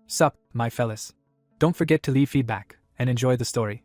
Sup, my fellas. Don't forget to leave feedback, and enjoy the story.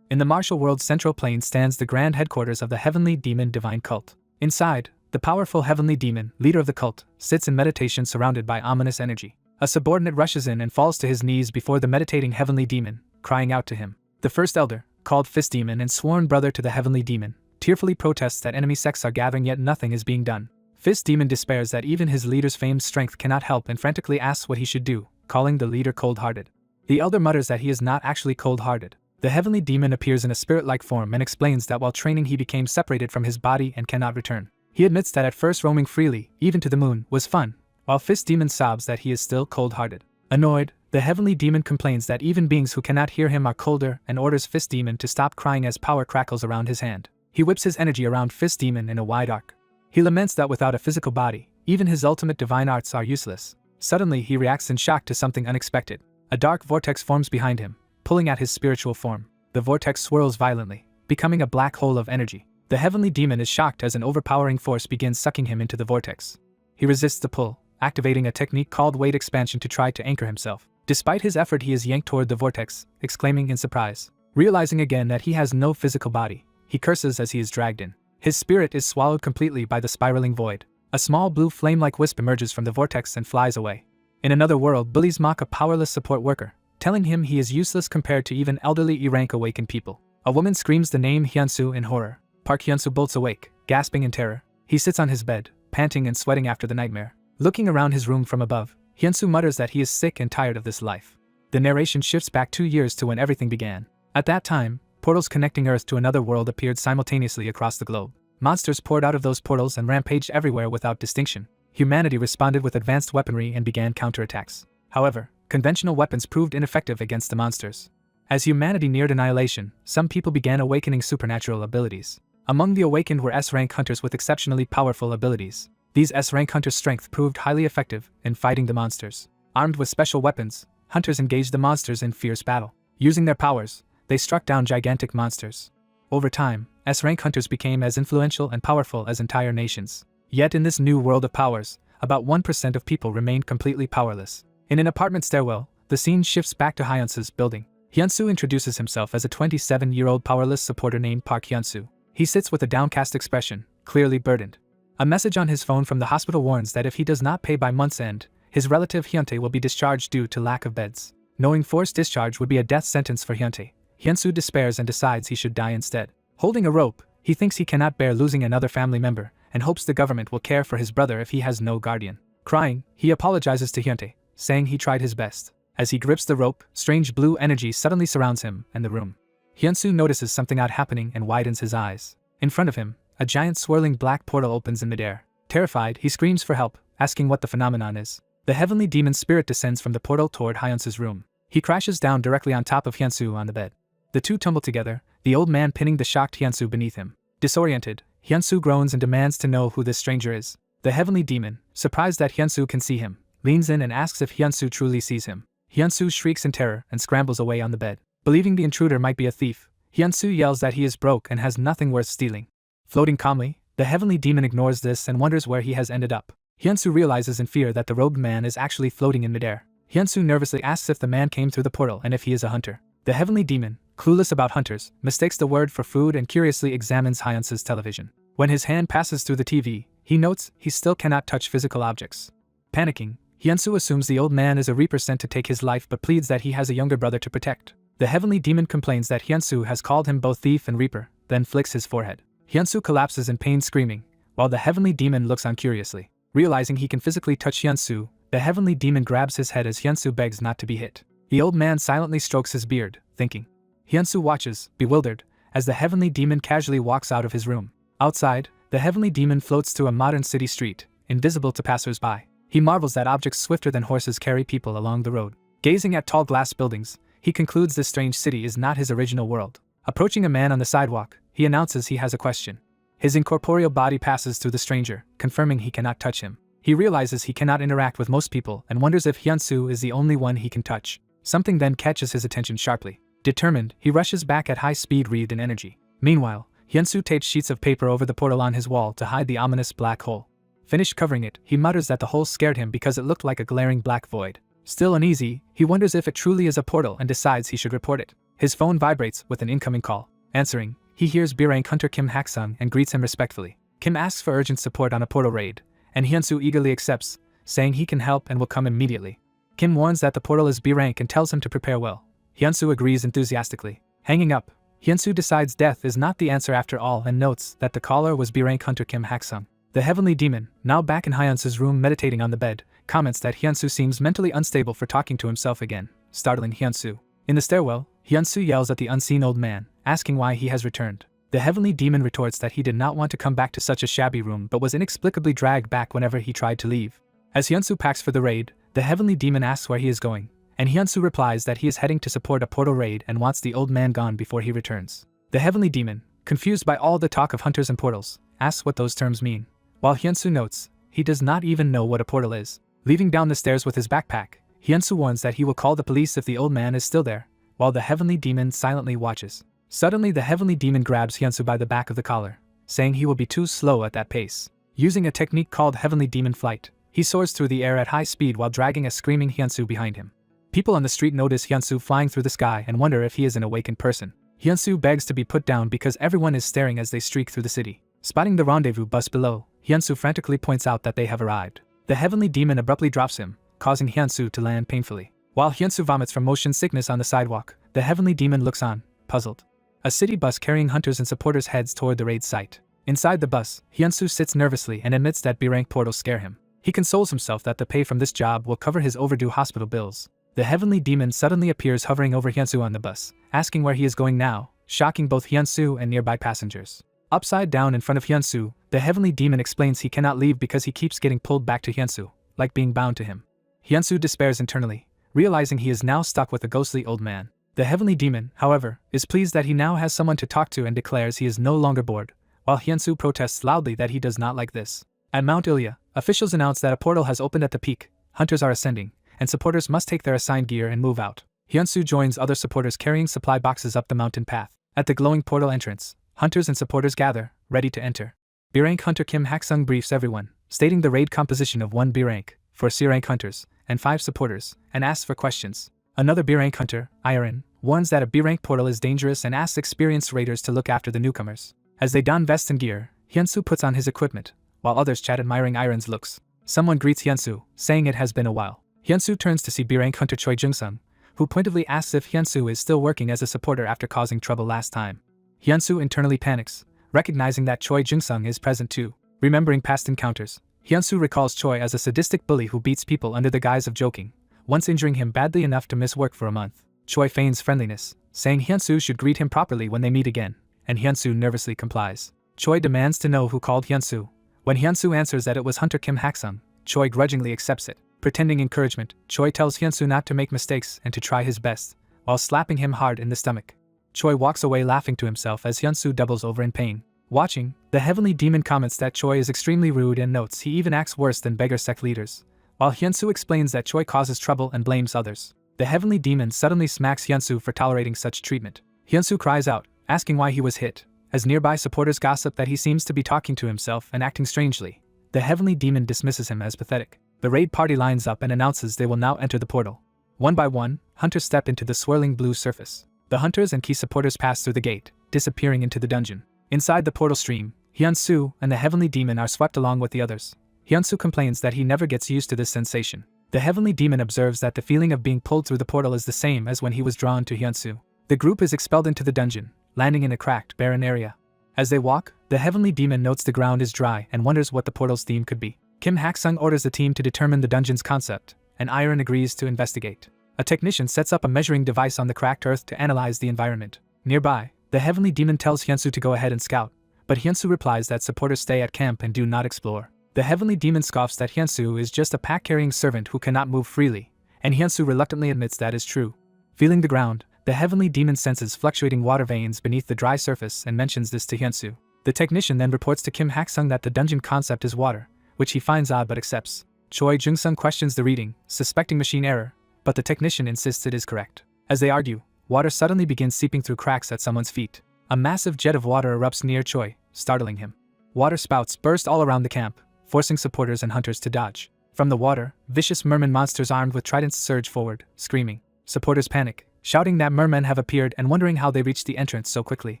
In the martial world's central plain stands the grand headquarters of the Heavenly Demon Divine Cult. Inside, the powerful Heavenly Demon, leader of the cult, sits in meditation surrounded by ominous energy. A subordinate rushes in and falls to his knees before the meditating Heavenly Demon, crying out to him. The first elder, called Fist Demon and sworn brother to the Heavenly Demon, tearfully protests that enemy sects are gathering yet nothing is being done. Fist Demon despairs that even his leader's famed strength cannot help and frantically asks what he should do, calling the leader cold-hearted. The elder mutters that he is not actually cold-hearted. The Heavenly Demon appears in a spirit-like form and explains that while training he became separated from his body and cannot return. He admits that at first roaming freely, even to the moon, was fun, while Fist Demon sobs that he is still cold-hearted. Annoyed, the Heavenly Demon complains that even beings who cannot hear him are colder and orders Fist Demon to stop crying as power crackles around his hand. He whips his energy around Fist Demon in a wide arc. He laments that without a physical body, even his ultimate divine arts are useless. Suddenly he reacts in shock to something unexpected. A dark vortex forms behind him, pulling at his spiritual form. The vortex swirls violently, becoming a black hole of energy. The Heavenly Demon is shocked as an overpowering force begins sucking him into the vortex. He resists the pull, activating a technique called weight expansion to try to anchor himself. Despite his effort, he is yanked toward the vortex, exclaiming in surprise. Realizing again that he has no physical body, he curses as he is dragged in. His spirit is swallowed completely by the spiraling void. A small blue flame-like wisp emerges from the vortex and flies away. In another world, bullies mock a powerless support worker, telling him he is useless compared to even elderly E-rank awakened people. A woman screams the name Hyunsu in horror. Park Hyunsu bolts awake, gasping in terror. He sits on his bed, panting and sweating after the nightmare. Looking around his room from above, Hyunsu mutters that he is sick and tired of this life. The narration shifts back 2 years to when everything began. At that time, portals connecting Earth to another world appeared simultaneously across the globe. Monsters poured out of those portals and rampaged everywhere without distinction. Humanity responded with advanced weaponry and began counterattacks. However, conventional weapons proved ineffective against the monsters. As humanity neared annihilation, some people began awakening supernatural abilities. Among the awakened were S-rank hunters with exceptionally powerful abilities. These S-rank hunters' strength proved highly effective in fighting the monsters. Armed with special weapons, hunters engaged the monsters in fierce battle. Using their powers, they struck down gigantic monsters. Over time, S-rank hunters became as influential and powerful as entire nations. Yet in this new world of powers, about 1% of people remained completely powerless. In an apartment stairwell, the scene shifts back to Hyunsu's building. Hyunsu introduces himself as a 27-year-old powerless supporter named Park Hyunsu. He sits with a downcast expression, clearly burdened. A message on his phone from the hospital warns that if he does not pay by month's end, his relative Hyuntae will be discharged due to lack of beds. Knowing forced discharge would be a death sentence for Hyuntae, Hyunsu despairs and decides he should die instead. Holding a rope, he thinks he cannot bear losing another family member, and hopes the government will care for his brother if he has no guardian. Crying, he apologizes to Hyuntae, saying he tried his best. As he grips the rope, strange blue energy suddenly surrounds him and the room. Hyunsu notices something odd happening and widens his eyes. In front of him, a giant swirling black portal opens in midair. Terrified, he screams for help, asking what the phenomenon is. The Heavenly Demon spirit descends from the portal toward Hyunsu's room. He crashes down directly on top of Hyunsu on the bed. The two tumble together, the old man pinning the shocked Hyunsu beneath him. Disoriented, Hyunsu groans and demands to know who this stranger is. The Heavenly Demon, surprised that Hyunsu can see him, leans in and asks if Hyunsu truly sees him. Hyunsu shrieks in terror and scrambles away on the bed. Believing the intruder might be a thief, Hyunsu yells that he is broke and has nothing worth stealing. Floating calmly, the Heavenly Demon ignores this and wonders where he has ended up. Hyunsu realizes in fear that the robed man is actually floating in midair. Hyunsu nervously asks if the man came through the portal and if he is a hunter. The Heavenly Demon, clueless about hunters, mistakes the word for food and curiously examines Hyunsu's television. When his hand passes through the TV, he notes he still cannot touch physical objects. Panicking, Hyunsu assumes the old man is a reaper sent to take his life but pleads that he has a younger brother to protect. The Heavenly Demon complains that Hyunsu has called him both thief and reaper, then flicks his forehead. Hyunsu collapses in pain screaming, while the Heavenly Demon looks on curiously. Realizing he can physically touch Hyunsu, the Heavenly Demon grabs his head as Hyunsu begs not to be hit. The old man silently strokes his beard, thinking. Hyunsu watches, bewildered, as the Heavenly Demon casually walks out of his room. Outside, the Heavenly Demon floats through a modern city street, invisible to passers-by. He marvels that objects swifter than horses carry people along the road. Gazing at tall glass buildings, he concludes this strange city is not his original world. Approaching a man on the sidewalk, he announces he has a question. His incorporeal body passes through the stranger, confirming he cannot touch him. He realizes he cannot interact with most people and wonders if Hyunsu is the only one he can touch. Something then catches his attention sharply. Determined, he rushes back at high speed, wreathed in energy. Meanwhile, Hyunsu tapes sheets of paper over the portal on his wall to hide the ominous black hole. Finished covering it, he mutters that the hole scared him because it looked like a glaring black void. Still uneasy, he wonders if it truly is a portal and decides he should report it. His phone vibrates with an incoming call. Answering, he hears B-rank hunter Kim Hak-sung and greets him respectfully. Kim asks for urgent support on a portal raid, and Hyunsu eagerly accepts, saying he can help and will come immediately. Kim warns that the portal is B-rank and tells him to prepare well. Hyunsu agrees enthusiastically. Hanging up, Hyunsu decides death is not the answer after all and notes that the caller was B-rank hunter Kim Hak-sung. The heavenly demon, now back in Hyunsu's room meditating on the bed, comments that Hyunsu seems mentally unstable for talking to himself again, startling Hyunsu. In the stairwell, Hyunsu yells at the unseen old man, asking why he has returned. The heavenly demon retorts that he did not want to come back to such a shabby room but was inexplicably dragged back whenever he tried to leave. As Hyunsu packs for the raid, the heavenly demon asks where he is going, and Hyunsu replies that he is heading to support a portal raid and wants the old man gone before he returns. The heavenly demon, confused by all the talk of hunters and portals, asks what those terms mean, while Hyunsu notes he does not even know what a portal is. Leaving down the stairs with his backpack, Hyunsu warns that he will call the police if the old man is still there, while the heavenly demon silently watches. Suddenly the heavenly demon grabs Hyunsu by the back of the collar, saying he will be too slow at that pace. Using a technique called heavenly demon flight, he soars through the air at high speed while dragging a screaming Hyunsu behind him. People on the street notice Hyunsu flying through the sky and wonder if he is an awakened person. Hyunsu begs to be put down because everyone is staring as they streak through the city. Spotting the rendezvous bus below, Hyunsu frantically points out that they have arrived. The heavenly demon abruptly drops him, causing Hyunsu to land painfully. While Hyunsu vomits from motion sickness on the sidewalk, the heavenly demon looks on, puzzled. A city bus carrying hunters and supporters heads toward the raid site. Inside the bus, Hyunsu sits nervously and admits that B-rank portals scare him. He consoles himself that the pay from this job will cover his overdue hospital bills. The heavenly demon suddenly appears hovering over Hyunsu on the bus, asking where he is going now, shocking both Hyunsu and nearby passengers. Upside down in front of Hyunsu, the heavenly demon explains he cannot leave because he keeps getting pulled back to Hyunsu, like being bound to him. Hyunsu despairs internally, realizing he is now stuck with a ghostly old man. The heavenly demon, however, is pleased that he now has someone to talk to and declares he is no longer bored, while Hyunsu protests loudly that he does not like this. At Mount Ilya, officials announce that a portal has opened at the peak, hunters are ascending, and supporters must take their assigned gear and move out. Hyunsu joins other supporters carrying supply boxes up the mountain path. At the glowing portal entrance, hunters and supporters gather, ready to enter. B-rank hunter Kim Hak-sung briefs everyone, stating the raid composition of 1 B-rank, 4 C-rank hunters, and 5 supporters, and asks for questions. Another B-rank hunter, Iron, warns that a B-rank portal is dangerous and asks experienced raiders to look after the newcomers. As they don vests and gear, Hyunsu puts on his equipment, while others chat admiring Iron's looks. Someone greets Hyunsu, saying it has been a while. Hyunsu turns to see B-rank hunter Choi Jung-sung, who pointedly asks if Hyunsu is still working as a supporter after causing trouble last time. Hyunsu internally panics, recognizing that Choi Jung-sung is present too. Remembering past encounters, Hyunsu recalls Choi as a sadistic bully who beats people under the guise of joking, once injuring him badly enough to miss work for a month. Choi feigns friendliness, saying Hyunsu should greet him properly when they meet again, and Hyunsu nervously complies. Choi demands to know who called Hyunsu. When Hyunsu answers that it was hunter Kim Hak-sung, Choi grudgingly accepts it. Pretending encouragement, Choi tells Hyunsu not to make mistakes and to try his best, while slapping him hard in the stomach. Choi walks away laughing to himself as Hyunsu doubles over in pain. Watching, the heavenly demon comments that Choi is extremely rude and notes he even acts worse than beggar sect leaders, while Hyunsu explains that Choi causes trouble and blames others. The heavenly demon suddenly smacks Hyunsu for tolerating such treatment. Hyunsu cries out, asking why he was hit, as nearby supporters gossip that he seems to be talking to himself and acting strangely. The heavenly demon dismisses him as pathetic. The raid party lines up and announces they will now enter the portal. One by one, hunters step into the swirling blue surface. The hunters and key supporters pass through the gate, disappearing into the dungeon. Inside the portal stream, Hyunsu and the heavenly demon are swept along with the others. Hyunsu complains that he never gets used to this sensation. The heavenly demon observes that the feeling of being pulled through the portal is the same as when he was drawn to Hyunsu. The group is expelled into the dungeon, landing in a cracked, barren area. As they walk, the heavenly demon notes the ground is dry and wonders what the portal's theme could be. Kim Hak-sung orders the team to determine the dungeon's concept, and Iron agrees to investigate. A technician sets up a measuring device on the cracked earth to analyze the environment. Nearby, the heavenly demon tells Hyunsu to go ahead and scout, but Hyunsu replies that supporters stay at camp and do not explore. The heavenly demon scoffs that Hyunsu is just a pack-carrying servant who cannot move freely, and Hyunsu reluctantly admits that is true. Feeling the ground, the heavenly demon senses fluctuating water veins beneath the dry surface and mentions this to Hyunsu. The technician then reports to Kim Hak-sung that the dungeon concept is water, which he finds odd but accepts. Choi Jung-sung questions the reading, suspecting machine error, but the technician insists it is correct. As they argue, water suddenly begins seeping through cracks at someone's feet. A massive jet of water erupts near Choi, startling him. Water spouts burst all around the camp, forcing supporters and hunters to dodge. From the water, vicious merman monsters armed with tridents surge forward, screaming. Supporters panic, shouting that mermen have appeared and wondering how they reached the entrance so quickly.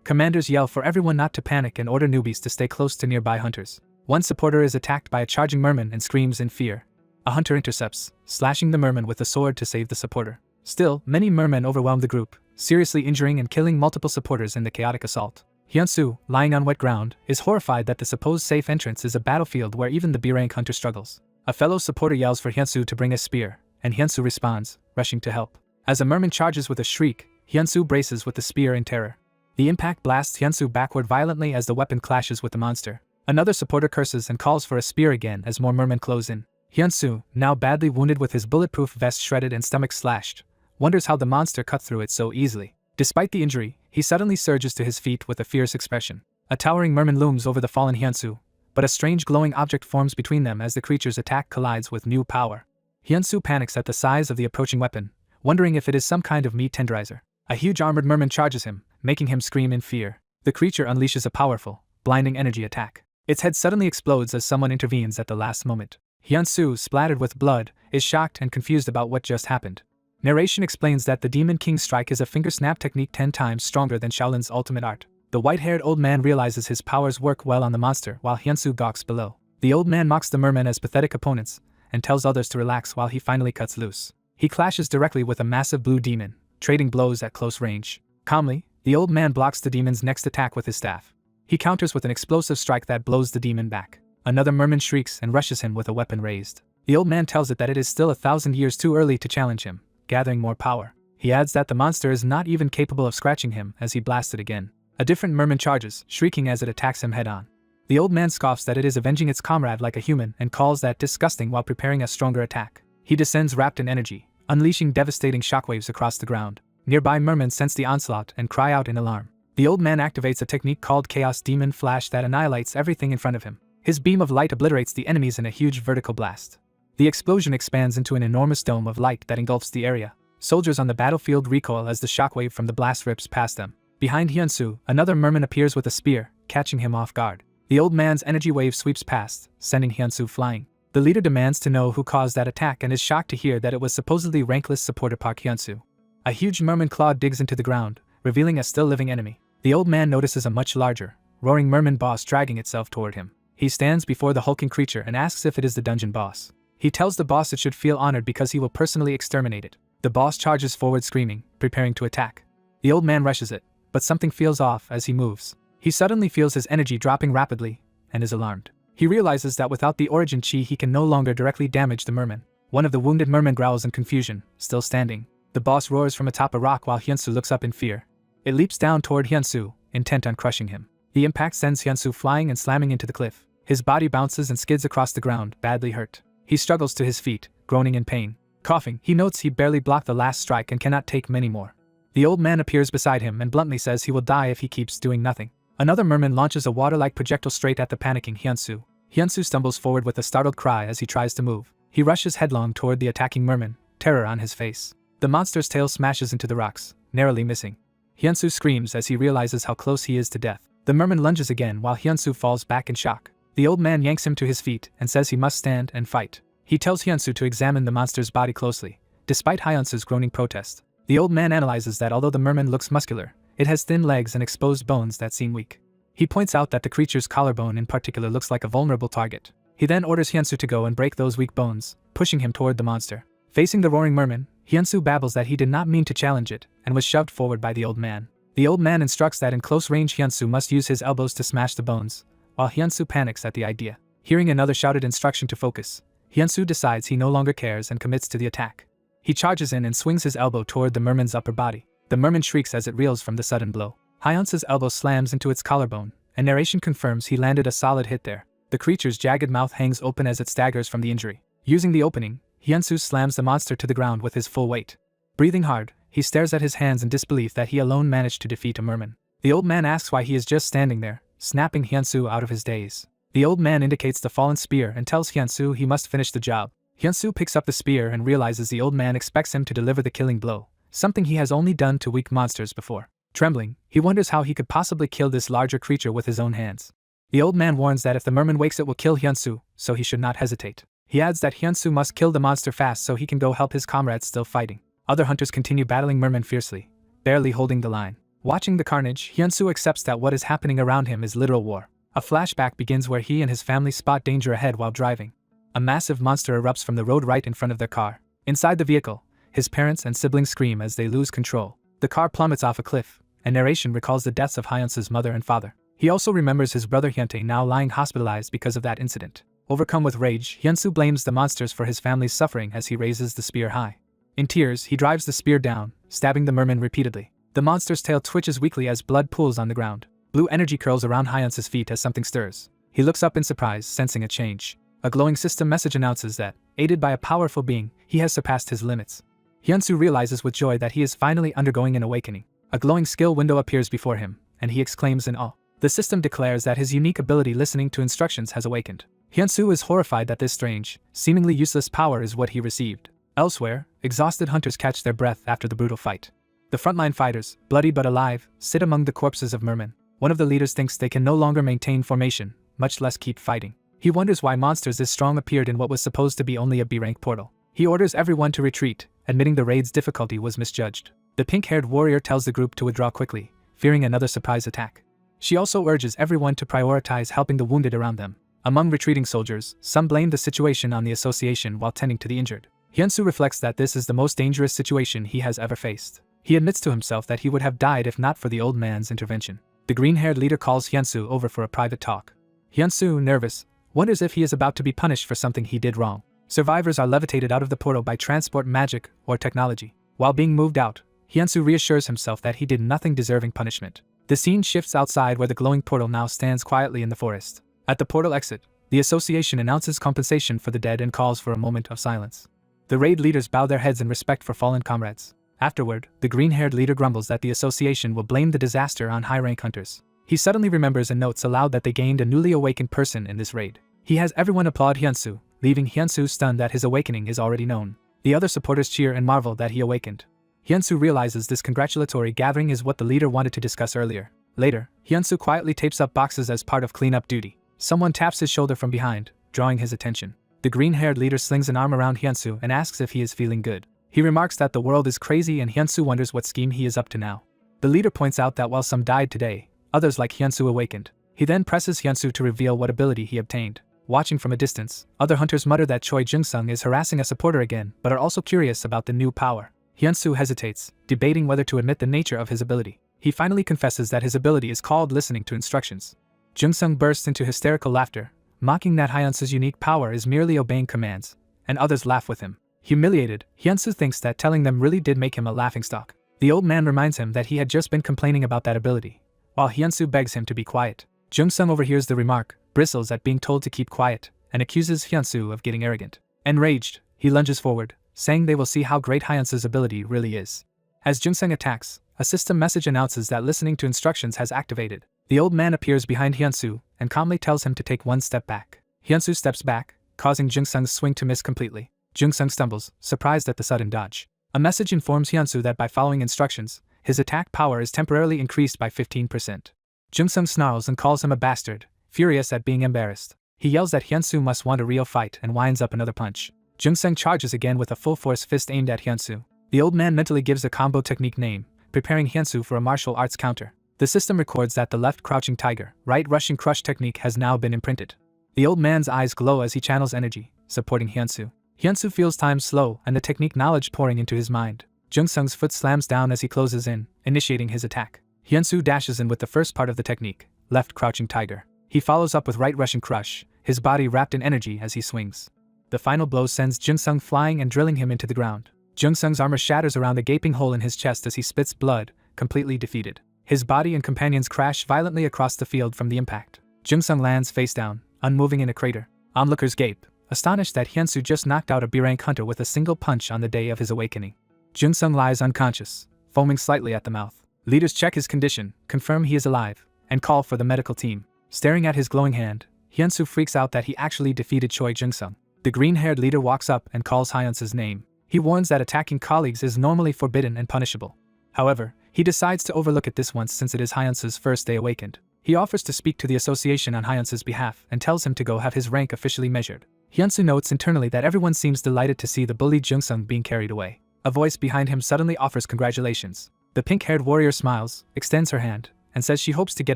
Commanders yell for everyone not to panic and order newbies to stay close to nearby hunters. One supporter is attacked by a charging merman and screams in fear. A hunter intercepts, slashing the merman with a sword to save the supporter. Still, many mermen overwhelm the group, seriously injuring and killing multiple supporters in the chaotic assault. Hyunsu, lying on wet ground, is horrified that the supposed safe entrance is a battlefield where even the B-rank hunter struggles. A fellow supporter yells for Hyunsu to bring a spear, and Hyunsu responds, rushing to help. As a merman charges with a shriek, Hyunsu braces with the spear in terror. The impact blasts Hyunsu backward violently as the weapon clashes with the monster. Another supporter curses and calls for a spear again as more mermen close in. Hyunsu, now badly wounded with his bulletproof vest shredded and stomach slashed, wonders how the monster cut through it so easily. Despite the injury, he suddenly surges to his feet with a fierce expression. A towering merman looms over the fallen Hyunsu, but a strange glowing object forms between them as the creature's attack collides with new power. Hyunsu panics at the size of the approaching weapon, wondering if it is some kind of meat tenderizer. A huge armored merman charges him, making him scream in fear. The creature unleashes a powerful, blinding energy attack. Its head suddenly explodes as someone intervenes at the last moment. Hyunsu, splattered with blood, is shocked and confused about what just happened. Narration explains that the Demon King's strike is a finger snap technique 10 times stronger than Shaolin's ultimate art. The white-haired old man realizes his powers work well on the monster while Hyunsu gawks below. The old man mocks the mermen as pathetic opponents, and tells others to relax while he finally cuts loose. He clashes directly with a massive blue demon, trading blows at close range. Calmly, the old man blocks the demon's next attack with his staff. He counters with an explosive strike that blows the demon back. Another merman shrieks and rushes him with a weapon raised. The old man tells it that it is still 1,000 years too early to challenge him, gathering more power. He adds that the monster is not even capable of scratching him as he blasts it again. A different merman charges, shrieking as it attacks him head-on. The old man scoffs that it is avenging its comrade like a human and calls that disgusting while preparing a stronger attack. He descends wrapped in energy, unleashing devastating shockwaves across the ground. Nearby mermen sense the onslaught and cry out in alarm. The old man activates a technique called Chaos Demon Flash that annihilates everything in front of him. His beam of light obliterates the enemies in a huge vertical blast. The explosion expands into an enormous dome of light that engulfs the area. Soldiers on the battlefield recoil as the shockwave from the blast rips past them. Behind Hyunsu, another merman appears with a spear, catching him off guard. The old man's energy wave sweeps past, sending Hyunsu flying. The leader demands to know who caused that attack and is shocked to hear that it was supposedly rankless supporter Park Hyunsu. A huge merman claw digs into the ground, revealing a still-living enemy. The old man notices a much larger, roaring merman boss dragging itself toward him. He stands before the hulking creature and asks if it is the dungeon boss. He tells the boss it should feel honored because he will personally exterminate it. The boss charges forward screaming, preparing to attack. The old man rushes it, but something feels off as he moves. He suddenly feels his energy dropping rapidly, and is alarmed. He realizes that without the origin chi he can no longer directly damage the merman. One of the wounded mermen growls in confusion, still standing. The boss roars from atop a rock while Hyunsu looks up in fear. It leaps down toward Hyunsu, intent on crushing him. The impact sends Hyunsu flying and slamming into the cliff. His body bounces and skids across the ground, badly hurt. He struggles to his feet, groaning in pain. Coughing, he notes he barely blocked the last strike and cannot take many more. The old man appears beside him and bluntly says he will die if he keeps doing nothing. Another merman launches a water-like projectile straight at the panicking Hyunsu. Hyunsu stumbles forward with a startled cry as he tries to move. He rushes headlong toward the attacking merman, terror on his face. The monster's tail smashes into the rocks, narrowly missing. Hyunsu screams as he realizes how close he is to death. The merman lunges again while Hyunsu falls back in shock. The old man yanks him to his feet and says he must stand and fight. He tells Hyunsu to examine the monster's body closely, despite Hyunsu's groaning protest. The old man analyzes that although the merman looks muscular, it has thin legs and exposed bones that seem weak. He points out that the creature's collarbone in particular looks like a vulnerable target. He then orders Hyunsu to go and break those weak bones, pushing him toward the monster. Facing the roaring merman, Hyunsu babbles that he did not mean to challenge it, and was shoved forward by the old man. The old man instructs that in close range Hyunsu must use his elbows to smash the bones, while Hyunsu panics at the idea. Hearing another shouted instruction to focus, Hyunsu decides he no longer cares and commits to the attack. He charges in and swings his elbow toward the merman's upper body. The merman shrieks as it reels from the sudden blow. Hyunsu's elbow slams into its collarbone, and narration confirms he landed a solid hit there. The creature's jagged mouth hangs open as it staggers from the injury. Using the opening, Hyunsu slams the monster to the ground with his full weight. Breathing hard, he stares at his hands in disbelief that he alone managed to defeat a merman. The old man asks why he is just standing there, snapping Hyunsu out of his daze. The old man indicates the fallen spear and tells Hyunsu he must finish the job. Hyunsu picks up the spear and realizes the old man expects him to deliver the killing blow, something he has only done to weak monsters before. Trembling, he wonders how he could possibly kill this larger creature with his own hands. The old man warns that if the merman wakes it will kill Hyunsu, so he should not hesitate. He adds that Hyunsu must kill the monster fast so he can go help his comrades still fighting. Other hunters continue battling mermen fiercely, barely holding the line. Watching the carnage, Hyunsu accepts that what is happening around him is literal war. A flashback begins where he and his family spot danger ahead while driving. A massive monster erupts from the road right in front of their car. Inside the vehicle, his parents and siblings scream as they lose control. The car plummets off a cliff, and narration recalls the deaths of Hyunsu's mother and father. He also remembers his brother Hyuntae now lying hospitalized because of that incident. Overcome with rage, Hyunsu blames the monsters for his family's suffering as he raises the spear high. In tears, he drives the spear down, stabbing the merman repeatedly. The monster's tail twitches weakly as blood pools on the ground. Blue energy curls around Hyunsu's feet as something stirs. He looks up in surprise, sensing a change. A glowing system message announces that, aided by a powerful being, he has surpassed his limits. Hyunsu realizes with joy that he is finally undergoing an awakening. A glowing skill window appears before him, and he exclaims in awe. The system declares that his unique ability listening to instructions has awakened. Hyunsu is horrified that this strange, seemingly useless power is what he received. Elsewhere, exhausted hunters catch their breath after the brutal fight. The frontline fighters, bloody but alive, sit among the corpses of mermen. One of the leaders thinks they can no longer maintain formation, much less keep fighting. He wonders why monsters this strong appeared in what was supposed to be only a B-rank portal. He orders everyone to retreat, admitting the raid's difficulty was misjudged. The pink-haired warrior tells the group to withdraw quickly, fearing another surprise attack. She also urges everyone to prioritize helping the wounded around them. Among retreating soldiers, some blame the situation on the association while tending to the injured. Hyunsu reflects that this is the most dangerous situation he has ever faced. He admits to himself that he would have died if not for the old man's intervention. The green-haired leader calls Hyunsu over for a private talk. Hyunsu, nervous, wonders if he is about to be punished for something he did wrong. Survivors are levitated out of the portal by transport magic or technology. While being moved out, Hyunsu reassures himself that he did nothing deserving punishment. The scene shifts outside where the glowing portal now stands quietly in the forest. At the portal exit, the association announces compensation for the dead and calls for a moment of silence. The raid leaders bow their heads in respect for fallen comrades. Afterward, the green-haired leader grumbles that the association will blame the disaster on high-rank hunters. He suddenly remembers and notes aloud that they gained a newly awakened person in this raid. He has everyone applaud Hyunsu, leaving Hyunsu stunned that his awakening is already known. The other supporters cheer and marvel that he awakened. Hyunsu realizes this congratulatory gathering is what the leader wanted to discuss earlier. Later, Hyunsu quietly tapes up boxes as part of cleanup duty. Someone taps his shoulder from behind, drawing his attention. The green-haired leader slings an arm around Hyunsu and asks if he is feeling good. He remarks that the world is crazy and Hyunsu wonders what scheme he is up to now. The leader points out that while some died today, others like Hyunsu awakened. He then presses Hyunsu to reveal what ability he obtained. Watching from a distance, other hunters mutter that Choi Jung-sung is harassing a supporter again but are also curious about the new power. Hyunsu hesitates, debating whether to admit the nature of his ability. He finally confesses that his ability is called listening to instructions. Jung-sung bursts into hysterical laughter, mocking that Hyunsu's unique power is merely obeying commands, and others laugh with him. Humiliated, Hyunsu thinks that telling them really did make him a laughingstock. The old man reminds him that he had just been complaining about that ability, while Hyunsu begs him to be quiet. Jung-sung overhears the remark, bristles at being told to keep quiet, and accuses Hyunsu of getting arrogant. Enraged, he lunges forward, saying they will see how great Hyunsu's ability really is. As Jung-sung attacks, a system message announces that listening to instructions has activated. The old man appears behind Hyunsu and calmly tells him to take one step back. Hyunsu steps back, causing Jung-sung's swing to miss completely. Jung-sung stumbles, surprised at the sudden dodge. A message informs Hyunsu that by following instructions, his attack power is temporarily increased by 15%. Jung-sung snarls and calls him a bastard, furious at being embarrassed. He yells that Hyunsu must want a real fight and winds up another punch. Jung-sung charges again with a full-force fist aimed at Hyunsu. The old man mentally gives a combo technique name, preparing Hyunsu for a martial arts counter. The system records that the left crouching tiger, right rushing crush technique has now been imprinted. The old man's eyes glow as he channels energy, supporting Hyunsu. Hyunsu feels time slow and the technique knowledge pouring into his mind. Jung-sung's foot slams down as he closes in, initiating his attack. Hyunsu dashes in with the first part of the technique, left crouching tiger. He follows up with right rushing crush, his body wrapped in energy as he swings. The final blow sends Jung-sung flying and drilling him into the ground. Jung-sung's armor shatters around a gaping hole in his chest as he spits blood, completely defeated. His body and companions crash violently across the field from the impact. Jung-sung lands face down, unmoving in a crater. Onlookers gape, astonished that Hyunsu just knocked out a B-rank hunter with a single punch on the day of his awakening. Jung-sung lies unconscious, foaming slightly at the mouth. Leaders check his condition, confirm he is alive, and call for the medical team. Staring at his glowing hand, Hyunsu freaks out that he actually defeated Choi Jung-sung. The green-haired leader walks up and calls Hyunsu's name. He warns that attacking colleagues is normally forbidden and punishable. However, he decides to overlook it this once since it is Hyunsu's first day awakened. He offers to speak to the association on Hyunsu's behalf and tells him to go have his rank officially measured. Hyunsu notes internally that everyone seems delighted to see the bully Jungsung being carried away. A voice behind him suddenly offers congratulations. The pink-haired warrior smiles, extends her hand, and says she hopes to get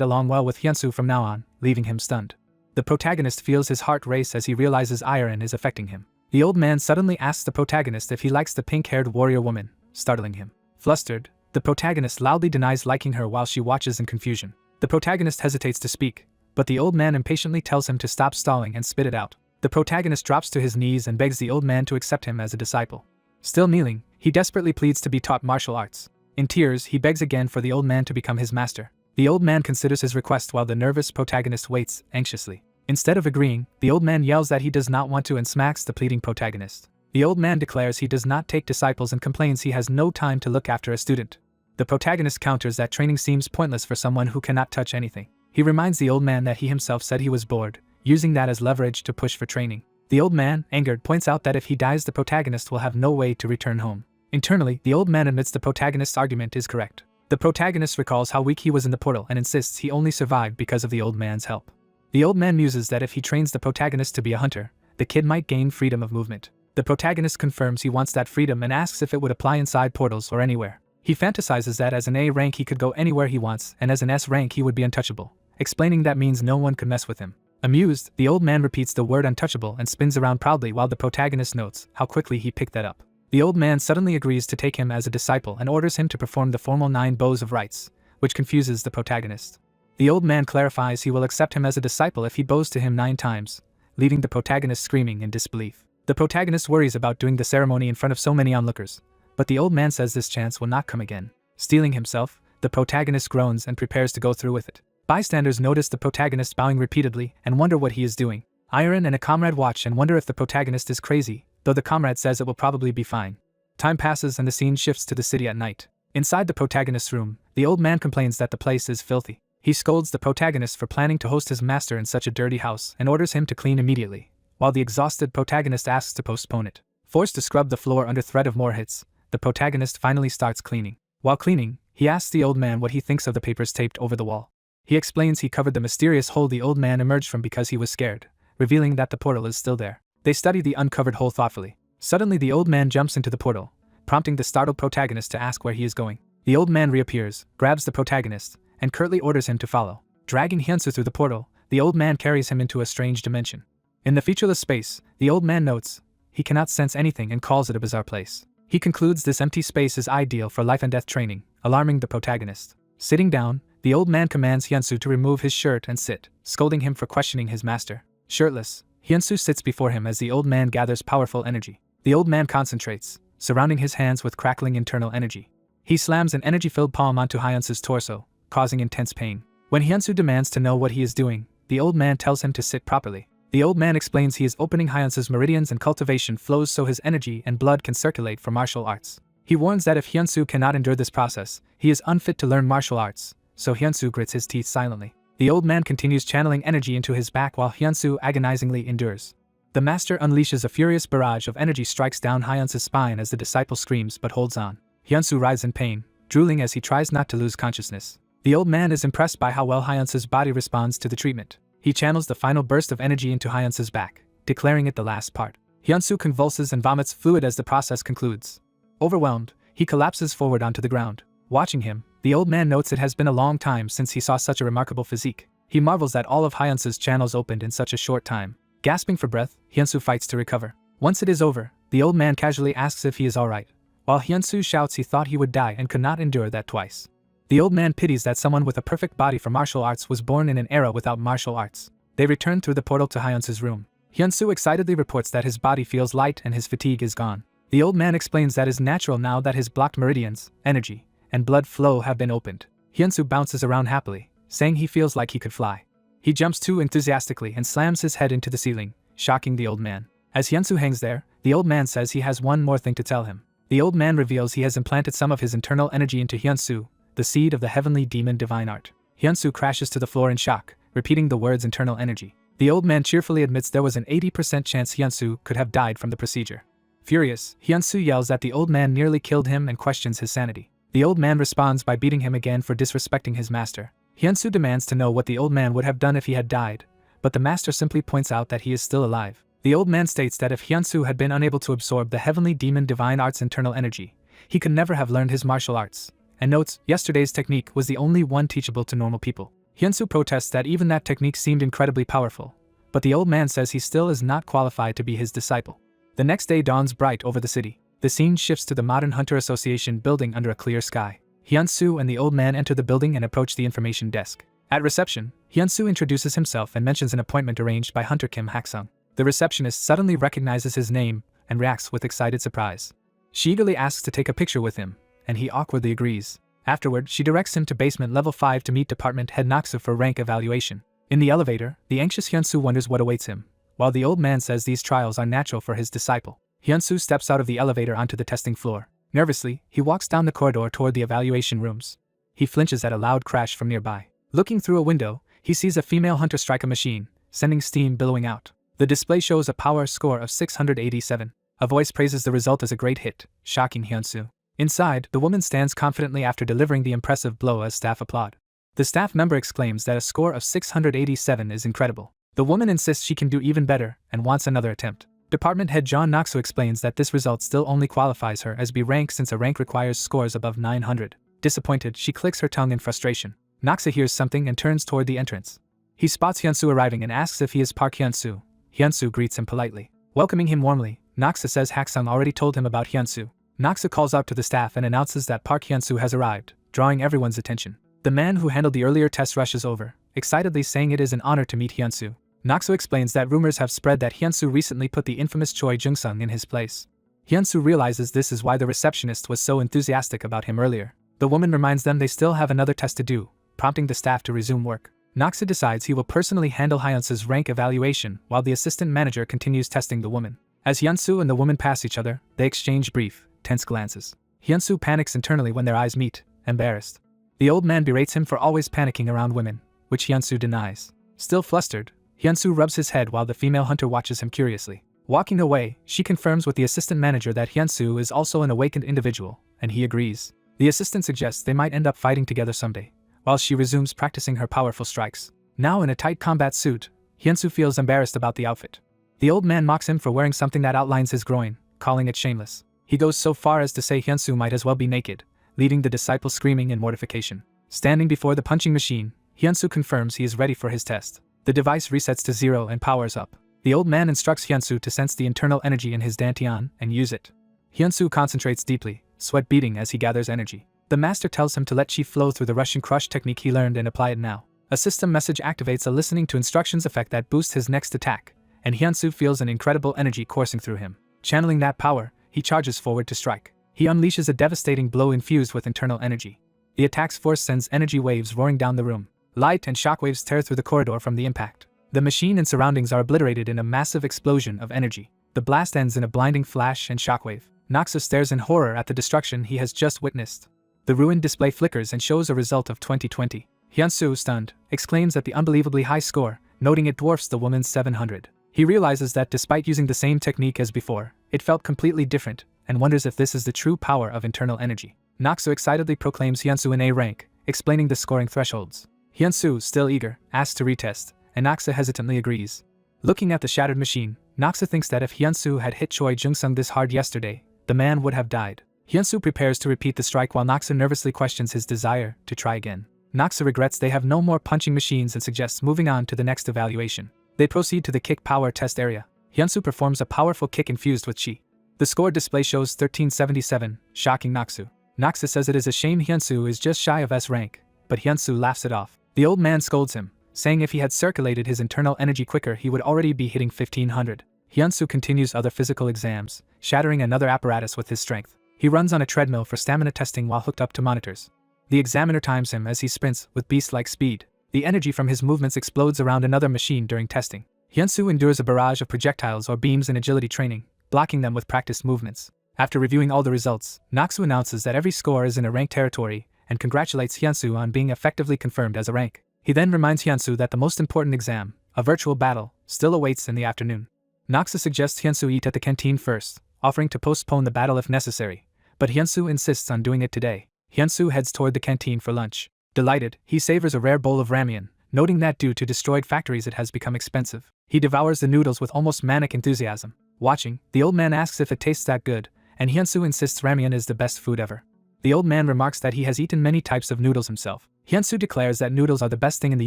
along well with Hyunsu from now on, leaving him stunned. The protagonist feels his heart race as he realizes iron is affecting him. The old man suddenly asks the protagonist if he likes the pink-haired warrior woman, startling him. Flustered, the protagonist loudly denies liking her while she watches in confusion. The protagonist hesitates to speak, but the old man impatiently tells him to stop stalling and spit it out. The protagonist drops to his knees and begs the old man to accept him as a disciple. Still kneeling, he desperately pleads to be taught martial arts. In tears, he begs again for the old man to become his master. The old man considers his request while the nervous protagonist waits anxiously. Instead of agreeing, the old man yells that he does not want to and smacks the pleading protagonist. The old man declares he does not take disciples and complains he has no time to look after a student. The protagonist counters that training seems pointless for someone who cannot touch anything. He reminds the old man that he himself said he was bored, using that as leverage to push for training. The old man, angered, points out that if he dies, the protagonist will have no way to return home. Internally, the old man admits the protagonist's argument is correct. The protagonist recalls how weak he was in the portal and insists he only survived because of the old man's help. The old man muses that if he trains the protagonist to be a hunter, the kid might gain freedom of movement. The protagonist confirms he wants that freedom and asks if it would apply inside portals or anywhere. He fantasizes that as an A rank he could go anywhere he wants, and as an S rank he would be untouchable, explaining that means no one could mess with him. Amused, the old man repeats the word untouchable and spins around proudly while the protagonist notes how quickly he picked that up. The old man suddenly agrees to take him as a disciple and orders him to perform the formal 9 bows of rites, which confuses the protagonist. The old man clarifies he will accept him as a disciple if he bows to him 9 times, leaving the protagonist screaming in disbelief. The protagonist worries about doing the ceremony in front of so many onlookers, but the old man says this chance will not come again. Steeling himself, the protagonist groans and prepares to go through with it. Bystanders notice the protagonist bowing repeatedly and wonder what he is doing. Iron and a comrade watch and wonder if the protagonist is crazy, though the comrade says it will probably be fine. Time passes and the scene shifts to the city at night. Inside the protagonist's room, the old man complains that the place is filthy. He scolds the protagonist for planning to host his master in such a dirty house and orders him to clean immediately, while the exhausted protagonist asks to postpone it. Forced to scrub the floor under threat of more hits, the protagonist finally starts cleaning. While cleaning, he asks the old man what he thinks of the papers taped over the wall. He explains he covered the mysterious hole the old man emerged from because he was scared, revealing that the portal is still there. They study the uncovered hole thoughtfully. Suddenly the old man jumps into the portal, prompting the startled protagonist to ask where he is going. The old man reappears, grabs the protagonist, and curtly orders him to follow. Dragging Hyunsu through the portal, the old man carries him into a strange dimension. In the featureless space, the old man notes he cannot sense anything and calls it a bizarre place. He concludes this empty space is ideal for life and death training, alarming the protagonist. Sitting down, the old man commands Hyunsu to remove his shirt and sit, scolding him for questioning his master. Shirtless, Hyunsu sits before him as the old man gathers powerful energy. The old man concentrates, surrounding his hands with crackling internal energy. He slams an energy-filled palm onto Hyunsu's torso, causing intense pain. When Hyunsu demands to know what he is doing, the old man tells him to sit properly. The old man explains he is opening Hyunsu's meridians and cultivation flows so his energy and blood can circulate for martial arts. He warns that if Hyunsu cannot endure this process, he is unfit to learn martial arts, so Hyunsu grits his teeth silently. The old man continues channeling energy into his back while Hyunsu agonizingly endures. The master unleashes a furious barrage of energy strikes down Hyunsu's spine as the disciple screams but holds on. Hyunsu writhes in pain, drooling as he tries not to lose consciousness. The old man is impressed by how well Hyunsu's body responds to the treatment. He channels the final burst of energy into Hyunsu's back, declaring it the last part. Hyunsu convulses and vomits fluid as the process concludes. Overwhelmed, he collapses forward onto the ground. Watching him, the old man notes it has been a long time since he saw such a remarkable physique. He marvels that all of Hyunsu's channels opened in such a short time. Gasping for breath, Hyunsu fights to recover. Once it is over, the old man casually asks if he is alright, while Hyunsu shouts he thought he would die and could not endure that twice. The old man pities that someone with a perfect body for martial arts was born in an era without martial arts. They return through the portal to Hyunsu's room. Hyunsu excitedly reports that his body feels light and his fatigue is gone. The old man explains that is natural now that his blocked meridians, energy, and blood flow have been opened. Hyunsu bounces around happily, saying he feels like he could fly. He jumps too enthusiastically and slams his head into the ceiling, shocking the old man. As Hyunsu hangs there, the old man says he has one more thing to tell him. The old man reveals he has implanted some of his internal energy into Hyunsu, the seed of the heavenly demon divine art. Hyunsu crashes to the floor in shock, repeating the words internal energy. The old man cheerfully admits there was an 80% chance Hyunsu could have died from the procedure. Furious, Hyunsu yells that the old man nearly killed him and questions his sanity. The old man responds by beating him again for disrespecting his master. Hyunsu demands to know what the old man would have done if he had died, but the master simply points out that he is still alive. The old man states that if Hyunsu had been unable to absorb the heavenly demon divine art's internal energy, he could never have learned his martial arts, and notes, yesterday's technique was the only one teachable to normal people. Hyunsu protests that even that technique seemed incredibly powerful, but the old man says he still is not qualified to be his disciple. The next day dawns bright over the city. The scene shifts to the Modern Hunter Association building under a clear sky. Hyunsu and the old man enter the building and approach the information desk. At reception, Hyunsu introduces himself and mentions an appointment arranged by Hunter Kim Hak-sung. The receptionist suddenly recognizes his name and reacts with excited surprise. She eagerly asks to take a picture with him, and he awkwardly agrees. Afterward, she directs him to basement level 5 to meet department head Naksu for rank evaluation. In the elevator, the anxious Hyunsu wonders what awaits him, while the old man says these trials are natural for his disciple. Hyunsu steps out of the elevator onto the testing floor. Nervously, he walks down the corridor toward the evaluation rooms. He flinches at a loud crash from nearby. Looking through a window, he sees a female hunter strike a machine, sending steam billowing out. The display shows a power score of 687. A voice praises the result as a great hit, shocking Hyunsu. Inside, the woman stands confidently after delivering the impressive blow as staff applaud. The staff member exclaims that a score of 687 is incredible. The woman insists she can do even better and wants another attempt. Department head John Naksu explains that this result still only qualifies her as B rank since a rank requires scores above 900. Disappointed, she clicks her tongue in frustration. Naksu hears something and turns toward the entrance. He spots Hyunsu arriving and asks if he is Park Hyunsu. Hyunsu greets him politely. Welcoming him warmly, Naksu says Hak-sung already told him about Hyunsu. Naksu calls out to the staff and announces that Park Hyunsu has arrived, drawing everyone's attention. The man who handled the earlier test rushes over, excitedly saying it is an honor to meet Hyunsu. Naksu explains that rumors have spread that Hyunsu recently put the infamous Choi Jung-sung in his place. Hyunsu realizes this is why the receptionist was so enthusiastic about him earlier. The woman reminds them they still have another test to do, prompting the staff to resume work. Naksu decides he will personally handle Hyunsu's rank evaluation while the assistant manager continues testing the woman. As Hyunsu and the woman pass each other, they exchange brief, tense glances. Hyunsu panics internally when their eyes meet, embarrassed. The old man berates him for always panicking around women, which Hyunsu denies. Still flustered, Hyunsu rubs his head while the female hunter watches him curiously. Walking away, she confirms with the assistant manager that Hyunsu is also an awakened individual, and he agrees. The assistant suggests they might end up fighting together someday, while she resumes practicing her powerful strikes. Now in a tight combat suit, Hyunsu feels embarrassed about the outfit. The old man mocks him for wearing something that outlines his groin, calling it shameless. He goes so far as to say Hyunsu might as well be naked, leaving the disciple screaming in mortification. Standing before the punching machine, Hyunsu confirms he is ready for his test. The device resets to 0 and powers up. The old man instructs Hyunsu to sense the internal energy in his dantian and use it. Hyunsu concentrates deeply, sweat beating as he gathers energy. The master tells him to let chi flow through the Russian crush technique he learned and apply it now. A system message activates a listening to instructions effect that boosts his next attack, and Hyunsu feels an incredible energy coursing through him. Channeling that power, he charges forward to strike. He unleashes a devastating blow infused with internal energy. The attack's force sends energy waves roaring down the room. Light and shockwaves tear through the corridor from the impact. The machine and surroundings are obliterated in a massive explosion of energy. The blast ends in a blinding flash and shockwave. Naksu stares in horror at the destruction he has just witnessed. The ruined display flickers and shows a result of 2020. Hyunsu, stunned, exclaims at the unbelievably high score, noting it dwarfs the woman's 700. He realizes that despite using the same technique as before, it felt completely different, and wonders if this is the true power of internal energy. Naksu excitedly proclaims Hyunsu in A rank, explaining the scoring thresholds. Hyunsu, still eager, asks to retest, and Naksu hesitantly agrees. Looking at the shattered machine, Naksu thinks that if Hyunsu had hit Choi Jung-sung this hard yesterday, the man would have died. Hyunsu prepares to repeat the strike while Naksu nervously questions his desire to try again. Naksu regrets they have no more punching machines and suggests moving on to the next evaluation. They proceed to the kick power test area. Hyunsu performs a powerful kick infused with chi. The score display shows 1377, shocking Naksu. Naksu says it is a shame Hyunsu is just shy of S rank, but Hyunsu laughs it off. The old man scolds him, saying if he had circulated his internal energy quicker he would already be hitting 1500. Hyunsu continues other physical exams, shattering another apparatus with his strength. He runs on a treadmill for stamina testing while hooked up to monitors. The examiner times him as he sprints with beast-like speed. The energy from his movements explodes around another machine during testing. Hyunsu endures a barrage of projectiles or beams in agility training, blocking them with practiced movements. After reviewing all the results, Naksu announces that every score is in a rank territory and congratulates Hyunsu on being effectively confirmed as a rank. He then reminds Hyunsu that the most important exam, a virtual battle, still awaits in the afternoon. Naksu suggests Hyunsu eat at the canteen first, offering to postpone the battle if necessary, but Hyunsu insists on doing it today. Hyunsu heads toward the canteen for lunch. Delighted, he savors a rare bowl of ramyeon, Noting that due to destroyed factories it has become expensive, he devours the noodles with almost manic enthusiasm. Watching, the old man asks if it tastes that good, and Hyunsu insists ramen is the best food ever. The old man remarks that he has eaten many types of noodles himself. Hyunsu declares that noodles are the best thing in the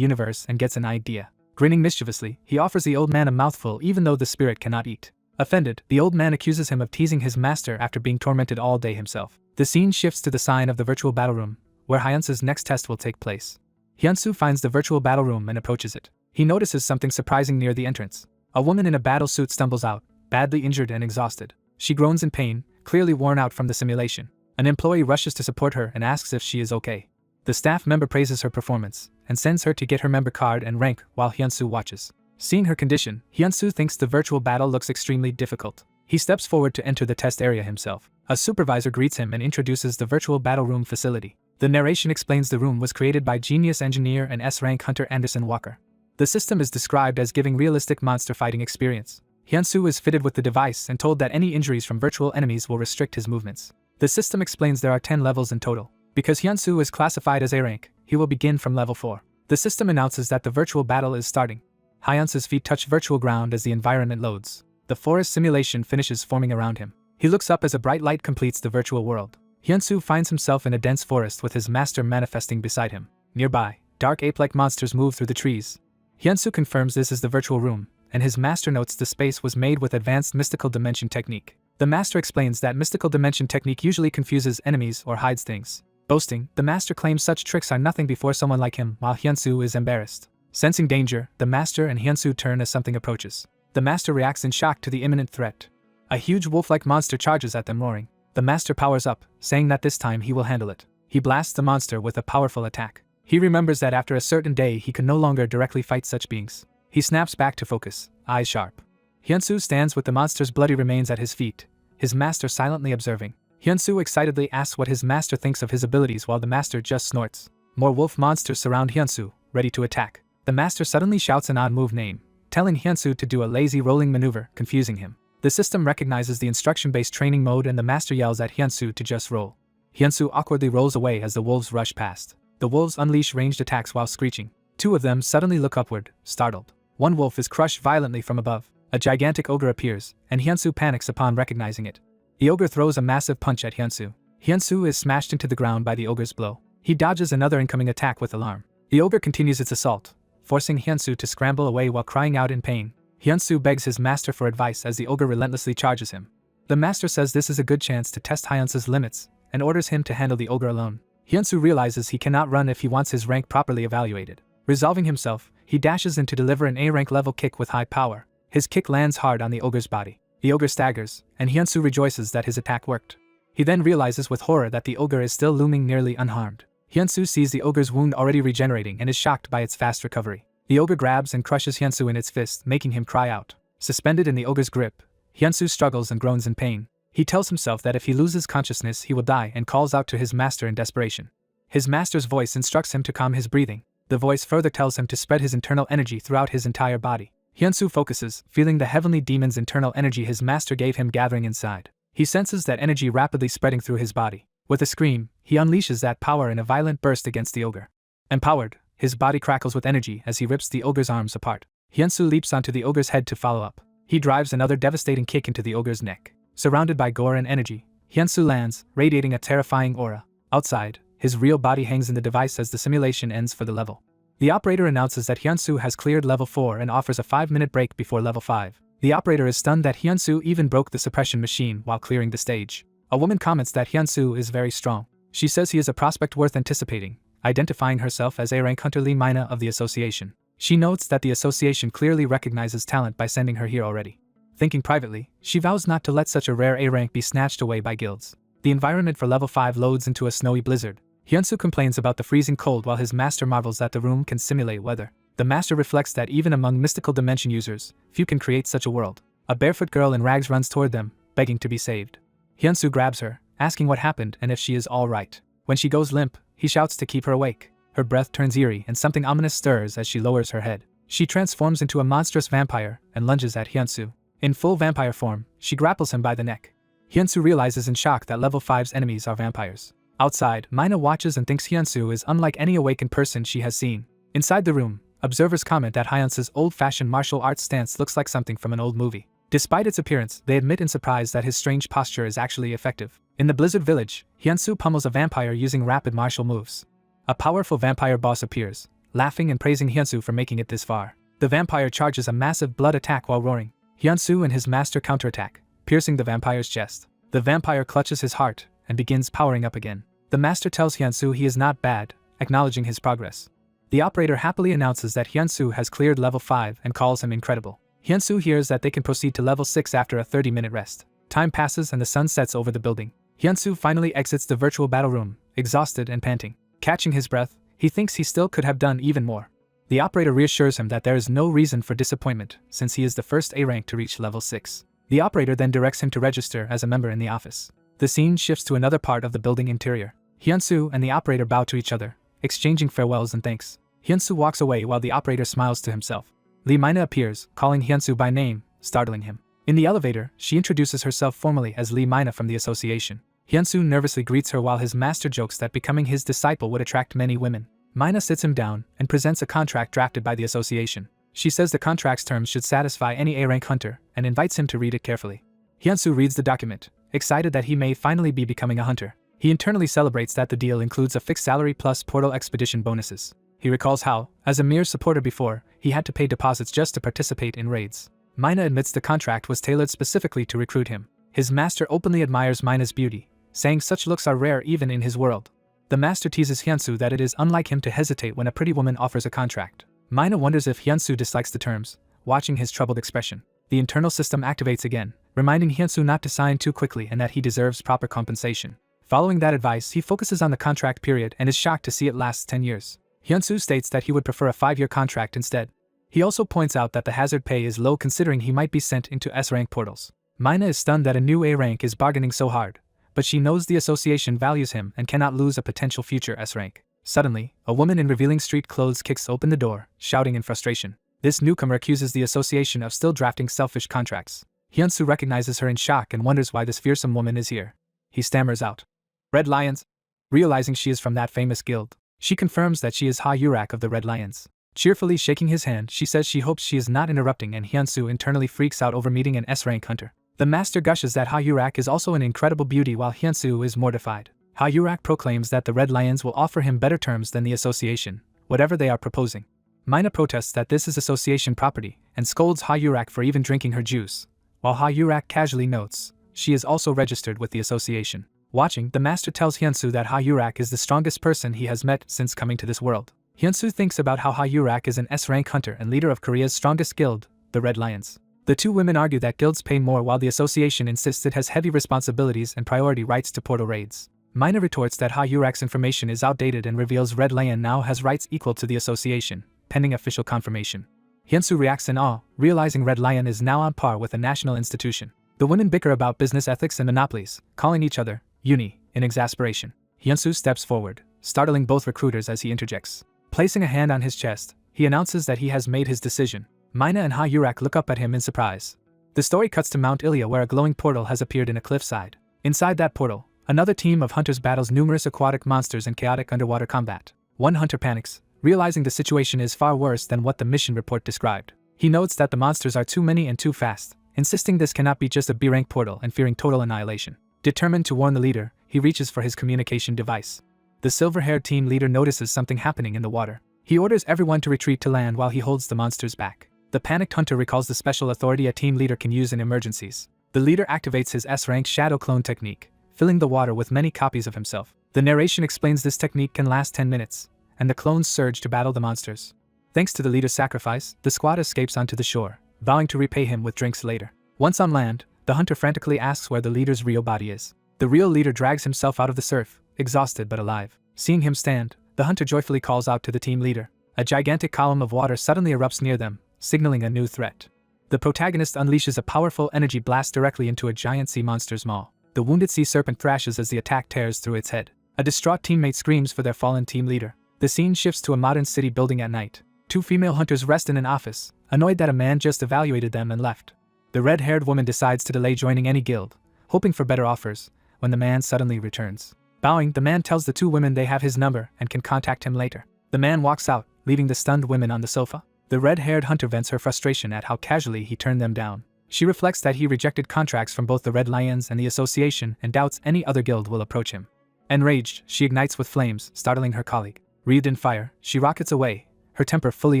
universe and gets an idea. Grinning mischievously, he offers the old man a mouthful even though the spirit cannot eat. Offended, the old man accuses him of teasing his master after being tormented all day himself. The scene shifts to the sign of the virtual battle room, where Hyunsu's next test will take place. Hyunsu finds the virtual battle room and approaches it. He notices something surprising near the entrance. A woman in a battle suit stumbles out, badly injured and exhausted. She groans in pain, clearly worn out from the simulation. An employee rushes to support her and asks if she is okay. The staff member praises her performance and sends her to get her member card and rank while Hyunsu watches. Seeing her condition, Hyunsu thinks the virtual battle looks extremely difficult. He steps forward to enter the test area himself. A supervisor greets him and introduces the virtual battle room facility. The narration explains the room was created by genius engineer and S-rank hunter Anderson Walker. The system is described as giving realistic monster fighting experience. Hyunsu is fitted with the device and told that any injuries from virtual enemies will restrict his movements. The system explains there are 10 levels in total. Because Hyunsu is classified as A rank, he will begin from level 4. The system announces that the virtual battle is starting. Hyunsu's feet touch virtual ground as the environment loads. The forest simulation finishes forming around him. He looks up as a bright light completes the virtual world. Hyunsu finds himself in a dense forest with his master manifesting beside him. Nearby, dark ape-like monsters move through the trees. Hyunsu confirms this is the virtual room, and his master notes the space was made with advanced mystical dimension technique. The master explains that mystical dimension technique usually confuses enemies or hides things. Boasting, the master claims such tricks are nothing before someone like him, while Hyunsu is embarrassed. Sensing danger, the master and Hyunsu turn as something approaches. The master reacts in shock to the imminent threat. A huge wolf-like monster charges at them roaring. The master powers up, saying that this time he will handle it. He blasts the monster with a powerful attack. He remembers that after a certain day he can no longer directly fight such beings. He snaps back to focus, eyes sharp. Hyunsu stands with the monster's bloody remains at his feet, his master silently observing. Hyunsu excitedly asks what his master thinks of his abilities while the master just snorts. More wolf monsters surround Hyunsu, ready to attack. The master suddenly shouts an odd move name, telling Hyunsu to do a lazy rolling maneuver, confusing him. The system recognizes the instruction-based training mode and the master yells at Hyunsu to just roll. Hyunsu awkwardly rolls away as the wolves rush past. The wolves unleash ranged attacks while screeching. Two of them suddenly look upward, startled. One wolf is crushed violently from above. A gigantic ogre appears, and Hyunsu panics upon recognizing it. The ogre throws a massive punch at Hyunsu. Hyunsu is smashed into the ground by the ogre's blow. He dodges another incoming attack with alarm. The ogre continues its assault, forcing Hyunsu to scramble away while crying out in pain. Hyunsu begs his master for advice as the ogre relentlessly charges him. The master says this is a good chance to test Hyunsu's limits, and orders him to handle the ogre alone. Hyunsu realizes he cannot run if he wants his rank properly evaluated. Resolving himself, he dashes in to deliver an A-rank level kick with high power. His kick lands hard on the ogre's body. The ogre staggers, and Hyunsu rejoices that his attack worked. He then realizes with horror that the ogre is still looming nearly unharmed. Hyunsu sees the ogre's wound already regenerating and is shocked by its fast recovery. The ogre grabs and crushes Hyunsu in its fist, making him cry out. Suspended in the ogre's grip, Hyunsu struggles and groans in pain. He tells himself that if he loses consciousness he will die and calls out to his master in desperation. His master's voice instructs him to calm his breathing. The voice further tells him to spread his internal energy throughout his entire body. Hyunsu focuses, feeling the heavenly demon's internal energy his master gave him gathering inside. He senses that energy rapidly spreading through his body. With a scream, he unleashes that power in a violent burst against the ogre. Empowered, his body crackles with energy as he rips the ogre's arms apart. Hyunsu leaps onto the ogre's head to follow up. He drives another devastating kick into the ogre's neck. Surrounded by gore and energy, Hyunsu lands, radiating a terrifying aura. Outside, his real body hangs in the device as the simulation ends for the level. The operator announces that Hyunsu has cleared level 4 and offers a 5-minute break before level 5. The operator is stunned that Hyunsu even broke the suppression machine while clearing the stage. A woman comments that Hyunsu is very strong. She says he is a prospect worth anticipating, identifying herself as A-rank Hunter Lee Mina of the association. She notes that the association clearly recognizes talent by sending her here already. Thinking privately, she vows not to let such a rare A-rank be snatched away by guilds. The environment for level 5 loads into a snowy blizzard. Hyunsu complains about the freezing cold while his master marvels that the room can simulate weather. The master reflects that even among mystical dimension users, few can create such a world. A barefoot girl in rags runs toward them, begging to be saved. Hyunsu grabs her, asking what happened and if she is all right. When she goes limp, he shouts to keep her awake. Her breath turns eerie and something ominous stirs as she lowers her head. She transforms into a monstrous vampire and lunges at Hyunsu. In full vampire form, she grapples him by the neck. Hyunsu realizes in shock that level 5's enemies are vampires. Outside, Mina watches and thinks Hyunsu is unlike any awakened person she has seen. Inside the room, Observers comment that Hyunsu's old-fashioned martial arts stance looks like something from an old movie. Despite its appearance, they admit in surprise that his strange posture is actually effective. In the Blizzard Village, Hyunsu pummels a vampire using rapid martial moves. A powerful vampire boss appears, laughing and praising Hyunsu for making it this far. The vampire charges a massive blood attack while roaring. Hyunsu and his master counterattack, piercing the vampire's chest. The vampire clutches his heart and begins powering up again. The master tells Hyunsu he is not bad, acknowledging his progress. The operator happily announces that Hyunsu has cleared level 5 and calls him incredible. Hyunsu hears that they can proceed to level 6 after a 30-minute rest. Time passes and the sun sets over the building. Hyunsu finally exits the virtual battle room, exhausted and panting. Catching his breath, he thinks he still could have done even more. The operator reassures him that there is no reason for disappointment since he is the first A rank to reach level 6. The operator then directs him to register as a member in the office. The scene shifts to another part of the building interior. Hyunsu and the operator bow to each other, exchanging farewells and thanks. Hyunsu walks away while the operator smiles to himself. Lee Mina appears, calling Hyunsu by name, startling him. In the elevator, she introduces herself formally as Lee Mina from the association. Hyunsu nervously greets her while his master jokes that becoming his disciple would attract many women. Mina sits him down and presents a contract drafted by the association. She says the contract's terms should satisfy any A-rank hunter and invites him to read it carefully. Hyunsu reads the document, excited that he may finally be becoming a hunter. He internally celebrates that the deal includes a fixed salary plus portal expedition bonuses. He recalls how, as a mere supporter before, he had to pay deposits just to participate in raids. Mina admits the contract was tailored specifically to recruit him. His master openly admires Mina's beauty, saying such looks are rare even in his world. The master teases Hyunsu that it is unlike him to hesitate when a pretty woman offers a contract. Mina wonders if Hyunsu dislikes the terms, watching his troubled expression. The internal system activates again, reminding Hyunsu not to sign too quickly and that he deserves proper compensation. Following that advice, he focuses on the contract period and is shocked to see it lasts 10 years. Hyunsu states that he would prefer a 5-year contract instead. He also points out that the hazard pay is low considering he might be sent into S-rank portals. Mina is stunned that a new A-rank is bargaining so hard, but she knows the association values him and cannot lose a potential future S-rank. Suddenly, a woman in revealing street clothes kicks open the door, shouting in frustration. This newcomer accuses the association of still drafting selfish contracts. Hyunsu recognizes her in shock and wonders why this fearsome woman is here. He stammers out, "Red Lions?" Realizing she is from that famous guild. She confirms that she is Ha Yurak of the Red Lions. Cheerfully shaking his hand, she says she hopes she is not interrupting and Hyunsu internally freaks out over meeting an S-rank hunter. The master gushes that Ha Yurak is also an incredible beauty while Hyunsu is mortified. Ha Yurak proclaims that the Red Lions will offer him better terms than the association, whatever they are proposing. Mina protests that this is association property and scolds Ha Yurak for even drinking her juice, while Ha Yurak casually notes she is also registered with the association. Watching, the master tells Hyunsu that Ha Yurak is the strongest person he has met since coming to this world. Hyunsu thinks about how Ha Yurak is an S-rank hunter and leader of Korea's strongest guild, the Red Lions. The two women argue that guilds pay more while the association insists it has heavy responsibilities and priority rights to portal raids. Mina retorts that Ha Yurak's information is outdated and reveals Red Lion now has rights equal to the association, pending official confirmation. Hyunsu reacts in awe, realizing Red Lion is now on par with a national institution. The women bicker about business ethics and monopolies, calling each other Uni, in exasperation. Hyunsu steps forward, startling both recruiters as he interjects. Placing a hand on his chest, he announces that he has made his decision. Mina and Ha Yurak look up at him in surprise. The story cuts to Mount Ilya where a glowing portal has appeared in a cliffside. Inside that portal, another team of hunters battles numerous aquatic monsters in chaotic underwater combat. One hunter panics, realizing the situation is far worse than what the mission report described. He notes that the monsters are too many and too fast, insisting this cannot be just a B-rank portal and fearing total annihilation. Determined to warn the leader, he reaches for his communication device. The silver-haired team leader notices something happening in the water. He orders everyone to retreat to land while he holds the monsters back. The panicked hunter recalls the special authority a team leader can use in emergencies. The leader activates his S-rank shadow clone technique, filling the water with many copies of himself. The narration explains this technique can last 10 minutes, and the clones surge to battle the monsters. Thanks to the leader's sacrifice, the squad escapes onto the shore, vowing to repay him with drinks later. Once on land, the hunter frantically asks where the leader's real body is. The real leader drags himself out of the surf, exhausted but alive. Seeing him stand, the hunter joyfully calls out to the team leader. A gigantic column of water suddenly erupts near them, signaling a new threat. The protagonist unleashes a powerful energy blast directly into a giant sea monster's maw. The wounded sea serpent thrashes as the attack tears through its head. A distraught teammate screams for their fallen team leader. The scene shifts to a modern city building at night. Two female hunters rest in an office, annoyed that a man just evaluated them and left. The red-haired woman decides to delay joining any guild, hoping for better offers, when the man suddenly returns. Bowing, the man tells the two women they have his number and can contact him later. The man walks out, leaving the stunned women on the sofa. The red-haired hunter vents her frustration at how casually he turned them down. She reflects that he rejected contracts from both the Red Lions and the Association and doubts any other guild will approach him. Enraged, she ignites with flames, startling her colleague. Wreathed in fire, she rockets away, her temper fully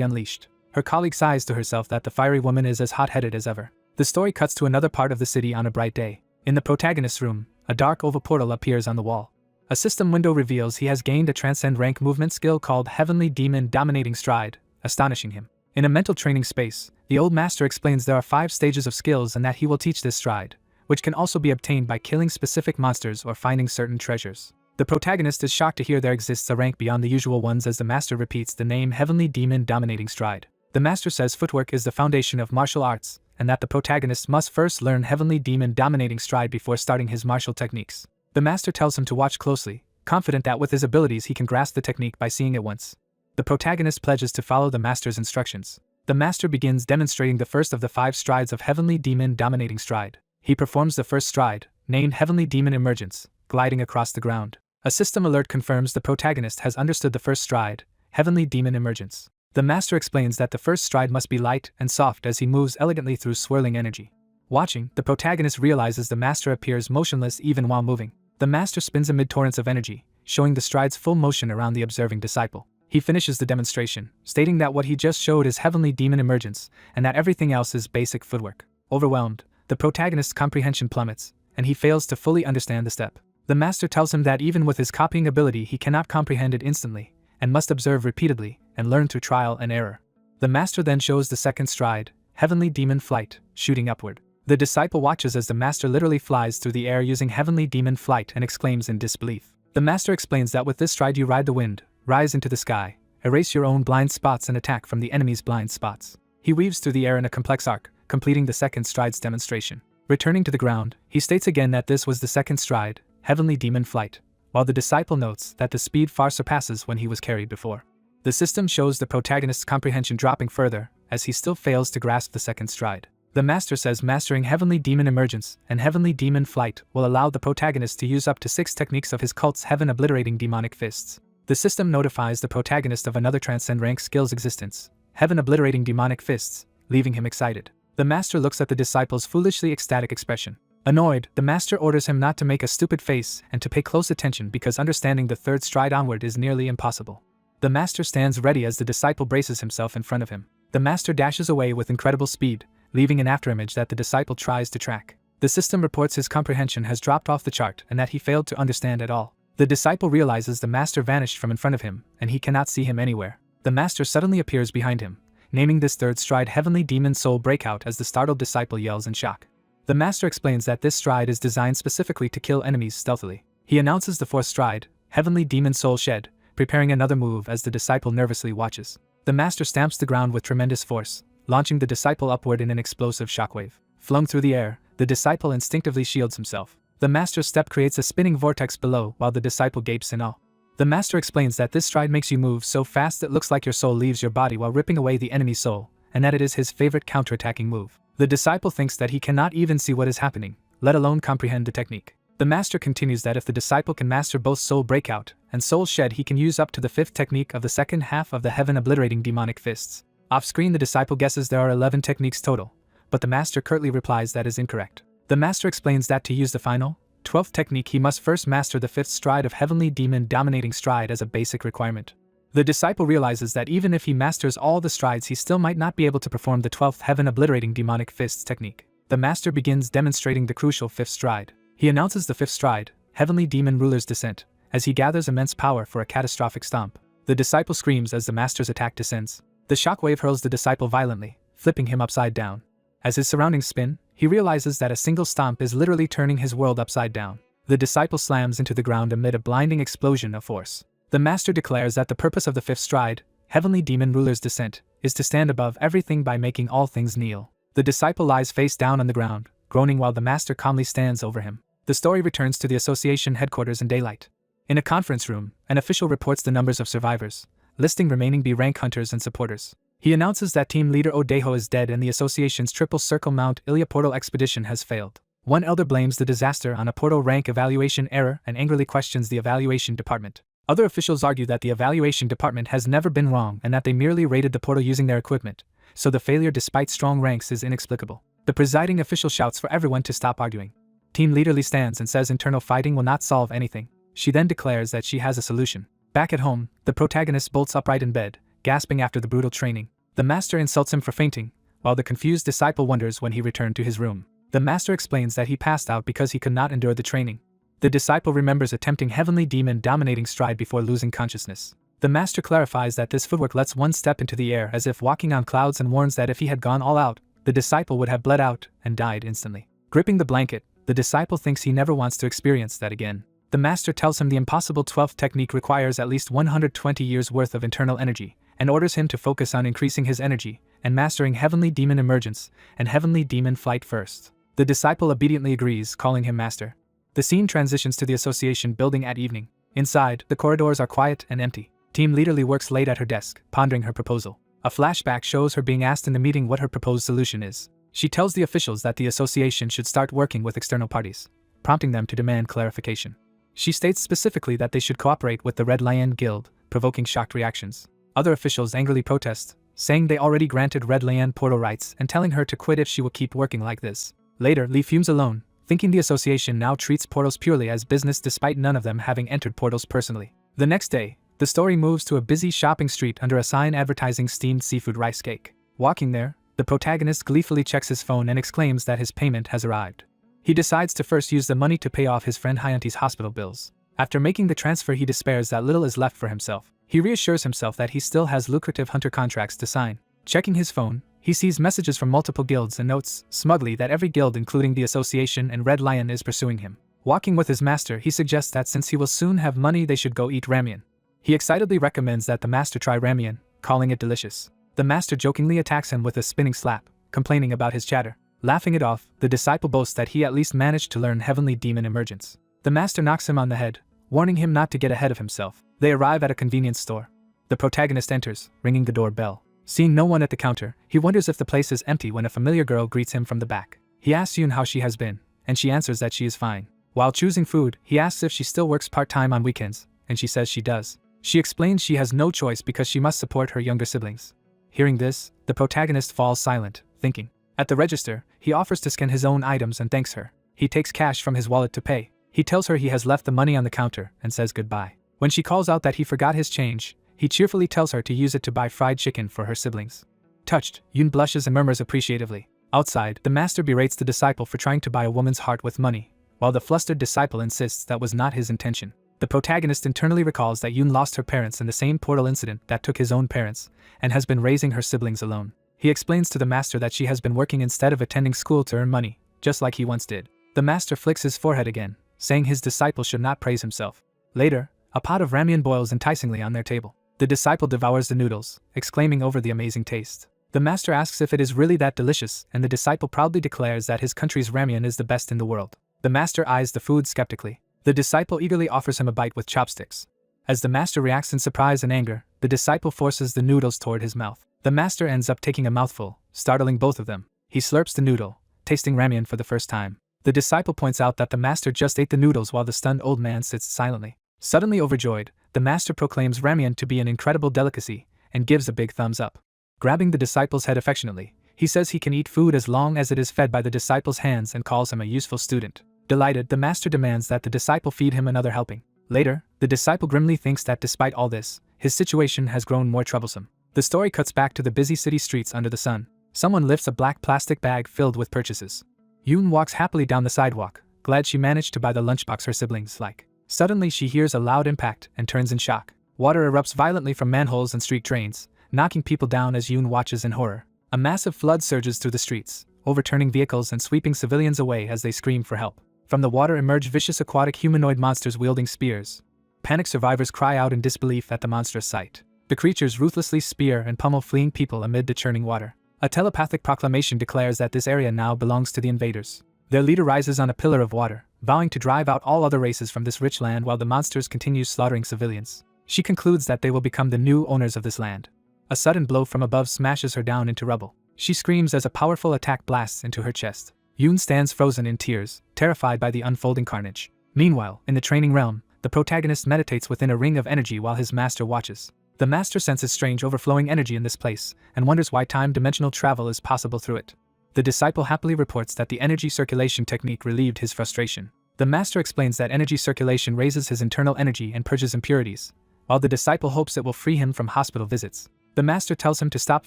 unleashed. Her colleague sighs to herself that the fiery woman is as hot-headed as ever. The story cuts to another part of the city on a bright day. In the protagonist's room, a dark oval portal appears on the wall. A system window reveals he has gained a transcend rank movement skill called Heavenly Demon Dominating Stride, astonishing him. In a mental training space, the old master explains there are 5 stages of skills and that he will teach this stride, which can also be obtained by killing specific monsters or finding certain treasures. The protagonist is shocked to hear there exists a rank beyond the usual ones as the master repeats the name Heavenly Demon Dominating Stride. The master says footwork is the foundation of martial arts, and that the protagonist must first learn Heavenly Demon Dominating Stride before starting his martial techniques. The master tells him to watch closely, confident that with his abilities he can grasp the technique by seeing it once. The protagonist pledges to follow the master's instructions. The master begins demonstrating the first of the 5 strides of Heavenly Demon Dominating Stride. He performs the first stride, named Heavenly Demon Emergence, gliding across the ground. A system alert confirms the protagonist has understood the first stride, Heavenly Demon Emergence. The master explains that the first stride must be light and soft as he moves elegantly through swirling energy. Watching, the protagonist realizes the master appears motionless even while moving. The master spins amid torrents of energy, showing the stride's full motion around the observing disciple. He finishes the demonstration, stating that what he just showed is Heavenly Demon Emergence, and that everything else is basic footwork. Overwhelmed, the protagonist's comprehension plummets, and he fails to fully understand the step. The master tells him that even with his copying ability he cannot comprehend it instantly, and must observe repeatedly, and learn through trial and error. The master then shows the second stride, Heavenly Demon Flight, shooting upward. The disciple watches as the master literally flies through the air using Heavenly Demon Flight and exclaims in disbelief. The master explains that with this stride you ride the wind, rise into the sky, erase your own blind spots and attack from the enemy's blind spots. He weaves through the air in a complex arc, completing the second stride's demonstration. Returning to the ground, he states again that this was the second stride, Heavenly Demon Flight, while the disciple notes that the speed far surpasses when he was carried before. The system shows the protagonist's comprehension dropping further, as he still fails to grasp the second stride. The master says mastering Heavenly Demon Emergence and Heavenly Demon Flight will allow the protagonist to use up to 6 techniques of his cult's heaven-obliterating demonic fists. The system notifies the protagonist of another transcend rank skill's existence, heaven-obliterating demonic fists, leaving him excited. The master looks at the disciple's foolishly ecstatic expression. Annoyed, the master orders him not to make a stupid face and to pay close attention because understanding the third stride onward is nearly impossible. The master stands ready as the disciple braces himself in front of him. The master dashes away with incredible speed, leaving an afterimage that the disciple tries to track. The system reports his comprehension has dropped off the chart and that he failed to understand at all. The disciple realizes the master vanished from in front of him and he cannot see him anywhere. The master suddenly appears behind him, naming this third stride Heavenly Demon Soul Breakout as the startled disciple yells in shock. The master explains that this stride is designed specifically to kill enemies stealthily. He announces the fourth stride, Heavenly Demon Soul Shed, preparing another move as the disciple nervously watches. The master stamps the ground with tremendous force, launching the disciple upward in an explosive shockwave. Flung through the air, the disciple instinctively shields himself. The master's step creates a spinning vortex below while the disciple gapes in awe. The master explains that this stride makes you move so fast it looks like your soul leaves your body while ripping away the enemy's soul, and that it is his favorite counterattacking move. The disciple thinks that he cannot even see what is happening, let alone comprehend the technique. The master continues that if the disciple can master both Soul Breakout and Soul Shed, he can use up to the 5th technique of the second half of the heaven-obliterating demonic fists. Off-screen, the disciple guesses there are 11 techniques total, but the master curtly replies that is incorrect. The master explains that to use the final, 12th technique he must first master the 5th stride of Heavenly Demon Dominating Stride as a basic requirement. The disciple realizes that even if he masters all the strides he still might not be able to perform the 12th heaven-obliterating demonic fists technique. The master begins demonstrating the crucial 5th stride. He announces the 5th stride, Heavenly Demon Ruler's Descent, as he gathers immense power for a catastrophic stomp. The disciple screams as the master's attack descends. The shockwave hurls the disciple violently, flipping him upside down. As his surroundings spin, he realizes that a single stomp is literally turning his world upside down. The disciple slams into the ground amid a blinding explosion of force. The master declares that the purpose of the 5th stride, Heavenly Demon Ruler's Descent, is to stand above everything by making all things kneel. The disciple lies face down on the ground, groaning while the master calmly stands over him. The story returns to the association headquarters in daylight. In a conference room, an official reports the numbers of survivors, listing remaining B rank hunters and supporters. He announces that team leader Odeho is dead and the association's Triple Circle Mount Ilya portal expedition has failed. One elder blames the disaster on a portal rank evaluation error and angrily questions the evaluation department. Other officials argue that the evaluation department has never been wrong and that they merely raided the portal using their equipment, so the failure despite strong ranks is inexplicable. The presiding official shouts for everyone to stop arguing. Team leader Lee stands and says internal fighting will not solve anything. She then declares that she has a solution. Back at home, the protagonist bolts upright in bed, gasping after the brutal training. The master insults him for fainting, while the confused disciple wonders when he returned to his room. The master explains that he passed out because he could not endure the training. The disciple remembers attempting heavenly demon dominating stride before losing consciousness. The master clarifies that this footwork lets one step into the air as if walking on clouds and warns that if he had gone all out, the disciple would have bled out and died instantly. Gripping the blanket, the disciple thinks he never wants to experience that again. The master tells him the impossible 12th technique requires at least 120 years worth of internal energy, and orders him to focus on increasing his energy and mastering heavenly demon emergence and heavenly demon flight first. The disciple obediently agrees, calling him master. The scene transitions to the association building at evening. Inside, the corridors are quiet and empty. Team leader Lee works late at her desk, pondering her proposal. A flashback shows her being asked in the meeting what her proposed solution is. She tells the officials that the association should start working with external parties, prompting them to demand clarification. She states specifically that they should cooperate with the Red Lion Guild, provoking shocked reactions. Other officials angrily protest, saying they already granted Red Lion portal rights and telling her to quit if she will keep working like this. Later, Lee fumes alone, thinking the association now treats portals purely as business despite none of them having entered portals personally. The next day, the story moves to a busy shopping street under a sign advertising steamed seafood rice cake. Walking there, the protagonist gleefully checks his phone and exclaims that his payment has arrived. He decides to first use the money to pay off his friend Hyanti's hospital bills. After making the transfer, he despairs that little is left for himself. He reassures himself that he still has lucrative hunter contracts to sign. Checking his phone, he sees messages from multiple guilds and notes, smugly, that every guild including the association and Red Lion is pursuing him. Walking with his master, he suggests that since he will soon have money they should go eat ramen. He excitedly recommends that the master try ramen, calling it delicious. The master jokingly attacks him with a spinning slap, complaining about his chatter. Laughing it off, the disciple boasts that he at least managed to learn heavenly demon emergence. The master knocks him on the head, warning him not to get ahead of himself. They arrive at a convenience store. The protagonist enters, ringing the doorbell. Seeing no one at the counter, he wonders if the place is empty when a familiar girl greets him from the back. He asks Yoon how she has been, and she answers that she is fine. While choosing food, he asks if she still works part-time on weekends, and she says she does. She explains she has no choice because she must support her younger siblings. Hearing this, the protagonist falls silent, thinking. At the register, he offers to scan his own items and thanks her. He takes cash from his wallet to pay. He tells her he has left the money on the counter and says goodbye. When she calls out that he forgot his change, he cheerfully tells her to use it to buy fried chicken for her siblings. Touched, Yoon blushes and murmurs appreciatively. Outside, the master berates the disciple for trying to buy a woman's heart with money, while the flustered disciple insists that was not his intention. The protagonist internally recalls that Yoon lost her parents in the same portal incident that took his own parents, and has been raising her siblings alone. He explains to the master that she has been working instead of attending school to earn money, just like he once did. The master flicks his forehead again, saying his disciple should not praise himself. Later, a pot of ramen boils enticingly on their table. The disciple devours the noodles, exclaiming over the amazing taste. The master asks if it is really that delicious, and the disciple proudly declares that his country's ramen is the best in the world. The master eyes the food skeptically. The disciple eagerly offers him a bite with chopsticks. As the master reacts in surprise and anger, the disciple forces the noodles toward his mouth. The master ends up taking a mouthful, startling both of them. He slurps the noodle, tasting ramen for the first time. The disciple points out that the master just ate the noodles while the stunned old man sits silently. Suddenly overjoyed, the master proclaims ramen to be an incredible delicacy, and gives a big thumbs up. Grabbing the disciple's head affectionately, he says he can eat food as long as it is fed by the disciple's hands and calls him a useful student. Delighted, the master demands that the disciple feed him another helping. Later, the disciple grimly thinks that despite all this, his situation has grown more troublesome. The story cuts back to the busy city streets under the sun. Someone lifts a black plastic bag filled with purchases. Yoon walks happily down the sidewalk, glad she managed to buy the lunchbox her siblings like. Suddenly she hears a loud impact and turns in shock. Water erupts violently from manholes and street drains, knocking people down as Yoon watches in horror. A massive flood surges through the streets, overturning vehicles and sweeping civilians away as they scream for help. From the water emerge vicious aquatic humanoid monsters wielding spears. Panicked survivors cry out in disbelief at the monstrous sight. The creatures ruthlessly spear and pummel fleeing people amid the churning water. A telepathic proclamation declares that this area now belongs to the invaders. Their leader rises on a pillar of water, vowing to drive out all other races from this rich land while the monsters continue slaughtering civilians. She concludes that they will become the new owners of this land. A sudden blow from above smashes her down into rubble. She screams as a powerful attack blasts into her chest. Yoon stands frozen in tears, terrified by the unfolding carnage. Meanwhile, in the training realm, the protagonist meditates within a ring of energy while his master watches. The master senses strange overflowing energy in this place and wonders why time-dimensional travel is possible through it. The disciple happily reports that the energy circulation technique relieved his frustration. The master explains that energy circulation raises his internal energy and purges impurities, while the disciple hopes it will free him from hospital visits. The master tells him to stop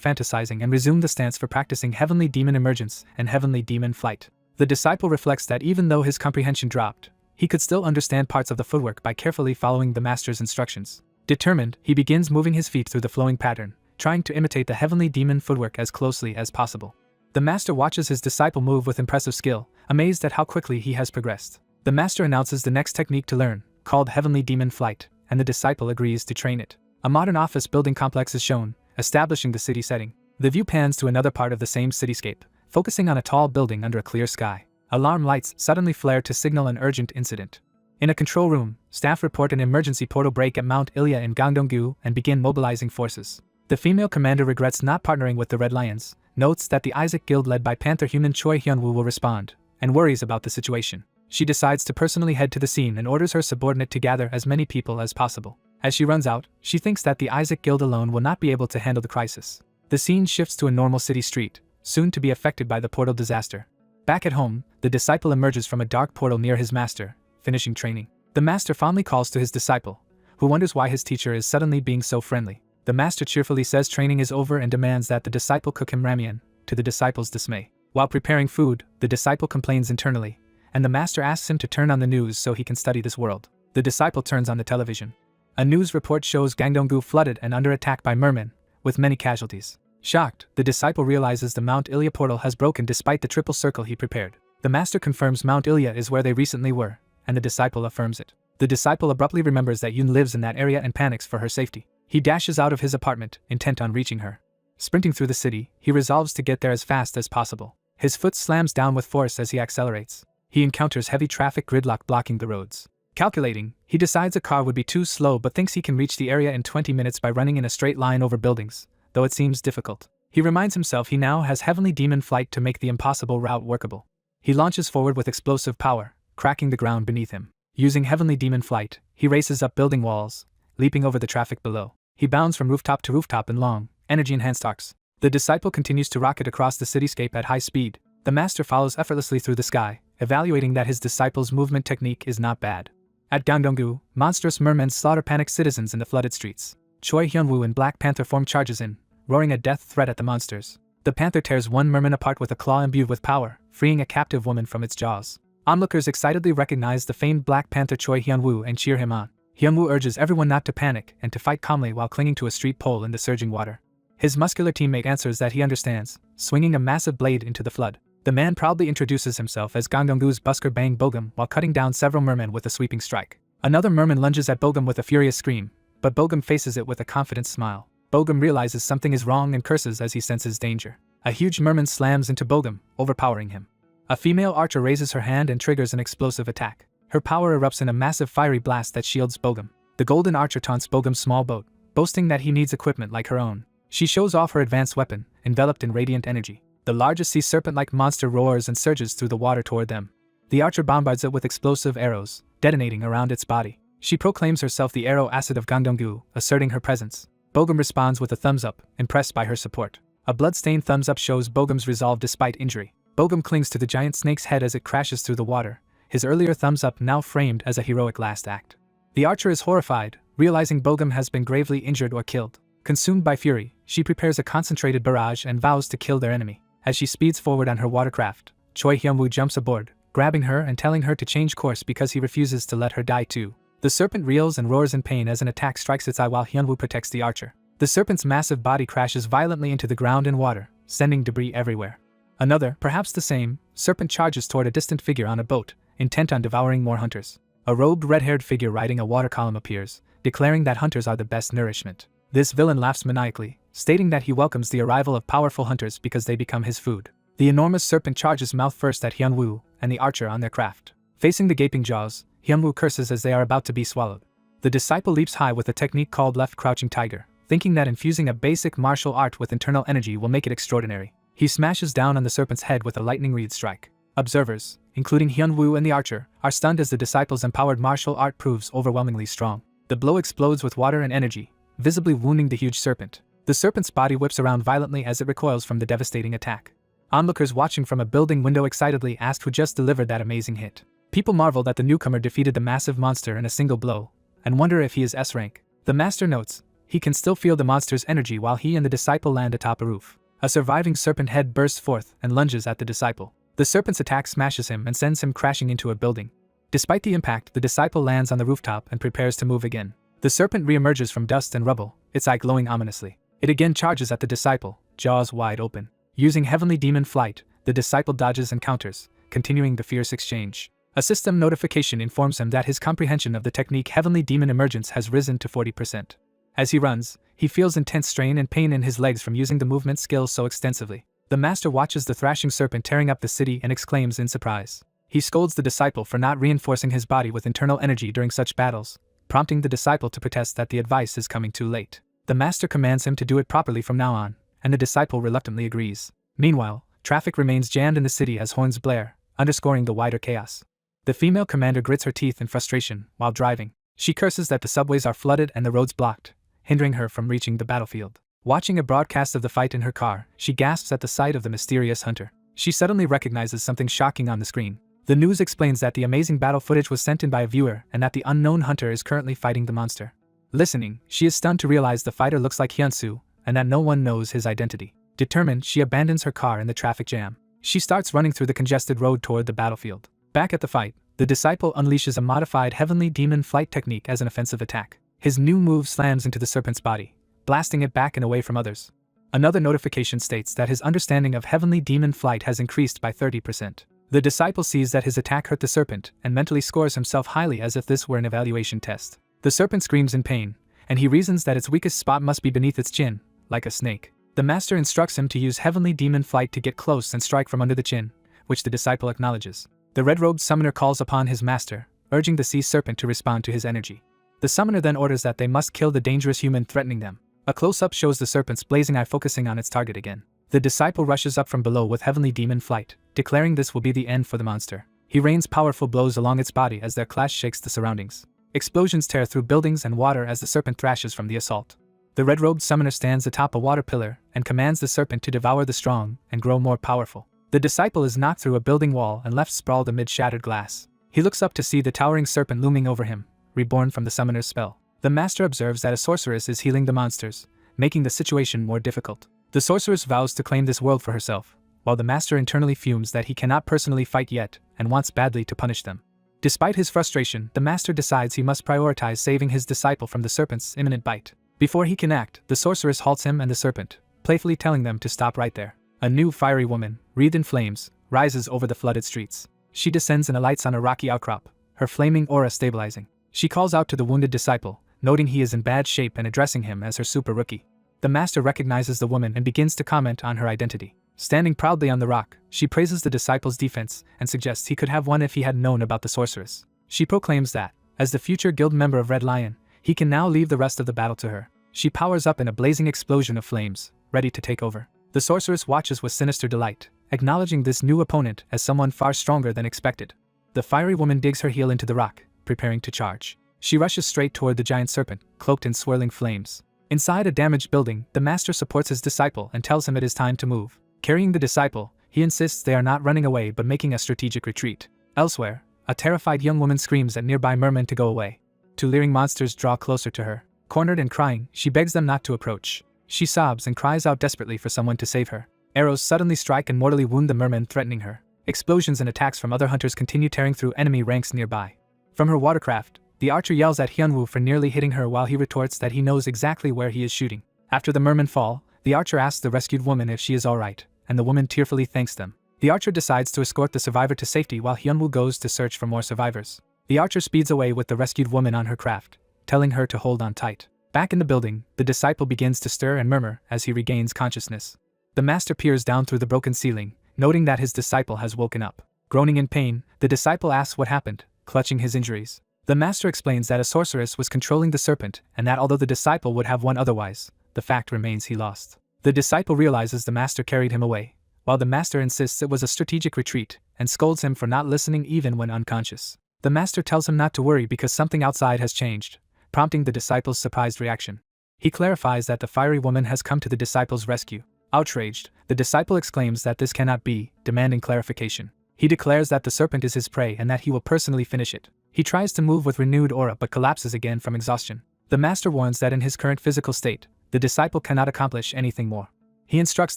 fantasizing and resume the stance for practicing heavenly demon emergence and heavenly demon flight. The disciple reflects that even though his comprehension dropped, he could still understand parts of the footwork by carefully following the master's instructions. Determined, he begins moving his feet through the flowing pattern, trying to imitate the heavenly demon footwork as closely as possible. The master watches his disciple move with impressive skill, amazed at how quickly he has progressed. The master announces the next technique to learn, called heavenly demon flight, and the disciple agrees to train it. A modern office building complex is shown, establishing the city setting. The view pans to another part of the same cityscape, focusing on a tall building under a clear sky. Alarm lights suddenly flare to signal an urgent incident. In a control room, staff report an emergency portal break at Mount Ilya in Gangdong-gu and begin mobilizing forces. The female commander regrets not partnering with the Red Lions, notes that the Isaac Guild led by Panther human Choi Hyun-woo will respond, and worries about the situation. She decides to personally head to the scene and orders her subordinate to gather as many people as possible. As she runs out, she thinks that the Isaac Guild alone will not be able to handle the crisis. The scene shifts to a normal city street, soon to be affected by the portal disaster. Back at home, the disciple emerges from a dark portal near his master, finishing training. The master fondly calls to his disciple, who wonders why his teacher is suddenly being so friendly. The master cheerfully says training is over and demands that the disciple cook him ramen, to the disciple's dismay. While preparing food, the disciple complains internally, and the master asks him to turn on the news so he can study this world. The disciple turns on the television. A news report shows Gangdong-gu flooded and under attack by mermen, with many casualties. Shocked, the disciple realizes the Mount Ilya portal has broken despite the triple circle he prepared. The master confirms Mount Ilya is where they recently were, and the disciple affirms it. The disciple abruptly remembers that Yun lives in that area and panics for her safety. He dashes out of his apartment, intent on reaching her. Sprinting through the city, he resolves to get there as fast as possible. His foot slams down with force as he accelerates. He encounters heavy traffic gridlock blocking the roads. Calculating, he decides a car would be too slow but thinks he can reach the area in 20 minutes by running in a straight line over buildings, though it seems difficult. He reminds himself he now has heavenly demon flight to make the impossible route workable. He launches forward with explosive power, cracking the ground beneath him. Using heavenly demon flight, he races up building walls, leaping over the traffic below. He bounds from rooftop to rooftop in long, energy-enhanced arcs. The disciple continues to rocket across the cityscape at high speed. The master follows effortlessly through the sky, evaluating that his disciple's movement technique is not bad. At Gangdong-gu, monstrous mermen slaughter panicked citizens in the flooded streets. Choi Hyun-woo in Black Panther form charges in, roaring a death threat at the monsters. The panther tears one merman apart with a claw imbued with power, freeing a captive woman from its jaws. Onlookers excitedly recognize the famed Black Panther Choi Hyun-woo and cheer him on. Hyun-woo urges everyone not to panic and to fight calmly while clinging to a street pole in the surging water. His muscular teammate answers that he understands, swinging a massive blade into the flood. The man proudly introduces himself as Gangdong-gu's busker Bang Bogum while cutting down several mermen with a sweeping strike. Another merman lunges at Bogum with a furious scream, but Bogum faces it with a confident smile. Bogum realizes something is wrong and curses as he senses danger. A huge merman slams into Bogum, overpowering him. A female archer raises her hand and triggers an explosive attack. Her power erupts in a massive fiery blast that shields Bogum. The golden archer taunts Bogum's small boat, boasting that he needs equipment like her own. She shows off her advanced weapon, enveloped in radiant energy. The largest sea serpent-like monster roars and surges through the water toward them. The archer bombards it with explosive arrows, detonating around its body. She proclaims herself the arrow acid of Gangdong-gu, asserting her presence. Bogum responds with a thumbs up, impressed by her support. A blood-stained thumbs up shows Bogum's resolve despite injury. Bogum clings to the giant snake's head as it crashes through the water, his earlier thumbs up now framed as a heroic last act. The archer is horrified, realizing Bogum has been gravely injured or killed. Consumed by fury, she prepares a concentrated barrage and vows to kill their enemy. As she speeds forward on her watercraft, Choi Hyun-woo jumps aboard, grabbing her and telling her to change course because he refuses to let her die too. The serpent reels and roars in pain as an attack strikes its eye while Hyun-woo protects the archer. The serpent's massive body crashes violently into the ground and water, sending debris everywhere. Another, perhaps the same, serpent charges toward a distant figure on a boat, intent on devouring more hunters. A robed red-haired figure riding a water column appears, declaring that hunters are the best nourishment. This villain laughs maniacally, stating that he welcomes the arrival of powerful hunters because they become his food. The enormous serpent charges mouth first at Hyun-woo and the archer on their craft. Facing the gaping jaws, Hyun-woo curses as they are about to be swallowed. The disciple leaps high with a technique called left crouching tiger, thinking that infusing a basic martial art with internal energy will make it extraordinary. He smashes down on the serpent's head with a lightning reed strike. Observers, including Hyunwoo and the archer, are stunned as the disciple's empowered martial art proves overwhelmingly strong. The blow explodes with water and energy, visibly wounding the huge serpent. The serpent's body whips around violently as it recoils from the devastating attack. Onlookers watching from a building window excitedly asked who just delivered that amazing hit. People marvel that the newcomer defeated the massive monster in a single blow, and wonder if he is S rank. The master notes, he can still feel the monster's energy while he and the disciple land atop a roof. A surviving serpent head bursts forth and lunges at the disciple. The serpent's attack smashes him and sends him crashing into a building. Despite the impact, the disciple lands on the rooftop and prepares to move again. The serpent reemerges from dust and rubble, its eye glowing ominously. It again charges at the disciple, jaws wide open. Using heavenly demon flight, the disciple dodges and counters, continuing the fierce exchange. A system notification informs him that his comprehension of the technique heavenly demon emergence has risen to 40%. As he runs, he feels intense strain and pain in his legs from using the movement skills so extensively. The master watches the thrashing serpent tearing up the city and exclaims in surprise. He scolds the disciple for not reinforcing his body with internal energy during such battles, prompting the disciple to protest that the advice is coming too late. The master commands him to do it properly from now on, and the disciple reluctantly agrees. Meanwhile, traffic remains jammed in the city as horns blare, underscoring the wider chaos. The female commander grits her teeth in frustration while driving. She curses that the subways are flooded and the roads blocked, hindering her from reaching the battlefield. Watching a broadcast of the fight in her car, she gasps at the sight of the mysterious hunter. She suddenly recognizes something shocking on the screen. The news explains that the amazing battle footage was sent in by a viewer and that the unknown hunter is currently fighting the monster. Listening, she is stunned to realize the fighter looks like Hyunsoo, and that no one knows his identity. Determined, she abandons her car in the traffic jam. She starts running through the congested road toward the battlefield. Back at the fight, the disciple unleashes a modified heavenly demon flight technique as an offensive attack. His new move slams into the serpent's body, blasting it back and away from others. Another notification states that his understanding of heavenly demon flight has increased by 30%. The disciple sees that his attack hurt the serpent and mentally scores himself highly as if this were an evaluation test. The serpent screams in pain, and he reasons that its weakest spot must be beneath its chin, like a snake. The master instructs him to use heavenly demon flight to get close and strike from under the chin, which the disciple acknowledges. The red-robed summoner calls upon his master, urging the sea serpent to respond to his energy. The summoner then orders that they must kill the dangerous human threatening them. A close-up shows the serpent's blazing eye focusing on its target again. The disciple rushes up from below with heavenly demon flight, declaring this will be the end for the monster. He rains powerful blows along its body as their clash shakes the surroundings. Explosions tear through buildings and water as the serpent thrashes from the assault. The red-robed summoner stands atop a water pillar and commands the serpent to devour the strong and grow more powerful. The disciple is knocked through a building wall and left sprawled amid shattered glass. He looks up to see the towering serpent looming over him, reborn from the summoner's spell. The master observes that a sorceress is healing the monsters, making the situation more difficult. The sorceress vows to claim this world for herself, while the master internally fumes that he cannot personally fight yet and wants badly to punish them. Despite his frustration, the master decides he must prioritize saving his disciple from the serpent's imminent bite. Before he can act, the sorceress halts him and the serpent, playfully telling them to stop right there. A new fiery woman, wreathed in flames, rises over the flooded streets. She descends and alights on a rocky outcrop, her flaming aura stabilizing. She calls out to the wounded disciple, noting he is in bad shape and addressing him as her super rookie. The master recognizes the woman and begins to comment on her identity. Standing proudly on the rock, she praises the disciple's defense and suggests he could have one if he had known about the sorceress. She proclaims that, as the future guild member of Red Lion, he can now leave the rest of the battle to her. She powers up in a blazing explosion of flames, ready to take over. The sorceress watches with sinister delight, acknowledging this new opponent as someone far stronger than expected. The fiery woman digs her heel into the rock, preparing to charge. She rushes straight toward the giant serpent, cloaked in swirling flames. Inside a damaged building, the master supports his disciple and tells him it is time to move. Carrying the disciple, he insists they are not running away but making a strategic retreat. Elsewhere, a terrified young woman screams at nearby mermen to go away. Two leering monsters draw closer to her. Cornered and crying, she begs them not to approach. She sobs and cries out desperately for someone to save her. Arrows suddenly strike and mortally wound the mermen threatening her. Explosions and attacks from other hunters continue tearing through enemy ranks nearby. From her watercraft, the archer yells at Hyunwoo for nearly hitting her while he retorts that he knows exactly where he is shooting. After the mermen fall, the archer asks the rescued woman if she is alright, and the woman tearfully thanks them. The archer decides to escort the survivor to safety while Hyunwoo goes to search for more survivors. The archer speeds away with the rescued woman on her craft, telling her to hold on tight. Back in the building, the disciple begins to stir and murmur as he regains consciousness. The master peers down through the broken ceiling, noting that his disciple has woken up. Groaning in pain, the disciple asks what happened, clutching his injuries. The master explains that a sorceress was controlling the serpent and that although the disciple would have won otherwise, the fact remains he lost. The disciple realizes the master carried him away. While the master insists it was a strategic retreat, and scolds him for not listening even when unconscious. The master tells him not to worry because something outside has changed, prompting the disciple's surprised reaction. He clarifies that the fiery woman has come to the disciple's rescue. Outraged, the disciple exclaims that this cannot be, demanding clarification. He declares that the serpent is his prey and that he will personally finish it. He tries to move with renewed aura but collapses again from exhaustion. The master warns that in his current physical state, the disciple cannot accomplish anything more. He instructs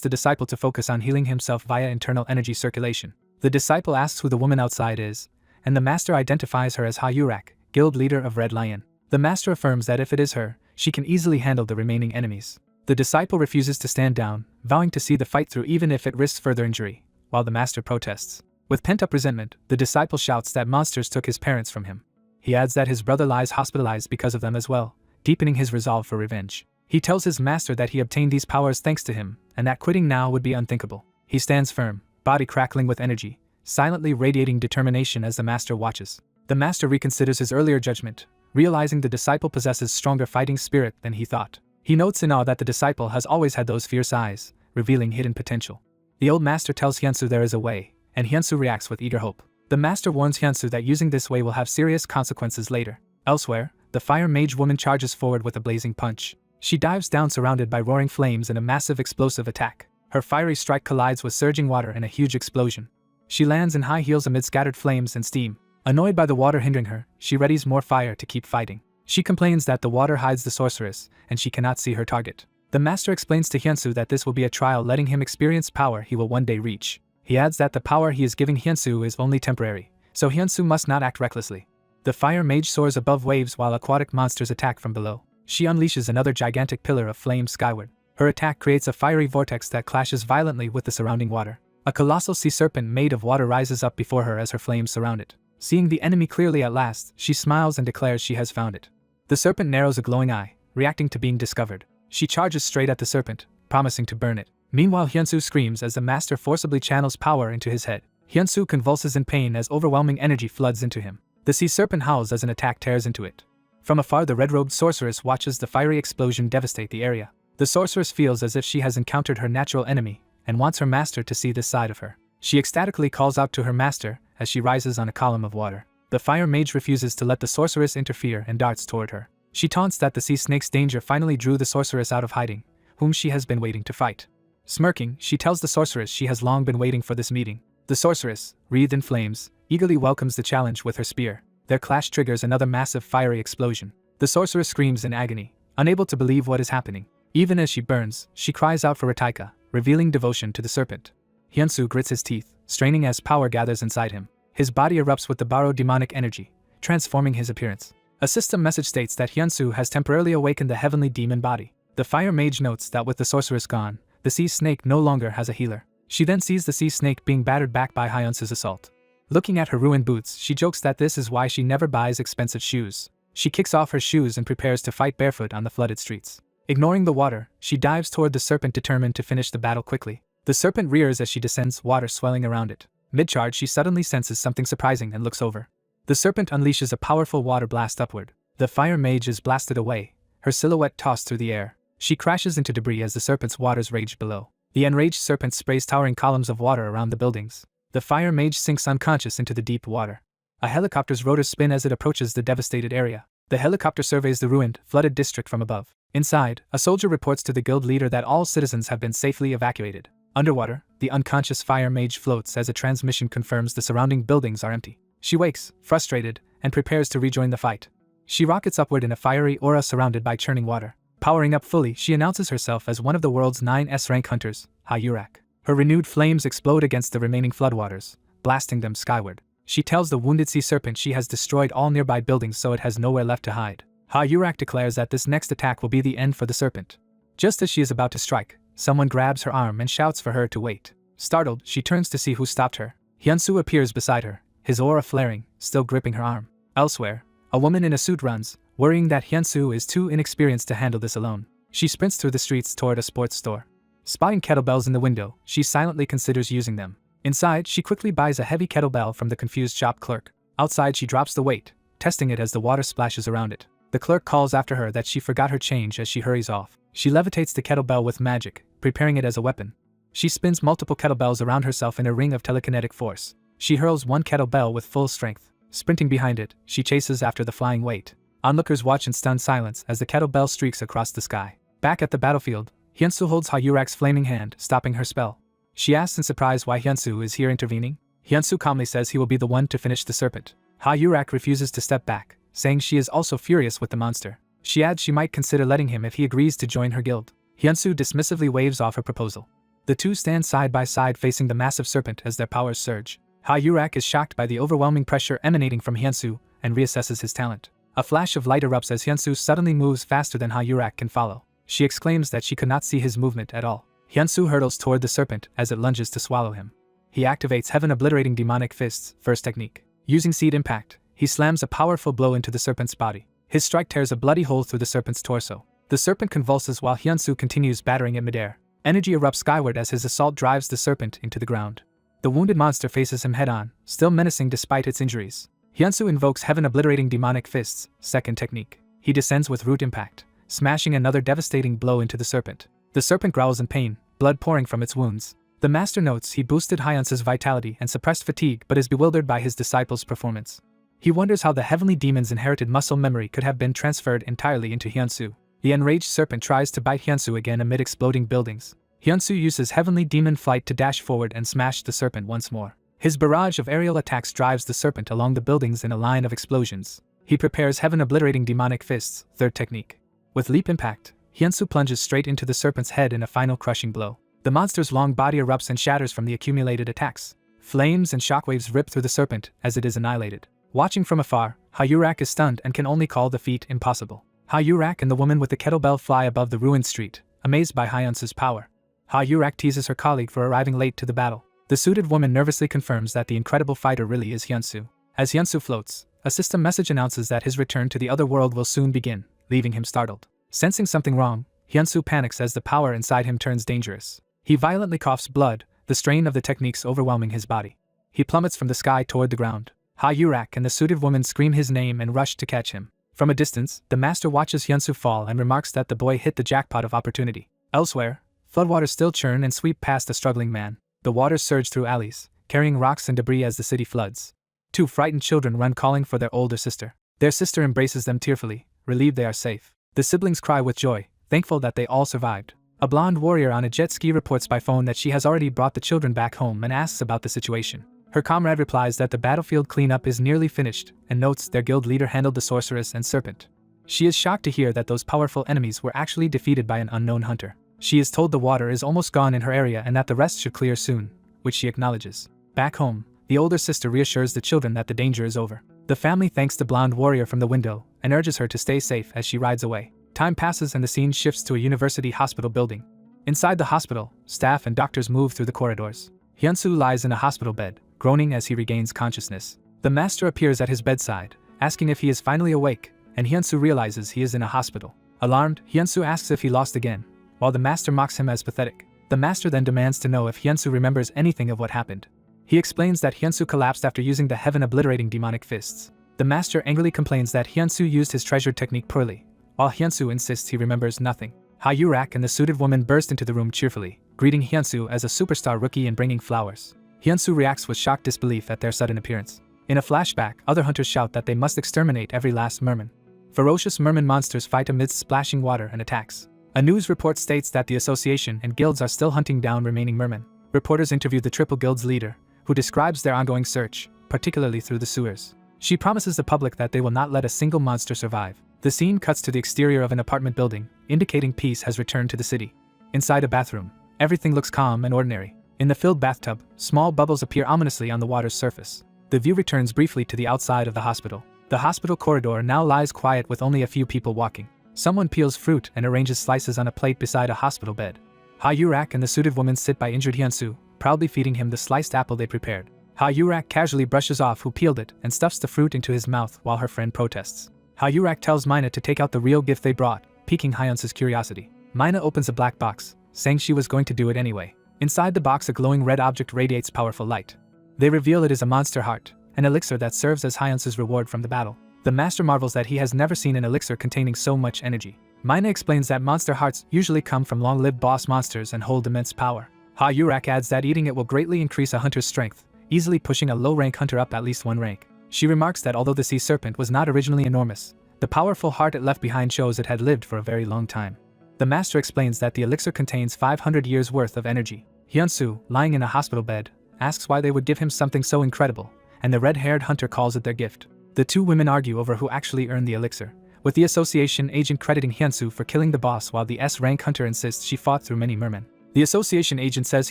the disciple to focus on healing himself via internal energy circulation. The disciple asks who the woman outside is, and the master identifies her as Ha-Yurak, guild leader of Red Lion. The master affirms that if it is her, she can easily handle the remaining enemies. The disciple refuses to stand down, vowing to see the fight through even if it risks further injury, while the master protests. With pent-up resentment, the disciple shouts that monsters took his parents from him. He adds that his brother lies hospitalized because of them as well, deepening his resolve for revenge. He tells his master that he obtained these powers thanks to him, and that quitting now would be unthinkable. He stands firm, body crackling with energy, silently radiating determination as the master watches. The master reconsiders his earlier judgment, realizing the disciple possesses stronger fighting spirit than he thought. He notes in awe that the disciple has always had those fierce eyes, revealing hidden potential. The old master tells Hyunsu there is a way, and Hyunsu reacts with eager hope. The master warns Hyunsu that using this way will have serious consequences later. Elsewhere, the fire mage woman charges forward with a blazing punch. She dives down surrounded by roaring flames in a massive explosive attack. Her fiery strike collides with surging water in a huge explosion. She lands in high heels amid scattered flames and steam. Annoyed by the water hindering her, she readies more fire to keep fighting. She complains that the water hides the sorceress, and she cannot see her target. The master explains to Hyunsu that this will be a trial letting him experience power he will one day reach. He adds that the power he is giving Hyunsu is only temporary, so Hyunsu must not act recklessly. The fire mage soars above waves while aquatic monsters attack from below. She unleashes another gigantic pillar of flame skyward. Her attack creates a fiery vortex that clashes violently with the surrounding water. A colossal sea serpent made of water rises up before her as her flames surround it. Seeing the enemy clearly at last, she smiles and declares she has found it. The serpent narrows a glowing eye, reacting to being discovered. She charges straight at the serpent, promising to burn it. Meanwhile, Hyunsu screams as the master forcibly channels power into his head. Hyunsu convulses in pain as overwhelming energy floods into him. The sea serpent howls as an attack tears into it. From afar, the red-robed sorceress watches the fiery explosion devastate the area. The sorceress feels as if she has encountered her natural enemy, and wants her master to see this side of her. She ecstatically calls out to her master as she rises on a column of water. The fire mage refuses to let the sorceress interfere and darts toward her. She taunts that the sea snake's danger finally drew the sorceress out of hiding, whom she has been waiting to fight. Smirking, she tells the sorceress she has long been waiting for this meeting. The sorceress, wreathed in flames, eagerly welcomes the challenge with her spear. Their clash triggers another massive fiery explosion. The sorceress screams in agony, unable to believe what is happening. Even as she burns, she cries out for Rataika, revealing devotion to the serpent. Hyunsu grits his teeth, straining as power gathers inside him. His body erupts with the borrowed demonic energy, transforming his appearance. A system message states that Hyunsu has temporarily awakened the heavenly demon body. The fire mage notes that with the sorceress gone, the sea snake no longer has a healer. She then sees the sea snake being battered back by Hyunsu's assault. Looking at her ruined boots, she jokes that this is why she never buys expensive shoes. She kicks off her shoes and prepares to fight barefoot on the flooded streets. Ignoring the water, she dives toward the serpent determined to finish the battle quickly. The serpent rears as she descends, water swelling around it. Mid-charge, she suddenly senses something surprising and looks over. The serpent unleashes a powerful water blast upward. The fire mage is blasted away, her silhouette tossed through the air. She crashes into debris as the serpent's waters rage below. The enraged serpent sprays towering columns of water around the buildings. The fire mage sinks unconscious into the deep water. A helicopter's rotors spin as it approaches the devastated area. The helicopter surveys the ruined, flooded district from above. Inside, a soldier reports to the guild leader that all citizens have been safely evacuated. Underwater, the unconscious fire mage floats as a transmission confirms the surrounding buildings are empty. She wakes, frustrated, and prepares to rejoin the fight. She rockets upward in a fiery aura surrounded by churning water. Powering up fully, she announces herself as one of the world's 9 S-rank hunters, Ha-Yurak. Her renewed flames explode against the remaining floodwaters, blasting them skyward. She tells the wounded sea serpent she has destroyed all nearby buildings so it has nowhere left to hide. Ha-Yurak declares that this next attack will be the end for the serpent. Just as she is about to strike, someone grabs her arm and shouts for her to wait. Startled, she turns to see who stopped her. Hyunsu appears beside her, his aura flaring, still gripping her arm. Elsewhere, a woman in a suit runs, worrying that Hyunsu is too inexperienced to handle this alone. She sprints through the streets toward a sports store. Spotting kettlebells in the window, she silently considers using them. Inside, she quickly buys a heavy kettlebell from the confused shop clerk. Outside, she drops the weight, testing it as the water splashes around it. The clerk calls after her that she forgot her change as she hurries off. She levitates the kettlebell with magic, preparing it as a weapon. She spins multiple kettlebells around herself in a ring of telekinetic force. She hurls one kettlebell with full strength. Sprinting behind it, she chases after the flying weight. Onlookers watch in stunned silence as the kettlebell streaks across the sky. Back at the battlefield, Hyunsu holds Ha-Yurak's flaming hand, stopping her spell. She asks in surprise why Hyunsu is here intervening. Hyunsu calmly says he will be the one to finish the serpent. Ha-Yurak refuses to step back, saying she is also furious with the monster. She adds she might consider letting him if he agrees to join her guild. Hyunsu dismissively waves off her proposal. The two stand side by side facing the massive serpent as their powers surge. Ha-Yurak is shocked by the overwhelming pressure emanating from Hyunsu and reassesses his talent. A flash of light erupts as Hyunsu suddenly moves faster than Ha-Yurak can follow. She exclaims that she could not see his movement at all. Hyunsu hurtles toward the serpent as it lunges to swallow him. He activates heaven-obliterating demonic fists, first technique. Using seed impact, he slams a powerful blow into the serpent's body. His strike tears a bloody hole through the serpent's torso. The serpent convulses while Hyunsu continues battering it midair. Energy erupts skyward as his assault drives the serpent into the ground. The wounded monster faces him head-on, still menacing despite its injuries. Hyunsu invokes heaven-obliterating demonic fists, second technique. He descends with root impact, smashing another devastating blow into the serpent. The serpent growls in pain, blood pouring from its wounds. The master notes he boosted Hyunsu's vitality and suppressed fatigue but is bewildered by his disciple's performance. He wonders how the heavenly demon's inherited muscle memory could have been transferred entirely into Hyunsu. The enraged serpent tries to bite Hyunsu again amid exploding buildings. Hyunsu uses heavenly demon flight to dash forward and smash the serpent once more. His barrage of aerial attacks drives the serpent along the buildings in a line of explosions. He prepares heaven-obliterating demonic fists, third technique. With leap impact, Hyunsu plunges straight into the serpent's head in a final crushing blow. The monster's long body erupts and shatters from the accumulated attacks. Flames and shockwaves rip through the serpent as it is annihilated. Watching from afar, Ha-Yurak is stunned and can only call the feat impossible. Ha-Yurak and the woman with the kettlebell fly above the ruined street, amazed by Hyunsu's power. Ha-Yurak teases her colleague for arriving late to the battle. The suited woman nervously confirms that the incredible fighter really is Hyunsu. As Hyunsu floats, a system message announces that his return to the other world will soon begin, leaving him startled. Sensing something wrong, Hyunsu panics as the power inside him turns dangerous. He violently coughs blood, the strain of the techniques overwhelming his body. He plummets from the sky toward the ground. Ha-Yurak and the suited woman scream his name and rush to catch him. From a distance, the master watches Hyunsu fall and remarks that the boy hit the jackpot of opportunity. Elsewhere, floodwaters still churn and sweep past a struggling man. The waters surge through alleys, carrying rocks and debris as the city floods. Two frightened children run calling for their older sister. Their sister embraces them tearfully, relieved they are safe. The siblings cry with joy, thankful that they all survived. A blonde warrior on a jet ski reports by phone that she has already brought the children back home and asks about the situation. Her comrade replies that the battlefield cleanup is nearly finished and notes their guild leader handled the sorceress and serpent. She is shocked to hear that those powerful enemies were actually defeated by an unknown hunter. She is told the water is almost gone in her area and that the rest should clear soon, which she acknowledges. Back home, the older sister reassures the children that the danger is over. The family thanks the blonde warrior from the window and urges her to stay safe as she rides away. Time passes and the scene shifts to a university hospital building. Inside the hospital, staff and doctors move through the corridors. Hyunsu lies in a hospital bed, groaning as he regains consciousness. The master appears at his bedside, asking if he is finally awake, and Hyunsu realizes he is in a hospital. Alarmed, Hyunsu asks if he lost again, while the master mocks him as pathetic. The master then demands to know if Hyunsu remembers anything of what happened. He explains that Hyunsu collapsed after using the heaven-obliterating demonic fists. The master angrily complains that Hyunsu used his treasured technique poorly, while Hyunsu insists he remembers nothing. Ha-Yurak and the suited woman burst into the room cheerfully, greeting Hyunsu as a superstar rookie and bringing flowers. Hyunsu reacts with shocked disbelief at their sudden appearance. In a flashback, other hunters shout that they must exterminate every last merman. Ferocious merman monsters fight amidst splashing water and attacks. A news report states that the association and guilds are still hunting down remaining mermen. Reporters interview the Triple Guild's leader, who describes their ongoing search, particularly through the sewers. She promises the public that they will not let a single monster survive. The scene cuts to the exterior of an apartment building, indicating peace has returned to the city. Inside a bathroom, everything looks calm and ordinary. In the filled bathtub, small bubbles appear ominously on the water's surface. The view returns briefly to the outside of the hospital. The hospital corridor now lies quiet with only a few people walking. Someone peels fruit and arranges slices on a plate beside a hospital bed. Ha-Yurak and the suited woman sit by injured Hyunsu, proudly feeding him the sliced apple they prepared. Ha-Yurak casually brushes off who peeled it and stuffs the fruit into his mouth while her friend protests. Ha-Yurak tells Mina to take out the real gift they brought, piquing Hyunsu's curiosity. Mina opens a black box, saying she was going to do it anyway. Inside the box, a glowing red object radiates powerful light. They reveal it is a monster heart, an elixir that serves as Hyunsu's reward from the battle. The master marvels that he has never seen an elixir containing so much energy. Mina explains that monster hearts usually come from long-lived boss monsters and hold immense power. Ha-Yurak adds that eating it will greatly increase a hunter's strength, easily pushing a low-rank hunter up at least one rank. She remarks that although the sea serpent was not originally enormous, the powerful heart it left behind shows it had lived for a very long time. The master explains that the elixir contains 500 years' worth of energy. Hyunsu, lying in a hospital bed, asks why they would give him something so incredible, and the red-haired hunter calls it their gift. The two women argue over who actually earned the elixir, with the association agent crediting Hyunsu for killing the boss while the S-rank hunter insists she fought through many mermen. The association agent says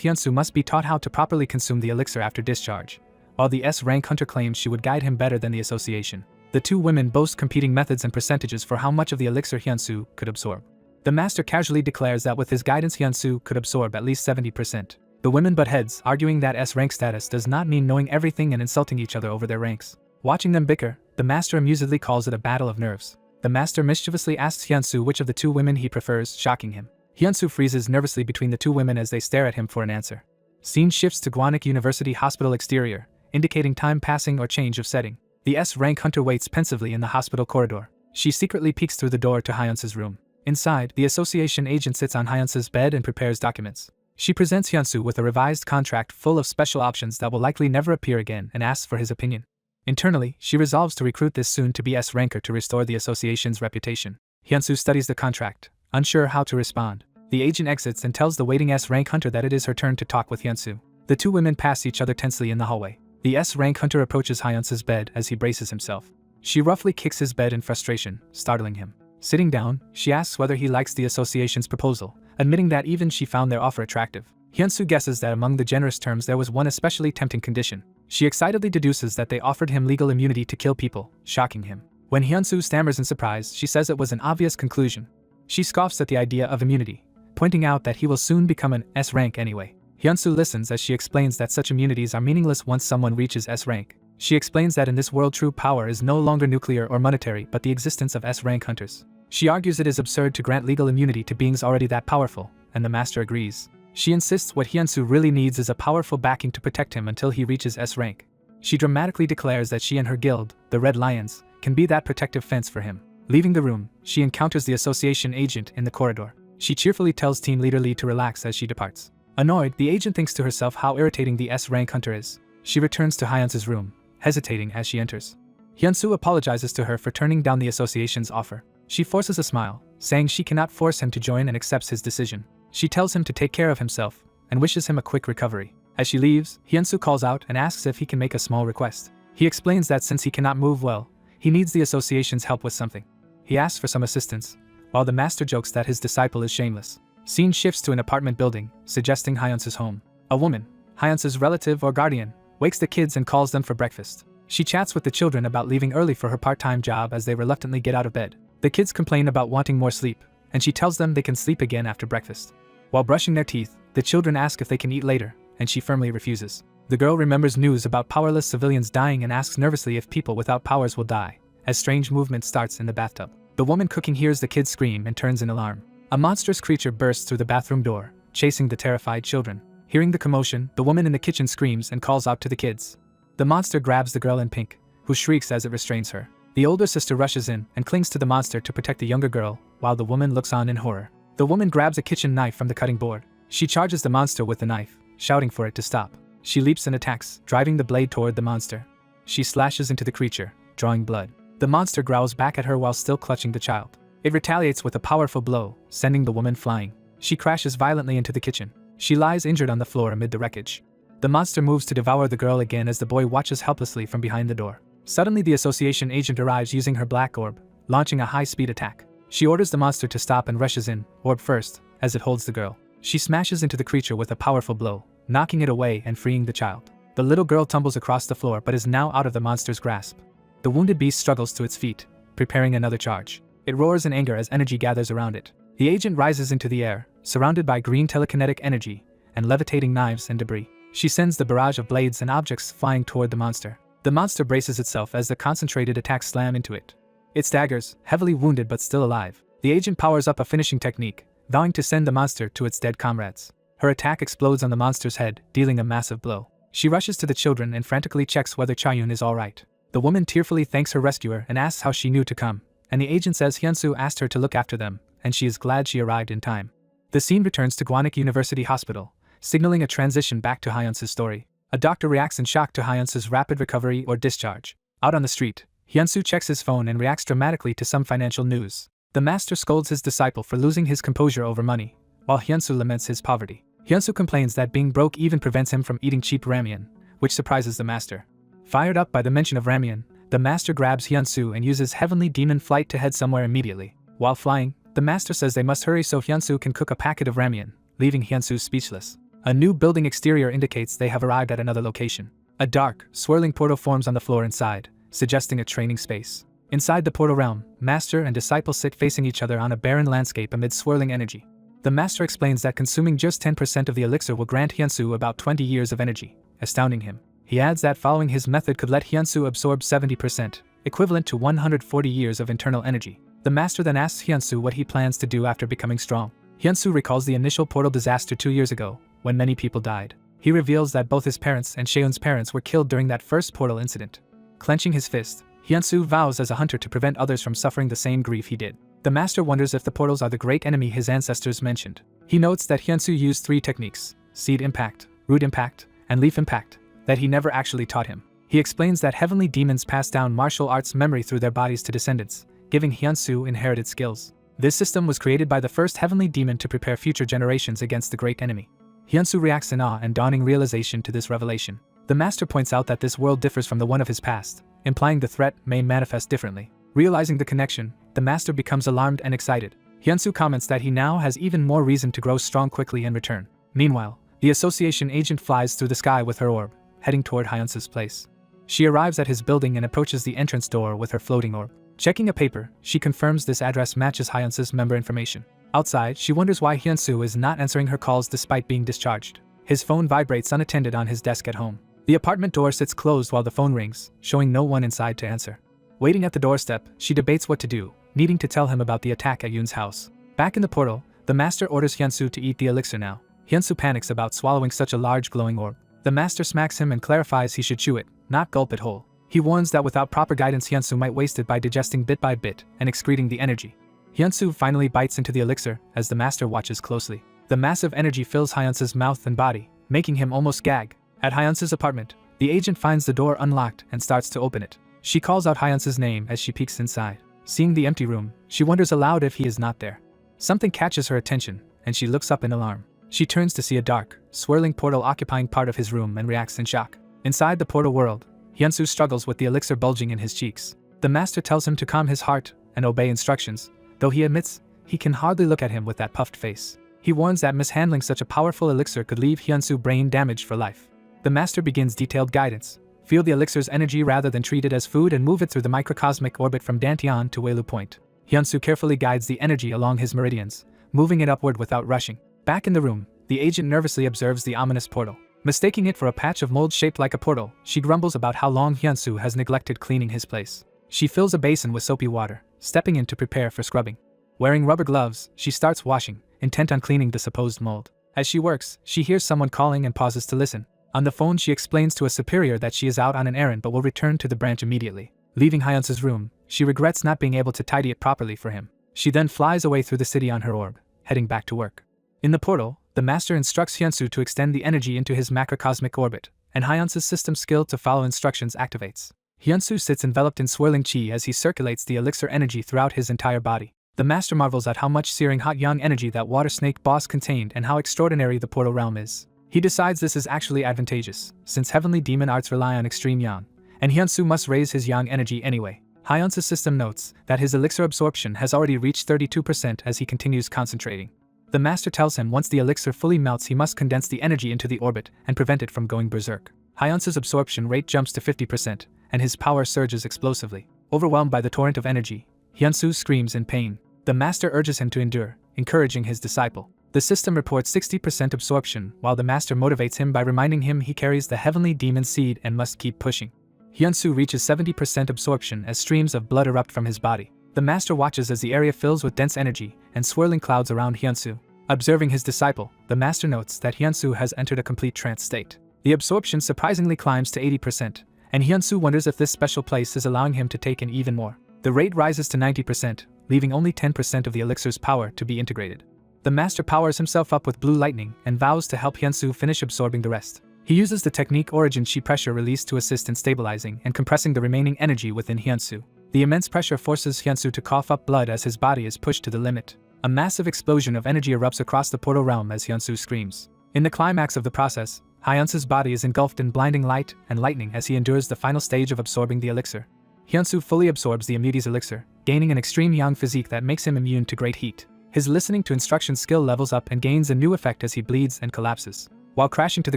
Hyunsu must be taught how to properly consume the elixir after discharge, while the S-rank hunter claims she would guide him better than the association. The two women boast competing methods and percentages for how much of the elixir Hyunsu could absorb. The master casually declares that with his guidance Hyunsu could absorb at least 70%. The women butt heads, arguing that S-rank status does not mean knowing everything and insulting each other over their ranks. Watching them bicker, the master amusedly calls it a battle of nerves. The master mischievously asks Hyunsu which of the two women he prefers, shocking him. Hyunsu freezes nervously between the two women as they stare at him for an answer. Scene shifts to Gwanik University Hospital exterior, indicating time passing or change of setting. The S-rank hunter waits pensively in the hospital corridor. She secretly peeks through the door to Hyunsu's room. Inside, the association agent sits on Hyunsu's bed and prepares documents. She presents Hyunsu with a revised contract full of special options that will likely never appear again and asks for his opinion. Internally, she resolves to recruit this soon-to-be S-ranker to restore the association's reputation. Hyunsu studies the contract, unsure how to respond. The agent exits and tells the waiting S-rank hunter that it is her turn to talk with Hyunsu. The two women pass each other tensely in the hallway. The S-rank hunter approaches Hyunsu's bed as he braces himself. She roughly kicks his bed in frustration, startling him. Sitting down, she asks whether he likes the association's proposal, admitting that even she found their offer attractive. Hyunsu guesses that among the generous terms there was one especially tempting condition. She excitedly deduces that they offered him legal immunity to kill people, shocking him. When Hyunsu stammers in surprise, she says it was an obvious conclusion. She scoffs at the idea of immunity, pointing out that he will soon become an S rank anyway. Hyunsu listens as she explains that such immunities are meaningless once someone reaches S rank. She explains that in this world true power is no longer nuclear or monetary but the existence of S rank hunters. She argues it is absurd to grant legal immunity to beings already that powerful, and the master agrees. She insists what Hyunsu really needs is a powerful backing to protect him until he reaches S rank. She dramatically declares that she and her guild, the Red Lions, can be that protective fence for him. Leaving the room, she encounters the association agent in the corridor. She cheerfully tells team leader Lee to relax as she departs. Annoyed, the agent thinks to herself how irritating the S-rank hunter is. She returns to Hyunsu's room, hesitating as she enters. Hyunsu apologizes to her for turning down the association's offer. She forces a smile, saying she cannot force him to join and accepts his decision. She tells him to take care of himself, and wishes him a quick recovery. As she leaves, Hyunsu calls out and asks if he can make a small request. He explains that since he cannot move well, he needs the association's help with something. He asks for some assistance, while the master jokes that his disciple is shameless. Scene shifts to an apartment building, suggesting Hyunsu's home. A woman, Hyunsu's relative or guardian, wakes the kids and calls them for breakfast. She chats with the children about leaving early for her part-time job as they reluctantly get out of bed. The kids complain about wanting more sleep, and she tells them they can sleep again after breakfast. While brushing their teeth, the children ask if they can eat later, and she firmly refuses. The girl remembers news about powerless civilians dying and asks nervously if people without powers will die, as strange movement starts in the bathtub. The woman cooking hears the kids scream and turns in alarm. A monstrous creature bursts through the bathroom door, chasing the terrified children. Hearing the commotion, the woman in the kitchen screams and calls out to the kids. The monster grabs the girl in pink, who shrieks as it restrains her. The older sister rushes in and clings to the monster to protect the younger girl, while the woman looks on in horror. The woman grabs a kitchen knife from the cutting board. She charges the monster with the knife, shouting for it to stop. She leaps and attacks, driving the blade toward the monster. She slashes into the creature, drawing blood. The monster growls back at her while still clutching the child. It retaliates with a powerful blow, sending the woman flying. She crashes violently into the kitchen. She lies injured on the floor amid the wreckage. The monster moves to devour the girl again as the boy watches helplessly from behind the door. Suddenly the association agent arrives using her black orb, launching a high-speed attack. She orders the monster to stop and rushes in, orb first, as it holds the girl. She smashes into the creature with a powerful blow, knocking it away and freeing the child. The little girl tumbles across the floor but is now out of the monster's grasp. The wounded beast struggles to its feet, preparing another charge. It roars in anger as energy gathers around it. The agent rises into the air, surrounded by green telekinetic energy and levitating knives and debris. She sends the barrage of blades and objects flying toward the monster. The monster braces itself as the concentrated attacks slam into it. It staggers, heavily wounded but still alive. The agent powers up a finishing technique, vowing to send the monster to its dead comrades. Her attack explodes on the monster's head, dealing a massive blow. She rushes to the children and frantically checks whether Chayun is alright. The woman tearfully thanks her rescuer and asks how she knew to come, and the agent says Hyunsu asked her to look after them, and she is glad she arrived in time. The scene returns to Gwanik University Hospital, signaling a transition back to Hyunsu's story. A doctor reacts in shock to Hyunsu's rapid recovery or discharge. Out on the street, Hyunsu checks his phone and reacts dramatically to some financial news. The master scolds his disciple for losing his composure over money, while Hyunsu laments his poverty. Hyunsu complains that being broke even prevents him from eating cheap ramyeon, which surprises the master. Fired up by the mention of ramyeon, the master grabs Hyunsu and uses Heavenly Demon Flight to head somewhere immediately. While flying, the master says they must hurry so Hyunsu can cook a packet of ramyeon, leaving Hyunsu speechless. A new building exterior indicates they have arrived at another location. A dark, swirling portal forms on the floor inside, suggesting a training space. Inside the portal realm, master and disciple sit facing each other on a barren landscape amid swirling energy. The master explains that consuming just 10% of the elixir will grant Hyunsu about 20 years of energy, astounding him. He adds that following his method could let Hyunsu absorb 70%, equivalent to 140 years of internal energy. The master then asks Hyunsu what he plans to do after becoming strong. Hyunsu recalls the initial portal disaster 2 years ago, when many people died. He reveals that both his parents and Seon's parents were killed during that first portal incident. Clenching his fist, Hyunsu vows as a hunter to prevent others from suffering the same grief he did. The master wonders if the portals are the great enemy his ancestors mentioned. He notes that Hyunsu used 3 techniques: seed impact, root impact, and leaf impact, that he never actually taught him. He explains that heavenly demons pass down martial arts memory through their bodies to descendants, giving Hyunsu inherited skills. This system was created by the first heavenly demon to prepare future generations against the great enemy. Hyunsu reacts in awe and dawning realization to this revelation. The master points out that this world differs from the one of his past, implying the threat may manifest differently. Realizing the connection, the master becomes alarmed and excited. Hyunsu comments that he now has even more reason to grow strong quickly in return. Meanwhile, the association agent flies through the sky with her orb, heading toward Hyunsu's place. She arrives at his building and approaches the entrance door with her floating orb. Checking a paper, she confirms this address matches Hyunsu's member information. Outside, she wonders why Hyunsu is not answering her calls despite being discharged. His phone vibrates unattended on his desk at home. The apartment door sits closed while the phone rings, showing no one inside to answer. Waiting at the doorstep, she debates what to do, needing to tell him about the attack at Yoon's house. Back in the portal, the master orders Hyunsu to eat the elixir now. Hyunsu panics about swallowing such a large glowing orb. The master smacks him and clarifies he should chew it, not gulp it whole. He warns that without proper guidance Hyunsu might waste it by digesting bit by bit and excreting the energy. Hyunsu finally bites into the elixir as the master watches closely. The massive energy fills Hyunsu's mouth and body, making him almost gag. At Hyunsu's apartment, the agent finds the door unlocked and starts to open it. She calls out Hyunsu's name as she peeks inside. Seeing the empty room, she wonders aloud if he is not there. Something catches her attention, and she looks up in alarm. She turns to see a dark, swirling portal occupying part of his room and reacts in shock. Inside the portal world, Hyunsu struggles with the elixir bulging in his cheeks. The master tells him to calm his heart and obey instructions, though he admits he can hardly look at him with that puffed face. He warns that mishandling such a powerful elixir could leave Hyunsu brain damage for life. The master begins detailed guidance. Feel the elixir's energy rather than treat it as food and move it through the microcosmic orbit from Dantian to Welu Point. Hyunsu carefully guides the energy along his meridians, moving it upward without rushing. Back in the room, the agent nervously observes the ominous portal. Mistaking it for a patch of mold shaped like a portal, she grumbles about how long Hyunsu has neglected cleaning his place. She fills a basin with soapy water, stepping in to prepare for scrubbing. Wearing rubber gloves, she starts washing, intent on cleaning the supposed mold. As she works, she hears someone calling and pauses to listen. On the phone she explains to a superior that she is out on an errand but will return to the branch immediately. Leaving Hyunsu's room, she regrets not being able to tidy it properly for him. She then flies away through the city on her orb, heading back to work. In the portal, the master instructs Hyunsu to extend the energy into his macrocosmic orbit, and Hyunsu's system skill to follow instructions activates. Hyunsu sits enveloped in swirling chi as he circulates the elixir energy throughout his entire body. The master marvels at how much searing hot yang energy that water snake boss contained and how extraordinary the portal realm is. He decides this is actually advantageous, since heavenly demon arts rely on extreme yang, and Hyunsu must raise his yang energy anyway. Hyunsu's system notes that his elixir absorption has already reached 32% as he continues concentrating. The master tells him once the elixir fully melts he must condense the energy into the orbit and prevent it from going berserk. Hyunsu's absorption rate jumps to 50%, and his power surges explosively. Overwhelmed by the torrent of energy, Hyunsu screams in pain. The master urges him to endure, encouraging his disciple. The system reports 60% absorption, while the master motivates him by reminding him he carries the heavenly demon seed and must keep pushing. Hyunsu reaches 70% absorption as streams of blood erupt from his body. The master watches as the area fills with dense energy and swirling clouds around Hyunsu. Observing his disciple, the master notes that Hyunsu has entered a complete trance state. The absorption surprisingly climbs to 80%, and Hyunsu wonders if this special place is allowing him to take in even more. The rate rises to 90%, leaving only 10% of the elixir's power to be integrated. The master powers himself up with blue lightning and vows to help Hyunsu finish absorbing the rest. He uses the technique origin chi pressure release to assist in stabilizing and compressing the remaining energy within Hyunsu. The immense pressure forces Hyunsu to cough up blood as his body is pushed to the limit. A massive explosion of energy erupts across the portal realm as Hyunsu screams. In the climax of the process, Hyunsu's body is engulfed in blinding light and lightning as he endures the final stage of absorbing the elixir. Hyunsu fully absorbs the immunity's elixir, gaining an extreme yang physique that makes him immune to great heat. His listening to instructions skill levels up and gains a new effect as he bleeds and collapses. While crashing to the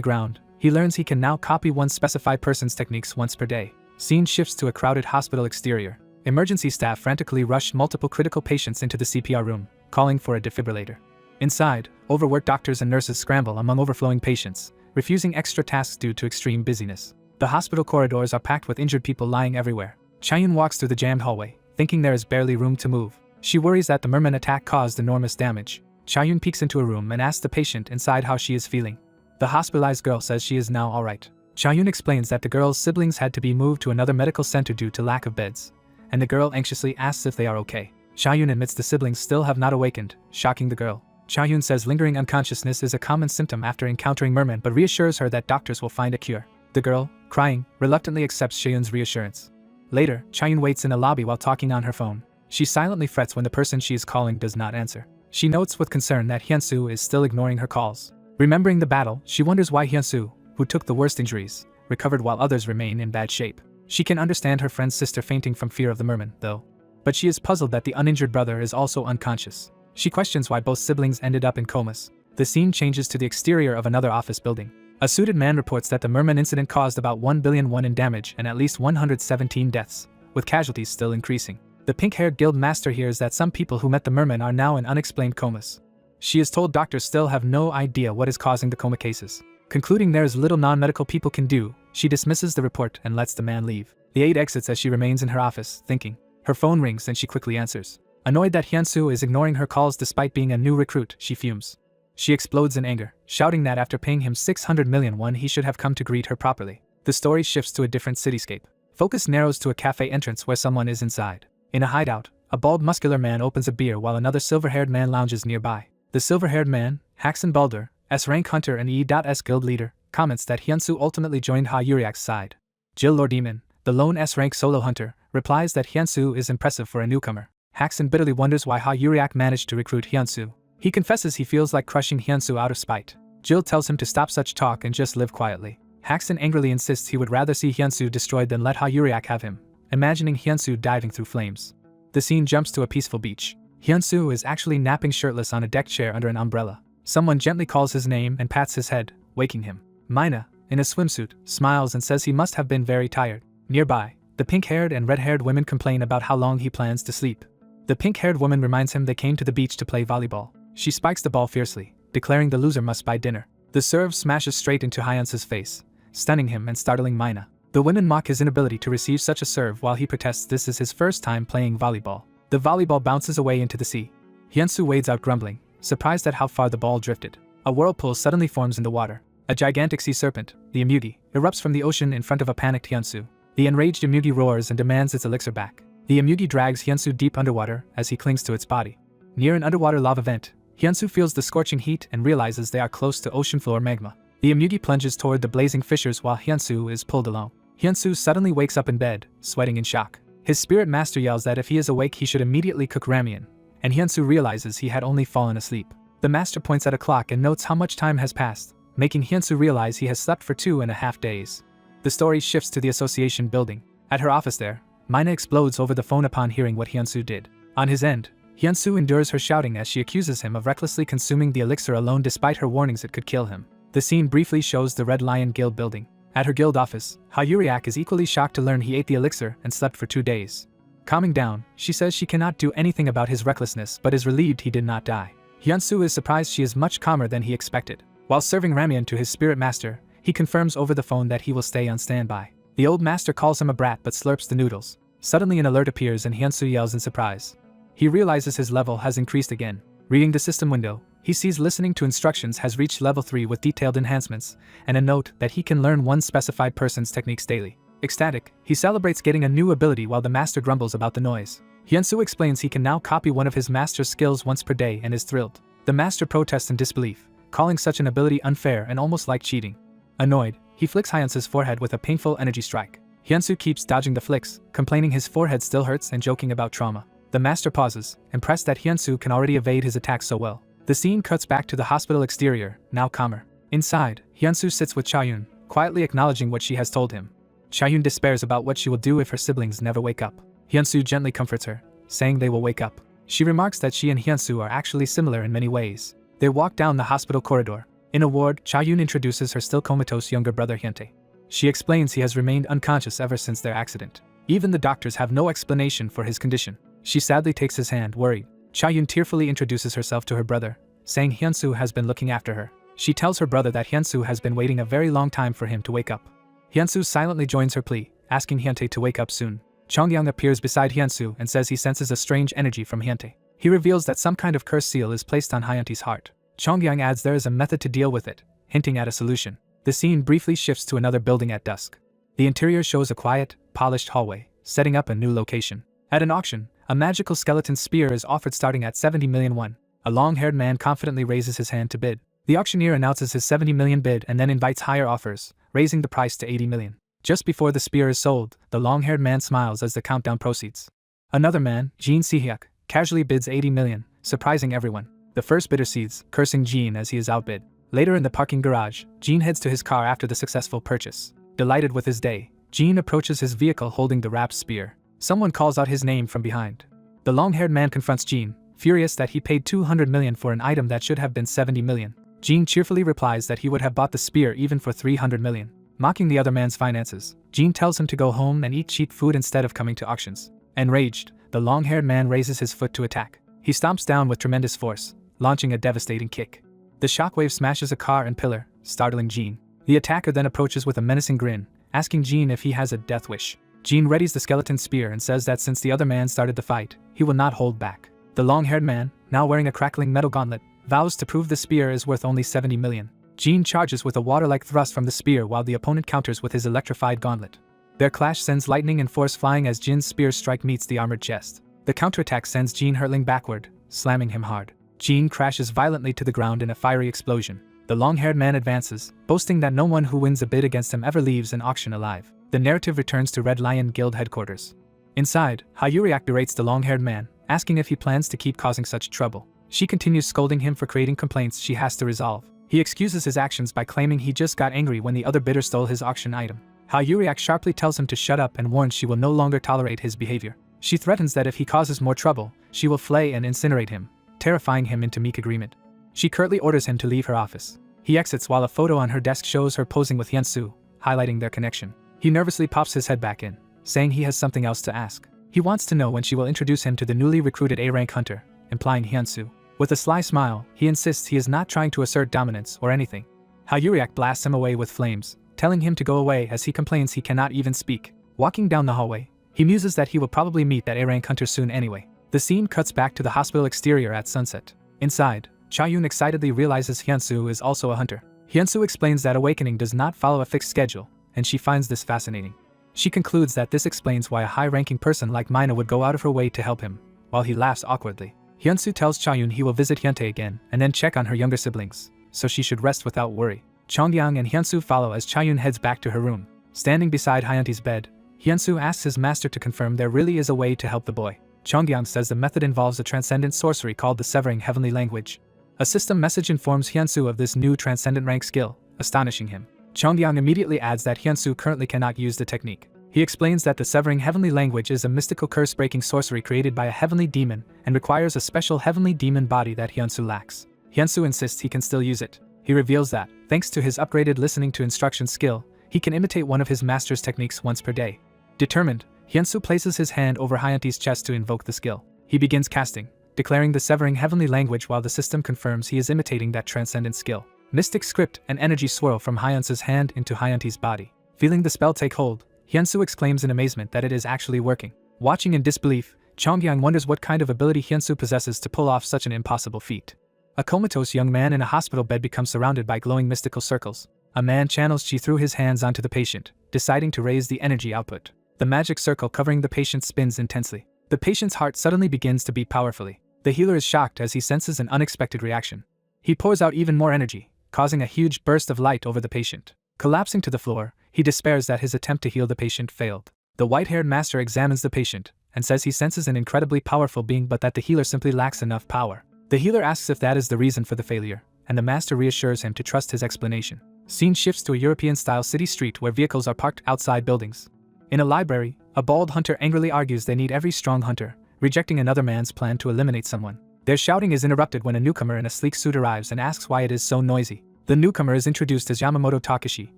ground, he learns he can now copy one specified person's techniques once per day. Scene shifts to a crowded hospital exterior. Emergency staff frantically rush multiple critical patients into the CPR room, calling for a defibrillator. Inside, overworked doctors and nurses scramble among overflowing patients, refusing extra tasks due to extreme busyness. The hospital corridors are packed with injured people lying everywhere. Chaeyoon walks through the jammed hallway, thinking there is barely room to move. She worries that the merman attack caused enormous damage. Chaeyoon peeks into a room and asks the patient inside how she is feeling. The hospitalized girl says she is now alright. Chaeyoon explains that the girl's siblings had to be moved to another medical center due to lack of beds, and the girl anxiously asks if they are okay. Chaeyoon admits the siblings still have not awakened, shocking the girl. Chaeyoon says lingering unconsciousness is a common symptom after encountering mermen but reassures her that doctors will find a cure. The girl, crying, reluctantly accepts Chaeyoon's reassurance. Later, Chaeyoon waits in a lobby while talking on her phone. She silently frets when the person she is calling does not answer. She notes with concern that Hyunsu is still ignoring her calls. Remembering the battle, she wonders why Hyunsu, who took the worst injuries, recovered while others remain in bad shape. She can understand her friend's sister fainting from fear of the merman, though. But she is puzzled that the uninjured brother is also unconscious. She questions why both siblings ended up in comas. The scene changes to the exterior of another office building. A suited man reports that the merman incident caused about 1 billion won in damage and at least 117 deaths, with casualties still increasing. The pink-haired guild master hears that some people who met the merman are now in unexplained comas. She is told doctors still have no idea what is causing the coma cases. Concluding there is little non-medical people can do, she dismisses the report and lets the man leave. The aide exits as she remains in her office, thinking. Her phone rings and she quickly answers. Annoyed that Hyunsu is ignoring her calls despite being a new recruit, she fumes. She explodes in anger, shouting that after paying him 600 million won he should have come to greet her properly. The story shifts to a different cityscape. Focus narrows to a cafe entrance where someone is inside. In a hideout, a bald muscular man opens a beer while another silver-haired man lounges nearby. The silver-haired man, Haxon Balder, S-rank hunter and E.S guild leader, comments that Hyunsu ultimately joined Ha Yuriak's side. Jill Lordemon, the lone S-rank solo hunter, replies that Hyunsu is impressive for a newcomer. Haxon bitterly wonders why Ha Yuriak managed to recruit Hyunsu. He confesses he feels like crushing Hyunsu out of spite. Jill tells him to stop such talk and just live quietly. Haxon angrily insists he would rather see Hyunsu destroyed than let Ha Yuriak have him, imagining Hyunsu diving through flames. The scene jumps to a peaceful beach. Hyunsu is actually napping shirtless on a deck chair under an umbrella. Someone gently calls his name and pats his head, waking him. Mina, in a swimsuit, smiles and says he must have been very tired. Nearby, the pink-haired and red-haired women complain about how long he plans to sleep. The pink-haired woman reminds him they came to the beach to play volleyball. She spikes the ball fiercely, declaring the loser must buy dinner. The serve smashes straight into Hyunsu's face, stunning him and startling Mina. The women mock his inability to receive such a serve while he protests this is his first time playing volleyball. The volleyball bounces away into the sea. Hyunsu wades out grumbling, surprised at how far the ball drifted. A whirlpool suddenly forms in the water. A gigantic sea serpent, the Emugi, erupts from the ocean in front of a panicked Hyunsu. The enraged Emugi roars and demands its elixir back. The Emugi drags Hyunsu deep underwater as he clings to its body. Near an underwater lava vent, Hyunsu feels the scorching heat and realizes they are close to ocean floor magma. The Emugi plunges toward the blazing fissures while Hyunsu is pulled along. Hyunsu suddenly wakes up in bed, sweating in shock. His spirit master yells that if he is awake he should immediately cook ramen, and Hyunsu realizes he had only fallen asleep. The master points at a clock and notes how much time has passed, making Hyunsu realize he has slept for 2.5 days. The story shifts to the association building. At her office there, Mina explodes over the phone upon hearing what Hyunsu did. On his end, Hyunsu endures her shouting as she accuses him of recklessly consuming the elixir alone despite her warnings it could kill him. The scene briefly shows the Red Lion Guild building. At her guild office, Ha Yuriak is equally shocked to learn he ate the elixir and slept for 2 days. Calming down, she says she cannot do anything about his recklessness but is relieved he did not die. Hyunsu is surprised she is much calmer than he expected. While serving ramen to his spirit master, he confirms over the phone that he will stay on standby. The old master calls him a brat but slurps the noodles. Suddenly an alert appears and Hyunsu yells in surprise. He realizes his level has increased again. Reading the system window, he sees listening to instructions has reached level 3 with detailed enhancements, and a note that he can learn one specified person's techniques daily. Ecstatic, he celebrates getting a new ability while the master grumbles about the noise. Hyunsu explains he can now copy one of his master's skills once per day and is thrilled. The master protests in disbelief, calling such an ability unfair and almost like cheating. Annoyed, he flicks Hyunsu's forehead with a painful energy strike. Hyunsu keeps dodging the flicks, complaining his forehead still hurts and joking about trauma. The master pauses, impressed that Hyunsu can already evade his attacks so well. The scene cuts back to the hospital exterior, now calmer. Inside, Hyunsu sits with Chaeyoon, quietly acknowledging what she has told him. Chaeyoon despairs about what she will do if her siblings never wake up. Hyunsu gently comforts her, saying they will wake up. She remarks that she and Hyunsu are actually similar in many ways. They walk down the hospital corridor. In a ward, Chaeyoon introduces her still comatose younger brother Hyuntae. She explains he has remained unconscious ever since their accident. Even the doctors have no explanation for his condition. She sadly takes his hand, worried. Chaeyoon tearfully introduces herself to her brother, saying Hyunsu has been looking after her. She tells her brother that Hyunsu has been waiting a very long time for him to wake up. Hyunsu silently joins her plea, asking Hyuntae to wake up soon. Chongyang appears beside Hyunsu and says he senses a strange energy from Hyuntae. He reveals that some kind of curse seal is placed on Hyuntae's heart. Chongyang adds there is a method to deal with it, hinting at a solution. The scene briefly shifts to another building at dusk. The interior shows a quiet, polished hallway, setting up a new location. At an auction, a magical skeleton spear is offered starting at 70 million won. A long-haired man confidently raises his hand to bid. The auctioneer announces his 70 million bid and then invites higher offers, raising the price to 80 million. Just before the spear is sold, the long-haired man smiles as the countdown proceeds. Another man, Jin Si-hyuk, casually bids 80 million, surprising everyone. The first bidder cedes, cursing Jin as he is outbid. Later in the parking garage, Jin heads to his car after the successful purchase. Delighted with his day, Jin approaches his vehicle holding the wrapped spear. Someone calls out his name from behind. The long-haired man confronts Jin, furious that he paid 200 million for an item that should have been 70 million. Jin cheerfully replies that he would have bought the spear even for 300 million. Mocking the other man's finances, Jin tells him to go home and eat cheap food instead of coming to auctions. Enraged, the long-haired man raises his foot to attack. He stomps down with tremendous force, launching a devastating kick. The shockwave smashes a car and pillar, startling Jin. The attacker then approaches with a menacing grin, asking Jin if he has a death wish. Jin readies the skeleton spear and says that since the other man started the fight, he will not hold back. The long-haired man, now wearing a crackling metal gauntlet, vows to prove the spear is worth only 70 million. Jin charges with a water-like thrust from the spear while the opponent counters with his electrified gauntlet. Their clash sends lightning and force flying as Jin's spear strike meets the armored chest. The counterattack sends Jin hurtling backward, slamming him hard. Jin crashes violently to the ground in a fiery explosion. The long-haired man advances, boasting that no one who wins a bid against him ever leaves an auction alive. The narrative returns to Red Lion Guild headquarters. Inside, Hayuriak berates the long-haired man, asking if he plans to keep causing such trouble. She continues scolding him for creating complaints she has to resolve. He excuses his actions by claiming he just got angry when the other bidder stole his auction item. Hayuriak sharply tells him to shut up and warns she will no longer tolerate his behavior. She threatens that if he causes more trouble, she will flay and incinerate him, terrifying him into meek agreement. She curtly orders him to leave her office. He exits while a photo on her desk shows her posing with Hyunsu, highlighting their connection. He nervously pops his head back in, saying he has something else to ask. He wants to know when she will introduce him to the newly recruited A-rank hunter, implying Hyunsu. With a sly smile, he insists he is not trying to assert dominance or anything. Hayuriak blasts him away with flames, telling him to go away as he complains he cannot even speak. Walking down the hallway, he muses that he will probably meet that A-rank hunter soon anyway. The scene cuts back to the hospital exterior at sunset. Inside, Chaeyoon excitedly realizes Hyunsu is also a hunter. Hyunsu explains that awakening does not follow a fixed schedule, and she finds this fascinating. She concludes that this explains why a high-ranking person like Mina would go out of her way to help him, while he laughs awkwardly. Hyunsu tells Chaeyoon he will visit Hyuntae again and then check on her younger siblings, so she should rest without worry. Chongyang and Hyunsu follow as Chaeyoon heads back to her room. Standing beside Hyuntae's bed, Hyunsu asks his master to confirm there really is a way to help the boy. Chongyang says the method involves a transcendent sorcery called the Severing Heavenly Language. A system message informs Hyunsu of this new transcendent rank skill, astonishing him. Chongyang immediately adds that Hyunsu currently cannot use the technique. He explains that the Severing Heavenly Language is a mystical curse-breaking sorcery created by a heavenly demon and requires a special heavenly demon body that Hyunsu lacks. Hyunsu insists he can still use it. He reveals that, thanks to his upgraded listening to instruction skill, he can imitate one of his master's techniques once per day. Determined, Hyunsu places his hand over Hyuntae's chest to invoke the skill. He begins casting, declaring the Severing Heavenly Language while the system confirms he is imitating that transcendent skill. Mystic script and energy swirl from Hyunsu's hand into Hyuntae's body. Feeling the spell take hold, Hyunsu exclaims in amazement that it is actually working. Watching in disbelief, Chongyang wonders what kind of ability Hyunsu possesses to pull off such an impossible feat. A comatose young man in a hospital bed becomes surrounded by glowing mystical circles. A man channels chi through his hands onto the patient, deciding to raise the energy output. The magic circle covering the patient spins intensely. The patient's heart suddenly begins to beat powerfully. The healer is shocked as he senses an unexpected reaction. He pours out even more energy, causing a huge burst of light over the patient. Collapsing to the floor, he despairs that his attempt to heal the patient failed. The white-haired master examines the patient and says he senses an incredibly powerful being but that the healer simply lacks enough power. The healer asks if that is the reason for the failure, and the master reassures him to trust his explanation. Scene shifts to a European-style city street where vehicles are parked outside buildings. In a library, a bald hunter angrily argues they need every strong hunter, rejecting another man's plan to eliminate someone. Their shouting is interrupted when a newcomer in a sleek suit arrives and asks why it is so noisy. The newcomer is introduced as Yamamoto Takashi,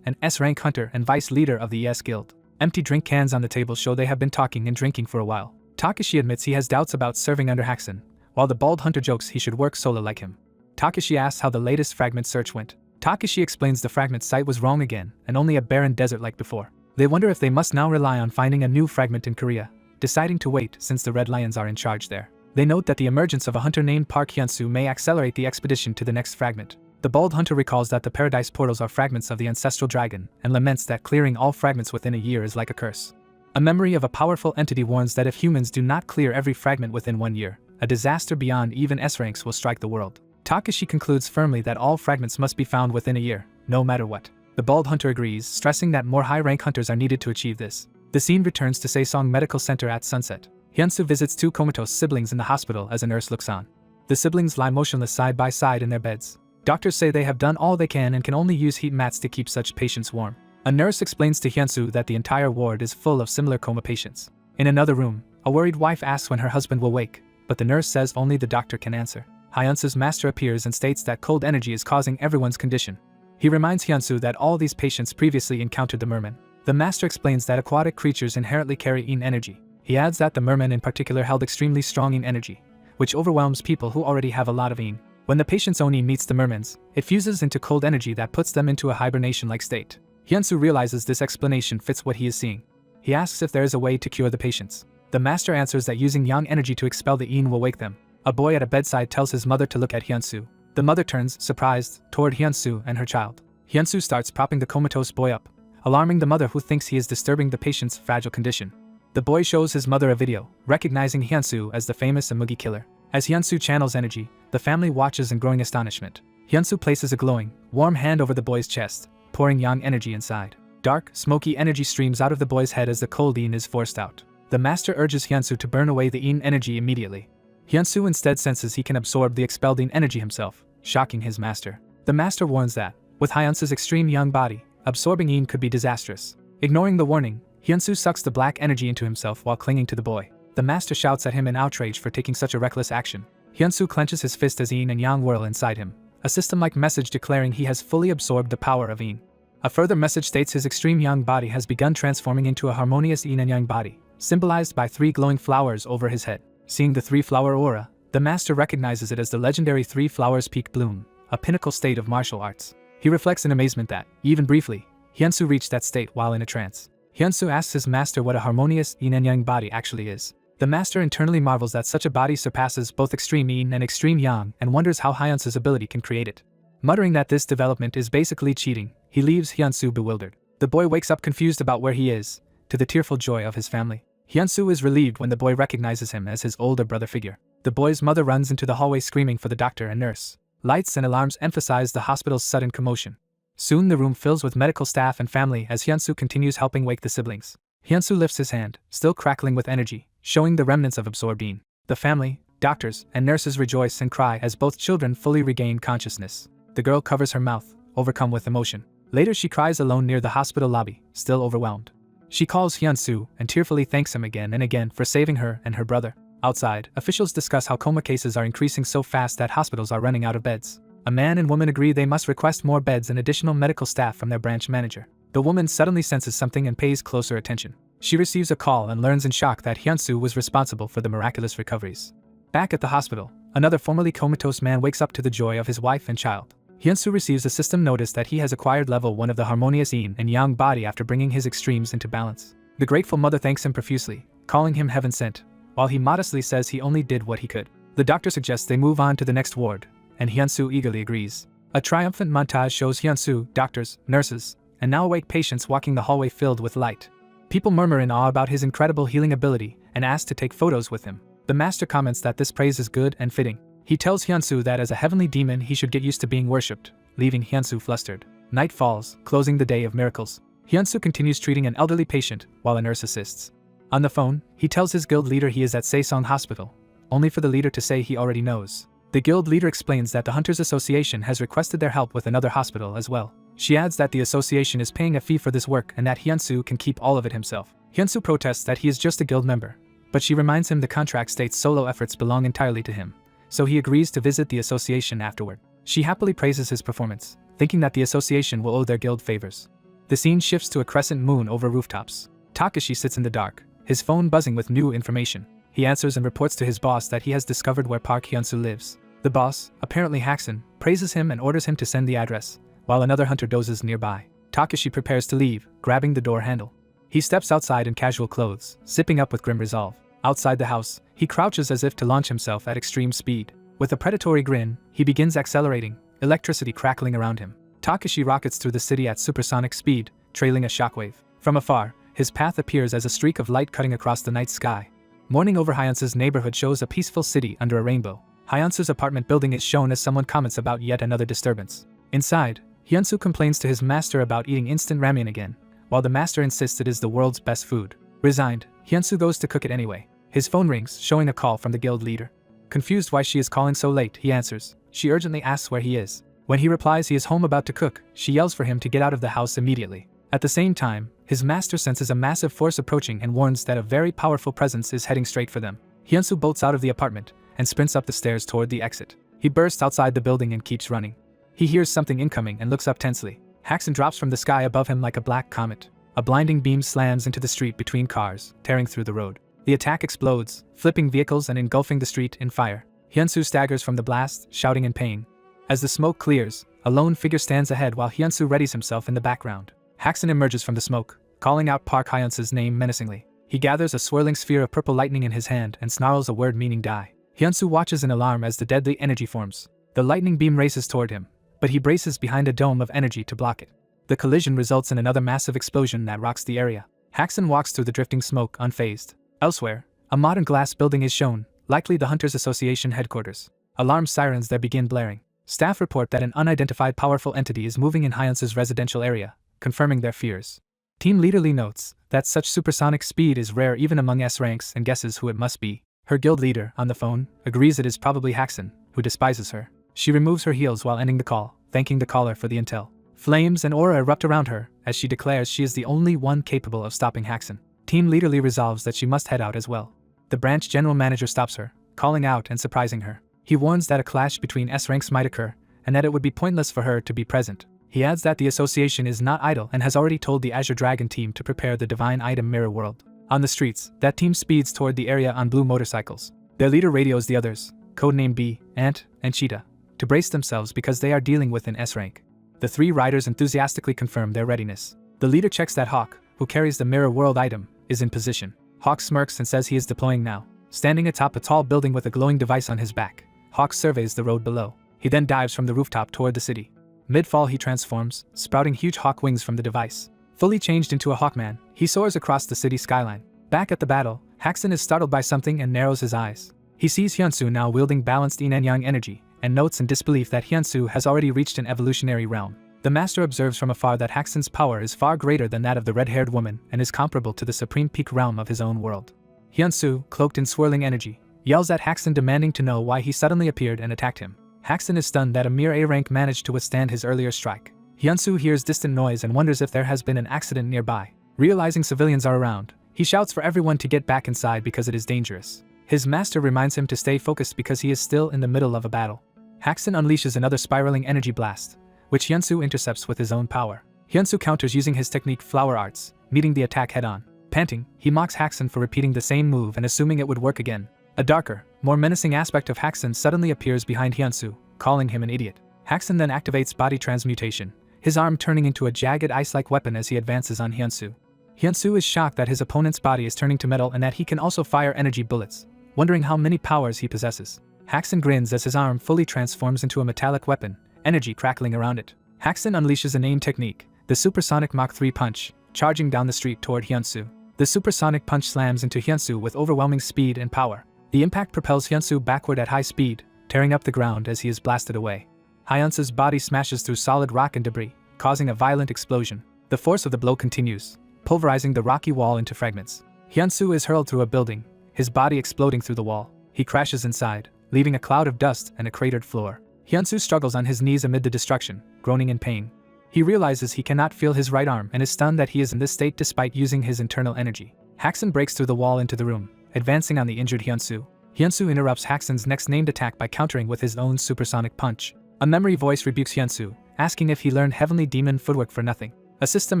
an S-rank hunter and vice leader of the ES Guild. Empty drink cans on the table show they have been talking and drinking for a while. Takashi admits he has doubts about serving under Haxon, while the bald hunter jokes he should work solo like him. Takashi asks how the latest fragment search went. Takashi explains the fragment site was wrong again and only a barren desert like before. They wonder if they must now rely on finding a new fragment in Korea, deciding to wait since the Red Lions are in charge there. They note that the emergence of a hunter named Park Hyunsu may accelerate the expedition to the next fragment. The bald hunter recalls that the paradise portals are fragments of the ancestral dragon and laments that clearing all fragments within a year is like a curse. A memory of a powerful entity warns that if humans do not clear every fragment within 1 year, a disaster beyond even S-ranks will strike the world. Takashi concludes firmly that all fragments must be found within a year, no matter what. The bald hunter agrees, stressing that more high-rank hunters are needed to achieve this. The scene returns to Saesong Medical Center at sunset. Hyunsu visits 2 comatose siblings in the hospital as a nurse looks on. The siblings lie motionless side by side in their beds. Doctors say they have done all they can and can only use heat mats to keep such patients warm. A nurse explains to Hyunsu that the entire ward is full of similar coma patients. In another room, a worried wife asks when her husband will wake, but the nurse says only the doctor can answer. Hyunsu's master appears and states that cold energy is causing everyone's condition. He reminds Hyunsu that all these patients previously encountered the merman. The master explains that aquatic creatures inherently carry yin energy. He adds that the merman in particular held extremely strong yin energy, which overwhelms people who already have a lot of yin. When the patient's oni meets the merman's, it fuses into cold energy that puts them into a hibernation-like state. Hyunsu realizes this explanation fits what he is seeing. He asks if there is a way to cure the patients. The master answers that using yang energy to expel the yin will wake them. A boy at a bedside tells his mother to look at Hyunsu. The mother turns, surprised, toward Hyunsu and her child. Hyunsu starts propping the comatose boy up, alarming the mother who thinks he is disturbing the patient's fragile condition. The boy shows his mother a video, recognizing Hyunsu as the famous Amugi killer. As Hyunsu channels energy, the family watches in growing astonishment. Hyunsu places a glowing, warm hand over the boy's chest, pouring yang energy inside. Dark, smoky energy streams out of the boy's head as the cold yin is forced out. The master urges Hyunsu to burn away the yin energy immediately. Hyunsu instead senses he can absorb the expelled yin energy himself, shocking his master. The master warns that, with Hyunsu's extreme yang body, absorbing yin could be disastrous. Ignoring the warning, Hyunsu sucks the black energy into himself while clinging to the boy. The master shouts at him in outrage for taking such a reckless action. Hyunsu clenches his fist as yin and yang whirl inside him, a system-like message declaring he has fully absorbed the power of yin. A further message states his extreme yang body has begun transforming into a harmonious yin and yang body, symbolized by 3 glowing flowers over his head. Seeing the 3-flower aura, the master recognizes it as the legendary 3 flowers peak bloom, a pinnacle state of martial arts. He reflects in amazement that, even briefly, Hyunsu reached that state while in a trance. Hyunsu asks his master what a harmonious yin and yang body actually is. The master internally marvels that such a body surpasses both extreme yin and extreme yang and wonders how Hyunsu's ability can create it. Muttering that this development is basically cheating, he leaves Hyunsu bewildered. The boy wakes up confused about where he is, to the tearful joy of his family. Hyunsu is relieved when the boy recognizes him as his older brother figure. The boy's mother runs into the hallway screaming for the doctor and nurse. Lights and alarms emphasize the hospital's sudden commotion. Soon the room fills with medical staff and family as Hyunsu continues helping wake the siblings. Hyunsu lifts his hand, still crackling with energy, showing the remnants of absorbed yin. The family, doctors, and nurses rejoice and cry as both children fully regain consciousness. The girl covers her mouth, overcome with emotion. Later she cries alone near the hospital lobby, still overwhelmed. She calls Hyunsu and tearfully thanks him again and again for saving her and her brother. Outside, officials discuss how coma cases are increasing so fast that hospitals are running out of beds. A man and woman agree they must request more beds and additional medical staff from their branch manager. The woman suddenly senses something and pays closer attention. She receives a call and learns in shock that Hyunsu was responsible for the miraculous recoveries. Back at the hospital, another formerly comatose man wakes up to the joy of his wife and child. Hyunsu receives a system notice that he has acquired level 1 of the harmonious yin and yang body after bringing his extremes into balance. The grateful mother thanks him profusely, calling him heaven sent, while he modestly says he only did what he could. The doctor suggests they move on to the next ward, and Hyunsu eagerly agrees. A triumphant montage shows Hyunsu, doctors, nurses, and now awake patients walking the hallway filled with light. People murmur in awe about his incredible healing ability and ask to take photos with him. The master comments that this praise is good and fitting. He tells Hyunsu that as a heavenly demon he should get used to being worshipped, leaving Hyunsu flustered. Night falls, closing the day of miracles. Hyunsu continues treating an elderly patient while a nurse assists. On the phone, he tells his guild leader he is at Saesong Hospital, only for the leader to say he already knows. The guild leader explains that the Hunters Association has requested their help with another hospital as well. She adds that the association is paying a fee for this work and that Hyunsu can keep all of it himself. Hyunsu protests that he is just a guild member, but she reminds him the contract states solo efforts belong entirely to him, so he agrees to visit the association afterward. She happily praises his performance, thinking that the association will owe their guild favors. The scene shifts to a crescent moon over rooftops. Takashi sits in the dark, his phone buzzing with new information. He answers and reports to his boss that he has discovered where Park Hyunsu lives. The boss, apparently Hackson, praises him and orders him to send the address, while another hunter dozes nearby. Takashi prepares to leave, grabbing the door handle. He steps outside in casual clothes, zipping up with grim resolve. Outside the house, he crouches as if to launch himself at extreme speed. With a predatory grin, he begins accelerating, electricity crackling around him. Takashi rockets through the city at supersonic speed, trailing a shockwave. From afar, his path appears as a streak of light cutting across the night sky. Morning over Hyunsu's neighborhood shows a peaceful city under a rainbow. Hyunsu's apartment building is shown as someone comments about yet another disturbance. Inside, Hyunsu complains to his master about eating instant ramen again, while the master insists it is the world's best food. Resigned, Hyunsu goes to cook it anyway. His phone rings, showing a call from the guild leader. Confused why she is calling so late, he answers. She urgently asks where he is. When he replies he is home about to cook, she yells for him to get out of the house immediately. At the same time, his master senses a massive force approaching and warns that a very powerful presence is heading straight for them. Hyunsu bolts out of the apartment and sprints up the stairs toward the exit. He bursts outside the building and keeps running. He hears something incoming and looks up tensely. Hackson drops from the sky above him like a black comet. A blinding beam slams into the street between cars, tearing through the road. The attack explodes, flipping vehicles and engulfing the street in fire. Hyunsu staggers from the blast, shouting in pain. As the smoke clears, a lone figure stands ahead while Hyunsu readies himself in the background. Hackson emerges from the smoke, calling out Park Hyunsu's name menacingly. He gathers a swirling sphere of purple lightning in his hand and snarls a word meaning die. Hyunsu watches in alarm as the deadly energy forms. The lightning beam races toward him, but he braces behind a dome of energy to block it. The collision results in another massive explosion that rocks the area. Hackson walks through the drifting smoke unfazed. Elsewhere, a modern glass building is shown, likely the Hunters Association headquarters. Alarm sirens there begin blaring. Staff report that an unidentified powerful entity is moving in Hyunsu's residential area, confirming their fears. Team Leader Lee notes that such supersonic speed is rare even among S ranks and guesses who it must be. Her guild leader, on the phone, agrees it is probably Hackson, who despises her. She removes her heels while ending the call, thanking the caller for the intel. Flames and aura erupt around her as she declares she is the only one capable of stopping Hackson. Team Leader Lee resolves that she must head out as well. The branch general manager stops her, calling out and surprising her. He warns that a clash between S ranks might occur, and that it would be pointless for her to be present. He adds that the association is not idle and has already told the Azure Dragon team to prepare the Divine Item Mirror World. On the streets, that team speeds toward the area on blue motorcycles. Their leader radios the others, codename Bee, Ant, and Cheetah, to brace themselves because they are dealing with an S rank. The three riders enthusiastically confirm their readiness. The leader checks that Hawk, who carries the Mirror World item, is in position. Hawk smirks and says he is deploying now. Standing atop a tall building with a glowing device on his back, Hawk surveys the road below. He then dives from the rooftop toward the city. Mid-fall he transforms, sprouting huge hawk wings from the device. Fully changed into a Hawkman, he soars across the city skyline. Back at the battle, Hackson is startled by something and narrows his eyes. He sees Hyunsu now wielding balanced yin and yang energy, and notes in disbelief that Hyunsu has already reached an evolutionary realm. The master observes from afar that Hackson's power is far greater than that of the red-haired woman and is comparable to the supreme peak realm of his own world. Hyunsu, cloaked in swirling energy, yells at Hackson demanding to know why he suddenly appeared and attacked him. Hackson is stunned that a mere A rank managed to withstand his earlier strike. Hyunsu hears distant noise and wonders if there has been an accident nearby. Realizing civilians are around, he shouts for everyone to get back inside because it is dangerous. His master reminds him to stay focused because he is still in the middle of a battle. Hackson unleashes another spiraling energy blast, which Hyunsu intercepts with his own power. Hyunsu counters using his technique Flower Arts, meeting the attack head-on. Panting, he mocks Hackson for repeating the same move and assuming it would work again. A darker, more menacing aspect of Hackson suddenly appears behind Hyunsu, calling him an idiot. Hackson then activates body transmutation, his arm turning into a jagged ice-like weapon as he advances on Hyunsu. Hyunsu is shocked that his opponent's body is turning to metal and that he can also fire energy bullets, wondering how many powers he possesses. Hackson grins as his arm fully transforms into a metallic weapon, energy crackling around it. Hackson unleashes a named technique, the Supersonic Mach 3 Punch, charging down the street toward Hyunsu. The supersonic punch slams into Hyunsu with overwhelming speed and power. The impact propels Hyunsu backward at high speed, tearing up the ground as he is blasted away. Hyunsu's body smashes through solid rock and debris, causing a violent explosion. The force of the blow continues, pulverizing the rocky wall into fragments. Hyunsu is hurled through a building, his body exploding through the wall. He crashes inside, leaving a cloud of dust and a cratered floor. Hyunsu struggles on his knees amid the destruction, groaning in pain. He realizes he cannot feel his right arm and is stunned that he is in this state despite using his internal energy. Haxin breaks through the wall into the room, advancing on the injured Hyunsu. Hyunsu interrupts Haxin's next named attack by countering with his own supersonic punch. A memory voice rebukes Hyunsu, asking if he learned Heavenly Demon footwork for nothing. A system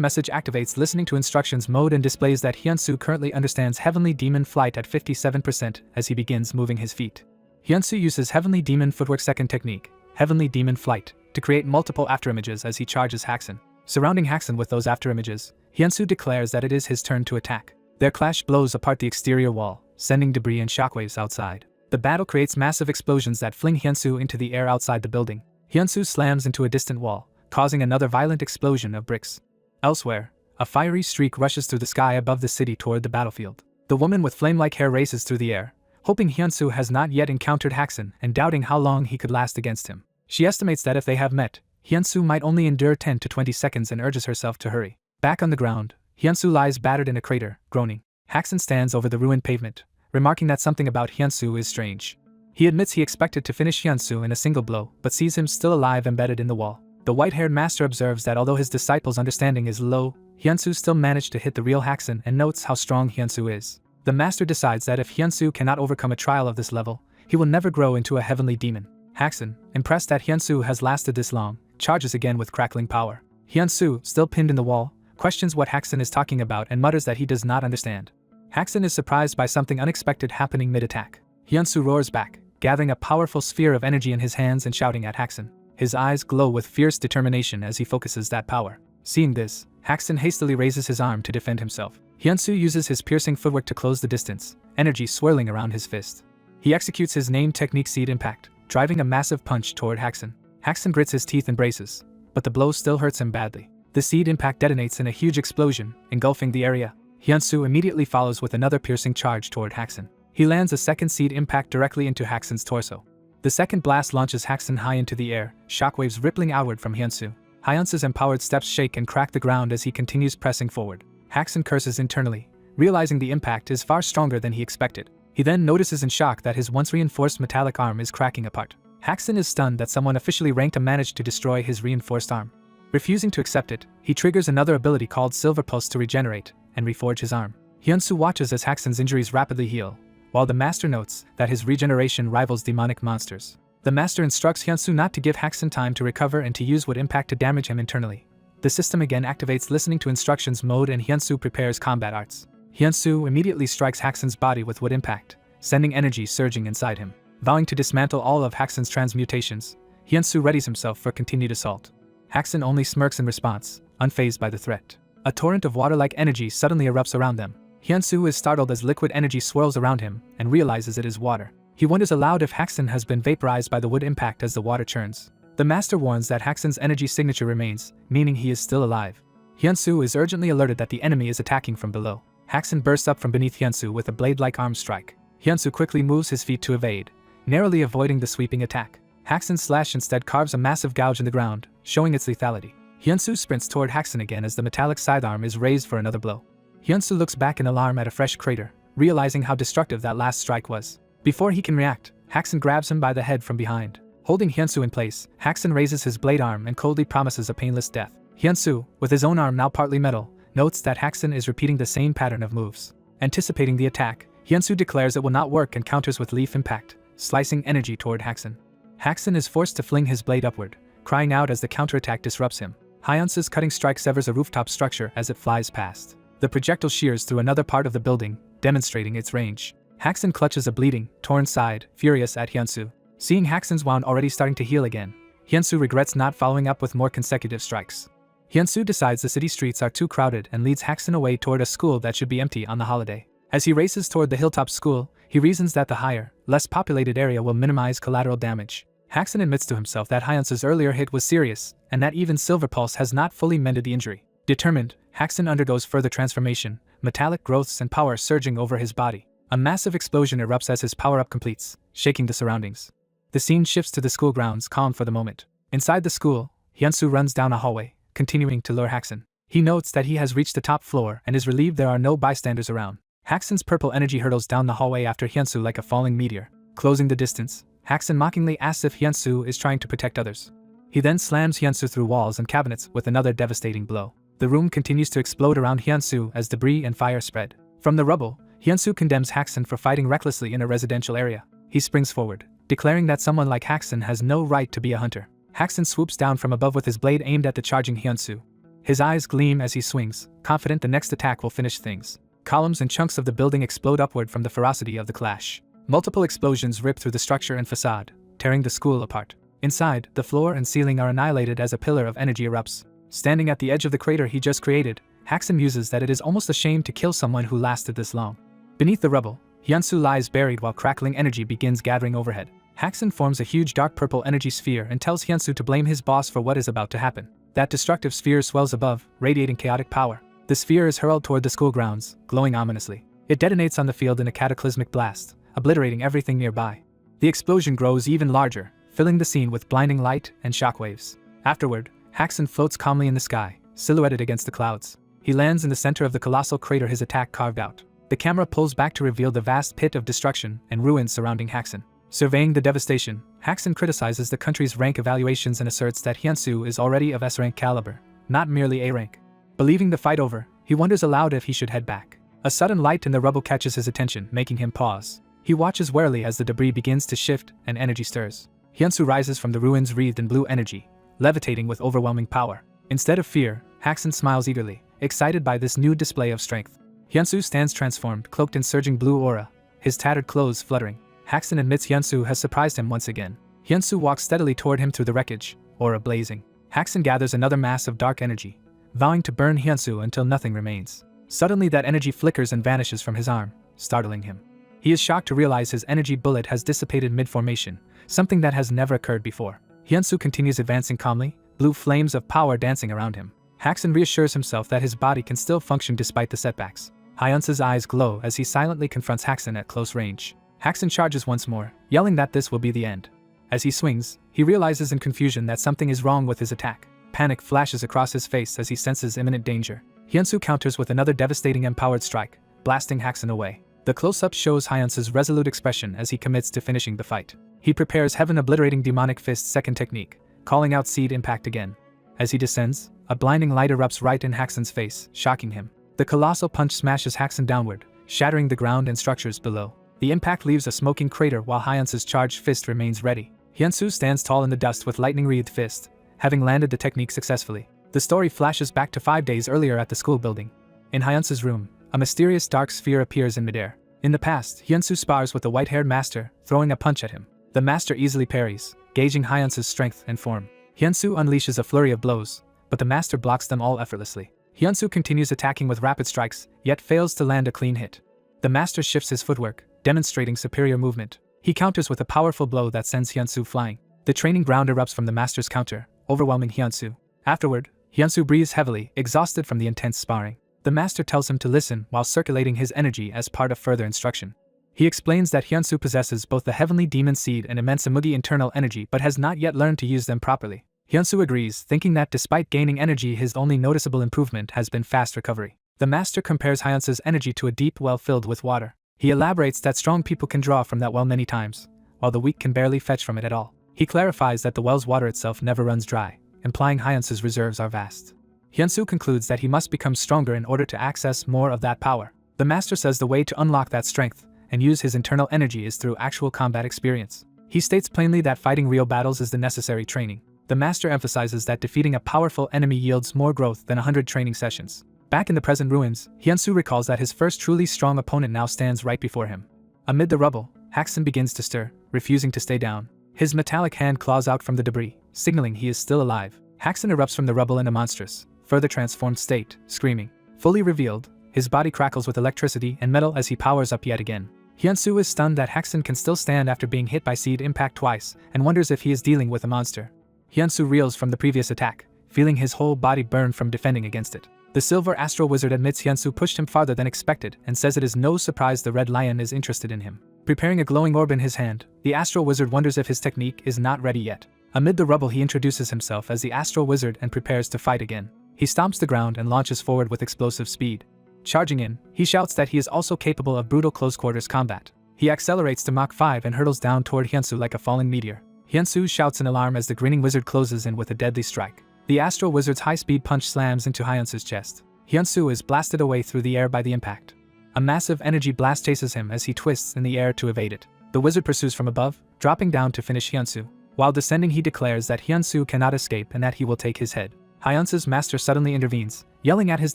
message activates listening to instructions mode and displays that Hyunsu currently understands Heavenly Demon flight at 57% as he begins moving his feet. Hyunsu uses Heavenly Demon footwork second technique, Heavenly Demon flight, to create multiple afterimages as he charges Haxin. Surrounding Haxin with those afterimages, Hyunsu declares that it is his turn to attack. Their clash blows apart the exterior wall, sending debris and shockwaves outside. The battle creates massive explosions that fling Hyunsu into the air outside the building. Hyunsu slams into a distant wall, causing another violent explosion of bricks. Elsewhere, a fiery streak rushes through the sky above the city toward the battlefield. The woman with flame-like hair races through the air, hoping Hyunsu has not yet encountered Haxin and doubting how long he could last against him. She estimates that if they have met, Hyunsu might only endure 10 to 20 seconds and urges herself to hurry. Back on the ground, Hyunsu lies battered in a crater, groaning. Haxin stands over the ruined pavement, remarking that something about Hyunsu is strange. He admits he expected to finish Hyunsu in a single blow, but sees him still alive embedded in the wall. The white-haired master observes that although his disciple's understanding is low, Hyunsu still managed to hit the real Haxin and notes how strong Hyunsu is. The master decides that if Hyunsu cannot overcome a trial of this level, he will never grow into a heavenly demon. Haxin, impressed that Hyunsu has lasted this long, charges again with crackling power. Hyunsu, still pinned in the wall, questions what Haxin is talking about and mutters that he does not understand. Haxin is surprised by something unexpected happening mid-attack. Hyunsu roars back, gathering a powerful sphere of energy in his hands and shouting at Haxin. His eyes glow with fierce determination as he focuses that power. Seeing this, Haxin hastily raises his arm to defend himself. Hyunsu uses his piercing footwork to close the distance, energy swirling around his fist. He executes his named technique Seed Impact, driving a massive punch toward Haxin. Haxin grits his teeth and braces, but the blow still hurts him badly. The Seed Impact detonates in a huge explosion, engulfing the area. Hyunsu immediately follows with another piercing charge toward Haxin. He lands a second Seed Impact directly into Haxin's torso. The second blast launches Haxin high into the air, shockwaves rippling outward from Hyunsu. Hyunsu's empowered steps shake and crack the ground as he continues pressing forward. Haxin curses internally, realizing the impact is far stronger than he expected. He then notices in shock that his once reinforced metallic arm is cracking apart. Haxin is stunned that someone officially ranked managed to destroy his reinforced arm. Refusing to accept it, he triggers another ability called Silver Pulse to regenerate and reforge his arm. Hyunsu watches as Haxin's injuries rapidly heal, while the master notes that his regeneration rivals demonic monsters. The master instructs Hyunsu not to give Haxin time to recover and to use Wood Impact to damage him internally. The system again activates listening to instructions mode and Hyunsu prepares combat arts. Hyunsu immediately strikes Haxin's body with Wood Impact, sending energy surging inside him. Vowing to dismantle all of Haxin's transmutations, Hyunsu readies himself for continued assault. Haxin only smirks in response, unfazed by the threat. A torrent of water-like energy suddenly erupts around them. Hyunsu is startled as liquid energy swirls around him and realizes it is water. He wonders aloud if Haxin has been vaporized by the Wood Impact as the water churns. The master warns that Haxin's energy signature remains, meaning he is still alive. Hyunsu is urgently alerted that the enemy is attacking from below. Haxin bursts up from beneath Hyunsu with a blade-like arm strike. Hyunsu quickly moves his feet to evade, narrowly avoiding the sweeping attack. Haxin's slash instead carves a massive gouge in the ground, showing its lethality. Hyunsu sprints toward Haxin again as the metallic sidearm is raised for another blow. Hyunsu looks back in alarm at a fresh crater, realizing how destructive that last strike was. Before he can react, Haxin grabs him by the head from behind. Holding Hyunsu in place, Haxin raises his blade arm and coldly promises a painless death. Hyunsu, with his own arm now partly metal, notes that Haxin is repeating the same pattern of moves. Anticipating the attack, Hyunsu declares it will not work and counters with Leaf Impact, slicing energy toward Haxin. Haxin is forced to fling his blade upward, crying out as the counterattack disrupts him. Hyunsu's cutting strike severs a rooftop structure as it flies past. The projectile shears through another part of the building, demonstrating its range. Haxin clutches a bleeding, torn side, furious at Hyunsu. Seeing Haxin's wound already starting to heal again, Hyunsu regrets not following up with more consecutive strikes. Hyunsu decides the city streets are too crowded and leads Haxin away toward a school that should be empty on the holiday. As he races toward the hilltop school, he reasons that the higher, less populated area will minimize collateral damage. Haxin admits to himself that Hyunsu's earlier hit was serious, and that even Silver Pulse has not fully mended the injury. Determined, Haxin undergoes further transformation, metallic growths and power surging over his body. A massive explosion erupts as his power-up completes, shaking the surroundings. The scene shifts to the school grounds, calm for the moment. Inside the school, Hyunsu runs down a hallway, continuing to lure Haxan. He notes that he has reached the top floor and is relieved there are no bystanders around. Haxan's purple energy hurtles down the hallway after Hyunsu like a falling meteor. Closing the distance, Haxan mockingly asks if Hyunsu is trying to protect others. He then slams Hyunsu through walls and cabinets with another devastating blow. The room continues to explode around Hyunsu as debris and fire spread. From the rubble, Hyunsu condemns Haxan for fighting recklessly in a residential area. He springs forward, declaring that someone like Haxan has no right to be a hunter. Haxan swoops down from above with his blade aimed at the charging Hyunsu. His eyes gleam as he swings, confident the next attack will finish things. Columns and chunks of the building explode upward from the ferocity of the clash. Multiple explosions rip through the structure and facade, tearing the school apart. Inside, the floor and ceiling are annihilated as a pillar of energy erupts. Standing at the edge of the crater he just created, Haxan muses that it is almost a shame to kill someone who lasted this long. Beneath the rubble, Hyunsu lies buried while crackling energy begins gathering overhead. Haxan forms a huge dark purple energy sphere and tells Hyunsu to blame his boss for what is about to happen. That destructive sphere swells above, radiating chaotic power. The sphere is hurled toward the school grounds, glowing ominously. It detonates on the field in a cataclysmic blast, obliterating everything nearby. The explosion grows even larger, filling the scene with blinding light and shockwaves. Afterward, Haxan floats calmly in the sky, silhouetted against the clouds. He lands in the center of the colossal crater his attack carved out. The camera pulls back to reveal the vast pit of destruction and ruins surrounding Haxan. Surveying the devastation, Haxan criticizes the country's rank evaluations and asserts that Hyunsu is already of S-rank caliber, not merely A-rank. Believing the fight over, he wonders aloud if he should head back. A sudden light in the rubble catches his attention, making him pause. He watches warily as the debris begins to shift and energy stirs. Hyunsu rises from the ruins wreathed in blue energy, levitating with overwhelming power. Instead of fear, Haxan smiles eagerly, excited by this new display of strength. Hyunsu stands transformed, cloaked in surging blue aura, his tattered clothes fluttering. Haxan admits Hyunsu has surprised him once again. Hyunsu walks steadily toward him through the wreckage, aura blazing. Haxan gathers another mass of dark energy, vowing to burn Hyunsu until nothing remains. Suddenly that energy flickers and vanishes from his arm, startling him. He is shocked to realize his energy bullet has dissipated mid-formation, something that has never occurred before. Hyunsu continues advancing calmly, blue flames of power dancing around him. Haxan reassures himself that his body can still function despite the setbacks. Hyunsu's eyes glow as he silently confronts Haxan at close range. Haxan charges once more, yelling that this will be the end. As he swings, he realizes in confusion that something is wrong with his attack. Panic flashes across his face as he senses imminent danger. Hyunsu counters with another devastating empowered strike, blasting Haxan away. The close-up shows Hyunsu's resolute expression as he commits to finishing the fight. He prepares heaven-obliterating demonic fist's second technique, calling out seed impact again. As he descends, a blinding light erupts right in Haxan's face, shocking him. The colossal punch smashes Haxan downward, shattering the ground and structures below. The impact leaves a smoking crater while Hyunsu's charged fist remains ready. Hyunsu stands tall in the dust with lightning-wreathed fist, having landed the technique successfully. The story flashes back to 5 days earlier at the school building. In Hyunsu's room, a mysterious dark sphere appears in midair. In the past, Hyunsu spars with the white-haired master, throwing a punch at him. The master easily parries, gauging Hyunsu's strength and form. Hyunsu unleashes a flurry of blows, but the master blocks them all effortlessly. Hyunsu continues attacking with rapid strikes, yet fails to land a clean hit. The master shifts his footwork, demonstrating superior movement. He counters with a powerful blow that sends Hyunsu flying. The training ground erupts from the master's counter, overwhelming Hyunsu. Afterward, Hyunsu breathes heavily, exhausted from the intense sparring. The master tells him to listen while circulating his energy as part of further instruction. He explains that Hyunsu possesses both the heavenly demon seed and immense Amugi internal energy but has not yet learned to use them properly. Hyunsu agrees, thinking that despite gaining energy his only noticeable improvement has been fast recovery. The master compares Hyunsu's energy to a deep well filled with water. He elaborates that strong people can draw from that well many times, while the weak can barely fetch from it at all. He clarifies that the well's water itself never runs dry, implying Hyunsu's reserves are vast. Hyunsu concludes that he must become stronger in order to access more of that power. The master says the way to unlock that strength and use his internal energy is through actual combat experience. He states plainly that fighting real battles is the necessary training. The master emphasizes that defeating a powerful enemy yields more growth than 100 training sessions. Back in the present ruins, Hyunsu recalls that his first truly strong opponent now stands right before him. Amid the rubble, Haxan begins to stir, refusing to stay down. His metallic hand claws out from the debris, signaling he is still alive. Haxan erupts from the rubble in a monstrous, further transformed state, screaming. Fully revealed, his body crackles with electricity and metal as he powers up yet again. Hyunsu is stunned that Haxan can still stand after being hit by seed impact twice and wonders if he is dealing with a monster. Hyunsu reels from the previous attack, feeling his whole body burn from defending against it. The silver astral wizard admits Hyunsu pushed him farther than expected and says it is no surprise the red lion is interested in him. Preparing a glowing orb in his hand, the astral wizard wonders if his technique is not ready yet. Amid the rubble he introduces himself as the astral wizard and prepares to fight again. He stomps the ground and launches forward with explosive speed. Charging in, he shouts that he is also capable of brutal close-quarters combat. He accelerates to Mach 5 and hurtles down toward Hyunsu like a falling meteor. Hyunsu shouts in alarm as the grinning wizard closes in with a deadly strike. The astral wizard's high-speed punch slams into Hyunsu's chest. Hyunsu is blasted away through the air by the impact. A massive energy blast chases him as he twists in the air to evade it. The wizard pursues from above, dropping down to finish Hyunsu. While descending, he declares that Hyunsu cannot escape and that he will take his head. Hyunsu's master suddenly intervenes, yelling at his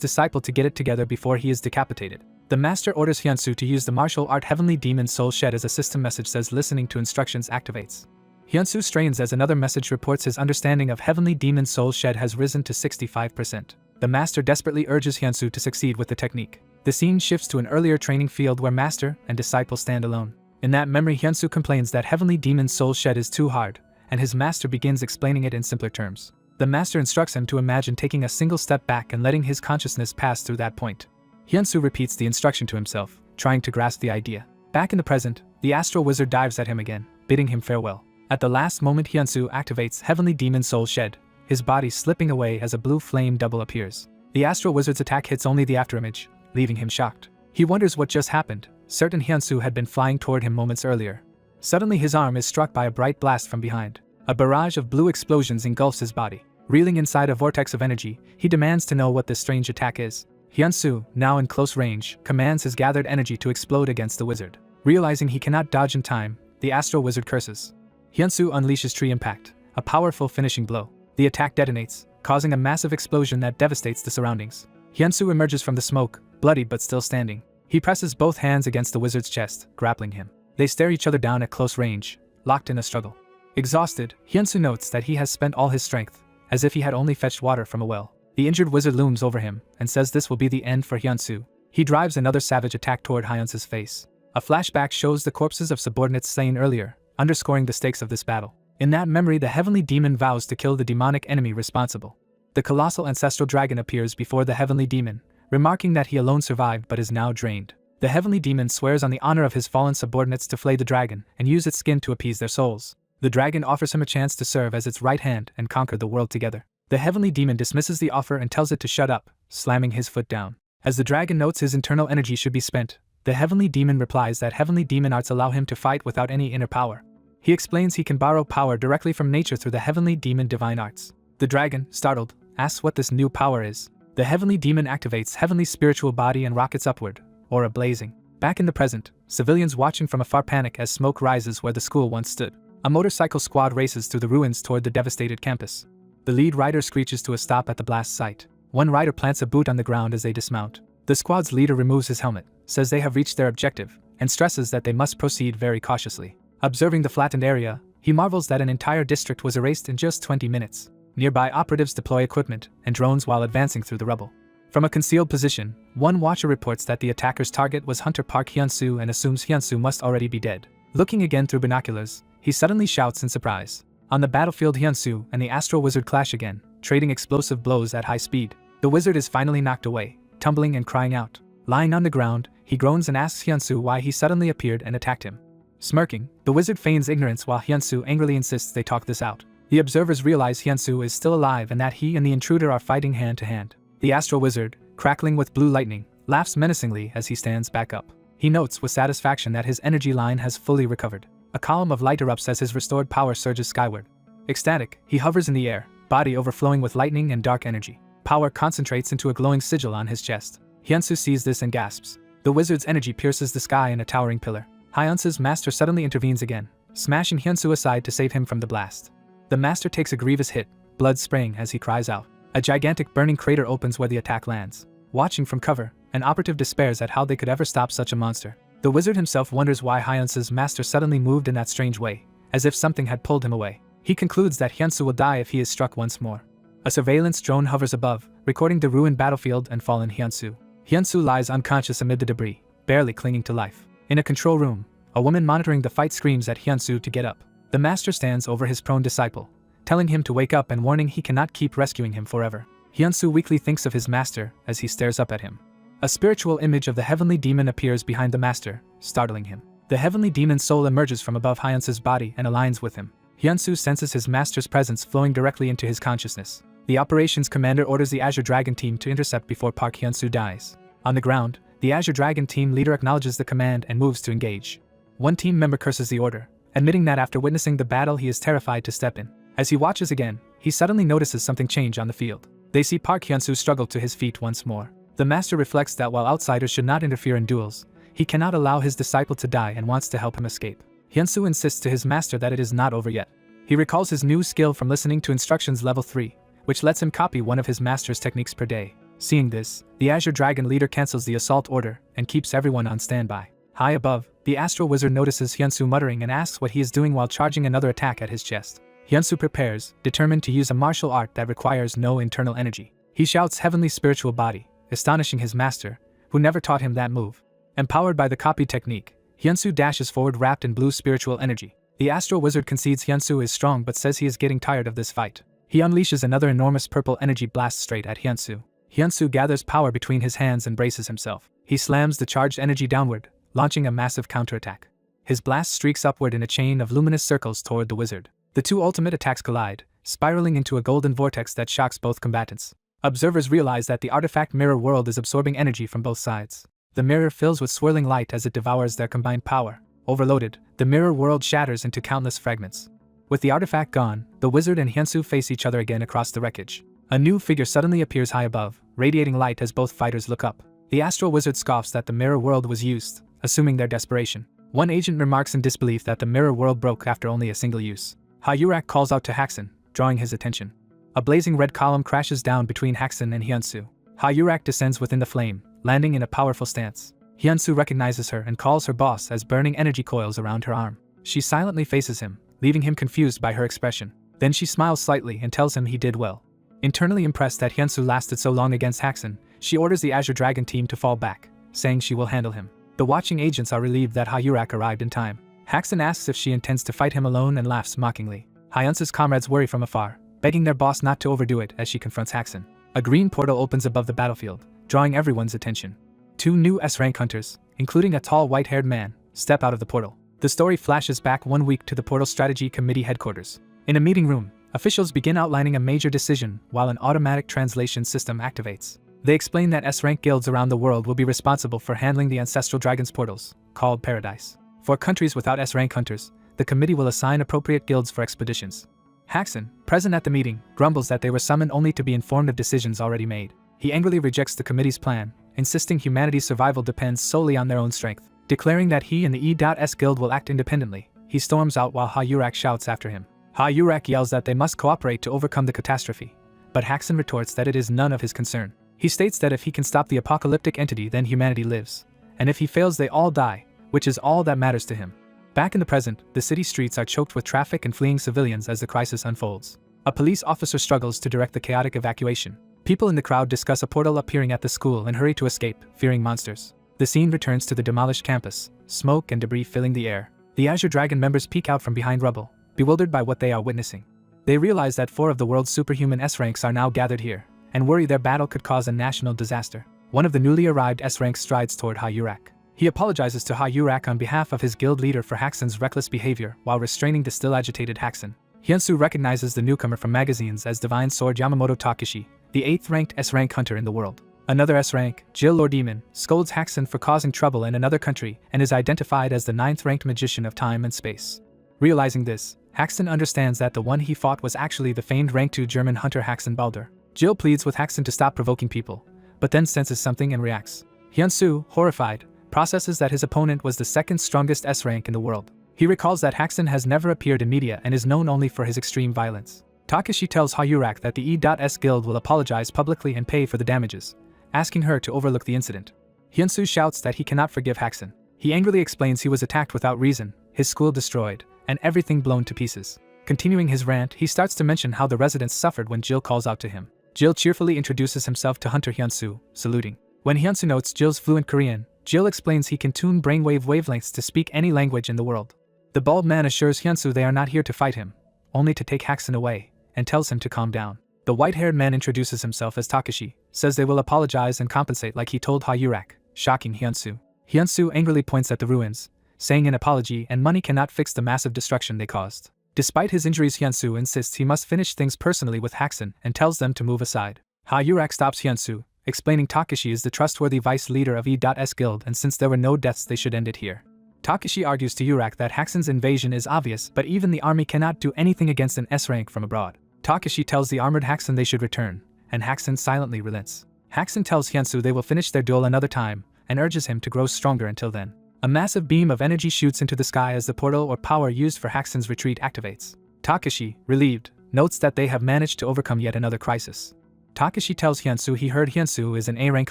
disciple to get it together before he is decapitated. The master orders Hyunsu to use the martial art Heavenly Demon Soul Shed as a system message says listening to instructions activates. Hyunsu strains as another message reports his understanding of Heavenly Demon Soul Shed has risen to 65%. The master desperately urges Hyunsu to succeed with the technique. The scene shifts to an earlier training field where master and disciple stand alone. In that memory, Hyunsu complains that Heavenly Demon Soul Shed is too hard, and his master begins explaining it in simpler terms. The master instructs him to imagine taking a single step back and letting his consciousness pass through that point. Hyunsu repeats the instruction to himself, trying to grasp the idea. Back in the present, the astral wizard dives at him again, bidding him farewell. At the last moment, Hyunsu activates Heavenly Demon Soul Shed, his body slipping away as a blue flame double appears. The astral wizard's attack hits only the afterimage, leaving him shocked. He wonders what just happened, certain Hyunsu had been flying toward him moments earlier. Suddenly his arm is struck by a bright blast from behind. A barrage of blue explosions engulfs his body. Reeling inside a vortex of energy, he demands to know what this strange attack is. Hyunsu, now in close range, commands his gathered energy to explode against the wizard. Realizing he cannot dodge in time, the astral wizard curses. Hyunsu unleashes Tree Impact, a powerful finishing blow. The attack detonates, causing a massive explosion that devastates the surroundings. Hyunsu emerges from the smoke, bloody but still standing. He presses both hands against the wizard's chest, grappling him. They stare each other down at close range, locked in a struggle. Exhausted, Hyunsu notes that he has spent all his strength, as if he had only fetched water from a well. The injured wizard looms over him and says this will be the end for Hyunsu. He drives another savage attack toward Hyunsu's face. A flashback shows the corpses of subordinates slain earlier, underscoring the stakes of this battle. In that memory, the heavenly demon vows to kill the demonic enemy responsible. The colossal ancestral dragon appears before the heavenly demon, remarking that he alone survived but is now drained. The heavenly demon swears on the honor of his fallen subordinates to flay the dragon and use its skin to appease their souls. The dragon offers him a chance to serve as its right hand and conquer the world together. The heavenly demon dismisses the offer and tells it to shut up, slamming his foot down. As the dragon notes his internal energy should be spent, the heavenly demon replies that heavenly demon arts allow him to fight without any inner power. He explains he can borrow power directly from nature through the heavenly demon divine arts. The dragon, startled, asks what this new power is. The heavenly demon activates heavenly spiritual body and rockets upward, aura blazing. Back in the present, civilians watching from afar panic as smoke rises where the school once stood. A motorcycle squad races through the ruins toward the devastated campus. The lead rider screeches to a stop at the blast site. One rider plants a boot on the ground as they dismount. The squad's leader removes his helmet, says they have reached their objective, and stresses that they must proceed very cautiously. Observing the flattened area, he marvels that an entire district was erased in just 20 minutes. Nearby operatives deploy equipment and drones while advancing through the rubble. From a concealed position, one watcher reports that the attacker's target was Hunter Park Hyunsu and assumes Hyunsu must already be dead. Looking again through binoculars, he suddenly shouts in surprise. On the battlefield, Hyunsu and the astral wizard clash again, trading explosive blows at high speed. The wizard is finally knocked away, tumbling and crying out. Lying on the ground, he groans and asks Hyunsu why he suddenly appeared and attacked him. Smirking, the wizard feigns ignorance while Hyunsu angrily insists they talk this out. The observers realize Hyunsu is still alive and that he and the intruder are fighting hand to hand. The astral wizard, crackling with blue lightning, laughs menacingly as he stands back up. He notes with satisfaction that his energy line has fully recovered. A column of light erupts as his restored power surges skyward. Ecstatic, he hovers in the air, body overflowing with lightning and dark energy. Power concentrates into a glowing sigil on his chest. Hyunsu sees this and gasps. The wizard's energy pierces the sky in a towering pillar. Hyunsu's master suddenly intervenes again, smashing Hyunsu aside to save him from the blast. The master takes a grievous hit, blood spraying as he cries out. A gigantic burning crater opens where the attack lands. Watching from cover, an operative despairs at how they could ever stop such a monster. The wizard himself wonders why Hyunsu's master suddenly moved in that strange way, as if something had pulled him away. He concludes that Hyunsu will die if he is struck once more. A surveillance drone hovers above, recording the ruined battlefield and fallen Hyunsu. Hyunsu lies unconscious amid the debris, barely clinging to life. In a control room, a woman monitoring the fight screams at Hyunsu to get up. The master stands over his prone disciple, telling him to wake up and warning he cannot keep rescuing him forever. Hyunsu weakly thinks of his master as he stares up at him. A spiritual image of the heavenly demon appears behind the master, startling him. The heavenly demon's soul emerges from above Hyunsu's body and aligns with him. Hyunsu senses his master's presence flowing directly into his consciousness. The operations commander orders the Azure Dragon team to intercept before Park Hyunsu dies. On the ground, the Azure Dragon team leader acknowledges the command and moves to engage. One team member curses the order, admitting that after witnessing the battle he is terrified to step in. As he watches again, he suddenly notices something change on the field. They see Park Hyunsu struggle to his feet once more. The master reflects that while outsiders should not interfere in duels, he cannot allow his disciple to die and wants to help him escape. Hyunsu insists to his master that it is not over yet. He recalls his new skill from listening to instructions level 3, which lets him copy one of his master's techniques per day. Seeing this, the Azure Dragon leader cancels the assault order and keeps everyone on standby. High above, the Astral Wizard notices Hyunsu muttering and asks what he is doing while charging another attack at his chest. Hyunsu prepares, determined to use a martial art that requires no internal energy. He shouts Heavenly Spiritual Body, astonishing his master, who never taught him that move. Empowered by the copy technique, Hyunsu dashes forward wrapped in blue spiritual energy. The Astral Wizard concedes Hyunsu is strong but says he is getting tired of this fight. He unleashes another enormous purple energy blast straight at Hyunsu. Hyunsu gathers power between his hands and braces himself. He slams the charged energy downward, launching a massive counterattack. His blast streaks upward in a chain of luminous circles toward the wizard. The two ultimate attacks collide, spiraling into a golden vortex that shocks both combatants. Observers realize that the artifact mirror world is absorbing energy from both sides. The mirror fills with swirling light as it devours their combined power. Overloaded, the mirror world shatters into countless fragments. With the artifact gone, the wizard and Hyunsu face each other again across the wreckage. A new figure suddenly appears high above, radiating light as both fighters look up. The Astral Wizard scoffs that the mirror world was used, assuming their desperation. One agent remarks in disbelief that the mirror world broke after only a single use. Hayurak calls out to Haxin, drawing his attention. A blazing red column crashes down between Haxin and Hyunsu. Hayurak descends within the flame, landing in a powerful stance. Hyunsu recognizes her and calls her boss as burning energy coils around her arm. She silently faces him, leaving him confused by her expression. Then she smiles slightly and tells him he did well. Internally impressed that Hyunsu lasted so long against Haxin, she orders the Azure Dragon team to fall back, saying she will handle him. The watching agents are relieved that Hayurak arrived in time. Haxin asks if she intends to fight him alone and laughs mockingly. Hyunsu's comrades worry from afar, begging their boss not to overdo it as she confronts Haxin. A green portal opens above the battlefield, drawing everyone's attention. Two new S-rank hunters, including a tall white-haired man, step out of the portal. The story flashes back 1 week to the Portal Strategy Committee headquarters. In a meeting room, officials begin outlining a major decision while an automatic translation system activates. They explain that S-rank guilds around the world will be responsible for handling the ancestral dragon's portals, called Paradise. For countries without S-rank hunters, the committee will assign appropriate guilds for expeditions. Haxin, present at the meeting, grumbles that they were summoned only to be informed of decisions already made. He angrily rejects the committee's plan, insisting humanity's survival depends solely on their own strength. Declaring that he and the E.S guild will act independently, he storms out while Hayurak shouts after him. Hayurak yells that they must cooperate to overcome the catastrophe, but Haxin retorts that it is none of his concern. He states that if he can stop the apocalyptic entity, then humanity lives, and if he fails they all die, which is all that matters to him. Back in the present, the city streets are choked with traffic and fleeing civilians as the crisis unfolds. A police officer struggles to direct the chaotic evacuation. People in the crowd discuss a portal appearing at the school and hurry to escape, fearing monsters. The scene returns to the demolished campus, smoke and debris filling the air. The Azure Dragon members peek out from behind rubble, bewildered by what they are witnessing. They realize that 4 of the world's superhuman S-ranks are now gathered here, and worry their battle could cause a national disaster. One of the newly arrived S-ranks strides toward Hayurak. He apologizes to Hayurak on behalf of his guild leader for Haxin's reckless behavior while restraining the still agitated Haxin. Hyunsu recognizes the newcomer from magazines as Divine Sword Yamamoto Takeshi, the 8th-ranked S-rank hunter in the world. Another S-rank, Jill Lord Demon, scolds Haxin for causing trouble in another country and is identified as the 9th-ranked magician of time and space. Realizing this, Haxin understands that the one he fought was actually the famed rank 2 German hunter Haxin Balder. Jill pleads with Haxin to stop provoking people, but then senses something and reacts. Hyunsu, horrified, processes that his opponent was the 2nd strongest S-rank in the world. He recalls that Haxin has never appeared in media and is known only for his extreme violence. Takeshi tells Hayurak that the E.S guild will apologize publicly and pay for the damages, asking her to overlook the incident. Hyunsu shouts that he cannot forgive Haxin. He angrily explains he was attacked without reason, his school destroyed, and everything blown to pieces. Continuing his rant, he starts to mention how the residents suffered when Jill calls out to him. Jill cheerfully introduces himself to Hunter Hyunsu, saluting. When Hyunsu notes Jill's fluent Korean, Jill explains he can tune brainwave wavelengths to speak any language in the world. The bald man assures Hyunsu they are not here to fight him, only to take Haxin away, and tells him to calm down. The white-haired man introduces himself as Takeshi, says they will apologize and compensate like he told Hayurak, shocking Hyunsu. Hyunsu angrily points at the ruins, saying an apology and money cannot fix the massive destruction they caused. Despite his injuries, Hyunsu insists he must finish things personally with Hakusen and tells them to move aside. Ha-yurak stops Hyunsu, explaining Takashi is the trustworthy vice leader of E.S Guild and since there were no deaths they should end it here. Takashi argues to Yurak that Hakusen's invasion is obvious but even the army cannot do anything against an S rank from abroad. Takashi tells the armored Hakusen they should return, and Hakusen silently relents. Hakusen tells Hyunsu they will finish their duel another time, and urges him to grow stronger until then. A massive beam of energy shoots into the sky as the portal or power used for Hakusen's retreat activates. Takashi, relieved, notes that they have managed to overcome yet another crisis. Takashi tells Hyunsu he heard Hyunsu is an A-rank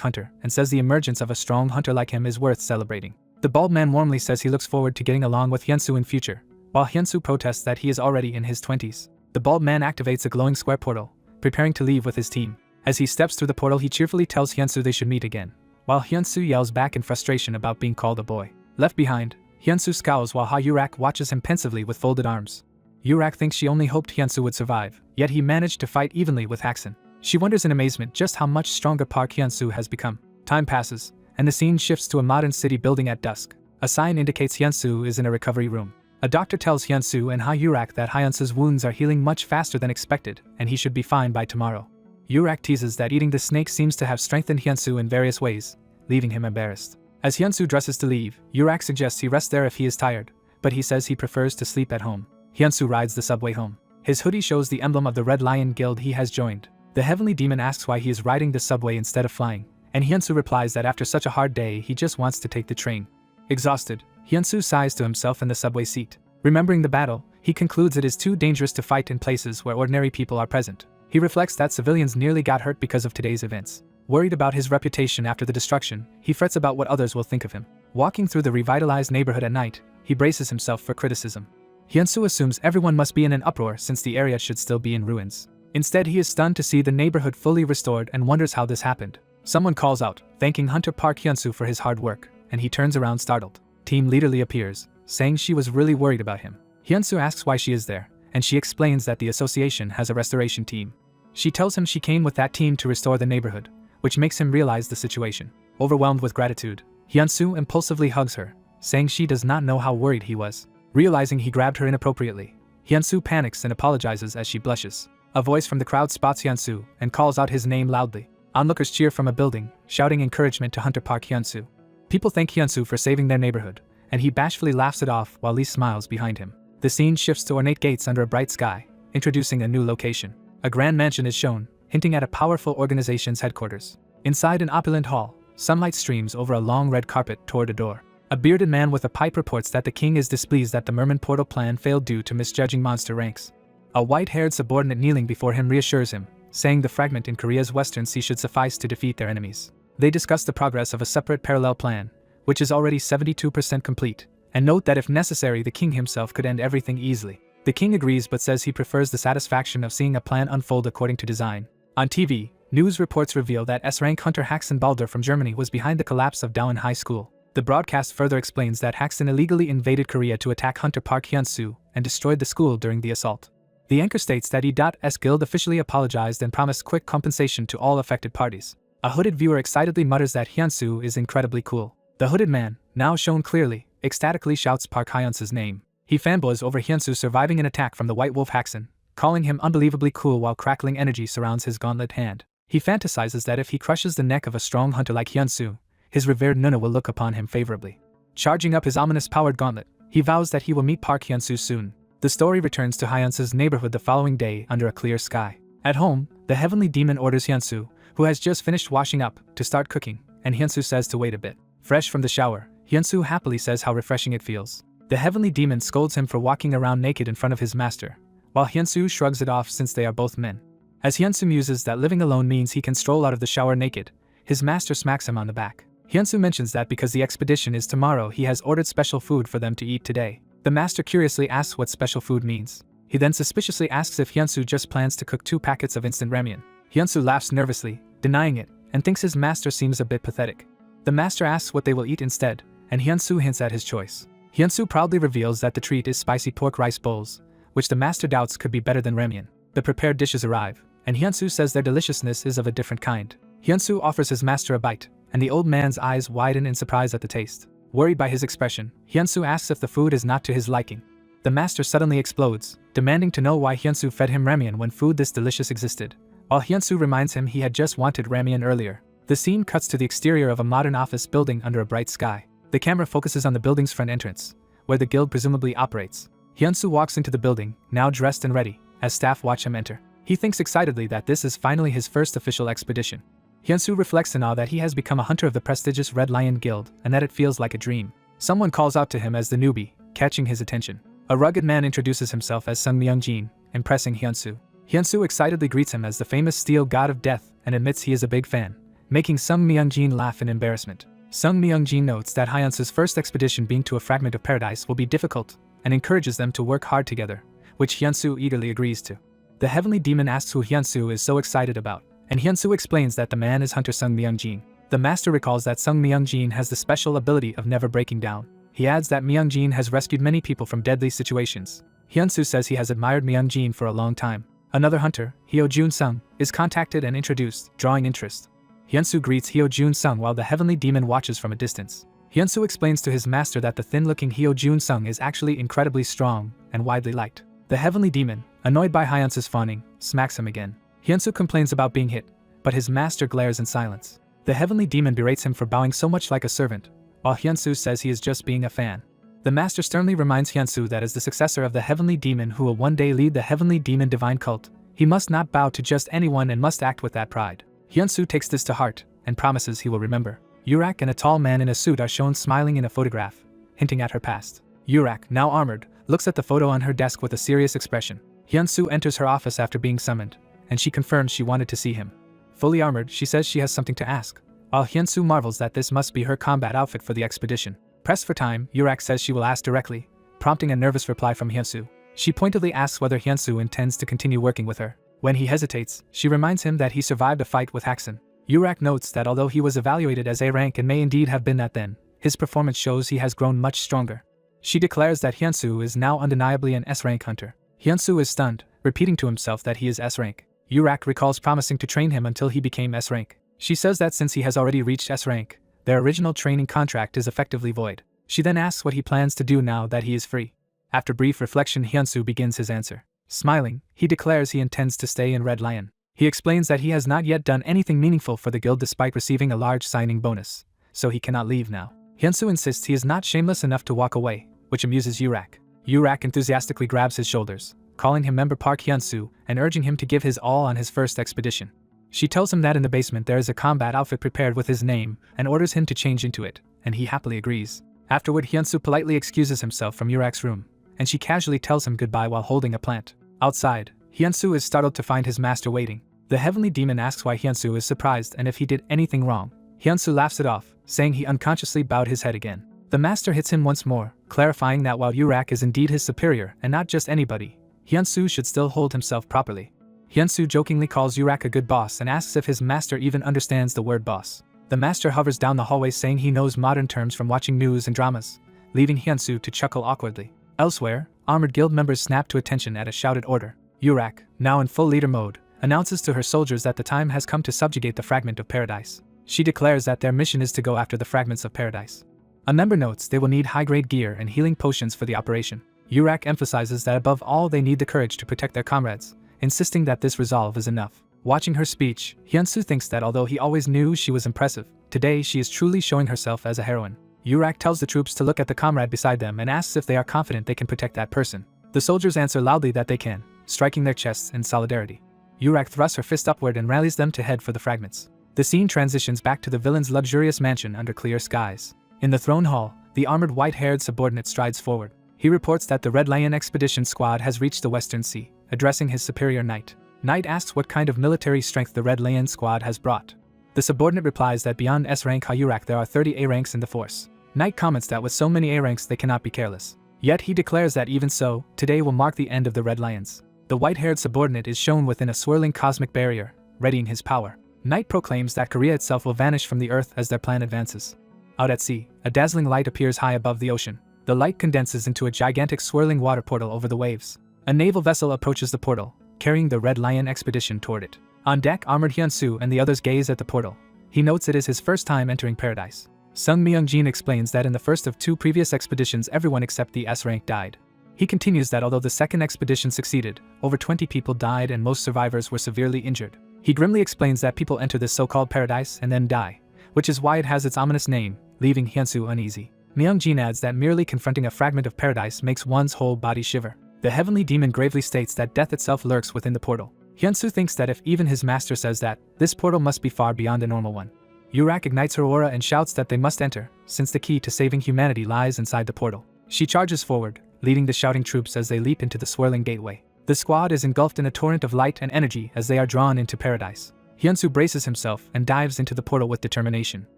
hunter and says the emergence of a strong hunter like him is worth celebrating. The bald man warmly says he looks forward to getting along with Hyunsu in future, while Hyunsu protests that he is already in his 20s. The bald man activates a glowing square portal, preparing to leave with his team. As he steps through the portal he cheerfully tells Hyunsu they should meet again, while Hyunsu yells back in frustration about being called a boy. Left behind, Hyunsu scowls while Ha-yurak watches him pensively with folded arms. Yurak thinks she only hoped Hyunsu would survive, yet he managed to fight evenly with Hakusen. She wonders in amazement just how much stronger Park Hyunsu has become. Time passes, and the scene shifts to a modern city building at dusk. A sign indicates Hyunsu is in a recovery room. A doctor tells Hyunsu and Ha-yurak that Hyunsu's wounds are healing much faster than expected, and he should be fine by tomorrow. Yurak teases that eating the snake seems to have strengthened Hyunsu in various ways, leaving him embarrassed. As Hyunsu dresses to leave, Yurak suggests he rest there if he is tired, but he says he prefers to sleep at home. Hyunsu rides the subway home. His hoodie shows the emblem of the Red Lion Guild he has joined. The heavenly demon asks why he is riding the subway instead of flying, and Hyunsu replies that after such a hard day he just wants to take the train. Exhausted, Hyunsu sighs to himself in the subway seat. Remembering the battle, he concludes it is too dangerous to fight in places where ordinary people are present. He reflects that civilians nearly got hurt because of today's events. Worried about his reputation after the destruction, he frets about what others will think of him. Walking through the revitalized neighborhood at night, he braces himself for criticism. Hyunsu assumes everyone must be in an uproar since the area should still be in ruins. Instead, he is stunned to see the neighborhood fully restored and wonders how this happened. Someone calls out, thanking Hunter Park Hyunsu for his hard work, and he turns around startled. Team Leader Lee appears, saying she was really worried about him. Hyunsu asks why she is there, and she explains that the association has a restoration team. She tells him she came with that team to restore the neighborhood, which makes him realize the situation. Overwhelmed with gratitude, Hyunsu impulsively hugs her, saying she does not know how worried he was. Realizing he grabbed her inappropriately, Hyunsu panics and apologizes as she blushes. A voice from the crowd spots Hyunsu and calls out his name loudly. Onlookers cheer from a building, shouting encouragement to Hunter Park Hyunsu. People thank Hyunsu for saving their neighborhood, and he bashfully laughs it off while Lee smiles behind him. The scene shifts to ornate gates under a bright sky, introducing a new location. A grand mansion is shown, hinting at a powerful organization's headquarters. Inside an opulent hall, sunlight streams over a long red carpet toward a door. A bearded man with a pipe reports that the king is displeased that the merman portal plan failed due to misjudging monster ranks. A white-haired subordinate kneeling before him reassures him, saying the fragment in Korea's western sea should suffice to defeat their enemies. They discuss the progress of a separate parallel plan, which is already 72% complete, and note that if necessary the king himself could end everything easily. The king agrees but says he prefers the satisfaction of seeing a plan unfold according to design. On TV, news reports reveal that S-rank hunter Hakusen Balder from Germany was behind the collapse of Daewon High School. The broadcast further explains that Hakusen illegally invaded Korea to attack Hunter Park Hyunsu and destroyed the school during the assault. The anchor states that E.S Guild officially apologized and promised quick compensation to all affected parties. A hooded viewer excitedly mutters that Hyunsu is incredibly cool. The hooded man, now shown clearly, ecstatically shouts Park Hyunsu's name. He fanboys over Hyunsu surviving an attack from the White Wolf Hakusen, calling him unbelievably cool while crackling energy surrounds his gauntlet hand. He fantasizes that if he crushes the neck of a strong hunter like Hyunsu, his revered Nuna will look upon him favorably. Charging up his ominous powered gauntlet, he vows that he will meet Park Hyunsu soon. The story returns to Hyunsu's neighborhood the following day under a clear sky. At home, the heavenly demon orders Hyunsu, who has just finished washing up, to start cooking, and Hyunsu says to wait a bit. Fresh from the shower, Hyunsu happily says how refreshing it feels. The heavenly demon scolds him for walking around naked in front of his master, while Hyunsu shrugs it off since they are both men. As Hyunsu muses that living alone means he can stroll out of the shower naked, his master smacks him on the back. Hyunsu mentions that because the expedition is tomorrow he has ordered special food for them to eat today. The master curiously asks what special food means. He then suspiciously asks if Hyunsu just plans to cook 2 packets of instant ramen. Hyunsu laughs nervously, denying it, and thinks his master seems a bit pathetic. The master asks what they will eat instead, and Hyunsu hints at his choice. Hyunsu proudly reveals that the treat is spicy pork rice bowls, which the master doubts could be better than ramen. The prepared dishes arrive, and Hyunsu says their deliciousness is of a different kind. Hyunsu offers his master a bite, and the old man's eyes widen in surprise at the taste. Worried by his expression, Hyunsu asks if the food is not to his liking. The master suddenly explodes, demanding to know why Hyunsu fed him ramen when food this delicious existed, while Hyunsu reminds him he had just wanted ramen earlier. The scene cuts to the exterior of a modern office building under a bright sky. The camera focuses on the building's front entrance, where the guild presumably operates. Hyunsu walks into the building, now dressed and ready, as staff watch him enter. He thinks excitedly that this is finally his first official expedition. Hyunsu reflects in awe that he has become a hunter of the prestigious Red Lion Guild and that it feels like a dream. Someone calls out to him as the newbie, catching his attention. A rugged man introduces himself as Sung Myung-jin, impressing Hyunsu. Hyunsu excitedly greets him as the famous steel god of death and admits he is a big fan, making Sung Myung-jin laugh in embarrassment. Sung Myung-jin notes that Hyunsu's first expedition being to a fragment of paradise will be difficult and encourages them to work hard together, which Hyunsu eagerly agrees to. The heavenly demon asks who Hyunsu is so excited about, and Hyunsu explains that the man is Hunter Sung Myung-jin. The master recalls that Sung Myung-jin has the special ability of never breaking down. He adds that Myung-jin has rescued many people from deadly situations. Hyunsu says he has admired Myung-jin for a long time. Another hunter, Hyo Jun-sung, is contacted and introduced, drawing interest. Hyunsu greets Hyo Jun-sung while the heavenly demon watches from a distance. Hyunsu explains to his master that the thin-looking Hyo Jun-sung is actually incredibly strong and widely liked. The heavenly demon, annoyed by Hyunsu's fawning, smacks him again. Hyunsu complains about being hit, but his master glares in silence. The heavenly demon berates him for bowing so much like a servant, while Hyunsu says he is just being a fan. The master sternly reminds Hyunsu that as the successor of the heavenly demon who will one day lead the heavenly demon divine cult, he must not bow to just anyone and must act with that pride. Hyunsu takes this to heart and promises he will remember. Yurak and a tall man in a suit are shown smiling in a photograph, hinting at her past. Yurak, now armored, looks at the photo on her desk with a serious expression. Hyunsu enters her office after being summoned, and she confirms she wanted to see him. Fully armored, she says she has something to ask, while Hyunsu marvels that this must be her combat outfit for the expedition. Pressed for time, Yurak says she will ask directly, prompting a nervous reply from Hyunsu. She pointedly asks whether Hyunsu intends to continue working with her. When he hesitates, she reminds him that he survived a fight with Haxon. Yurak notes that although he was evaluated as A rank and may indeed have been that then, his performance shows he has grown much stronger. She declares that Hyunsu is now undeniably an S-rank hunter. Hyunsu is stunned, repeating to himself that he is S-rank. Yurak recalls promising to train him until he became S-rank. She says that since he has already reached S-rank, their original training contract is effectively void. She then asks what he plans to do now that he is free. After brief reflection, Hyunsu begins his answer. Smiling, he declares he intends to stay in Red Lion. He explains that he has not yet done anything meaningful for the guild despite receiving a large signing bonus, so he cannot leave now. Hyunsu insists he is not shameless enough to walk away, which amuses Yurak. Yurak enthusiastically grabs his shoulders, calling him member Park Hyunsu and urging him to give his all on his first expedition. She tells him that in the basement there is a combat outfit prepared with his name and orders him to change into it, and he happily agrees. Afterward, Hyunsu politely excuses himself from Yurak's room, and she casually tells him goodbye while holding a plant. Outside, Hyunsu is startled to find his master waiting. The heavenly demon asks why Hyunsu is surprised and if he did anything wrong. Hyunsu laughs it off, saying he unconsciously bowed his head again. The master hits him once more, clarifying that while Yurak is indeed his superior and not just anybody, Hyunsu should still hold himself properly. Hyunsu jokingly calls Yurak a good boss and asks if his master even understands the word boss. The master hovers down the hallway saying he knows modern terms from watching news and dramas, leaving Hyunsu to chuckle awkwardly. Elsewhere, armored guild members snap to attention at a shouted order. Yurak, now in full leader mode, announces to her soldiers that the time has come to subjugate the fragment of paradise. She declares that their mission is to go after the fragments of paradise. A member notes they will need high-grade gear and healing potions for the operation. Yurak emphasizes that above all they need the courage to protect their comrades, insisting that this resolve is enough. Watching her speech, Hyunsu thinks that although he always knew she was impressive, today she is truly showing herself as a heroine. Yurak tells the troops to look at the comrade beside them and asks if they are confident they can protect that person. The soldiers answer loudly that they can, striking their chests in solidarity. Yurak thrusts her fist upward and rallies them to head for the fragments. The scene transitions back to the villain's luxurious mansion under clear skies. In the throne hall, the armored white-haired subordinate strides forward. He reports that the Red Lion expedition squad has reached the Western Sea, addressing his superior knight. Knight asks what kind of military strength the Red Lion squad has brought. The subordinate replies that beyond S-rank Yurak there are 30 A ranks in the force. Knight comments that with so many A ranks they cannot be careless. Yet he declares that even so, today will mark the end of the Red Lions. The white-haired subordinate is shown within a swirling cosmic barrier, readying his power. Knight proclaims that Korea itself will vanish from the earth as their plan advances. Out at sea, a dazzling light appears high above the ocean. The light condenses into a gigantic swirling water portal over the waves. A naval vessel approaches the portal, carrying the Red Lion expedition toward it. On deck, armored Hyunsu and the others gaze at the portal. He notes it is his first time entering paradise. Sung Myung-jin explains that in the first of two previous expeditions everyone except the S rank died. He continues that although the second expedition succeeded, over 20 people died and most survivors were severely injured. He grimly explains that people enter this so-called paradise and then die, which is why it has its ominous name, leaving Hyunsu uneasy. Myung-jin adds that merely confronting a fragment of paradise makes one's whole body shiver. The heavenly demon gravely states that death itself lurks within the portal. Hyunsu thinks that if even his master says that, this portal must be far beyond a normal one. Yurak ignites her aura and shouts that they must enter, since the key to saving humanity lies inside the portal. She charges forward, leading the shouting troops as they leap into the swirling gateway. The squad is engulfed in a torrent of light and energy as they are drawn into paradise. Hyunsu braces himself and dives into the portal with determination.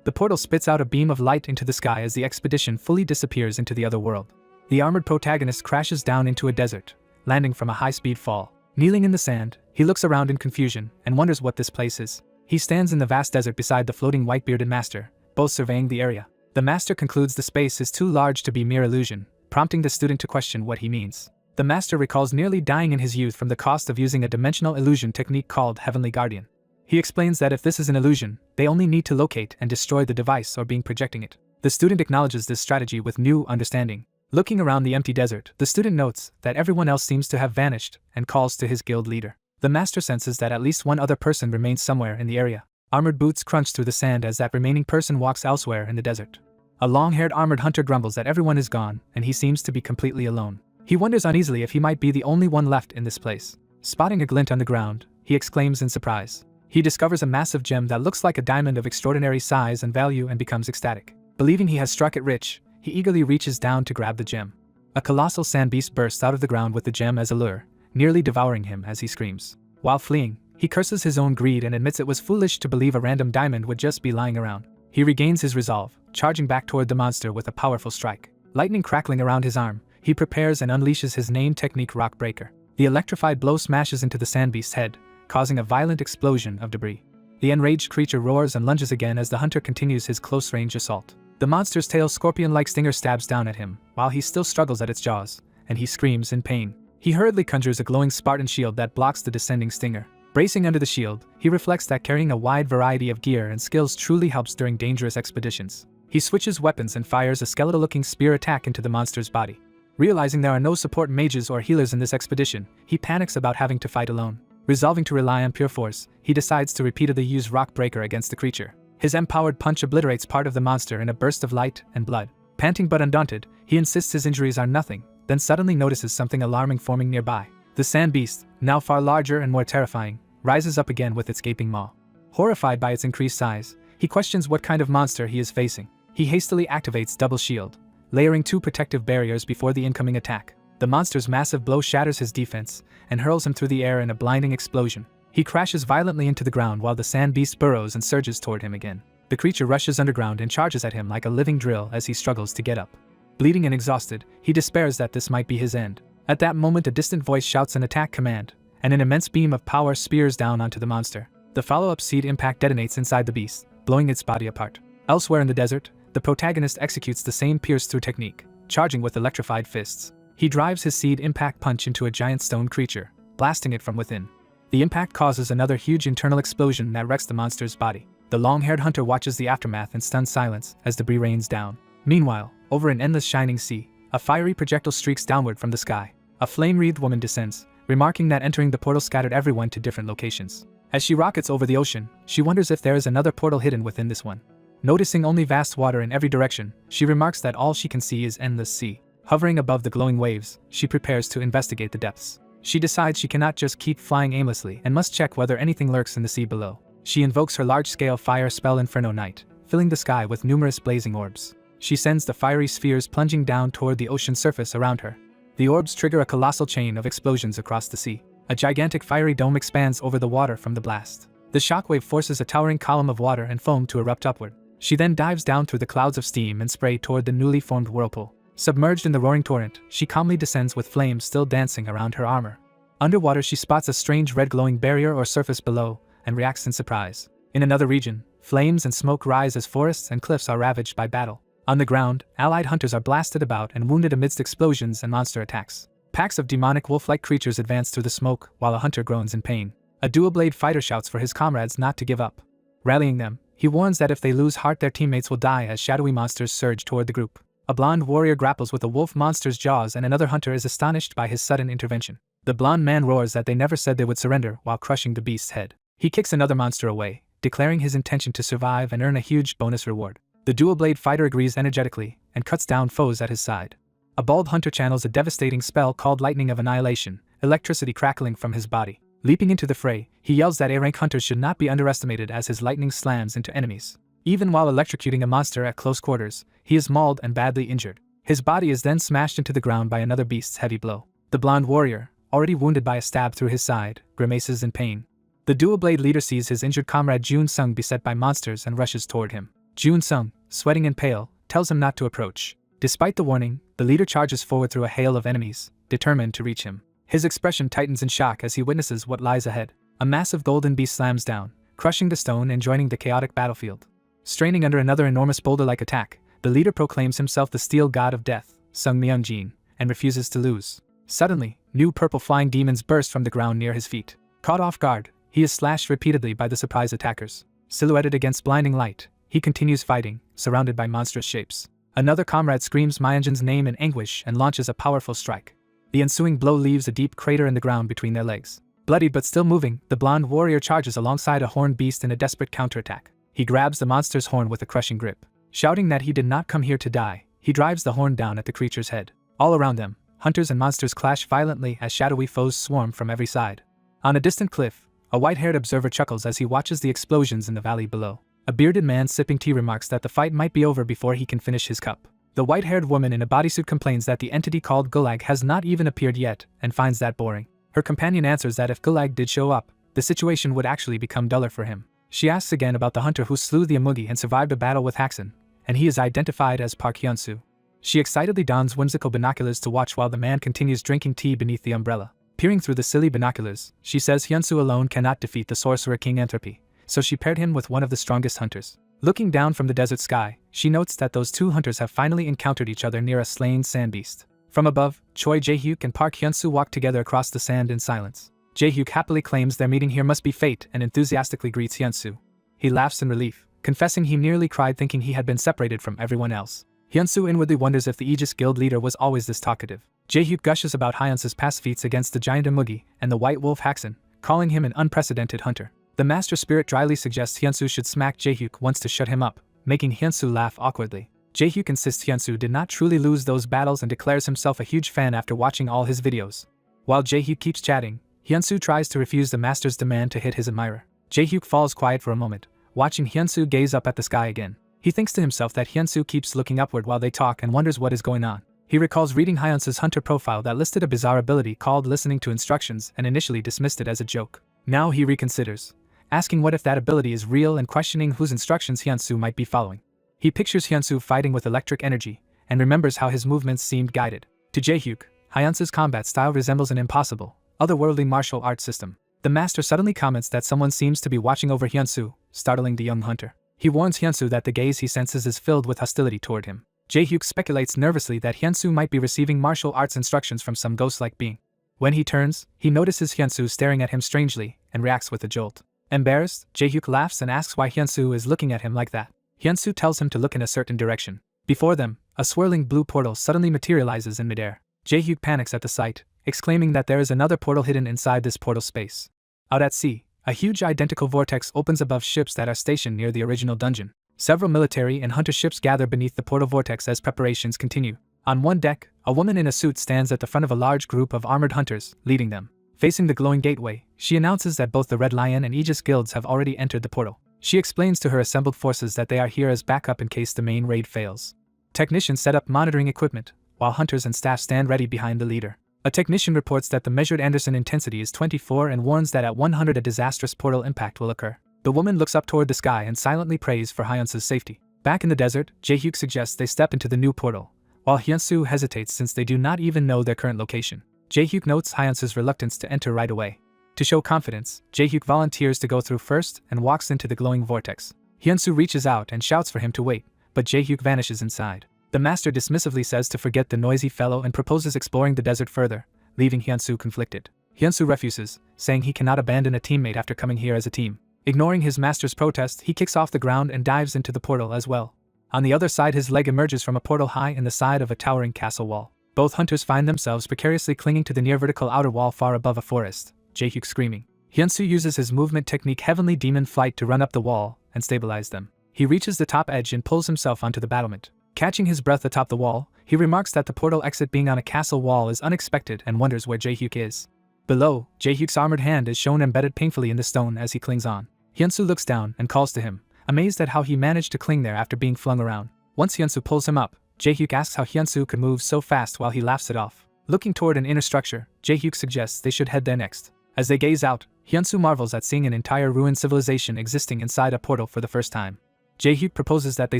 The portal spits out a beam of light into the sky as the expedition fully disappears into the other world. The armored protagonist crashes down into a desert, landing from a high-speed fall. Kneeling in the sand, he looks around in confusion and wonders what this place is. He stands in the vast desert beside the floating white-bearded master, both surveying the area. The master concludes the space is too large to be mere illusion, prompting the student to question what he means. The master recalls nearly dying in his youth from the cost of using a dimensional illusion technique called Heavenly Guardian. He explains that if this is an illusion, they only need to locate and destroy the device or being projecting it. The student acknowledges this strategy with new understanding. Looking around the empty desert, the student notes that everyone else seems to have vanished and calls to his guild leader. The master senses that at least one other person remains somewhere in the area. Armored boots crunch through the sand as that remaining person walks elsewhere in the desert. A long-haired armored hunter grumbles that everyone is gone and he seems to be completely alone. He wonders uneasily if he might be the only one left in this place. Spotting a glint on the ground, he exclaims in surprise. He discovers a massive gem that looks like a diamond of extraordinary size and value and becomes ecstatic. Believing he has struck it rich, he eagerly reaches down to grab the gem. A colossal sand beast bursts out of the ground with the gem as a lure, nearly devouring him as he screams. While fleeing, he curses his own greed and admits it was foolish to believe a random diamond would just be lying around. He regains his resolve, charging back toward the monster with a powerful strike. Lightning crackling around his arm, he prepares and unleashes his name technique Rock Breaker. The electrified blow smashes into the sand beast's head, causing a violent explosion of debris. The enraged creature roars and lunges again as the hunter continues his close-range assault. The monster's tail scorpion-like stinger stabs down at him, while he still struggles at its jaws, and he screams in pain. He hurriedly conjures a glowing Spartan shield that blocks the descending stinger. Bracing under the shield, he reflects that carrying a wide variety of gear and skills truly helps during dangerous expeditions. He switches weapons and fires a skeletal-looking spear attack into the monster's body. Realizing there are no support mages or healers in this expedition, he panics about having to fight alone. Resolving to rely on pure force, he decides to repeatedly use Rock Breaker against the creature. His empowered punch obliterates part of the monster in a burst of light and blood. Panting but undaunted, he insists his injuries are nothing, then suddenly notices something alarming forming nearby. The sand beast, now far larger and more terrifying, rises up again with its gaping maw. Horrified by its increased size, he questions what kind of monster he is facing. He hastily activates Double Shield, layering 2 protective barriers before the incoming attack. The monster's massive blow shatters his defense and hurls him through the air in a blinding explosion. He crashes violently into the ground while the sand beast burrows and surges toward him again. The creature rushes underground and charges at him like a living drill as he struggles to get up. Bleeding and exhausted, he despairs that this might be his end. At that moment, a distant voice shouts an attack command, and an immense beam of power spears down onto the monster. The follow-up seed impact detonates inside the beast, blowing its body apart. Elsewhere in the desert, the protagonist executes the same pierce-through technique, charging with electrified fists. He drives his seed impact punch into a giant stone creature, blasting it from within. The impact causes another huge internal explosion that wrecks the monster's body. The long-haired hunter watches the aftermath in stunned silence as debris rains down. Meanwhile, over an endless shining sea, a fiery projectile streaks downward from the sky. A flame-wreathed woman descends, remarking that entering the portal scattered everyone to different locations. As she rockets over the ocean, she wonders if there is another portal hidden within this one. Noticing only vast water in every direction, she remarks that all she can see is endless sea. Hovering above the glowing waves, she prepares to investigate the depths. She decides she cannot just keep flying aimlessly and must check whether anything lurks in the sea below. She invokes her large-scale fire spell Inferno Night, filling the sky with numerous blazing orbs. She sends the fiery spheres plunging down toward the ocean surface around her. The orbs trigger a colossal chain of explosions across the sea. A gigantic fiery dome expands over the water from the blast. The shockwave forces a towering column of water and foam to erupt upward. She then dives down through the clouds of steam and spray toward the newly formed whirlpool. Submerged in the roaring torrent, she calmly descends with flames still dancing around her armor. Underwater, she spots a strange red glowing barrier or surface below and reacts in surprise. In another region, flames and smoke rise as forests and cliffs are ravaged by battle. On the ground, allied hunters are blasted about and wounded amidst explosions and monster attacks. Packs of demonic wolf-like creatures advance through the smoke while a hunter groans in pain. A dual-blade fighter shouts for his comrades not to give up. Rallying them, he warns that if they lose heart their teammates will die as shadowy monsters surge toward the group. A blonde warrior grapples with a wolf monster's jaws and another hunter is astonished by his sudden intervention. The blonde man roars that they never said they would surrender while crushing the beast's head. He kicks another monster away, declaring his intention to survive and earn a huge bonus reward. The dual-blade fighter agrees energetically and cuts down foes at his side. A bald hunter channels a devastating spell called Lightning of Annihilation, electricity crackling from his body. Leaping into the fray, he yells that A-rank hunters should not be underestimated as his lightning slams into enemies. Even while electrocuting a monster at close quarters, he is mauled and badly injured. His body is then smashed into the ground by another beast's heavy blow. The blonde warrior, already wounded by a stab through his side, grimaces in pain. The dual-blade leader sees his injured comrade Jun Sung beset by monsters and rushes toward him. Jun Sung, sweating and pale, tells him not to approach. Despite the warning, the leader charges forward through a hail of enemies, determined to reach him. His expression tightens in shock as he witnesses what lies ahead. A massive golden beast slams down, crushing the stone and joining the chaotic battlefield. Straining under another enormous boulder-like attack, the leader proclaims himself the steel god of death, Sung Myung-jin, and refuses to lose. Suddenly, new purple flying demons burst from the ground near his feet. Caught off guard, he is slashed repeatedly by the surprise attackers. Silhouetted against blinding light, he continues fighting, surrounded by monstrous shapes. Another comrade screams Myung-jin's name in anguish and launches a powerful strike. The ensuing blow leaves a deep crater in the ground between their legs. Bloodied but still moving, the blonde warrior charges alongside a horned beast in a desperate counterattack. He grabs the monster's horn with a crushing grip. Shouting that he did not come here to die, he drives the horn down at the creature's head. All around them, hunters and monsters clash violently as shadowy foes swarm from every side. On a distant cliff, a white-haired observer chuckles as he watches the explosions in the valley below. A bearded man sipping tea remarks that the fight might be over before he can finish his cup. The white-haired woman in a bodysuit complains that the entity called Gulag has not even appeared yet, and finds that boring. Her companion answers that if Gulag did show up, the situation would actually become duller for him. She asks again about the hunter who slew the Amugi and survived a battle with Haxan, and he is identified as Park Hyun-soo. She excitedly dons whimsical binoculars to watch while the man continues drinking tea beneath the umbrella. Peering through the silly binoculars, she says Hyun-soo alone cannot defeat the sorcerer King Entropy, so she paired him with one of the strongest hunters. Looking down from the desert sky, she notes that those two hunters have finally encountered each other near a slain sand beast. From above, Choi Jae-hyuk and Park Hyun-soo walk together across the sand in silence. Jae-hyuk happily claims their meeting here must be fate and enthusiastically greets Hyun-soo. He laughs in relief, confessing he nearly cried thinking he had been separated from everyone else. Hyun-soo inwardly wonders if the Aegis Guild leader was always this talkative. Jae-hyuk gushes about Hyun-soo's past feats against the giant Amugi and the white wolf Haxan, calling him an unprecedented hunter. The master spirit dryly suggests Hyun-soo should smack Jae-hyuk once to shut him up, making Hyun-soo laugh awkwardly. Jae-hyuk insists Hyun-soo did not truly lose those battles and declares himself a huge fan after watching all his videos. While Jae-hyuk keeps chatting, Hyun-soo tries to refuse the master's demand to hit his admirer. Jae-hyuk falls quiet for a moment, watching Hyun-soo gaze up at the sky again. He thinks to himself that Hyun-soo keeps looking upward while they talk and wonders what is going on. He recalls reading Hyun-soo's hunter profile that listed a bizarre ability called listening to instructions and initially dismissed it as a joke. Now he reconsiders, asking what if that ability is real and questioning whose instructions Hyun-soo might be following. He pictures Hyun-soo fighting with electric energy and remembers how his movements seemed guided. To Jae-hyuk, Hyun-soo's combat style resembles an impossible, otherworldly martial arts system. The master suddenly comments that someone seems to be watching over Hyun-soo, startling the young hunter. He warns Hyun-soo that the gaze he senses is filled with hostility toward him. Jae-hyuk speculates nervously that Hyun-soo might be receiving martial arts instructions from some ghost-like being. When he turns, he notices Hyun-soo staring at him strangely and reacts with a jolt. Embarrassed, Jae-hyuk laughs and asks why Hyun-soo is looking at him like that. Hyun-soo tells him to look in a certain direction. Before them, a swirling blue portal suddenly materializes in midair. Jae-hyuk panics at the sight, exclaiming that there is another portal hidden inside this portal space. Out at sea, a huge identical vortex opens above ships that are stationed near the original dungeon. Several military and hunter ships gather beneath the portal vortex as preparations continue. On one deck, a woman in a suit stands at the front of a large group of armored hunters, leading them. Facing the glowing gateway, she announces that both the Red Lion and Aegis guilds have already entered the portal. She explains to her assembled forces that they are here as backup in case the main raid fails. Technicians set up monitoring equipment, while hunters and staff stand ready behind the leader. A technician reports that the measured Anderson intensity is 24 and warns that at 100 a disastrous portal impact will occur. The woman looks up toward the sky and silently prays for Hyun-soo's safety. Back in the desert, Jae-hyuk suggests they step into the new portal, while Hyun-soo hesitates since they do not even know their current location. Jae-hyuk notes Hyun-soo's reluctance to enter right away. To show confidence, Jae-hyuk volunteers to go through first and walks into the glowing vortex. Hyun-soo reaches out and shouts for him to wait, but Jae-hyuk vanishes inside. The master dismissively says to forget the noisy fellow and proposes exploring the desert further, leaving Hyun-soo conflicted. Hyun-soo refuses, saying he cannot abandon a teammate after coming here as a team. Ignoring his master's protest, he kicks off the ground and dives into the portal as well. On the other side, his leg emerges from a portal high in the side of a towering castle wall. Both hunters find themselves precariously clinging to the near vertical outer wall far above a forest, Jae-hyuk screaming. Hyunsu uses his movement technique Heavenly Demon Flight to run up the wall and stabilize them. He reaches the top edge and pulls himself onto the battlement. Catching his breath atop the wall, he remarks that the portal exit being on a castle wall is unexpected and wonders where Jae-hyuk is. Below, Jae-hyuk's armored hand is shown embedded painfully in the stone as he clings on. Hyunsu looks down and calls to him, amazed at how he managed to cling there after being flung around. Once Hyunsu pulls him up, Jae-hyuk asks how Hyunsu could move so fast while he laughs it off. Looking toward an inner structure, Jae-hyuk suggests they should head there next. As they gaze out, Hyunsu marvels at seeing an entire ruined civilization existing inside a portal for the first time. Jae-hyuk proposes that they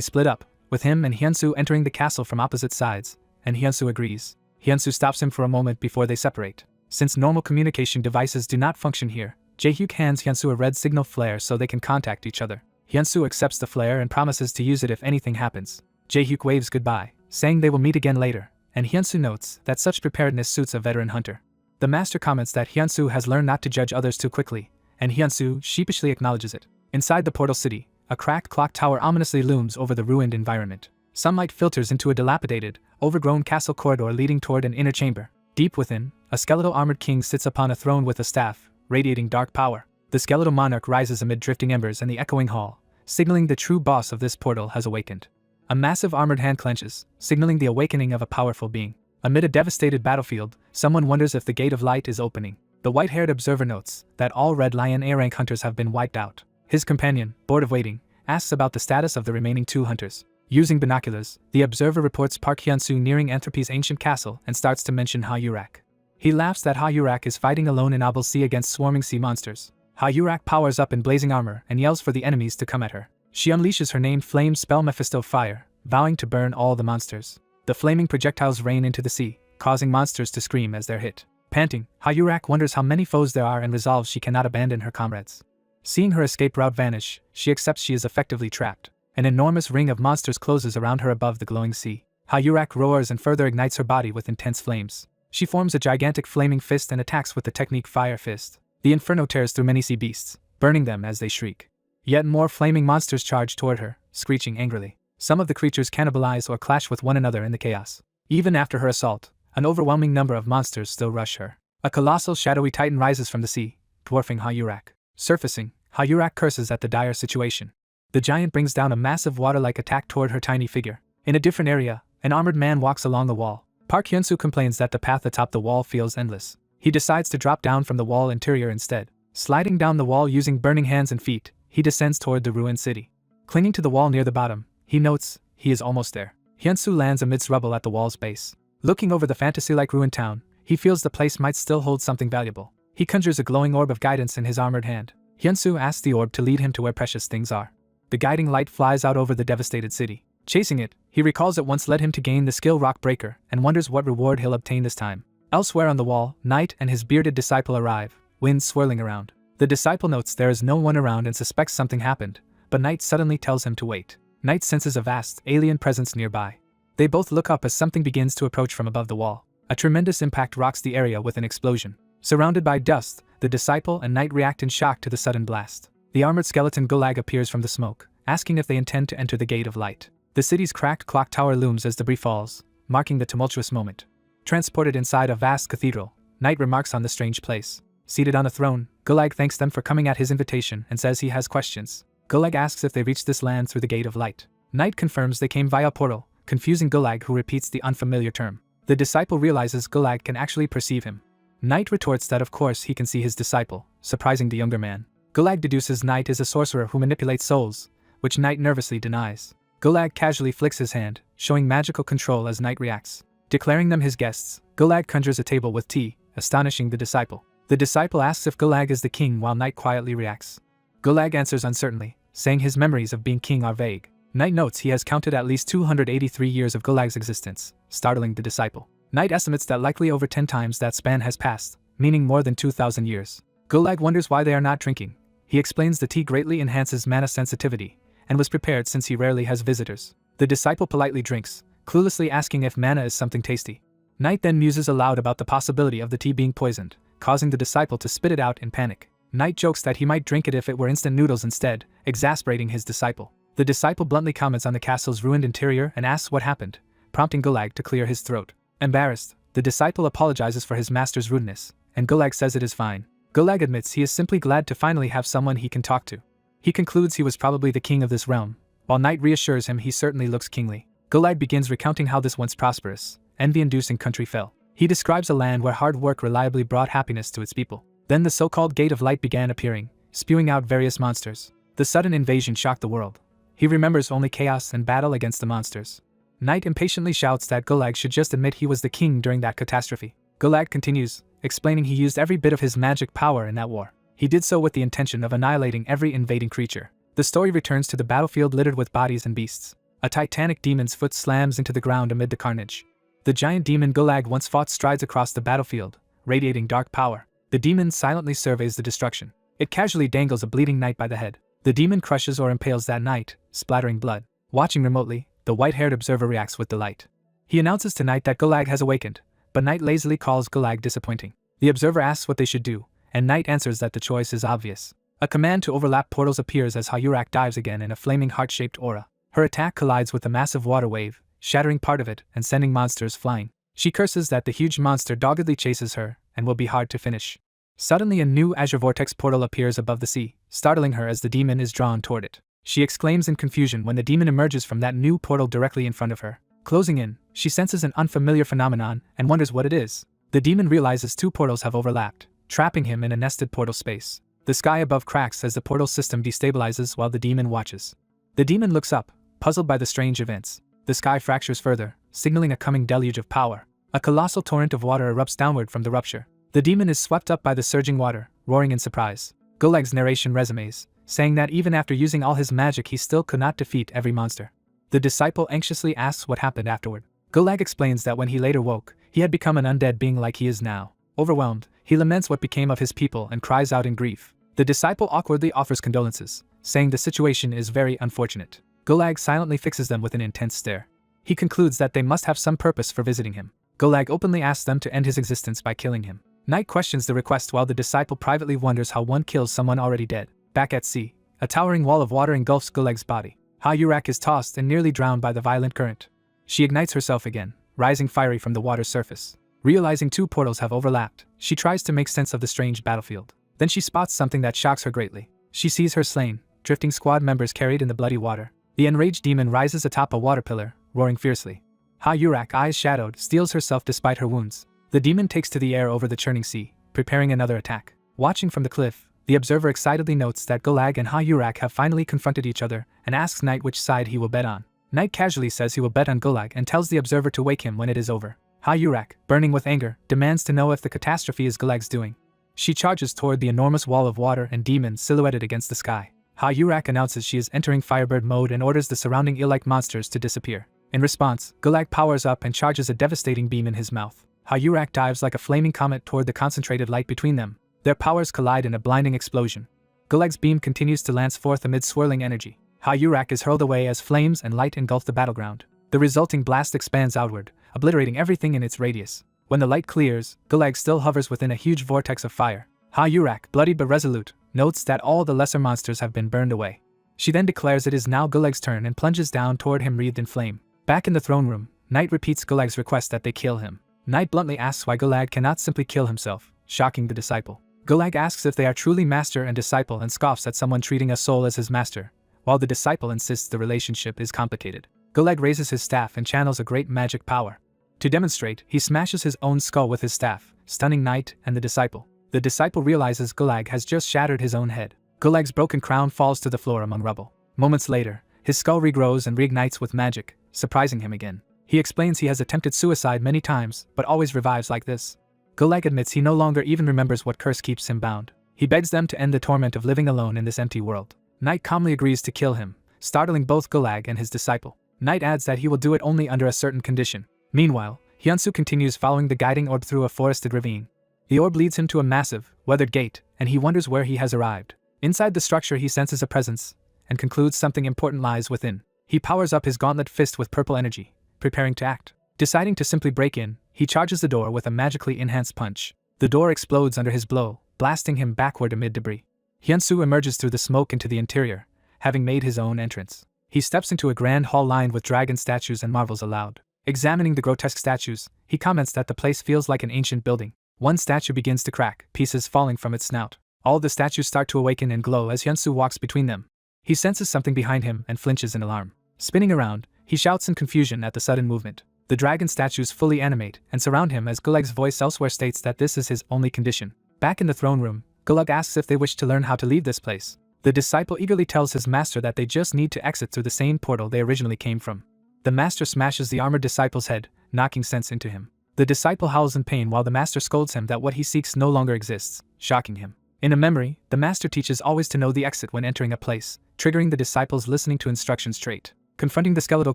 split up, with him and Hyunsu entering the castle from opposite sides, and Hyunsu agrees. Hyunsu stops him for a moment before they separate. Since normal communication devices do not function here, Jae-hyuk hands Hyunsu a red signal flare so they can contact each other. Hyunsu accepts the flare and promises to use it if anything happens. Jae-hyuk waves goodbye, saying they will meet again later, and Hyunsu notes that such preparedness suits a veteran hunter. The master comments that Hyunsu has learned not to judge others too quickly, and Hyunsu sheepishly acknowledges it. Inside the portal city, a cracked clock tower ominously looms over the ruined environment. Sunlight filters into a dilapidated, overgrown castle corridor leading toward an inner chamber. Deep within, a skeletal armored king sits upon a throne with a staff, radiating dark power. The skeletal monarch rises amid drifting embers in the echoing hall, signaling the true boss of this portal has awakened. A massive armored hand clenches, signaling the awakening of a powerful being. Amid a devastated battlefield, someone wonders if the Gate of Light is opening. The white-haired observer notes that all Red Lion A-rank hunters have been wiped out. His companion, bored of waiting, asks about the status of the remaining 2 hunters. Using binoculars, the observer reports Park Hyunsu nearing Entropy's ancient castle and starts to mention Ha-Yurak. He laughs that Ha-Yurak is fighting alone in Abel Sea against swarming sea monsters. Ha-Yurak powers up in blazing armor and yells for the enemies to come at her. She unleashes her named flame spell Mephisto Fire, vowing to burn all the monsters. The flaming projectiles rain into the sea, causing monsters to scream as they're hit. Panting, Ha-Yurak wonders how many foes there are and resolves she cannot abandon her comrades. Seeing her escape route vanish, she accepts she is effectively trapped. An enormous ring of monsters closes around her above the glowing sea. Ha-Yurak roars and further ignites her body with intense flames. She forms a gigantic flaming fist and attacks with the technique Fire Fist. The inferno tears through many sea beasts, burning them as they shriek. Yet more flaming monsters charge toward her, screeching angrily. Some of the creatures cannibalize or clash with one another in the chaos. Even after her assault, an overwhelming number of monsters still rush her. A colossal shadowy titan rises from the sea, dwarfing Ha-Yurak. Surfacing, Ha-Yurak curses at the dire situation. The giant brings down a massive water-like attack toward her tiny figure. In a different area, an armored man walks along the wall. Park Hyunsu complains that the path atop the wall feels endless. He decides to drop down from the wall interior instead. Sliding down the wall using burning hands and feet, he descends toward the ruined city. Clinging to the wall near the bottom, he notes he is almost there. Hyunsu lands amidst rubble at the wall's base. Looking over the fantasy-like ruined town, he feels the place might still hold something valuable. He conjures a glowing orb of guidance in his armored hand. Hyunsu asks the orb to lead him to where precious things are. The guiding light flies out over the devastated city. Chasing it, he recalls it once led him to gain the skill Rock Breaker and wonders what reward he'll obtain this time. Elsewhere on the wall, Knight and his bearded disciple arrive, wind swirling around. The disciple notes there is no one around and suspects something happened, but Knight suddenly tells him to wait. Knight senses a vast, alien presence nearby. They both look up as something begins to approach from above the wall. A tremendous impact rocks the area with an explosion. Surrounded by dust, the disciple and Knight react in shock to the sudden blast. The armored skeleton Gulag appears from the smoke, asking if they intend to enter the Gate of Light. The city's cracked clock tower looms as debris falls, marking the tumultuous moment. Transported inside a vast cathedral, Knight remarks on the strange place. Seated on a throne, Gulag thanks them for coming at his invitation and says he has questions. Gulag asks if they reached this land through the Gate of Light. Knight confirms they came via portal, confusing Gulag, who repeats the unfamiliar term. The disciple realizes Gulag can actually perceive him. Knight retorts that of course he can see his disciple, surprising the younger man. Gulag deduces Knight is a sorcerer who manipulates souls, which Knight nervously denies. Gulag casually flicks his hand, showing magical control as Knight reacts. Declaring them his guests, Gulag conjures a table with tea, astonishing the disciple. The disciple asks if Gulag is the king while Knight quietly reacts. Gulag answers uncertainly, saying his memories of being king are vague. Knight notes he has counted at least 283 years of Gulag's existence, startling the disciple. Knight estimates that likely over 10 times that span has passed, meaning more than 2,000 years. Gulag wonders why they are not drinking. He explains the tea greatly enhances mana sensitivity, and was prepared since he rarely has visitors. The disciple politely drinks, cluelessly asking if mana is something tasty. Knight then muses aloud about the possibility of the tea being poisoned, causing the disciple to spit it out in panic. Knight jokes that he might drink it if it were instant noodles instead, exasperating his disciple. The disciple bluntly comments on the castle's ruined interior and asks what happened, prompting Gulag to clear his throat. Embarrassed, the disciple apologizes for his master's rudeness, and Gulag says it is fine. Gulag admits he is simply glad to finally have someone he can talk to. He concludes he was probably the king of this realm, while Knight reassures him he certainly looks kingly. Gulag begins recounting how this once prosperous, envy-inducing country fell. He describes a land where hard work reliably brought happiness to its people. Then the so-called Gate of Light began appearing, spewing out various monsters. The sudden invasion shocked the world. He remembers only chaos and battle against the monsters. Knight impatiently shouts that Gulag should just admit he was the king during that catastrophe. Gulag continues, explaining he used every bit of his magic power in that war. He did so with the intention of annihilating every invading creature. The story returns to the battlefield littered with bodies and beasts. A titanic demon's foot slams into the ground amid the carnage. The giant demon Gulag once fought strides across the battlefield, radiating dark power. The demon silently surveys the destruction. It casually dangles a bleeding knight by the head. The demon crushes or impales that knight, splattering blood. Watching remotely, the white-haired observer reacts with delight. He announces to Knight that Gulag has awakened, but Knight lazily calls Gulag disappointing. The observer asks what they should do, and Knight answers that the choice is obvious. A command to overlap portals appears as Hayurak dives again in a flaming heart-shaped aura. Her attack collides with a massive water wave, shattering part of it and sending monsters flying. She curses that the huge monster doggedly chases her and will be hard to finish. Suddenly a new azure vortex portal appears above the sea, startling her as the demon is drawn toward it. She exclaims in confusion when the demon emerges from that new portal directly in front of her. Closing in, she senses an unfamiliar phenomenon and wonders what it is. The demon realizes two portals have overlapped, trapping him in a nested portal space. The sky above cracks as the portal system destabilizes while the demon watches. The demon looks up, puzzled by the strange events. The sky fractures further, signaling a coming deluge of power. A colossal torrent of water erupts downward from the rupture. The demon is swept up by the surging water, roaring in surprise. Gulag's narration resumes, saying that even after using all his magic he still could not defeat every monster. The disciple anxiously asks what happened afterward. Gulag explains that when he later woke, he had become an undead being like he is now. Overwhelmed, he laments what became of his people and cries out in grief. The disciple awkwardly offers condolences, saying the situation is very unfortunate. Gulag silently fixes them with an intense stare. He concludes that they must have some purpose for visiting him. Gulag openly asks them to end his existence by killing him. Knight questions the request while the disciple privately wonders how one kills someone already dead. Back at sea, a towering wall of water engulfs Gulag's body. Hayurak is tossed and nearly drowned by the violent current. She ignites herself again, rising fiery from the water's surface. Realizing two portals have overlapped, she tries to make sense of the strange battlefield. Then she spots something that shocks her greatly. She sees her slain, drifting squad members carried in the bloody water. The enraged demon rises atop a water pillar, roaring fiercely. Hayurak, eyes shadowed, steels herself despite her wounds. The demon takes to the air over the churning sea, preparing another attack. Watching from the cliff, the observer excitedly notes that Gulag and Hayurak have finally confronted each other and asks Knight which side he will bet on. Knight casually says he will bet on Gulag and tells the observer to wake him when it is over. Hayurak, burning with anger, demands to know if the catastrophe is Gulag's doing. She charges toward the enormous wall of water and demons silhouetted against the sky. Hayurak announces she is entering Firebird mode and orders the surrounding eel-like monsters to disappear. In response, Gulag powers up and charges a devastating beam in his mouth. Hayurak dives like a flaming comet toward the concentrated light between them. Their powers collide in a blinding explosion. Gulag's beam continues to lance forth amid swirling energy. Hayurak is hurled away as flames and light engulf the battleground. The resulting blast expands outward, obliterating everything in its radius. When the light clears, Gulag still hovers within a huge vortex of fire. Hayurak, bloodied but resolute, notes that all the lesser monsters have been burned away. She then declares it is now Gulag's turn and plunges down toward him wreathed in flame. Back in the throne room, Knight repeats Gulag's request that they kill him. Knight bluntly asks why Gulag cannot simply kill himself, shocking the disciple. Gulag asks if they are truly master and disciple and scoffs at someone treating a soul as his master, while the disciple insists the relationship is complicated. Gulag raises his staff and channels a great magic power. To demonstrate, he smashes his own skull with his staff, stunning Knight and the disciple. The disciple realizes Gulag has just shattered his own head. Gulag's broken crown falls to the floor among rubble. Moments later, his skull regrows and reignites with magic, surprising him again. He explains he has attempted suicide many times, but always revives like this. Gulag admits he no longer even remembers what curse keeps him bound. He begs them to end the torment of living alone in this empty world. Knight calmly agrees to kill him, startling both Gulag and his disciple. Knight adds that he will do it only under a certain condition. Meanwhile, Hyunsu continues following the guiding orb through a forested ravine. The orb leads him to a massive, weathered gate, and he wonders where he has arrived. Inside the structure he senses a presence, and concludes something important lies within. He powers up his gauntlet fist with purple energy, preparing to act. Deciding to simply break in, he charges the door with a magically enhanced punch. The door explodes under his blow, blasting him backward amid debris. Hyunsu emerges through the smoke into the interior, having made his own entrance. He steps into a grand hall lined with dragon statues and marvels aloud. Examining the grotesque statues, he comments that the place feels like an ancient building. One statue begins to crack, pieces falling from its snout. All the statues start to awaken and glow as Hyunsu walks between them. He senses something behind him and flinches in alarm. Spinning around, he shouts in confusion at the sudden movement. The dragon statues fully animate and surround him as Guleg's voice elsewhere states that this is his only condition. Back in the throne room, Guleg asks if they wish to learn how to leave this place. The disciple eagerly tells his master that they just need to exit through the same portal they originally came from. The master smashes the armored disciple's head, knocking sense into him. The disciple howls in pain while the master scolds him that what he seeks no longer exists, shocking him. In a memory, the master teaches always to know the exit when entering a place, triggering the disciple's listening to instructions trait. Confronting the skeletal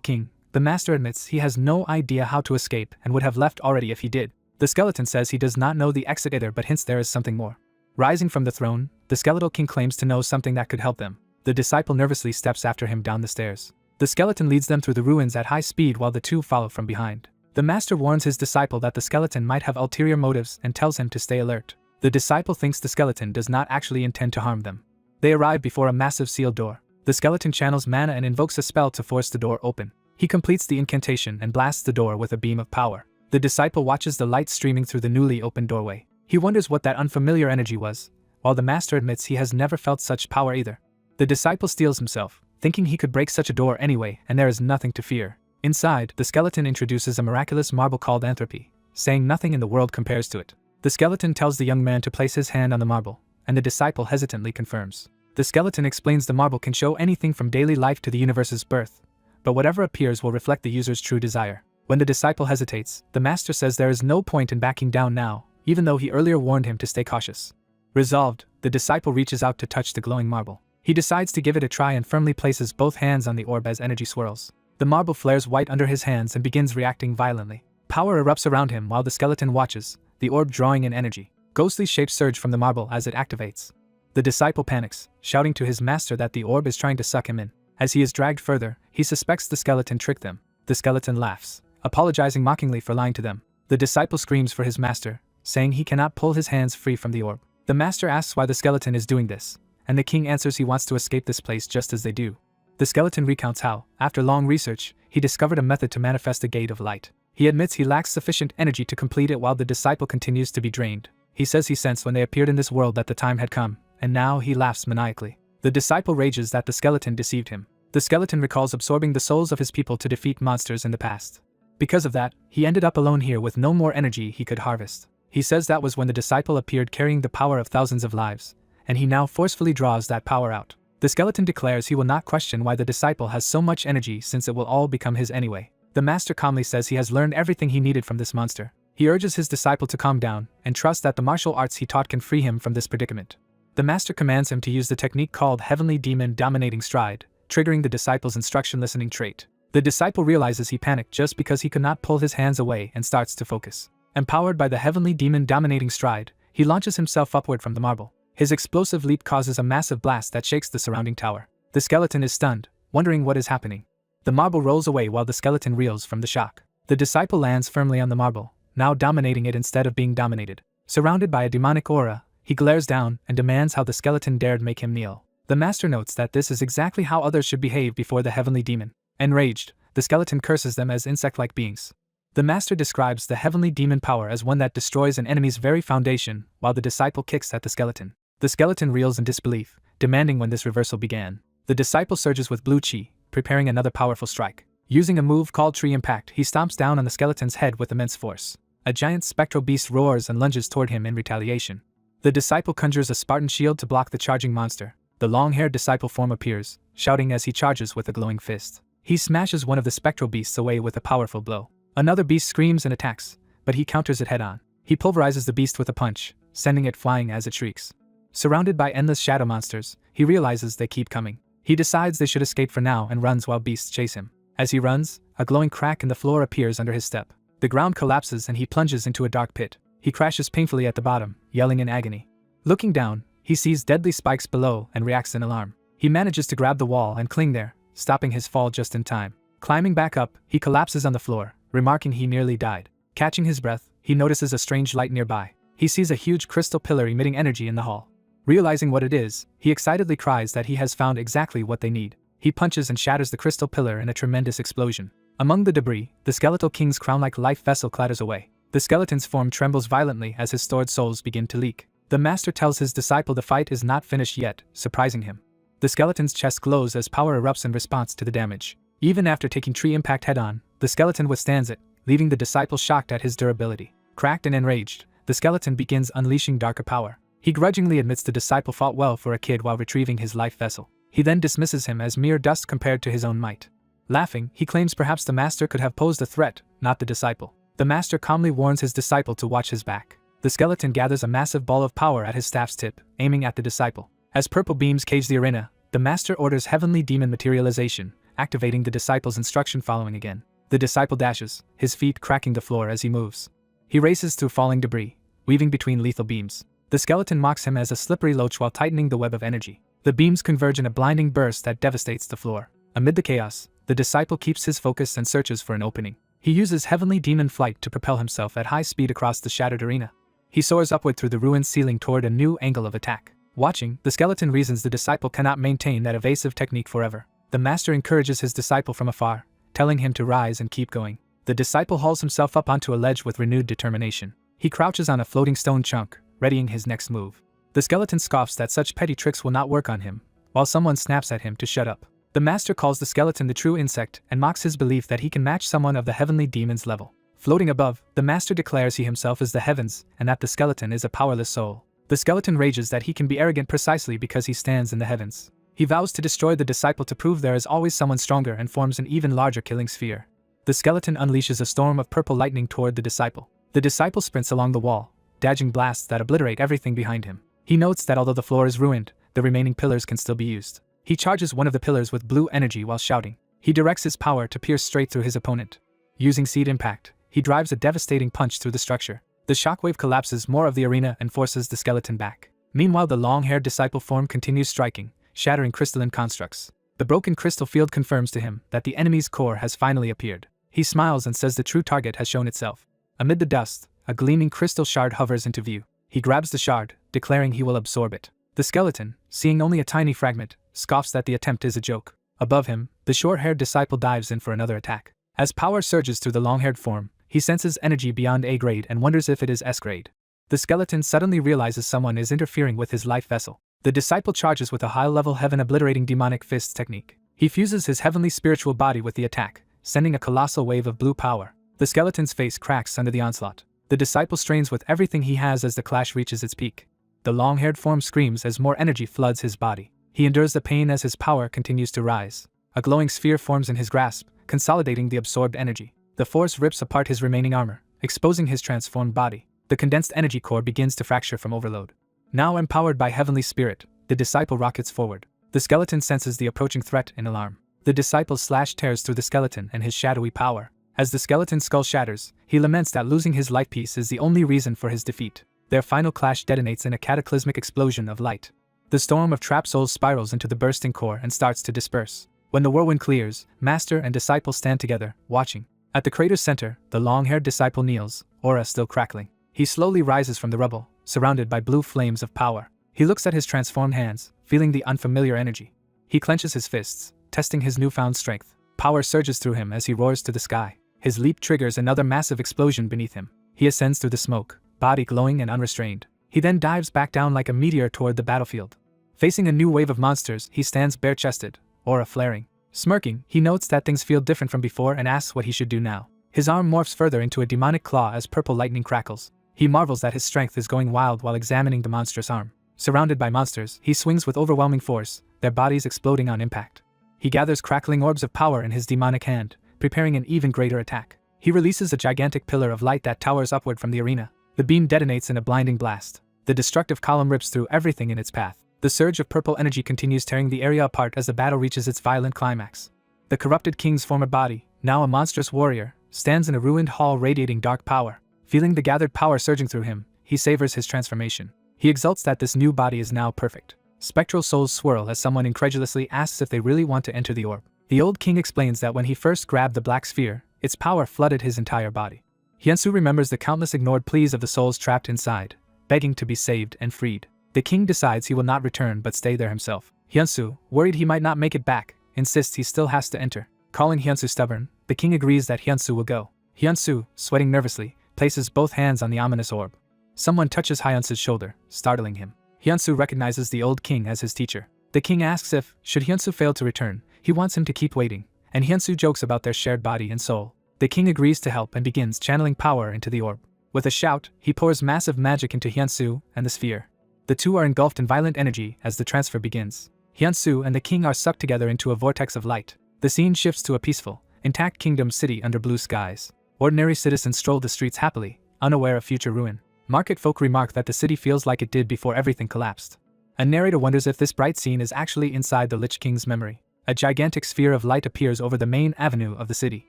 king, the master admits he has no idea how to escape and would have left already if he did. The skeleton says he does not know the exit either but hints there is something more. Rising from the throne, the skeletal king claims to know something that could help them. The disciple nervously steps after him down the stairs. The skeleton leads them through the ruins at high speed while the two follow from behind. The master warns his disciple that the skeleton might have ulterior motives and tells him to stay alert. The disciple thinks the skeleton does not actually intend to harm them. They arrive before a massive sealed door. The skeleton channels mana and invokes a spell to force the door open. He completes the incantation and blasts the door with a beam of power. The disciple watches the light streaming through the newly opened doorway. He wonders what that unfamiliar energy was, while the master admits he has never felt such power either. The disciple steels himself, thinking he could break such a door anyway and there is nothing to fear. Inside, the skeleton introduces a miraculous marble called Anthropy, saying nothing in the world compares to it. The skeleton tells the young man to place his hand on the marble, and the disciple hesitantly confirms. The skeleton explains the marble can show anything from daily life to the universe's birth, but whatever appears will reflect the user's true desire. When the disciple hesitates, the master says there is no point in backing down now, even though he earlier warned him to stay cautious. Resolved, the disciple reaches out to touch the glowing marble. He decides to give it a try and firmly places both hands on the orb as energy swirls. The marble flares white under his hands and begins reacting violently. Power erupts around him while the skeleton watches, the orb drawing in energy. Ghostly shapes surge from the marble as it activates. The disciple panics, shouting to his master that the orb is trying to suck him in. As he is dragged further, he suspects the skeleton tricked them. The skeleton laughs, apologizing mockingly for lying to them. The disciple screams for his master, saying he cannot pull his hands free from the orb. The master asks why the skeleton is doing this, and the king answers he wants to escape this place just as they do. The skeleton recounts how, after long research, he discovered a method to manifest a gate of light. He admits he lacks sufficient energy to complete it while the disciple continues to be drained. He says he sensed when they appeared in this world that the time had come, and now he laughs maniacally. The disciple rages that the skeleton deceived him. The skeleton recalls absorbing the souls of his people to defeat monsters in the past. Because of that, he ended up alone here with no more energy he could harvest. He says that was when the disciple appeared carrying the power of thousands of lives, and he now forcefully draws that power out. The skeleton declares he will not question why the disciple has so much energy since it will all become his anyway. The master calmly says he has learned everything he needed from this monster. He urges his disciple to calm down and trust that the martial arts he taught can free him from this predicament. The master commands him to use the technique called Heavenly Demon Dominating Stride, triggering the disciple's instruction-listening trait. The disciple realizes he panicked just because he could not pull his hands away and starts to focus. Empowered by the Heavenly Demon Dominating Stride, he launches himself upward from the marble. His explosive leap causes a massive blast that shakes the surrounding tower. The skeleton is stunned, wondering what is happening. The marble rolls away while the skeleton reels from the shock. The disciple lands firmly on the marble, now dominating it instead of being dominated. Surrounded by a demonic aura, he glares down and demands how the skeleton dared make him kneel. The master notes that this is exactly how others should behave before the heavenly demon. Enraged, the skeleton curses them as insect-like beings. The master describes the heavenly demon power as one that destroys an enemy's very foundation, while the disciple kicks at the skeleton. The skeleton reels in disbelief, demanding when this reversal began. The disciple surges with blue chi, preparing another powerful strike. Using a move called Tree Impact, he stomps down on the skeleton's head with immense force. A giant spectral beast roars and lunges toward him in retaliation. The disciple conjures a Spartan shield to block the charging monster. The long-haired disciple form appears, shouting as he charges with a glowing fist. He smashes one of the spectral beasts away with a powerful blow. Another beast screams and attacks, but he counters it head-on. He pulverizes the beast with a punch, sending it flying as it shrieks. Surrounded by endless shadow monsters, he realizes they keep coming. He decides they should escape for now and runs while beasts chase him. As he runs, a glowing crack in the floor appears under his step. The ground collapses and he plunges into a dark pit. He crashes painfully at the bottom, yelling in agony. Looking down, he sees deadly spikes below and reacts in alarm. He manages to grab the wall and cling there, stopping his fall just in time. Climbing back up, he collapses on the floor, remarking he nearly died. Catching his breath, he notices a strange light nearby. He sees a huge crystal pillar emitting energy in the hall. Realizing what it is, he excitedly cries that he has found exactly what they need. He punches and shatters the crystal pillar in a tremendous explosion. Among the debris, the skeletal king's crown-like life vessel clatters away. The skeleton's form trembles violently as his stored souls begin to leak. The master tells his disciple the fight is not finished yet, surprising him. The skeleton's chest glows as power erupts in response to the damage. Even after taking tree impact head-on, the skeleton withstands it, leaving the disciple shocked at his durability. Cracked and enraged, the skeleton begins unleashing darker power. He grudgingly admits the disciple fought well for a kid while retrieving his life vessel. He then dismisses him as mere dust compared to his own might. Laughing, he claims perhaps the master could have posed a threat, not the disciple. The master calmly warns his disciple to watch his back. The skeleton gathers a massive ball of power at his staff's tip, aiming at the disciple. As purple beams cage the arena, the master orders heavenly demon materialization, activating the disciple's instruction following again. The disciple dashes, his feet cracking the floor as he moves. He races through falling debris, weaving between lethal beams. The skeleton mocks him as a slippery loach while tightening the web of energy. The beams converge in a blinding burst that devastates the floor. Amid the chaos, the disciple keeps his focus and searches for an opening. He uses heavenly demon flight to propel himself at high speed across the shattered arena. He soars upward through the ruined ceiling toward a new angle of attack. Watching, the skeleton reasons the disciple cannot maintain that evasive technique forever. The master encourages his disciple from afar, telling him to rise and keep going. The disciple hauls himself up onto a ledge with renewed determination. He crouches on a floating stone chunk, readying his next move. The skeleton scoffs that such petty tricks will not work on him, while someone snaps at him to shut up. The master calls the skeleton the true insect and mocks his belief that he can match someone of the heavenly demon's level. Floating above, the master declares he himself is the heavens and that the skeleton is a powerless soul. The skeleton rages that he can be arrogant precisely because he stands in the heavens. He vows to destroy the disciple to prove there is always someone stronger and forms an even larger killing sphere. The skeleton unleashes a storm of purple lightning toward the disciple. The disciple sprints along the wall, dodging blasts that obliterate everything behind him. He notes that although the floor is ruined, the remaining pillars can still be used. He charges one of the pillars with blue energy while shouting. He directs his power to pierce straight through his opponent. Using seed impact, he drives a devastating punch through the structure. The shockwave collapses more of the arena and forces the skeleton back. Meanwhile, the long-haired disciple form continues striking, shattering crystalline constructs. The broken crystal field confirms to him that the enemy's core has finally appeared. He smiles and says the true target has shown itself. Amid the dust, a gleaming crystal shard hovers into view. He grabs the shard, declaring he will absorb it. The skeleton, seeing only a tiny fragment, scoffs that the attempt is a joke. Above him, the short-haired disciple dives in for another attack. As power surges through the long-haired form, he senses energy beyond A grade and wonders if it is S grade. The skeleton suddenly realizes someone is interfering with his life vessel. The disciple charges with a high-level heaven-obliterating demonic fists technique. He fuses his heavenly spiritual body with the attack, sending a colossal wave of blue power. The skeleton's face cracks under the onslaught. The disciple strains with everything he has as the clash reaches its peak. The long-haired form screams as more energy floods his body. He endures the pain as his power continues to rise. A glowing sphere forms in his grasp, consolidating the absorbed energy. The force rips apart his remaining armor, exposing his transformed body. The condensed energy core begins to fracture from overload. Now empowered by heavenly spirit, the disciple rockets forward. The skeleton senses the approaching threat in alarm. The disciple's slash tears through the skeleton and his shadowy power. As the skeleton's skull shatters, he laments that losing his life piece is the only reason for his defeat. Their final clash detonates in a cataclysmic explosion of light. The storm of trapped souls spirals into the bursting core and starts to disperse. When the whirlwind clears, master and disciple stand together, watching. At the crater's center, the long-haired disciple kneels, aura still crackling. He slowly rises from the rubble, surrounded by blue flames of power. He looks at his transformed hands, feeling the unfamiliar energy. He clenches his fists, testing his newfound strength. Power surges through him as he roars to the sky. His leap triggers another massive explosion beneath him. He ascends through the smoke, body glowing and unrestrained. He then dives back down like a meteor toward the battlefield. Facing a new wave of monsters, he stands bare-chested, aura flaring. Smirking, he notes that things feel different from before and asks what he should do now. His arm morphs further into a demonic claw as purple lightning crackles. He marvels that his strength is going wild while examining the monstrous arm. Surrounded by monsters, he swings with overwhelming force, their bodies exploding on impact. He gathers crackling orbs of power in his demonic hand, preparing an even greater attack. He releases a gigantic pillar of light that towers upward from the arena. The beam detonates in a blinding blast. The destructive column rips through everything in its path. The surge of purple energy continues tearing the area apart as the battle reaches its violent climax. The corrupted king's former body, now a monstrous warrior, stands in a ruined hall radiating dark power. Feeling the gathered power surging through him, he savors his transformation. He exults that this new body is now perfect. Spectral souls swirl as someone incredulously asks if they really want to enter the orb. The old king explains that when he first grabbed the black sphere, its power flooded his entire body. Hyunsu remembers the countless ignored pleas of the souls trapped inside, begging to be saved and freed. The king decides he will not return but stay there himself. Hyunsu, worried he might not make it back, insists he still has to enter. Calling Hyunsu stubborn, the king agrees that Hyunsu will go. Hyunsu, sweating nervously, places both hands on the ominous orb. Someone touches Hyunsu's shoulder, startling him. Hyunsu recognizes the old king as his teacher. The king asks if, should Hyunsu fail to return, he wants him to keep waiting, and Hyunsu jokes about their shared body and soul. The king agrees to help and begins channeling power into the orb. With a shout, he pours massive magic into Hyunsu and the sphere. The two are engulfed in violent energy as the transfer begins. Hyunsu and the king are sucked together into a vortex of light. The scene shifts to a peaceful, intact kingdom city under blue skies. Ordinary citizens stroll the streets happily, unaware of future ruin. Market folk remark that the city feels like it did before everything collapsed. A narrator wonders if this bright scene is actually inside the Lich King's memory. A gigantic sphere of light appears over the main avenue of the city.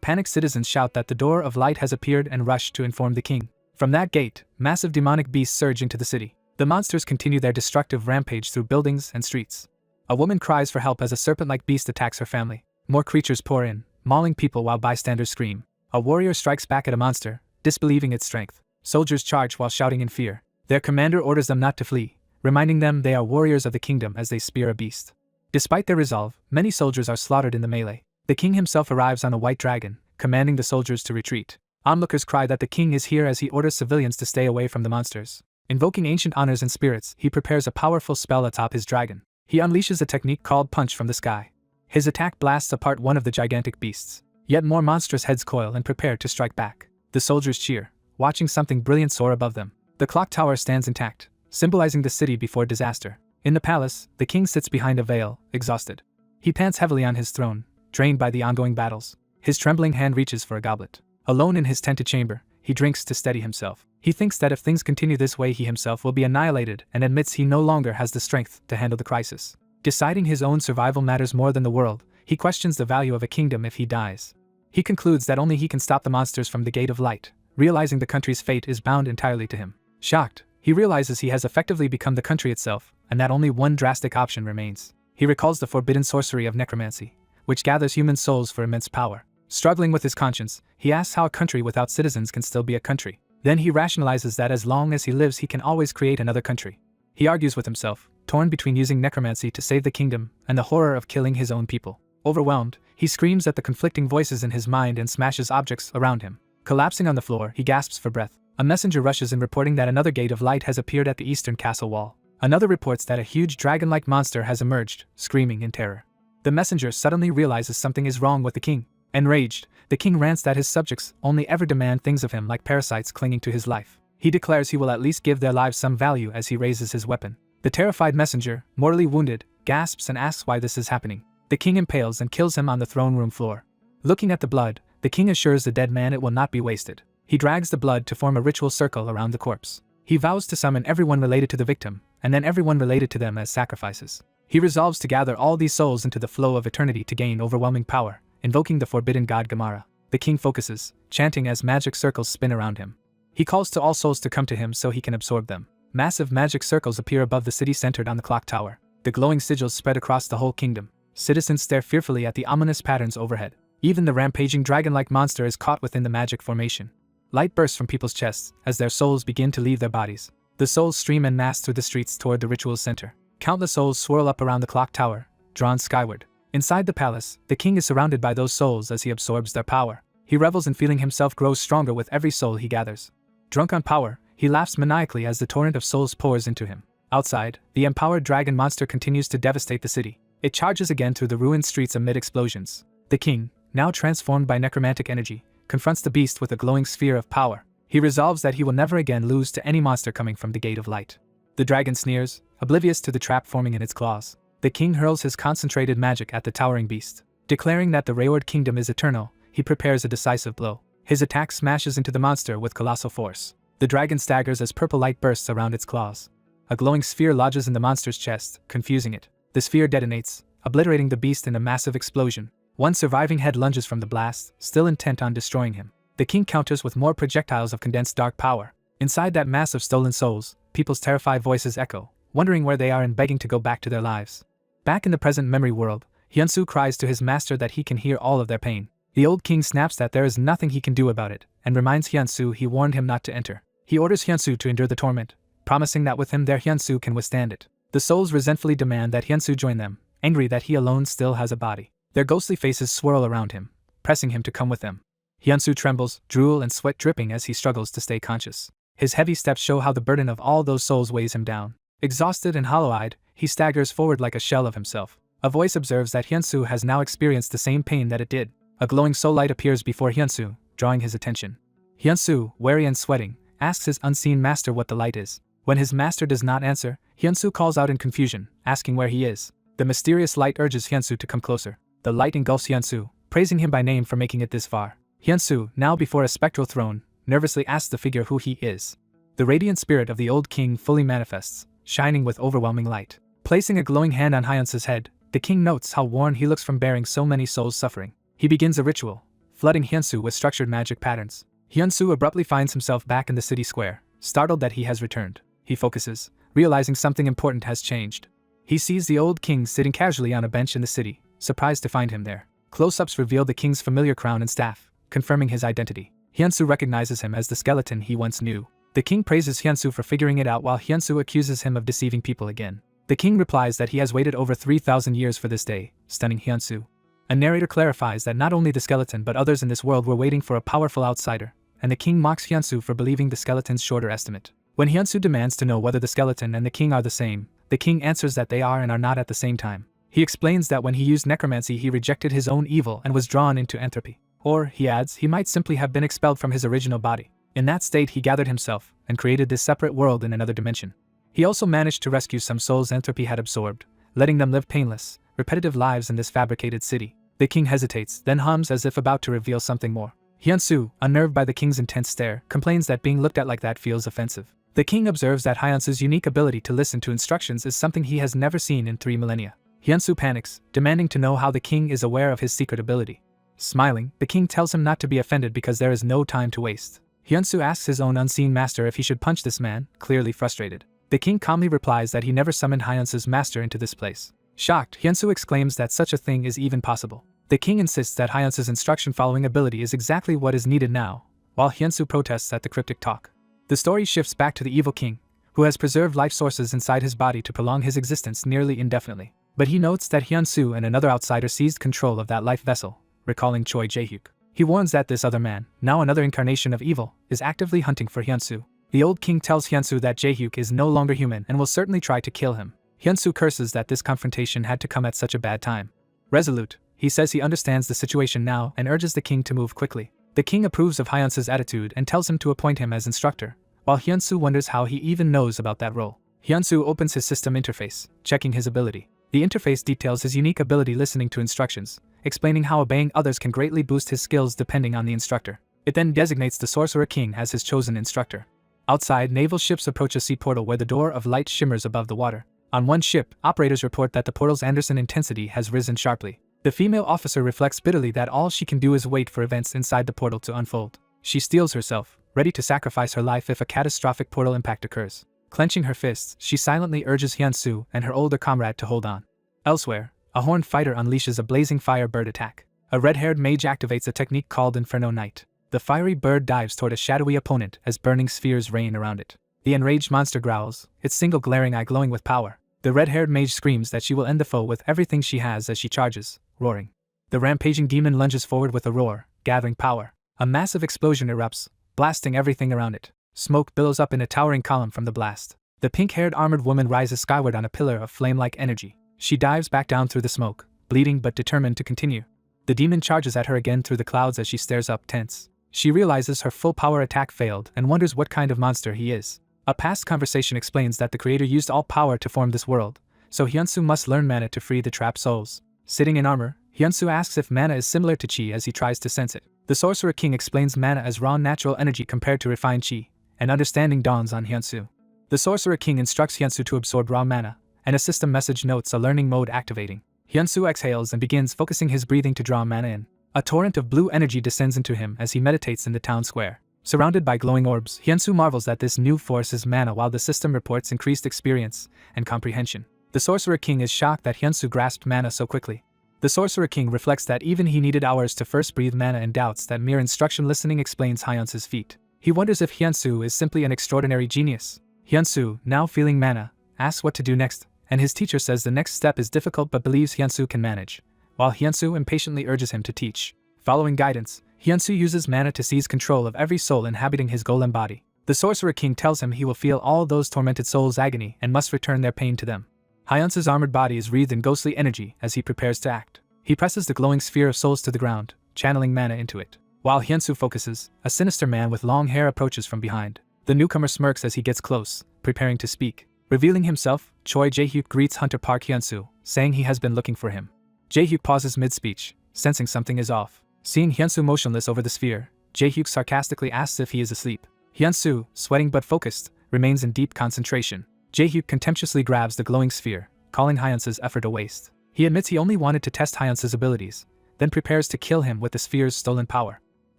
Panicked citizens shout that the door of light has appeared and rush to inform the king. From that gate, massive demonic beasts surge into the city. The monsters continue their destructive rampage through buildings and streets. A woman cries for help as a serpent-like beast attacks her family. More creatures pour in, mauling people while bystanders scream. A warrior strikes back at a monster, disbelieving its strength. Soldiers charge while shouting in fear. Their commander orders them not to flee, reminding them they are warriors of the kingdom as they spear a beast. Despite their resolve, many soldiers are slaughtered in the melee. The king himself arrives on a white dragon, commanding the soldiers to retreat. Onlookers cry that the king is here as he orders civilians to stay away from the monsters. Invoking ancient honors and spirits, he prepares a powerful spell atop his dragon. He unleashes a technique called Punch from the sky. His attack blasts apart one of the gigantic beasts. Yet more monstrous heads coil and prepare to strike back. The soldiers cheer, watching something brilliant soar above them. The clock tower stands intact, symbolizing the city before disaster. In the palace, the king sits behind a veil, exhausted. He pants heavily on his throne, drained by the ongoing battles. His trembling hand reaches for a goblet. Alone in his tented chamber, he drinks to steady himself. He thinks that if things continue this way he himself will be annihilated and admits he no longer has the strength to handle the crisis. Deciding his own survival matters more than the world, he questions the value of a kingdom if he dies. He concludes that only he can stop the monsters from the Gate of Light, realizing the country's fate is bound entirely to him. Shocked, he realizes he has effectively become the country itself, and that only one drastic option remains. He recalls the forbidden sorcery of necromancy, which gathers human souls for immense power. Struggling with his conscience, he asks how a country without citizens can still be a country. Then he rationalizes that as long as he lives he can always create another country. He argues with himself, torn between using necromancy to save the kingdom and the horror of killing his own people. Overwhelmed, he screams at the conflicting voices in his mind and smashes objects around him. Collapsing on the floor, he gasps for breath. A messenger rushes in reporting that another gate of light has appeared at the eastern castle wall. Another reports that a huge dragon-like monster has emerged, screaming in terror. The messenger suddenly realizes something is wrong with the king. Enraged, the king rants that his subjects only ever demand things of him like parasites clinging to his life. He declares he will at least give their lives some value as he raises his weapon. The terrified messenger, mortally wounded, gasps and asks why this is happening. The king impales and kills him on the throne room floor. Looking at the blood, the king assures the dead man it will not be wasted. He drags the blood to form a ritual circle around the corpse. He vows to summon everyone related to the victim, and then everyone related to them as sacrifices. He resolves to gather all these souls into the flow of eternity to gain overwhelming power, invoking the forbidden god Gamara. The king focuses, chanting as magic circles spin around him. He calls to all souls to come to him so he can absorb them. Massive magic circles appear above the city centered on the clock tower. The glowing sigils spread across the whole kingdom. Citizens stare fearfully at the ominous patterns overhead. Even the rampaging dragon-like monster is caught within the magic formation. Light bursts from people's chests as their souls begin to leave their bodies. The souls stream en masse through the streets toward the ritual's center. Countless souls swirl up around the clock tower, drawn skyward. Inside the palace, the king is surrounded by those souls as he absorbs their power. He revels in feeling himself grow stronger with every soul he gathers. Drunk on power, he laughs maniacally as the torrent of souls pours into him. Outside, the empowered dragon monster continues to devastate the city. It charges again through the ruined streets amid explosions. The king, now transformed by necromantic energy, confronts the beast with a glowing sphere of power. He resolves that he will never again lose to any monster coming from the Gate of Light. The dragon sneers, oblivious to the trap forming in its claws. The king hurls his concentrated magic at the towering beast. Declaring that the wayward kingdom is eternal, he prepares a decisive blow. His attack smashes into the monster with colossal force. The dragon staggers as purple light bursts around its claws. A glowing sphere lodges in the monster's chest, confusing it. The sphere detonates, obliterating the beast in a massive explosion. One surviving head lunges from the blast, still intent on destroying him. The king counters with more projectiles of condensed dark power. Inside that mass of stolen souls, people's terrified voices echo, wondering where they are and begging to go back to their lives. Back in the present memory world, Hyunsu cries to his master that he can hear all of their pain. The old king snaps that there is nothing he can do about it, and reminds Hyunsu he warned him not to enter. He orders Hyunsu to endure the torment, promising that with him there Hyunsu can withstand it. The souls resentfully demand that Hyunsu join them, angry that he alone still has a body. Their ghostly faces swirl around him, pressing him to come with them. Hyunsu trembles, drool and sweat dripping as he struggles to stay conscious. His heavy steps show how the burden of all those souls weighs him down. Exhausted and hollow-eyed, he staggers forward like a shell of himself. A voice observes that Hyunsu has now experienced the same pain that it did. A glowing soul light appears before Hyunsu, drawing his attention. Hyunsu, wary and sweating, asks his unseen master what the light is. When his master does not answer, Hyunsu calls out in confusion, asking where he is. The mysterious light urges Hyunsu to come closer. The light engulfs Hyunsu, praising him by name for making it this far. Hyunsu, now before a spectral throne, nervously asks the figure who he is. The radiant spirit of the old king fully manifests, shining with overwhelming light. Placing a glowing hand on Hyunsu's head, the king notes how worn he looks from bearing so many souls suffering. He begins a ritual, flooding Hyunsu with structured magic patterns. Hyunsu abruptly finds himself back in the city square, startled that he has returned. He focuses, realizing something important has changed. He sees the old king sitting casually on a bench in the city, surprised to find him there. Close-ups reveal the king's familiar crown and staff, confirming his identity. Hyunsu recognizes him as the skeleton he once knew. The king praises Hyunsu for figuring it out while Hyunsu accuses him of deceiving people again. The king replies that he has waited over 3,000 years for this day, stunning Hyunsu. A narrator clarifies that not only the skeleton but others in this world were waiting for a powerful outsider, and the king mocks Hyunsu for believing the skeleton's shorter estimate. When Hyunsu demands to know whether the skeleton and the king are the same, the king answers that they are and are not at the same time. He explains that when he used necromancy he rejected his own evil and was drawn into entropy. Or, he adds, he might simply have been expelled from his original body. In that state he gathered himself and created this separate world in another dimension. He also managed to rescue some souls entropy had absorbed, letting them live painless, repetitive lives in this fabricated city. The king hesitates, then hums as if about to reveal something more. Hyunsu, unnerved by the king's intense stare, complains that being looked at like that feels offensive. The king observes that Hyunsu's unique ability to listen to instructions is something he has never seen in 3 millennia. Hyunsu panics, demanding to know how the king is aware of his secret ability. Smiling, the king tells him not to be offended because there is no time to waste. Hyunsu asks his own unseen master if he should punch this man, clearly frustrated. The king calmly replies that he never summoned Hyunsu's master into this place. Shocked, Hyunsu exclaims that such a thing is even possible. The king insists that Hyunsu's instruction-following ability is exactly what is needed now, while Hyunsu protests at the cryptic talk. The story shifts back to the evil king, who has preserved life sources inside his body to prolong his existence nearly indefinitely. But he notes that Hyunsu and another outsider seized control of that life vessel, recalling Choi Jae-hyuk. He warns that this other man, now another incarnation of evil, is actively hunting for Hyunsu. The old king tells Hyunsu that Jae-hyuk is no longer human and will certainly try to kill him. Hyunsu curses that this confrontation had to come at such a bad time. Resolute, he says he understands the situation now and urges the king to move quickly. The king approves of Hyunsu's attitude and tells him to appoint him as instructor, while Hyunsu wonders how he even knows about that role. Hyunsu opens his system interface, checking his ability. The interface details his unique ability listening to instructions, explaining how obeying others can greatly boost his skills depending on the instructor. It then designates the Sorcerer King as his chosen instructor. Outside, naval ships approach a sea portal where the door of light shimmers above the water. On one ship, operators report that the portal's Anderson intensity has risen sharply. The female officer reflects bitterly that all she can do is wait for events inside the portal to unfold. She steels herself, ready to sacrifice her life if a catastrophic portal impact occurs. Clenching her fists, she silently urges Hyunsu and her older comrade to hold on. Elsewhere, a horned fighter unleashes a blazing fire bird attack. A red-haired mage activates a technique called Inferno Knight. The fiery bird dives toward a shadowy opponent as burning spheres rain around it. The enraged monster growls, its single glaring eye glowing with power. The red-haired mage screams that she will end the foe with everything she has as she charges, roaring. The rampaging demon lunges forward with a roar, gathering power. A massive explosion erupts, blasting everything around it. Smoke billows up in a towering column from the blast. The pink-haired armored woman rises skyward on a pillar of flame-like energy. She dives back down through the smoke, bleeding but determined to continue. The demon charges at her again through the clouds as she stares up tense. She realizes her full power attack failed and wonders what kind of monster he is. A past conversation explains that the creator used all power to form this world, so Hyunsu must learn mana to free the trapped souls. Sitting in armor, Hyunsu asks if mana is similar to chi as he tries to sense it. The Sorcerer King explains mana as raw natural energy compared to refined chi, and understanding dawns on Hyunsu. The Sorcerer King instructs Hyunsu to absorb raw mana, and a system message notes a learning mode activating. Hyunsu exhales and begins focusing his breathing to draw mana in. A torrent of blue energy descends into him as he meditates in the town square. Surrounded by glowing orbs, Hyunsu marvels that this new force is mana while the system reports increased experience and comprehension. The Sorcerer King is shocked that Hyunsu grasped mana so quickly. The Sorcerer King reflects that even he needed hours to first breathe mana and doubts that mere instruction listening explains Hyunsu's feat. He wonders if Hyunsu is simply an extraordinary genius. Hyunsu, now feeling mana, asks what to do next, and his teacher says the next step is difficult but believes Hyunsu can manage, while Hyunsu impatiently urges him to teach. Following guidance, Hyunsu uses mana to seize control of every soul inhabiting his golem body. The Sorcerer King tells him he will feel all those tormented souls' agony and must return their pain to them. Hyunsu's armored body is wreathed in ghostly energy as he prepares to act. He presses the glowing sphere of souls to the ground, channeling mana into it. While Hyunsu focuses, a sinister man with long hair approaches from behind. The newcomer smirks as he gets close, preparing to speak. Revealing himself, Choi Jae-hyuk greets Hunter Park Hyunsu, saying he has been looking for him. Jae-hyuk pauses mid-speech, sensing something is off. Seeing Hyunsu motionless over the sphere, Jae-hyuk sarcastically asks if he is asleep. Hyunsu, sweating but focused, remains in deep concentration. Jae-hyuk contemptuously grabs the glowing sphere, calling Hyunsu's effort a waste. He admits he only wanted to test Hyunsu's abilities, then prepares to kill him with the sphere's stolen power.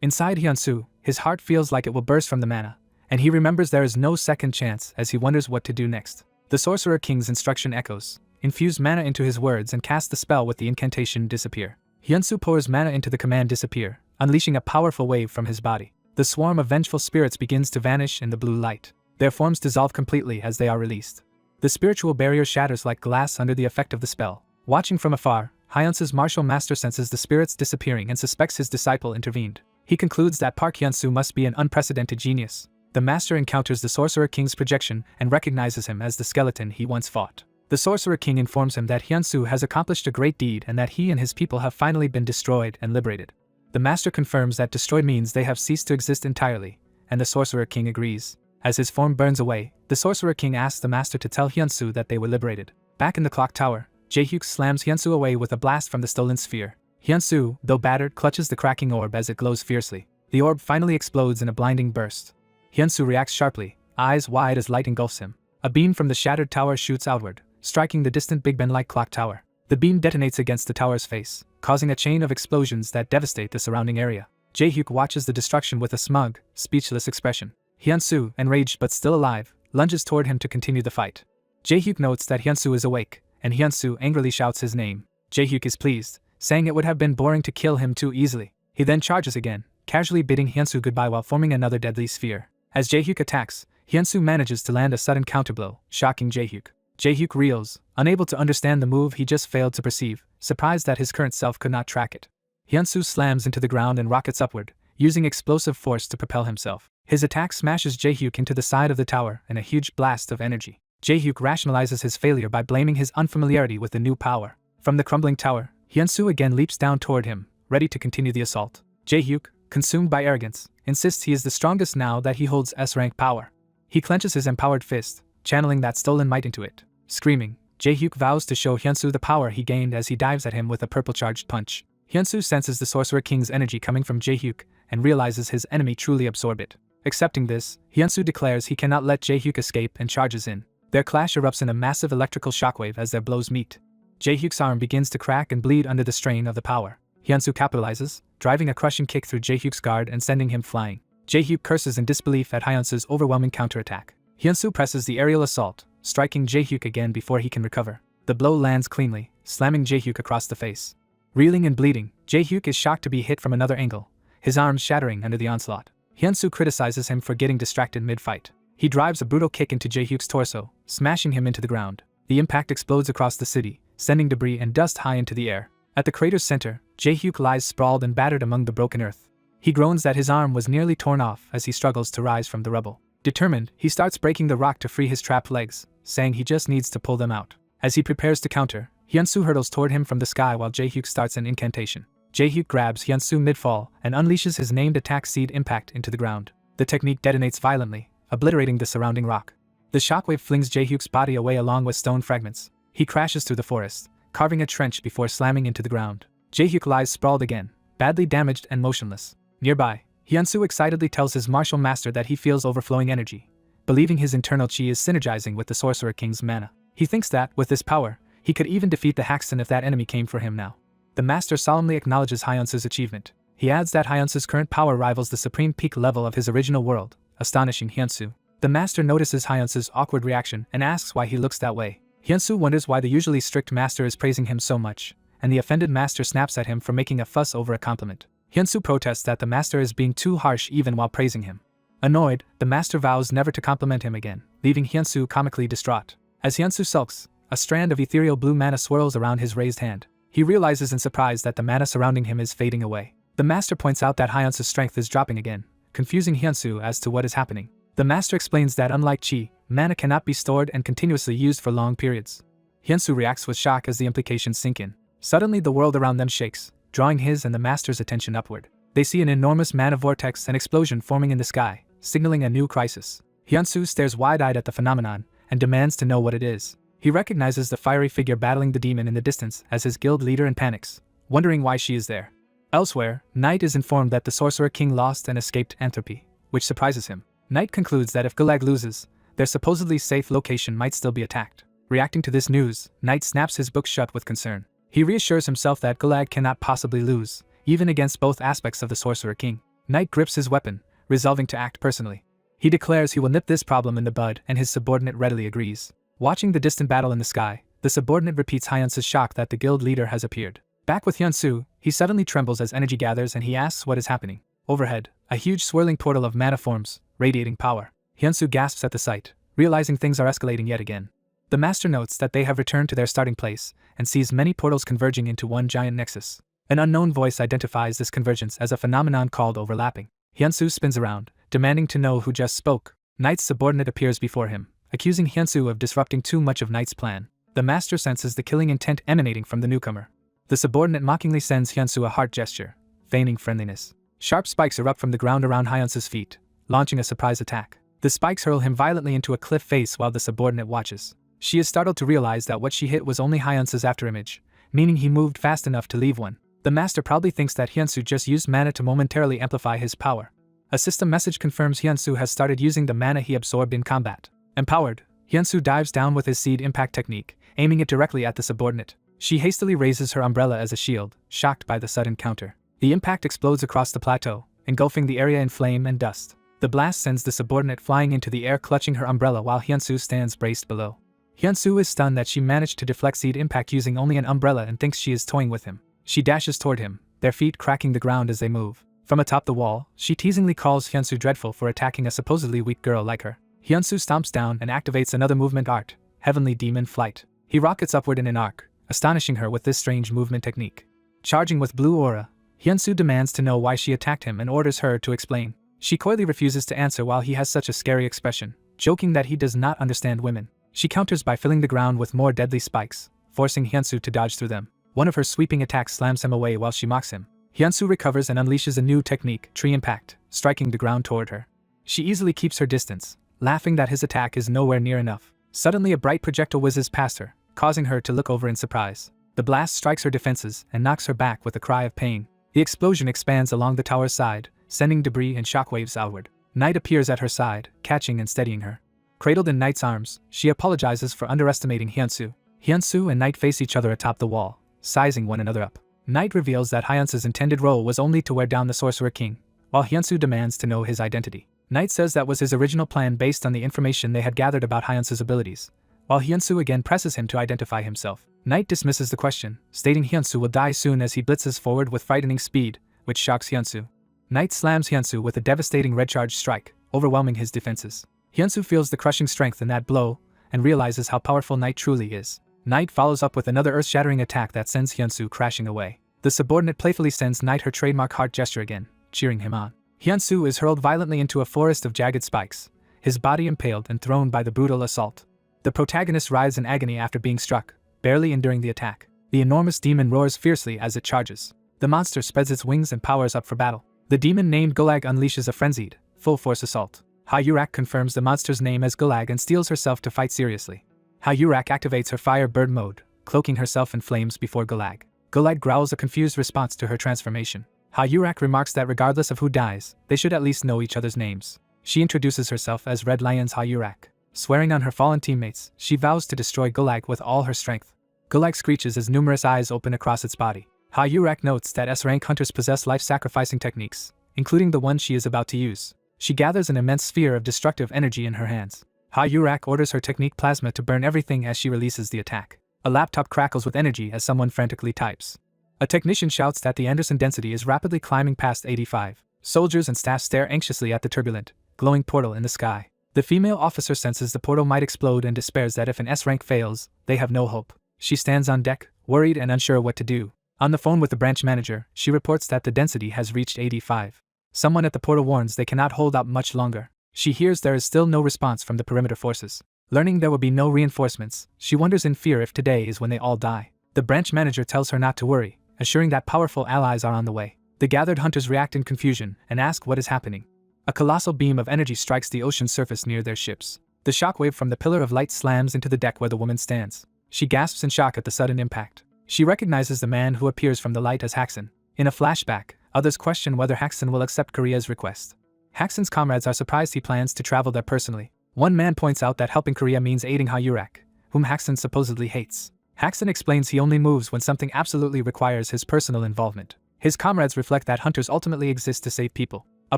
Inside Hyunsu, his heart feels like it will burst from the mana, and he remembers there is no second chance as he wonders what to do next. The Sorcerer King's instruction echoes. Infuse mana into his words and cast the spell with the incantation disappear. Hyunsu pours mana into the command disappear, unleashing a powerful wave from his body. The swarm of vengeful spirits begins to vanish in the blue light. Their forms dissolve completely as they are released. The spiritual barrier shatters like glass under the effect of the spell. Watching from afar, Hyunsu's martial master senses the spirits disappearing and suspects his disciple intervened. He concludes that Park Hyunsu must be an unprecedented genius. The master encounters the Sorcerer King's projection and recognizes him as the skeleton he once fought. The Sorcerer King informs him that Hyunsu has accomplished a great deed and that he and his people have finally been destroyed and liberated. The master confirms that destroyed means they have ceased to exist entirely, and the Sorcerer King agrees. As his form burns away, the Sorcerer King asks the master to tell Hyunsu that they were liberated. Back in the clock tower, Jae-hyuk slams Hyunsu away with a blast from the stolen sphere. Hyunsu, though battered, clutches the cracking orb as it glows fiercely. The orb finally explodes in a blinding burst. Hyunsu reacts sharply, eyes wide as light engulfs him. A beam from the shattered tower shoots outward, striking the distant Big Ben-like clock tower. The beam detonates against the tower's face, causing a chain of explosions that devastate the surrounding area. Jae-hyuk watches the destruction with a smug, speechless expression. Hyunsu, enraged but still alive, lunges toward him to continue the fight. Jae-hyuk notes that Hyunsu is awake, and Hyunsu angrily shouts his name. Jae-hyuk is pleased, saying it would have been boring to kill him too easily. He then charges again, casually bidding Hyunsu goodbye while forming another deadly sphere. As Jae-hyuk attacks, Hyunsu manages to land a sudden counterblow, shocking Jae-hyuk. Jae-hyuk reels, unable to understand the move he just failed to perceive, surprised that his current self could not track it. Hyunsu slams into the ground and rockets upward, using explosive force to propel himself. His attack smashes Jae-hyuk into the side of the tower in a huge blast of energy. Jae-hyuk rationalizes his failure by blaming his unfamiliarity with the new power. From the crumbling tower, Hyunsu again leaps down toward him, ready to continue the assault. Jae-hyuk, consumed by arrogance, insists he is the strongest now that he holds S-rank power. He clenches his empowered fist, channeling that stolen might into it. Screaming, Jae-hyuk vows to show Hyunsu the power he gained as he dives at him with a purple-charged punch. Hyunsu senses the Sorcerer King's energy coming from Jae-hyuk and realizes his enemy truly absorbed it. Accepting this, Hyunsu declares he cannot let Jae-hyuk escape and charges in. Their clash erupts in a massive electrical shockwave as their blows meet. Jae-hyuk's arm begins to crack and bleed under the strain of the power. Hyunsu capitalizes, driving a crushing kick through Jae-hyuk's guard and sending him flying. Jae-hyuk curses in disbelief at Hyunsu's overwhelming counterattack. Hyunsu presses the aerial assault, striking Jae-hyuk again before he can recover. The blow lands cleanly, slamming Jae-hyuk across the face. Reeling and bleeding, Jae-hyuk is shocked to be hit from another angle, his arms shattering under the onslaught. Hyunsu criticizes him for getting distracted mid-fight. He drives a brutal kick into Jae-hyuk's torso, smashing him into the ground. The impact explodes across the city, sending debris and dust high into the air. At the crater's center, Jae-hyuk lies sprawled and battered among the broken earth. He groans that his arm was nearly torn off as he struggles to rise from the rubble. Determined, he starts breaking the rock to free his trapped legs, saying he just needs to pull them out. As he prepares to counter, Hyunsu hurtles toward him from the sky while Jae-hyuk starts an incantation. Jae-hyuk grabs Hyunsu mid-fall and unleashes his named attack seed impact into the ground. The technique detonates violently, obliterating the surrounding rock. The shockwave flings Jae-hyuk's body away along with stone fragments. He crashes through the forest, carving a trench before slamming into the ground. Jae-hyuk lies sprawled again, badly damaged and motionless. Nearby, Hyunsu excitedly tells his martial master that he feels overflowing energy, believing his internal chi is synergizing with the Sorcerer King's mana. He thinks that, with this power, he could even defeat the Haxton if that enemy came for him now. The master solemnly acknowledges Hyunsu's achievement. He adds that Hyunsu's current power rivals the supreme peak level of his original world, astonishing Hyunsu. The master notices Hyunsu's awkward reaction and asks why he looks that way. Hyunsu wonders why the usually strict master is praising him so much, and the offended master snaps at him for making a fuss over a compliment. Hyunsu protests that the master is being too harsh even while praising him. Annoyed, the master vows never to compliment him again, leaving Hyunsu comically distraught. As Hyunsu sulks, a strand of ethereal blue mana swirls around his raised hand. He realizes in surprise that the mana surrounding him is fading away. The master points out that Hyunsu's strength is dropping again, confusing Hyunsu as to what is happening. The master explains that unlike chi, mana cannot be stored and continuously used for long periods. Hyunsu reacts with shock as the implications sink in. Suddenly the world around them shakes, drawing his and the master's attention upward. They see an enormous mana vortex and explosion forming in the sky, signaling a new crisis. Hyunsu stares wide-eyed at the phenomenon and demands to know what it is. He recognizes the fiery figure battling the demon in the distance as his guild leader and panics, wondering why she is there. Elsewhere, Knight is informed that the Sorcerer King lost and escaped entropy, which surprises him. Knight concludes that if Gulag loses, their supposedly safe location might still be attacked. Reacting to this news, Knight snaps his book shut with concern. He reassures himself that Gulag cannot possibly lose, even against both aspects of the Sorcerer King. Knight grips his weapon, resolving to act personally. He declares he will nip this problem in the bud, and his subordinate readily agrees. Watching the distant battle in the sky, the subordinate repeats Hyunsu's shock that the guild leader has appeared. Back with Hyunsu, he suddenly trembles as energy gathers and he asks what is happening. Overhead, a huge swirling portal of mana forms, radiating power. Hyunsu gasps at the sight, realizing things are escalating yet again. The master notes that they have returned to their starting place and sees many portals converging into one giant nexus. An unknown voice identifies this convergence as a phenomenon called overlapping. Hyunsu spins around, demanding to know who just spoke. Knight's subordinate appears before him, accusing Hyunsu of disrupting too much of Knight's plan. The master senses the killing intent emanating from the newcomer. The subordinate mockingly sends Hyunsu a heart gesture, feigning friendliness. Sharp spikes erupt from the ground around Hyunsu's feet, launching a surprise attack. The spikes hurl him violently into a cliff face while the subordinate watches. She is startled to realize that what she hit was only Hyunsu's afterimage, meaning he moved fast enough to leave one. The master probably thinks that Hyunsu just used mana to momentarily amplify his power. A system message confirms Hyunsu has started using the mana he absorbed in combat. Empowered, Hyunsu dives down with his seed impact technique, aiming it directly at the subordinate. She hastily raises her umbrella as a shield, shocked by the sudden counter. The impact explodes across the plateau, engulfing the area in flame and dust. The blast sends the subordinate flying into the air, clutching her umbrella while Hyunsu stands braced below. Hyunsu is stunned that she managed to deflect seed impact using only an umbrella and thinks she is toying with him. She dashes toward him, their feet cracking the ground as they move. From atop the wall, she teasingly calls Hyunsu dreadful for attacking a supposedly weak girl like her. Hyunsu stomps down and activates another movement art, Heavenly Demon Flight. He rockets upward in an arc, astonishing her with this strange movement technique. Charging with blue aura, Hyunsu demands to know why she attacked him and orders her to explain. She coyly refuses to answer while he has such a scary expression, joking that he does not understand women. She counters by filling the ground with more deadly spikes, forcing Hyunsu to dodge through them. One of her sweeping attacks slams him away while she mocks him. Hyunsu recovers and unleashes a new technique, Tree Impact, striking the ground toward her. She easily keeps her distance, laughing that his attack is nowhere near enough. Suddenly a bright projectile whizzes past her, causing her to look over in surprise. The blast strikes her defenses and knocks her back with a cry of pain. The explosion expands along the tower's side, sending debris and shockwaves outward. Knight appears at her side, catching and steadying her. Cradled in Knight's arms, she apologizes for underestimating Hyunsu. Hyunsu and Knight face each other atop the wall, sizing one another up. Knight reveals that Hyunsu's intended role was only to wear down the Sorcerer King, while Hyunsu demands to know his identity. Knight says that was his original plan based on the information they had gathered about Hyunsu's abilities, while Hyunsu again presses him to identify himself. Knight dismisses the question, stating Hyunsu will die soon as he blitzes forward with frightening speed, which shocks Hyunsu. Knight slams Hyunsu with a devastating red charge strike, overwhelming his defenses. Hyunsu feels the crushing strength in that blow, and realizes how powerful Knight truly is. Knight follows up with another earth-shattering attack that sends Hyunsu crashing away. The subordinate playfully sends Knight her trademark heart gesture again, cheering him on. Hyunsu is hurled violently into a forest of jagged spikes, his body impaled and thrown by the brutal assault. The protagonist writhes in agony after being struck, barely enduring the attack. The enormous demon roars fiercely as it charges. The monster spreads its wings and powers up for battle. The demon named Gulag unleashes a frenzied, full-force assault. Ha-Yurak confirms the monster's name as Gulag and steels herself to fight seriously. Ha-Yurak activates her fire bird mode, cloaking herself in flames before Gulag. Gulag growls a confused response to her transformation. Ha-Yurak remarks that regardless of who dies, they should at least know each other's names. She introduces herself as Red Lion's Ha-Yurak. Swearing on her fallen teammates, she vows to destroy Gulag with all her strength. Gulag screeches as numerous eyes open across its body. Ha-Yurak notes that S-rank hunters possess life-sacrificing techniques, including the one she is about to use. She gathers an immense sphere of destructive energy in her hands. Ha-Yurak orders her technique Plasma to burn everything as she releases the attack. A laptop crackles with energy as someone frantically types. A technician shouts that the Anderson density is rapidly climbing past 85. Soldiers and staff stare anxiously at the turbulent, glowing portal in the sky. The female officer senses the portal might explode and despairs that if an S rank fails, they have no hope. She stands on deck, worried and unsure what to do. On the phone with the branch manager, she reports that the density has reached 85. Someone at the portal warns they cannot hold out much longer. She hears there is still no response from the perimeter forces. Learning there will be no reinforcements, she wonders in fear if today is when they all die. The branch manager tells her not to worry, assuring that powerful allies are on the way. The gathered hunters react in confusion and ask what is happening. A colossal beam of energy strikes the ocean surface near their ships. The shockwave from the pillar of light slams into the deck where the woman stands. She gasps in shock at the sudden impact. She recognizes the man who appears from the light as Haxon. In a flashback, others question whether Haxon will accept Korea's request. Haxon's comrades are surprised he plans to travel there personally. One man points out that helping Korea means aiding Hayurak, whom Haxon supposedly hates. Haxon explains he only moves when something absolutely requires his personal involvement. His comrades reflect that hunters ultimately exist to save people. A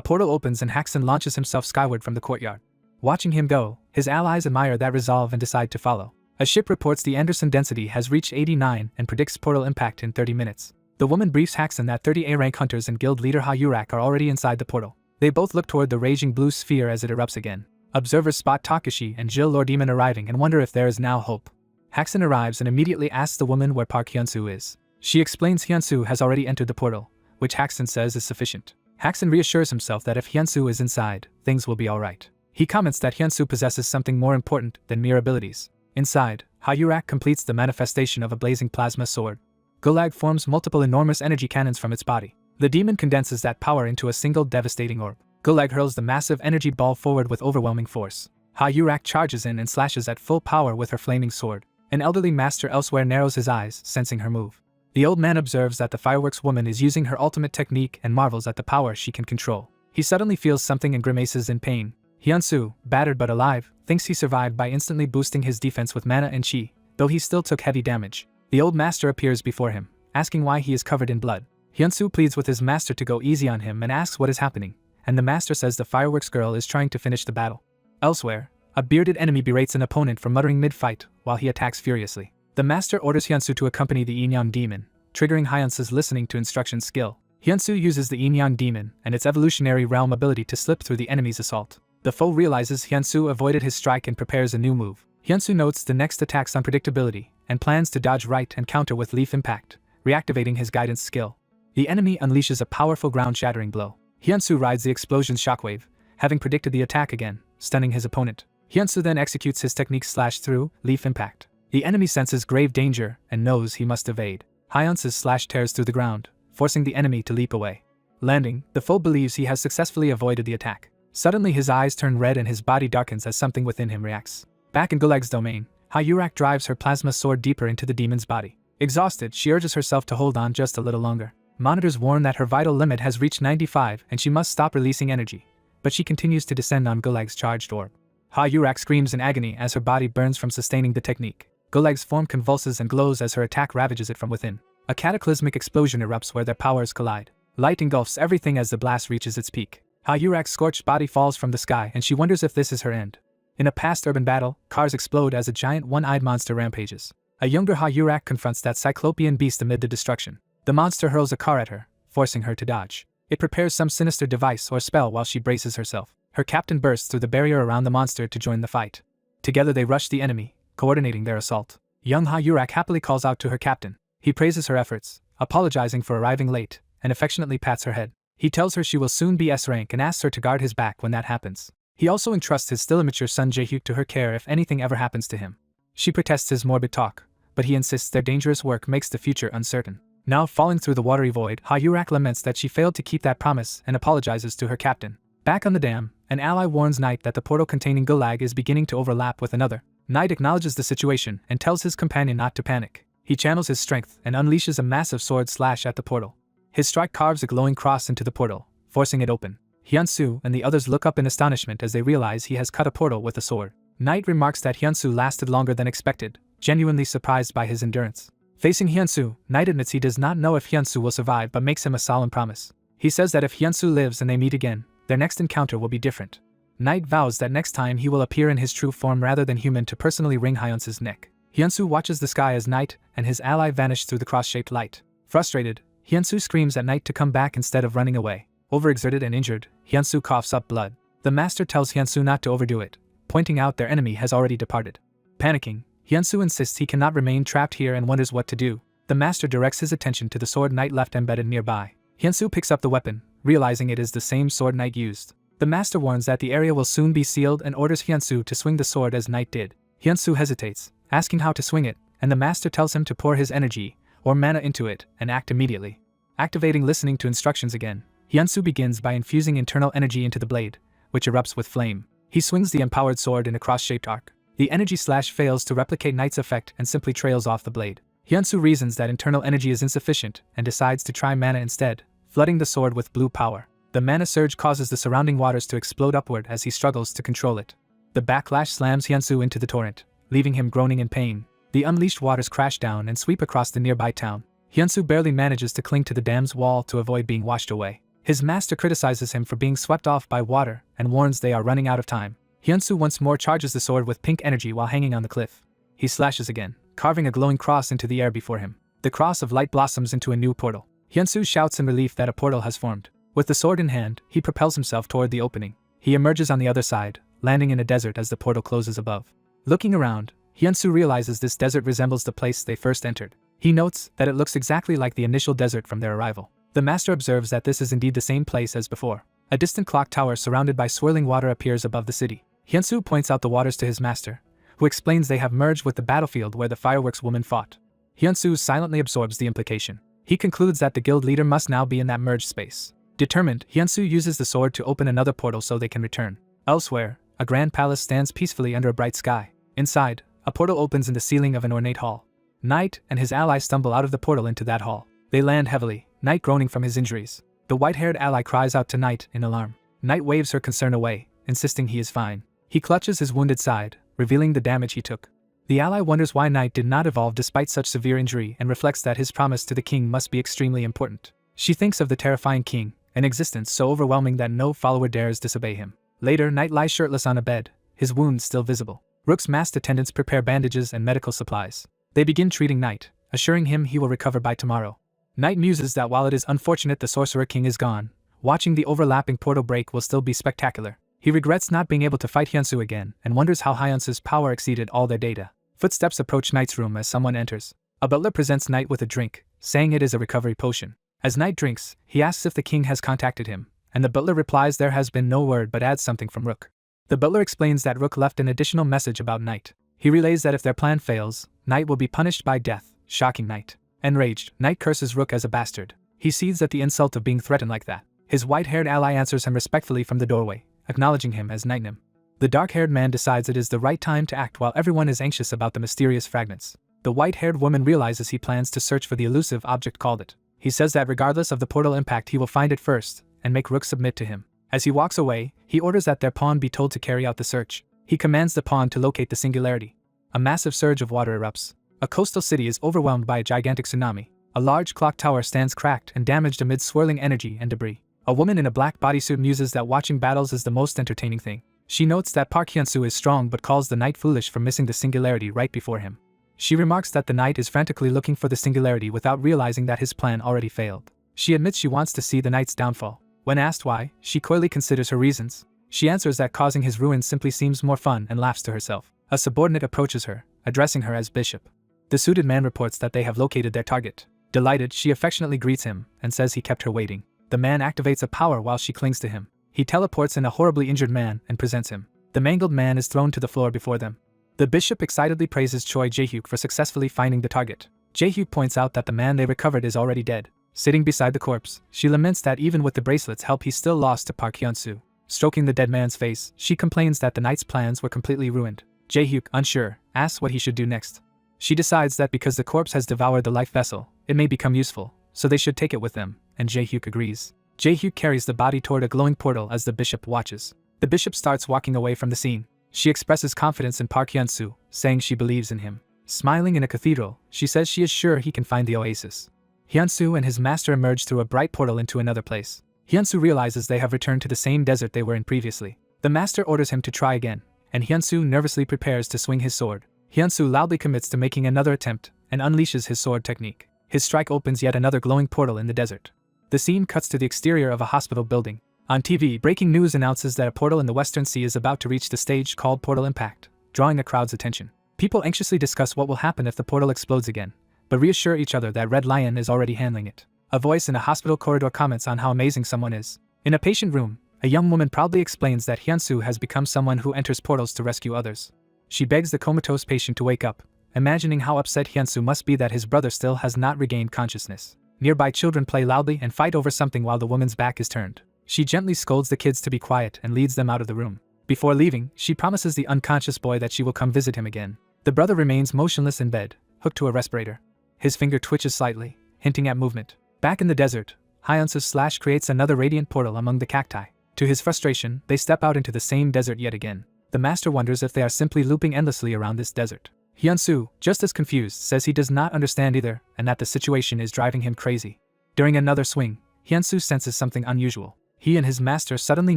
portal opens and Haxon launches himself skyward from the courtyard. Watching him go, his allies admire that resolve and decide to follow. A ship reports the Anderson density has reached 89 and predicts portal impact in 30 minutes. The woman briefs Haxon that 30 A-rank hunters and guild leader Hayurak are already inside the portal. They both look toward the raging blue sphere as it erupts again. Observers spot Takashi and Jill Lord Demon arriving and wonder if there is now hope. Haxon arrives and immediately asks the woman where Park Hyunsu is. She explains Hyunsu has already entered the portal, which Haxon says is sufficient. Haxon reassures himself that if Hyunsu is inside, things will be alright. He comments that Hyunsu possesses something more important than mere abilities. Inside, Hayurak completes the manifestation of a blazing plasma sword. Gulag forms multiple enormous energy cannons from its body. The demon condenses that power into a single devastating orb. Gulag hurls the massive energy ball forward with overwhelming force. Hayurak charges in and slashes at full power with her flaming sword. An elderly master elsewhere narrows his eyes, sensing her move. The old man observes that the fireworks woman is using her ultimate technique and marvels at the power she can control. He suddenly feels something and grimaces in pain. Hyunsu, battered but alive, thinks he survived by instantly boosting his defense with mana and chi, though he still took heavy damage. The old master appears before him, asking why he is covered in blood. Hyunsu pleads with his master to go easy on him and asks what is happening, and the master says the fireworks girl is trying to finish the battle. Elsewhere, a bearded enemy berates an opponent for muttering mid-fight while he attacks furiously. The master orders Hyunsu to accompany the Inyan demon, triggering Hyunsu's listening to instruction skill. Hyunsu uses the Inyan demon and its evolutionary realm ability to slip through the enemy's assault. The foe realizes Hyunsu avoided his strike and prepares a new move. Hyunsu notes the next attack's unpredictability and plans to dodge right and counter with leaf impact, reactivating his guidance skill. The enemy unleashes a powerful ground-shattering blow. Hyunsu rides the explosion's shockwave, having predicted the attack again, stunning his opponent. Hyunsu then executes his technique slash through leaf impact. The enemy senses grave danger and knows he must evade. Hyunsu's slash tears through the ground, forcing the enemy to leap away. Landing, the foe believes he has successfully avoided the attack. Suddenly his eyes turn red and his body darkens as something within him reacts. Back in Gulag's domain, Hayurak drives her plasma sword deeper into the demon's body. Exhausted, she urges herself to hold on just a little longer. Monitors warn that her vital limit has reached 95 and she must stop releasing energy, but she continues to descend on Gulag's charged orb. Hayurak screams in agony as her body burns from sustaining the technique. Gulag's form convulses and glows as her attack ravages it from within. A cataclysmic explosion erupts where their powers collide. Light engulfs everything as the blast reaches its peak. Hayurak's scorched body falls from the sky and she wonders if this is her end. In a past urban battle, cars explode as a giant one-eyed monster rampages. A younger Hayurak confronts that cyclopean beast amid the destruction. The monster hurls a car at her, forcing her to dodge. It prepares some sinister device or spell while she braces herself. Her captain bursts through the barrier around the monster to join the fight. Together they rush the enemy, coordinating their assault. Young Hayurak happily calls out to her captain. He praises her efforts, apologizing for arriving late, and affectionately pats her head. He tells her she will soon be S-rank and asks her to guard his back when that happens. He also entrusts his still immature son Jaehyuk to her care if anything ever happens to him. She protests his morbid talk, but he insists their dangerous work makes the future uncertain. Now falling through the watery void, Hayurak laments that she failed to keep that promise and apologizes to her captain. Back on the dam, an ally warns Knight that the portal containing Gulag is beginning to overlap with another. Knight acknowledges the situation and tells his companion not to panic. He channels his strength and unleashes a massive sword slash at the portal. His strike carves a glowing cross into the portal, forcing it open. Hyunsu and the others look up in astonishment as they realize he has cut a portal with a sword. Knight remarks that Hyunsu lasted longer than expected, genuinely surprised by his endurance. Facing Hyunsu, Knight admits he does not know if Hyunsu will survive but makes him a solemn promise. He says that if Hyunsu lives and they meet again, their next encounter will be different. Knight vows that next time he will appear in his true form rather than human to personally wring Hyunsu's neck. Hyunsu watches the sky as Knight and his ally vanish through the cross-shaped light. Frustrated, Hyunsu screams at Knight to come back instead of running away. Overexerted and injured, Hyunsu coughs up blood. The master tells Hyunsu not to overdo it, pointing out their enemy has already departed. Panicking, Hyunsu insists he cannot remain trapped here and wonders what to do. The master directs his attention to the sword Knight left embedded nearby. Hyunsu picks up the weapon, realizing it is the same sword Knight used. The master warns that the area will soon be sealed and orders Hyunsu to swing the sword as Knight did. Hyunsu hesitates, asking how to swing it, and the master tells him to pour his energy, or mana, into it, and act immediately. Activating listening to instructions again, Hyunsu begins by infusing internal energy into the blade, which erupts with flame. He swings the empowered sword in a cross-shaped arc. The energy slash fails to replicate Knight's effect and simply trails off the blade. Hyunsu reasons that internal energy is insufficient and decides to try mana instead, flooding the sword with blue power. The mana surge causes the surrounding waters to explode upward as he struggles to control it. The backlash slams Hyunsu into the torrent, leaving him groaning in pain. The unleashed waters crash down and sweep across the nearby town. Hyunsu barely manages to cling to the dam's wall to avoid being washed away. His master criticizes him for being swept off by water and warns they are running out of time. Hyunsu once more charges the sword with pink energy while hanging on the cliff. He slashes again, carving a glowing cross into the air before him. The cross of light blossoms into a new portal. Hyunsu shouts in relief that a portal has formed. With the sword in hand, he propels himself toward the opening. He emerges on the other side, landing in a desert as the portal closes above. Looking around, Hyunsu realizes this desert resembles the place they first entered. He notes that it looks exactly like the initial desert from their arrival. The master observes that this is indeed the same place as before. A distant clock tower surrounded by swirling water appears above the city. Hyunsu points out the waters to his master, who explains they have merged with the battlefield where the fireworks woman fought. Hyunsu silently absorbs the implication. He concludes that the guild leader must now be in that merged space. Determined, Hyunsu uses the sword to open another portal so they can return. Elsewhere, a grand palace stands peacefully under a bright sky. Inside, a portal opens in the ceiling of an ornate hall. Knight and his ally stumble out of the portal into that hall. They land heavily, Knight groaning from his injuries. The white-haired ally cries out to Knight in alarm. Knight waves her concern away, insisting he is fine. He clutches his wounded side, revealing the damage he took. The ally wonders why Knight did not evolve despite such severe injury and reflects that his promise to the king must be extremely important. She thinks of the terrifying king, an existence so overwhelming that no follower dares disobey him. Later, Knight lies shirtless on a bed, his wounds still visible. Rook's masked attendants prepare bandages and medical supplies. They begin treating Knight, assuring him he will recover by tomorrow. Knight muses that while it is unfortunate the Sorcerer King is gone, watching the overlapping portal break will still be spectacular. He regrets not being able to fight Hyunsu again and wonders how Hyunsu's power exceeded all their data. Footsteps approach Knight's room as someone enters. A butler presents Knight with a drink, saying it is a recovery potion. As Knight drinks, he asks if the king has contacted him, and the butler replies there has been no word but adds something from Rook. The butler explains that Rook left an additional message about Knight. He relays that if their plan fails, Knight will be punished by death, shocking Knight. Enraged, Knight curses Rook as a bastard. He seethes at the insult of being threatened like that. His white-haired ally answers him respectfully from the doorway, acknowledging him as Knightnim. The dark-haired man decides it is the right time to act while everyone is anxious about the mysterious fragments. The white-haired woman realizes he plans to search for the elusive object called it. He says that regardless of the portal impact he will find it first, and make Rook submit to him. As he walks away, he orders that their pawn be told to carry out the search. He commands the pawn to locate the singularity. A massive surge of water erupts. A coastal city is overwhelmed by a gigantic tsunami. A large clock tower stands cracked and damaged amid swirling energy and debris. A woman in a black bodysuit muses that watching battles is the most entertaining thing. She notes that Park Hyunsu is strong but calls the knight foolish for missing the singularity right before him. She remarks that the knight is frantically looking for the singularity without realizing that his plan already failed. She admits she wants to see the knight's downfall. When asked why, she coyly considers her reasons. She answers that causing his ruin simply seems more fun and laughs to herself. A subordinate approaches her, addressing her as Bishop. The suited man reports that they have located their target. Delighted, she affectionately greets him and says he kept her waiting. The man activates a power while she clings to him. He teleports in a horribly injured man and presents him. The mangled man is thrown to the floor before them. The bishop excitedly praises Choi Jae-hyuk for successfully finding the target. Jae-hyuk points out that the man they recovered is already dead. Sitting beside the corpse, she laments that even with the bracelet's help he still lost to Park Hyunsu. Stroking the dead man's face, she complains that the knight's plans were completely ruined. Jae-hyuk, unsure, asks what he should do next. She decides that because the corpse has devoured the life vessel, it may become useful, so they should take it with them, and Jae-hyuk agrees. Jae-hyuk carries the body toward a glowing portal as the bishop watches. The bishop starts walking away from the scene. She expresses confidence in Park Hyunsu, saying she believes in him. Smiling in a cathedral, she says she is sure he can find the oasis. Hyunsu and his master emerge through a bright portal into another place. Hyunsu realizes they have returned to the same desert they were in previously. The master orders him to try again, and Hyunsu nervously prepares to swing his sword. Hyunsu loudly commits to making another attempt and unleashes his sword technique. His strike opens yet another glowing portal in the desert. The scene cuts to the exterior of a hospital building. On TV, breaking news announces that a portal in the Western Sea is about to reach the stage called Portal Impact, drawing the crowd's attention. People anxiously discuss what will happen if the portal explodes again, but reassure each other that Red Lion is already handling it. A voice in a hospital corridor comments on how amazing someone is. In a patient room, a young woman proudly explains that Hyunsu has become someone who enters portals to rescue others. She begs the comatose patient to wake up, imagining how upset Hyunsu must be that his brother still has not regained consciousness. Nearby children play loudly and fight over something while the woman's back is turned. She gently scolds the kids to be quiet and leads them out of the room. Before leaving, she promises the unconscious boy that she will come visit him again. The brother remains motionless in bed, hooked to a respirator. His finger twitches slightly, hinting at movement. Back in the desert, Hyunsu creates another radiant portal among the cacti. To his frustration, they step out into the same desert yet again. The master wonders if they are simply looping endlessly around this desert. Hyunsu, just as confused, says he does not understand either and that the situation is driving him crazy. During another swing, Hyunsu senses something unusual. He and his master suddenly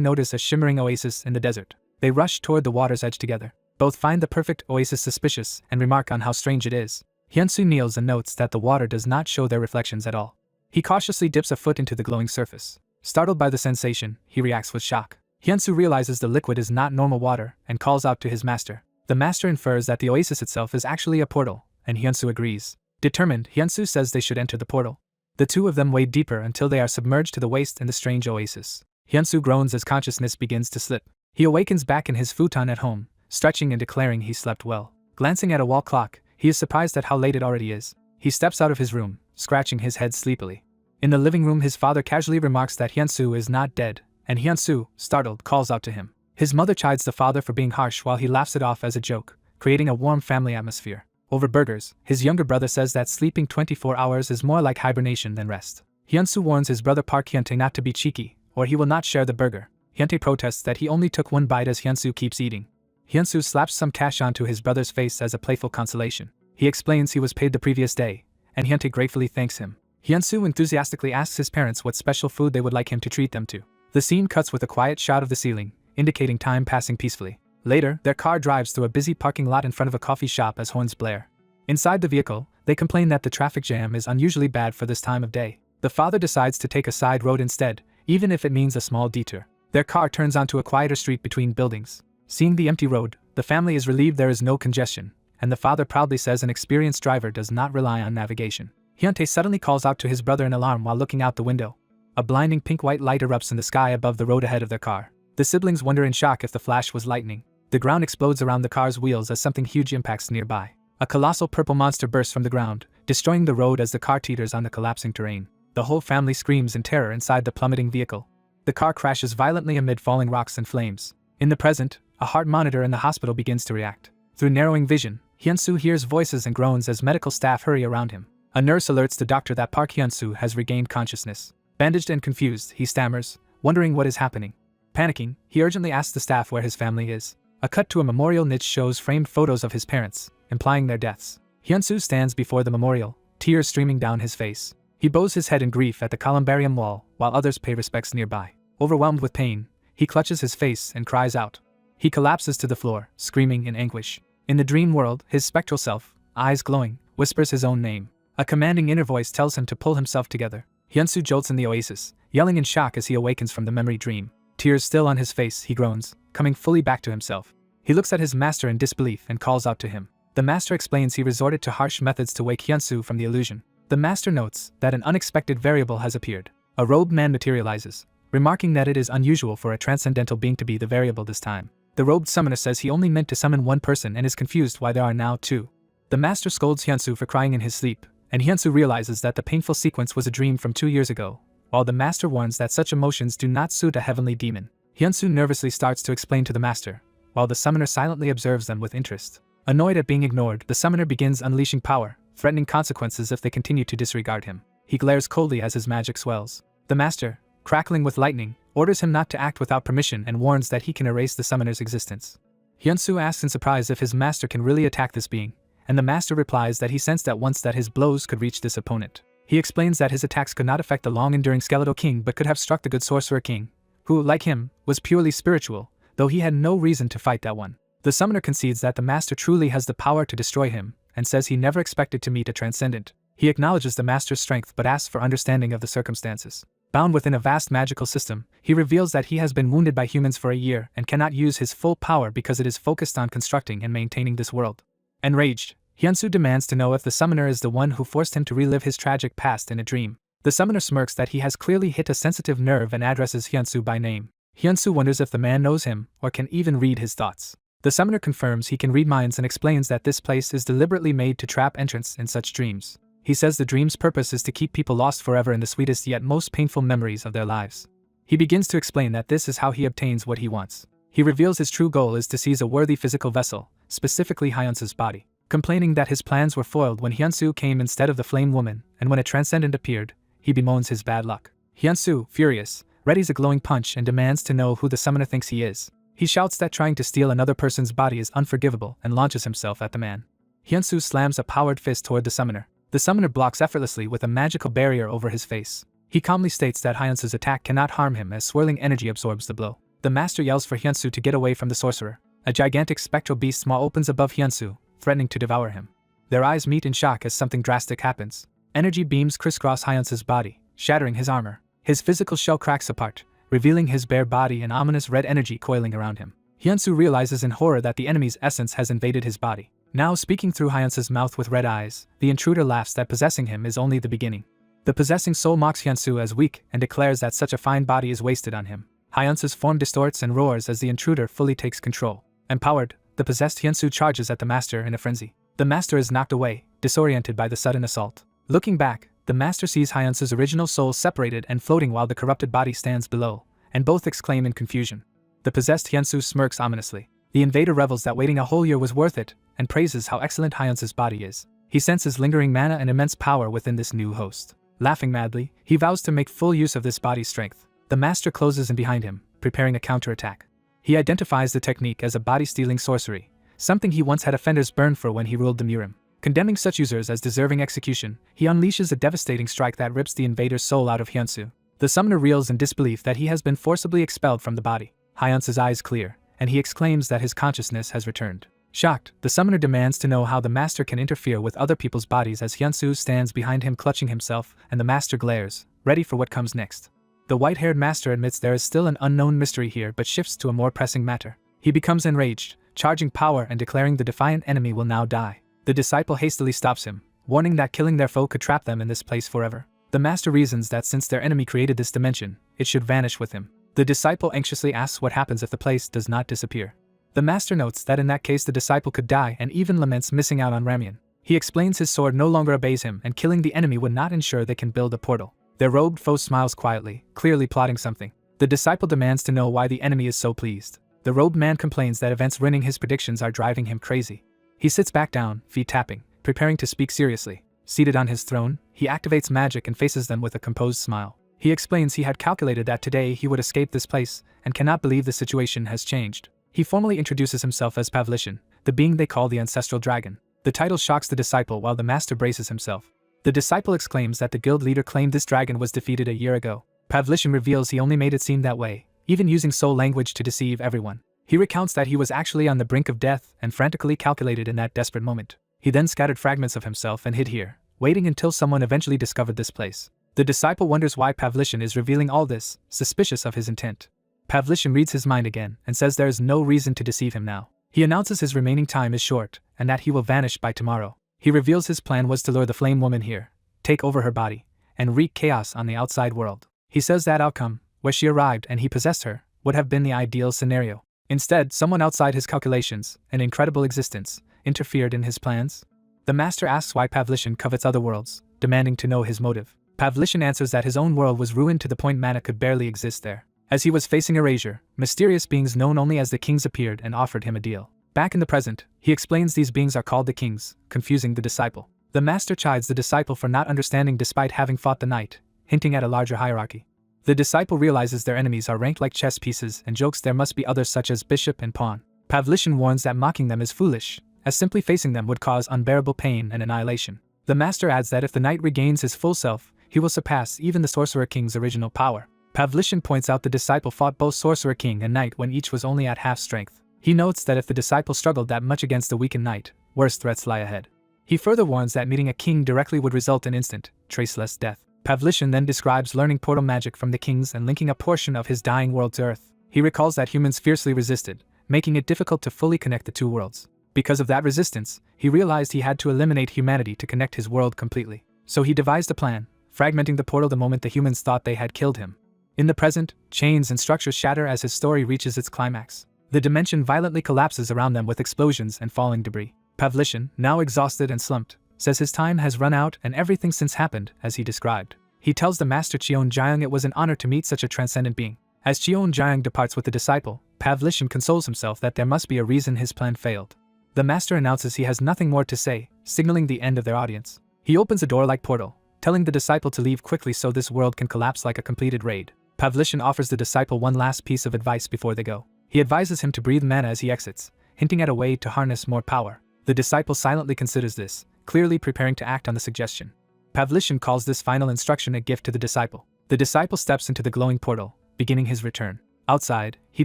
notice a shimmering oasis in the desert. They rush toward the water's edge together. Both find the perfect oasis suspicious and remark on how strange it is. Hyunsu kneels and notes that the water does not show their reflections at all. He cautiously dips a foot into the glowing surface. Startled by the sensation, he reacts with shock. Hyunsu realizes the liquid is not normal water and calls out to his master. The master infers that the oasis itself is actually a portal, and Hyunsu agrees. Determined, Hyunsu says they should enter the portal. The two of them wade deeper until they are submerged to the waist in the strange oasis. Hyunsu groans as consciousness begins to slip. He awakens back in his futon at home, stretching and declaring he slept well. Glancing at a wall clock, he is surprised at how late it already is. He steps out of his room, scratching his head sleepily. In the living room, his father casually remarks that Hyunsu is not dead, and Hyunsu, startled, calls out to him. His mother chides the father for being harsh while he laughs it off as a joke, creating a warm family atmosphere. Over burgers, his younger brother says that sleeping 24 hours is more like hibernation than rest. Hyunsu warns his brother Park Hyuntae not to be cheeky, or he will not share the burger. Hyuntae protests that he only took one bite as Hyunsu keeps eating. Hyunsu slaps some cash onto his brother's face as a playful consolation. He explains he was paid the previous day, and Hyuntae gratefully thanks him. Hyunsu enthusiastically asks his parents what special food they would like him to treat them to. The scene cuts with a quiet shot of the ceiling, indicating time passing peacefully. Later, their car drives through a busy parking lot in front of a coffee shop as horns blare. Inside the vehicle, they complain that the traffic jam is unusually bad for this time of day. The father decides to take a side road instead, even if it means a small detour. Their car turns onto a quieter street between buildings. Seeing the empty road, the family is relieved there is no congestion, and the father proudly says an experienced driver does not rely on navigation. Hyuntae suddenly calls out to his brother in alarm while looking out the window. A blinding pink-white light erupts in the sky above the road ahead of their car. The siblings wonder in shock if the flash was lightning. The ground explodes around the car's wheels as something huge impacts nearby. A colossal purple monster bursts from the ground, destroying the road as the car teeters on the collapsing terrain. The whole family screams in terror inside the plummeting vehicle. The car crashes violently amid falling rocks and flames. In the present, a heart monitor in the hospital begins to react. Through narrowing vision, Hyunsu hears voices and groans as medical staff hurry around him. A nurse alerts the doctor that Park Hyunsu has regained consciousness. Bandaged and confused, he stammers, wondering what is happening. Panicking, he urgently asks the staff where his family is. A cut to a memorial niche shows framed photos of his parents, implying their deaths. Hyunsu stands before the memorial, tears streaming down his face. He bows his head in grief at the columbarium wall, while others pay respects nearby. Overwhelmed with pain, he clutches his face and cries out. He collapses to the floor, screaming in anguish. In the dream world, his spectral self, eyes glowing, whispers his own name. A commanding inner voice tells him to pull himself together. Hyunsu jolts in the oasis, yelling in shock as he awakens from the memory dream. Tears still on his face, he groans, coming fully back to himself. He looks at his master in disbelief and calls out to him. The master explains he resorted to harsh methods to wake Hyunsu from the illusion. The master notes that an unexpected variable has appeared. A robed man materializes, remarking that it is unusual for a transcendental being to be the variable this time. The robed summoner says he only meant to summon one person and is confused why there are now two. The master scolds Hyunsu for crying in his sleep, and Hyunsu realizes that the painful sequence was a dream from 2 years ago, while the master warns that such emotions do not suit a heavenly demon. Hyunsu nervously starts to explain to the master, while the summoner silently observes them with interest. Annoyed at being ignored, the summoner begins unleashing power, threatening consequences if they continue to disregard him. He glares coldly as his magic swells. The master, crackling with lightning, orders him not to act without permission and warns that he can erase the summoner's existence. Hyunsu asks in surprise if his master can really attack this being, and the master replies that he sensed at once that his blows could reach this opponent. He explains that his attacks could not affect the long-enduring Skeletal King but could have struck the good Sorcerer King, who, like him, was purely spiritual, though he had no reason to fight that one. The summoner concedes that the master truly has the power to destroy him, and says he never expected to meet a transcendent. He acknowledges the master's strength but asks for understanding of the circumstances. Bound within a vast magical system, he reveals that he has been wounded by humans for a year and cannot use his full power because it is focused on constructing and maintaining this world. Enraged, Hyunsu demands to know if the summoner is the one who forced him to relive his tragic past in a dream. The summoner smirks that he has clearly hit a sensitive nerve and addresses Hyunsu by name. Hyunsu wonders if the man knows him or can even read his thoughts. The summoner confirms he can read minds and explains that this place is deliberately made to trap entrants in such dreams. He says the dream's purpose is to keep people lost forever in the sweetest yet most painful memories of their lives. He begins to explain that this is how he obtains what he wants. He reveals his true goal is to seize a worthy physical vessel, specifically Hyunsu's body. Complaining that his plans were foiled when Hyunsu came instead of the flame woman, and when a transcendent appeared, he bemoans his bad luck. Hyunsu, furious, readies a glowing punch and demands to know who the summoner thinks he is. He shouts that trying to steal another person's body is unforgivable and launches himself at the man. Hyunsu slams a powered fist toward the summoner. The summoner blocks effortlessly with a magical barrier over his face. He calmly states that Hyunsu's attack cannot harm him as swirling energy absorbs the blow. The master yells for Hyunsu to get away from the sorcerer. A gigantic spectral beast maw opens above Hyunsu, threatening to devour him. Their eyes meet in shock as something drastic happens. Energy beams crisscross Hyunsu's body, shattering his armor. His physical shell cracks apart, revealing his bare body and ominous red energy coiling around him. Hyunsu realizes in horror that the enemy's essence has invaded his body. Now speaking through Hyunsu's mouth with red eyes, the intruder laughs that possessing him is only the beginning. The possessing soul mocks Hyunsu as weak and declares that such a fine body is wasted on him. Hyunsu's form distorts and roars as the intruder fully takes control. Empowered, the possessed Hyunsu charges at the master in a frenzy. The master is knocked away, disoriented by the sudden assault. Looking back, the master sees Hyunsu's original soul separated and floating while the corrupted body stands below, and both exclaim in confusion. The possessed Hyunsu smirks ominously. The invader revels that waiting a whole year was worth it, and praises how excellent Hyunsu's body is. He senses lingering mana and immense power within this new host. Laughing madly, he vows to make full use of this body's strength. The master closes in behind him, preparing a counterattack. He identifies the technique as a body-stealing sorcery, something he once had offenders burn for when he ruled the Murim. Condemning such users as deserving execution, he unleashes a devastating strike that rips the invader's soul out of Hyunsu. The summoner reels in disbelief that he has been forcibly expelled from the body. Hyunsu's eyes clear, and he exclaims that his consciousness has returned. Shocked, the summoner demands to know how the master can interfere with other people's bodies as Hyunsu stands behind him clutching himself, and the master glares, ready for what comes next. The white-haired master admits there is still an unknown mystery here but shifts to a more pressing matter. He becomes enraged, charging power and declaring the defiant enemy will now die. The disciple hastily stops him, warning that killing their foe could trap them in this place forever. The master reasons that since their enemy created this dimension, it should vanish with him. The disciple anxiously asks what happens if the place does not disappear. The master notes that in that case the disciple could die and even laments missing out on Ramyun. He explains his sword no longer obeys him and killing the enemy would not ensure they can build a portal. Their robed foe smiles quietly, clearly plotting something. The disciple demands to know why the enemy is so pleased. The robed man complains that events ruining his predictions are driving him crazy. He sits back down, feet tapping, preparing to speak seriously. Seated on his throne, he activates magic and faces them with a composed smile. He explains he had calculated that today he would escape this place, and cannot believe the situation has changed. He formally introduces himself as Pavlishin, the being they call the Ancestral Dragon. The title shocks the disciple while the master braces himself. The disciple exclaims that the guild leader claimed this dragon was defeated a year ago. Pavlishin reveals he only made it seem that way, even using soul language to deceive everyone. He recounts that he was actually on the brink of death and frantically calculated in that desperate moment. He then scattered fragments of himself and hid here, waiting until someone eventually discovered this place. The disciple wonders why Pavlishin is revealing all this, suspicious of his intent. Pavlishin reads his mind again and says there is no reason to deceive him now. He announces his remaining time is short and that he will vanish by tomorrow. He reveals his plan was to lure the flame woman here, take over her body, and wreak chaos on the outside world. He says that outcome, where she arrived and he possessed her, would have been the ideal scenario. Instead, someone outside his calculations, an incredible existence, interfered in his plans. The master asks why Pavlishin covets other worlds, demanding to know his motive. Pavlishin answers that his own world was ruined to the point mana could barely exist there. As he was facing erasure, mysterious beings known only as the kings appeared and offered him a deal. Back in the present, he explains these beings are called the kings, confusing the disciple. The master chides the disciple for not understanding despite having fought the knight, hinting at a larger hierarchy. The disciple realizes their enemies are ranked like chess pieces and jokes there must be others such as bishop and pawn. Pavlishin warns that mocking them is foolish, as simply facing them would cause unbearable pain and annihilation. The master adds that if the knight regains his full self, he will surpass even the sorcerer king's original power. Pavlishin points out the disciple fought both sorcerer king and knight when each was only at half strength. He notes that if the disciple struggled that much against the weakened knight, worse threats lie ahead. He further warns that meeting a king directly would result in instant, traceless death. Pavlishin then describes learning portal magic from the kings and linking a portion of his dying world to Earth. He recalls that humans fiercely resisted, making it difficult to fully connect the two worlds. Because of that resistance, he realized he had to eliminate humanity to connect his world completely. So he devised a plan, fragmenting the portal the moment the humans thought they had killed him. In the present, chains and structures shatter as his story reaches its climax. The dimension violently collapses around them with explosions and falling debris. Pavlishin, now exhausted and slumped, says his time has run out and everything since happened as he described. He tells the master Cheonjiang it was an honor to meet such a transcendent being. As Cheonjiang departs with the disciple, Pavlishin consoles himself that there must be a reason his plan failed. The master announces he has nothing more to say, signaling the end of their audience. He opens a door-like portal, telling the disciple to leave quickly so this world can collapse like a completed raid. Pavlishin offers the disciple one last piece of advice before they go. He advises him to breathe mana as he exits, hinting at a way to harness more power. The disciple silently considers this, clearly preparing to act on the suggestion. Pavlishin calls this final instruction a gift to the disciple. The disciple steps into the glowing portal, beginning his return. Outside, he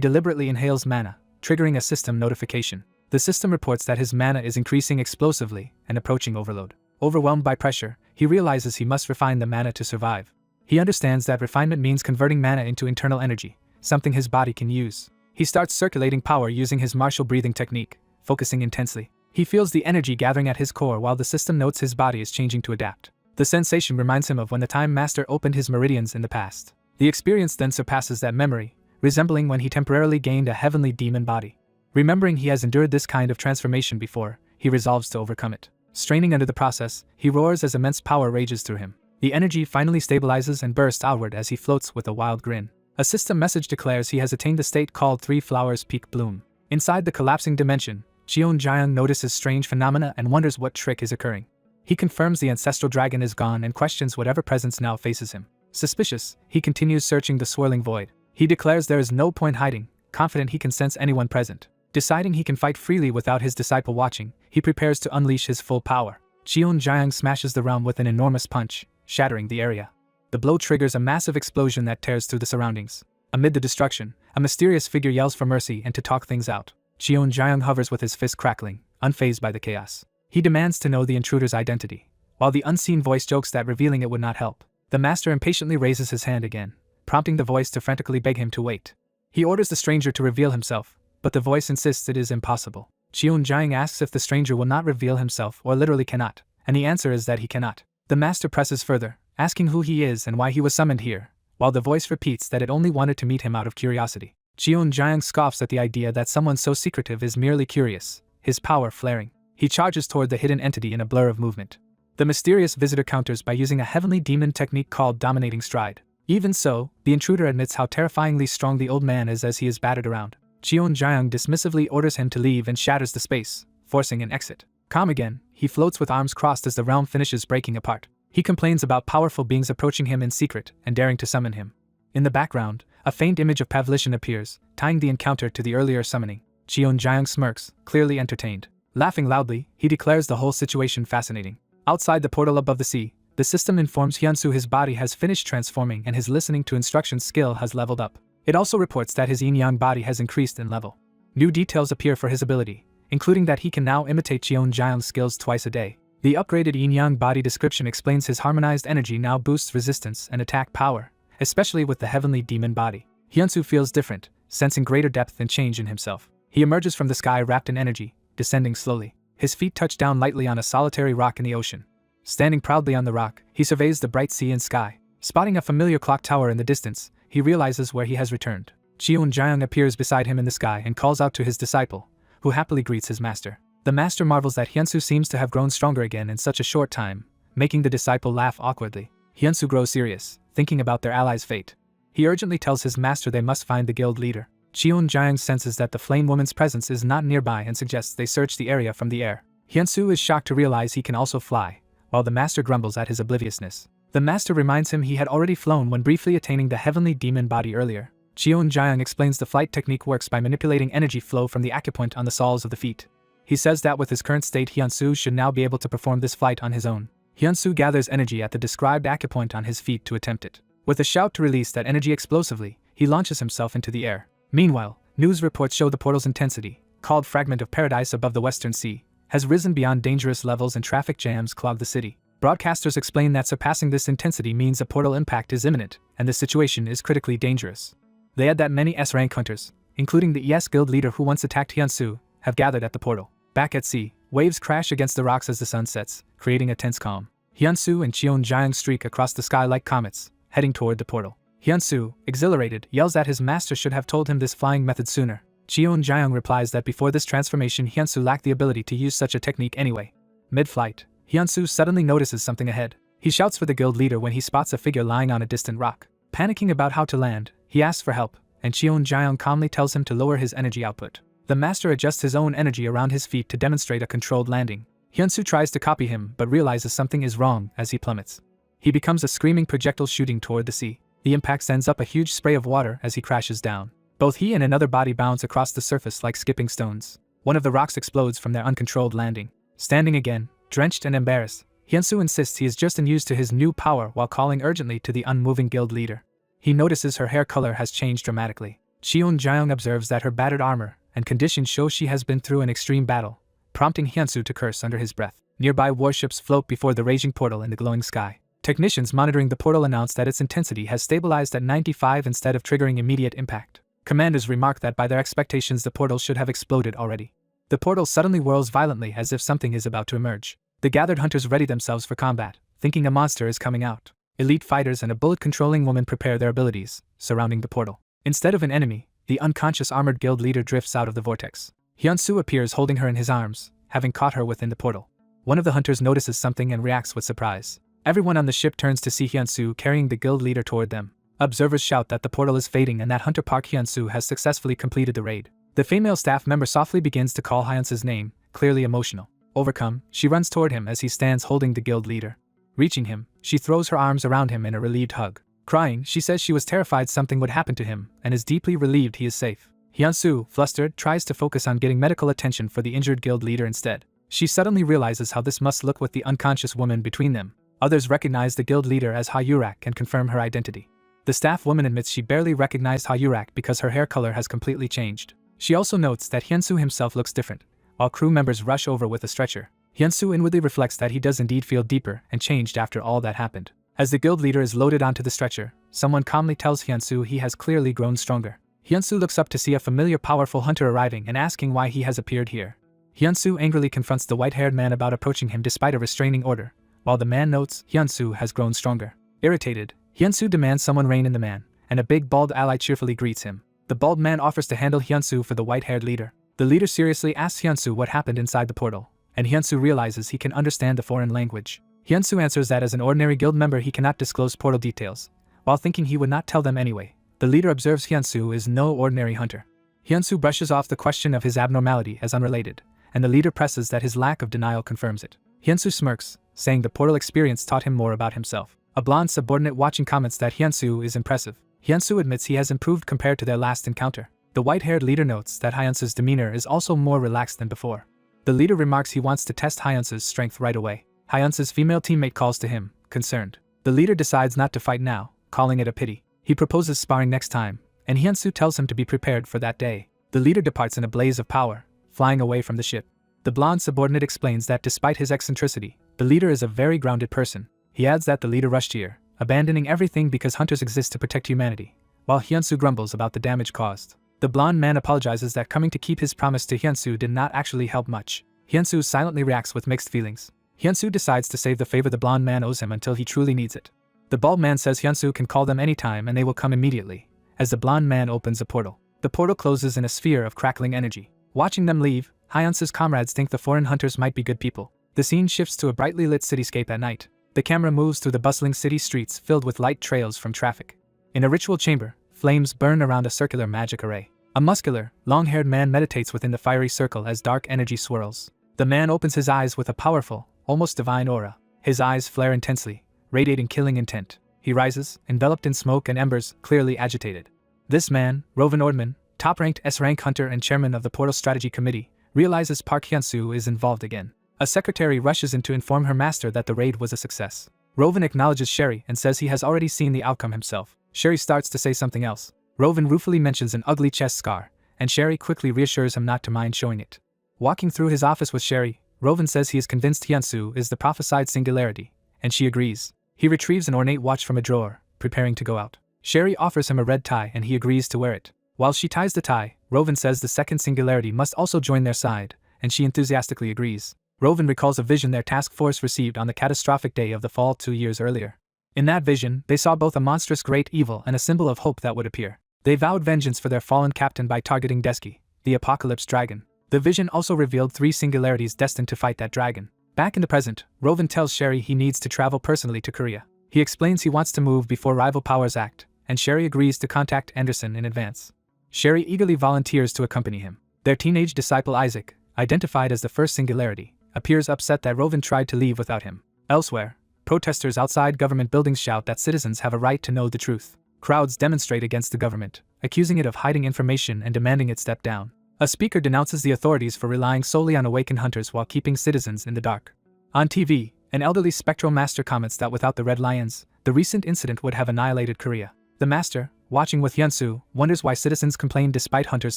deliberately inhales mana, triggering a system notification. The system reports that his mana is increasing explosively and approaching overload. Overwhelmed by pressure, he realizes he must refine the mana to survive. He understands that refinement means converting mana into internal energy, something his body can use. He starts circulating power using his martial breathing technique, focusing intensely. He feels the energy gathering at his core while the system notes his body is changing to adapt. The sensation reminds him of when the Time Master opened his meridians in the past. The experience then surpasses that memory, resembling when he temporarily gained a heavenly demon body. Remembering he has endured this kind of transformation before, he resolves to overcome it. Straining under the process, he roars as immense power rages through him. The energy finally stabilizes and bursts outward as he floats with a wild grin. A system message declares he has attained the state called Three Flowers Peak Bloom. Inside the collapsing dimension, Cheonjiang notices strange phenomena and wonders what trick is occurring. He confirms the ancestral dragon is gone and questions whatever presence now faces him. Suspicious, he continues searching the swirling void. He declares there is no point hiding, confident he can sense anyone present. Deciding he can fight freely without his disciple watching, he prepares to unleash his full power. Cheonjiang smashes the realm with an enormous punch, shattering the area. The blow triggers a massive explosion that tears through the surroundings. Amid the destruction, a mysterious figure yells for mercy and to talk things out. Cheonjiang hovers with his fist crackling, unfazed by the chaos. He demands to know the intruder's identity, while the unseen voice jokes that revealing it would not help. The master impatiently raises his hand again, prompting the voice to frantically beg him to wait. He orders the stranger to reveal himself, but the voice insists it is impossible. Cheonjiang asks if the stranger will not reveal himself or literally cannot, and the answer is that he cannot. The master presses further, asking who he is and why he was summoned here, while the voice repeats that it only wanted to meet him out of curiosity. Cheonjiang scoffs at the idea that someone so secretive is merely curious, his power flaring. He charges toward the hidden entity in a blur of movement. The mysterious visitor counters by using a heavenly demon technique called Dominating Stride. Even so, the intruder admits how terrifyingly strong the old man is as he is battered around. Cheonjiang dismissively orders him to leave and shatters the space, forcing an exit. Calm again, he floats with arms crossed as the realm finishes breaking apart. He complains about powerful beings approaching him in secret and daring to summon him. In the background, a faint image of Pavlishin appears, tying the encounter to the earlier summoning. Cheonjiang smirks, clearly entertained. Laughing loudly, he declares the whole situation fascinating. Outside the portal above the sea, the system informs Hyunsu his body has finished transforming and his listening to instructions skill has leveled up. It also reports that his yin-yang body has increased in level. New details appear for his ability, including that he can now imitate Cheonjiang's skills twice a day. The upgraded yin-yang body description explains his harmonized energy now boosts resistance and attack power, especially with the heavenly demon body. Hyunsu feels different, sensing greater depth and change in himself. He emerges from the sky wrapped in energy, descending slowly. His feet touch down lightly on a solitary rock in the ocean. Standing proudly on the rock, he surveys the bright sea and sky. Spotting a familiar clock tower in the distance, he realizes where he has returned. Cheonjiang appears beside him in the sky and calls out to his disciple, who happily greets his master. The master marvels that Hyunsu seems to have grown stronger again in such a short time, making the disciple laugh awkwardly. Hyunsu grows serious, thinking about their ally's fate. He urgently tells his master they must find the guild leader. Cheonjiang senses that the flame woman's presence is not nearby and suggests they search the area from the air. Hyunsu is shocked to realize he can also fly, while the master grumbles at his obliviousness. The master reminds him he had already flown when briefly attaining the heavenly demon body earlier. Cheonjiang explains the flight technique works by manipulating energy flow from the acupoint on the soles of the feet. He says that with his current state Hyunsu should now be able to perform this flight on his own. Hyunsu gathers energy at the described acupoint on his feet to attempt it. With a shout to release that energy explosively, he launches himself into the air. Meanwhile, news reports show the portal's intensity, called Fragment of Paradise above the Western Sea, has risen beyond dangerous levels and traffic jams clog the city. Broadcasters explain that surpassing this intensity means a portal impact is imminent, and the situation is critically dangerous. They add that many S-rank hunters, including the ES guild leader who once attacked Hyunsu, have gathered at the portal. Back at sea, waves crash against the rocks as the sun sets, creating a tense calm. Hyunsu and Cheon-jaeyoung streak across the sky like comets, heading toward the portal. Hyunsu, exhilarated, yells that his master should have told him this flying method sooner. Cheon-jaeyoung replies that before this transformation Hyunsu lacked the ability to use such a technique anyway. Mid-flight, Hyunsu suddenly notices something ahead. He shouts for the guild leader when he spots a figure lying on a distant rock. Panicking about how to land, he asks for help, and Cheon-jaeyoung calmly tells him to lower his energy output. The master adjusts his own energy around his feet to demonstrate a controlled landing. Hyunsu tries to copy him but realizes something is wrong as he plummets. He becomes a screaming projectile shooting toward the sea. The impact sends up a huge spray of water as he crashes down. Both he and another body bounce across the surface like skipping stones. One of the rocks explodes from their uncontrolled landing. Standing again, drenched and embarrassed, Hyunsu insists he is just unused to his new power while calling urgently to the unmoving guild leader. He notices her hair color has changed dramatically. Cheon-jaeyoung observes that her battered armor and condition show she has been through an extreme battle, prompting Hyunsu to curse under his breath. Nearby warships float before the raging portal in the glowing sky. Technicians monitoring the portal announce that its intensity has stabilized at 95 instead of triggering immediate impact. Commanders remark that by their expectations the portal should have exploded already. The portal suddenly whirls violently as if something is about to emerge. The gathered hunters ready themselves for combat, thinking a monster is coming out. Elite fighters and a bullet-controlling woman prepare their abilities, surrounding the portal. Instead of an enemy, the unconscious armored guild leader drifts out of the vortex. Hyunsu appears holding her in his arms, having caught her within the portal. One of the hunters notices something and reacts with surprise. Everyone on the ship turns to see Hyunsu carrying the guild leader toward them. Observers shout that the portal is fading and that Hunter Park Hyunsu has successfully completed the raid. The female staff member softly begins to call Hyunsu's name, clearly emotional. Overcome, she runs toward him as he stands holding the guild leader. Reaching him, she throws her arms around him in a relieved hug. Crying, she says she was terrified something would happen to him and is deeply relieved he is safe. Hyunsu, flustered, tries to focus on getting medical attention for the injured guild leader instead. She suddenly realizes how this must look with the unconscious woman between them. Others recognize the guild leader as Ha-yurak and confirm her identity. The staff woman admits she barely recognized Ha-yurak because her hair color has completely changed. She also notes that Hyunsu himself looks different, while crew members rush over with a stretcher. Hyunsu inwardly reflects that he does indeed feel deeper and changed after all that happened. As the guild leader is loaded onto the stretcher, someone calmly tells Hyunsu he has clearly grown stronger. Hyunsu looks up to see a familiar powerful hunter arriving and asking why he has appeared here. Hyunsu angrily confronts the white-haired man about approaching him despite a restraining order, while the man notes Hyunsu has grown stronger. Irritated, Hyunsu demands someone rein in the man, and a big bald ally cheerfully greets him. The bald man offers to handle Hyunsu for the white-haired leader. The leader seriously asks Hyunsu what happened inside the portal, and Hyunsu realizes he can understand the foreign language. Hyunsu answers that as an ordinary guild member he cannot disclose portal details, while thinking he would not tell them anyway. The leader observes Hyunsu is no ordinary hunter. Hyunsu brushes off the question of his abnormality as unrelated, and the leader presses that his lack of denial confirms it. Hyunsu smirks, saying the portal experience taught him more about himself. A blonde subordinate watching comments that Hyunsu is impressive. Hyunsu admits he has improved compared to their last encounter. The white-haired leader notes that Hyunsu's demeanor is also more relaxed than before. The leader remarks he wants to test Hyunsu's strength right away. Hyunsu's female teammate calls to him, concerned. The leader decides not to fight now, calling it a pity. He proposes sparring next time, and Hyunsu tells him to be prepared for that day. The leader departs in a blaze of power, flying away from the ship. The blonde subordinate explains that despite his eccentricity, the leader is a very grounded person. He adds that the leader rushed here, abandoning everything because hunters exist to protect humanity, while Hyunsu grumbles about the damage caused. The blonde man apologizes that coming to keep his promise to Hyunsu did not actually help much. Hyunsu silently reacts with mixed feelings. Hyunsu decides to save the favor the blonde man owes him until he truly needs it. The bald man says Hyunsu can call them anytime and they will come immediately, as the blonde man opens a portal. The portal closes in a sphere of crackling energy. Watching them leave, Hyunsu's comrades think the foreign hunters might be good people. The scene shifts to a brightly lit cityscape at night. The camera moves through the bustling city streets filled with light trails from traffic. In a ritual chamber, flames burn around a circular magic array. A muscular, long-haired man meditates within the fiery circle as dark energy swirls. The man opens his eyes with a powerful, almost divine aura. His eyes flare intensely, radiating killing intent. He rises, enveloped in smoke and embers, clearly agitated. This man, Rovan Ordman, top-ranked S-rank hunter and chairman of the Portal Strategy Committee, realizes Park Hyunsu is involved again. A secretary rushes in to inform her master that the raid was a success. Rovan acknowledges Sherry and says he has already seen the outcome himself. Sherry starts to say something else. Rovan ruefully mentions an ugly chest scar, and Sherry quickly reassures him not to mind showing it. Walking through his office with Sherry, Rovan says he is convinced Hyunsu is the prophesied singularity, and she agrees. He retrieves an ornate watch from a drawer, preparing to go out. Sherry offers him a red tie and he agrees to wear it. While she ties the tie, Rovan says the second singularity must also join their side, and she enthusiastically agrees. Rovan recalls a vision their task force received on the catastrophic day of the fall 2 years earlier. In that vision, they saw both a monstrous great evil and a symbol of hope that would appear. They vowed vengeance for their fallen captain by targeting Deski, the apocalypse dragon. The vision also revealed 3 singularities destined to fight that dragon. Back in the present, Rovan tells Sherry he needs to travel personally to Korea. He explains he wants to move before rival powers act, and Sherry agrees to contact Anderson in advance. Sherry eagerly volunteers to accompany him. Their teenage disciple Isaac, identified as the first singularity, appears upset that Rovan tried to leave without him. Elsewhere, protesters outside government buildings shout that citizens have a right to know the truth. Crowds demonstrate against the government, accusing it of hiding information and demanding it step down. A speaker denounces the authorities for relying solely on awakened hunters while keeping citizens in the dark. On TV, an elderly spectral master comments that without the Red Lions, the recent incident would have annihilated Korea. The master, watching with Hyunsu, wonders why citizens complain despite hunters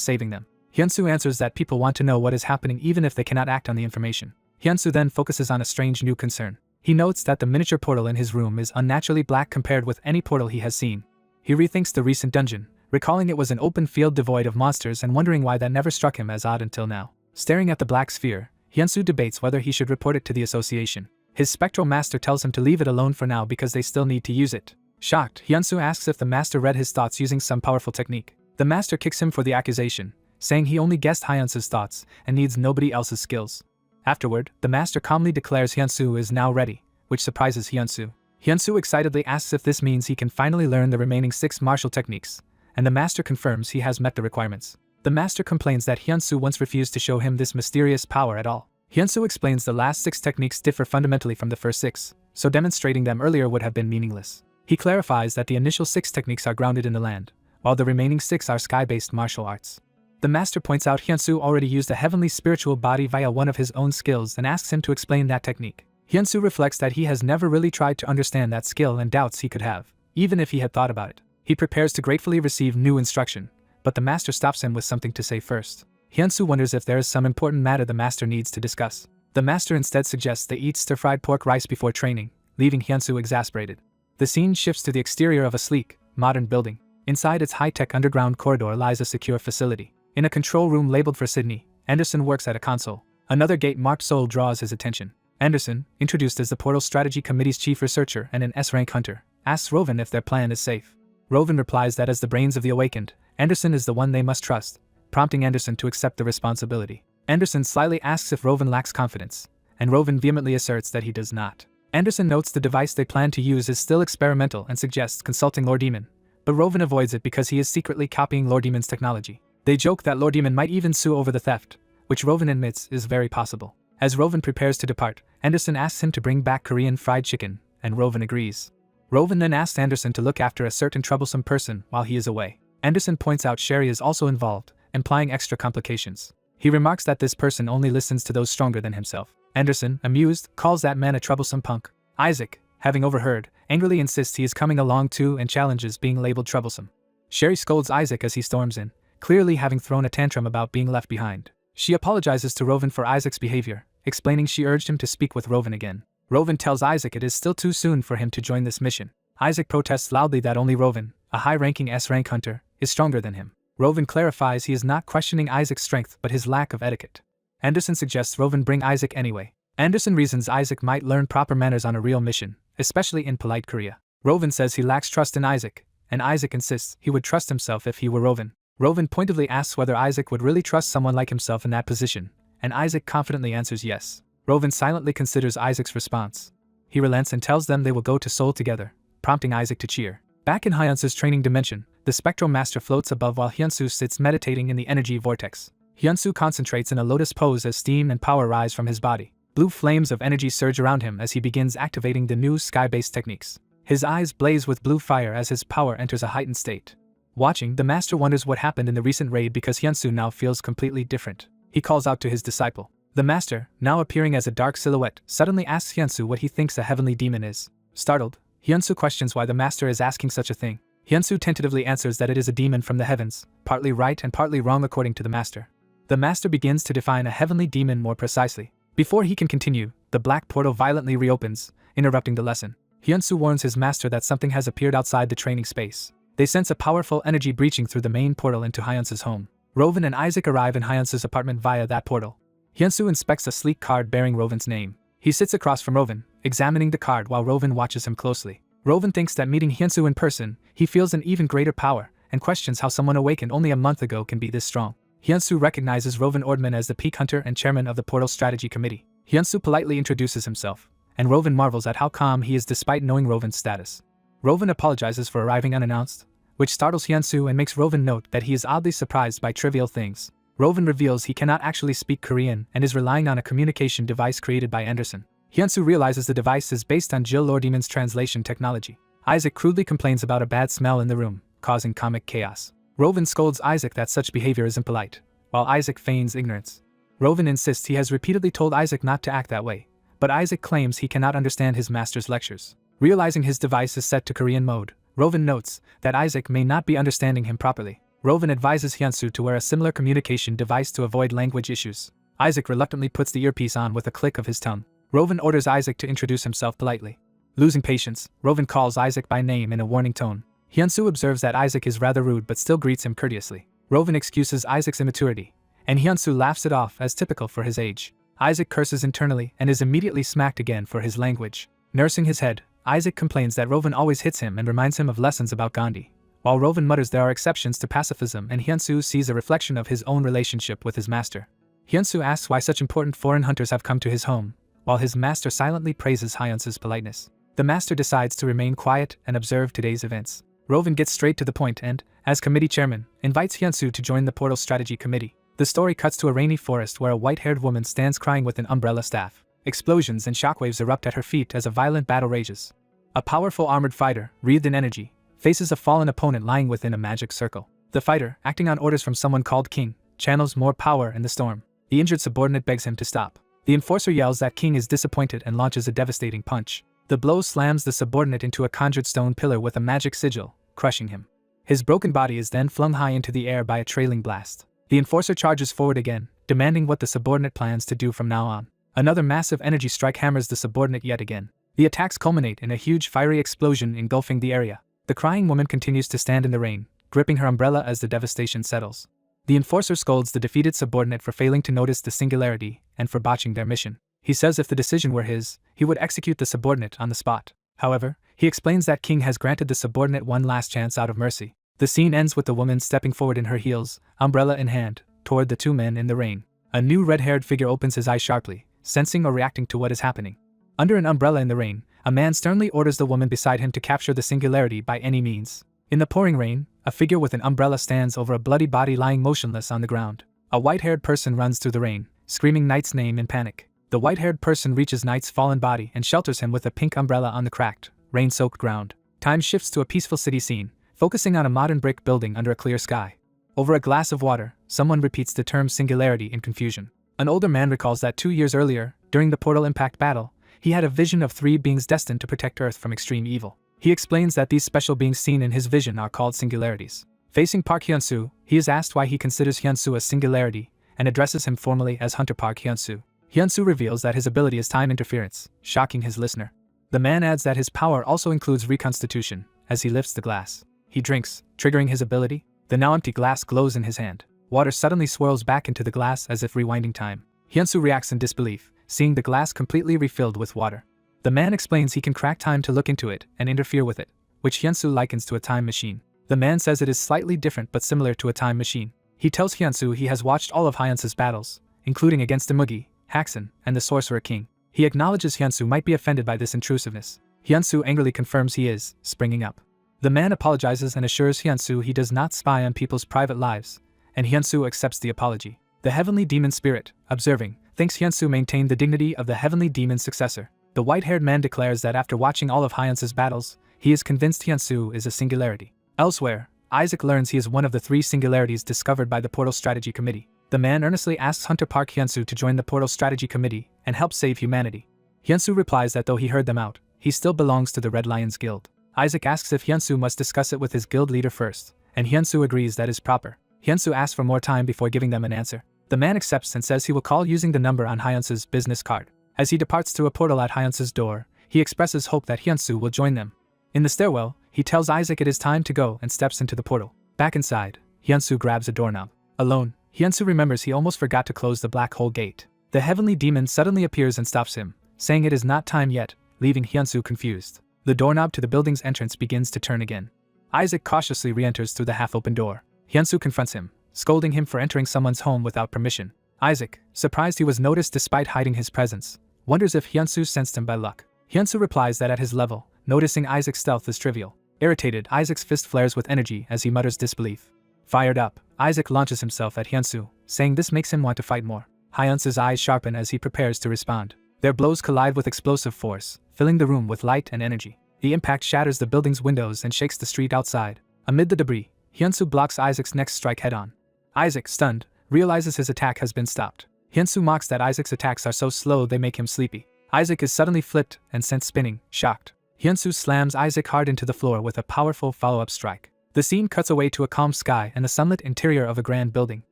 saving them. Hyunsu answers that people want to know what is happening even if they cannot act on the information. Hyunsu then focuses on a strange new concern. He notes that the miniature portal in his room is unnaturally black compared with any portal he has seen. He rethinks the recent dungeon, recalling it was an open field devoid of monsters and wondering why that never struck him as odd until now. Staring at the black sphere, Hyunsu debates whether he should report it to the association. His spectral master tells him to leave it alone for now because they still need to use it. Shocked, Hyunsu asks if the master read his thoughts using some powerful technique. The master kicks him for the accusation, saying he only guessed Hyunsu's thoughts and needs nobody else's skills. Afterward, the master calmly declares Hyunsu is now ready, which surprises Hyunsu. Hyunsu excitedly asks if this means he can finally learn the remaining 6 martial techniques, and the master confirms he has met the requirements. The master complains that Hyunsu once refused to show him this mysterious power at all. Hyunsu explains the last 6 techniques differ fundamentally from the first 6, so demonstrating them earlier would have been meaningless. He clarifies that the initial 6 techniques are grounded in the land, while the remaining 6 are sky-based martial arts. The master points out Hyunsu already used a heavenly spiritual body via one of his own skills and asks him to explain that technique. Hyunsu reflects that he has never really tried to understand that skill and doubts he could have, even if he had thought about it. He prepares to gratefully receive new instruction, but the master stops him with something to say first. Hyunsu wonders if there is some important matter the master needs to discuss. The master instead suggests they eat stir-fried pork rice before training, leaving Hyunsu exasperated. The scene shifts to the exterior of a sleek, modern building. Inside its high-tech underground corridor lies a secure facility. In a control room labeled for Sydney, Anderson works at a console. Another gate marked Seoul draws his attention. Anderson, introduced as the Portal Strategy Committee's chief researcher and an S-rank hunter, asks Rovan if their plan is safe. Rovan replies that as the brains of the awakened, Anderson is the one they must trust, prompting Anderson to accept the responsibility. Anderson slyly asks if Rovan lacks confidence, and Rovan vehemently asserts that he does not. Anderson notes the device they plan to use is still experimental and suggests consulting Lord Demon, but Rovan avoids it because he is secretly copying Lord Demon's technology. They joke that Lord Demon might even sue over the theft, which Rovan admits is very possible. As Rovan prepares to depart, Anderson asks him to bring back Korean fried chicken, and Rovan agrees. Rovan then asks Anderson to look after a certain troublesome person while he is away. Anderson points out Sherry is also involved, implying extra complications. He remarks that this person only listens to those stronger than himself. Anderson, amused, calls that man a troublesome punk. Isaac, having overheard, angrily insists he is coming along too and challenges being labeled troublesome. Sherry scolds Isaac as he storms in, clearly having thrown a tantrum about being left behind. She apologizes to Rovan for Isaac's behavior, explaining she urged him to speak with Rovan again. Rovan tells Isaac it is still too soon for him to join this mission. Isaac protests loudly that only Rovan, a high-ranking S-rank hunter, is stronger than him. Rovan clarifies he is not questioning Isaac's strength but his lack of etiquette. Anderson suggests Rovan bring Isaac anyway. Anderson reasons Isaac might learn proper manners on a real mission, especially in polite Korea. Rovan says he lacks trust in Isaac, and Isaac insists he would trust himself if he were Rovan. Rovan pointedly asks whether Isaac would really trust someone like himself in that position, and Isaac confidently answers yes. Rovan silently considers Isaac's response. He relents and tells them they will go to Seoul together, prompting Isaac to cheer. Back in Hyunsu's training dimension, the Spectral Master floats above while Hyunsu sits meditating in the energy vortex. Hyunsu concentrates in a lotus pose as steam and power rise from his body. Blue flames of energy surge around him as he begins activating the new sky-based techniques. His eyes blaze with blue fire as his power enters a heightened state. Watching, the master wonders what happened in the recent raid because Hyunsu now feels completely different. He calls out to his disciple. The master, now appearing as a dark silhouette, suddenly asks Hyunsu what he thinks a heavenly demon is. Startled, Hyunsu questions why the master is asking such a thing. Hyunsu tentatively answers that it is a demon from the heavens, partly right and partly wrong according to the master. The master begins to define a heavenly demon more precisely. Before he can continue, the black portal violently reopens, interrupting the lesson. Hyunsu warns his master that something has appeared outside the training space. They sense a powerful energy breaching through the main portal into Hyunsu's home. Rovan and Isaac arrive in Hyunsu's apartment via that portal. Hyunsu inspects a sleek card bearing Rovin's name. He sits across from Rovin, examining the card while Rovin watches him closely. Rovin thinks that meeting Hyunsu in person, he feels an even greater power, and questions how someone awakened only a month ago can be this strong. Hyunsu recognizes Rovin Ordman as the Peak Hunter and chairman of the Portal Strategy Committee. Hyunsu politely introduces himself, and Rovin marvels at how calm he is despite knowing Rovin's status. Rovin apologizes for arriving unannounced, which startles Hyunsu and makes Rovin note that he is oddly surprised by trivial things. Rovin reveals he cannot actually speak Korean and is relying on a communication device created by Anderson. Hyunsu realizes the device is based on Jill Lordemon's translation technology. Isaac crudely complains about a bad smell in the room, causing comic chaos. Rovin scolds Isaac that such behavior is impolite, while Isaac feigns ignorance. Rovin insists he has repeatedly told Isaac not to act that way, but Isaac claims he cannot understand his master's lectures. Realizing his device is set to Korean mode, Rovin notes that Isaac may not be understanding him properly. Rovin advises Hyunsu to wear a similar communication device to avoid language issues. Isaac reluctantly puts the earpiece on with a click of his tongue. Rovin orders Isaac to introduce himself politely. Losing patience, Rovin calls Isaac by name in a warning tone. Hyunsu observes that Isaac is rather rude but still greets him courteously. Rovin excuses Isaac's immaturity, and Hyunsu laughs it off as typical for his age. Isaac curses internally and is immediately smacked again for his language. Nursing his head, Isaac complains that Rovin always hits him and reminds him of lessons about Gandhi. While Rovin mutters there are exceptions to pacifism, and Hyunsu sees a reflection of his own relationship with his master. Hyunsu asks why such important foreign hunters have come to his home, while his master silently praises Hyunsu's politeness. The master decides to remain quiet and observe today's events. Rovin gets straight to the point and, as committee chairman, invites Hyunsu to join the Portal Strategy Committee. The story cuts to a rainy forest where a white-haired woman stands crying with an umbrella staff. Explosions and shockwaves erupt at her feet as a violent battle rages. A powerful armored fighter, wreathed in energy, faces a fallen opponent lying within a magic circle. The fighter, acting on orders from someone called King, channels more power in the storm. The injured subordinate begs him to stop. The enforcer yells that King is disappointed and launches a devastating punch. The blow slams the subordinate into a conjured stone pillar with a magic sigil, crushing him. His broken body is then flung high into the air by a trailing blast. The enforcer charges forward again, demanding what the subordinate plans to do from now on. Another massive energy strike hammers the subordinate yet again. The attacks culminate in a huge fiery explosion engulfing the area. The crying woman continues to stand in the rain, gripping her umbrella as the devastation settles. The enforcer scolds the defeated subordinate for failing to notice the singularity and for botching their mission. He says if the decision were his, he would execute the subordinate on the spot. However, he explains that King has granted the subordinate one last chance out of mercy. The scene ends with the woman stepping forward in her heels, umbrella in hand, toward the two men in the rain. A new red-haired figure opens his eyes sharply, sensing or reacting to what is happening. Under an umbrella in the rain, a man sternly orders the woman beside him to capture the singularity by any means. In the pouring rain, a figure with an umbrella stands over a bloody body lying motionless on the ground. A white-haired person runs through the rain, screaming Knight's name in panic. The white-haired person reaches Knight's fallen body and shelters him with a pink umbrella on the cracked, rain-soaked ground. Time shifts to a peaceful city scene, focusing on a modern brick building under a clear sky. Over a glass of water, someone repeats the term singularity in confusion. An older man recalls that 2 years earlier, during the Portal Impact battle, he had a vision of 3 beings destined to protect Earth from extreme evil. He explains that these special beings seen in his vision are called singularities. Facing Park Hyunsu, he is asked why he considers Hyunsu a singularity, and addresses him formally as Hunter Park Hyunsu. Hyunsu reveals that his ability is time interference, shocking his listener. The man adds that his power also includes reconstitution, as he lifts the glass. He drinks, triggering his ability. The now empty glass glows in his hand. Water suddenly swirls back into the glass as if rewinding time. Hyunsu reacts in disbelief, seeing the glass completely refilled with water. The man explains he can crack time to look into it and interfere with it, which Hyunsu likens to a time machine. The man says it is slightly different but similar to a time machine. He tells Hyunsu he has watched all of Hyunsu's battles, including against Imugi, Haxon, and the Sorcerer King. He acknowledges Hyunsu might be offended by this intrusiveness. Hyunsu angrily confirms he is, springing up. The man apologizes and assures Hyunsu he does not spy on people's private lives, and Hyunsu accepts the apology. The heavenly demon spirit, observing, thinks Hyunsu maintained the dignity of the heavenly demon's successor. The white-haired man declares that after watching all of Hyunsu's battles, he is convinced Hyunsu is a singularity. Elsewhere, Isaac learns he is one of the 3 singularities discovered by the Portal Strategy Committee. The man earnestly asks Hunter Park Hyunsu to join the Portal Strategy Committee and help save humanity. Hyunsu replies that though he heard them out, he still belongs to the Red Lions Guild. Isaac asks if Hyunsu must discuss it with his guild leader first, and Hyunsu agrees that is proper. Hyunsu asks for more time before giving them an answer. The man accepts and says he will call using the number on Hyunsu's business card. As he departs through a portal at Hyunsu's door, he expresses hope that Hyunsu will join them. In the stairwell, he tells Isaac it is time to go and steps into the portal. Back inside, Hyunsu grabs a doorknob. Alone, Hyunsu remembers he almost forgot to close the black hole gate. The heavenly demon suddenly appears and stops him, saying it is not time yet, leaving Hyunsu confused. The doorknob to the building's entrance begins to turn again. Isaac cautiously re-enters through the half-open door. Hyunsu confronts him, scolding him for entering someone's home without permission. Isaac, surprised he was noticed despite hiding his presence, wonders if Hyunsu sensed him by luck. Hyunsu replies that at his level, noticing Isaac's stealth is trivial. Irritated, Isaac's fist flares with energy as he mutters disbelief. Fired up, Isaac launches himself at Hyunsu, saying this makes him want to fight more. Hyunsu's eyes sharpen as he prepares to respond. Their blows collide with explosive force, filling the room with light and energy. The impact shatters the building's windows and shakes the street outside. Amid the debris, Hyunsu blocks Isaac's next strike head-on. Isaac, stunned, realizes his attack has been stopped. Hyunsu mocks that Isaac's attacks are so slow they make him sleepy. Isaac is suddenly flipped and sent spinning, shocked. Hyunsu slams Isaac hard into the floor with a powerful follow-up strike. The scene cuts away to a calm sky and the sunlit interior of a grand building.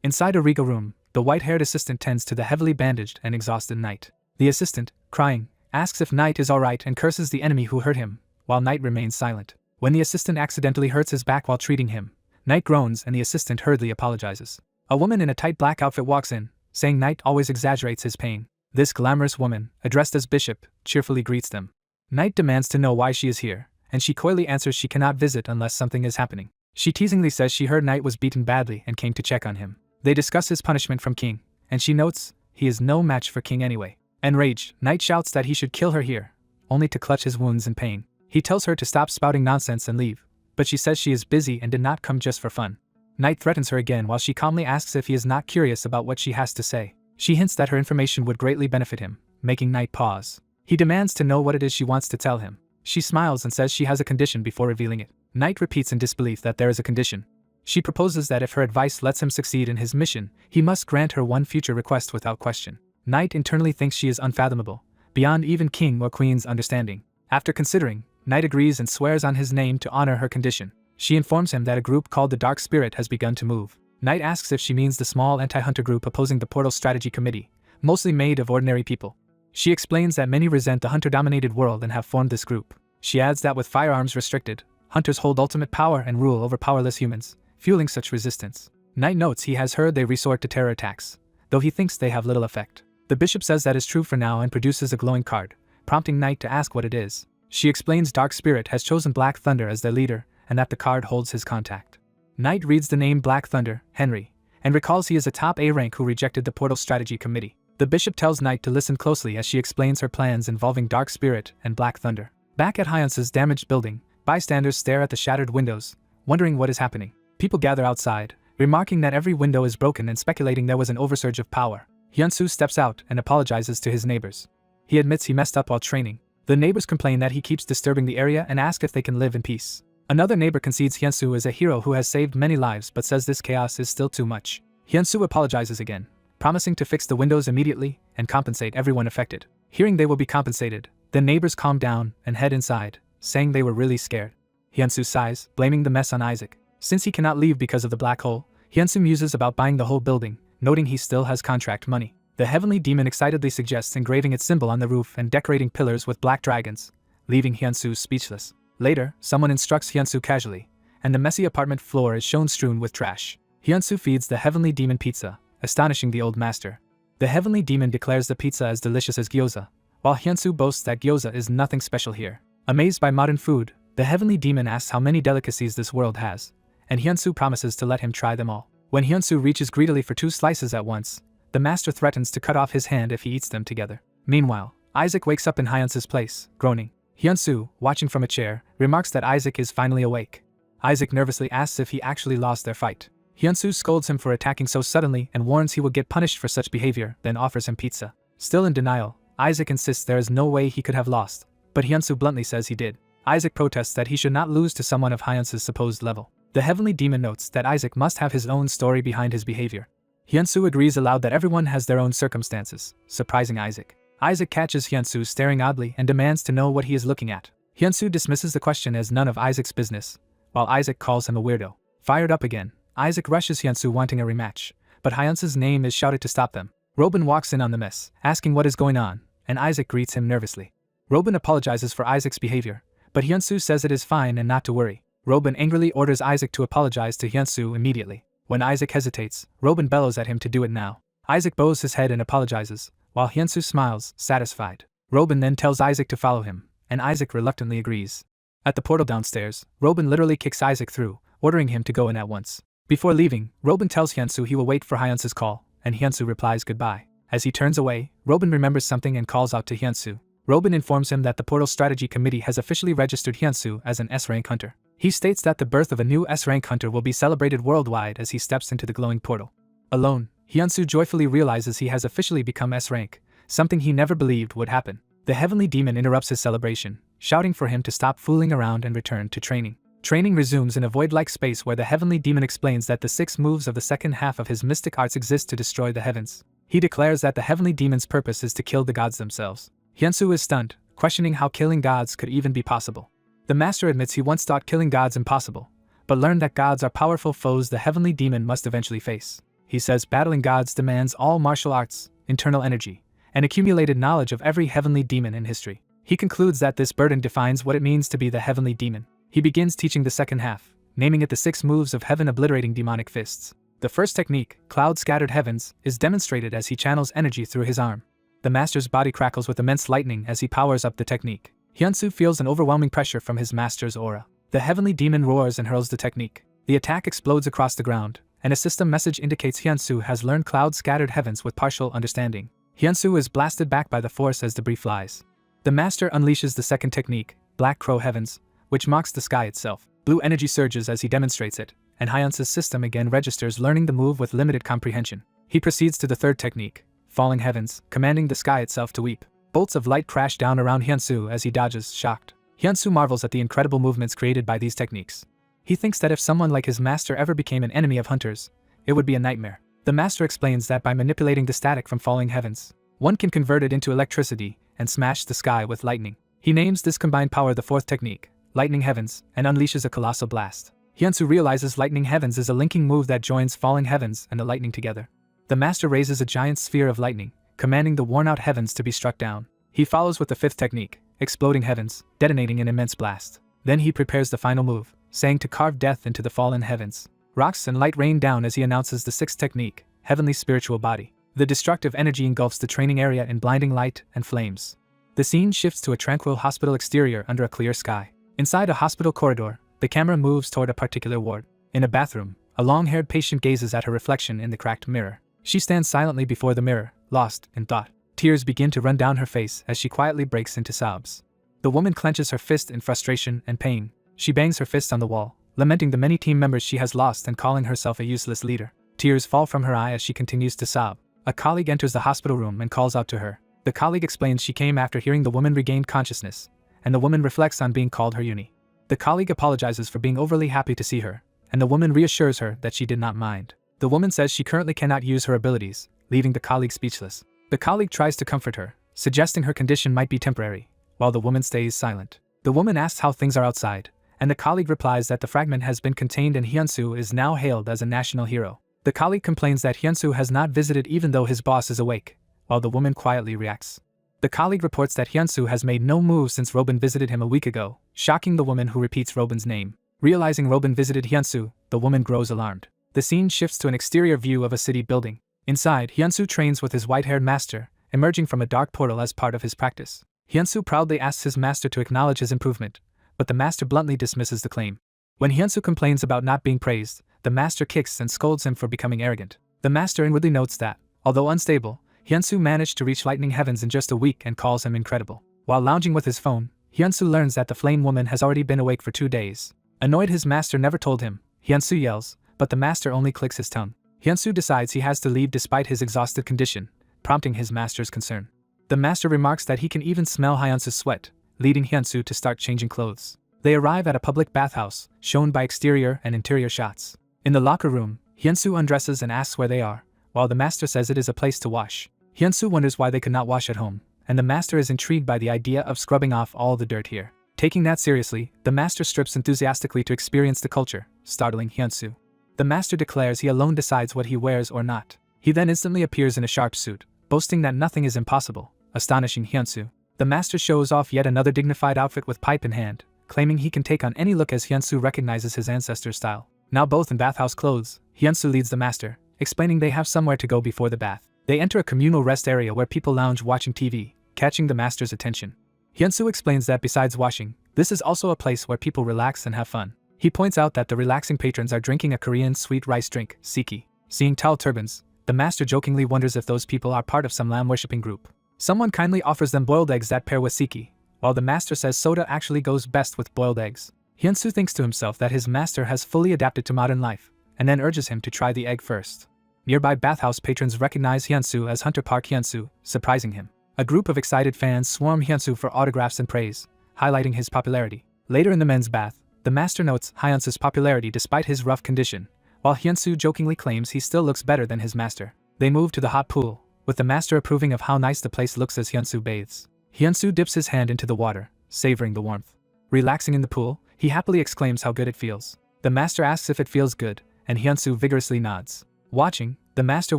Inside a regal room, the white-haired assistant tends to the heavily bandaged and exhausted Knight. The assistant, crying, asks if Knight is alright and curses the enemy who hurt him, while Knight remains silent. When the assistant accidentally hurts his back while treating him, Knight groans and the assistant hurriedly apologizes. A woman in a tight black outfit walks in, saying Knight always exaggerates his pain. This glamorous woman, addressed as Bishop, cheerfully greets them. Knight demands to know why she is here, and she coyly answers she cannot visit unless something is happening. She teasingly says she heard Knight was beaten badly and came to check on him. They discuss his punishment from King, and she notes he is no match for King anyway. Enraged, Knight shouts that he should kill her here, only to clutch his wounds in pain. He tells her to stop spouting nonsense and leave, but she says she is busy and did not come just for fun. Knight threatens her again while she calmly asks if he is not curious about what she has to say. She hints that her information would greatly benefit him, making Knight pause. He demands to know what it is she wants to tell him. She smiles and says she has a condition before revealing it. Knight repeats in disbelief that there is a condition. She proposes that if her advice lets him succeed in his mission, he must grant her one future request without question. Knight internally thinks she is unfathomable, beyond even King or Queen's understanding. After considering, Knight agrees and swears on his name to honor her condition. She informs him that a group called the Dark Spirit has begun to move. Knight asks if she means the small anti-hunter group opposing the Portal Strategy Committee, mostly made of ordinary people. She explains that many resent the hunter-dominated world and have formed this group. She adds that with firearms restricted, hunters hold ultimate power and rule over powerless humans, fueling such resistance. Knight notes he has heard they resort to terror attacks, though he thinks they have little effect. The bishop says that is true for now and produces a glowing card, prompting Knight to ask what it is. She explains Dark Spirit has chosen Black Thunder as their leader, and that the card holds his contact. Knight reads the name Black Thunder, Henry, and recalls he is a top A rank who rejected the Portal Strategy Committee. The bishop tells Knight to listen closely as she explains her plans involving Dark Spirit and Black Thunder. Back at Hyunsu's damaged building, bystanders stare at the shattered windows, wondering what is happening. People gather outside, remarking that every window is broken and speculating there was an oversurge of power. Hyunsu steps out and apologizes to his neighbors. He admits he messed up while training. The neighbors complain that he keeps disturbing the area and ask if they can live in peace. Another neighbor concedes Hyunsu is a hero who has saved many lives but says this chaos is still too much. Hyunsu apologizes again, promising to fix the windows immediately and compensate everyone affected. Hearing they will be compensated, the neighbors calm down and head inside, saying they were really scared. Hyunsu sighs, blaming the mess on Isaac. Since he cannot leave because of the black hole, Hyunsu muses about buying the whole building, noting he still has contract money. The heavenly demon excitedly suggests engraving its symbol on the roof and decorating pillars with black dragons, leaving Hyunsu speechless. Later, someone instructs Hyunsu casually, and the messy apartment floor is shown strewn with trash. Hyunsu feeds the heavenly demon pizza, astonishing the old master. The heavenly demon declares the pizza as delicious as gyoza, while Hyunsu boasts that gyoza is nothing special here. Amazed by modern food, the heavenly demon asks how many delicacies this world has, and Hyunsu promises to let him try them all. When Hyunsu reaches greedily for 2 slices at once, the master threatens to cut off his hand if he eats them together. Meanwhile, Isaac wakes up in Hyunsu's place, groaning. Hyunsu, watching from a chair, remarks that Isaac is finally awake. Isaac nervously asks if he actually lost their fight. Hyunsu scolds him for attacking so suddenly and warns he will get punished for such behavior, then offers him pizza. Still in denial, Isaac insists there is no way he could have lost, but Hyunsu bluntly says he did. Isaac protests that he should not lose to someone of Hyunsu's supposed level. The heavenly demon notes that Isaac must have his own story behind his behavior. Hyunsu agrees aloud that everyone has their own circumstances, surprising Isaac. Isaac catches Hyunsu staring oddly and demands to know what he is looking at. Hyunsu dismisses the question as none of Isaac's business, while Isaac calls him a weirdo. Fired up again, Isaac rushes Hyunsu wanting a rematch, but Hyunsu's name is shouted to stop them. Robin walks in on the mess, asking what is going on, and Isaac greets him nervously. Robin apologizes for Isaac's behavior, but Hyunsu says it is fine and not to worry. Robin angrily orders Isaac to apologize to Hyunsu immediately. When Isaac hesitates, Robin bellows at him to do it now. Isaac bows his head and apologizes, while Hyunsu smiles, satisfied. Robin then tells Isaac to follow him, and Isaac reluctantly agrees. At the portal downstairs, Robin literally kicks Isaac through, ordering him to go in at once. Before leaving, Robin tells Hyunsu he will wait for Hyunsu's call, and Hyunsu replies goodbye. As he turns away, Robin remembers something and calls out to Hyunsu. Robin informs him that the Portal Strategy Committee has officially registered Hyunsu as an S-rank hunter. He states that the birth of a new S-rank hunter will be celebrated worldwide as he steps into the glowing portal. Alone, Hyunsu joyfully realizes he has officially become S-rank, something he never believed would happen. The heavenly demon interrupts his celebration, shouting for him to stop fooling around and return to training. Training resumes in a void-like space where the heavenly demon explains that the 6 moves of the second half of his mystic arts exist to destroy the heavens. He declares that the heavenly demon's purpose is to kill the gods themselves. Hyunsu is stunned, questioning how killing gods could even be possible. The master admits he once thought killing gods impossible, but learned that gods are powerful foes the heavenly demon must eventually face. He says battling gods demands all martial arts, internal energy, and accumulated knowledge of every heavenly demon in history. He concludes that this burden defines what it means to be the heavenly demon. He begins teaching the second half, naming it the 6 moves of heaven obliterating demonic fists. The first technique, Cloud Scattered Heavens, is demonstrated as he channels energy through his arm. The master's body crackles with immense lightning as he powers up the technique. Hyunsu feels an overwhelming pressure from his master's aura. The heavenly demon roars and hurls the technique. The attack explodes across the ground, and a system message indicates Hyunsu has learned Cloud Scattered Heavens with partial understanding. Hyunsu is blasted back by the force as debris flies. The master unleashes the second technique, Black Crow Heavens, which mocks the sky itself. Blue energy surges as he demonstrates it, and Hyunsu's system again registers learning the move with limited comprehension. He proceeds to the third technique, Falling Heavens, commanding the sky itself to weep. Bolts of light crash down around Hyunsu as he dodges, shocked. Hyunsu marvels at the incredible movements created by these techniques. He thinks that if someone like his master ever became an enemy of hunters, it would be a nightmare. The master explains that by manipulating the static from falling heavens, one can convert it into electricity and smash the sky with lightning. He names this combined power the fourth technique, Lightning Heavens, and unleashes a colossal blast. Hyunsu realizes Lightning Heavens is a linking move that joins Falling Heavens and the lightning together. The master raises a giant sphere of lightning, commanding the worn-out heavens to be struck down. He follows with the fifth technique, Exploding Heavens, detonating an immense blast. Then he prepares the final move, saying to carve death into the fallen heavens. Rocks and light rain down as he announces the sixth technique, Heavenly Spiritual Body. The destructive energy engulfs the training area in blinding light and flames. The scene shifts to a tranquil hospital exterior under a clear sky. Inside a hospital corridor, the camera moves toward a particular ward. In a bathroom, a long-haired patient gazes at her reflection in the cracked mirror. She stands silently before the mirror, lost in thought. Tears begin to run down her face as she quietly breaks into sobs. The woman clenches her fist in frustration and pain. She bangs her fist on the wall, lamenting the many team members she has lost and calling herself a useless leader. Tears fall from her eye as she continues to sob. A colleague enters the hospital room and calls out to her. The colleague explains she came after hearing the woman regained consciousness, and the woman reflects on being called her Uni. The colleague apologizes for being overly happy to see her, and the woman reassures her that she did not mind. The woman says she currently cannot use her abilities, leaving the colleague speechless. The colleague tries to comfort her, suggesting her condition might be temporary, while the woman stays silent. The woman asks how things are outside, and the colleague replies that the fragment has been contained and Hyunsu is now hailed as a national hero. The colleague complains that Hyunsu has not visited even though his boss is awake, while the woman quietly reacts. The colleague reports that Hyunsu has made no move since Robin visited him a week ago, shocking the woman who repeats Robin's name. Realizing Robin visited Hyunsu, the woman grows alarmed. The scene shifts to an exterior view of a city building. Inside, Hyunsu trains with his white-haired master, emerging from a dark portal as part of his practice. Hyunsu proudly asks his master to acknowledge his improvement, but the master bluntly dismisses the claim. When Hyunsu complains about not being praised, the master kicks and scolds him for becoming arrogant. The master inwardly notes that, although unstable, Hyunsu managed to reach Lightning Heavens in just a week and calls him incredible. While lounging with his phone, Hyunsu learns that the flame woman has already been awake for 2 days. Annoyed his master never told him, Hyunsu yells, but the master only clicks his tongue. Hyunsu decides he has to leave despite his exhausted condition, prompting his master's concern. The master remarks that he can even smell Hyunsu's sweat, leading Hyunsu to start changing clothes. They arrive at a public bathhouse, shown by exterior and interior shots. In the locker room, Hyunsu undresses and asks where they are, while the master says it is a place to wash. Hyunsu wonders why they could not wash at home, and the master is intrigued by the idea of scrubbing off all the dirt here. Taking that seriously, the master strips enthusiastically to experience the culture, startling Hyunsu. The master declares he alone decides what he wears or not. He then instantly appears in a sharp suit, boasting that nothing is impossible, astonishing Hyunsu. The master shows off yet another dignified outfit with pipe in hand, claiming he can take on any look as Hyunsu recognizes his ancestor's style. Now both in bathhouse clothes, Hyunsu leads the master, explaining they have somewhere to go before the bath. They enter a communal rest area where people lounge watching TV, catching the master's attention. Hyunsu explains that besides washing, this is also a place where people relax and have fun. He points out that the relaxing patrons are drinking a Korean sweet rice drink, siki. Seeing towel turbans, the master jokingly wonders if those people are part of some lamb-worshipping group. Someone kindly offers them boiled eggs that pair with siki, while the master says soda actually goes best with boiled eggs. Hyunsu thinks to himself that his master has fully adapted to modern life, and then urges him to try the egg first. Nearby bathhouse patrons recognize Hyunsu as Hunter Park Hyunsu, surprising him. A group of excited fans swarm Hyunsu for autographs and praise, highlighting his popularity. Later in the men's bath, the master notes Hyunsu's popularity despite his rough condition, while Hyunsu jokingly claims he still looks better than his master. They move to the hot pool, with the master approving of how nice the place looks as Hyunsu bathes. Hyunsu dips his hand into the water, savoring the warmth. Relaxing in the pool, he happily exclaims how good it feels. The master asks if it feels good, and Hyunsu vigorously nods. Watching, the master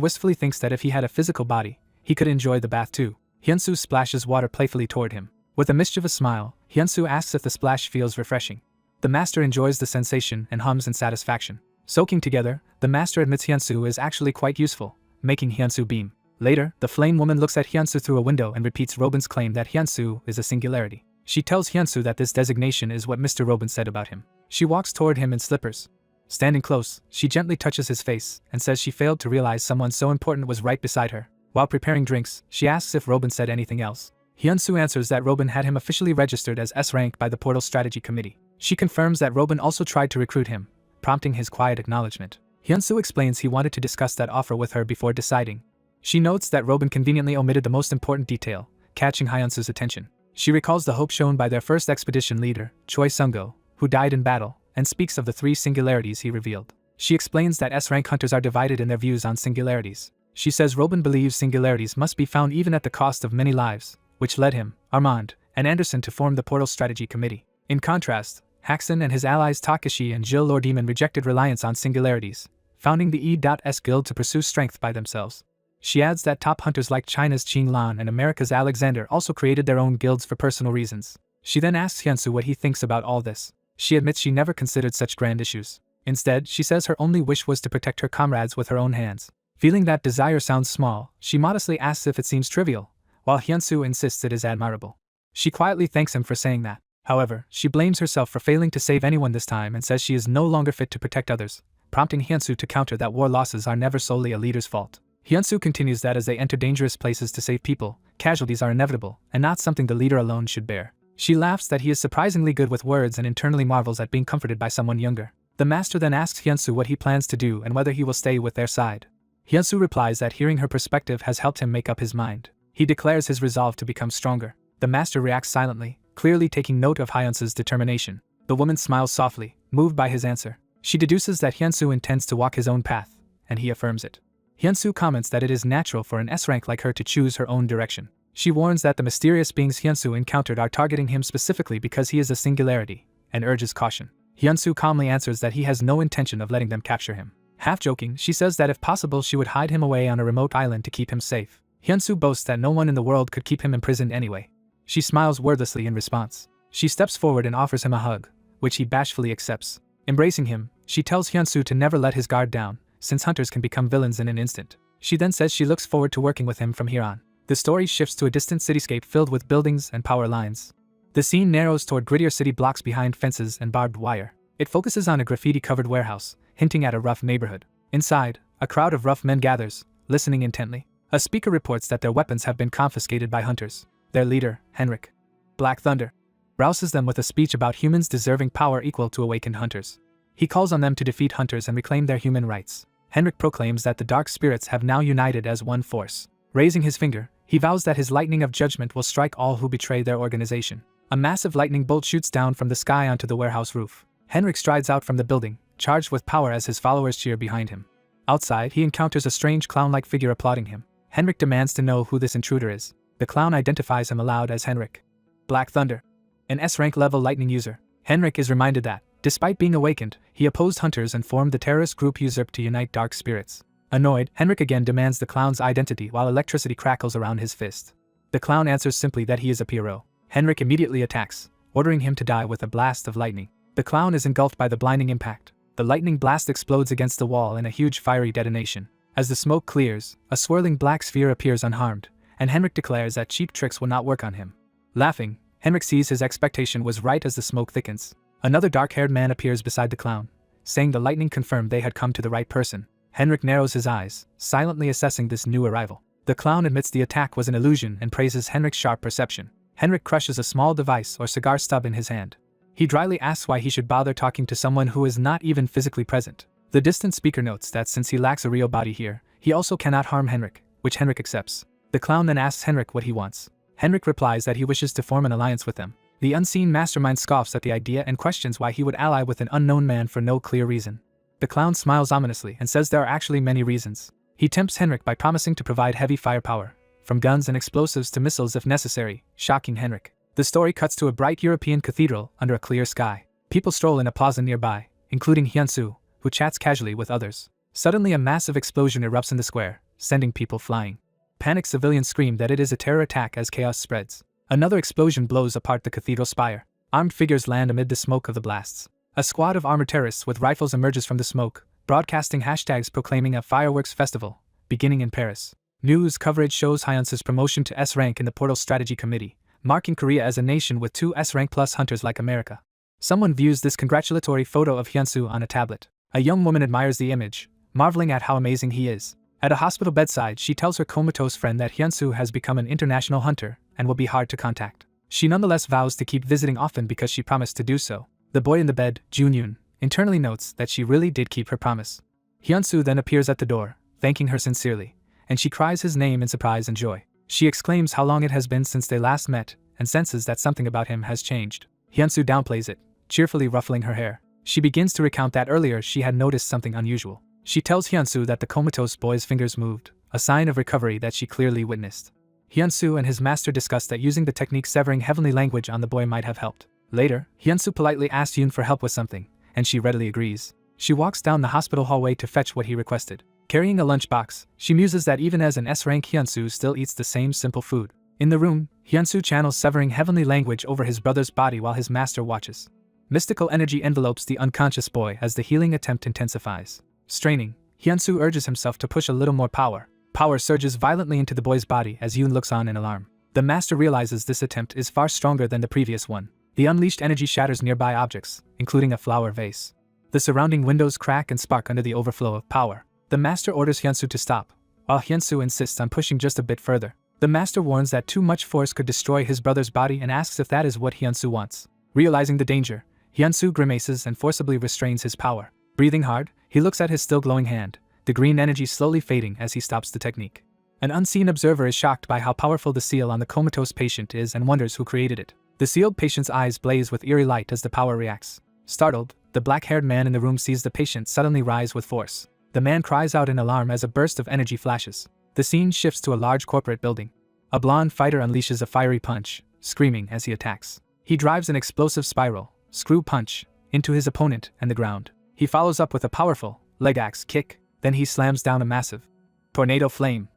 wistfully thinks that if he had a physical body, he could enjoy the bath too. Hyunsu splashes water playfully toward him. With a mischievous smile, Hyunsu asks if the splash feels refreshing. The master enjoys the sensation and hums in satisfaction. Soaking together, the master admits Hyunsu is actually quite useful, making Hyunsu beam. Later, the flame woman looks at Hyunsu through a window and repeats Robin's claim that Hyunsu is a singularity. She tells Hyunsu that this designation is what Mr. Robin said about him. She walks toward him in slippers. Standing close, she gently touches his face and says she failed to realize someone so important was right beside her. While preparing drinks, she asks if Robin said anything else. Hyunsu answers that Robin had him officially registered as S-rank by the Portal Strategy Committee. She confirms that Robin also tried to recruit him, prompting his quiet acknowledgement. Hyunsu explains he wanted to discuss that offer with her before deciding. She notes that Robin conveniently omitted the most important detail, catching Hyunsu's attention. She recalls the hope shown by their first expedition leader, Choi Sung-go, who died in battle, and speaks of the 3 singularities he revealed. She explains that S-rank hunters are divided in their views on singularities. She says Robin believes singularities must be found even at the cost of many lives, which led him, Armand, and Anderson to form the Portal Strategy Committee. In contrast, Haxon and his allies Takashi and Jill Lord Demon rejected reliance on singularities, founding the E.S Guild to pursue strength by themselves. She adds that top hunters like China's Qing Lan and America's Alexander also created their own guilds for personal reasons. She then asks Hyunsu what he thinks about all this. She admits she never considered such grand issues. Instead, she says her only wish was to protect her comrades with her own hands. Feeling that desire sounds small, she modestly asks if it seems trivial, while Hyunsu insists it is admirable. She quietly thanks him for saying that. However, she blames herself for failing to save anyone this time and says she is no longer fit to protect others, prompting Hyunsu to counter that war losses are never solely a leader's fault. Hyunsu continues that as they enter dangerous places to save people, casualties are inevitable, and not something the leader alone should bear. She laughs that he is surprisingly good with words and internally marvels at being comforted by someone younger. The master then asks Hyunsu what he plans to do and whether he will stay with their side. Hyunsu replies that hearing her perspective has helped him make up his mind. He declares his resolve to become stronger. The master reacts silently, clearly taking note of Hyunsu's determination. The woman smiles softly, moved by his answer. She deduces that Hyunsu intends to walk his own path, and he affirms it. Hyunsu comments that it is natural for an S-rank like her to choose her own direction. She warns that the mysterious beings Hyunsu encountered are targeting him specifically because he is a singularity, and urges caution. Hyunsu calmly answers that he has no intention of letting them capture him. Half joking, she says that if possible she would hide him away on a remote island to keep him safe. Hyunsu boasts that no one in the world could keep him imprisoned anyway. She smiles wordlessly in response. She steps forward and offers him a hug, which he bashfully accepts. Embracing him, she tells Hyunsu to never let his guard down, since hunters can become villains in an instant. She then says she looks forward to working with him from here on. The story shifts to a distant cityscape filled with buildings and power lines. The scene narrows toward grittier city blocks behind fences and barbed wire. It focuses on a graffiti-covered warehouse, hinting at a rough neighborhood. Inside, a crowd of rough men gathers, listening intently. A speaker reports that their weapons have been confiscated by hunters. Their leader, Henrik Black Thunder, rouses them with a speech about humans deserving power equal to awakened hunters. He calls on them to defeat hunters and reclaim their human rights. Henrik proclaims that the dark spirits have now united as one force. Raising his finger, he vows that his lightning of judgment will strike all who betray their organization. A massive lightning bolt shoots down from the sky onto the warehouse roof. Henrik strides out from the building, charged with power as his followers cheer behind him. Outside, he encounters a strange clown-like figure applauding him. Henrik demands to know who this intruder is. The clown identifies him aloud as Henrik Black Thunder, an S-rank level lightning user. Henrik is reminded that, despite being awakened, he opposed hunters and formed the terrorist group Usurp to unite dark spirits. Annoyed, Henrik again demands the clown's identity while electricity crackles around his fist. The clown answers simply that he is a Pierrot. Henrik immediately attacks, ordering him to die with a blast of lightning. The clown is engulfed by the blinding impact. The lightning blast explodes against the wall in a huge fiery detonation. As the smoke clears, a swirling black sphere appears unharmed, and Henrik declares that cheap tricks will not work on him. Laughing, Henrik sees his expectation was right as the smoke thickens. Another dark-haired man appears beside the clown, saying the lightning confirmed they had come to the right person. Henrik narrows his eyes, silently assessing this new arrival. The clown admits the attack was an illusion and praises Henrik's sharp perception. Henrik crushes a small device or cigar stub in his hand. He dryly asks why he should bother talking to someone who is not even physically present. The distant speaker notes that since he lacks a real body here, he also cannot harm Henrik, which Henrik accepts. The clown then asks Henrik what he wants. Henrik replies that he wishes to form an alliance with them. The unseen mastermind scoffs at the idea and questions why he would ally with an unknown man for no clear reason. The clown smiles ominously and says there are actually many reasons. He tempts Henrik by promising to provide heavy firepower, from guns and explosives to missiles if necessary, shocking Henrik. The story cuts to a bright European cathedral under a clear sky. People stroll in a plaza nearby, including Hyunsu, who chats casually with others. Suddenly a massive explosion erupts in the square, sending people flying. Panicked civilians scream that it is a terror attack as chaos spreads. Another explosion blows apart the cathedral spire. Armed figures land amid the smoke of the blasts. A squad of armored terrorists with rifles emerges from the smoke, broadcasting hashtags proclaiming a fireworks festival, beginning in Paris. News coverage shows Hyunsu's promotion to S-rank in the Portal Strategy Committee, marking Korea as a nation with 2 S-rank plus hunters like America. Someone views this congratulatory photo of Hyunsu on a tablet. A young woman admires the image, marveling at how amazing he is. At a hospital bedside, she tells her comatose friend that Hyunsu has become an international hunter and will be hard to contact. She nonetheless vows to keep visiting often because she promised to do so. The boy in the bed, Junyun, internally notes that she really did keep her promise. Hyunsu then appears at the door, thanking her sincerely, and she cries his name in surprise and joy. She exclaims how long it has been since they last met, and senses that something about him has changed. Hyunsu downplays it, cheerfully ruffling her hair. She begins to recount that earlier she had noticed something unusual. She tells Hyunsu that the comatose boy's fingers moved, a sign of recovery that she clearly witnessed. Hyunsu and his master discuss that using the technique severing heavenly language on the boy might have helped. Later, Hyunsu politely asks Yoon for help with something, and she readily agrees. She walks down the hospital hallway to fetch what he requested. Carrying a lunchbox, she muses that even as an S-rank Hyunsu still eats the same simple food. In the room, Hyunsu channels severing heavenly language over his brother's body while his master watches. Mystical energy envelopes the unconscious boy as the healing attempt intensifies. Straining, Hyunsu urges himself to push a little more power. Power surges violently into the boy's body as Yoon looks on in alarm. The master realizes this attempt is far stronger than the previous one. The unleashed energy shatters nearby objects, including a flower vase. The surrounding windows crack and spark under the overflow of power. The master orders Hyunsu to stop, while Hyunsu insists on pushing just a bit further. The master warns that too much force could destroy his brother's body and asks if that is what Hyunsu wants. Realizing the danger, Hyunsu grimaces and forcibly restrains his power. Breathing hard, he looks at his still glowing hand, the green energy slowly fading as he stops the technique. An unseen observer is shocked by how powerful the seal on the comatose patient is and wonders who created it. The sealed patient's eyes blaze with eerie light as the power reacts. Startled, the black-haired man in the room sees the patient suddenly rise with force. The man cries out in alarm as a burst of energy flashes. The scene shifts to a large corporate building. A blonde fighter unleashes a fiery punch, screaming as he attacks. He drives an explosive spiral, screw punch, into his opponent and the ground. He follows up with a powerful, leg axe kick, then he slams down a massive tornado flame,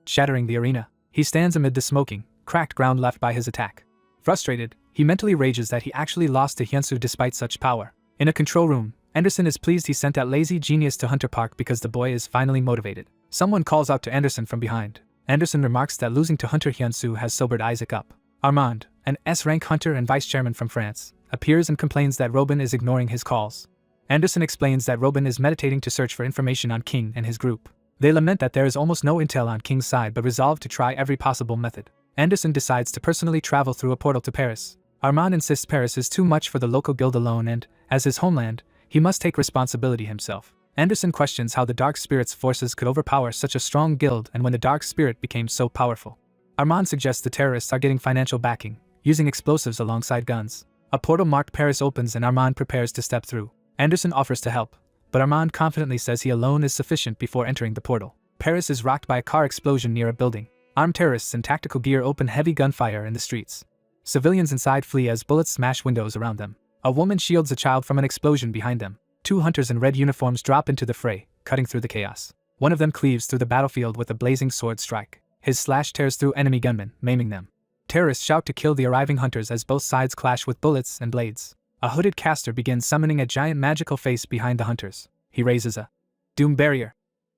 shattering the arena. He stands amid the smoking, cracked ground left by his attack. Frustrated, he mentally rages that he actually lost to Hyunsu despite such power. In a control room, Anderson is pleased he sent that lazy genius to Hunter Park because the boy is finally motivated. Someone calls out to Anderson from behind. Anderson remarks that losing to Hunter Hyunsu has sobered Isaac up. Armand, an S-rank hunter and vice chairman from France, appears and complains that Robin is ignoring his calls. Anderson explains that Robin is meditating to search for information on King and his group. They lament that there is almost no intel on King's side but resolve to try every possible method. Anderson decides to personally travel through a portal to Paris. Armand insists Paris is too much for the local guild alone and, as his homeland, he must take responsibility himself. Anderson questions how the Dark Spirit's forces could overpower such a strong guild and when the Dark Spirit became so powerful. Armand suggests the terrorists are getting financial backing, using explosives alongside guns. A portal marked Paris opens and Armand prepares to step through. Anderson offers to help, but Armand confidently says he alone is sufficient before entering the portal. Paris is rocked by a car explosion near a building. Armed terrorists in tactical gear open heavy gunfire in the streets. Civilians inside flee as bullets smash windows around them. A woman shields a child from an explosion behind them. 2 hunters in red uniforms drop into the fray, cutting through the chaos. One of them cleaves through the battlefield with a blazing sword strike. His slash tears through enemy gunmen, maiming them. Terrorists shout to kill the arriving hunters as both sides clash with bullets and blades. A hooded caster begins summoning a giant magical face behind the hunters. He raises a doom barrier.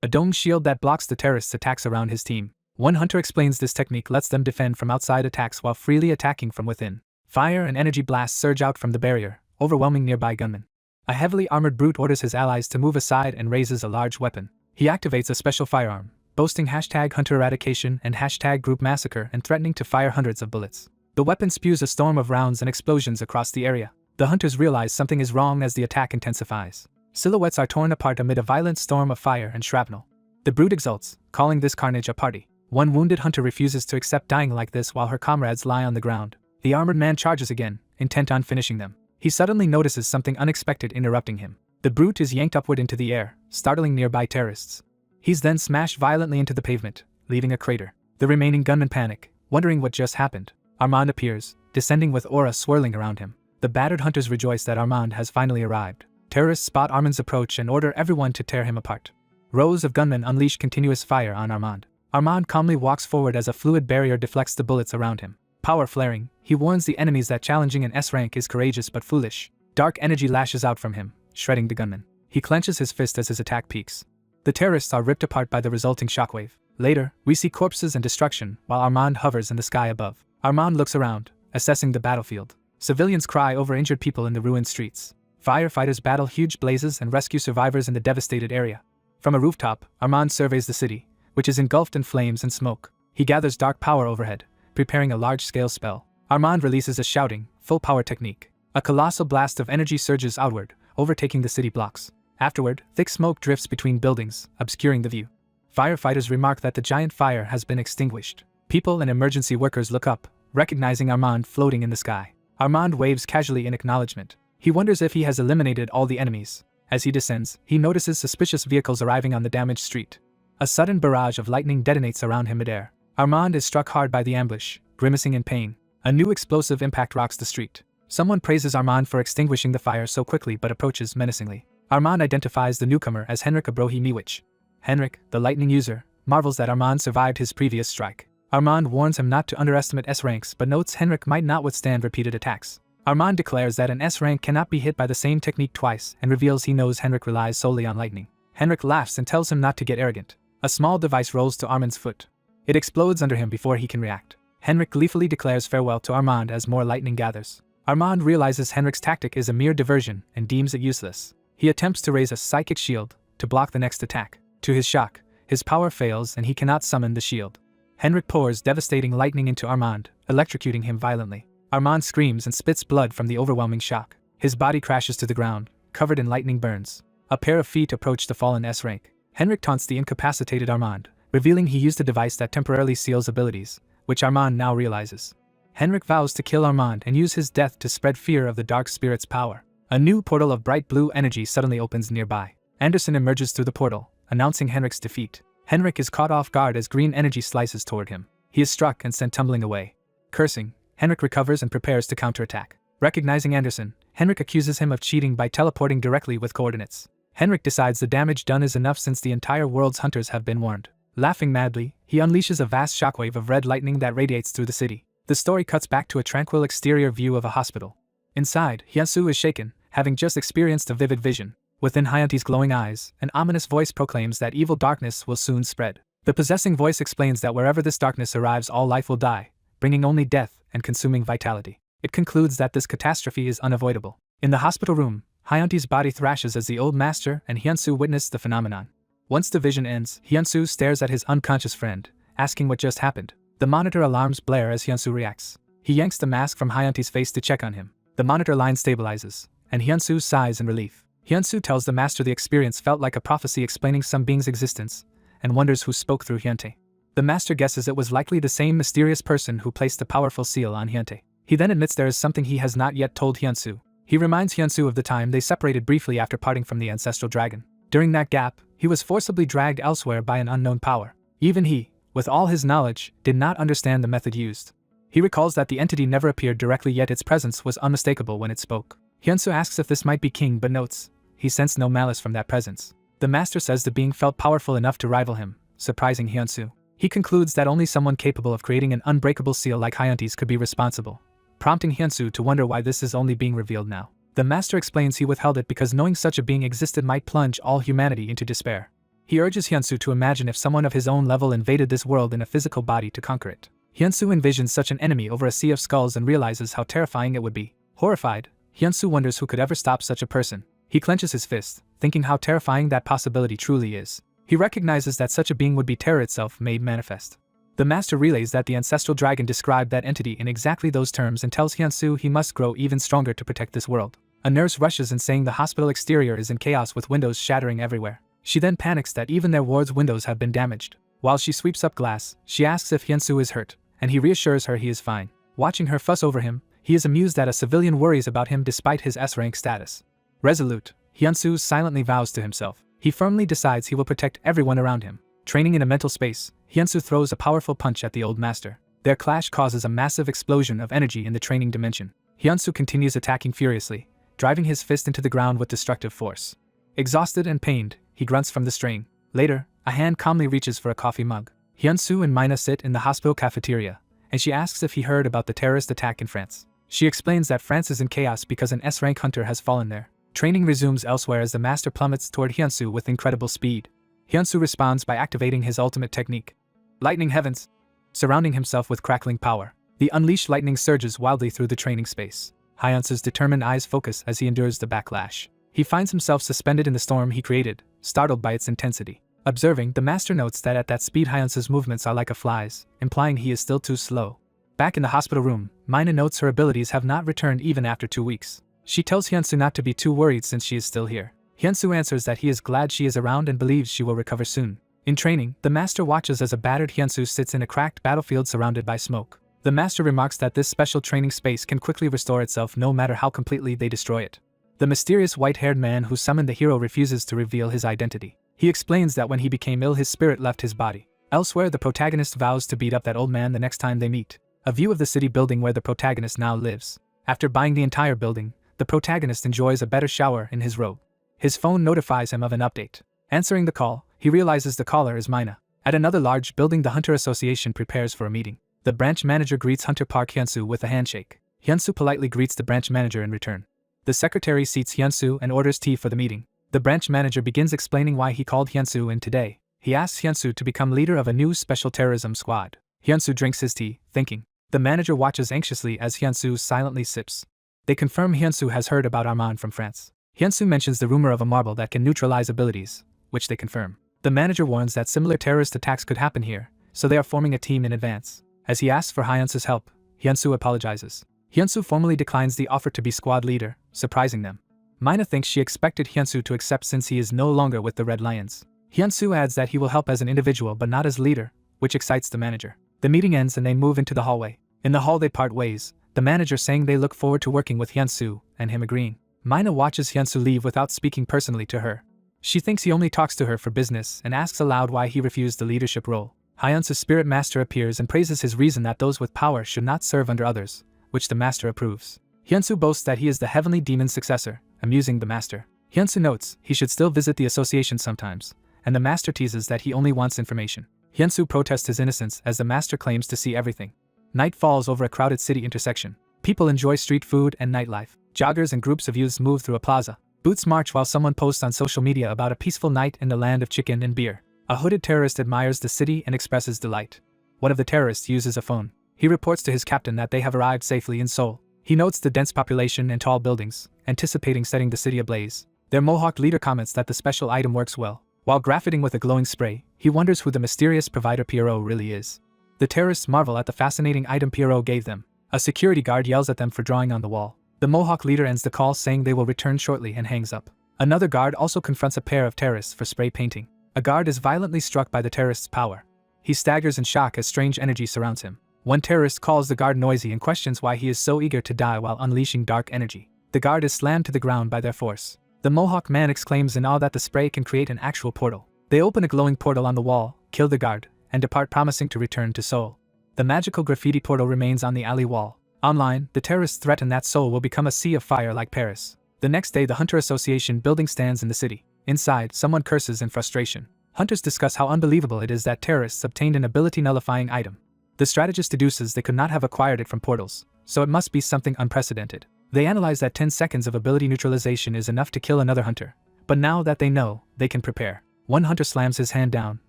a domed shield that blocks the terrorists' attacks around his team. One hunter explains this technique lets them defend from outside attacks while freely attacking from within. Fire and energy blasts surge out from the barrier, overwhelming nearby gunmen. A heavily armored brute orders his allies to move aside and raises a large weapon. He activates a special firearm, boasting #hunter eradication and #group massacre and threatening to fire hundreds of bullets. The weapon spews a storm of rounds and explosions across the area. The hunters realize something is wrong as the attack intensifies. Silhouettes are torn apart amid a violent storm of fire and shrapnel. The brute exults, calling this carnage a party. One wounded hunter refuses to accept dying like this while her comrades lie on the ground. The armored man charges again, intent on finishing them. He suddenly notices something unexpected interrupting him. The brute is yanked upward into the air, startling nearby terrorists. He's then smashed violently into the pavement, leaving a crater. The remaining gunmen panic, wondering what just happened. Armand appears, descending with aura swirling around him. The battered hunters rejoice that Armand has finally arrived. Terrorists spot Armand's approach and order everyone to tear him apart. Rows of gunmen unleash continuous fire on Armand. Armand calmly walks forward as a fluid barrier deflects the bullets around him. Power flaring, he warns the enemies that challenging an S rank is courageous but foolish. Dark energy lashes out from him, shredding the gunman. He clenches his fist as his attack peaks. The terrorists are ripped apart by the resulting shockwave. Later, we see corpses and destruction while Armand hovers in the sky above. Armand looks around, assessing the battlefield. Civilians cry over injured people in the ruined streets. Firefighters battle huge blazes and rescue survivors in the devastated area. From a rooftop, Armand surveys the city, which is engulfed in flames and smoke. He gathers dark power overhead, preparing a large-scale spell. Armand releases a shouting, full-power technique. A colossal blast of energy surges outward, overtaking the city blocks. Afterward, thick smoke drifts between buildings, obscuring the view. Firefighters remark that the giant fire has been extinguished. People and emergency workers look up, recognizing Armand floating in the sky. Armand waves casually in acknowledgement. He wonders if he has eliminated all the enemies. As he descends, he notices suspicious vehicles arriving on the damaged street. A sudden barrage of lightning detonates around him midair. Armand is struck hard by the ambush, grimacing in pain. A new explosive impact rocks the street. Someone praises Armand for extinguishing the fire so quickly but approaches menacingly. Armand identifies the newcomer as Henrik Abrohi-Miwich. Henrik, the lightning user, marvels that Armand survived his previous strike. Armand warns him not to underestimate S ranks but notes Henrik might not withstand repeated attacks. Armand declares that an S rank cannot be hit by the same technique twice and reveals he knows Henrik relies solely on lightning. Henrik laughs and tells him not to get arrogant. A small device rolls to Armand's foot. It explodes under him before he can react. Henrik gleefully declares farewell to Armand as more lightning gathers. Armand realizes Henrik's tactic is a mere diversion and deems it useless. He attempts to raise a psychic shield to block the next attack. To his shock, his power fails and he cannot summon the shield. Henrik pours devastating lightning into Armand, electrocuting him violently. Armand screams and spits blood from the overwhelming shock. His body crashes to the ground, covered in lightning burns. A pair of feet approach the fallen S rank. Henrik taunts the incapacitated Armand, revealing he used a device that temporarily seals abilities, which Armand now realizes. Henrik vows to kill Armand and use his death to spread fear of the dark spirit's power. A new portal of bright blue energy suddenly opens nearby. Anderson emerges through the portal, announcing Henrik's defeat. Henrik is caught off guard as green energy slices toward him. He is struck and sent tumbling away. Cursing, Henrik recovers and prepares to counterattack. Recognizing Anderson, Henrik accuses him of cheating by teleporting directly with coordinates. Henrik decides the damage done is enough since the entire world's hunters have been warned. Laughing madly, he unleashes a vast shockwave of red lightning that radiates through the city. The story cuts back to a tranquil exterior view of a hospital. Inside, Hyunsu is shaken, having just experienced a vivid vision. Within Hyunti's glowing eyes, an ominous voice proclaims that evil darkness will soon spread. The possessing voice explains that wherever this darkness arrives all life will die, bringing only death and consuming vitality. It concludes that this catastrophe is unavoidable. In the hospital room, Hyunti's body thrashes as the old master and Hyunsu witness the phenomenon. Once the vision ends, Hyunsu stares at his unconscious friend, asking what just happened. The monitor alarms blare as Hyunsu reacts. He yanks the mask from Hyunti's face to check on him. The monitor line stabilizes, and Hyunsu sighs in relief. Hyunsu tells the master the experience felt like a prophecy explaining some being's existence, and wonders who spoke through Hyunte. The master guesses it was likely the same mysterious person who placed the powerful seal on Hyunte. He then admits there is something he has not yet told Hyunsu. He reminds Hyunsu of the time they separated briefly after parting from the ancestral dragon. During that gap, he was forcibly dragged elsewhere by an unknown power. Even he, with all his knowledge, did not understand the method used. He recalls that the entity never appeared directly, yet its presence was unmistakable when it spoke. Hyunsu asks if this might be King but notes he sensed no malice from that presence. The master says the being felt powerful enough to rival him, surprising Hyunsu. He concludes that only someone capable of creating an unbreakable seal like Hyunti's could be responsible, prompting Hyunsu to wonder why this is only being revealed now. The master explains he withheld it because knowing such a being existed might plunge all humanity into despair. He urges Hyunsu to imagine if someone of his own level invaded this world in a physical body to conquer it. Hyunsu envisions such an enemy over a sea of skulls and realizes how terrifying it would be. Horrified, Hyunsu wonders who could ever stop such a person. He clenches his fist, thinking how terrifying that possibility truly is. He recognizes that such a being would be terror itself made manifest. The master relays that the ancestral dragon described that entity in exactly those terms and tells Hyunsu he must grow even stronger to protect this world. A nurse rushes in saying the hospital exterior is in chaos with windows shattering everywhere. She then panics that even their ward's windows have been damaged. While she sweeps up glass, she asks if Hyunsu is hurt, and he reassures her he is fine. Watching her fuss over him, he is amused that a civilian worries about him despite his S-rank status. Resolute, Hyunsu silently vows to himself. He firmly decides he will protect everyone around him. Training in a mental space, Hyunsu throws a powerful punch at the old master. Their clash causes a massive explosion of energy in the training dimension. Hyunsu continues attacking furiously, driving his fist into the ground with destructive force. Exhausted and pained, he grunts from the strain. Later, a hand calmly reaches for a coffee mug. Hyunsu and Mina sit in the hospital cafeteria, and she asks if he heard about the terrorist attack in France. She explains that France is in chaos because an S-rank hunter has fallen there. Training resumes elsewhere as the master plummets toward Hyunsu with incredible speed. Hyunsu responds by activating his ultimate technique. Lightning heavens! Surrounding himself with crackling power, the unleashed lightning surges wildly through the training space. Hyunsu's determined eyes focus as he endures the backlash. He finds himself suspended in the storm he created, startled by its intensity. Observing, the master notes that at that speed Hyunsu's movements are like a fly's, implying he is still too slow. Back in the hospital room, Mina notes her abilities have not returned even after 2 weeks. She tells Hyunsu not to be too worried since she is still here. Hyunsu answers that he is glad she is around and believes she will recover soon. In training, the master watches as a battered Hyunsu sits in a cracked battlefield surrounded by smoke. The master remarks that this special training space can quickly restore itself no matter how completely they destroy it. The mysterious white-haired man who summoned the hero refuses to reveal his identity. He explains that when he became ill his spirit left his body. Elsewhere, the protagonist vows to beat up that old man the next time they meet. A view of the city building where the protagonist now lives. After buying the entire building, the protagonist enjoys a better shower in his robe. His phone notifies him of an update. Answering the call, he realizes the caller is Mina. At another large building, the Hunter Association prepares for a meeting. The branch manager greets Hunter Park Hyunsu with a handshake. Hyunsu politely greets the branch manager in return. The secretary seats Hyunsu and orders tea for the meeting. The branch manager begins explaining why he called Hyunsu in today. He asks Hyunsu to become leader of a new special terrorism squad. Hyunsu drinks his tea, thinking. The manager watches anxiously as Hyunsu silently sips. They confirm Hyunsu has heard about Armand from France. Hyunsu mentions the rumor of a marble that can neutralize abilities, which they confirm. The manager warns that similar terrorist attacks could happen here, so they are forming a team in advance. As he asks for Hyunsu's help, Hyunsu apologizes. Hyunsu formally declines the offer to be squad leader, surprising them. Mina thinks she expected Hyunsu to accept since he is no longer with the Red Lions. Hyunsu adds that he will help as an individual but not as leader, which excites the manager. The meeting ends and they move into the hallway. In the hall they part ways, the manager saying they look forward to working with Hyunsu, and him agreeing. Mina watches Hyunsu leave without speaking personally to her. She thinks he only talks to her for business and asks aloud why he refused the leadership role. Hyunsu's spirit master appears and praises his reason that those with power should not serve under others, which the master approves. Hyunsu boasts that he is the heavenly demon's successor, amusing the master. Hyunsu notes he should still visit the association sometimes, and the master teases that he only wants information. Hyunsu protests his innocence as the master claims to see everything. Night falls over a crowded city intersection. People enjoy street food and nightlife. Joggers and groups of youths move through a plaza. Boots march while someone posts on social media about a peaceful night in the land of chicken and beer. A hooded terrorist admires the city and expresses delight. One of the terrorists uses a phone. He reports to his captain that they have arrived safely in Seoul. He notes the dense population and tall buildings, anticipating setting the city ablaze. Their Mohawk leader comments that the special item works well. While graffiting with a glowing spray, he wonders who the mysterious provider Pierrot really is. The terrorists marvel at the fascinating item Pierrot gave them. A security guard yells at them for drawing on the wall. The Mohawk leader ends the call saying they will return shortly and hangs up. Another guard also confronts a pair of terrorists for spray painting. A guard is violently struck by the terrorist's power. He staggers in shock as strange energy surrounds him. One terrorist calls the guard noisy and questions why he is so eager to die while unleashing dark energy. The guard is slammed to the ground by their force. The Mohawk man exclaims in awe that the spray can create an actual portal. They open a glowing portal on the wall, kill the guard, and depart promising to return to Seoul. The magical graffiti portal remains on the alley wall. Online, the terrorists threaten that Seoul will become a sea of fire like Paris. The next day, the Hunter Association building stands in the city. Inside, someone curses in frustration. Hunters discuss how unbelievable it is that terrorists obtained an ability-nullifying item. The strategist deduces they could not have acquired it from portals, so it must be something unprecedented. They analyze that 10 seconds of ability neutralization is enough to kill another hunter, but now that they know, they can prepare. One hunter slams his hand down,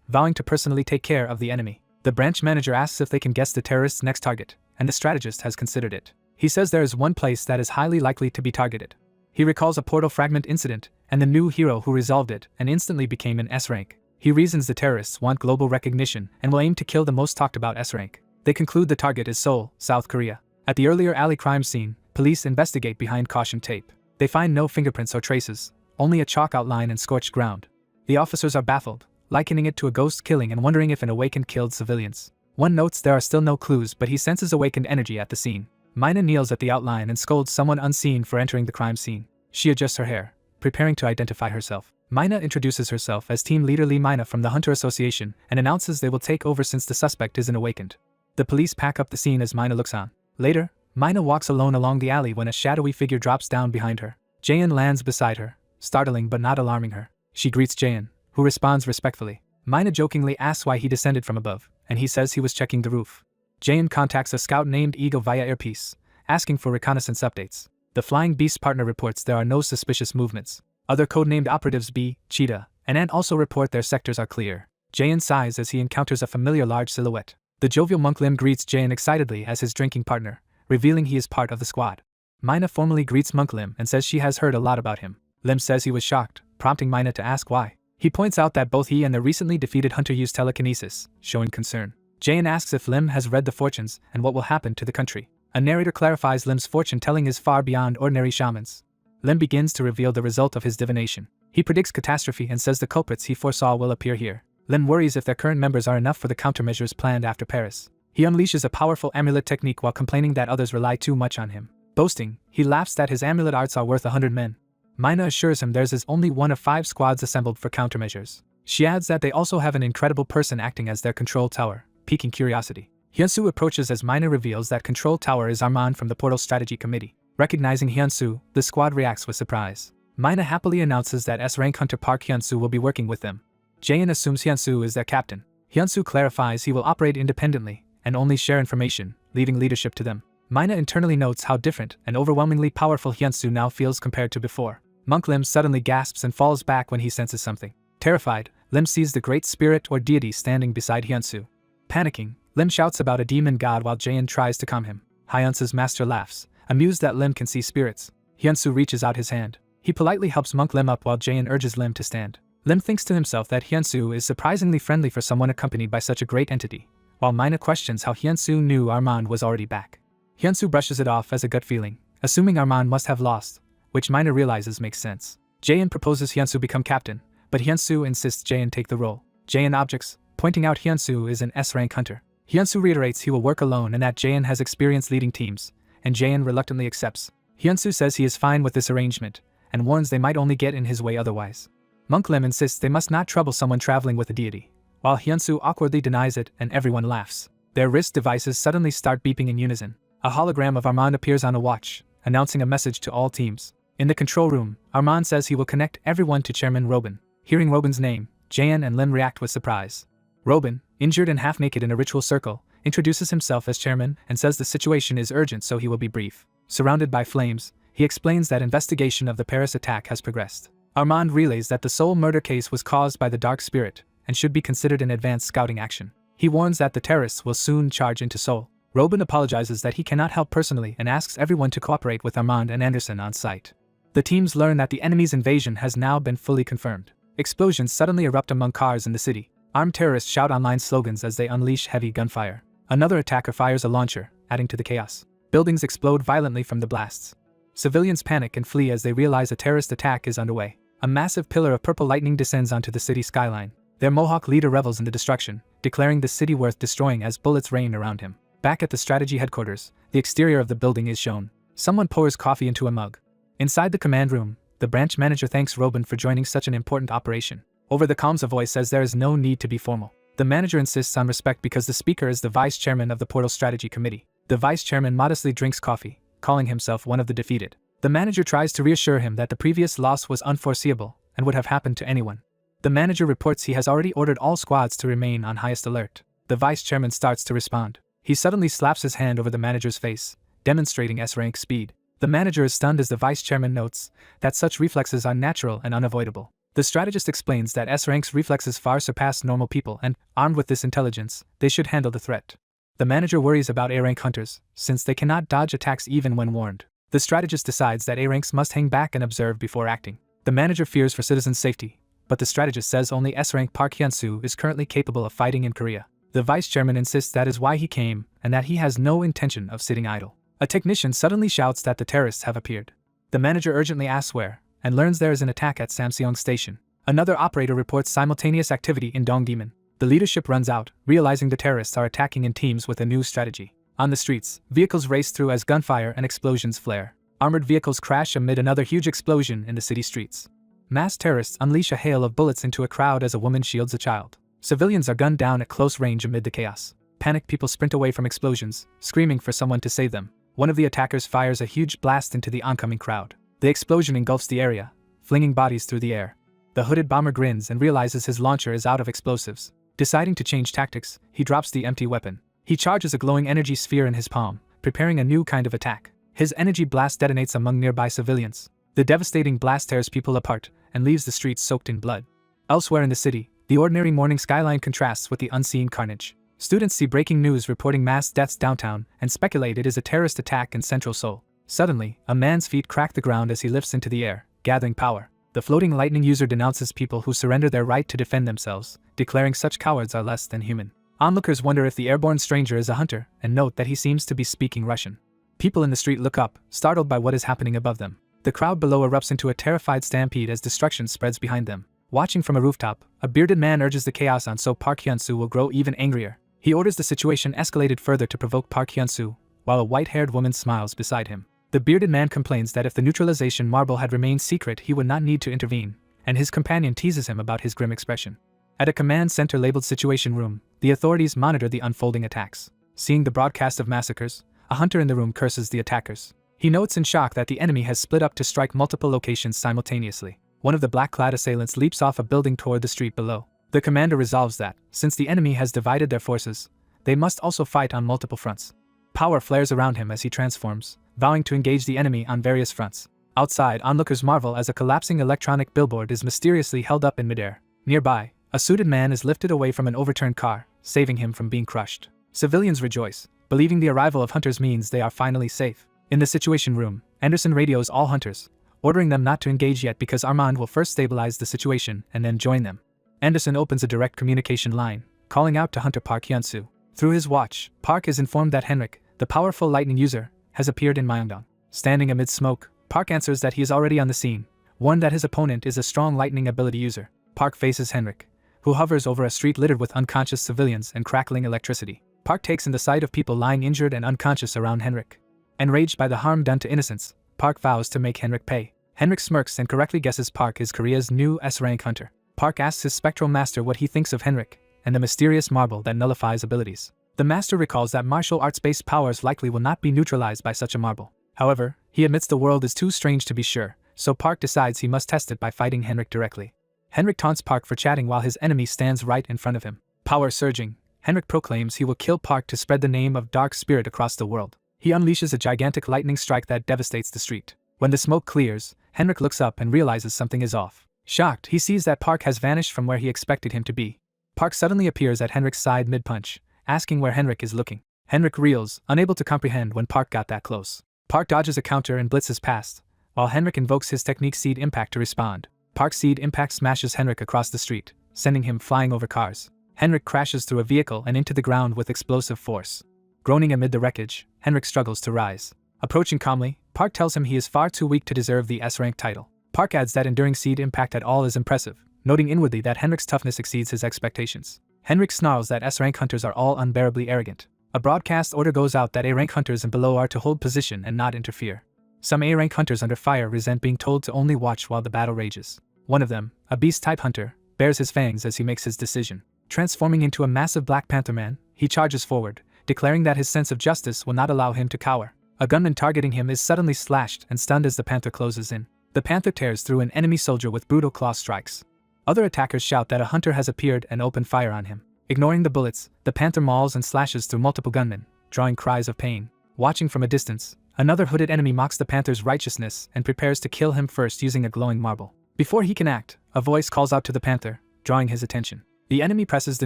vowing to personally take care of the enemy. The branch manager asks if they can guess the terrorist's next target, and the strategist has considered it. He says there is one place that is highly likely to be targeted. He recalls a portal fragment incident, and the new hero who resolved it and instantly became an S rank. He reasons the terrorists want global recognition and will aim to kill the most talked about S rank. They conclude the target is Seoul, South Korea. At the earlier alley crime scene, police investigate behind caution tape. They find no fingerprints or traces, only a chalk outline and scorched ground. The officers are baffled, likening it to a ghost killing and wondering if an awakened killed civilians. One notes there are still no clues, but he senses awakened energy at the scene. Mina kneels at the outline and scolds someone unseen for entering the crime scene. She adjusts her hair, preparing to identify herself. Mina introduces herself as team leader Lee Mina from the Hunter Association and announces they will take over since the suspect isn't awakened. The police pack up the scene as Mina looks on. Later, Mina walks alone along the alley when a shadowy figure drops down behind her. Jaein lands beside her, startling but not alarming her. She greets Jaein, who responds respectfully. Mina jokingly asks why he descended from above, and he says he was checking the roof. Jaein contacts a scout named Eagle via earpiece, asking for reconnaissance updates. The Flying Beast partner reports there are no suspicious movements. Other codenamed operatives B, Cheetah, and Ant also report their sectors are clear. Jaein sighs as he encounters a familiar large silhouette. The jovial monk Lim greets Jaein excitedly as his drinking partner, revealing he is part of the squad. Mina formally greets Monk Lim and says she has heard a lot about him. Lim says he was shocked, prompting Mina to ask why. He points out that both he and the recently defeated hunter use telekinesis, showing concern. Jaein asks if Lim has read the fortunes and what will happen to the country. A narrator clarifies Lim's fortune-telling is far beyond ordinary shamans. Lim begins to reveal the result of his divination. He predicts catastrophe and says the culprits he foresaw will appear here. Lim worries if their current members are enough for the countermeasures planned after Paris. He unleashes a powerful amulet technique while complaining that others rely too much on him. Boasting, he laughs that his amulet arts are worth 100 men. Mina assures him theirs is only one of 5 squads assembled for countermeasures. She adds that they also have an incredible person acting as their control tower, piquing curiosity. Hyunsu approaches as Mina reveals that control tower is Armand from the Portal Strategy Committee. Recognizing Hyunsu, the squad reacts with surprise. Mina happily announces that S-rank hunter Park Hyunsu will be working with them. Jaein assumes Hyunsu is their captain. Hyunsu clarifies he will operate independently and only share information, leaving leadership to them. Mina internally notes how different and overwhelmingly powerful Hyunsu now feels compared to before. Monk Lim suddenly gasps and falls back when he senses something. Terrified, Lim sees the great spirit or deity standing beside Hyunsu. Panicking, Lim shouts about a demon god while Jaein tries to calm him. Hyunsu's master laughs, amused that Lim can see spirits. Hyunsu reaches out his hand. He politely helps Monk Lim up while Jaein urges Lim to stand. Lim thinks to himself that Hyunsu is surprisingly friendly for someone accompanied by such a great entity, while Mina questions how Hyunsu knew Armand was already back. Hyunsu brushes it off as a gut feeling, assuming Armand must have lost, which Mina realizes makes sense. Jaein proposes Hyunsu become captain, but Hyunsu insists Jaein take the role. Jaein objects, pointing out Hyunsu is an S-rank hunter. Hyunsu reiterates he will work alone and that Jaein has experience leading teams, and Jaein reluctantly accepts. Hyunsu says he is fine with this arrangement, and warns they might only get in his way otherwise. Monk Lim insists they must not trouble someone traveling with a deity, while Hyunsu awkwardly denies it and everyone laughs. Their wrist devices suddenly start beeping in unison. A hologram of Armand appears on a watch, announcing a message to all teams. In the control room, Armand says he will connect everyone to Chairman Robin. Hearing Robin's name, Jaein and Lim react with surprise. Robin, injured and half-naked in a ritual circle, introduces himself as chairman and says the situation is urgent so he will be brief. Surrounded by flames, he explains that investigation of the Paris attack has progressed. Armand relays that the Seoul murder case was caused by the Dark Spirit and should be considered an advanced scouting action. He warns that the terrorists will soon charge into Seoul. Robin apologizes that he cannot help personally and asks everyone to cooperate with Armand and Anderson on site. The teams learn that the enemy's invasion has now been fully confirmed. Explosions suddenly erupt among cars in the city. Armed terrorists shout online slogans as they unleash heavy gunfire. Another attacker fires a launcher, adding to the chaos. Buildings explode violently from the blasts. Civilians panic and flee as they realize a terrorist attack is underway. A massive pillar of purple lightning descends onto the city skyline. Their Mohawk leader revels in the destruction, declaring the city worth destroying as bullets rain around him. Back at the strategy headquarters, the exterior of the building is shown. Someone pours coffee into a mug. Inside the command room, the branch manager thanks Robin for joining such an important operation. Over the comms a voice says there is no need to be formal. The manager insists on respect because the speaker is the vice chairman of the Portal Strategy Committee. The vice chairman modestly drinks coffee, calling himself one of the defeated. The manager tries to reassure him that the previous loss was unforeseeable and would have happened to anyone. The manager reports he has already ordered all squads to remain on highest alert. The vice chairman starts to respond. He suddenly slaps his hand over the manager's face, demonstrating S-rank speed. The manager is stunned as the vice chairman notes that such reflexes are natural and unavoidable. The strategist explains that S-Rank's reflexes far surpass normal people and, armed with this intelligence, they should handle the threat. The manager worries about A-Rank hunters, since they cannot dodge attacks even when warned. The strategist decides that A-Ranks must hang back and observe before acting. The manager fears for citizens' safety, but the strategist says only S-Rank Park Hyun-soo is currently capable of fighting in Korea. The vice chairman insists that is why he came, and that he has no intention of sitting idle. A technician suddenly shouts that the terrorists have appeared. The manager urgently asks where, and learns there is an attack at Samseong Station. Another operator reports simultaneous activity in Dongdaemun. The leadership runs out, realizing the terrorists are attacking in teams with a new strategy. On the streets, vehicles race through as gunfire and explosions flare. Armored vehicles crash amid another huge explosion in the city streets. Masked terrorists unleash a hail of bullets into a crowd as a woman shields a child. Civilians are gunned down at close range amid the chaos. Panicked people sprint away from explosions, screaming for someone to save them. One of the attackers fires a huge blast into the oncoming crowd. The explosion engulfs the area, flinging bodies through the air. The hooded bomber grins and realizes his launcher is out of explosives. Deciding to change tactics, he drops the empty weapon. He charges a glowing energy sphere in his palm, preparing a new kind of attack. His energy blast detonates among nearby civilians. The devastating blast tears people apart and leaves the streets soaked in blood. Elsewhere in the city, the ordinary morning skyline contrasts with the unseen carnage. Students see breaking news reporting mass deaths downtown and speculate it is a terrorist attack in Central Seoul. Suddenly, a man's feet crack the ground as he lifts into the air, gathering power. The floating lightning user denounces people who surrender their right to defend themselves, declaring such cowards are less than human. Onlookers wonder if the airborne stranger is a hunter and note that he seems to be speaking Russian. People in the street look up, startled by what is happening above them. The crowd below erupts into a terrified stampede as destruction spreads behind them. Watching from a rooftop, a bearded man urges the chaos on so Park Hyun-soo will grow even angrier. He orders the situation escalated further to provoke Park Hyun-soo, while a white-haired woman smiles beside him. The bearded man complains that if the neutralization marble had remained secret he would not need to intervene, and his companion teases him about his grim expression. At a command center labeled Situation Room, the authorities monitor the unfolding attacks. Seeing the broadcast of massacres, a hunter in the room curses the attackers. He notes in shock that the enemy has split up to strike multiple locations simultaneously. One of the black-clad assailants leaps off a building toward the street below. The commander resolves that, since the enemy has divided their forces, they must also fight on multiple fronts. Power flares around him as he transforms, vowing to engage the enemy on various fronts. Outside, onlookers marvel as a collapsing electronic billboard is mysteriously held up in midair. Nearby, a suited man is lifted away from an overturned car, saving him from being crushed. Civilians rejoice, believing the arrival of hunters means they are finally safe. In the Situation Room, Anderson radios all hunters, ordering them not to engage yet because Armand will first stabilize the situation and then join them. Anderson opens a direct communication line, calling out to Hunter Park Hyun-soo. Through his watch, Park is informed that Henrik, the powerful lightning user, has appeared in Myeongdong. Standing amid smoke, Park answers that he is already on the scene, warned that his opponent is a strong lightning ability user. Park faces Henrik, who hovers over a street littered with unconscious civilians and crackling electricity. Park takes in the sight of people lying injured and unconscious around Henrik. Enraged by the harm done to innocents, Park vows to make Henrik pay. Henrik smirks and correctly guesses Park is Korea's new S-rank hunter. Park asks his spectral master what he thinks of Henrik and the mysterious marble that nullifies abilities. The master recalls that martial arts-based powers likely will not be neutralized by such a marble. However, he admits the world is too strange to be sure, so Park decides he must test it by fighting Henrik directly. Henrik taunts Park for chatting while his enemy stands right in front of him. Power surging, Henrik proclaims he will kill Park to spread the name of Dark Spirit across the world. He unleashes a gigantic lightning strike that devastates the street. When the smoke clears, Henrik looks up and realizes something is off. Shocked, he sees that Park has vanished from where he expected him to be. Park suddenly appears at Henrik's side mid-punch, asking where Henrik is looking. Henrik reels, unable to comprehend when Park got that close. Park dodges a counter and blitzes past, while Henrik invokes his technique Seed Impact to respond. Park's Seed Impact smashes Henrik across the street, sending him flying over cars. Henrik crashes through a vehicle and into the ground with explosive force. Groaning amid the wreckage, Henrik struggles to rise. Approaching calmly, Park tells him he is far too weak to deserve the S-rank title. Park adds that enduring Seed Impact at all is impressive, noting inwardly that Henrik's toughness exceeds his expectations. Henrik snarls that S-rank hunters are all unbearably arrogant. A broadcast order goes out that A-rank hunters and below are to hold position and not interfere. Some A-rank hunters under fire resent being told to only watch while the battle rages. One of them, a beast-type hunter, bares his fangs as he makes his decision. Transforming into a massive Black Panther man, he charges forward, declaring that his sense of justice will not allow him to cower. A gunman targeting him is suddenly slashed and stunned as the panther closes in. The panther tears through an enemy soldier with brutal claw strikes. Other attackers shout that a hunter has appeared and open fire on him. Ignoring the bullets, the panther mauls and slashes through multiple gunmen, drawing cries of pain. Watching from a distance, another hooded enemy mocks the panther's righteousness and prepares to kill him first using a glowing marble. Before he can act, A voice calls out to the panther, drawing his attention. The enemy presses the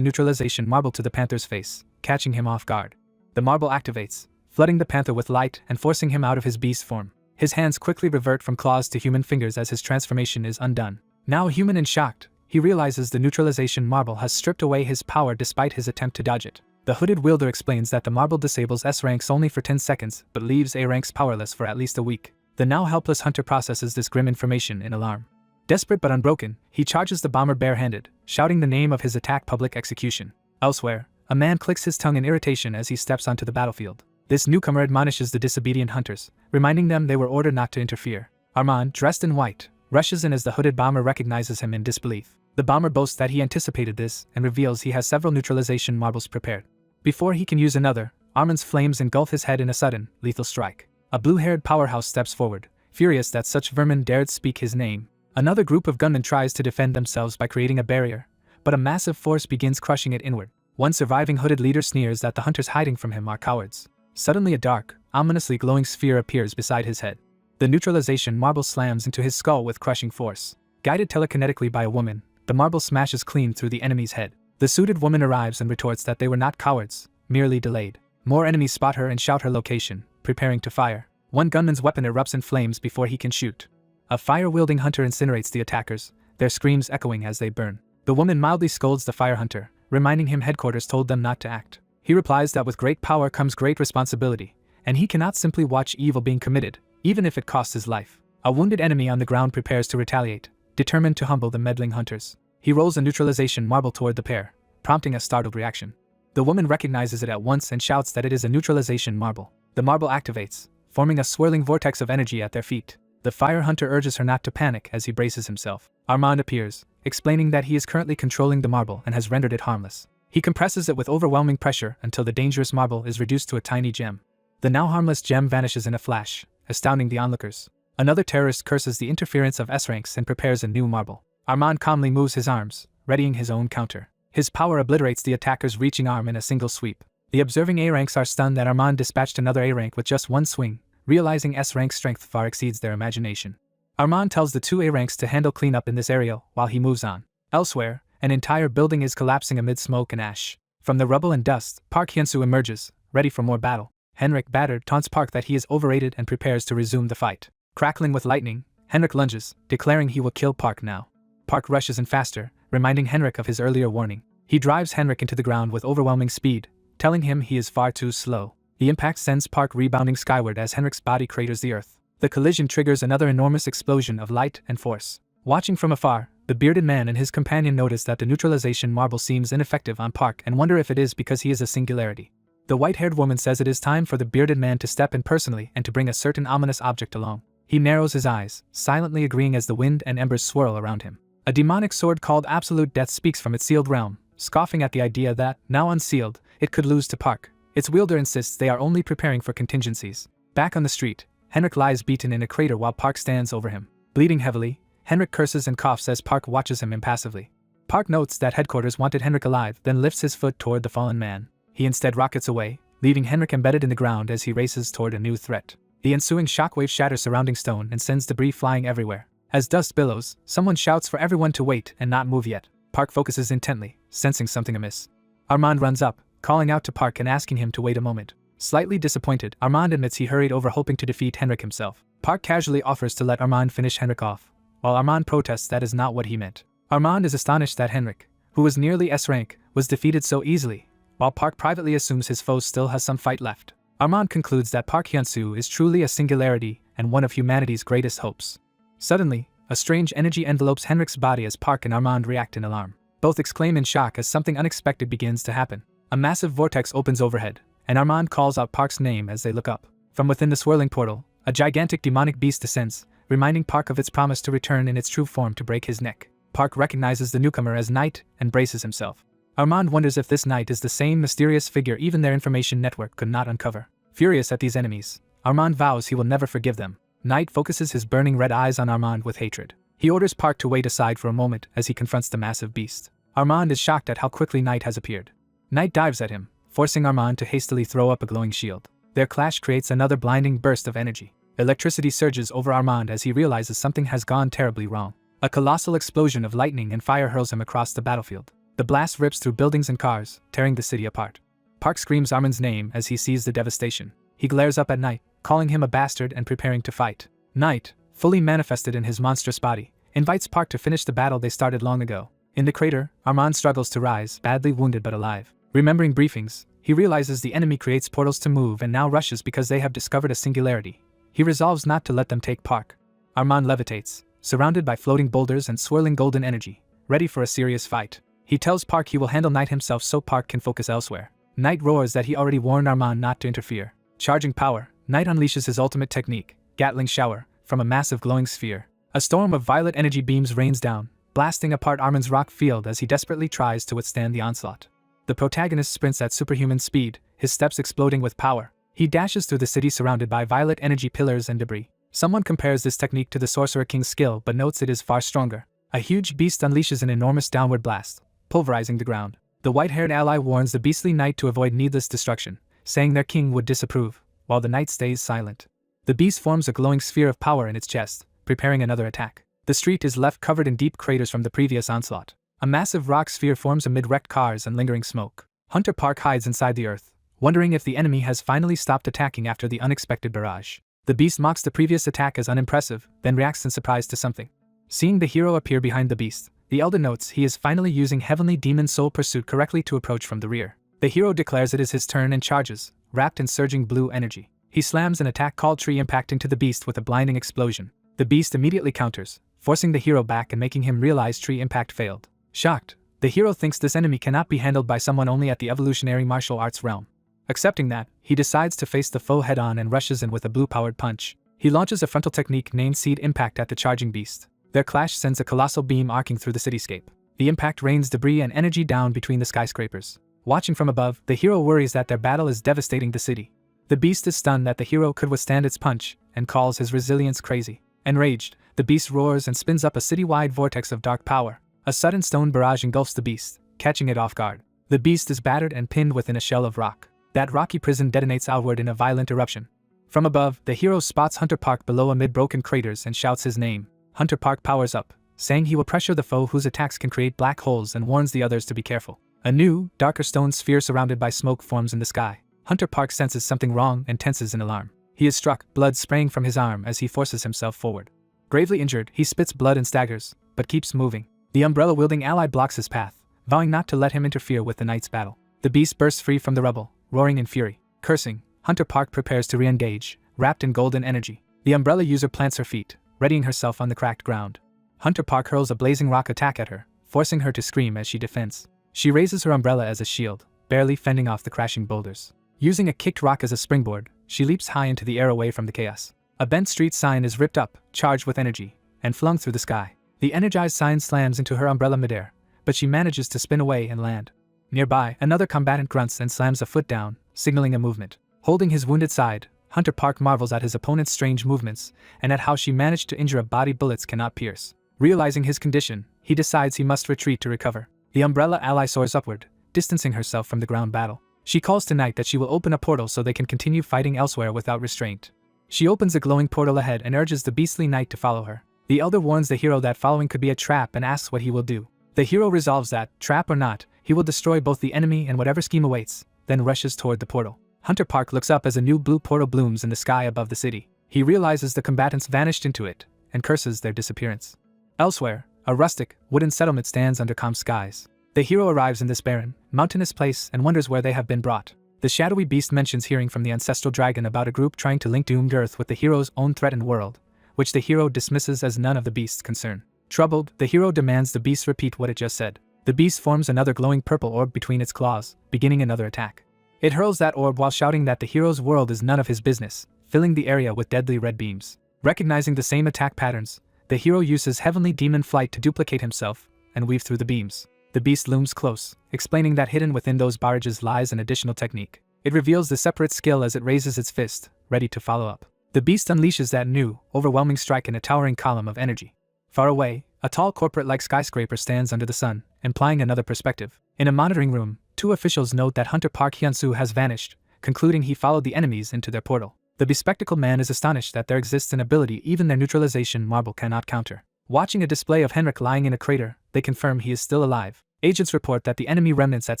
neutralization marble to the panther's face, catching him off guard. The marble activates, flooding the panther with light and forcing him out of his beast form. His hands quickly revert from claws to human fingers as his transformation is undone. Now human and shocked, he realizes the neutralization marble has stripped away his power despite his attempt to dodge it. The hooded wielder explains that the marble disables S ranks only for 10 seconds but leaves A ranks powerless for at least a week. The now helpless hunter processes this grim information in alarm. Desperate but unbroken, he charges the bomber barehanded, shouting the name of his attack: public execution. Elsewhere, a man clicks his tongue in irritation as he steps onto the battlefield. This newcomer admonishes the disobedient hunters, reminding them they were ordered not to interfere. Armand, dressed in white, rushes in as the hooded bomber recognizes him in disbelief. The bomber boasts that he anticipated this and reveals he has several neutralization marbles prepared. Before he can use another, Armand's flames engulf his head in a sudden, lethal strike. A blue-haired powerhouse steps forward, furious that such vermin dared speak his name. Another group of gunmen tries to defend themselves by creating a barrier, but a massive force begins crushing it inward. One surviving hooded leader sneers that the hunters hiding from him are cowards. Suddenly a dark, ominously glowing sphere appears beside his head. The neutralization marble slams into his skull with crushing force. Guided telekinetically by a woman, the marble smashes clean through the enemy's head. The suited woman arrives and retorts that they were not cowards, merely delayed. More enemies spot her and shout her location, preparing to fire. One gunman's weapon erupts in flames before he can shoot. A fire-wielding hunter incinerates the attackers, their screams echoing as they burn. The woman mildly scolds the fire hunter, reminding him headquarters told them not to act. He replies that with great power comes great responsibility, and he cannot simply watch evil being committed, even if it costs his life. A wounded enemy on the ground prepares to retaliate, determined to humble the meddling hunters. He rolls a neutralization marble toward the pair, prompting a startled reaction. The woman recognizes it at once and shouts that it is a neutralization marble. The marble activates, forming a swirling vortex of energy at their feet. The fire hunter urges her not to panic as he braces himself. Armand appears, explaining that he is currently controlling the marble and has rendered it harmless. He compresses it with overwhelming pressure until the dangerous marble is reduced to a tiny gem. The now harmless gem vanishes in a flash, astounding the onlookers. Another terrorist curses the interference of S-ranks and prepares a new marble. Armand calmly moves his arms, readying his own counter. His power obliterates the attacker's reaching arm in a single sweep. The observing A-ranks are stunned that Armand dispatched another A-rank with just one swing, realizing S-rank strength far exceeds their imagination. Armand tells the two A-ranks to handle cleanup in this area while he moves on. Elsewhere, an entire building is collapsing amid smoke and ash. From the rubble and dust, Park Hyun-soo emerges, ready for more battle. Henrik, battered, taunts Park that he is overrated and prepares to resume the fight. Crackling with lightning, Henrik lunges, declaring he will kill Park now. Park rushes in faster, reminding Henrik of his earlier warning. He drives Henrik into the ground with overwhelming speed, telling him he is far too slow. The impact sends Park rebounding skyward as Henrik's body craters the earth. The collision triggers another enormous explosion of light and force. Watching from afar, the bearded man and his companion notice that the neutralization marble seems ineffective on Park and wonder if it is because he is a singularity. The white-haired woman says it is time for the bearded man to step in personally and to bring a certain ominous object along. He narrows his eyes, silently agreeing as the wind and embers swirl around him. A demonic sword called Absolute Death speaks from its sealed realm, scoffing at the idea that, now unsealed, it could lose to Park. Its wielder insists they are only preparing for contingencies. Back on the street, Henrik lies beaten in a crater while Park stands over him. Bleeding heavily, Henrik curses and coughs as Park watches him impassively. Park notes that headquarters wanted Henrik alive, then lifts his foot toward the fallen man. He instead rockets away, leaving Henrik embedded in the ground as he races toward a new threat. The ensuing shockwave shatters surrounding stone and sends debris flying everywhere. As dust billows, someone shouts for everyone to wait and not move yet. Park focuses intently, sensing something amiss. Armand runs up, calling out to Park and asking him to wait a moment. Slightly disappointed, Armand admits he hurried over hoping to defeat Henrik himself. Park casually offers to let Armand finish Henrik off, while Armand protests that is not what he meant. Armand is astonished that Henrik, who was nearly S-rank, was defeated so easily, while Park privately assumes his foe still has some fight left. Armand concludes that Park Hyun-soo is truly a singularity and one of humanity's greatest hopes. Suddenly, a strange energy envelopes Henrik's body as Park and Armand react in alarm. Both exclaim in shock as something unexpected begins to happen. A massive vortex opens overhead, and Armand calls out Park's name as they look up. From within the swirling portal, a gigantic demonic beast descends, reminding Park of its promise to return in its true form to break his neck. Park recognizes the newcomer as Knight and braces himself. Armand wonders if this Knight is the same mysterious figure even their information network could not uncover. Furious at these enemies, Armand vows he will never forgive them. Knight focuses his burning red eyes on Armand with hatred. He orders Park to wait aside for a moment as he confronts the massive beast. Armand is shocked at how quickly Knight has appeared. Knight dives at him, forcing Armand to hastily throw up a glowing shield. Their clash creates another blinding burst of energy. Electricity surges over Armand as he realizes something has gone terribly wrong. A colossal explosion of lightning and fire hurls him across the battlefield. The blast rips through buildings and cars, tearing the city apart. Park screams Armin's name as he sees the devastation. He glares up at Knight, calling him a bastard and preparing to fight. Knight, fully manifested in his monstrous body, invites Park to finish the battle they started long ago. In the crater, Armin struggles to rise, badly wounded but alive. Remembering briefings, he realizes the enemy creates portals to move and now rushes because they have discovered a singularity. He resolves not to let them take Park. Armin levitates, surrounded by floating boulders and swirling golden energy, ready for a serious fight. He tells Park he will handle Knight himself so Park can focus elsewhere. Knight roars that he already warned Armin not to interfere. Charging power, Knight unleashes his ultimate technique, Gatling Shower, from a massive glowing sphere. A storm of violet energy beams rains down, blasting apart Armin's rock field as he desperately tries to withstand the onslaught. The protagonist sprints at superhuman speed, his steps exploding with power. He dashes through the city surrounded by violet energy pillars and debris. Someone compares this technique to the Sorcerer King's skill but notes it is far stronger. A huge beast unleashes an enormous downward blast, pulverizing the ground. The white-haired ally warns the beastly knight to avoid needless destruction, saying their king would disapprove, while the knight stays silent. The beast forms a glowing sphere of power in its chest, preparing another attack. The street is left covered in deep craters from the previous onslaught. A massive rock sphere forms amid wrecked cars and lingering smoke. Hunter Park hides inside the earth, wondering if the enemy has finally stopped attacking after the unexpected barrage. The beast mocks the previous attack as unimpressive, then reacts in surprise to something. Seeing the hero appear behind the beast, the elder notes he is finally using Heavenly Demon Soul Pursuit correctly to approach from the rear. The hero declares it is his turn and charges, wrapped in surging blue energy. He slams an attack called Tree Impact into the beast with a blinding explosion. The beast immediately counters, forcing the hero back and making him realize Tree Impact failed. Shocked, the hero thinks this enemy cannot be handled by someone only at the evolutionary martial arts realm. Accepting that, he decides to face the foe head-on and rushes in with a blue-powered punch. He launches a frontal technique named Seed Impact at the charging beast. Their clash sends a colossal beam arcing through the cityscape. The impact rains debris and energy down between the skyscrapers. Watching from above, the hero worries that their battle is devastating the city. The beast is stunned that the hero could withstand its punch, and calls his resilience crazy. Enraged, the beast roars and spins up a city-wide vortex of dark power. A sudden stone barrage engulfs the beast, catching it off guard. The beast is battered and pinned within a shell of rock. That rocky prison detonates outward in a violent eruption. From above, the hero spots Hunter Park below amid broken craters and shouts his name. Hunter Park powers up, saying he will pressure the foe whose attacks can create black holes and warns the others to be careful. A new, darker stone sphere surrounded by smoke forms in the sky. Hunter Park senses something wrong and tenses in alarm. He is struck, blood spraying from his arm as he forces himself forward. Gravely injured, he spits blood and staggers, but keeps moving. The umbrella-wielding ally blocks his path, vowing not to let him interfere with the knight's battle. The beast bursts free from the rubble, roaring in fury. Cursing, Hunter Park prepares to re-engage, wrapped in golden energy. The umbrella user plants her feet, readying herself on the cracked ground. Hunter Park hurls a blazing rock attack at her, forcing her to scream as she defends. She raises her umbrella as a shield, barely fending off the crashing boulders. Using a kicked rock as a springboard, she leaps high into the air away from the chaos. A bent street sign is ripped up, charged with energy, and flung through the sky. The energized sign slams into her umbrella midair, but she manages to spin away and land. Nearby, another combatant grunts and slams a foot down, signaling a movement. Holding his wounded side, Hunter Park marvels at his opponent's strange movements, and at how she managed to injure a body bullets cannot pierce. Realizing his condition, he decides he must retreat to recover. The umbrella ally soars upward, distancing herself from the ground battle. She calls to Knight that she will open a portal so they can continue fighting elsewhere without restraint. She opens a glowing portal ahead and urges the beastly knight to follow her. The elder warns the hero that following could be a trap and asks what he will do. The hero resolves that, trap or not, he will destroy both the enemy and whatever scheme awaits, then rushes toward the portal. Hunter Park looks up as a new blue portal blooms in the sky above the city. He realizes the combatants vanished into it, and curses their disappearance. Elsewhere, a rustic, wooden settlement stands under calm skies. The hero arrives in this barren, mountainous place and wonders where they have been brought. The shadowy beast mentions hearing from the ancestral dragon about a group trying to link doomed Earth with the hero's own threatened world, which the hero dismisses as none of the beast's concern. Troubled, the hero demands the beast repeat what it just said. The beast forms another glowing purple orb between its claws, beginning another attack. It hurls that orb while shouting that the hero's world is none of his business, filling the area with deadly red beams. Recognizing the same attack patterns, the hero uses Heavenly Demon Flight to duplicate himself and weave through the beams. The beast looms close, explaining that hidden within those barrages lies an additional technique. It reveals the separate skill as it raises its fist, ready to follow up. The beast unleashes that new, overwhelming strike in a towering column of energy. Far away, a tall corporate-like skyscraper stands under the sun, implying another perspective. In a monitoring room, two officials note that Hunter Park Hyunsu has vanished, concluding he followed the enemies into their portal. The bespectacled man is astonished that there exists an ability even their neutralization marble cannot counter. Watching a display of Henrik lying in a crater, they confirm he is still alive. Agents report that the enemy remnants at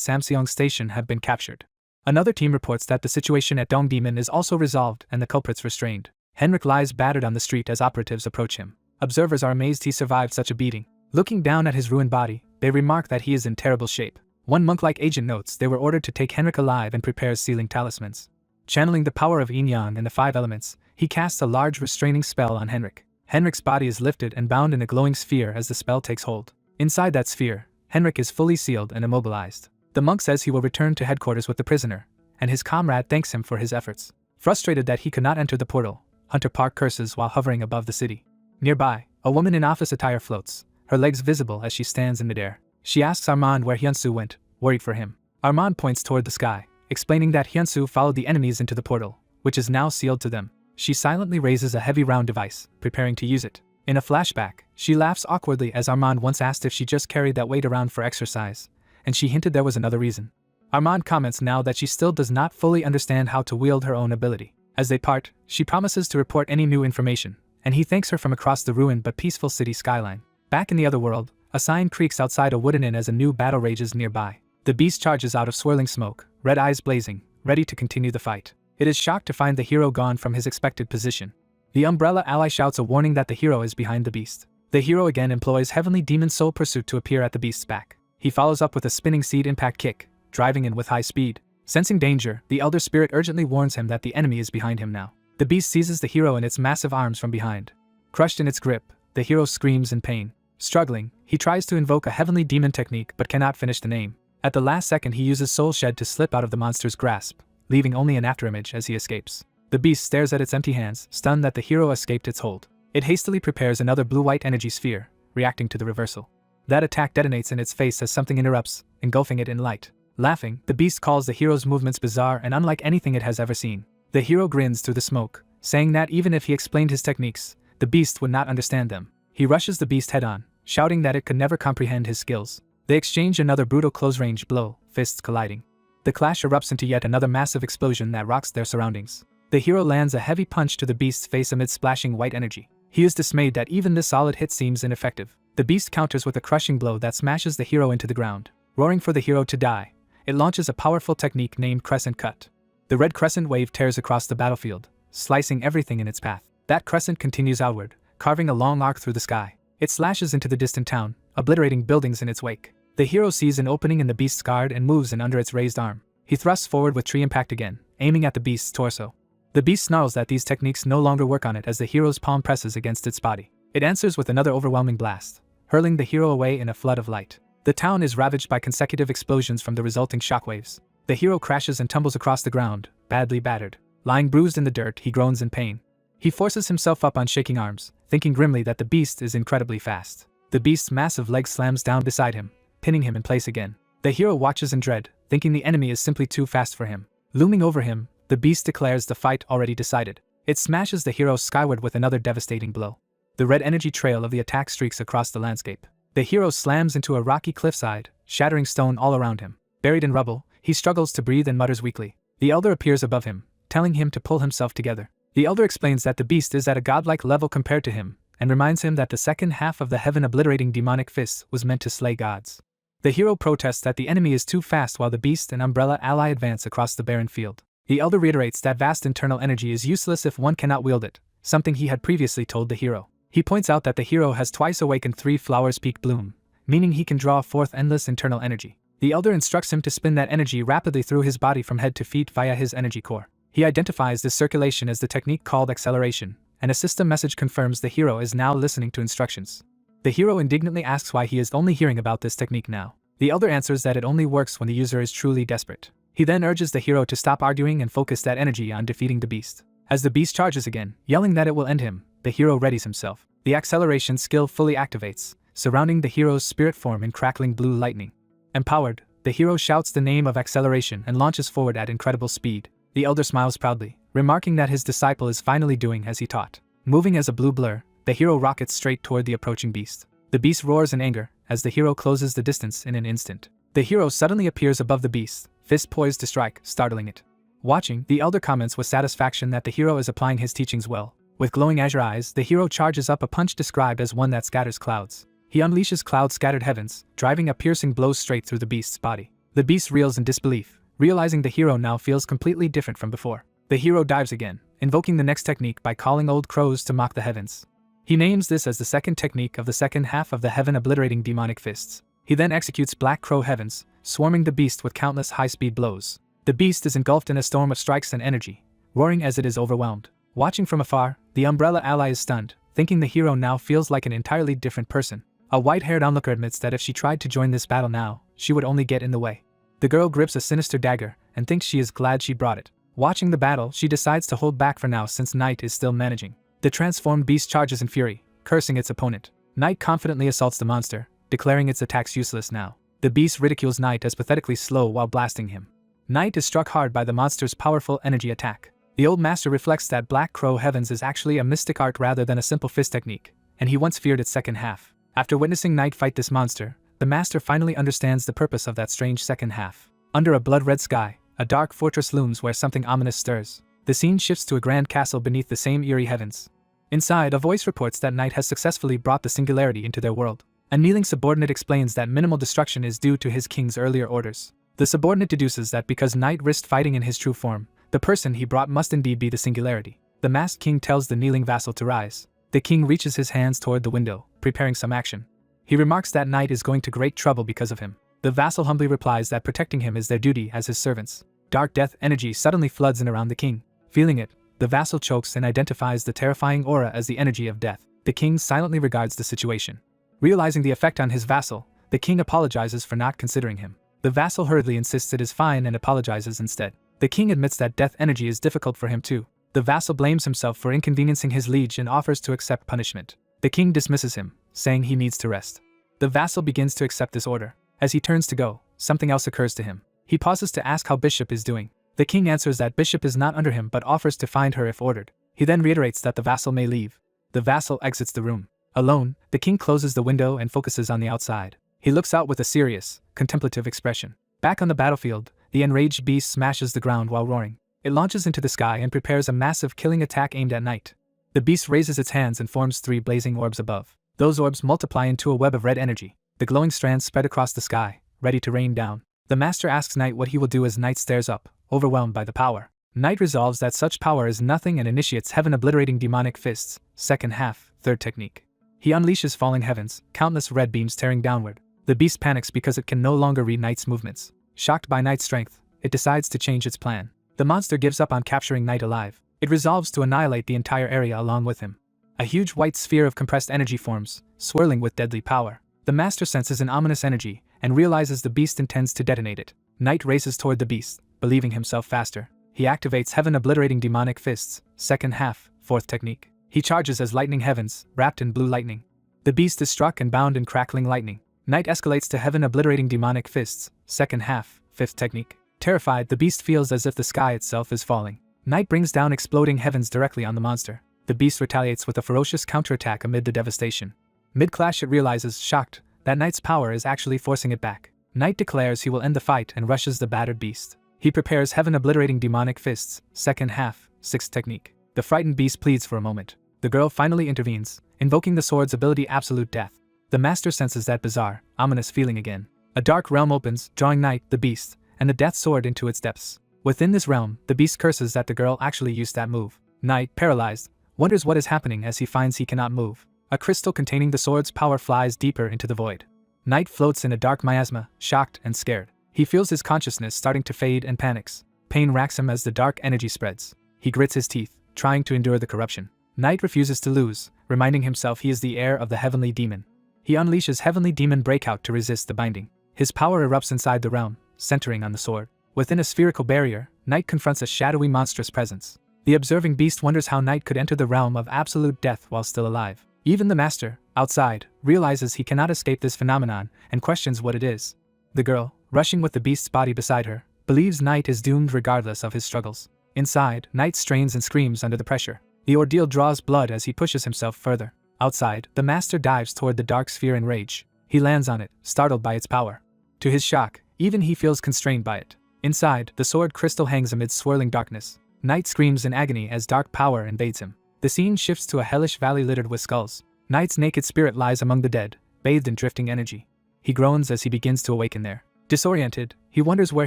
Samseong Station have been captured. Another team reports that the situation at Dongdaemun is also resolved and the culprits restrained. Henrik lies battered on the street as operatives approach him. Observers are amazed he survived such a beating. Looking down at his ruined body, they remark that he is in terrible shape. One monk-like agent notes they were ordered to take Henrik alive and prepares sealing talismans. Channeling the power of Yin-Yang and the 5 elements, he casts a large restraining spell on Henrik. Henrik's body is lifted and bound in a glowing sphere as the spell takes hold. Inside that sphere, Henrik is fully sealed and immobilized. The monk says he will return to headquarters with the prisoner, and his comrade thanks him for his efforts. Frustrated that he could not enter the portal, Hunter Park curses while hovering above the city. Nearby, a woman in office attire floats, her legs visible as she stands in midair. She asks Armand where Hyunsu went, worried for him. Armand points toward the sky, explaining that Hyunsu followed the enemies into the portal, which is now sealed to them. She silently raises a heavy round device, preparing to use it. In a flashback, she laughs awkwardly as Armand once asked if she just carried that weight around for exercise, and she hinted there was another reason. Armand comments now that she still does not fully understand how to wield her own ability. As they part, she promises to report any new information, and he thanks her from across the ruined but peaceful city skyline. Back in the other world, a sign creaks outside a wooden inn as a new battle rages nearby. The beast charges out of swirling smoke, red eyes blazing, ready to continue the fight. It is shocked to find the hero gone from his expected position. The Umbrella ally shouts a warning that the hero is behind the beast. The hero again employs Heavenly Demon Soul Pursuit to appear at the beast's back. He follows up with a spinning seed impact kick, driving in with high speed. Sensing danger, the Elder Spirit urgently warns him that the enemy is behind him now. The beast seizes the hero in its massive arms from behind. Crushed in its grip, the hero screams in pain. Struggling, he tries to invoke a Heavenly Demon technique but cannot finish the name. At the last second he uses Soul Shed to slip out of the monster's grasp, leaving only an afterimage as he escapes. The beast stares at its empty hands, stunned that the hero escaped its hold. It hastily prepares another blue-white energy sphere, reacting to the reversal. That attack detonates in its face as something interrupts, engulfing it in light. Laughing, the beast calls the hero's movements bizarre and unlike anything it has ever seen. The hero grins through the smoke, saying that even if he explained his techniques, the beast would not understand them. He rushes the beast head-on, shouting that it could never comprehend his skills. They exchange another brutal close-range blow, fists colliding. The clash erupts into yet another massive explosion that rocks their surroundings. The hero lands a heavy punch to the beast's face amid splashing white energy. He is dismayed that even this solid hit seems ineffective. The beast counters with a crushing blow that smashes the hero into the ground. Roaring for the hero to die, it launches a powerful technique named Crescent Cut. The red crescent wave tears across the battlefield, slicing everything in its path. That crescent continues outward, carving a long arc through the sky. It slashes into the distant town, obliterating buildings in its wake. The hero sees an opening in the beast's guard and moves in under its raised arm. He thrusts forward with tree impact again, aiming at the beast's torso. The beast snarls that these techniques no longer work on it as the hero's palm presses against its body. It answers with another overwhelming blast, hurling the hero away in a flood of light. The town is ravaged by consecutive explosions from the resulting shockwaves. The hero crashes and tumbles across the ground, badly battered. Lying bruised in the dirt, he groans in pain. He forces himself up on shaking arms, thinking grimly that the beast is incredibly fast. The beast's massive leg slams down beside him, pinning him in place again. The hero watches in dread, thinking the enemy is simply too fast for him. Looming over him, the beast declares the fight already decided. It smashes the hero skyward with another devastating blow. The red energy trail of the attack streaks across the landscape. The hero slams into a rocky cliffside, shattering stone all around him. Buried in rubble, he struggles to breathe and mutters weakly. The elder appears above him, telling him to pull himself together. The elder explains that the beast is at a godlike level compared to him, and reminds him that the second half of the heaven-obliterating demonic fist was meant to slay gods. The hero protests that the enemy is too fast while the beast and Umbrella ally advance across the barren field. The elder reiterates that vast internal energy is useless if one cannot wield it, something he had previously told the hero. He points out that the hero has twice awakened 3 flowers peak bloom, meaning he can draw forth endless internal energy. The elder instructs him to spin that energy rapidly through his body from head to feet via his energy core. He identifies this circulation as the technique called acceleration, and a system message confirms the hero is now listening to instructions. The hero indignantly asks why he is only hearing about this technique now. The elder answers that it only works when the user is truly desperate. He then urges the hero to stop arguing and focus that energy on defeating the beast. As the beast charges again, yelling that it will end him, the hero readies himself. The acceleration skill fully activates, surrounding the hero's spirit form in crackling blue lightning. Empowered, the hero shouts the name of acceleration and launches forward at incredible speed. The elder smiles proudly, remarking that his disciple is finally doing as he taught. Moving as a blue blur, the hero rockets straight toward the approaching beast. The beast roars in anger, as the hero closes the distance in an instant. The hero suddenly appears above the beast, fist poised to strike, startling it. Watching, the elder comments with satisfaction that the hero is applying his teachings well, With glowing azure eyes, the hero charges up a punch described as one that scatters clouds. He unleashes cloud-scattered heavens, driving a piercing blow straight through the beast's body. The beast reels in disbelief, realizing the hero now feels completely different from before. The hero dives again, invoking the next technique by calling old crows to mock the heavens. He names this as the second technique of the second half of the heaven-obliterating demonic fists. He then executes Black Crow Heavens, swarming the beast with countless high-speed blows. The beast is engulfed in a storm of strikes and energy, roaring as it is overwhelmed. Watching from afar, the Umbrella ally is stunned, thinking the hero now feels like an entirely different person. A white-haired onlooker admits that if she tried to join this battle now, she would only get in the way. The girl grips a sinister dagger and thinks she is glad she brought it. Watching the battle, she decides to hold back for now since Knight is still managing. The transformed beast charges in fury, cursing its opponent. Knight confidently assaults the monster, declaring its attacks useless now. The beast ridicules Knight as pathetically slow while blasting him. Knight is struck hard by the monster's powerful energy attack. The old master reflects that Black Crow Heavens is actually a mystic art rather than a simple fist technique, and he once feared its second half. After witnessing Knight fight this monster, the master finally understands the purpose of that strange second half. Under a blood-red sky, a dark fortress looms where something ominous stirs. The scene shifts to a grand castle beneath the same eerie heavens. Inside, a voice reports that Knight has successfully brought the singularity into their world. A kneeling subordinate explains that minimal destruction is due to his king's earlier orders. The subordinate deduces that because Knight risked fighting in his true form, the person he brought must indeed be the singularity. The masked king tells the kneeling vassal to rise. The king reaches his hands toward the window, preparing some action. He remarks that Knight is going to great trouble because of him. The vassal humbly replies that protecting him is their duty as his servants. Dark death energy suddenly floods in around the king. Feeling it, the vassal chokes and identifies the terrifying aura as the energy of death. The king silently regards the situation. Realizing the effect on his vassal, the king apologizes for not considering him. The vassal hurriedly insists it is fine and apologizes instead. The king admits that death energy is difficult for him too. The vassal blames himself for inconveniencing his liege and offers to accept punishment. The king dismisses him, saying he needs to rest. The vassal begins to accept this order. As he turns to go, something else occurs to him. He pauses to ask how Bishop is doing. The king answers that Bishop is not under him but offers to find her if ordered. He then reiterates that the vassal may leave. The vassal exits the room. Alone, the king closes the window and focuses on the outside. He looks out with a serious, contemplative expression. Back on the battlefield, the enraged beast smashes the ground while roaring. It launches into the sky and prepares a massive killing attack aimed at Knight. The beast raises its hands and forms 3 blazing orbs above. Those orbs multiply into a web of red energy. The glowing strands spread across the sky, ready to rain down. The master asks Knight what he will do as Knight stares up, overwhelmed by the power. Knight resolves that such power is nothing and initiates heaven-obliterating demonic fists, second half, third technique. He unleashes falling heavens, countless red beams tearing downward. The beast panics because it can no longer read Knight's movements. Shocked by Knight's strength, it decides to change its plan. The monster gives up on capturing Knight alive. It resolves to annihilate the entire area along with him. A huge white sphere of compressed energy forms, swirling with deadly power. The master senses an ominous energy and realizes the beast intends to detonate it. Knight races toward the beast, believing himself faster. He activates heaven-obliterating demonic fists, second half, fourth technique. He charges as lightning heavens, wrapped in blue lightning. The beast is struck and bound in crackling lightning. Knight escalates to heaven-obliterating demonic fists, second half, fifth technique. Terrified, the beast feels as if the sky itself is falling. Knight brings down exploding heavens directly on the monster. The beast retaliates with a ferocious counterattack amid the devastation. Mid-clash, it realizes, shocked, that Knight's power is actually forcing it back. Knight declares he will end the fight and rushes the battered beast. He prepares heaven-obliterating demonic fists, second half, sixth technique. The frightened beast pleads for a moment. The girl finally intervenes, invoking the sword's ability Absolute Death. The master senses that bizarre, ominous feeling again. A dark realm opens, drawing Knight, the beast, and the death sword into its depths. Within this realm, the beast curses that the girl actually used that move. Knight, paralyzed, wonders what is happening as he finds he cannot move. A crystal containing the sword's power flies deeper into the void. Knight floats in a dark miasma, shocked and scared. He feels his consciousness starting to fade and panics. Pain racks him as the dark energy spreads. He grits his teeth, trying to endure the corruption. Knight refuses to lose, reminding himself he is the heir of the heavenly demon. He unleashes Heavenly Demon Breakout to resist the binding. His power erupts inside the realm, centering on the sword. Within a spherical barrier, Knight confronts a shadowy monstrous presence. The observing beast wonders how Knight could enter the realm of absolute death while still alive. Even the master, outside, realizes he cannot escape this phenomenon and questions what it is. The girl, rushing with the beast's body beside her, believes Knight is doomed regardless of his struggles. Inside, Knight strains and screams under the pressure. The ordeal draws blood as he pushes himself further. Outside, the master dives toward the dark sphere in rage. He lands on it, startled by its power. To his shock, even he feels constrained by it. Inside, the sword crystal hangs amid swirling darkness. Knight screams in agony as dark power invades him. The scene shifts to a hellish valley littered with skulls. Knight's naked spirit lies among the dead, bathed in drifting energy. He groans as he begins to awaken there. Disoriented, he wonders where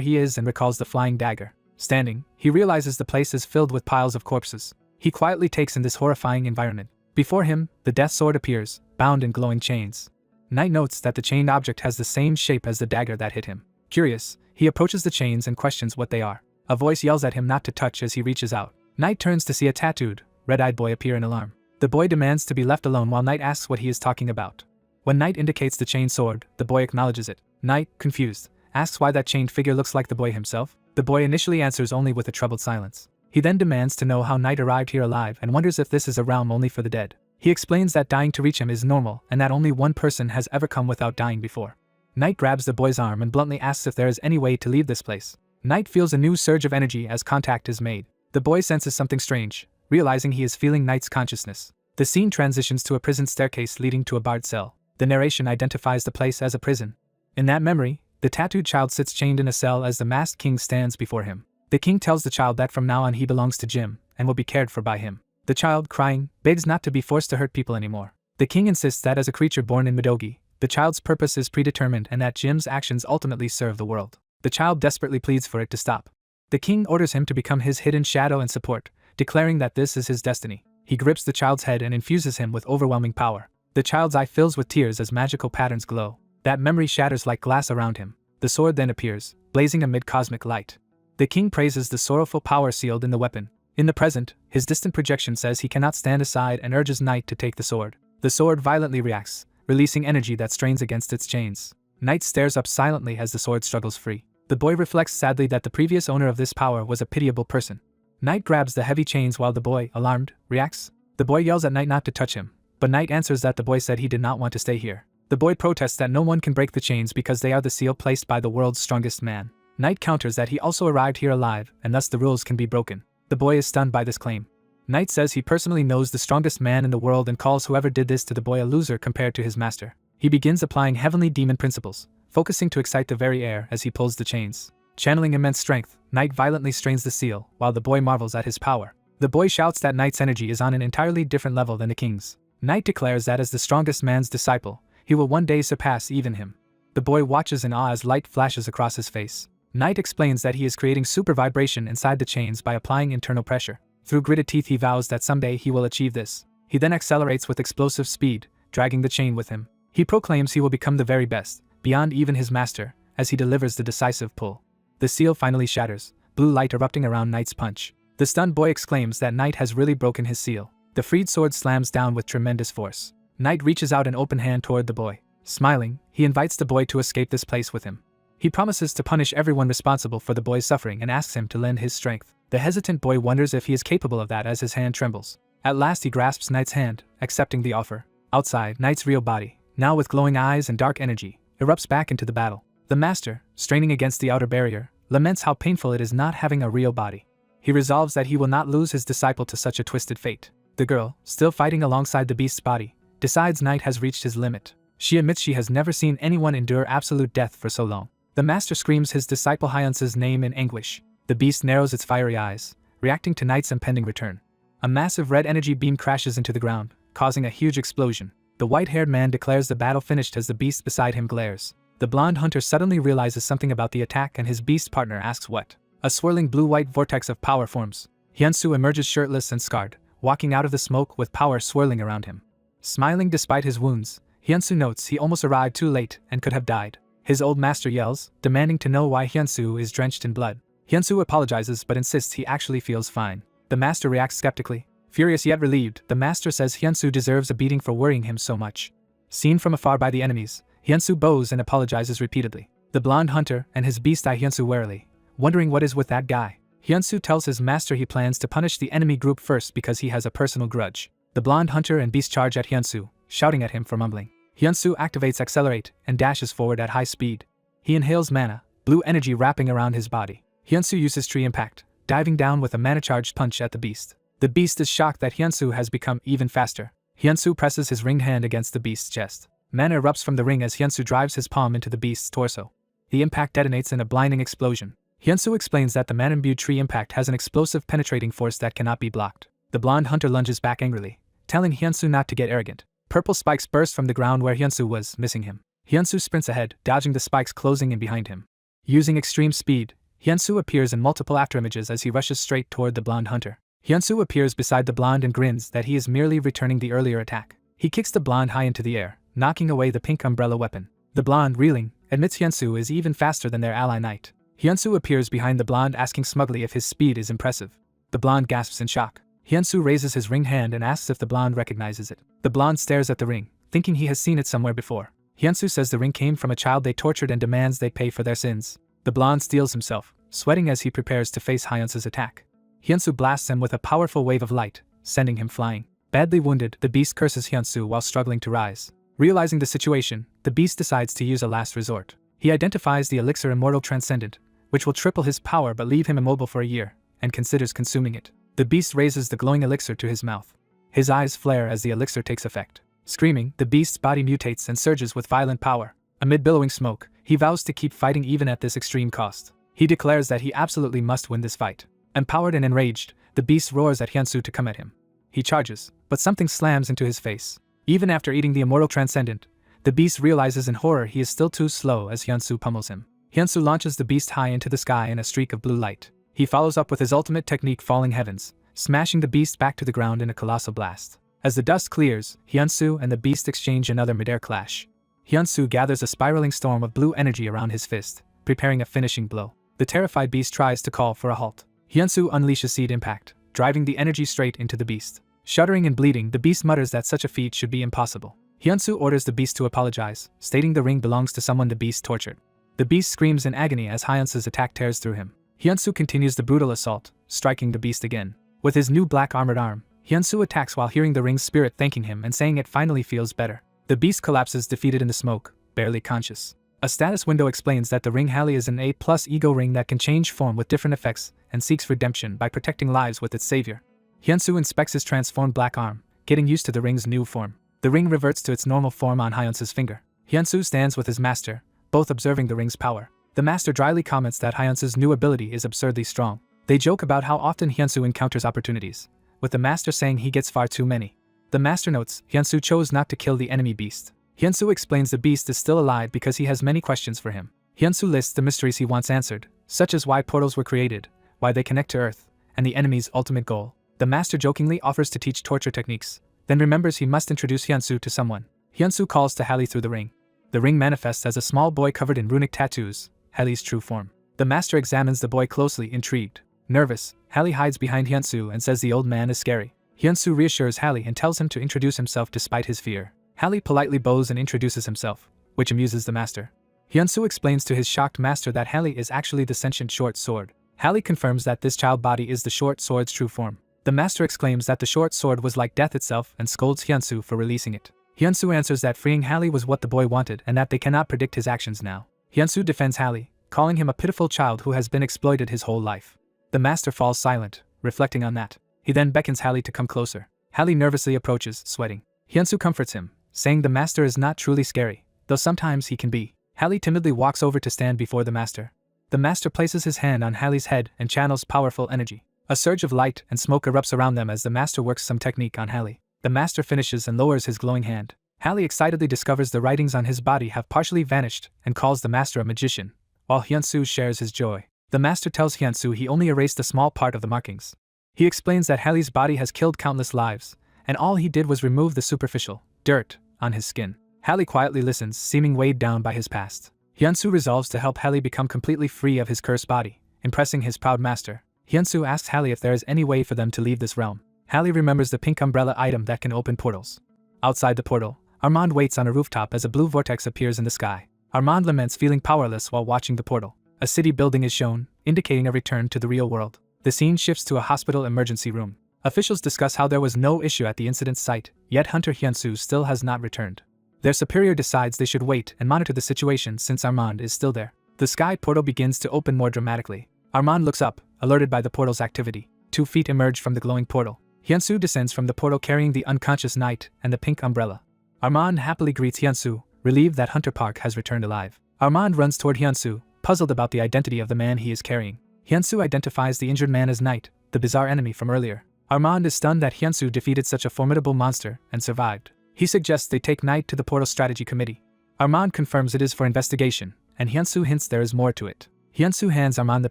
he is and recalls the flying dagger. Standing, he realizes the place is filled with piles of corpses. He quietly takes in this horrifying environment. Before him, the death sword appears, bound in glowing chains. Knight notes that the chained object has the same shape as the dagger that hit him. Curious, he approaches the chains and questions what they are. A voice yells at him not to touch as he reaches out. Knight turns to see a tattooed, red-eyed boy appear in alarm. The boy demands to be left alone while Knight asks what he is talking about. When Knight indicates the chained sword, the boy acknowledges it. Knight, confused, asks why that chained figure looks like the boy himself. The boy initially answers only with a troubled silence. He then demands to know how Knight arrived here alive and wonders if this is a realm only for the dead. He explains that dying to reach him is normal and that only one person has ever come without dying before. Knight grabs the boy's arm and bluntly asks if there is any way to leave this place. Knight feels a new surge of energy as contact is made. The boy senses something strange, realizing he is feeling Knight's consciousness. The scene transitions to a prison staircase leading to a barred cell. The narration identifies the place as a prison. In that memory, the tattooed child sits chained in a cell as the masked king stands before him. The king tells the child that from now on he belongs to Jim and will be cared for by him. The child, crying, begs not to be forced to hurt people anymore. The king insists that as a creature born in Midogi, the child's purpose is predetermined and that Jim's actions ultimately serve the world. The child desperately pleads for it to stop. The king orders him to become his hidden shadow and support, declaring that this is his destiny. He grips the child's head and infuses him with overwhelming power. The child's eye fills with tears as magical patterns glow. That memory shatters like glass around him. The sword then appears, blazing amid cosmic light. The king praises the sorrowful power sealed in the weapon. In the present, his distant projection says he cannot stand aside and urges Knight to take the sword. The sword violently reacts, releasing energy that strains against its chains. Knight stares up silently as the sword struggles free. The boy reflects sadly that the previous owner of this power was a pitiable person. Knight grabs the heavy chains while the boy, alarmed, reacts. The boy yells at Knight not to touch him, but Knight answers that the boy said he did not want to stay here. The boy protests that no one can break the chains because they are the seal placed by the world's strongest man. Knight counters that he also arrived here alive and thus the rules can be broken. The boy is stunned by this claim. Knight says he personally knows the strongest man in the world and calls whoever did this to the boy a loser compared to his master. He begins applying heavenly demon principles, focusing to excite the very air as he pulls the chains. Channeling immense strength, Knight violently strains the seal, while the boy marvels at his power. The boy shouts that Knight's energy is on an entirely different level than the king's. Knight declares that as the strongest man's disciple, he will one day surpass even him. The boy watches in awe as light flashes across his face. Knight explains that he is creating super vibration inside the chains by applying internal pressure. Through gritted teeth he vows that someday he will achieve this. He then accelerates with explosive speed, dragging the chain with him. He proclaims he will become the very best, beyond even his master, as he delivers the decisive pull. The seal finally shatters, blue light erupting around Knight's punch. The stunned boy exclaims that Knight has really broken his seal. The freed sword slams down with tremendous force. Knight reaches out an open hand toward the boy. Smiling, he invites the boy to escape this place with him. He promises to punish everyone responsible for the boy's suffering and asks him to lend his strength. The hesitant boy wonders if he is capable of that as his hand trembles. At last he grasps Knight's hand, accepting the offer. Outside, Knight's real body, now with glowing eyes and dark energy, erupts back into the battle. The master, straining against the outer barrier, laments how painful it is not having a real body. He resolves that he will not lose his disciple to such a twisted fate. The girl, still fighting alongside the beast's body, decides Knight has reached his limit. She admits she has never seen anyone endure absolute death for so long. The master screams his disciple Hyunsu's name in anguish. The beast narrows its fiery eyes, reacting to Knight's impending return. A massive red energy beam crashes into the ground, causing a huge explosion. The white-haired man declares the battle finished as the beast beside him glares. The blonde hunter suddenly realizes something about the attack and his beast partner asks what. A swirling blue-white vortex of power forms. Hyunsu emerges shirtless and scarred, walking out of the smoke with power swirling around him. Smiling despite his wounds, Hyunsu notes he almost arrived too late and could have died. His old master yells, demanding to know why Hyunsu is drenched in blood. Hyunsu apologizes but insists he actually feels fine. The master reacts skeptically. Furious yet relieved, the master says Hyunsu deserves a beating for worrying him so much. Seen from afar by the enemies, Hyunsu bows and apologizes repeatedly. The blonde hunter and his beast eye Hyunsu warily, wondering what is with that guy. Hyunsu tells his master he plans to punish the enemy group first because he has a personal grudge. The blonde hunter and beast charge at Hyunsu, shouting at him for mumbling. Hyunsu activates Accelerate and dashes forward at high speed. He inhales mana, blue energy wrapping around his body. Hyunsu uses Tree Impact, diving down with a mana-charged punch at the beast. The beast is shocked that Hyunsu has become even faster. Hyunsu presses his ringed hand against the beast's chest. Mana erupts from the ring as Hyunsu drives his palm into the beast's torso. The impact detonates in a blinding explosion. Hyunsu explains that the mana-imbued Tree Impact has an explosive penetrating force that cannot be blocked. The blonde hunter lunges back angrily, telling Hyunsu not to get arrogant. Purple spikes burst from the ground where Hyunsu was, missing him. Hyunsu sprints ahead, dodging the spikes closing in behind him. Using extreme speed, Hyunsu appears in multiple afterimages as he rushes straight toward the blonde hunter. Hyunsu appears beside the blonde and grins that he is merely returning the earlier attack. He kicks the blonde high into the air, knocking away the pink umbrella weapon. The blonde, reeling, admits Hyunsu is even faster than their ally knight. Hyunsu appears behind the blonde, asking smugly if his speed is impressive. The blonde gasps in shock. Hyunsu raises his ring hand and asks if the blonde recognizes it. The blonde stares at the ring, thinking he has seen it somewhere before. Hyunsu says the ring came from a child they tortured and demands they pay for their sins. The blonde steels himself, sweating as he prepares to face Hyunsu's attack. Hyunsu blasts him with a powerful wave of light, sending him flying. Badly wounded, the beast curses Hyunsu while struggling to rise. Realizing the situation, the beast decides to use a last resort. He identifies the elixir Immortal Transcendent, which will triple his power but leave him immobile for a year, and considers consuming it. The beast raises the glowing elixir to his mouth. His eyes flare as the elixir takes effect. Screaming, the beast's body mutates and surges with violent power. Amid billowing smoke, he vows to keep fighting even at this extreme cost. He declares that he absolutely must win this fight. Empowered and enraged, the beast roars at Hyunsu to come at him. He charges, but something slams into his face. Even after eating the Immortal Transcendent, the beast realizes in horror he is still too slow as Hyunsu pummels him. Hyunsu launches the beast high into the sky in a streak of blue light. He follows up with his ultimate technique, Falling Heavens, smashing the beast back to the ground in a colossal blast. As the dust clears, Hyunsu and the beast exchange another midair clash. Hyunsu gathers a spiraling storm of blue energy around his fist, preparing a finishing blow. The terrified beast tries to call for a halt. Hyunsu unleashes Seed Impact, driving the energy straight into the beast. Shuddering and bleeding, the beast mutters that such a feat should be impossible. Hyunsu orders the beast to apologize, stating the ring belongs to someone the beast tortured. The beast screams in agony as Hyunsu's attack tears through him. Hyunsu continues the brutal assault, striking the beast again. With his new black armored arm, Hyunsu attacks while hearing the ring's spirit thanking him and saying it finally feels better. The beast collapses defeated in the smoke, barely conscious. A status window explains that the ring Halley is an A+ ego ring that can change form with different effects and seeks redemption by protecting lives with its savior. Hyunsu inspects his transformed black arm, getting used to the ring's new form. The ring reverts to its normal form on Hyunsu's finger. Hyunsu stands with his master, both observing the ring's power. The master dryly comments that Hyunsu's new ability is absurdly strong. They joke about how often Hyunsu encounters opportunities, with the master saying he gets far too many. The master notes Hyunsu chose not to kill the enemy beast. Hyunsu explains the beast is still alive because he has many questions for him. Hyunsu lists the mysteries he wants answered, such as why portals were created, why they connect to Earth, and the enemy's ultimate goal. The master jokingly offers to teach torture techniques, then remembers he must introduce Hyunsu to someone. Hyunsu calls to Halley through the ring. The ring manifests as a small boy covered in runic tattoos, Halley's true form. The master examines the boy closely, intrigued. Nervous, Halley hides behind Hyunsu and says the old man is scary. Hyunsu reassures Halley and tells him to introduce himself despite his fear. Halley politely bows and introduces himself, which amuses the master. Hyunsu explains to his shocked master that Halley is actually the sentient short sword. Halley confirms that this child body is the short sword's true form. The master exclaims that the short sword was like death itself and scolds Hyunsu for releasing it. Hyunsu answers that freeing Halley was what the boy wanted and that they cannot predict his actions now. Hyunsu defends Halley, calling him a pitiful child who has been exploited his whole life. The master falls silent, reflecting on that. He then beckons Halley to come closer. Halley nervously approaches, sweating. Hyunsu comforts him, saying the master is not truly scary, though sometimes he can be. Halley timidly walks over to stand before the master. The master places his hand on Halley's head and channels powerful energy. A surge of light and smoke erupts around them as the master works some technique on Halley. The master finishes and lowers his glowing hand. Halley excitedly discovers the writings on his body have partially vanished and calls the master a magician, while Hyunsu shares his joy. The master tells Hyunsu he only erased a small part of the markings. He explains that Halley's body has killed countless lives, and all he did was remove the superficial dirt on his skin. Halley quietly listens, seeming weighed down by his past. Hyunsu resolves to help Halley become completely free of his cursed body, impressing his proud master. Hyunsu asks Halley if there is any way for them to leave this realm. Halley remembers the pink umbrella item that can open portals. Outside the portal, Armand waits on a rooftop as a blue vortex appears in the sky. Armand laments feeling powerless while watching the portal. A city building is shown, indicating a return to the real world. The scene shifts to a hospital emergency room. Officials discuss how there was no issue at the incident site, yet Hunter Hyunsu still has not returned. Their superior decides they should wait and monitor the situation since Armand is still there. The sky portal begins to open more dramatically. Armand looks up, alerted by the portal's activity. 2 feet emerge from the glowing portal. Hyunsu descends from the portal carrying the unconscious knight and the pink umbrella. Armand happily greets Hyunsu, relieved that Hunter Park has returned alive. Armand runs toward Hyunsu, puzzled about the identity of the man he is carrying. Hyunsu identifies the injured man as Knight, the bizarre enemy from earlier. Armand is stunned that Hyunsu defeated such a formidable monster and survived. He suggests they take Knight to the Portal Strategy Committee. Armand confirms it is for investigation, and Hyunsu hints there is more to it. Hyunsu hands Armand the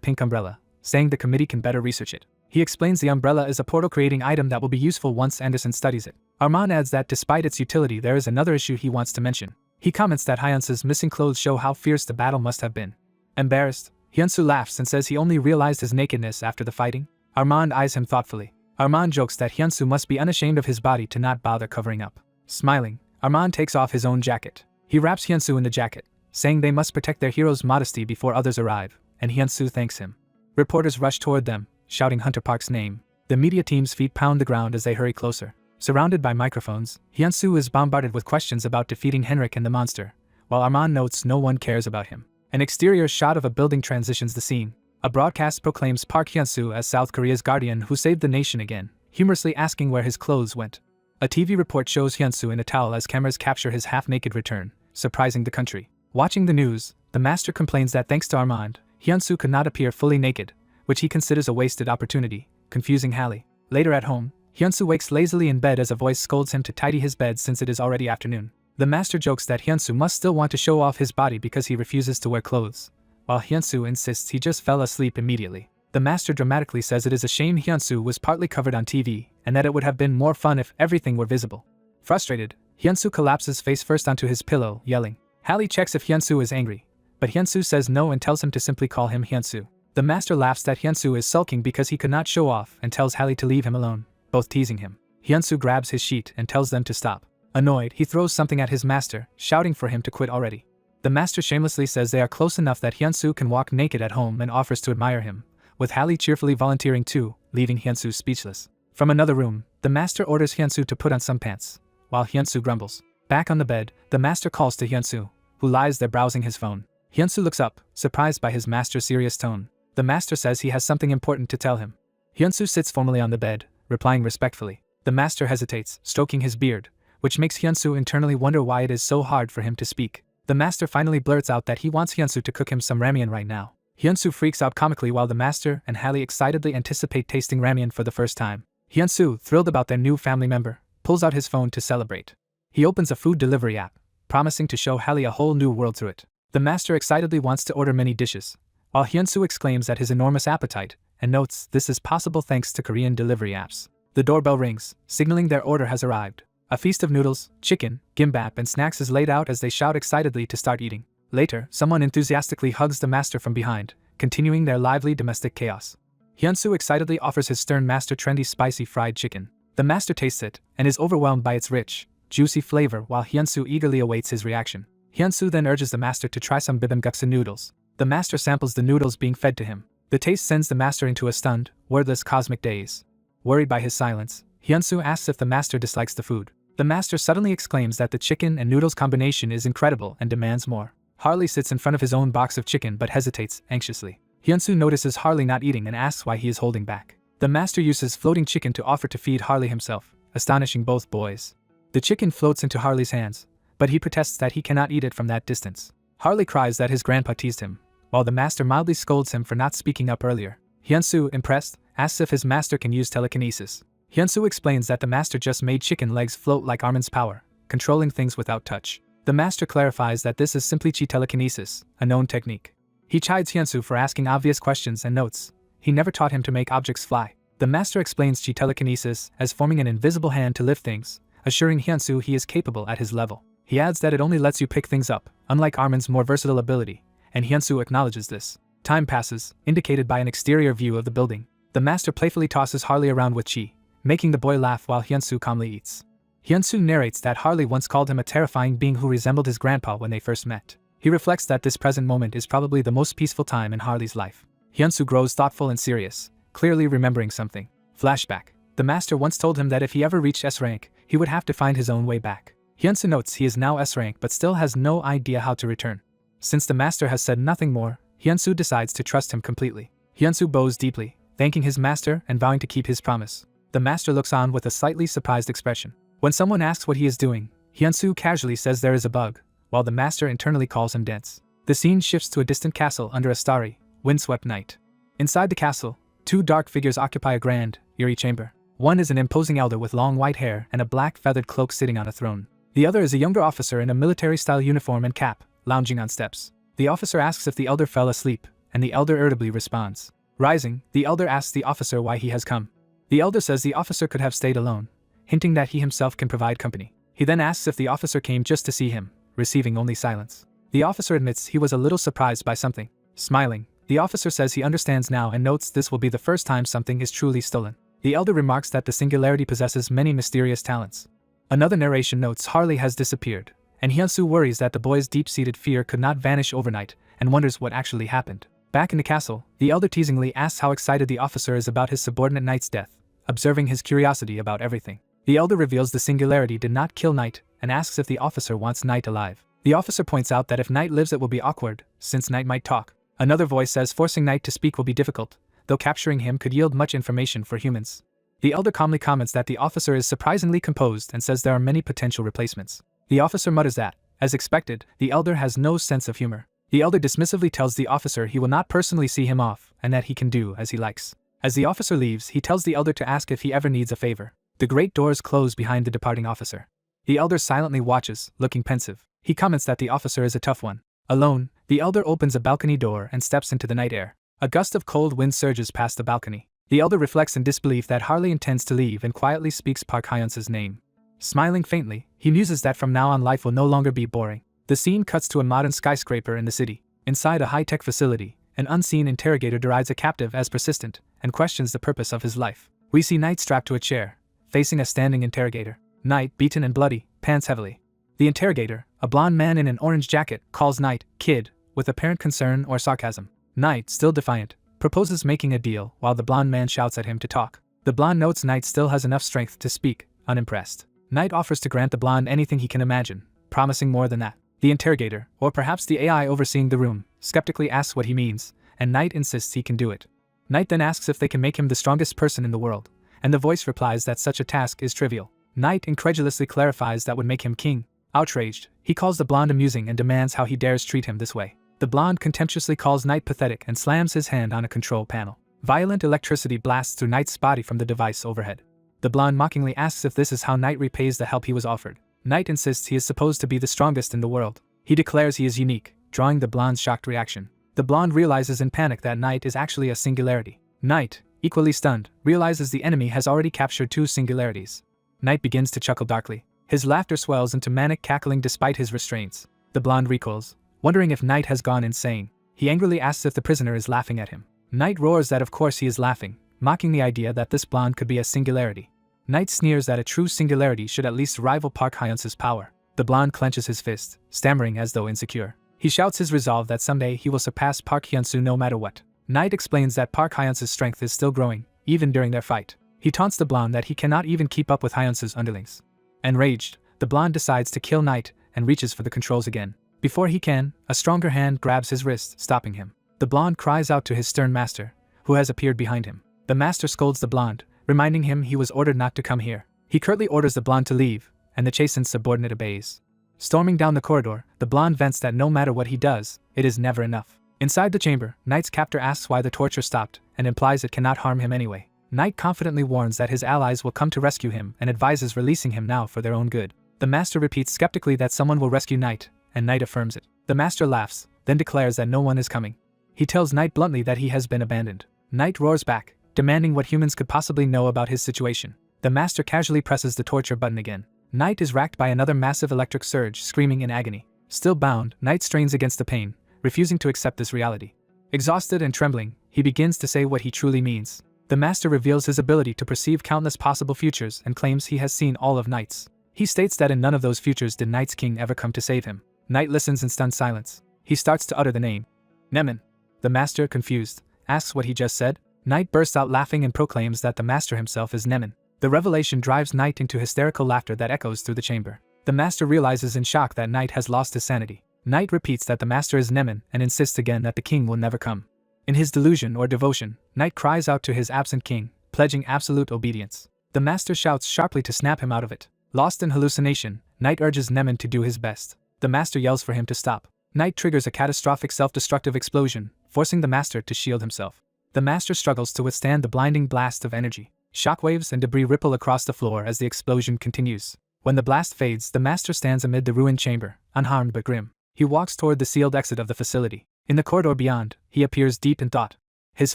pink umbrella, saying the committee can better research it. He explains the umbrella is a portal-creating item that will be useful once Anderson studies it. Armand adds that despite its utility there is another issue he wants to mention. He comments that Hyunsu's missing clothes show how fierce the battle must have been. Embarrassed, Hyunsu laughs and says he only realized his nakedness after the fighting. Armand eyes him thoughtfully. Armand jokes that Hyunsu must be unashamed of his body to not bother covering up. Smiling, Armand takes off his own jacket. He wraps Hyunsu in the jacket, saying they must protect their hero's modesty before others arrive, and Hyunsu thanks him. Reporters rush toward them, shouting Hunter Park's name. The media team's feet pound the ground as they hurry closer. Surrounded by microphones, Hyunsu is bombarded with questions about defeating Henrik and the monster, while Armand notes no one cares about him. An exterior shot of a building transitions the scene. A broadcast proclaims Park Hyunsu as South Korea's guardian who saved the nation again, humorously asking where his clothes went. A TV report shows Hyunsu in a towel as cameras capture his half-naked return, surprising the country. Watching the news, the master complains that thanks to Armand, Hyunsu could not appear fully naked, which he considers a wasted opportunity, confusing Hallie. Later at home, Hyunsu wakes lazily in bed as a voice scolds him to tidy his bed since it is already afternoon. The master jokes that Hyunsu must still want to show off his body because he refuses to wear clothes, while Hyunsu insists he just fell asleep immediately. The master dramatically says it is a shame Hyunsu was partly covered on TV, and that it would have been more fun if everything were visible. Frustrated, Hyunsu collapses face first onto his pillow, yelling. Hallie checks if Hyunsu is angry, but Hyunsu says no and tells him to simply call him Hyunsu. The master laughs that Hyunsu is sulking because he could not show off and tells Hallie to leave him alone, both teasing him. Hyunsu grabs his sheet and tells them to stop. Annoyed, he throws something at his master, shouting for him to quit already. The master shamelessly says they are close enough that Hyunsu can walk naked at home and offers to admire him, with Hallie cheerfully volunteering too, leaving Hyunsu speechless. From another room, the master orders Hyunsu to put on some pants, while Hyunsu grumbles. Back on the bed, the master calls to Hyunsu, who lies there browsing his phone. Hyunsu looks up, surprised by his master's serious tone. The master says he has something important to tell him. Hyunsu sits formally on the bed, replying respectfully. The master hesitates, stroking his beard, which makes Hyunsu internally wonder why it is so hard for him to speak. The master finally blurts out that he wants Hyunsu to cook him some ramen right now. Hyunsu freaks out comically while the master and Hallie excitedly anticipate tasting ramen for the first time. Hyunsu, thrilled about their new family member, pulls out his phone to celebrate. He opens a food delivery app, promising to show Hallie a whole new world through it. The master excitedly wants to order many dishes, while Hyunsu exclaims at his enormous appetite, and notes this is possible thanks to Korean delivery apps. The doorbell rings, signaling their order has arrived. A feast of noodles, chicken, gimbap and snacks is laid out as they shout excitedly to start eating. Later, someone enthusiastically hugs the master from behind, continuing their lively domestic chaos. Hyunsu excitedly offers his stern master trendy spicy fried chicken. The master tastes it, and is overwhelmed by its rich, juicy flavor while Hyunsu eagerly awaits his reaction. Hyunsu then urges the master to try some bibimbap noodles. The master samples the noodles being fed to him. The taste sends the master into a stunned, wordless cosmic daze. Worried by his silence, Hyunsu asks if the master dislikes the food. The master suddenly exclaims that the chicken and noodles combination is incredible and demands more. Harley sits in front of his own box of chicken but hesitates, anxiously. Hyunsu notices Harley not eating and asks why he is holding back. The master uses floating chicken to offer to feed Harley himself, astonishing both boys. The chicken floats into Harley's hands, but he protests that he cannot eat it from that distance. Harley cries that his grandpa teased him, while the master mildly scolds him for not speaking up earlier. Hyunsu, impressed, asks if his master can use telekinesis. Hyunsu explains that the master just made chicken legs float like Armin's power, controlling things without touch. The master clarifies that this is simply chi telekinesis, a known technique. He chides Hyunsu for asking obvious questions and notes he never taught him to make objects fly. The master explains chi telekinesis as forming an invisible hand to lift things, assuring Hyunsu he is capable at his level. He adds that it only lets you pick things up, unlike Armin's more versatile ability, and Hyunsu acknowledges this. Time passes, indicated by an exterior view of the building. The master playfully tosses Harley around with chi, making the boy laugh while Hyunsu calmly eats. Hyunsu narrates that Harley once called him a terrifying being who resembled his grandpa when they first met. He reflects that this present moment is probably the most peaceful time in Harley's life. Hyunsu grows thoughtful and serious, clearly remembering something. Flashback. The master once told him that if he ever reached S rank, he would have to find his own way back. Hyunsu notes he is now S rank but still has no idea how to return. Since the master has said nothing more, Hyunsu decides to trust him completely. Hyunsu bows deeply, thanking his master and vowing to keep his promise. The master looks on with a slightly surprised expression. When someone asks what he is doing, Hyunsu casually says there is a bug, while the master internally calls him dense. The scene shifts to a distant castle under a starry, windswept night. Inside the castle, two dark figures occupy a grand, eerie chamber. One is an imposing elder with long white hair and a black feathered cloak sitting on a throne. The other is a younger officer in a military-style uniform and cap, lounging on steps. The officer asks if the elder fell asleep, and the elder irritably responds. Rising, the elder asks the officer why he has come. The elder says the officer could have stayed alone, hinting that he himself can provide company. He then asks if the officer came just to see him, receiving only silence. The officer admits he was a little surprised by something. Smiling, the officer says he understands now and notes this will be the first time something is truly stolen. The elder remarks that the singularity possesses many mysterious talents. Another narration notes Harley has disappeared, and Hyunsu worries that the boy's deep-seated fear could not vanish overnight and wonders what actually happened. Back in the castle, the elder teasingly asks how excited the officer is about his subordinate knight's death, observing his curiosity about everything. The elder reveals the singularity did not kill Knight and asks if the officer wants Knight alive. The officer points out that if Knight lives it will be awkward, since Knight might talk. Another voice says forcing Knight to speak will be difficult, though capturing him could yield much information for humans. The elder calmly comments that the officer is surprisingly composed and says there are many potential replacements. The officer mutters that, as expected, the elder has no sense of humor. The elder dismissively tells the officer he will not personally see him off and that he can do as he likes. As the officer leaves, he tells the elder to ask if he ever needs a favor. The great doors close behind the departing officer. The elder silently watches, looking pensive. He comments that the officer is a tough one. Alone, the elder opens a balcony door and steps into the night air. A gust of cold wind surges past the balcony. The elder reflects in disbelief that Harley intends to leave and quietly speaks Park Hyunsu's name. Smiling faintly, he muses that from now on life will no longer be boring. The scene cuts to a modern skyscraper in the city. Inside a high-tech facility, an unseen interrogator derides a captive as persistent and questions the purpose of his life. We see Knight strapped to a chair, facing a standing interrogator. Knight, beaten and bloody, pants heavily. The interrogator, a blond man in an orange jacket, calls Knight kid with apparent concern or sarcasm. Knight, still defiant, proposes making a deal while the blond man shouts at him to talk. The blond notes Knight still has enough strength to speak, unimpressed. Knight offers to grant the blond anything he can imagine, promising more than that. The interrogator, or perhaps the AI overseeing the room, skeptically asks what he means, and Knight insists he can do it. Knight then asks if they can make him the strongest person in the world, and the voice replies that such a task is trivial. Knight incredulously clarifies that would make him king. Outraged, he calls the blonde amusing and demands how he dares treat him this way. The blonde contemptuously calls Knight pathetic and slams his hand on a control panel. Violent electricity blasts through Knight's body from the device overhead. The blonde mockingly asks if this is how Knight repays the help he was offered. Knight insists he is supposed to be the strongest in the world. He declares he is unique, drawing the blonde's shocked reaction. The blonde realizes in panic that Knight is actually a singularity. Knight, equally stunned, realizes the enemy has already captured two singularities. Knight begins to chuckle darkly. His laughter swells into manic cackling despite his restraints. The blonde recoils, wondering if Knight has gone insane. He angrily asks if the prisoner is laughing at him. Knight roars that of course he is laughing, mocking the idea that this blonde could be a singularity. Knight sneers that a true singularity should at least rival Park Hyunsu's power. The blonde clenches his fist, stammering as though insecure. He shouts his resolve that someday he will surpass Park Hyunsu no matter what. Knight explains that Park Hyunsu's strength is still growing, even during their fight. He taunts the blonde that he cannot even keep up with Hyunsu's underlings. Enraged, the blonde decides to kill Knight and reaches for the controls again. Before he can, a stronger hand grabs his wrist, stopping him. The blonde cries out to his stern master, who has appeared behind him. The master scolds the blonde, reminding him he was ordered not to come here. He curtly orders the blonde to leave, and the chastened subordinate obeys. Storming down the corridor, the blonde vents that no matter what he does, it is never enough. Inside the chamber, Knight's captor asks why the torture stopped, and implies it cannot harm him anyway. Knight confidently warns that his allies will come to rescue him and advises releasing him now for their own good. The master repeats skeptically that someone will rescue Knight, and Knight affirms it. The master laughs, then declares that no one is coming. He tells Knight bluntly that he has been abandoned. Knight roars back, demanding what humans could possibly know about his situation. The master casually presses the torture button again. Knight is racked by another massive electric surge, screaming in agony. Still bound, Knight strains against the pain, refusing to accept this reality. Exhausted and trembling, he begins to say what he truly means. The master reveals his ability to perceive countless possible futures and claims he has seen all of Knight's. He states that in none of those futures did Knight's king ever come to save him. Knight listens in stunned silence. He starts to utter the name. Nemen. The master, confused, asks what he just said. Knight bursts out laughing and proclaims that the master himself is Nemen. The revelation drives Knight into hysterical laughter that echoes through the chamber. The master realizes in shock that Knight has lost his sanity. Knight repeats that the master is Nemen and insists again that the king will never come. In his delusion or devotion, Knight cries out to his absent king, pledging absolute obedience. The master shouts sharply to snap him out of it. Lost in hallucination, Knight urges Nemen to do his best. The master yells for him to stop. Knight triggers a catastrophic self-destructive explosion, forcing the master to shield himself. The master struggles to withstand the blinding blast of energy. Shockwaves and debris ripple across the floor as the explosion continues. When the blast fades, the master stands amid the ruined chamber, unharmed but grim. He walks toward the sealed exit of the facility. In the corridor beyond, he appears deep in thought. His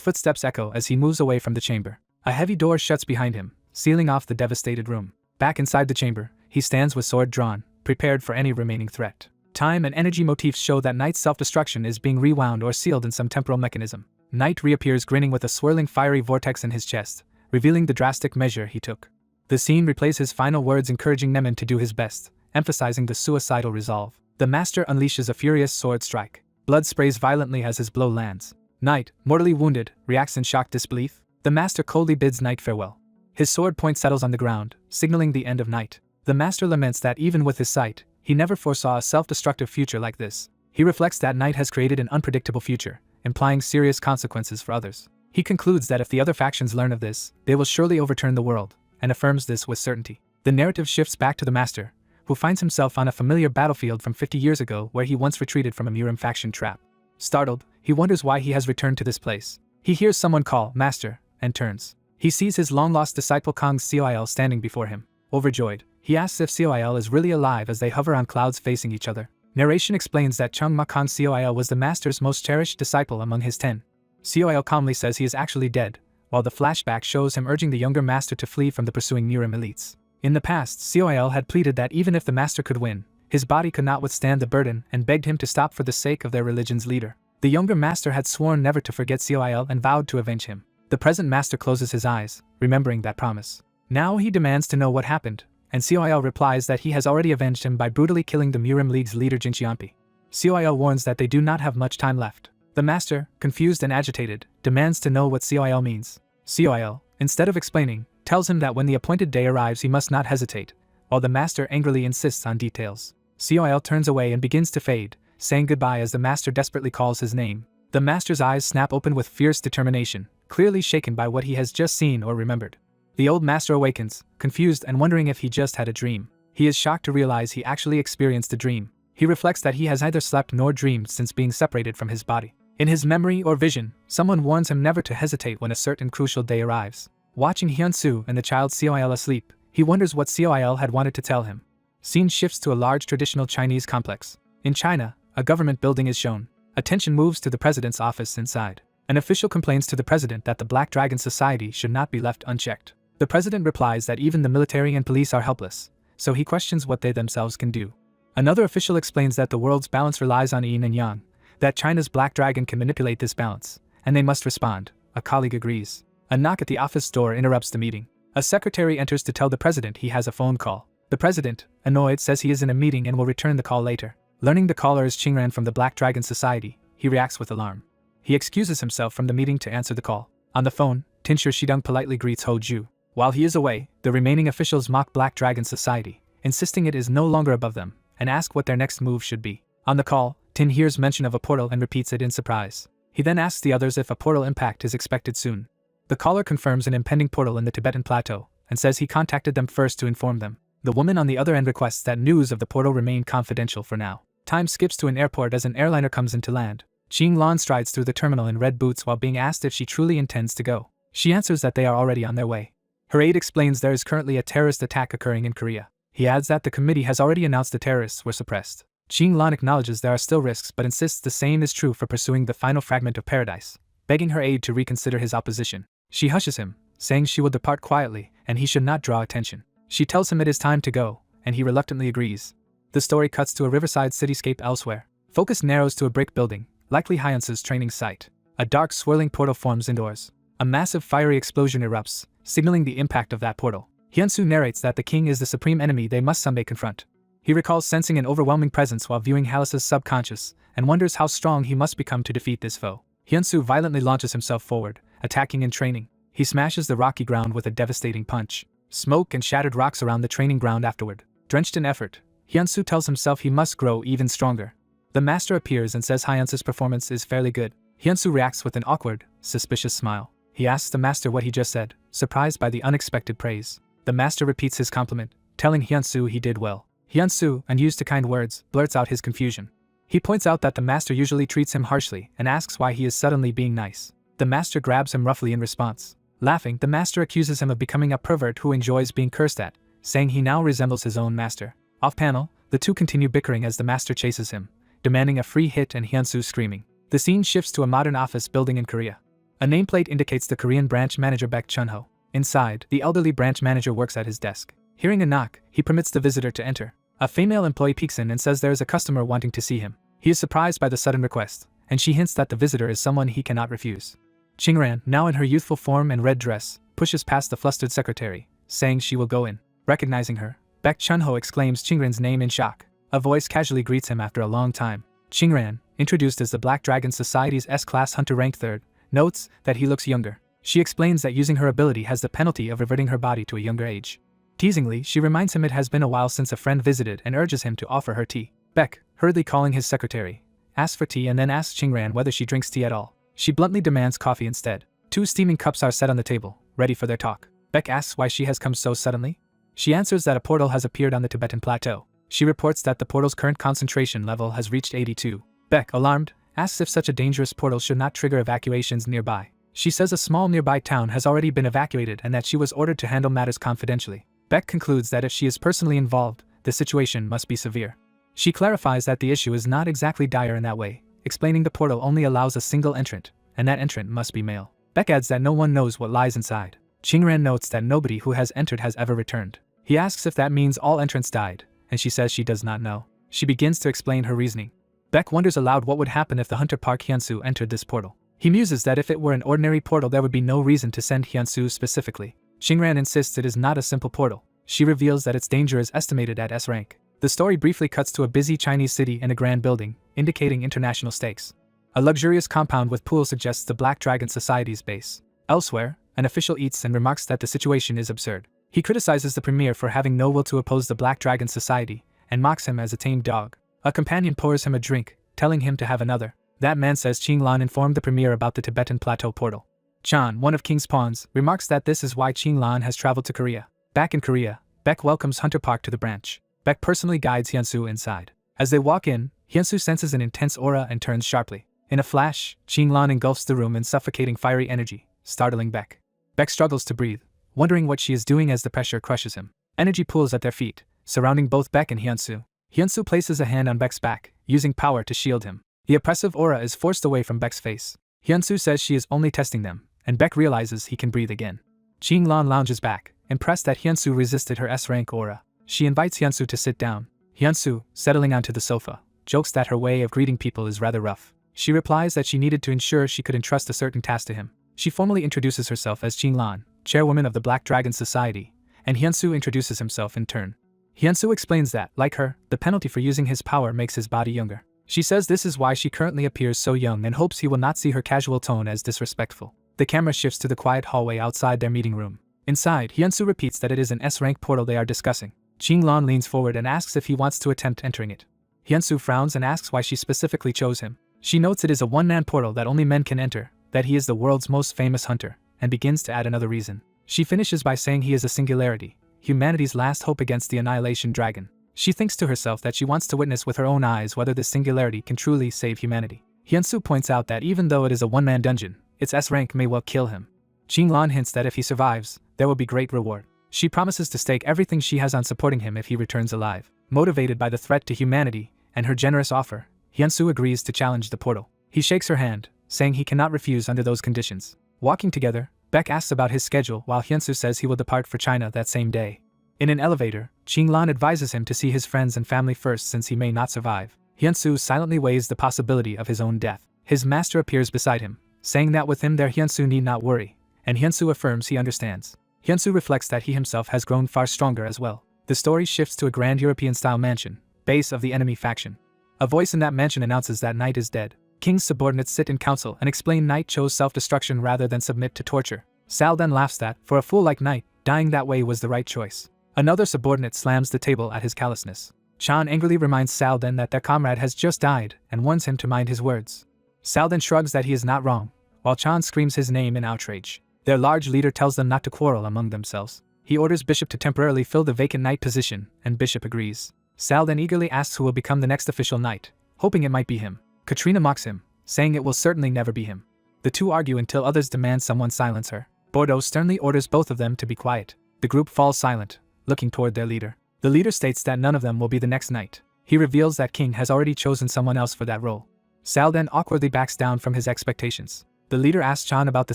footsteps echo as he moves away from the chamber. A heavy door shuts behind him, sealing off the devastated room. Back inside the chamber, he stands with sword drawn, prepared for any remaining threat. Time and energy motifs show that Knight's self-destruction is being rewound or sealed in some temporal mechanism. Knight reappears grinning with a swirling fiery vortex in his chest, revealing the drastic measure he took. The scene replays his final words encouraging Nemen to do his best, emphasizing the suicidal resolve. The master unleashes a furious sword strike. Blood sprays violently as his blow lands. Knight, mortally wounded, reacts in shocked disbelief. The master coldly bids Knight farewell. His sword point settles on the ground, signaling the end of Knight. The master laments that even with his sight, he never foresaw a self-destructive future like this. He reflects that Knight has created an unpredictable future, implying serious consequences for others. He concludes that if the other factions learn of this, they will surely overturn the world, and affirms this with certainty. The narrative shifts back to the master, who finds himself on a familiar battlefield from 50 years ago where he once retreated from a Murim faction trap. Startled, he wonders why he has returned to this place. He hears someone call, "Master," and turns. He sees his long-lost disciple Kang's Coil standing before him. Overjoyed, he asks if Coil is really alive as they hover on clouds facing each other. Narration explains that Chung Ma Kang's Coil was the master's most cherished disciple among his 10. Coil calmly says he is actually dead, while the flashback shows him urging the younger master to flee from the pursuing Murim elites. In the past, Coil had pleaded that even if the master could win, his body could not withstand the burden and begged him to stop for the sake of their religion's leader. The younger master had sworn never to forget Coil and vowed to avenge him. The present master closes his eyes, remembering that promise. Now he demands to know what happened, and Coil replies that he has already avenged him by brutally killing the Murim League's leader Jinxianpi. Coil warns that they do not have much time left. The master, confused and agitated, demands to know what Coil means. Coil, instead of explaining, tells him that when the appointed day arrives he must not hesitate, while the master angrily insists on details. Coil turns away and begins to fade, saying goodbye as the master desperately calls his name. The master's eyes snap open with fierce determination, clearly shaken by what he has just seen or remembered. The old master awakens, confused and wondering if he just had a dream. He is shocked to realize he actually experienced a dream. He reflects that he has neither slept nor dreamed since being separated from his body. In his memory or vision, someone warns him never to hesitate when a certain crucial day arrives. Watching Hyunsu and the child Coil asleep, he wonders what Coil had wanted to tell him. Scene shifts to a large traditional Chinese complex. In China, a government building is shown. Attention moves to the president's office inside. An official complains to the president that the Black Dragon Society should not be left unchecked. The president replies that even the military and police are helpless, so he questions what they themselves can do. Another official explains that the world's balance relies on yin and yang, that China's Black Dragon can manipulate this balance, and they must respond. A colleague agrees. A knock at the office door interrupts the meeting. A secretary enters to tell the president he has a phone call. The president, annoyed, says he is in a meeting and will return the call later. Learning the caller is Qingran from the Black Dragon Society, he reacts with alarm. He excuses himself from the meeting to answer the call. On the phone, Tinsher Shidong politely greets Ho Ju. While he is away, the remaining officials mock Black Dragon Society, insisting it is no longer above them, and ask what their next move should be. On the call, Tin hears mention of a portal and repeats it in surprise. He then asks the others if a portal impact is expected soon. The caller confirms an impending portal in the Tibetan plateau, and says he contacted them first to inform them. The woman on the other end requests that news of the portal remain confidential for now. Time skips to an airport as an airliner comes into land. Qing Lan strides through the terminal in red boots while being asked if she truly intends to go. She answers that they are already on their way. Her aide explains there is currently a terrorist attack occurring in Korea. He adds that the committee has already announced the terrorists were suppressed. Qing Lan acknowledges there are still risks but insists the same is true for pursuing the final fragment of paradise, begging her aide to reconsider his opposition. She hushes him, saying she will depart quietly and he should not draw attention. She tells him it is time to go, and he reluctantly agrees. The story cuts to a riverside cityscape elsewhere. Focus narrows to a brick building, likely Hyansu's training site. A dark swirling portal forms indoors. A massive fiery explosion erupts, signaling the impact of that portal. Hyunsu narrates that the king is the supreme enemy they must someday confront. He recalls sensing an overwhelming presence while viewing Halis's subconscious, and wonders how strong he must become to defeat this foe. Hyunsu violently launches himself forward, attacking and training. He smashes the rocky ground with a devastating punch. Smoke and shattered rocks around the training ground afterward. Drenched in effort, Hyunsu tells himself he must grow even stronger. The master appears and says Hyunsu's performance is fairly good. Hyunsu reacts with an awkward, suspicious smile. He asks the master what he just said, surprised by the unexpected praise. The master repeats his compliment, telling Hyunsu he did well. Hyunsu, unused to kind words, blurts out his confusion. He points out that the master usually treats him harshly and asks why he is suddenly being nice. The master grabs him roughly in response. Laughing, the master accuses him of becoming a pervert who enjoys being cursed at, saying he now resembles his own master. Off-panel, the two continue bickering as the master chases him, demanding a free hit and Hyunsu screaming. The scene shifts to a modern office building in Korea. A nameplate indicates the Korean branch manager Baek Chun-ho. Inside, the elderly branch manager works at his desk. Hearing a knock, he permits the visitor to enter. A female employee peeks in and says there is a customer wanting to see him. He is surprised by the sudden request, and she hints that the visitor is someone he cannot refuse. Chingran, now in her youthful form and red dress, pushes past the flustered secretary, saying she will go in. Recognizing her, Baek Chun-ho exclaims Chingran's name in shock. A voice casually greets him after a long time. Chingran, introduced as the Black Dragon Society's S-Class Hunter ranked 3rd, notes that he looks younger. She explains that using her ability has the penalty of reverting her body to a younger age. Teasingly, she reminds him it has been a while since a friend visited and urges him to offer her tea. Baek, hurriedly calling his secretary, asks for tea and then asks Chingran whether she drinks tea at all. She bluntly demands coffee instead. 2 steaming cups are set on the table, ready for their talk. Baek asks why she has come so suddenly. She answers that a portal has appeared on the Tibetan plateau. She reports that the portal's current concentration level has reached 82. Baek, alarmed, asks if such a dangerous portal should not trigger evacuations nearby. She says a small nearby town has already been evacuated and that she was ordered to handle matters confidentially. Baek concludes that if she is personally involved, the situation must be severe. She clarifies that the issue is not exactly dire in that way, explaining the portal only allows a single entrant, and that entrant must be male. Baek adds that no one knows what lies inside. Chingran notes that nobody who has entered has ever returned. He asks if that means all entrants died, and she says she does not know. She begins to explain her reasoning. Baek wonders aloud what would happen if the hunter Park Hyunsu entered this portal. He muses that if it were an ordinary portal there would be no reason to send Hyunsu specifically. Chingran insists it is not a simple portal. She reveals that its danger is estimated at S rank. The story briefly cuts to a busy Chinese city and a grand building, indicating international stakes. A luxurious compound with pool suggests the Black Dragon Society's base. Elsewhere, an official eats and remarks that the situation is absurd. He criticizes the premier for having no will to oppose the Black Dragon Society, and mocks him as a tame dog. A companion pours him a drink, telling him to have another. That man says Qing Lan informed the premier about the Tibetan Plateau portal. Chan, one of King's pawns, remarks that this is why Qing Lan has traveled to Korea. Back in Korea, Baek welcomes Hunter Park to the branch. Baek personally guides Hyunsu inside. As they walk in, Hyunsu senses an intense aura and turns sharply. In a flash, Qing Lan engulfs the room in suffocating fiery energy, startling Baek. Baek struggles to breathe, wondering what she is doing as the pressure crushes him. Energy pools at their feet, surrounding both Baek and Hyunsu. Hyunsu places a hand on Baek's back, using power to shield him. The oppressive aura is forced away from Baek's face. Hyunsu says she is only testing them, and Baek realizes he can breathe again. Qing Lan lounges back, impressed that Hyunsu resisted her S-rank aura. She invites Hyunsu to sit down. Hyunsu, settling onto the sofa, jokes that her way of greeting people is rather rough. She replies that she needed to ensure she could entrust a certain task to him. She formally introduces herself as Qing Lan, chairwoman of the Black Dragon Society, and Hyunsu introduces himself in turn. Hyunsu explains that, like her, the penalty for using his power makes his body younger. She says this is why she currently appears so young and hopes he will not see her casual tone as disrespectful. The camera shifts to the quiet hallway outside their meeting room. Inside, Hyunsu repeats that it is an S-rank portal they are discussing. Qing Lan leans forward and asks if he wants to attempt entering it. Hyunsu frowns and asks why she specifically chose him. She notes it is a one-man portal that only men can enter, that he is the world's most famous hunter, and begins to add another reason. She finishes by saying he is a singularity, humanity's last hope against the annihilation dragon. She thinks to herself that she wants to witness with her own eyes whether this singularity can truly save humanity. Hyunsu points out that even though it is a one-man dungeon, its S-rank may well kill him. Qing Lan hints that if he survives, there will be great reward. She promises to stake everything she has on supporting him if he returns alive. Motivated by the threat to humanity and her generous offer, Hyunsu agrees to challenge the portal. He shakes her hand, saying he cannot refuse under those conditions. Walking together, Baek asks about his schedule while Hyunsu says he will depart for China that same day. In an elevator, Qing Lan advises him to see his friends and family first since he may not survive. Hyunsu silently weighs the possibility of his own death. His master appears beside him, saying that with him there Hyunsu need not worry, and Hyunsu affirms he understands. Hyunsu reflects that he himself has grown far stronger as well. The story shifts to a grand European-style mansion, base of the enemy faction. A voice in that mansion announces that Knight is dead. King's subordinates sit in council and explain Knight chose self-destruction rather than submit to torture. Sal then laughs that, for a fool like Knight, dying that way was the right choice. Another subordinate slams the table at his callousness. Chan angrily reminds Sal then that their comrade has just died and warns him to mind his words. Sal then shrugs that he is not wrong, while Chan screams his name in outrage. Their large leader tells them not to quarrel among themselves. He orders Bishop to temporarily fill the vacant knight position, and Bishop agrees. Sal then eagerly asks who will become the next official knight, hoping it might be him. Katrina mocks him, saying it will certainly never be him. The two argue until others demand someone silence her. Bordeaux sternly orders both of them to be quiet. The group falls silent, looking toward their leader. The leader states that none of them will be the next knight. He reveals that King has already chosen someone else for that role. Sal then awkwardly backs down from his expectations. The leader asks Chan about the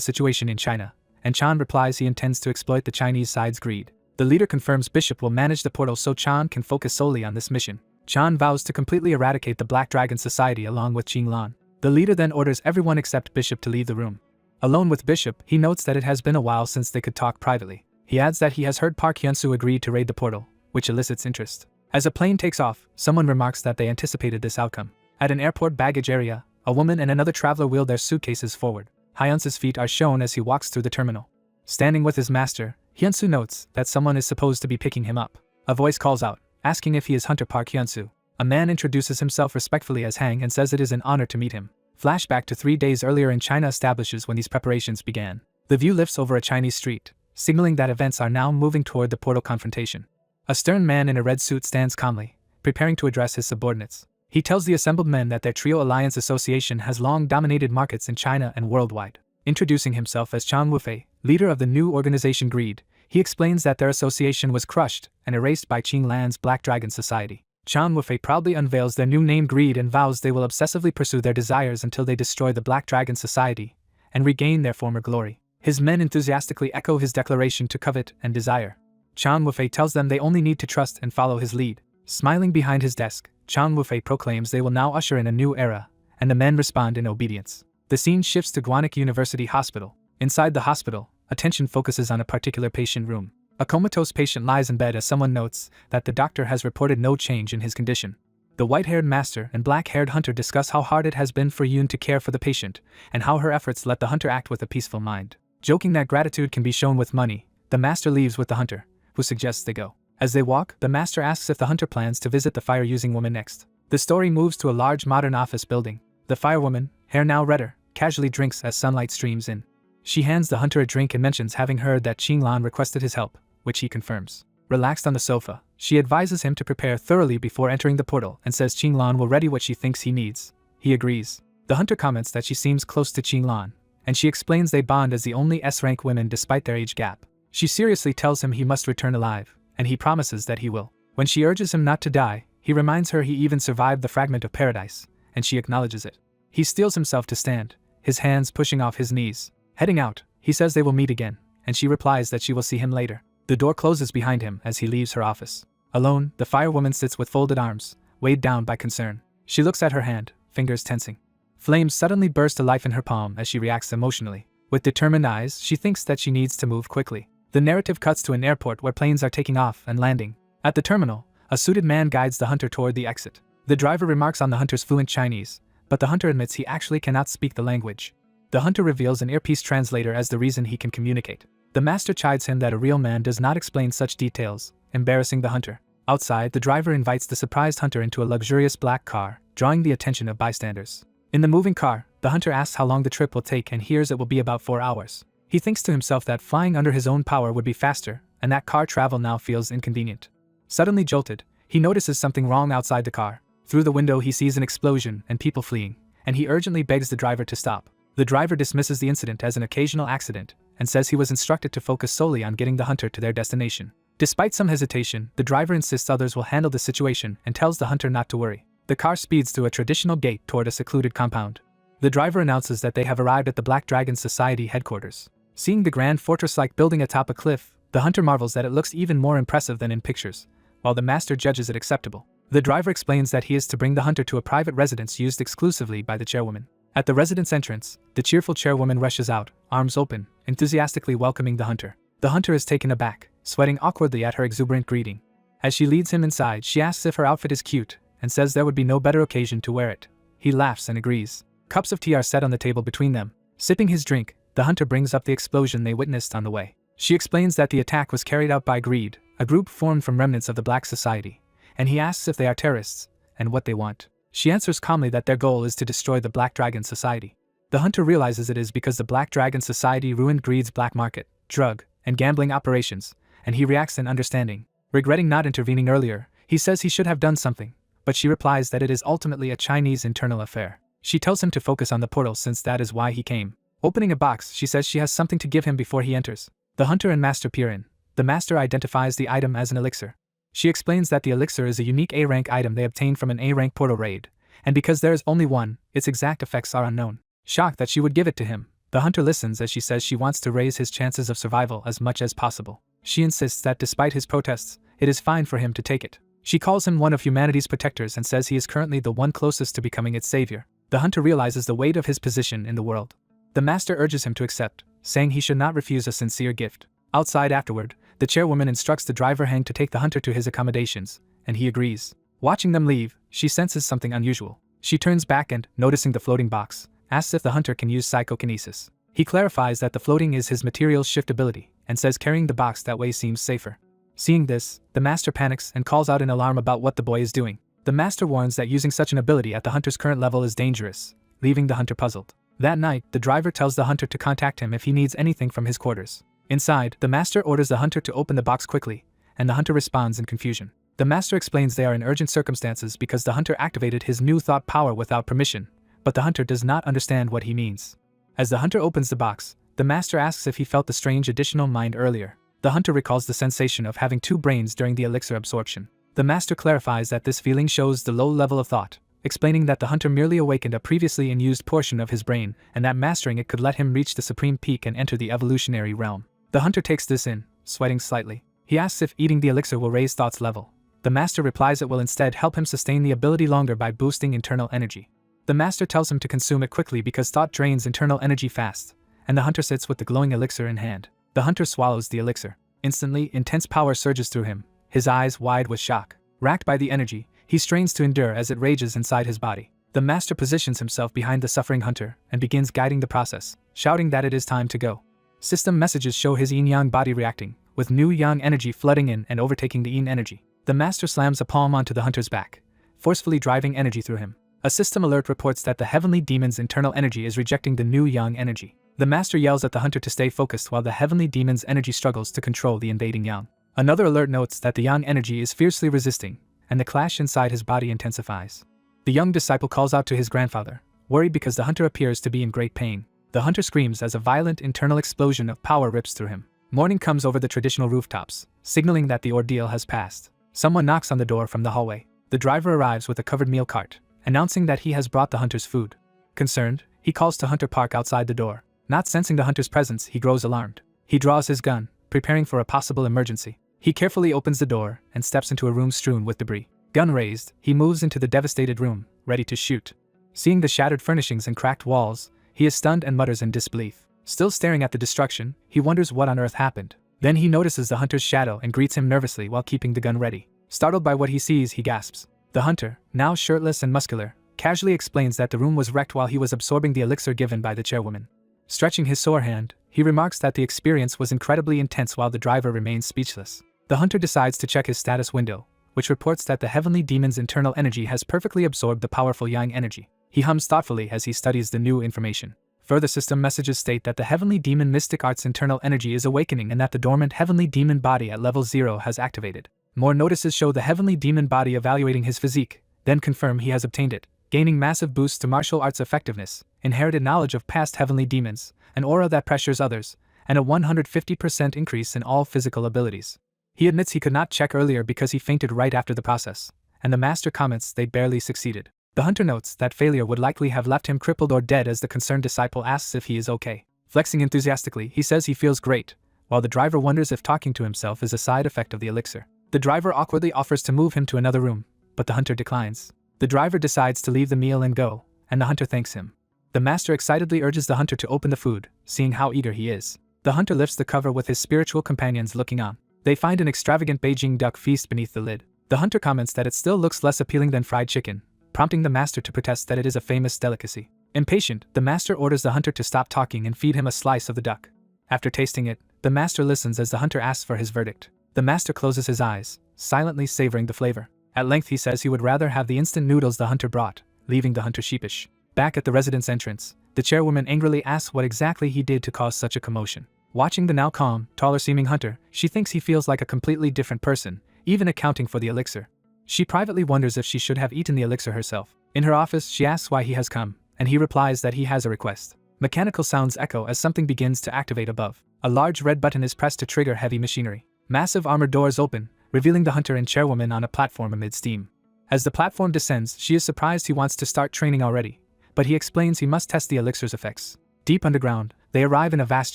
situation in China, and Chan replies he intends to exploit the Chinese side's greed. The leader confirms Bishop will manage the portal so Chan can focus solely on this mission. Chan vows to completely eradicate the Black Dragon Society along with Qing Lan. The leader then orders everyone except Bishop to leave the room. Alone with Bishop, he notes that it has been a while since they could talk privately. He adds that he has heard Park Hyun-soo agree to raid the portal, which elicits interest. As a plane takes off, someone remarks that they anticipated this outcome. At an airport baggage area, a woman and another traveler wheel their suitcases forward. Hyun-soo's feet are shown as he walks through the terminal. Standing with his master, Hyun-soo notes that someone is supposed to be picking him up. A voice calls out, asking if he is Hunter Park Hyun-soo. A man introduces himself respectfully as Hang and says it is an honor to meet him. Flashback to 3 days earlier in China establishes when these preparations began. The view lifts over a Chinese street, signaling that events are now moving toward the portal confrontation. A stern man in a red suit stands calmly, preparing to address his subordinates. He tells the assembled men that their Trio Alliance Association has long dominated markets in China and worldwide. Introducing himself as Chang Wufei, leader of the new organization Greed, he explains that their association was crushed and erased by Qing Lan's Black Dragon Society. Chan Wufei proudly unveils their new name Greed and vows they will obsessively pursue their desires until they destroy the Black Dragon Society and regain their former glory. His men enthusiastically echo his declaration to covet and desire. Chan Wufei tells them they only need to trust and follow his lead. Smiling behind his desk, Chan Wufei proclaims they will now usher in a new era, and the men respond in obedience. The scene shifts to Guanik University Hospital. Inside the hospital, attention focuses on a particular patient room. A comatose patient lies in bed as someone notes that the doctor has reported no change in his condition. The white-haired master and black-haired hunter discuss how hard it has been for Yoon to care for the patient, and how her efforts let the hunter act with a peaceful mind. Joking that gratitude can be shown with money, the master leaves with the hunter, who suggests they go. As they walk, the master asks if the hunter plans to visit the fire-using woman next. The story moves to a large modern office building. The firewoman, hair now redder, casually drinks as sunlight streams in. She hands the hunter a drink and mentions having heard that Qing Lan requested his help, which he confirms. Relaxed on the sofa, she advises him to prepare thoroughly before entering the portal and says Qing Lan will ready what she thinks he needs. He agrees. The hunter comments that she seems close to Qing Lan, and she explains they bond as the only S-rank women despite their age gap. She seriously tells him he must return alive, and he promises that he will. When she urges him not to die, he reminds her he even survived the fragment of paradise, and she acknowledges it. He steels himself to stand, his hands pushing off his knees. Heading out, he says they will meet again, and she replies that she will see him later. The door closes behind him as he leaves her office. Alone, the firewoman sits with folded arms, weighed down by concern. She looks at her hand, fingers tensing. Flames suddenly burst to life in her palm as she reacts emotionally. With determined eyes, she thinks that she needs to move quickly. The narrative cuts to an airport where planes are taking off and landing. At the terminal, a suited man guides the hunter toward the exit. The driver remarks on the hunter's fluent Chinese, but the hunter admits he actually cannot speak the language. The hunter reveals an earpiece translator as the reason he can communicate. The master chides him that a real man does not explain such details, embarrassing the hunter. Outside, the driver invites the surprised hunter into a luxurious black car, drawing the attention of bystanders. In the moving car, the hunter asks how long the trip will take and hears it will be about 4 hours. He thinks to himself that flying under his own power would be faster, and that car travel now feels inconvenient. Suddenly jolted, he notices something wrong outside the car. Through the window he sees an explosion and people fleeing, and he urgently begs the driver to stop. The driver dismisses the incident as an occasional accident, and says he was instructed to focus solely on getting the hunter to their destination. Despite some hesitation, the driver insists others will handle the situation and tells the hunter not to worry. The car speeds through a traditional gate toward a secluded compound. The driver announces that they have arrived at the Black Dragon Society headquarters. Seeing the grand fortress-like building atop a cliff, the hunter marvels that it looks even more impressive than in pictures, while the master judges it acceptable. The driver explains that he is to bring the hunter to a private residence used exclusively by the chairwoman. At the residence entrance, the cheerful chairwoman rushes out, arms open, enthusiastically welcoming the hunter. The hunter is taken aback, sweating awkwardly at her exuberant greeting. As she leads him inside, she asks if her outfit is cute, and says there would be no better occasion to wear it. He laughs and agrees. Cups of tea are set on the table between them. Sipping his drink, the hunter brings up the explosion they witnessed on the way. She explains that the attack was carried out by Greed, a group formed from remnants of the Black Society, and he asks if they are terrorists, and what they want. She answers calmly that their goal is to destroy the Black Dragon Society. The hunter realizes it is because the Black Dragon Society ruined Greed's black market, drug, and gambling operations, and he reacts in understanding. Regretting not intervening earlier, he says he should have done something, but she replies that it is ultimately a Chinese internal affair. She tells him to focus on the portal since that is why he came. Opening a box, she says she has something to give him before he enters. The hunter and master peer in. The master identifies the item as an elixir. She explains that the elixir is a unique A-rank item they obtained from an A-rank portal raid, and because there is only one, its exact effects are unknown. Shocked that she would give it to him, the hunter listens as she says she wants to raise his chances of survival as much as possible. She insists that despite his protests, it is fine for him to take it. She calls him one of humanity's protectors and says he is currently the one closest to becoming its savior. The hunter realizes the weight of his position in the world. The master urges him to accept, saying he should not refuse a sincere gift. Outside afterward, the chairwoman instructs the driver Hang to take the hunter to his accommodations, and he agrees. Watching them leave, she senses something unusual. She turns back and, noticing the floating box, asks if the hunter can use psychokinesis. He clarifies that the floating is his material's shift ability, and says carrying the box that way seems safer. Seeing this, the master panics and calls out in alarm about what the boy is doing. The master warns that using such an ability at the hunter's current level is dangerous, leaving the hunter puzzled. That night, the driver tells the hunter to contact him if he needs anything from his quarters. Inside, the master orders the hunter to open the box quickly, and the hunter responds in confusion. The master explains they are in urgent circumstances because the hunter activated his new thought power without permission, but the hunter does not understand what he means. As the hunter opens the box, the master asks if he felt the strange additional mind earlier. The hunter recalls the sensation of having two brains during the elixir absorption. The master clarifies that this feeling shows the low level of thought, explaining that the hunter merely awakened a previously unused portion of his brain and that mastering it could let him reach the supreme peak and enter the evolutionary realm. The hunter takes this in, sweating slightly. He asks if eating the elixir will raise thought's level. The master replies it will instead help him sustain the ability longer by boosting internal energy. The master tells him to consume it quickly because thought drains internal energy fast, and the hunter sits with the glowing elixir in hand. The hunter swallows the elixir. Instantly, intense power surges through him, his eyes wide with shock. Racked by the energy, he strains to endure as it rages inside his body. The master positions himself behind the suffering hunter and begins guiding the process, shouting that it is time to go. System messages show his yin-yang body reacting, with new yang energy flooding in and overtaking the yin energy. The master slams a palm onto the hunter's back, forcefully driving energy through him. A system alert reports that the heavenly demon's internal energy is rejecting the new yang energy. The master yells at the hunter to stay focused while the heavenly demon's energy struggles to control the invading yang. Another alert notes that the yang energy is fiercely resisting, and the clash inside his body intensifies. The young disciple calls out to his grandfather, worried because the hunter appears to be in great pain. The hunter screams as a violent internal explosion of power rips through him. Morning comes over the traditional rooftops, signaling that the ordeal has passed. Someone knocks on the door from the hallway. The driver arrives with a covered meal cart, announcing that he has brought the hunter's food. Concerned, he calls to Hunter Park outside the door. Not sensing the hunter's presence, he grows alarmed. He draws his gun, preparing for a possible emergency. He carefully opens the door and steps into a room strewn with debris. Gun raised, he moves into the devastated room, ready to shoot. Seeing the shattered furnishings and cracked walls, he is stunned and mutters in disbelief. Still staring at the destruction, he wonders what on earth happened. Then he notices the hunter's shadow and greets him nervously while keeping the gun ready. Startled by what he sees, he gasps. The hunter, now shirtless and muscular, casually explains that the room was wrecked while he was absorbing the elixir given by the chairwoman. Stretching his sore hand, he remarks that the experience was incredibly intense while the driver remains speechless. The hunter decides to check his status window, which reports that the heavenly demon's internal energy has perfectly absorbed the powerful yang energy. He hums thoughtfully as he studies the new information. Further system messages state that the heavenly demon mystic art's internal energy is awakening and that the dormant heavenly demon body at level 0 has activated. More notices show the heavenly demon body evaluating his physique, then confirm he has obtained it, gaining massive boosts to martial arts effectiveness, inherited knowledge of past heavenly demons, an aura that pressures others, and a 150% increase in all physical abilities. He admits he could not check earlier because he fainted right after the process, and the master comments they barely succeeded. The hunter notes that failure would likely have left him crippled or dead as the concerned disciple asks if he is okay. Flexing enthusiastically, he says he feels great, while the driver wonders if talking to himself is a side effect of the elixir. The driver awkwardly offers to move him to another room, but the hunter declines. The driver decides to leave the meal and go, and the hunter thanks him. The master excitedly urges the hunter to open the food, seeing how eager he is. The hunter lifts the cover with his spiritual companions looking on. They find an extravagant Beijing duck feast beneath the lid. The hunter comments that it still looks less appealing than fried chicken, prompting the master to protest that it is a famous delicacy. Impatient, the master orders the hunter to stop talking and feed him a slice of the duck. After tasting it, the master listens as the hunter asks for his verdict. The master closes his eyes, silently savoring the flavor. At length he says he would rather have the instant noodles the hunter brought, leaving the hunter sheepish. Back at the residence entrance, the chairwoman angrily asks what exactly he did to cause such a commotion. Watching the now calm, taller-seeming hunter, she thinks he feels like a completely different person, even accounting for the elixir. She privately wonders if she should have eaten the elixir herself. In her office, she asks why he has come, and he replies that he has a request. Mechanical sounds echo as something begins to activate above. A large red button is pressed to trigger heavy machinery. Massive armored doors open, revealing the hunter and chairwoman on a platform amid steam. As the platform descends, she is surprised he wants to start training already, but he explains he must test the elixir's effects. Deep underground, they arrive in a vast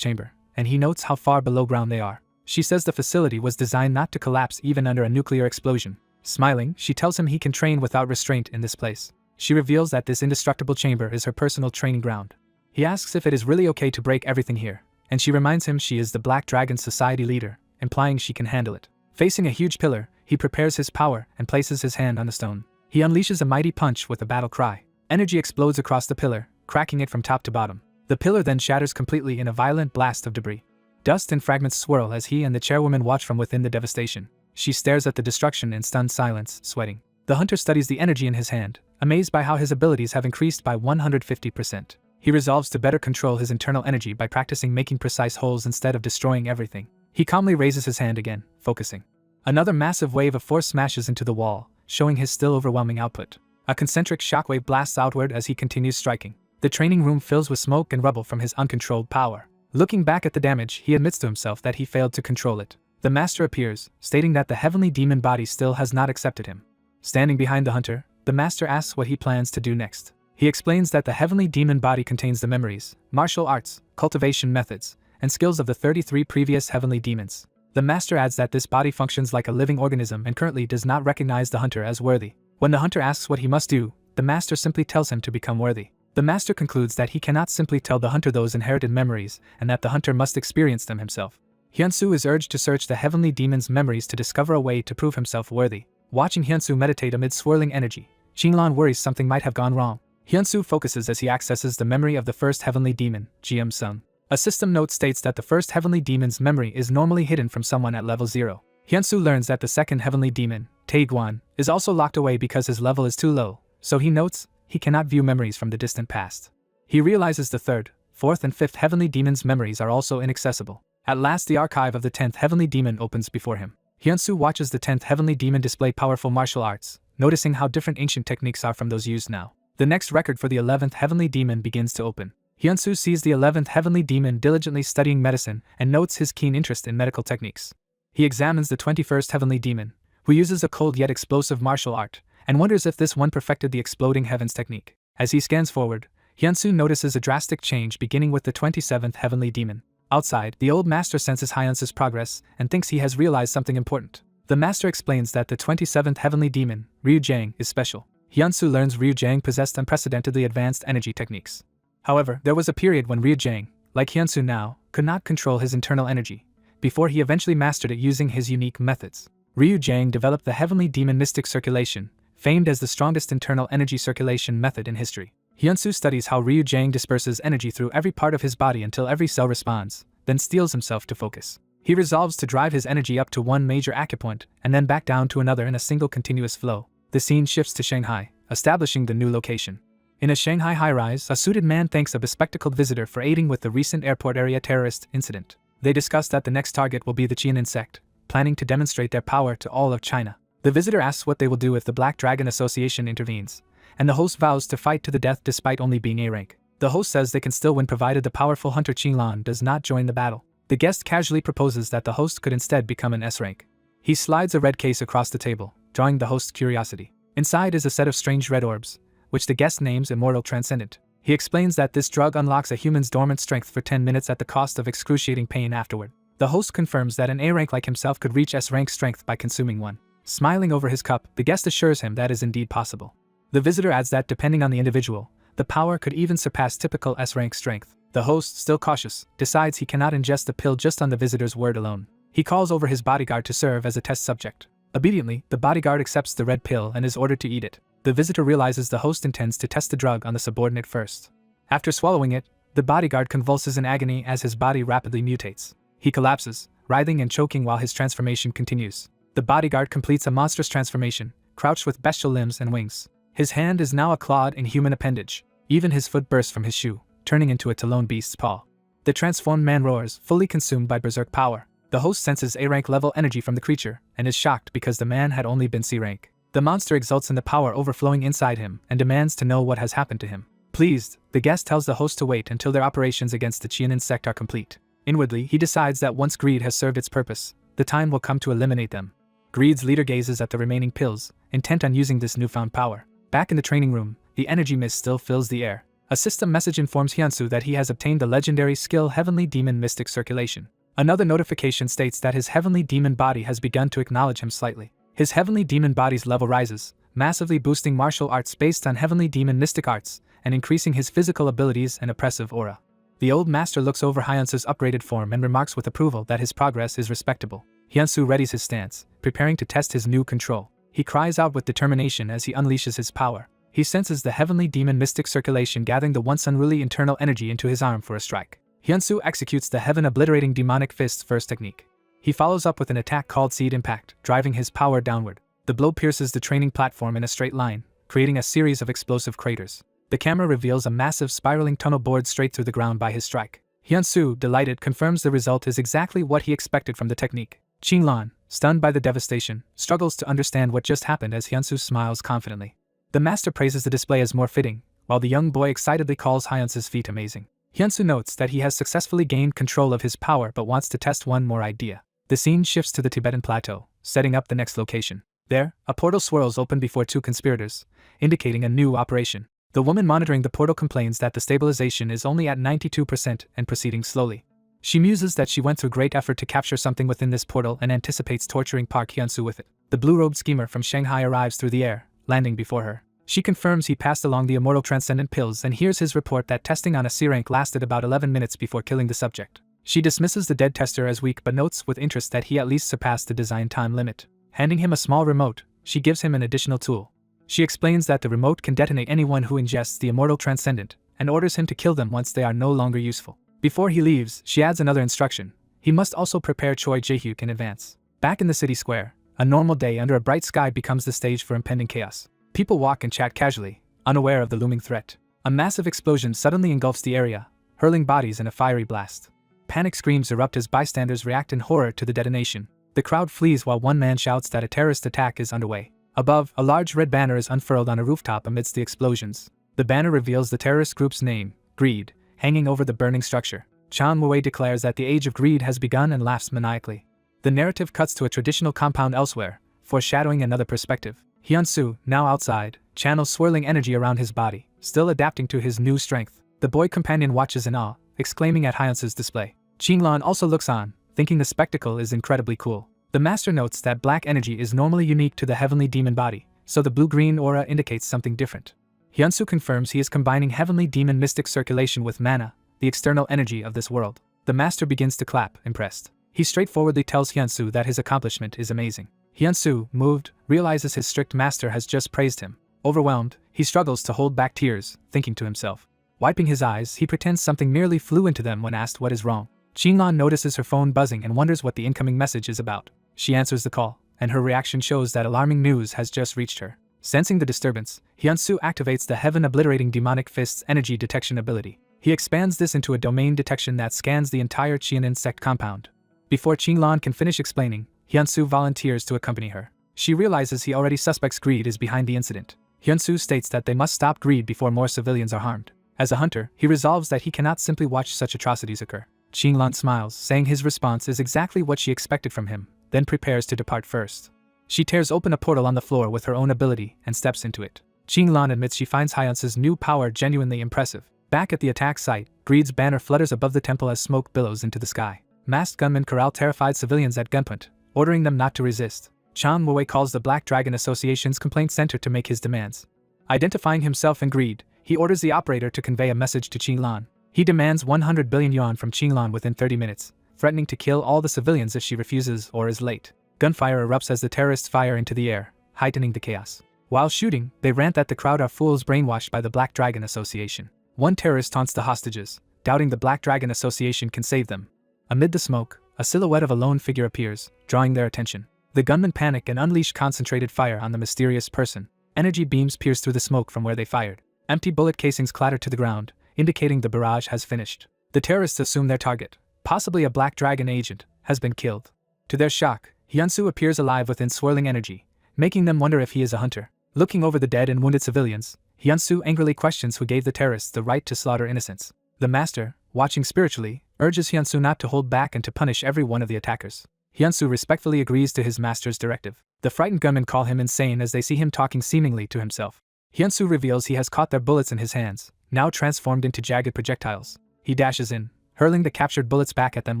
chamber, and he notes how far below ground they are. She says the facility was designed not to collapse even under a nuclear explosion. Smiling, she tells him he can train without restraint in this place. She reveals that this indestructible chamber is her personal training ground. He asks if it is really okay to break everything here, and she reminds him she is the Black Dragon Society leader, implying she can handle it. Facing a huge pillar, he prepares his power and places his hand on the stone. He unleashes a mighty punch with a battle cry. Energy explodes across the pillar, cracking it from top to bottom. The pillar then shatters completely in a violent blast of debris. Dust and fragments swirl as he and the chairwoman watch from within the devastation. She stares at the destruction in stunned silence, sweating. The hunter studies the energy in his hand, amazed by how his abilities have increased by 150%. He resolves to better control his internal energy by practicing making precise holes instead of destroying everything. He calmly raises his hand again, focusing. Another massive wave of force smashes into the wall, showing his still overwhelming output. A concentric shockwave blasts outward as he continues striking. The training room fills with smoke and rubble from his uncontrolled power. Looking back at the damage, he admits to himself that he failed to control it. The master appears, stating that the heavenly demon body still has not accepted him. Standing behind the hunter, the master asks what he plans to do next. He explains that the heavenly demon body contains the memories, martial arts, cultivation methods, and skills of the 33 previous heavenly demons. The master adds that this body functions like a living organism and currently does not recognize the hunter as worthy. When the hunter asks what he must do, the master simply tells him to become worthy. The master concludes that he cannot simply tell the hunter those inherited memories and that the hunter must experience them himself. Hyunsu is urged to search the heavenly demon's memories to discover a way to prove himself worthy. Watching Hyunsu meditate amid swirling energy, Qinglan worries something might have gone wrong. Hyunsu focuses as he accesses the memory of the first heavenly demon, Jiam-sung. A system note states that the first heavenly demon's memory is normally hidden from someone at level 0. Hyunsu learns that the second heavenly demon, Taeguan, is also locked away because his level is too low, so he notes he cannot view memories from the distant past. He realizes the third, fourth and fifth heavenly demon's memories are also inaccessible. At last the archive of the 10th heavenly demon opens before him. Hyunsu watches the 10th heavenly demon display powerful martial arts, noticing how different ancient techniques are from those used now. The next record for the 11th heavenly demon begins to open. Hyunsu sees the 11th heavenly demon diligently studying medicine and notes his keen interest in medical techniques. He examines the 21st heavenly demon, who uses a cold yet explosive martial art, and wonders if this one perfected the exploding heavens technique. As he scans forward, Hyunsu notices a drastic change beginning with the 27th heavenly demon. Outside, the old master senses Hyunsu's progress and thinks he has realized something important. The master explains that the 27th heavenly demon, Ryu Jang, is special. Hyunsu learns Ryu Jang possessed unprecedentedly advanced energy techniques. However, there was a period when Ryu Jang, like Hyunsu now, could not control his internal energy, before he eventually mastered it using his unique methods. Ryu Jang developed the heavenly demon mystic circulation, famed as the strongest internal energy circulation method in history. Hyunsu studies how Ryu Jang disperses energy through every part of his body until every cell responds, then steels himself to focus. He resolves to drive his energy up to one major acupoint and then back down to another in a single continuous flow. The scene shifts to Shanghai, establishing the new location. In a Shanghai high-rise, a suited man thanks a bespectacled visitor for aiding with the recent airport area terrorist incident. They discuss that the next target will be the Qian insect, planning to demonstrate their power to all of China. The visitor asks what they will do if the Black Dragon Association intervenes, and the host vows to fight to the death despite only being A rank. The host says they can still win provided the powerful hunter Qinglan does not join the battle. The guest casually proposes that the host could instead become an S rank. He slides a red case across the table, drawing the host's curiosity. Inside is a set of strange red orbs, which the guest names Immortal Transcendent. He explains that this drug unlocks a human's dormant strength for 10 minutes at the cost of excruciating pain afterward. The host confirms that an A rank like himself could reach S rank strength by consuming one. Smiling over his cup, the guest assures him that is indeed possible. The visitor adds that depending on the individual, the power could even surpass typical S rank strength. The host, still cautious, decides he cannot ingest the pill just on the visitor's word alone. He calls over his bodyguard to serve as a test subject. Obediently, the bodyguard accepts the red pill and is ordered to eat it. The visitor realizes the host intends to test the drug on the subordinate first. After swallowing it, the bodyguard convulses in agony as his body rapidly mutates. He collapses, writhing and choking while his transformation continues. The bodyguard completes a monstrous transformation, crouched with bestial limbs and wings. His hand is now a clawed and human appendage. Even his foot bursts from his shoe, turning into a Talon beast's paw. The transformed man roars, fully consumed by berserk power. The host senses A-rank level energy from the creature, and is shocked because the man had only been C-rank. The monster exults in the power overflowing inside him and demands to know what has happened to him. Pleased, the guest tells the host to wait until their operations against the Qian insect are complete. Inwardly, he decides that once greed has served its purpose, the time will come to eliminate them. Greed's leader gazes at the remaining pills, intent on using this newfound power. Back in the training room, the energy mist still fills the air. A system message informs Hyunsu that he has obtained the legendary skill Heavenly Demon Mystic Circulation. Another notification states that his Heavenly Demon body has begun to acknowledge him slightly. His Heavenly Demon body's level rises, massively boosting martial arts based on Heavenly Demon Mystic Arts, and increasing his physical abilities and oppressive aura. The old master looks over Hyunsu's upgraded form and remarks with approval that his progress is respectable. Hyunsu readies his stance, preparing to test his new control. He cries out with determination as he unleashes his power. He senses the Heavenly Demon Mystic Circulation gathering the once unruly internal energy into his arm for a strike. Hyunsu executes the heaven-obliterating demonic fist's first technique. He follows up with an attack called Seed Impact, driving his power downward. The blow pierces the training platform in a straight line, creating a series of explosive craters. The camera reveals a massive spiraling tunnel bored straight through the ground by his strike. Hyunsu, delighted, confirms the result is exactly what he expected from the technique. Qinglan, stunned by the devastation, struggles to understand what just happened as Hyunsu smiles confidently. The master praises the display as more fitting, while the young boy excitedly calls Hyunsu's feat amazing. Hyunsu notes that he has successfully gained control of his power but wants to test one more idea. The scene shifts to the Tibetan plateau, setting up the next location. There, a portal swirls open before two conspirators, indicating a new operation. The woman monitoring the portal complains that the stabilization is only at 92% and proceeding slowly. She muses that she went through great effort to capture something within this portal and anticipates torturing Park Hyunsu with it. The blue-robed schemer from Shanghai arrives through the air, landing before her. She confirms he passed along the immortal transcendent pills and hears his report that testing on a C-rank lasted about 11 minutes before killing the subject. She dismisses the dead tester as weak but notes with interest that he at least surpassed the design time limit. Handing him a small remote, she gives him an additional tool. She explains that the remote can detonate anyone who ingests the immortal transcendent, and orders him to kill them once they are no longer useful. Before he leaves, she adds another instruction. He must also prepare Choi Jae-hyuk in advance. Back in the city square, a normal day under a bright sky becomes the stage for impending chaos. People walk and chat casually, unaware of the looming threat. A massive explosion suddenly engulfs the area, hurling bodies in a fiery blast. Panic screams erupt as bystanders react in horror to the detonation. The crowd flees while one man shouts that a terrorist attack is underway. Above, a large red banner is unfurled on a rooftop amidst the explosions. The banner reveals the terrorist group's name, Greed, hanging over the burning structure. Chan Wei declares that the age of greed has begun and laughs maniacally. The narrative cuts to a traditional compound elsewhere, foreshadowing another perspective. Hyunsu, now outside, channels swirling energy around his body, still adapting to his new strength. The boy companion watches in awe, exclaiming at Hyunsu's display. Qinglan also looks on, thinking the spectacle is incredibly cool. The master notes that black energy is normally unique to the heavenly demon body, so the blue-green aura indicates something different. Hyunsu confirms he is combining heavenly demon mystic circulation with mana, the external energy of this world. The master begins to clap, impressed. He straightforwardly tells Hyunsu that his accomplishment is amazing. Hyunsu, moved, realizes his strict master has just praised him. Overwhelmed, he struggles to hold back tears, thinking to himself. Wiping his eyes, he pretends something merely flew into them when asked what is wrong. Qinglan notices her phone buzzing and wonders what the incoming message is about. She answers the call, and her reaction shows that alarming news has just reached her. Sensing the disturbance, Hyunsu activates the heaven-obliterating demonic fist's energy detection ability. He expands this into a domain detection that scans the entire Qian insect compound. Before Qinglan can finish explaining, Hyunsu volunteers to accompany her. She realizes he already suspects greed is behind the incident. Hyunsu states that they must stop greed before more civilians are harmed. As a hunter, he resolves that he cannot simply watch such atrocities occur. Qinglan smiles, saying his response is exactly what she expected from him, then prepares to depart first. She tears open a portal on the floor with her own ability and steps into it. Qinglan admits she finds Hyunsu's new power genuinely impressive. Back at the attack site, Greed's banner flutters above the temple as smoke billows into the sky. Masked gunmen corral terrified civilians at gunpoint, ordering them not to resist. Chan Wei calls the Black Dragon Association's complaint center to make his demands. Identifying himself and Greed, he orders the operator to convey a message to Qinglan. He demands 100 billion yuan from Qinglan within 30 minutes, threatening to kill all the civilians if she refuses or is late. Gunfire erupts as the terrorists fire into the air, heightening the chaos. While shooting, they rant that the crowd are fools brainwashed by the Black Dragon Association. One terrorist taunts the hostages, doubting the Black Dragon Association can save them. Amid the smoke, a silhouette of a lone figure appears, drawing their attention. The gunmen panic and unleash concentrated fire on the mysterious person. Energy beams pierce through the smoke from where they fired. Empty bullet casings clatter to the ground, indicating the barrage has finished. The terrorists assume their target, possibly a Black Dragon agent, has been killed. To their shock, Hyunsu appears alive within swirling energy, making them wonder if he is a hunter. Looking over the dead and wounded civilians, Hyunsu angrily questions who gave the terrorists the right to slaughter innocents. The master, watching spiritually, urges Hyunsu not to hold back and to punish every one of the attackers. Hyunsu respectfully agrees to his master's directive. The frightened gunmen call him insane as they see him talking seemingly to himself. Hyunsu reveals he has caught their bullets in his hands, now transformed into jagged projectiles. He dashes in, hurling the captured bullets back at them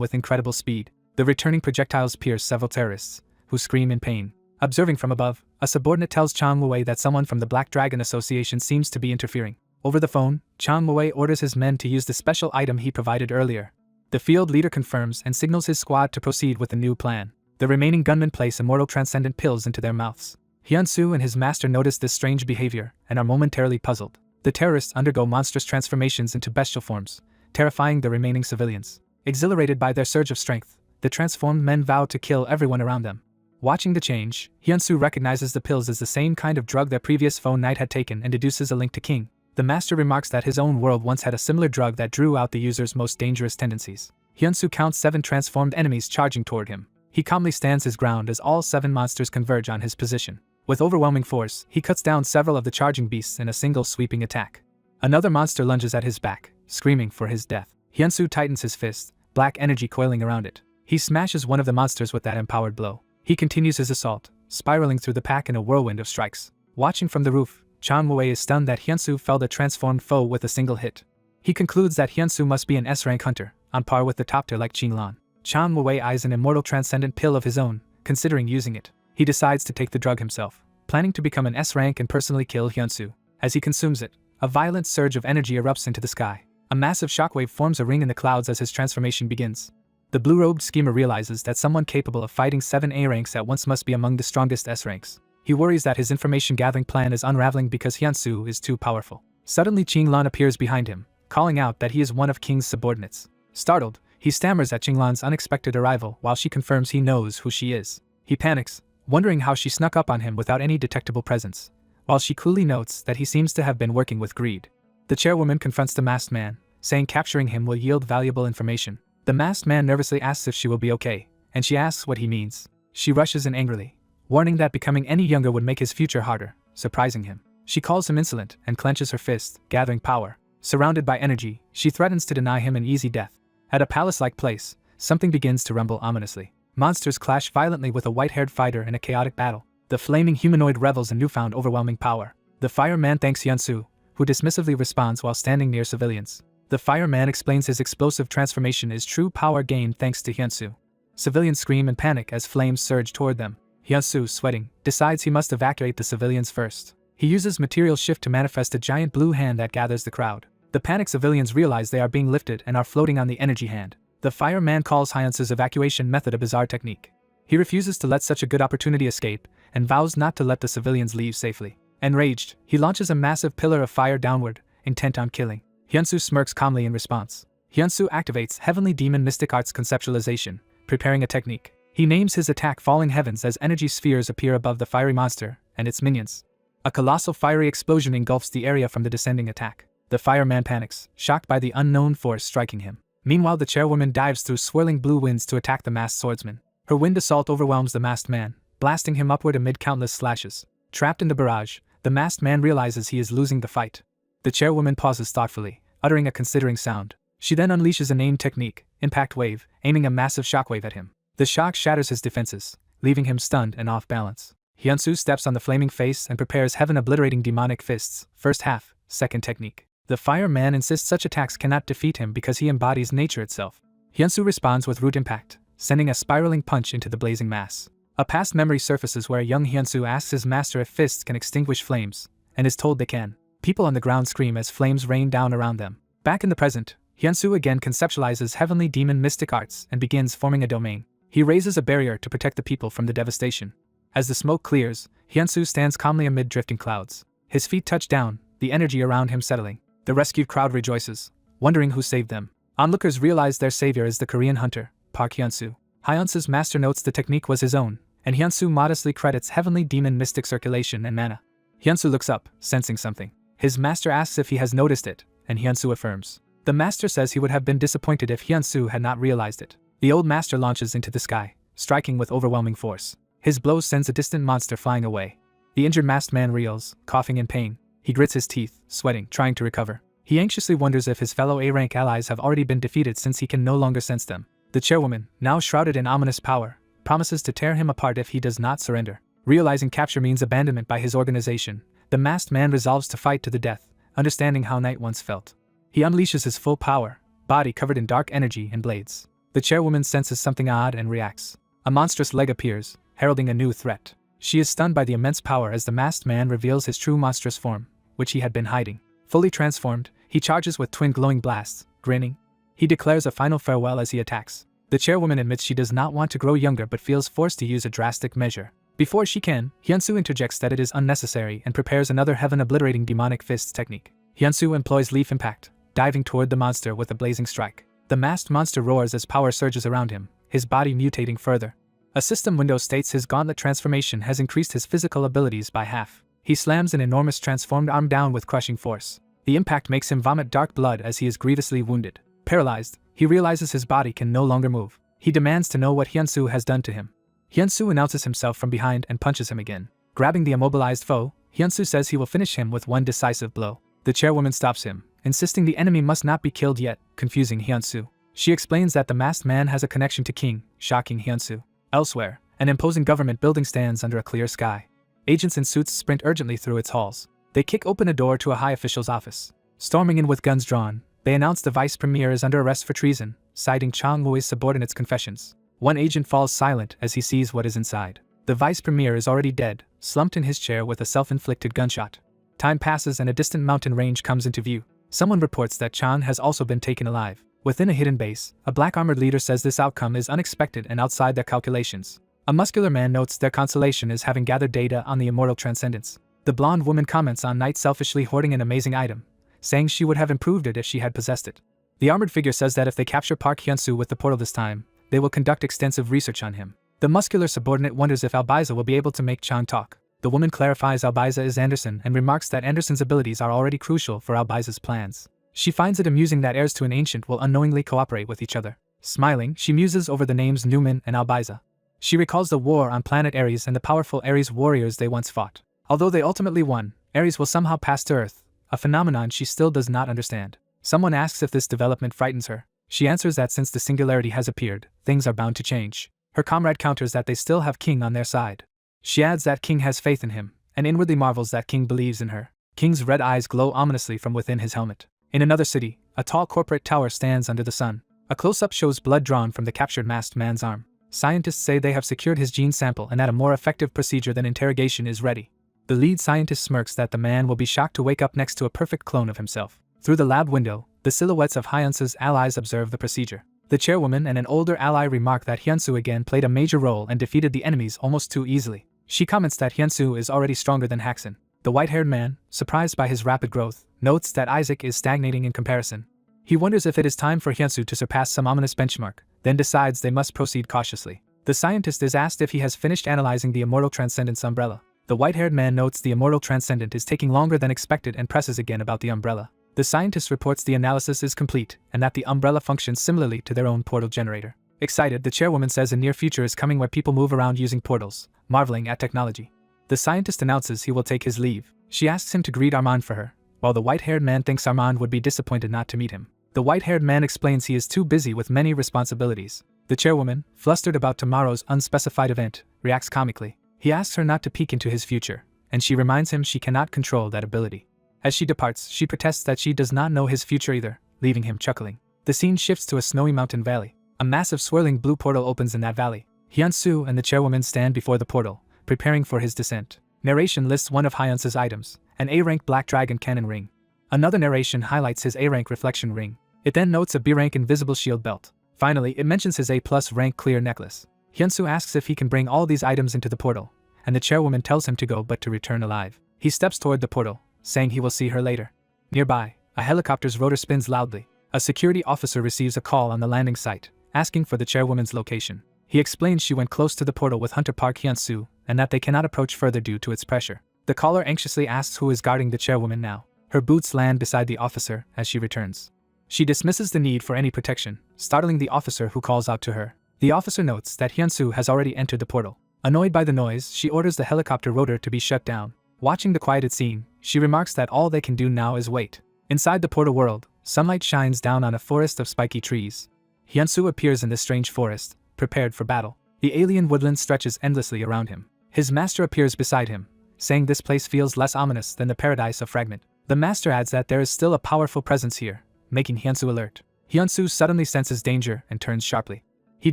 with incredible speed. The returning projectiles pierce several terrorists, who scream in pain. Observing from above, a subordinate tells Chang Wei that someone from the Black Dragon Association seems to be interfering. Over the phone, Chang Wei orders his men to use the special item he provided earlier. The field leader confirms and signals his squad to proceed with the new plan. The remaining gunmen place immortal transcendent pills into their mouths. Hyunsu and his master notice this strange behavior and are momentarily puzzled. The terrorists undergo monstrous transformations into bestial forms, terrifying the remaining civilians. Exhilarated by their surge of strength, the transformed men vow to kill everyone around them. Watching the change, Hyunsu recognizes the pills as the same kind of drug their previous phone knight had taken and deduces a link to King. The master remarks that his own world once had a similar drug that drew out the user's most dangerous tendencies. Hyunsu counts 7 transformed enemies charging toward him. He calmly stands his ground as all 7 monsters converge on his position. With overwhelming force, he cuts down several of the charging beasts in a single sweeping attack. Another monster lunges at his back, screaming for his death. Hyunsu tightens his fist, black energy coiling around it. He smashes one of the monsters with that empowered blow. He continues his assault, spiraling through the pack in a whirlwind of strikes. Watching from the roof, Chang Wei is stunned that Hyunsu felled a transformed foe with a single hit. He concludes that Hyunsu must be an S-rank hunter, on par with the top tier like Qinglan. Chang Wei eyes an immortal transcendent pill of his own, considering using it. He decides to take the drug himself, planning to become an S-rank and personally kill Hyunsu. As he consumes it, a violent surge of energy erupts into the sky. A massive shockwave forms a ring in the clouds as his transformation begins. The blue-robed schemer realizes that someone capable of fighting 7 A ranks at once must be among the strongest S ranks. He worries that his information-gathering plan is unraveling because Hyunsu is too powerful. Suddenly Qinglan appears behind him, calling out that he is one of King's subordinates. Startled, he stammers at Qinglan's unexpected arrival while she confirms he knows who she is. He panics, wondering how she snuck up on him without any detectable presence, while she coolly notes that he seems to have been working with greed. The chairwoman confronts the masked man, saying capturing him will yield valuable information. The masked man nervously asks if she will be okay, and she asks what he means. She rushes in angrily, warning that becoming any younger would make his future harder, surprising him. She calls him insolent and clenches her fist, gathering power. Surrounded by energy, she threatens to deny him an easy death. At a palace-like place, something begins to rumble ominously. Monsters clash violently with a white-haired fighter in a chaotic battle. The flaming humanoid revels in newfound overwhelming power. The fireman thanks Hyunsu, who dismissively responds while standing near civilians. The fireman explains his explosive transformation is true power gained thanks to Hyunsu. Civilians scream in panic as flames surge toward them. Hyunsu, sweating, decides he must evacuate the civilians first. He uses material shift to manifest a giant blue hand that gathers the crowd. The panicked civilians realize they are being lifted and are floating on the energy hand. The fireman calls Hyunsu's evacuation method a bizarre technique. He refuses to let such a good opportunity escape and vows not to let the civilians leave safely. Enraged, he launches a massive pillar of fire downward, intent on killing. Hyunsu smirks calmly in response. Hyunsu activates Heavenly Demon Mystic Arts conceptualization, preparing a technique. He names his attack Falling Heavens as energy spheres appear above the fiery monster and its minions. A colossal fiery explosion engulfs the area from the descending attack. The fireman panics, shocked by the unknown force striking him. Meanwhile, the chairwoman dives through swirling blue winds to attack the masked swordsman. Her wind assault overwhelms the masked man, blasting him upward amid countless slashes. Trapped in the barrage, the masked man realizes he is losing the fight. The chairwoman pauses thoughtfully, uttering a considering sound. She then unleashes a named technique, Impact Wave, aiming a massive shockwave at him. The shock shatters his defenses, leaving him stunned and off balance. Hyunsu steps on the flaming face and prepares heaven-obliterating demonic fists, first half, second technique. The fireman insists such attacks cannot defeat him because he embodies nature itself. Hyunsu responds with Root Impact, sending a spiraling punch into the blazing mass. A past memory surfaces where young Hyunsu asks his master if fists can extinguish flames, and is told they can. People on the ground scream as flames rain down around them. Back in the present, Hyunsu again conceptualizes Heavenly Demon Mystic Arts and begins forming a domain. He raises a barrier to protect the people from the devastation. As the smoke clears, Hyunsu stands calmly amid drifting clouds. His feet touch down, the energy around him settling. The rescued crowd rejoices, wondering who saved them. Onlookers realize their savior is the Korean hunter, Park Hyunsu. Hyunsu's master notes the technique was his own, and Hyunsu modestly credits Heavenly Demon Mystic Circulation and Mana. Hyunsu looks up, sensing something. His master asks if he has noticed it, and Hyunsu affirms. The master says he would have been disappointed if Hyunsu had not realized it. The old master launches into the sky, striking with overwhelming force. His blow sends a distant monster flying away. The injured masked man reels, coughing in pain. He grits his teeth, sweating, trying to recover. He anxiously wonders if his fellow A-rank allies have already been defeated since he can no longer sense them. The chairwoman, now shrouded in ominous power, promises to tear him apart if he does not surrender. Realizing capture means abandonment by his organization, the masked man resolves to fight to the death, understanding how Knight once felt. He unleashes his full power, body covered in dark energy and blades. The chairwoman senses something odd and reacts. A monstrous leg appears, heralding a new threat. She is stunned by the immense power as the masked man reveals his true monstrous form, which he had been hiding. Fully transformed, he charges with twin glowing blasts, grinning. He declares a final farewell as he attacks. The chairwoman admits she does not want to grow younger but feels forced to use a drastic measure. Before she can, Hyunsu interjects that it is unnecessary and prepares another heaven-obliterating demonic fists technique. Hyunsu employs Leaf Impact, diving toward the monster with a blazing strike. The masked monster roars as power surges around him, his body mutating further. A system window states his gauntlet transformation has increased his physical abilities by half. He slams an enormous transformed arm down with crushing force. The impact makes him vomit dark blood as he is grievously wounded. Paralyzed, he realizes his body can no longer move. He demands to know what Hyunsu has done to him. Hyunsu announces himself from behind and punches him again. Grabbing the immobilized foe, Hyunsu says he will finish him with one decisive blow. The chairwoman stops him, insisting the enemy must not be killed yet, confusing Hyunsu. She explains that the masked man has a connection to King, shocking Hyunsu. Elsewhere, an imposing government building stands under a clear sky. Agents in suits sprint urgently through its halls. They kick open a door to a high official's office. Storming in with guns drawn, they announce the vice premier is under arrest for treason, citing Chang Wui's subordinates' confessions. One agent falls silent as he sees what is inside. The vice premier is already dead, slumped in his chair with a self-inflicted gunshot. Time passes and a distant mountain range comes into view. Someone reports that Chan has also been taken alive. Within a hidden base, a black armored leader says this outcome is unexpected and outside their calculations. A muscular man notes their consolation is having gathered data on the immortal transcendence. The blonde woman comments on Knight selfishly hoarding an amazing item, saying she would have improved it if she had possessed it. The armored figure says that if they capture Park Hyunsu with the portal this time, they will conduct extensive research on him. The muscular subordinate wonders if Albiza will be able to make Chan talk. The woman clarifies Albiza is Anderson and remarks that Anderson's abilities are already crucial for Albiza's plans. She finds it amusing that heirs to an ancient will unknowingly cooperate with each other. Smiling, she muses over the names Newman and Albiza. She recalls the war on planet Ares and the powerful Ares warriors they once fought. Although they ultimately won, Ares will somehow pass to Earth, a phenomenon she still does not understand. Someone asks if this development frightens her. She answers that since the singularity has appeared, things are bound to change. Her comrade counters that they still have King on their side. She adds that King has faith in him, and inwardly marvels that King believes in her. King's red eyes glow ominously from within his helmet. In another city, a tall corporate tower stands under the sun. A close-up shows blood drawn from the captured masked man's arm. Scientists say they have secured his gene sample and that a more effective procedure than interrogation is ready. The lead scientist smirks that the man will be shocked to wake up next to a perfect clone of himself. Through the lab window, the silhouettes of Hyunsu's allies observe the procedure. The chairwoman and an older ally remark that Hyunsu again played a major role and defeated the enemies almost too easily. She comments that Hyunsu is already stronger than Haxin. The white-haired man, surprised by his rapid growth, notes that Isaac is stagnating in comparison. He wonders if it is time for Hyunsu to surpass some ominous benchmark, then decides they must proceed cautiously. The scientist is asked if he has finished analyzing the immortal transcendence umbrella. The white-haired man notes the immortal transcendent is taking longer than expected and presses again about the umbrella. The scientist reports the analysis is complete and that the umbrella functions similarly to their own portal generator. Excited, the chairwoman says a near future is coming where people move around using portals, marveling at technology. The scientist announces he will take his leave. She asks him to greet Armand for her, while the white-haired man thinks Armand would be disappointed not to meet him. The white-haired man explains he is too busy with many responsibilities. The chairwoman, flustered about tomorrow's unspecified event, reacts comically. He asks her not to peek into his future, and she reminds him she cannot control that ability. As she departs, she protests that she does not know his future either, leaving him chuckling. The scene shifts to a snowy mountain valley. A massive swirling blue portal opens in that valley. Hyunsu and the chairwoman stand before the portal, preparing for his descent. Narration lists one of Hyunsu's items, an A-rank black dragon cannon ring. Another narration highlights his A-rank reflection ring. It then notes a B-rank invisible shield belt. Finally, it mentions his A+ rank clear necklace. Hyunsu asks if he can bring all these items into the portal, and the chairwoman tells him to go but to return alive. He steps toward the portal, saying he will see her later. Nearby, a helicopter's rotor spins loudly. A security officer receives a call on the landing site, asking for the chairwoman's location. He explains she went close to the portal with Hunter Park Hyunsu, and that they cannot approach further due to its pressure. The caller anxiously asks who is guarding the chairwoman now. Her boots land beside the officer as she returns. She dismisses the need for any protection, startling the officer who calls out to her. The officer notes that Hyunsu has already entered the portal. Annoyed by the noise, she orders the helicopter rotor to be shut down. Watching the quieted scene, she remarks that all they can do now is wait. Inside the portal world, sunlight shines down on a forest of spiky trees. Hyunsu appears in this strange forest, prepared for battle. The alien woodland stretches endlessly around him. His master appears beside him, saying this place feels less ominous than the paradise of Fragment. The master adds that there is still a powerful presence here, making Hyunsu alert. Hyunsu suddenly senses danger and turns sharply. He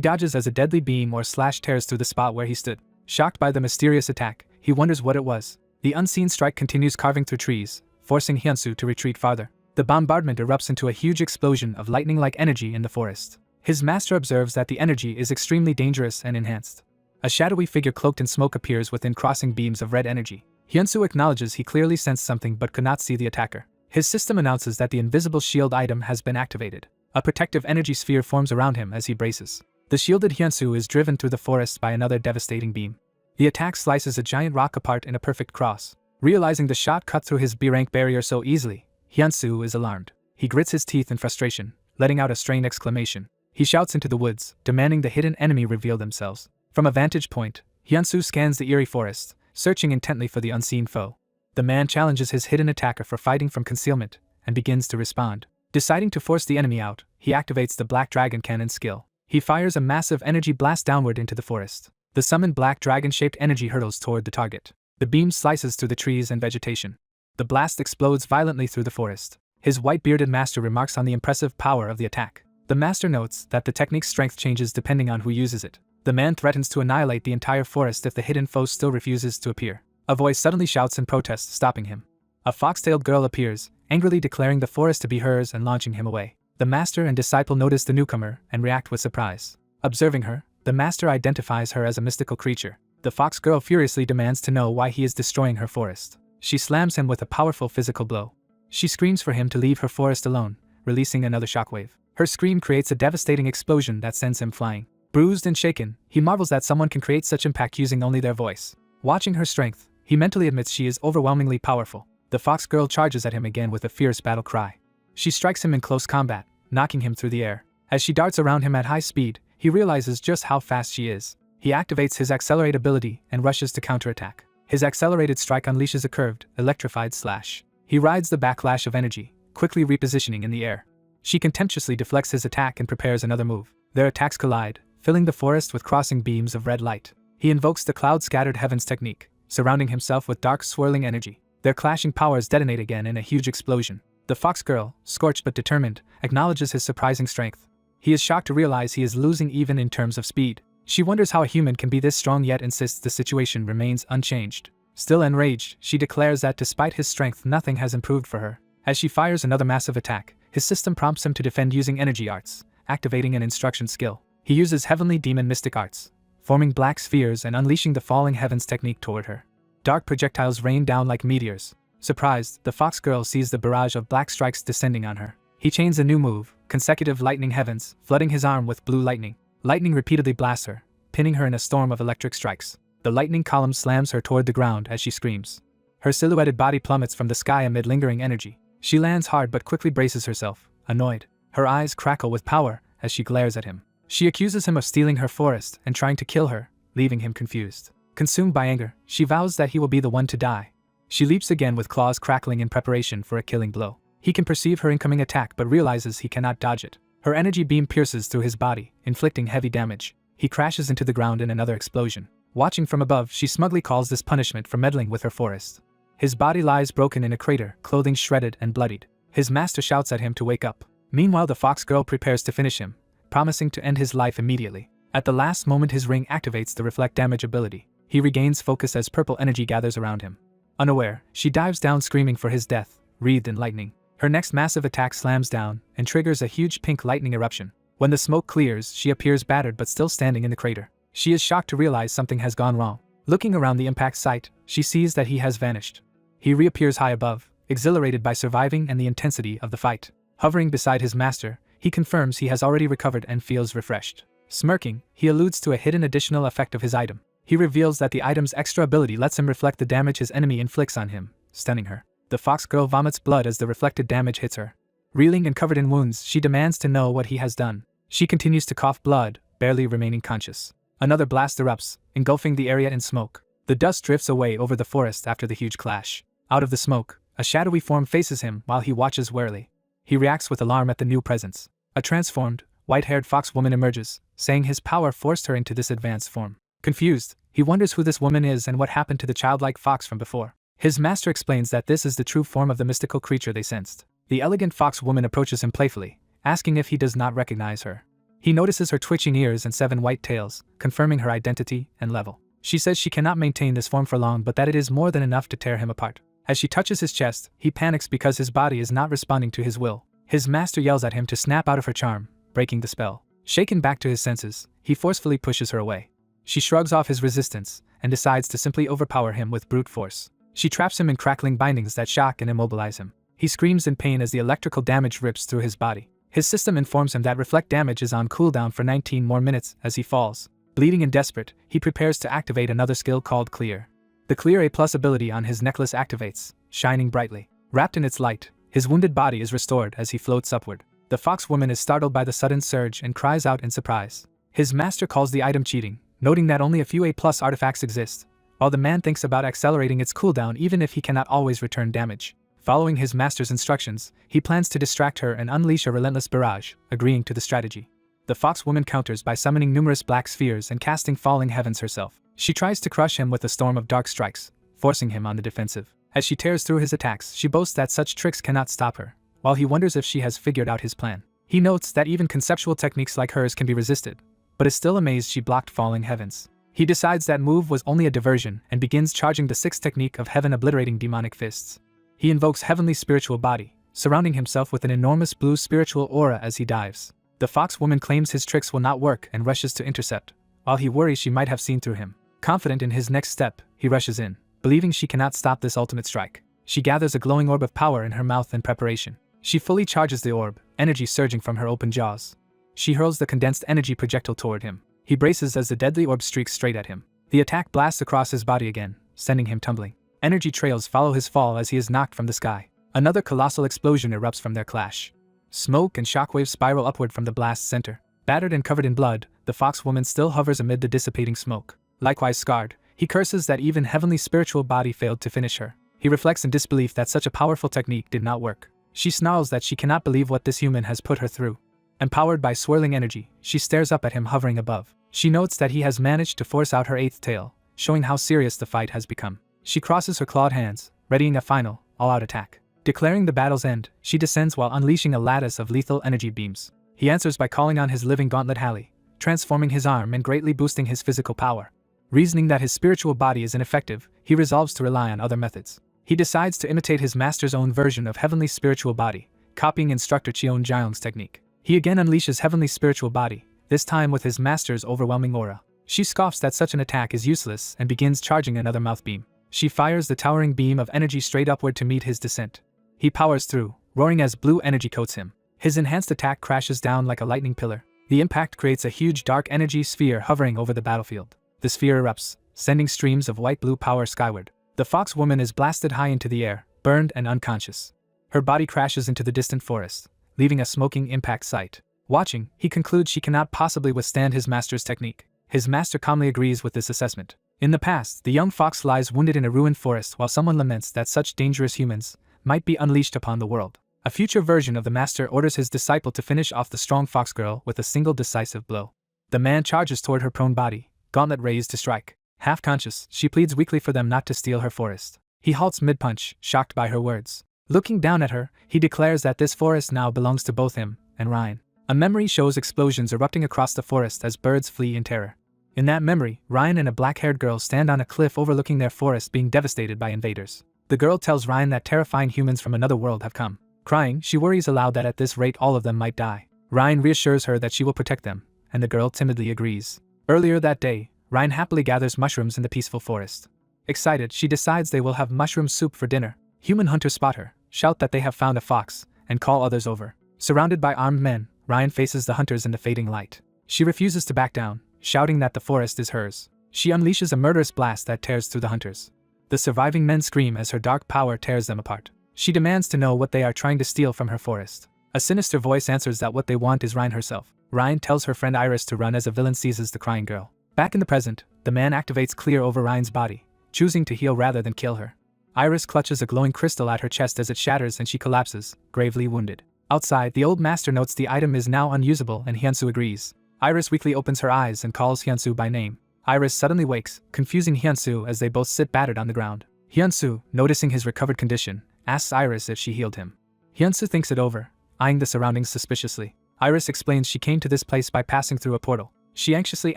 dodges as a deadly beam or slash tears through the spot where he stood. Shocked by the mysterious attack, he wonders what it was. The unseen strike continues carving through trees, forcing Hyunsu to retreat farther. The bombardment erupts into a huge explosion of lightning-like energy in the forest. His master observes that the energy is extremely dangerous and enhanced. A shadowy figure cloaked in smoke appears within crossing beams of red energy. Hyunsu acknowledges he clearly sensed something but could not see the attacker. His system announces that the invisible shield item has been activated. A protective energy sphere forms around him as he braces. The shielded Hyunsu is driven through the forest by another devastating beam. The attack slices a giant rock apart in a perfect cross. Realizing the shot cut through his B-rank barrier so easily, Hyunsu is alarmed. He grits his teeth in frustration, letting out a strained exclamation. He shouts into the woods, demanding the hidden enemy reveal themselves. From a vantage point, Hyunsu scans the eerie forest, searching intently for the unseen foe. The man challenges his hidden attacker for fighting from concealment, and begins to respond. Deciding to force the enemy out, he activates the Black Dragon Cannon skill. He fires a massive energy blast downward into the forest. The summoned black dragon-shaped energy hurtles toward the target. The beam slices through the trees and vegetation. The blast explodes violently through the forest. His white-bearded master remarks on the impressive power of the attack. The master notes that the technique's strength changes depending on who uses it. The man threatens to annihilate the entire forest if the hidden foe still refuses to appear. A voice suddenly shouts in protest, stopping him. A fox-tailed girl appears, angrily declaring the forest to be hers and launching him away. The master and disciple notice the newcomer and react with surprise. Observing her, the master identifies her as a mystical creature. The fox girl furiously demands to know why he is destroying her forest. She slams him with a powerful physical blow. She screams for him to leave her forest alone, releasing another shockwave. Her scream creates a devastating explosion that sends him flying. Bruised and shaken, he marvels that someone can create such impact using only their voice. Watching her strength, he mentally admits she is overwhelmingly powerful. The fox girl charges at him again with a fierce battle cry. She strikes him in close combat, knocking him through the air. As she darts around him at high speed, he realizes just how fast she is. He activates his accelerate ability and rushes to counterattack. His accelerated strike unleashes a curved, electrified slash. He rides the backlash of energy, quickly repositioning in the air. She contemptuously deflects his attack and prepares another move. Their attacks collide, filling the forest with crossing beams of red light. He invokes the cloud-scattered heavens technique, surrounding himself with dark swirling energy. Their clashing powers detonate again in a huge explosion. The fox girl, scorched but determined, acknowledges his surprising strength. He is shocked to realize he is losing even in terms of speed. She wonders how a human can be this strong yet insists the situation remains unchanged. Still enraged, she declares that despite his strength nothing has improved for her. As she fires another massive attack, his system prompts him to defend using energy arts, activating an instruction skill. He uses heavenly demon mystic arts, forming black spheres and unleashing the falling heavens technique toward her. Dark projectiles rain down like meteors. Surprised, the fox girl sees the barrage of black strikes descending on her. He chains a new move, consecutive lightning heavens, flooding his arm with blue lightning. Lightning repeatedly blasts her, pinning her in a storm of electric strikes. The lightning column slams her toward the ground as she screams. Her silhouetted body plummets from the sky amid lingering energy. She lands hard but quickly braces herself, annoyed. Her eyes crackle with power as she glares at him. She accuses him of stealing her forest and trying to kill her, leaving him confused. Consumed by anger, she vows that he will be the one to die. She leaps again with claws crackling in preparation for a killing blow. He can perceive her incoming attack but realizes he cannot dodge it. Her energy beam pierces through his body, inflicting heavy damage. He crashes into the ground in another explosion. Watching from above, she smugly calls this punishment for meddling with her forest. His body lies broken in a crater, clothing shredded and bloodied. His master shouts at him to wake up. Meanwhile, the fox girl prepares to finish him, promising to end his life immediately. At the last moment, his ring activates the reflect damage ability. He regains focus as purple energy gathers around him. Unaware, she dives down screaming for his death, wreathed in lightning. Her next massive attack slams down and triggers a huge pink lightning eruption. When the smoke clears, she appears battered but still standing in the crater. She is shocked to realize something has gone wrong. Looking around the impact site, she sees that he has vanished. He reappears high above, exhilarated by surviving and the intensity of the fight. Hovering beside his master, he confirms he has already recovered and feels refreshed. Smirking, he alludes to a hidden additional effect of his item. He reveals that the item's extra ability lets him reflect the damage his enemy inflicts on him, stunning her. The fox girl vomits blood as the reflected damage hits her. Reeling and covered in wounds, she demands to know what he has done. She continues to cough blood, barely remaining conscious. Another blast erupts, engulfing the area in smoke. The dust drifts away over the forest after the huge clash. Out of the smoke, a shadowy form faces him while he watches warily. He reacts with alarm at the new presence. A transformed, white-haired fox woman emerges, saying his power forced her into this advanced form. Confused, he wonders who this woman is and what happened to the childlike fox from before. His master explains that this is the true form of the mystical creature they sensed. The elegant fox woman approaches him playfully, asking if he does not recognize her. He notices her twitching ears and 7 white tails, confirming her identity and level. She says she cannot maintain this form for long but that it is more than enough to tear him apart. As she touches his chest, he panics because his body is not responding to his will. His master yells at him to snap out of her charm, breaking the spell. Shaken back to his senses, he forcefully pushes her away. She shrugs off his resistance and decides to simply overpower him with brute force. She traps him in crackling bindings that shock and immobilize him. He screams in pain as the electrical damage rips through his body. His system informs him that reflect damage is on cooldown for 19 more minutes as he falls. Bleeding and desperate, he prepares to activate another skill called Clear. The Clear A+ ability on his necklace activates, shining brightly. Wrapped in its light, his wounded body is restored as he floats upward. The fox woman is startled by the sudden surge and cries out in surprise. His master calls the item cheating, noting that only a few A+ artifacts exist, while the man thinks about accelerating its cooldown even if he cannot always return damage. Following his master's instructions, he plans to distract her and unleash a relentless barrage, agreeing to the strategy. The fox woman counters by summoning numerous black spheres and casting falling heavens herself. She tries to crush him with a storm of dark strikes, forcing him on the defensive. As she tears through his attacks, she boasts that such tricks cannot stop her, while he wonders if she has figured out his plan. He notes that even conceptual techniques like hers can be resisted, but is still amazed she blocked falling heavens. He decides that move was only a diversion and begins charging the 6th technique of heaven obliterating demonic fists. He invokes heavenly spiritual body, surrounding himself with an enormous blue spiritual aura as he dives. The fox woman claims his tricks will not work and rushes to intercept, while he worries she might have seen through him. Confident in his next step, he rushes in, believing she cannot stop this ultimate strike. She gathers a glowing orb of power in her mouth in preparation. She fully charges the orb, energy surging from her open jaws. She hurls the condensed energy projectile toward him. He braces as the deadly orb streaks straight at him. The attack blasts across his body again, sending him tumbling. Energy trails follow his fall as he is knocked from the sky. Another colossal explosion erupts from their clash. Smoke and shockwaves spiral upward from the blast's center. Battered and covered in blood, the fox woman still hovers amid the dissipating smoke. Likewise scarred, he curses that even heavenly spiritual body failed to finish her. He reflects in disbelief that such a powerful technique did not work. She snarls that she cannot believe what this human has put her through. Empowered by swirling energy, she stares up at him hovering above. She notes that he has managed to force out her 8th tail, showing how serious the fight has become. She crosses her clawed hands, readying a final, all-out attack. Declaring the battle's end, she descends while unleashing a lattice of lethal energy beams. He answers by calling on his living gauntlet Halley, transforming his arm and greatly boosting his physical power. Reasoning that his spiritual body is ineffective, he resolves to rely on other methods. He decides to imitate his master's own version of heavenly spiritual body, copying instructor Cheon Jeong's technique. He again unleashes heavenly spiritual body, this time with his master's overwhelming aura. She scoffs that such an attack is useless and begins charging another mouth beam. She fires the towering beam of energy straight upward to meet his descent. He powers through, roaring as blue energy coats him. His enhanced attack crashes down like a lightning pillar. The impact creates a huge dark energy sphere hovering over the battlefield. The sphere erupts, sending streams of white-blue power skyward. The fox woman is blasted high into the air, burned and unconscious. Her body crashes into the distant forest, leaving a smoking impact site. Watching, he concludes she cannot possibly withstand his master's technique. His master calmly agrees with this assessment. In the past, the young fox lies wounded in a ruined forest while someone laments that such dangerous humans might be unleashed upon the world. A future version of the master orders his disciple to finish off the strong fox girl with a single decisive blow. The man charges toward her prone body, gauntlet raised to strike. Half conscious, she pleads weakly for them not to steal her forest. He halts mid-punch, shocked by her words. Looking down at her, he declares that this forest now belongs to both him and Ryan. A memory shows explosions erupting across the forest as birds flee in terror. In that memory, Ryan and a black-haired girl stand on a cliff overlooking their forest being devastated by invaders. The girl tells Ryan that terrifying humans from another world have come. Crying, she worries aloud that at this rate all of them might die. Ryan reassures her that she will protect them, and the girl timidly agrees. Earlier that day, Ryan happily gathers mushrooms in the peaceful forest. Excited, she decides they will have mushroom soup for dinner. Human hunters spot her, shout that they have found a fox, and call others over. Surrounded by armed men, Ryan faces the hunters in the fading light. She refuses to back down, shouting that the forest is hers. She unleashes a murderous blast that tears through the hunters. The surviving men scream as her dark power tears them apart. She demands to know what they are trying to steal from her forest. A sinister voice answers that what they want is Ryan herself. Ryan tells her friend Iris to run as a villain seizes the crying girl. Back in the present, the man activates Clear over Ryan's body, choosing to heal rather than kill her. Iris clutches a glowing crystal at her chest as it shatters and she collapses, gravely wounded. Outside, the old master notes the item is now unusable and Hyunsu agrees. Iris weakly opens her eyes and calls Hyunsu by name. Iris suddenly wakes, confusing Hyunsu as they both sit battered on the ground. Hyunsu, noticing his recovered condition, asks Iris if she healed him. Hyunsu thinks it over, eyeing the surroundings suspiciously. Iris explains she came to this place by passing through a portal. She anxiously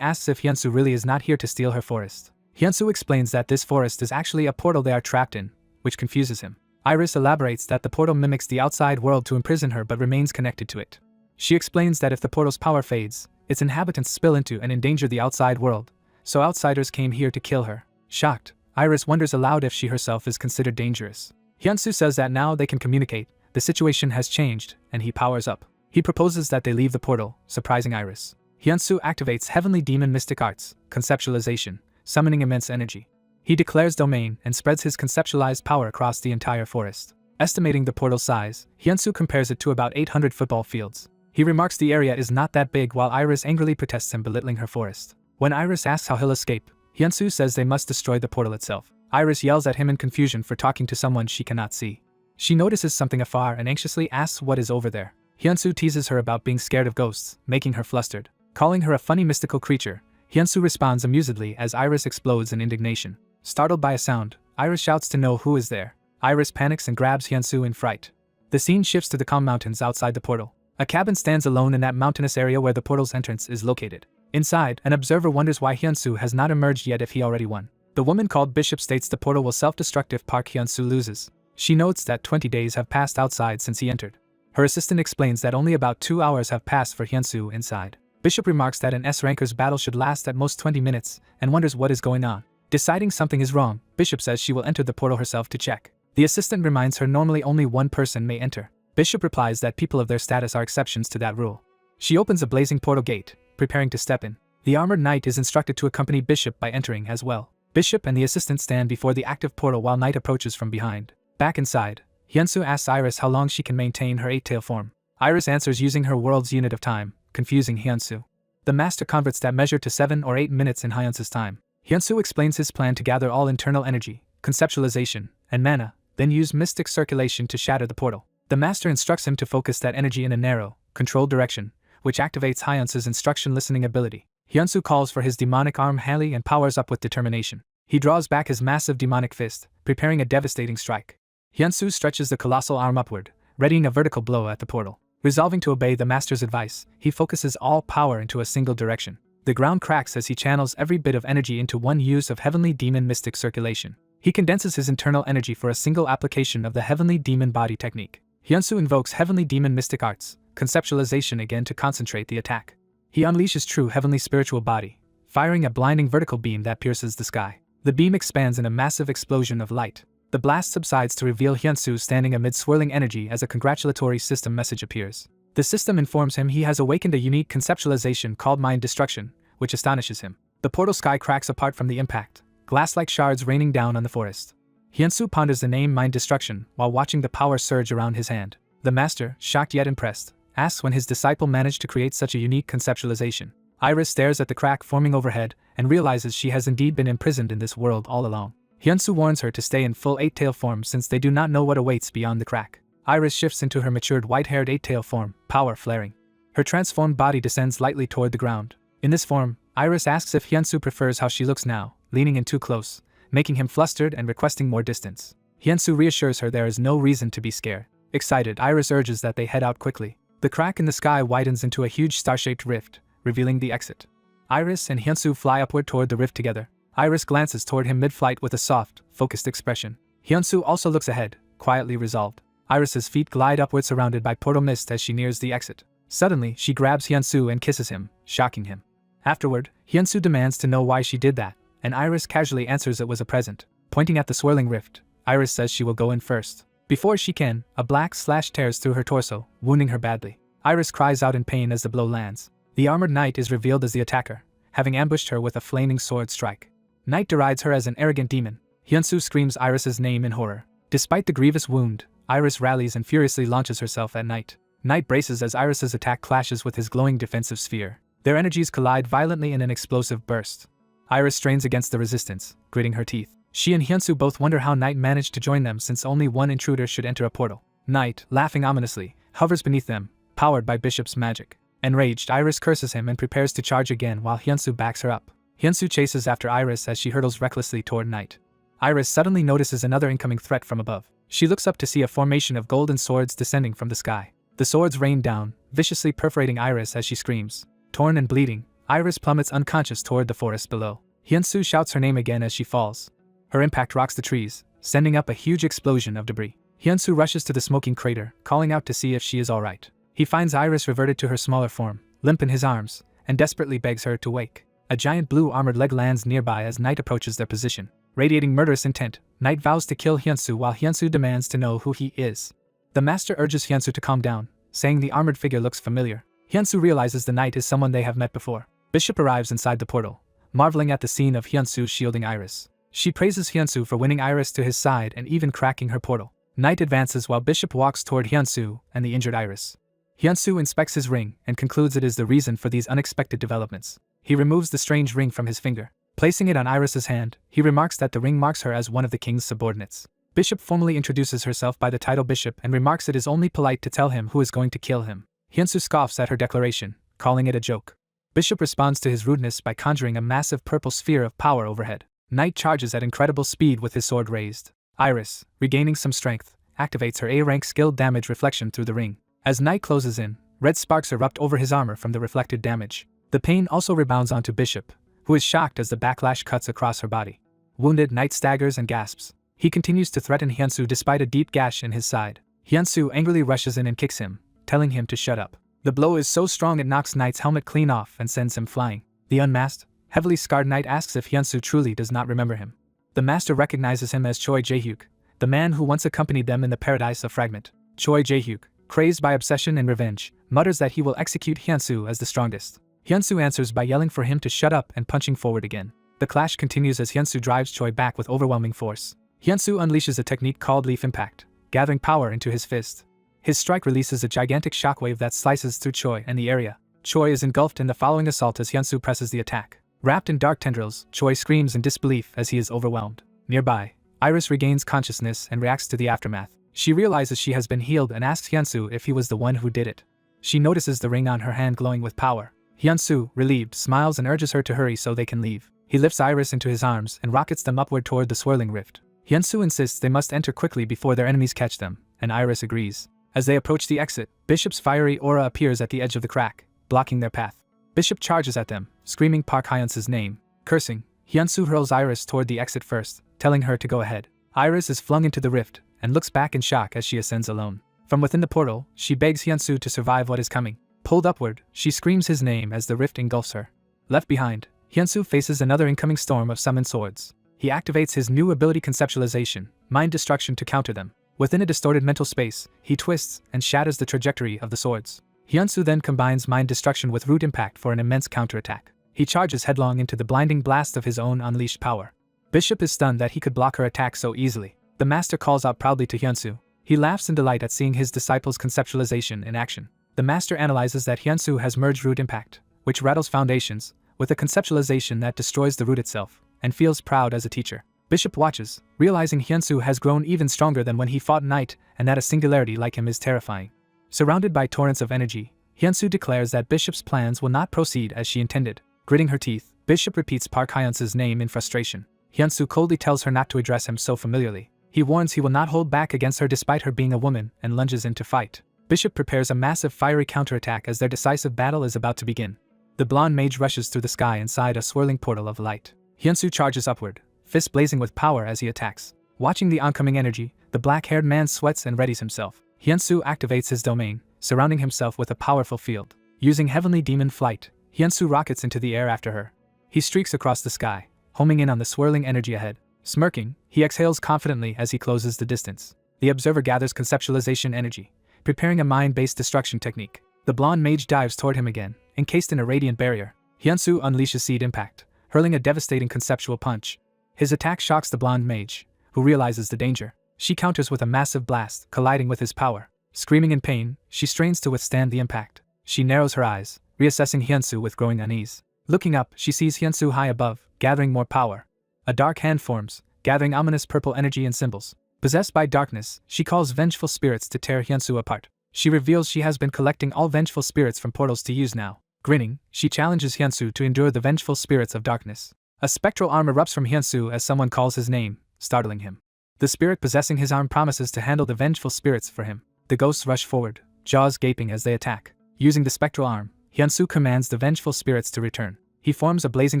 asks if Hyunsu really is not here to steal her forest. Hyunsu explains that this forest is actually a portal they are trapped in, which confuses him. Iris elaborates that the portal mimics the outside world to imprison her but remains connected to it. She explains that if the portal's power fades, its inhabitants spill into and endanger the outside world, so outsiders came here to kill her. Shocked, Iris wonders aloud if she herself is considered dangerous. Hyunsu says that now they can communicate, the situation has changed, and he powers up. He proposes that they leave the portal, surprising Iris. Hyunsu activates Heavenly Demon Mystic Arts, Conceptualization, summoning immense energy. He declares domain and spreads his conceptualized power across the entire forest. Estimating the portal's size, Hyunsu compares it to about 800 football fields. He remarks the area is not that big while Iris angrily protests him belittling her forest. When Iris asks how he'll escape, Hyunsu says they must destroy the portal itself. Iris yells at him in confusion for talking to someone she cannot see. She notices something afar and anxiously asks what is over there. Hyunsu teases her about being scared of ghosts, making her flustered. Calling her a funny mystical creature, Hyunsu responds amusedly as Iris explodes in indignation. Startled by a sound, Iris shouts to know who is there. Iris panics and grabs Hyunsu in fright. The scene shifts to the calm mountains outside the portal. A cabin stands alone in that mountainous area where the portal's entrance is located. Inside, an observer wonders why Hyunsu has not emerged yet if he already won. The woman called Bishop states the portal will self-destruct if Park Hyunsu loses. She notes that 20 days have passed outside since he entered. Her assistant explains that only about 2 hours have passed for Hyunsu inside. Bishop remarks that an S-ranker's battle should last at most 20 minutes, and wonders what is going on. Deciding something is wrong, Bishop says she will enter the portal herself to check. The assistant reminds her normally only one person may enter. Bishop replies that people of their status are exceptions to that rule. She opens a blazing portal gate, preparing to step in. The armored knight is instructed to accompany Bishop by entering as well. Bishop and the assistant stand before the active portal while Knight approaches from behind. Back inside, Hyunsu asks Iris how long she can maintain her 8-tail form. Iris answers using her world's unit of time, confusing Hyunsu. The master converts that measure to 7 or 8 minutes in Hyunsu's time. Hyunsu explains his plan to gather all internal energy, conceptualization, and mana, then use mystic circulation to shatter the portal. The master instructs him to focus that energy in a narrow, controlled direction, which activates Hyunsu's instruction listening ability. Hyunsu calls for his demonic arm Halley and powers up with determination. He draws back his massive demonic fist, preparing a devastating strike. Hyunsu stretches the colossal arm upward, readying a vertical blow at the portal. Resolving to obey the master's advice, he focuses all power into a single direction. The ground cracks as he channels every bit of energy into one use of Heavenly Demon Mystic Circulation. He condenses his internal energy for a single application of the Heavenly Demon Body technique. Hyunsu invokes Heavenly Demon Mystic Arts, Conceptualization again to concentrate the attack. He unleashes true Heavenly Spiritual Body, firing a blinding vertical beam that pierces the sky. The beam expands in a massive explosion of light. The blast subsides to reveal Hyunsu standing amid swirling energy as a congratulatory system message appears. The system informs him he has awakened a unique conceptualization called Mind Destruction, which astonishes him. The portal sky cracks apart from the impact, glass-like shards raining down on the forest. Hyunsu ponders the name Mind Destruction while watching the power surge around his hand. The master, shocked yet impressed, asks when his disciple managed to create such a unique conceptualization. Iris stares at the crack forming overhead and realizes she has indeed been imprisoned in this world all along. Hyunsu warns her to stay in full 8-tail form since they do not know what awaits beyond the crack. Iris shifts into her matured white-haired 8-tail form, power flaring. Her transformed body descends lightly toward the ground. In this form, Iris asks if Hyunsu prefers how she looks now, leaning in too close, making him flustered and requesting more distance. Hyunsu reassures her there is no reason to be scared. Excited, Iris urges that they head out quickly. The crack in the sky widens into a huge star-shaped rift, revealing the exit. Iris and Hyunsu fly upward toward the rift together. Iris glances toward him mid-flight with a soft, focused expression. Hyunsu also looks ahead, quietly resolved. Iris's feet glide upward surrounded by portal mist as she nears the exit. Suddenly, she grabs Hyunsu and kisses him, shocking him. Afterward, Hyunsu demands to know why she did that, and Iris casually answers it was a present. Pointing at the swirling rift, Iris says she will go in first. Before she can, a black slash tears through her torso, wounding her badly. Iris cries out in pain as the blow lands. The armored knight is revealed as the attacker, having ambushed her with a flaming sword strike. Knight derides her as an arrogant demon. Hyunsu screams Iris's name in horror. Despite the grievous wound, Iris rallies and furiously launches herself at Knight. Knight braces as Iris's attack clashes with his glowing defensive sphere. Their energies collide violently in an explosive burst. Iris strains against the resistance, gritting her teeth. She and Hyunsu both wonder how Night managed to join them since only one intruder should enter a portal. Night, laughing ominously, hovers beneath them, powered by Bishop's magic. Enraged, Iris curses him and prepares to charge again while Hyunsu backs her up. Hyunsu chases after Iris as she hurtles recklessly toward Night. Iris suddenly notices another incoming threat from above. She looks up to see a formation of golden swords descending from the sky. The swords rain down, viciously perforating Iris as she screams. Torn and bleeding, Iris plummets unconscious toward the forest below. Hyunsu shouts her name again as she falls. Her impact rocks the trees, sending up a huge explosion of debris. Hyunsu rushes to the smoking crater, calling out to see if she is alright. He finds Iris reverted to her smaller form, limp in his arms, and desperately begs her to wake. A giant blue armored leg lands nearby as Night approaches their position. Radiating murderous intent, Night vows to kill Hyunsu while Hyunsu demands to know who he is. The master urges Hyunsu to calm down, saying the armored figure looks familiar. Hyunsu realizes the Knight is someone they have met before. Bishop arrives inside the portal, marveling at the scene of Hyunsu shielding Iris. She praises Hyunsu for winning Iris to his side and even cracking her portal. Knight advances while Bishop walks toward Hyunsu and the injured Iris. Hyunsu inspects his ring and concludes it is the reason for these unexpected developments. He removes the strange ring from his finger. Placing it on Iris's hand, he remarks that the ring marks her as one of the king's subordinates. Bishop formally introduces herself by the title Bishop and remarks it is only polite to tell him who is going to kill him. Hyunsu scoffs at her declaration, calling it a joke. Bishop responds to his rudeness by conjuring a massive purple sphere of power overhead. Knight charges at incredible speed with his sword raised. Iris, regaining some strength, activates her A-rank skilled damage reflection through the ring. As Knight closes in, red sparks erupt over his armor from the reflected damage. The pain also rebounds onto Bishop, who is shocked as the backlash cuts across her body. Wounded, Knight staggers and gasps. He continues to threaten Hyunsu despite a deep gash in his side. Hyunsu angrily rushes in and kicks him, telling him to shut up. The blow is so strong it knocks Knight's helmet clean off and sends him flying. The unmasked, heavily scarred Knight asks if Hyunsu truly does not remember him. The master recognizes him as Choi Jae-hyuk, the man who once accompanied them in the Paradise of Fragment. Choi Jae-hyuk, crazed by obsession and revenge, mutters that he will execute Hyunsu as the strongest. Hyunsu answers by yelling for him to shut up and punching forward again. The clash continues as Hyunsu drives Choi back with overwhelming force. Hyunsu unleashes a technique called Leaf Impact, gathering power into his fist. His strike releases a gigantic shockwave that slices through Choi and the area. Choi is engulfed in the following assault as Hyunsu presses the attack. Wrapped in dark tendrils, Choi screams in disbelief as he is overwhelmed. Nearby, Iris regains consciousness and reacts to the aftermath. She realizes she has been healed and asks Hyunsu if he was the one who did it. She notices the ring on her hand glowing with power. Hyunsu, relieved, smiles and urges her to hurry so they can leave. He lifts Iris into his arms and rockets them upward toward the swirling rift. Hyunsu insists they must enter quickly before their enemies catch them, and Iris agrees. As they approach the exit, Bishop's fiery aura appears at the edge of the crack, blocking their path. Bishop charges at them, screaming Park Hyunsu's name. Cursing, Hyunsu hurls Iris toward the exit first, telling her to go ahead. Iris is flung into the rift and looks back in shock as she ascends alone. From within the portal, she begs Hyunsu to survive what is coming. Pulled upward, she screams his name as the rift engulfs her. Left behind, Hyunsu faces another incoming storm of summoned swords. He activates his new ability Conceptualization, Mind Destruction, to counter them. Within a distorted mental space, he twists and shatters the trajectory of the swords. Hyunsu then combines Mind Destruction with Root Impact for an immense counterattack. He charges headlong into the blinding blast of his own unleashed power. Bishop is stunned that he could block her attack so easily. The master calls out proudly to Hyunsu. He laughs in delight at seeing his disciple's Conceptualization in action. The master analyzes that Hyunsu has merged Root Impact, which rattles foundations, with a Conceptualization that destroys the root itself, and feels proud as a teacher. Bishop watches, realizing Hyunsu has grown even stronger than when he fought Knight, and that a singularity like him is terrifying. Surrounded by torrents of energy, Hyunsu declares that Bishop's plans will not proceed as she intended. Gritting her teeth, Bishop repeats Park Hyunsu's name in frustration. Hyunsu coldly tells her not to address him so familiarly. He warns he will not hold back against her despite her being a woman and lunges in to fight. Bishop prepares a massive fiery counterattack as their decisive battle is about to begin. The blonde mage rushes through the sky inside a swirling portal of light. Hyunsu charges upward, fist blazing with power as he attacks. Watching the oncoming energy, the black-haired man sweats and readies himself. Hyunsu activates his domain, surrounding himself with a powerful field. Using Heavenly Demon Flight, Hyunsu rockets into the air after her. He streaks across the sky, homing in on the swirling energy ahead. Smirking, he exhales confidently as he closes the distance. The observer gathers Conceptualization energy, preparing a mind-based destruction technique. The blonde mage dives toward him again, encased in a radiant barrier. Hyunsu unleashes Seed Impact, hurling a devastating conceptual punch. His attack shocks the blonde mage, who realizes the danger. She counters with a massive blast, colliding with his power. Screaming in pain, she strains to withstand the impact. She narrows her eyes, reassessing Hyunsu with growing unease. Looking up, she sees Hyunsu high above, gathering more power. A dark hand forms, gathering ominous purple energy and symbols. Possessed by darkness, she calls vengeful spirits to tear Hyunsu apart. She reveals she has been collecting all vengeful spirits from portals to use now. Grinning, she challenges Hyunsu to endure the vengeful spirits of darkness. A spectral arm erupts from Hyunsu as someone calls his name, startling him. The spirit possessing his arm promises to handle the vengeful spirits for him. The ghosts rush forward, jaws gaping as they attack. Using the spectral arm, Hyunsu commands the vengeful spirits to return. He forms a blazing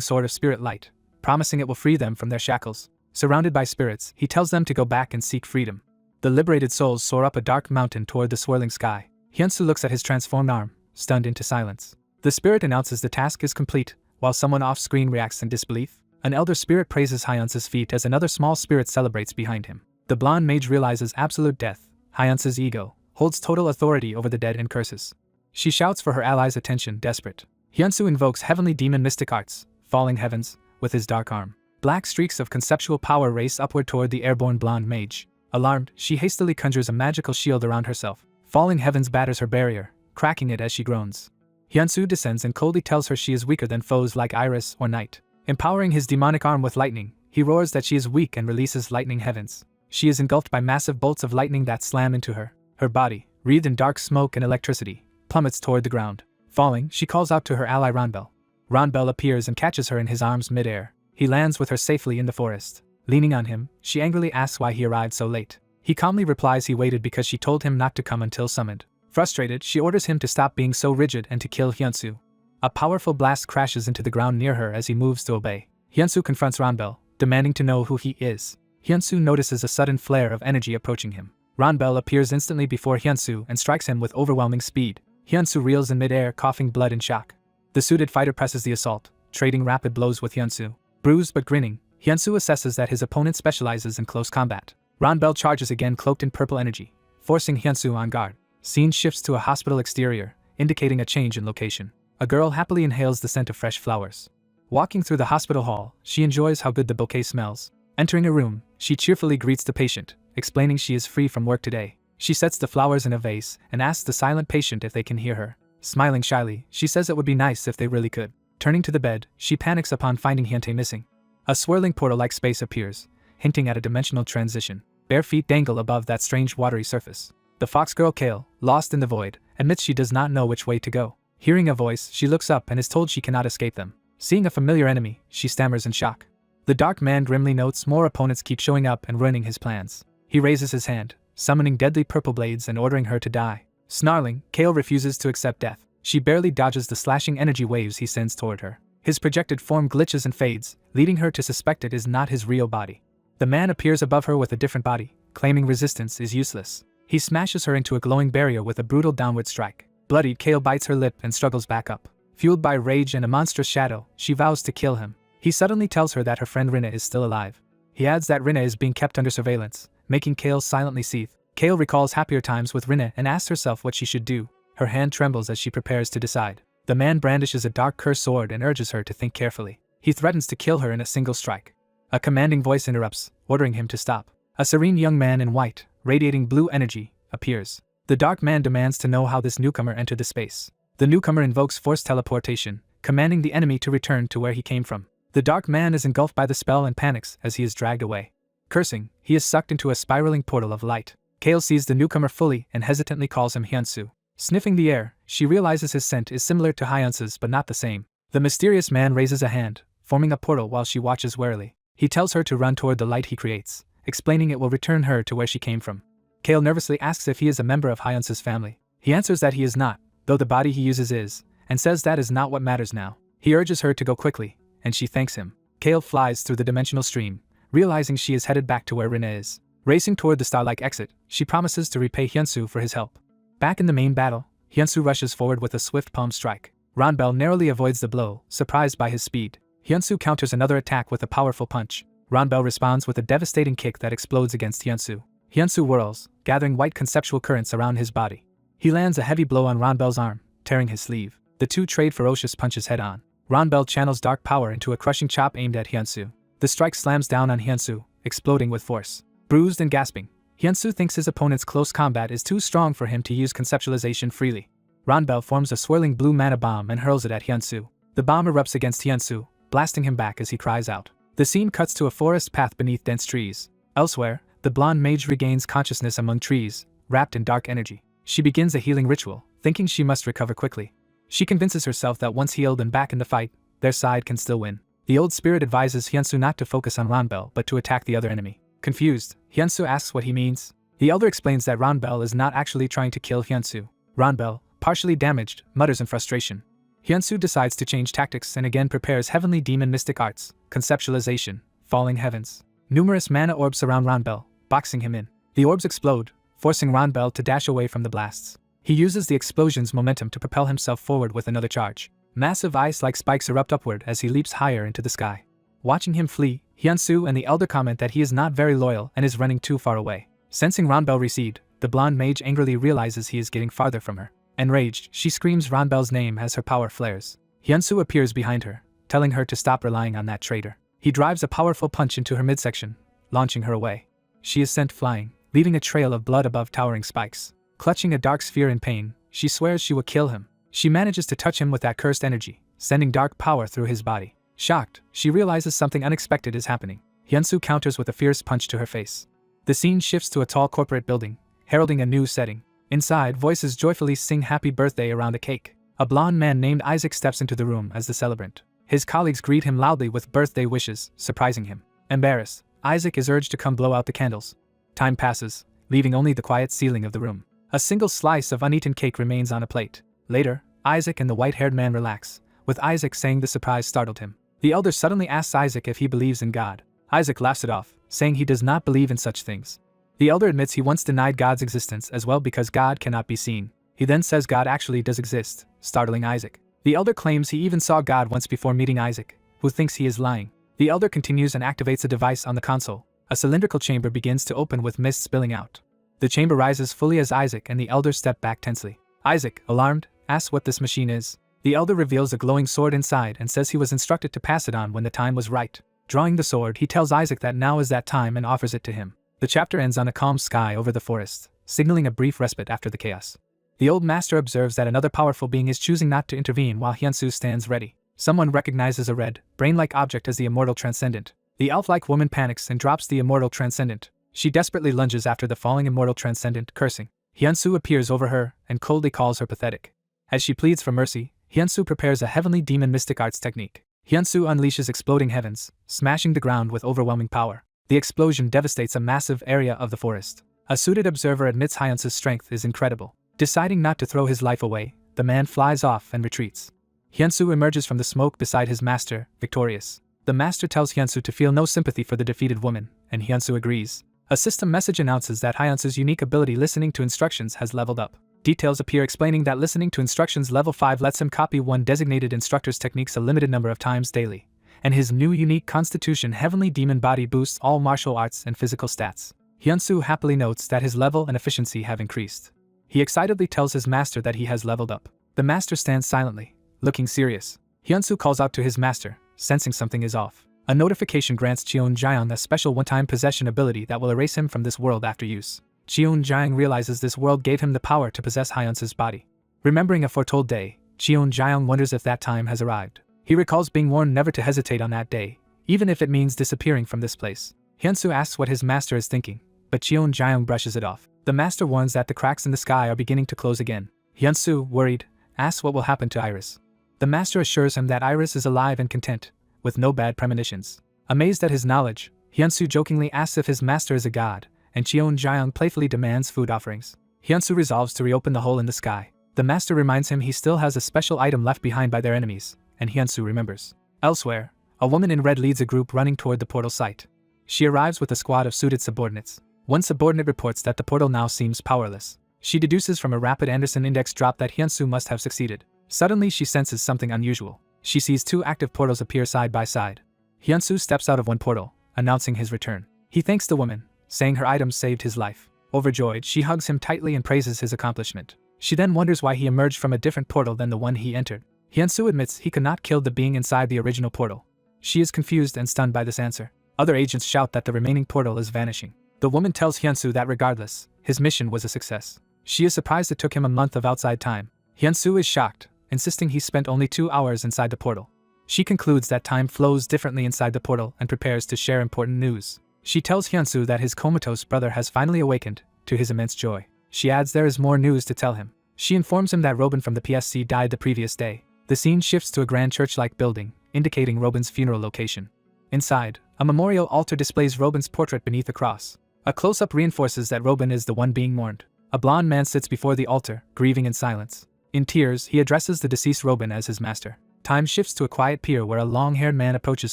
sword of spirit light, promising it will free them from their shackles. Surrounded by spirits, he tells them to go back and seek freedom. The liberated souls soar up a dark mountain toward the swirling sky. Hyunsu looks at his transformed arm, stunned into silence. The spirit announces the task is complete, while someone off-screen reacts in disbelief. An elder spirit praises Hyunsu's feat as another small spirit celebrates behind him. The blonde mage realizes absolute death. Hyunsu's ego holds total authority over the dead and curses. She shouts for her allies' attention, desperate. Hyunsu invokes heavenly demon mystic arts, falling heavens, with his dark arm. Black streaks of conceptual power race upward toward the airborne blonde mage. Alarmed, she hastily conjures a magical shield around herself. Falling heavens batters her barrier, cracking it as she groans. Hyunsu descends and coldly tells her she is weaker than foes like Iris or Night. Empowering his demonic arm with lightning, he roars that she is weak and releases lightning heavens. She is engulfed by massive bolts of lightning that slam into her. Her body, wreathed in dark smoke and electricity, plummets toward the ground. Falling, she calls out to her ally Ronbel. Ronbel appears and catches her in his arms mid-air. He lands with her safely in the forest. Leaning on him, she angrily asks why he arrived so late. He calmly replies he waited because she told him not to come until summoned. Frustrated, she orders him to stop being so rigid and to kill Hyunsu. A powerful blast crashes into the ground near her as he moves to obey. Hyunsu confronts Ronbel, demanding to know who he is. Hyunsu notices a sudden flare of energy approaching him. Ronbel appears instantly before Hyunsu and strikes him with overwhelming speed. Hyunsu reels in midair, coughing blood in shock. The suited fighter presses the assault, trading rapid blows with Hyunsu. Bruised but grinning, Hyunsu assesses that his opponent specializes in close combat. Ronbel charges again, cloaked in purple energy, forcing Hyunsu on guard. Scene shifts to a hospital exterior, indicating a change in location. A girl happily inhales the scent of fresh flowers. Walking through the hospital hall, she enjoys how good the bouquet smells. Entering a room, she cheerfully greets the patient, explaining she is free from work today. She sets the flowers in a vase and asks the silent patient if they can hear her. Smiling shyly, she says it would be nice if they really could. Turning to the bed, she panics upon finding Hyuntae missing. A swirling portal-like space appears, hinting at a dimensional transition. Bare feet dangle above that strange watery surface. The fox girl Kale, lost in the void, admits she does not know which way to go. Hearing a voice, she looks up and is told she cannot escape them. Seeing a familiar enemy, she stammers in shock. The dark man grimly notes more opponents keep showing up and ruining his plans. He raises his hand, summoning deadly purple blades and ordering her to die. Snarling, Kale refuses to accept death. She barely dodges the slashing energy waves he sends toward her. His projected form glitches and fades, leading her to suspect it is not his real body. The man appears above her with a different body, claiming resistance is useless. He smashes her into a glowing barrier with a brutal downward strike. Bloodied, Kale bites her lip and struggles back up. Fueled by rage and a monstrous shadow, she vows to kill him. He suddenly tells her that her friend Rinna is still alive. He adds that Rinna is being kept under surveillance, making Kale silently seethe. Kale recalls happier times with Rinna and asks herself what she should do. Her hand trembles as she prepares to decide. The man brandishes a dark cursed sword and urges her to think carefully. He threatens to kill her in a single strike. A commanding voice interrupts, ordering him to stop. A serene young man in white, radiating blue energy, appears. The dark man demands to know how this newcomer entered the space. The newcomer invokes forced teleportation, commanding the enemy to return to where he came from. The dark man is engulfed by the spell and panics as he is dragged away. Cursing, he is sucked into a spiraling portal of light. Kale sees the newcomer fully and hesitantly calls him Hyunsu. Sniffing the air, she realizes his scent is similar to Hyunsu's but not the same. The mysterious man raises a hand, forming a portal while she watches warily. He tells her to run toward the light he creates, explaining it will return her to where she came from. Kale nervously asks if he is a member of Hyunsu's family. He answers that he is not, though the body he uses is, and says that is not what matters now. He urges her to go quickly, and she thanks him. Kale flies through the dimensional stream, realizing she is headed back to where Rinna is. Racing toward the star-like exit, she promises to repay Hyunsu for his help. Back in the main battle, Hyunsu rushes forward with a swift palm strike. Ronbel narrowly avoids the blow, surprised by his speed. Hyunsu counters another attack with a powerful punch. Ronbel responds with a devastating kick that explodes against Hyunsu. Hyunsu whirls, gathering white conceptual currents around his body. He lands a heavy blow on Ronbel's arm, tearing his sleeve. The two trade ferocious punches head-on. Ronbel channels dark power into a crushing chop aimed at Hyunsu. The strike slams down on Hyunsu, exploding with force. Bruised and gasping, Hyunsu thinks his opponent's close combat is too strong for him to use conceptualization freely. Ronbel forms a swirling blue mana bomb and hurls it at Hyunsu. The bomb erupts against Hyunsu, blasting him back as he cries out. The scene cuts to a forest path beneath dense trees. Elsewhere, the blonde mage regains consciousness among trees, wrapped in dark energy. She begins a healing ritual, thinking she must recover quickly. She convinces herself that once healed and back in the fight, their side can still win. The old spirit advises Hyunsu not to focus on Ranbel but to attack the other enemy. Confused, Hyunsu asks what he means. The elder explains that Ranbel is not actually trying to kill Hyunsu. Ranbel, partially damaged, mutters in frustration. Hyunsu decides to change tactics and again prepares heavenly demon mystic arts, conceptualization, falling heavens. Numerous mana orbs surround Ranbel, boxing him in. The orbs explode, forcing Ranbel to dash away from the blasts. He uses the explosion's momentum to propel himself forward with another charge. Massive ice-like spikes erupt upward as he leaps higher into the sky. Watching him flee, Hyunsu and the elder comment that he is not very loyal and is running too far away. Sensing Ranbel recede, the blonde mage angrily realizes he is getting farther from her. Enraged, she screams Ranbel's name as her power flares. Hyunsu appears behind her, telling her to stop relying on that traitor. He drives a powerful punch into her midsection, launching her away. She is sent flying, leaving a trail of blood above towering spikes. Clutching a dark sphere in pain, she swears she will kill him. She manages to touch him with that cursed energy, sending dark power through his body. Shocked, she realizes something unexpected is happening. Hyunsu counters with a fierce punch to her face. The scene shifts to a tall corporate building, heralding a new setting. Inside, voices joyfully sing happy birthday around a cake. A blonde man named Isaac steps into the room as the celebrant. His colleagues greet him loudly with birthday wishes, surprising him. Embarrassed, Isaac is urged to come blow out the candles. Time passes, leaving only the quiet ceiling of the room. A single slice of uneaten cake remains on a plate. Later, Isaac and the white-haired man relax, with Isaac saying the surprise startled him. The elder suddenly asks Isaac if he believes in God. Isaac laughs it off, saying he does not believe in such things. The elder admits he once denied God's existence as well because God cannot be seen. He then says God actually does exist, startling Isaac. The elder claims he even saw God once before meeting Isaac, who thinks he is lying. The elder continues and activates a device on the console. A cylindrical chamber begins to open with mist spilling out. The chamber rises fully as Isaac and the elder step back tensely. Isaac, alarmed, asks what this machine is. The elder reveals a glowing sword inside and says he was instructed to pass it on when the time was right. Drawing the sword, he tells Isaac that now is that time and offers it to him. The chapter ends on a calm sky over the forest, signaling a brief respite after the chaos. The old master observes that another powerful being is choosing not to intervene while Hyunsu stands ready. Someone recognizes a red, brain-like object as the immortal transcendent. The elf-like woman panics and drops the immortal transcendent. She desperately lunges after the falling immortal transcendent, cursing. Hyunsu appears over her and coldly calls her pathetic. As she pleads for mercy, Hyunsu prepares a heavenly demon mystic arts technique. Hyunsu unleashes exploding heavens, smashing the ground with overwhelming power. The explosion devastates a massive area of the forest. A suited observer admits Hyunsu's strength is incredible. Deciding not to throw his life away, the man flies off and retreats. Hyunsu emerges from the smoke beside his master, victorious. The master tells Hyunsu to feel no sympathy for the defeated woman, and Hyunsu agrees. A system message announces that Hyunsu's unique ability listening to instructions has leveled up. Details appear explaining that listening to instructions level 5 lets him copy one designated instructor's techniques a limited number of times daily. And his new unique constitution heavenly demon body boosts all martial arts and physical stats. Hyunsu happily notes that his level and efficiency have increased. He excitedly tells his master that he has leveled up. The master stands silently, looking serious. Hyunsu calls out to his master, sensing something is off. A notification grants Cheon Jiang a special one-time possession ability that will erase him from this world after use. Cheon Jiang realizes this world gave him the power to possess Hyunsu's body. Remembering a foretold day, Cheon Jiang wonders if that time has arrived. He recalls being warned never to hesitate on that day, even if it means disappearing from this place. Hyunsu asks what his master is thinking, but Cheon Jiang brushes it off. The master warns that the cracks in the sky are beginning to close again. Hyunsu, worried, asks what will happen to Iris. The master assures him that Iris is alive and content, with no bad premonitions. Amazed at his knowledge, Hyunsu jokingly asks if his master is a god, and Cheon Jiang playfully demands food offerings. Hyunsu resolves to reopen the hole in the sky. The master reminds him he still has a special item left behind by their enemies, and Hyunsu remembers. Elsewhere, a woman in red leads a group running toward the portal site. She arrives with a squad of suited subordinates. One subordinate reports that the portal now seems powerless. She deduces from a rapid Anderson index drop that Hyunsu must have succeeded. Suddenly she senses something unusual. She sees two active portals appear side by side. Hyunsu steps out of one portal, announcing his return. He thanks the woman, saying her items saved his life. Overjoyed, she hugs him tightly and praises his accomplishment. She then wonders why he emerged from a different portal than the one he entered. Hyunsu admits he could not kill the being inside the original portal. She is confused and stunned by this answer. Other agents shout that the remaining portal is vanishing. The woman tells Hyunsu that regardless, his mission was a success. She is surprised it took him a month of outside time. Hyunsu is shocked, insisting he spent only 2 hours inside the portal. She concludes that time flows differently inside the portal and prepares to share important news. She tells Hyunsoo that his comatose brother has finally awakened, to his immense joy. She adds there is more news to tell him. She informs him that Robin from the PSC died the previous day. The scene shifts to a grand church-like building, indicating Robin's funeral location. Inside, a memorial altar displays Robin's portrait beneath a cross. A close-up reinforces that Robin is the one being mourned. A blond man sits before the altar, grieving in silence. In tears, he addresses the deceased Robin as his master. Time shifts to a quiet pier where a long-haired man approaches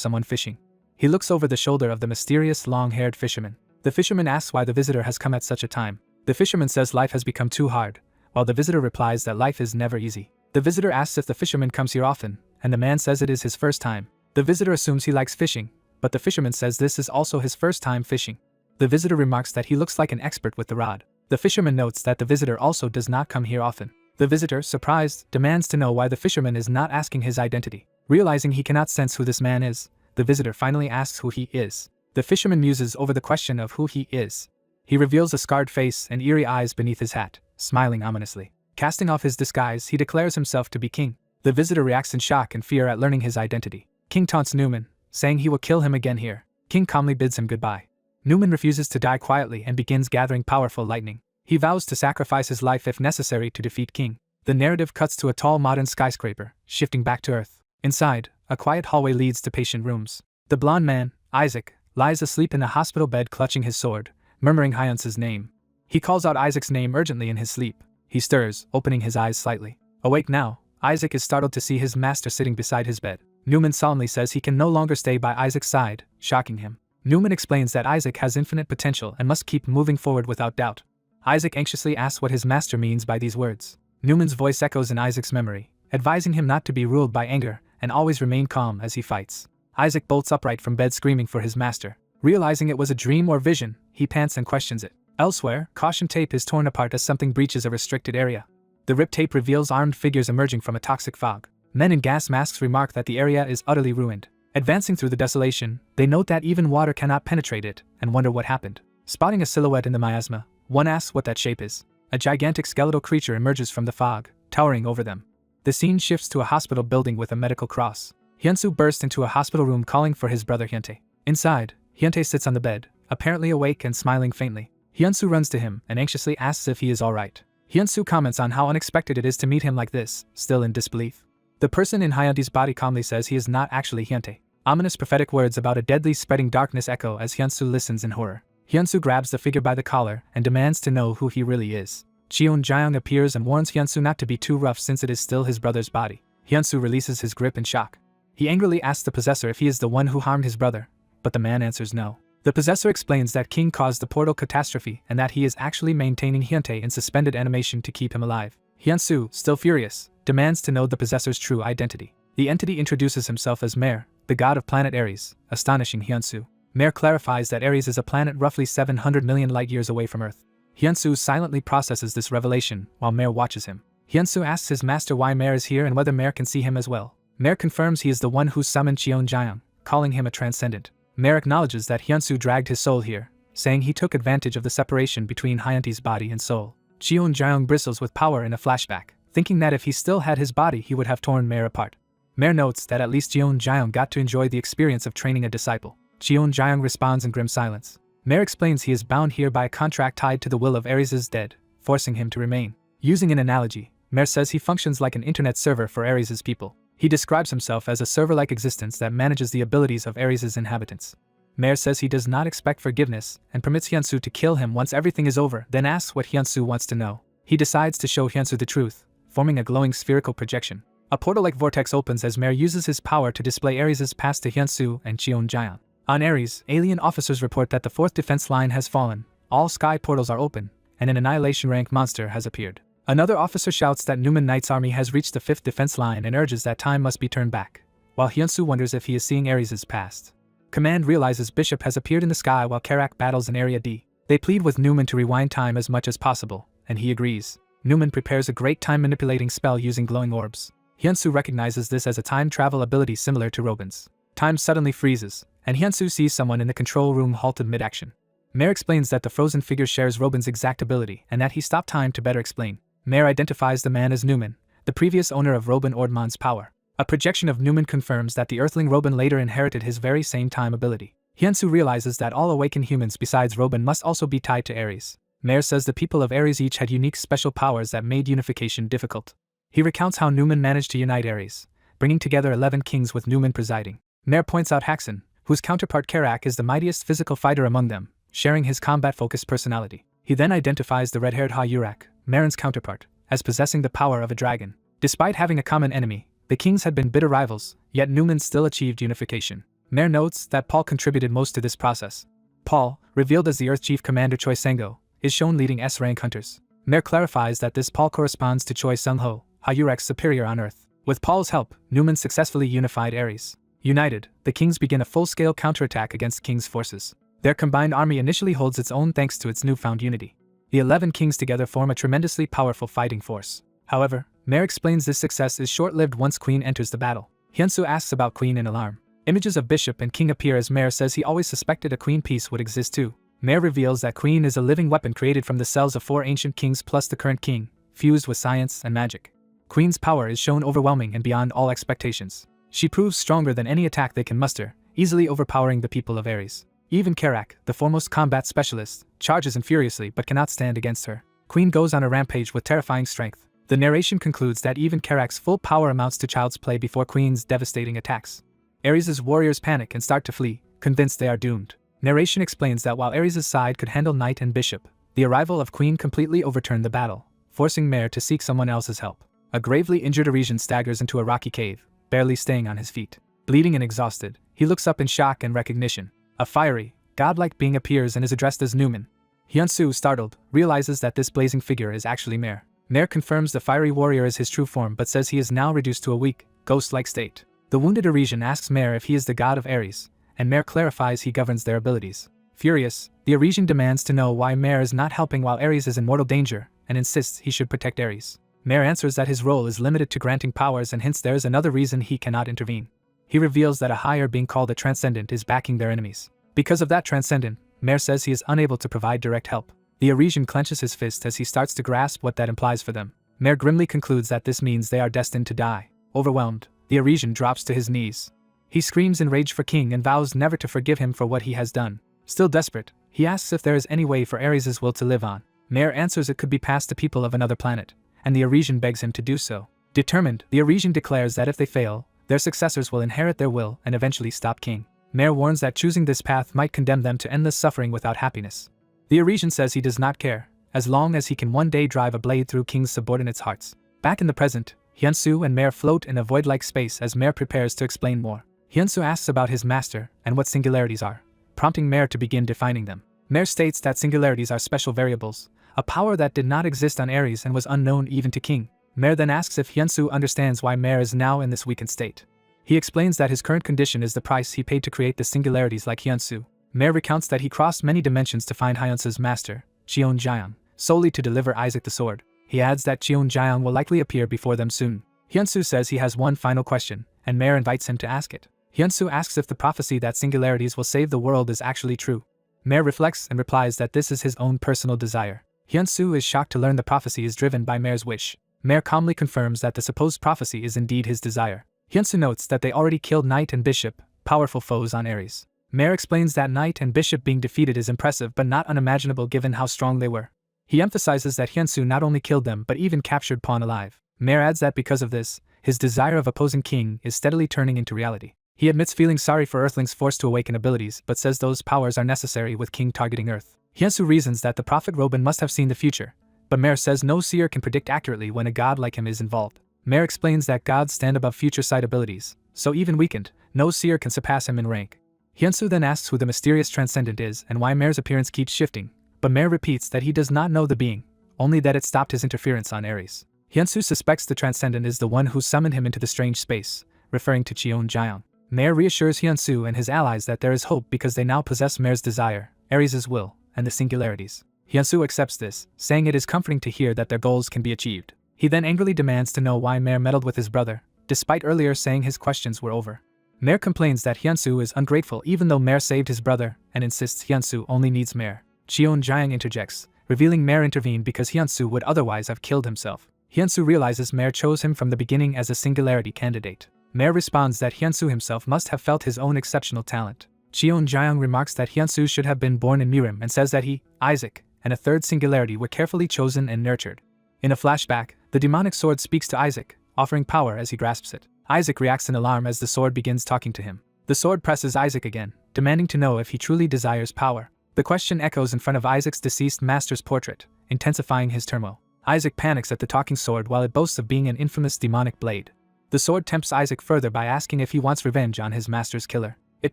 someone fishing. He looks over the shoulder of the mysterious long-haired fisherman. The fisherman asks why the visitor has come at such a time. The fisherman says life has become too hard, while the visitor replies that life is never easy. The visitor asks if the fisherman comes here often, and the man says it is his first time. The visitor assumes he likes fishing, but the fisherman says this is also his first time fishing. The visitor remarks that he looks like an expert with the rod. The fisherman notes that the visitor also does not come here often. The visitor, surprised, demands to know why the fisherman is not asking his identity. Realizing he cannot sense who this man is, the visitor finally asks who he is. The fisherman muses over the question of who he is. He reveals a scarred face and eerie eyes beneath his hat, smiling ominously. Casting off his disguise, he declares himself to be King. The visitor reacts in shock and fear at learning his identity. King taunts Newman, saying he will kill him again here. King calmly bids him goodbye. Newman refuses to die quietly and begins gathering powerful lightning. He vows to sacrifice his life if necessary to defeat King. The narrative cuts to a tall modern skyscraper, shifting back to Earth. Inside, a quiet hallway leads to patient rooms. The blond man, Isaac, lies asleep in a hospital bed clutching his sword, murmuring Hyunsoo's name. He calls out Isaac's name urgently in his sleep. He stirs, opening his eyes slightly. Awake now, Isaac is startled to see his master sitting beside his bed. Newman solemnly says he can no longer stay by Isaac's side, shocking him. Newman explains that Isaac has infinite potential and must keep moving forward without doubt. Isaac anxiously asks what his master means by these words. Newman's voice echoes in Isaac's memory, advising him not to be ruled by anger and always remain calm as he fights. Isaac bolts upright from bed screaming for his master. Realizing it was a dream or vision, he pants and questions it. Elsewhere, caution tape is torn apart as something breaches a restricted area. The ripped tape reveals armed figures emerging from a toxic fog. Men in gas masks remark that the area is utterly ruined. Advancing through the desolation, they note that even water cannot penetrate it and wonder what happened. Spotting a silhouette in the miasma, one asks what that shape is. A gigantic skeletal creature emerges from the fog, towering over them. The scene shifts to a hospital building with a medical cross. Hyunsoo bursts into a hospital room calling for his brother Hyuntae. Inside, Hyuntae sits on the bed, apparently awake and smiling faintly. Hyunsoo runs to him and anxiously asks if he is alright. Hyunsoo comments on how unexpected it is to meet him like this, still in disbelief. The person in Hyuntae's body calmly says he is not actually Hyuntae. Ominous prophetic words about a deadly spreading darkness echo as Hyunsoo listens in horror. Hyunsoo grabs the figure by the collar and demands to know who he really is. Cheon Jaeyoung appears and warns Hyunsoo not to be too rough since it is still his brother's body. Hyunsoo releases his grip in shock. He angrily asks the possessor if he is the one who harmed his brother, but the man answers no. The possessor explains that King caused the portal catastrophe and that he is actually maintaining Hyuntae in suspended animation to keep him alive. Hyunsoo, still furious, demands to know the possessor's true identity. The entity introduces himself as Mare, the god of planet Ares, astonishing Hyunsoo. Mare clarifies that Ares is a planet roughly 700 million light-years away from Earth. Hyunsoo silently processes this revelation while Mare watches him. Hyunsoo asks his master why Mare is here and whether Mare can see him as well. Mare confirms he is the one who summoned Cheon Jaeyoung, calling him a transcendent. Mare acknowledges that Hyunsoo dragged his soul here, saying he took advantage of the separation between Hyuntae's body and soul. Cheon Jaeyoung bristles with power in a flashback, thinking that if he still had his body he would have torn Mare apart. Mare notes that at least Cheon Jaeyoung got to enjoy the experience of training a disciple. Cheon Jaeyoung responds in grim silence. Mare explains he is bound here by a contract tied to the will of Ares' dead, forcing him to remain. Using an analogy, Mare says he functions like an internet server for Ares' people. He describes himself as a server-like existence that manages the abilities of Ares' inhabitants. Mare says he does not expect forgiveness and permits Hyunsoo to kill him once everything is over, then asks what Hyunsoo wants to know. He decides to show Hyunsoo the truth, forming a glowing spherical projection. A portal-like vortex opens as Mare uses his power to display Ares' past to Hyunsoo and Cheon Jaeyoung. On Ares, alien officers report that the 4th defense line has fallen, all sky portals are open, and an annihilation rank monster has appeared. Another officer shouts that Newman Knight's army has reached the 5th defense line and urges that time must be turned back, while Hyunsoo wonders if he is seeing Ares' past. Command realizes Bishop has appeared in the sky while Karak battles in Area D. They plead with Newman to rewind time as much as possible, and he agrees. Newman prepares a great time-manipulating spell using glowing orbs. Hyunsoo recognizes this as a time travel ability similar to Robin's. Time suddenly freezes, and Hyunsoo sees someone in the control room halted mid-action. Mare explains that the frozen figure shares Robin's exact ability and that he stopped time to better explain. Mare identifies the man as Newman, the previous owner of Robin Ordman's power. A projection of Newman confirms that the Earthling Robin later inherited his very same time ability. Hyunsu realizes that all awakened humans besides Robin must also be tied to Ares. Mayor says the people of Ares each had unique special powers that made unification difficult. He recounts how Newman managed to unite Ares, bringing together 11 kings with Newman presiding. Mayor points out Haxon, whose counterpart Karak is the mightiest physical fighter among them, sharing his combat-focused personality. He then identifies the red-haired Ha-Yurak, Marin's counterpart, as possessing the power of a dragon. Despite having a common enemy, the kings had been bitter rivals, yet Newman still achieved unification. Mayor notes that Paul contributed most to this process. Paul, revealed as the Earth Chief Commander Choi Sang-ho, is shown leading S-rank hunters. Mayor clarifies that this Paul corresponds to Choi Sung-ho, Ha-Yurak's superior on Earth. With Paul's help, Newman successfully unified Ares. United, the kings begin a full-scale counterattack against King's forces. Their combined army initially holds its own thanks to its newfound unity. The 11 kings together form a tremendously powerful fighting force. However, Mayor explains this success is short-lived once Queen enters the battle. Hyunsu asks about Queen in alarm. Images of Bishop and King appear as Mayor says he always suspected a Queen piece would exist too. Mayor reveals that Queen is a living weapon created from the cells of 4 ancient kings plus the current king, fused with science and magic. Queen's power is shown overwhelming and beyond all expectations. She proves stronger than any attack they can muster, easily overpowering the people of Ares. Even Karak, the foremost combat specialist, charges in furiously but cannot stand against her. Queen goes on a rampage with terrifying strength. The narration concludes that even Karak's full power amounts to child's play before Queen's devastating attacks. Ares' warriors panic and start to flee, convinced they are doomed. Narration explains that while Ares' side could handle Knight and Bishop, the arrival of Queen completely overturned the battle, forcing Mayor to seek someone else's help. A gravely injured Arisian staggers into a rocky cave, barely staying on his feet. Bleeding and exhausted, he looks up in shock and recognition. A fiery, godlike being appears and is addressed as Newman. Hyunsu, startled, realizes that this blazing figure is actually Mayor. Mayor confirms the fiery warrior is his true form but says he is now reduced to a weak, ghost-like state. The wounded Arisian asks Mayor if he is the god of Ares, and Mayor clarifies he governs their abilities. Furious, the Arisian demands to know why Mayor is not helping while Ares is in mortal danger, and insists he should protect Ares. Mayor answers that his role is limited to granting powers and hints there is another reason he cannot intervene. He reveals that a higher being called a Transcendent is backing their enemies. Because of that Transcendent, Mayor says he is unable to provide direct help. The Arisian clenches his fist as he starts to grasp what that implies for them. Mayor grimly concludes that this means they are destined to die. Overwhelmed, the Arisian drops to his knees. He screams in rage for King and vows never to forgive him for what he has done. Still desperate, he asks if there is any way for Ares' will to live on. Mayor answers it could be past the people of another planet, and the Arisian begs him to do so. Determined, the Arisian declares that if they fail, their successors will inherit their will and eventually stop King. Mayor warns that choosing this path might condemn them to endless suffering without happiness. The Arisian says he does not care, as long as he can one day drive a blade through King's subordinates' hearts. Back in the present, Hyunsu and Mayor float in a void-like space as Mayor prepares to explain more. Hyunsu asks about his master and what singularities are, prompting Mayor to begin defining them. Mayor states that singularities are special variables, a power that did not exist on Ares and was unknown even to King. Mayor then asks if Hyunsu understands why Mayor is now in this weakened state. He explains that his current condition is the price he paid to create the singularities like Hyunsu. Mayor recounts that he crossed many dimensions to find Hyunsu's master, Cheon Jaeon, solely to deliver Isaac the sword. He adds that Cheon Jaeon will likely appear before them soon. Hyunsu says he has one final question, and Mayor invites him to ask it. Hyunsu asks if the prophecy that singularities will save the world is actually true. Mayor reflects and replies that this is his own personal desire. Hyunsu is shocked to learn the prophecy is driven by Mayor's wish. Mayor calmly confirms that the supposed prophecy is indeed his desire. Hyunsu notes that they already killed Knight and Bishop, powerful foes on Ares. Mayor explains that Knight and Bishop being defeated is impressive but not unimaginable given how strong they were. He emphasizes that Hyunsu not only killed them but even captured Pawn alive. Mayor adds that because of this, his desire of opposing King is steadily turning into reality. He admits feeling sorry for Earthlings forced to awaken abilities but says those powers are necessary with King targeting Earth. Hyunsu reasons that the Prophet Robin must have seen the future, but Mayor says no seer can predict accurately when a god like him is involved. Mayor explains that gods stand above future sight abilities, so even weakened, no seer can surpass him in rank. Hyunsu then asks who the mysterious Transcendent is and why Mayor's appearance keeps shifting, but Mayor repeats that he does not know the being, only that it stopped his interference on Ares. Hyunsu suspects the Transcendent is the one who summoned him into the strange space, referring to Cheon Jaeon. Mayor reassures Hyunsu and his allies that there is hope because they now possess Mayor's desire, Ares' will, and the singularities. Hyunsu accepts this, saying it is comforting to hear that their goals can be achieved. He then angrily demands to know why Mayor meddled with his brother, despite earlier saying his questions were over. Mayor complains that Hyunsu is ungrateful even though Mayor saved his brother, and insists Hyunsu only needs Mayor. Cheon Jaeon interjects, revealing Mayor intervened because Hyunsu would otherwise have killed himself. Hyunsu realizes Mayor chose him from the beginning as a singularity candidate. Mare responds that Hyunsu himself must have felt his own exceptional talent. Cheon Jaeyoung remarks that Hyunsu should have been born in Mirim and says that he, Isaac, and a third singularity were carefully chosen and nurtured. In a flashback, the demonic sword speaks to Isaac, offering power as he grasps it. Isaac reacts in alarm as the sword begins talking to him. The sword presses Isaac again, demanding to know if he truly desires power. The question echoes in front of Isaac's deceased master's portrait, intensifying his turmoil. Isaac panics at the talking sword while it boasts of being an infamous demonic blade. The sword tempts Isaac further by asking if he wants revenge on his master's killer. It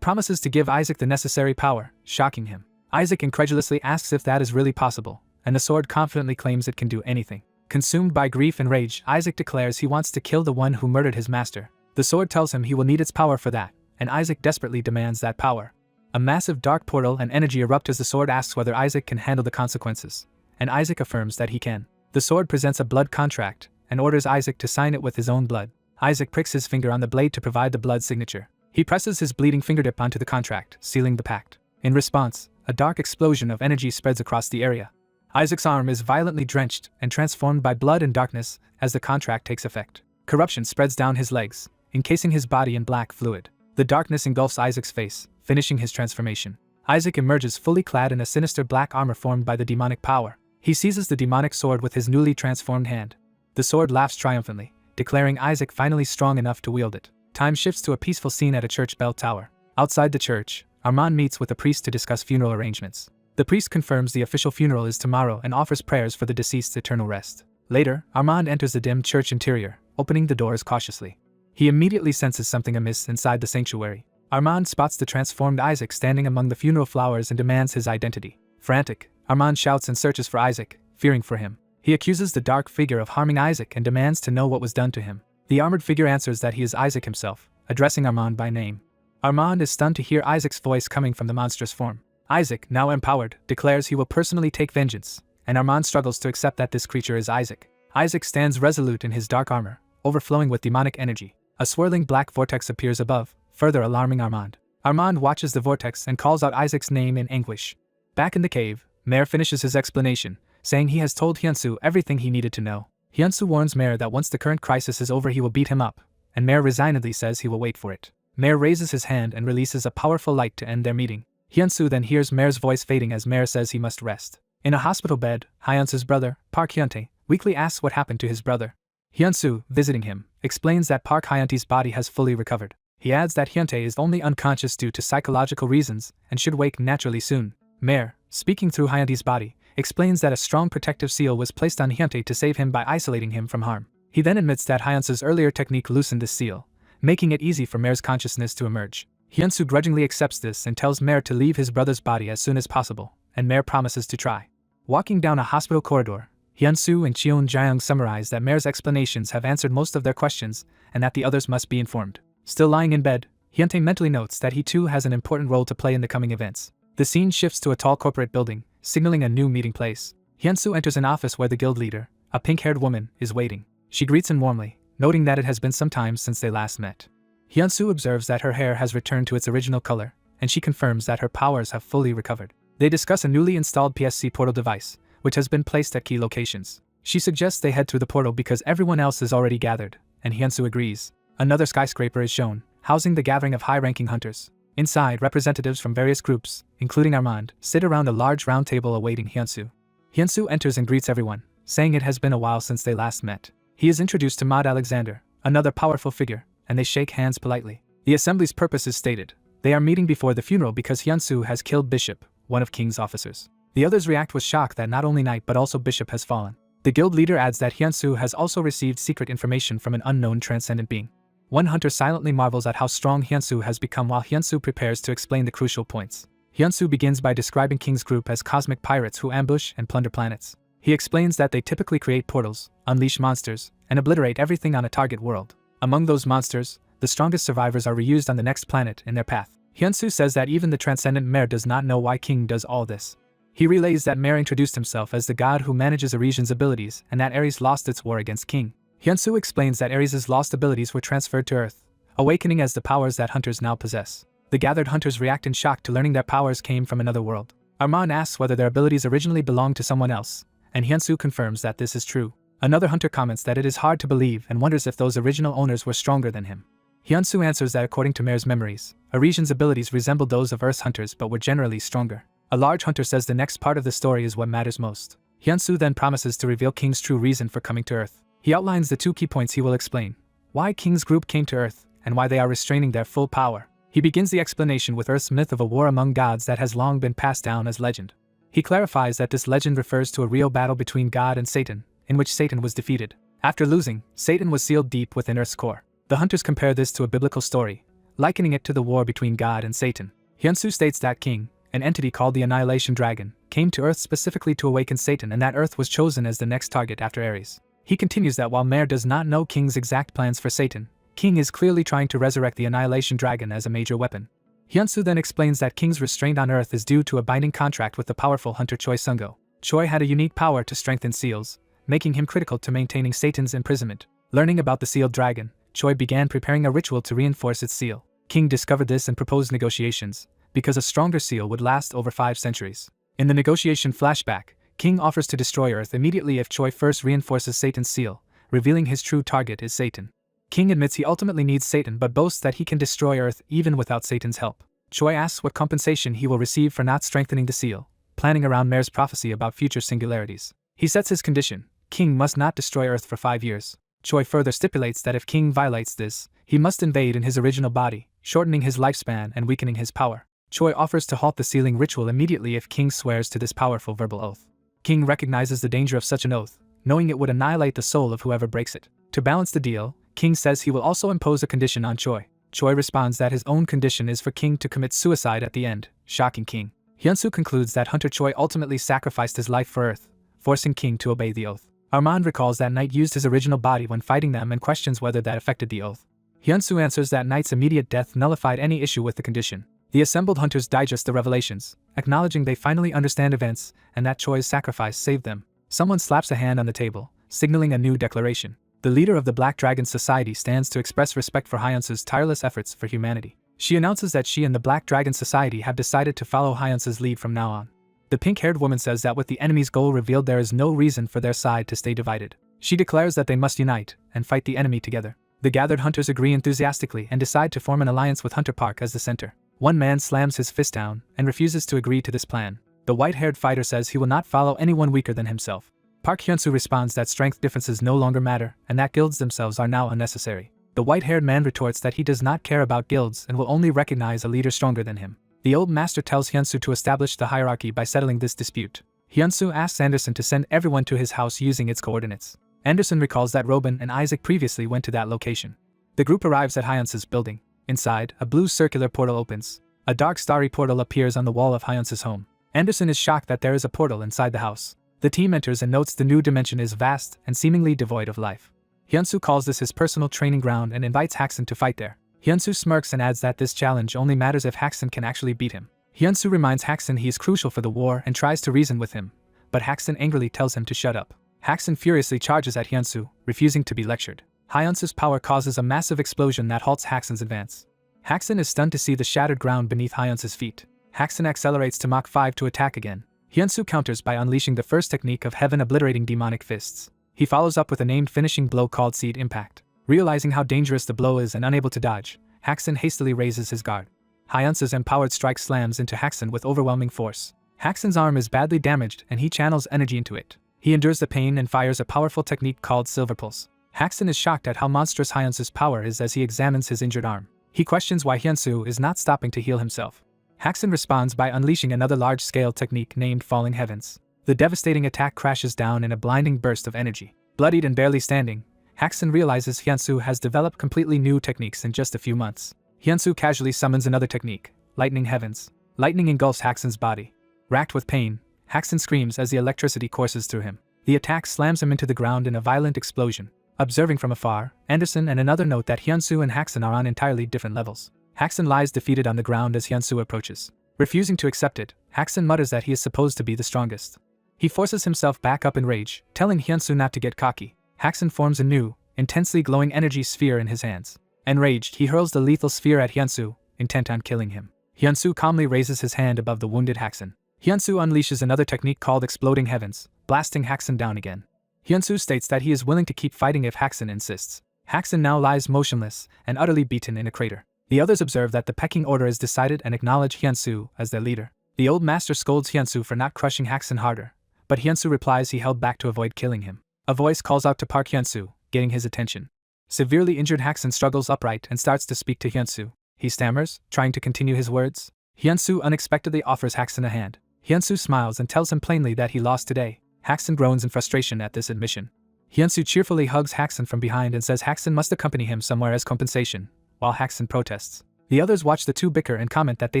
promises to give Isaac the necessary power, shocking him. Isaac incredulously asks if that is really possible, and the sword confidently claims it can do anything. Consumed by grief and rage, Isaac declares he wants to kill the one who murdered his master. The sword tells him he will need its power for that, and Isaac desperately demands that power. A massive dark portal and energy erupt as the sword asks whether Isaac can handle the consequences, and Isaac affirms that he can. The sword presents a blood contract, and orders Isaac to sign it with his own blood. Isaac pricks his finger on the blade to provide the blood signature. He presses his bleeding fingertip onto the contract, sealing the pact. In response, a dark explosion of energy spreads across the area. Isaac's arm is violently drenched and transformed by blood and darkness as the contract takes effect. Corruption spreads down his legs, encasing his body in black fluid. The darkness engulfs Isaac's face, finishing his transformation. Isaac emerges fully clad in a sinister black armor formed by the demonic power. He seizes the demonic sword with his newly transformed hand. The sword laughs triumphantly, declaring Isaac finally strong enough to wield it. Time shifts to a peaceful scene at a church bell tower. Outside the church, Armand meets with the priest to discuss funeral arrangements. The priest confirms the official funeral is tomorrow and offers prayers for the deceased's eternal rest. Later, Armand enters the dim church interior, opening the doors cautiously. He immediately senses something amiss inside the sanctuary. Armand spots the transformed Isaac standing among the funeral flowers and demands his identity. Frantic, Armand shouts and searches for Isaac, fearing for him. He accuses the dark figure of harming Isaac and demands to know what was done to him. The armored figure answers that he is Isaac himself, addressing Armand by name. Armand is stunned to hear Isaac's voice coming from the monstrous form. Isaac, now empowered, declares he will personally take vengeance, and Armand struggles to accept that this creature is Isaac. Isaac stands resolute in his dark armor, overflowing with demonic energy. A swirling black vortex appears above, further alarming Armand. Armand watches the vortex and calls out Isaac's name in anguish. Back in the cave, Mare finishes his explanation, saying he has told Hyunsu everything he needed to know. Hyunsu warns Mare that once the current crisis is over he will beat him up, and Mare resignedly says he will wait for it. Mare raises his hand and releases a powerful light to end their meeting. Hyunsu then hears Mare's voice fading as Mare says he must rest. In a hospital bed, Hyunsu's brother, Park Hyuntae, weakly asks what happened to his brother. Hyunsu, visiting him, explains that Park Hyuntae's body has fully recovered. He adds that Hyuntae is only unconscious due to psychological reasons and should wake naturally soon. Mare, speaking through Hyuntae's body, explains that a strong protective seal was placed on Hyuntae to save him by isolating him from harm. He then admits that Hyunsu's earlier technique loosened this seal, making it easy for Mare's consciousness to emerge. Hyunsu grudgingly accepts this and tells Mare to leave his brother's body as soon as possible, and Mare promises to try. Walking down a hospital corridor, Hyunsu and Cheon Jaeyoung summarize that Mare's explanations have answered most of their questions and that the others must be informed. Still lying in bed, Hyuntae mentally notes that he too has an important role to play in the coming events. The scene shifts to a tall corporate building, signaling a new meeting place. Hyunsu enters an office where the guild leader, a pink-haired woman, is waiting. She greets him warmly, noting that it has been some time since they last met. Hyunsu observes that her hair has returned to its original color, and she confirms that her powers have fully recovered. They discuss a newly installed PSC portal device, which has been placed at key locations. She suggests they head through the portal because everyone else is already gathered, and Hyunsu agrees. Another skyscraper is shown, housing the gathering of high-ranking hunters. Inside, representatives from various groups, including Armand, sit around a large round table awaiting Hyunsu. Hyunsu enters and greets everyone, saying it has been a while since they last met. He is introduced to Maud Alexander, another powerful figure, and they shake hands politely. The assembly's purpose is stated. They are meeting before the funeral because Hyunsu has killed Bishop, one of King's officers. The others react with shock that not only Knight but also Bishop has fallen. The guild leader adds that Hyunsu has also received secret information from an unknown transcendent being. One hunter silently marvels at how strong Hyunsu has become while Hyunsu prepares to explain the crucial points. Hyunsu begins by describing King's group as cosmic pirates who ambush and plunder planets. He explains that they typically create portals, unleash monsters, and obliterate everything on a target world. Among those monsters, the strongest survivors are reused on the next planet in their path. Hyunsu says that even the transcendent Mare does not know why King does all this. He relays that Mare introduced himself as the god who manages Arisian's abilities and that Ares lost its war against King. Hyunsu explains that Ares' lost abilities were transferred to Earth, awakening as the powers that hunters now possess. The gathered hunters react in shock to learning their powers came from another world. Armand asks whether their abilities originally belonged to someone else, and Hyunsu confirms that this is true. Another hunter comments that it is hard to believe and wonders if those original owners were stronger than him. Hyunsu answers that according to Mare's memories, Arisian's abilities resembled those of Earth's hunters but were generally stronger. A large hunter says the next part of the story is what matters most. Hyunsu then promises to reveal King's true reason for coming to Earth. He outlines the 2 key points he will explain: why King's group came to Earth, and why they are restraining their full power. He begins the explanation with Earth's myth of a war among gods that has long been passed down as legend. He clarifies that this legend refers to a real battle between God and Satan, in which Satan was defeated. After losing, Satan was sealed deep within Earth's core. The hunters compare this to a biblical story, likening it to the war between God and Satan. Hyunsu states that King, an entity called the Annihilation Dragon, came to Earth specifically to awaken Satan and that Earth was chosen as the next target after Ares. He continues that while Mare does not know King's exact plans for Satan, King is clearly trying to resurrect the Annihilation Dragon as a major weapon. Hyunsu then explains that King's restraint on Earth is due to a binding contract with the powerful hunter Choi Sungo. Choi had a unique power to strengthen seals, making him critical to maintaining Satan's imprisonment. Learning about the sealed dragon, Choi began preparing a ritual to reinforce its seal. King discovered this and proposed negotiations, because a stronger seal would last over 5 centuries. In the negotiation flashback, King offers to destroy Earth immediately if Choi first reinforces Satan's seal, revealing his true target is Satan. King admits he ultimately needs Satan but boasts that he can destroy Earth even without Satan's help. Choi asks what compensation he will receive for not strengthening the seal, planning around Mare's prophecy about future singularities. He sets his condition: King must not destroy Earth for 5 years. Choi further stipulates that if King violates this, he must invade in his original body, shortening his lifespan and weakening his power. Choi offers to halt the sealing ritual immediately if King swears to this powerful verbal oath. King recognizes the danger of such an oath, knowing it would annihilate the soul of whoever breaks it. To balance the deal, King says he will also impose a condition on Choi. Choi responds that his own condition is for King to commit suicide at the end, shocking King. Hyunsu concludes that Hunter Choi ultimately sacrificed his life for Earth, forcing King to obey the oath. Armand recalls that Knight used his original body when fighting them and questions whether that affected the oath. Hyunsu answers that Knight's immediate death nullified any issue with the condition. The assembled hunters digest the revelations, acknowledging they finally understand events and that Choi's sacrifice saved them. Someone slaps a hand on the table, signaling a new declaration. The leader of the Black Dragon Society stands to express respect for Hyunsu's tireless efforts for humanity. She announces that she and the Black Dragon Society have decided to follow Hyunsu's lead from now on. The pink-haired woman says that with the enemy's goal revealed, there is no reason for their side to stay divided. She declares that they must unite and fight the enemy together. The gathered hunters agree enthusiastically and decide to form an alliance with Hunter Park as the center. One man slams his fist down and refuses to agree to this plan. The white-haired fighter says he will not follow anyone weaker than himself. Park Hyunsu responds that strength differences no longer matter and that guilds themselves are now unnecessary. The white-haired man retorts that he does not care about guilds and will only recognize a leader stronger than him. The old master tells Hyunsu to establish the hierarchy by settling this dispute. Hyunsu asks Anderson to send everyone to his house using its coordinates. Anderson recalls that Robin and Isaac previously went to that location. The group arrives at Hyunsu's building. Inside, a blue circular portal opens. A dark starry portal appears on the wall of Hyunsu's home. Anderson is shocked that there is a portal inside the house. The team enters and notes the new dimension is vast and seemingly devoid of life. Hyunsu calls this his personal training ground and invites Haxon to fight there. Hyunsu smirks and adds that this challenge only matters if Haxon can actually beat him. Hyunsu reminds Haxon he is crucial for the war and tries to reason with him, but Haxon angrily tells him to shut up. Haxon furiously charges at Hyunsu, refusing to be lectured. Hyunsu's power causes a massive explosion that halts Haxon's advance. Haxon is stunned to see the shattered ground beneath Hyunsu's feet. Haxon accelerates to Mach 5 to attack again. Hyunsu counters by unleashing the first technique of heaven obliterating demonic fists. He follows up with a named finishing blow called Seed Impact. Realizing how dangerous the blow is and unable to dodge, Haxon hastily raises his guard. Hyunsu's empowered strike slams into Haxon with overwhelming force. Haxon's arm is badly damaged and he channels energy into it. He endures the pain and fires a powerful technique called Silver Pulse. Haxon is shocked at how monstrous Hyunsu's power is as he examines his injured arm. He questions why Hyunsu is not stopping to heal himself. Haxon responds by unleashing another large-scale technique named Falling Heavens. The devastating attack crashes down in a blinding burst of energy. Bloodied and barely standing, Haxon realizes Hyunsu has developed completely new techniques in just a few months. Hyunsu casually summons another technique, Lightning Heavens. Lightning engulfs Haxon's body. Racked with pain, Haxon screams as the electricity courses through him. The attack slams him into the ground in a violent explosion. Observing from afar, Anderson and another note that Hyunsu and Haxon are on entirely different levels. Haxon lies defeated on the ground as Hyunsu approaches. Refusing to accept it, Haxon mutters that he is supposed to be the strongest. He forces himself back up in rage, telling Hyunsu not to get cocky. Haxon forms a new, intensely glowing energy sphere in his hands. Enraged, he hurls the lethal sphere at Hyunsu, intent on killing him. Hyunsu calmly raises his hand above the wounded Haxon. Hyunsu unleashes another technique called Exploding Heavens, blasting Haxon down again. Hyunsu states that he is willing to keep fighting if Haxon insists. Haxan now lies motionless and utterly beaten in a crater. The others observe that the pecking order is decided and acknowledge Hyunsu as their leader. The old master scolds Hyunsu for not crushing Haxan harder, but Hyunsu replies he held back to avoid killing him. A voice calls out to Park Hyunsu, getting his attention. Severely injured Haxan struggles upright and starts to speak to Hyunsu. He stammers, trying to continue his words. Hyunsu unexpectedly offers Haxan a hand. Hyunsu smiles and tells him plainly that he lost today. Haxan groans in frustration at this admission. Hyunsu cheerfully hugs Haxan from behind and says Haxan must accompany him somewhere as compensation, while Haxan protests. The others watch the two bicker and comment that they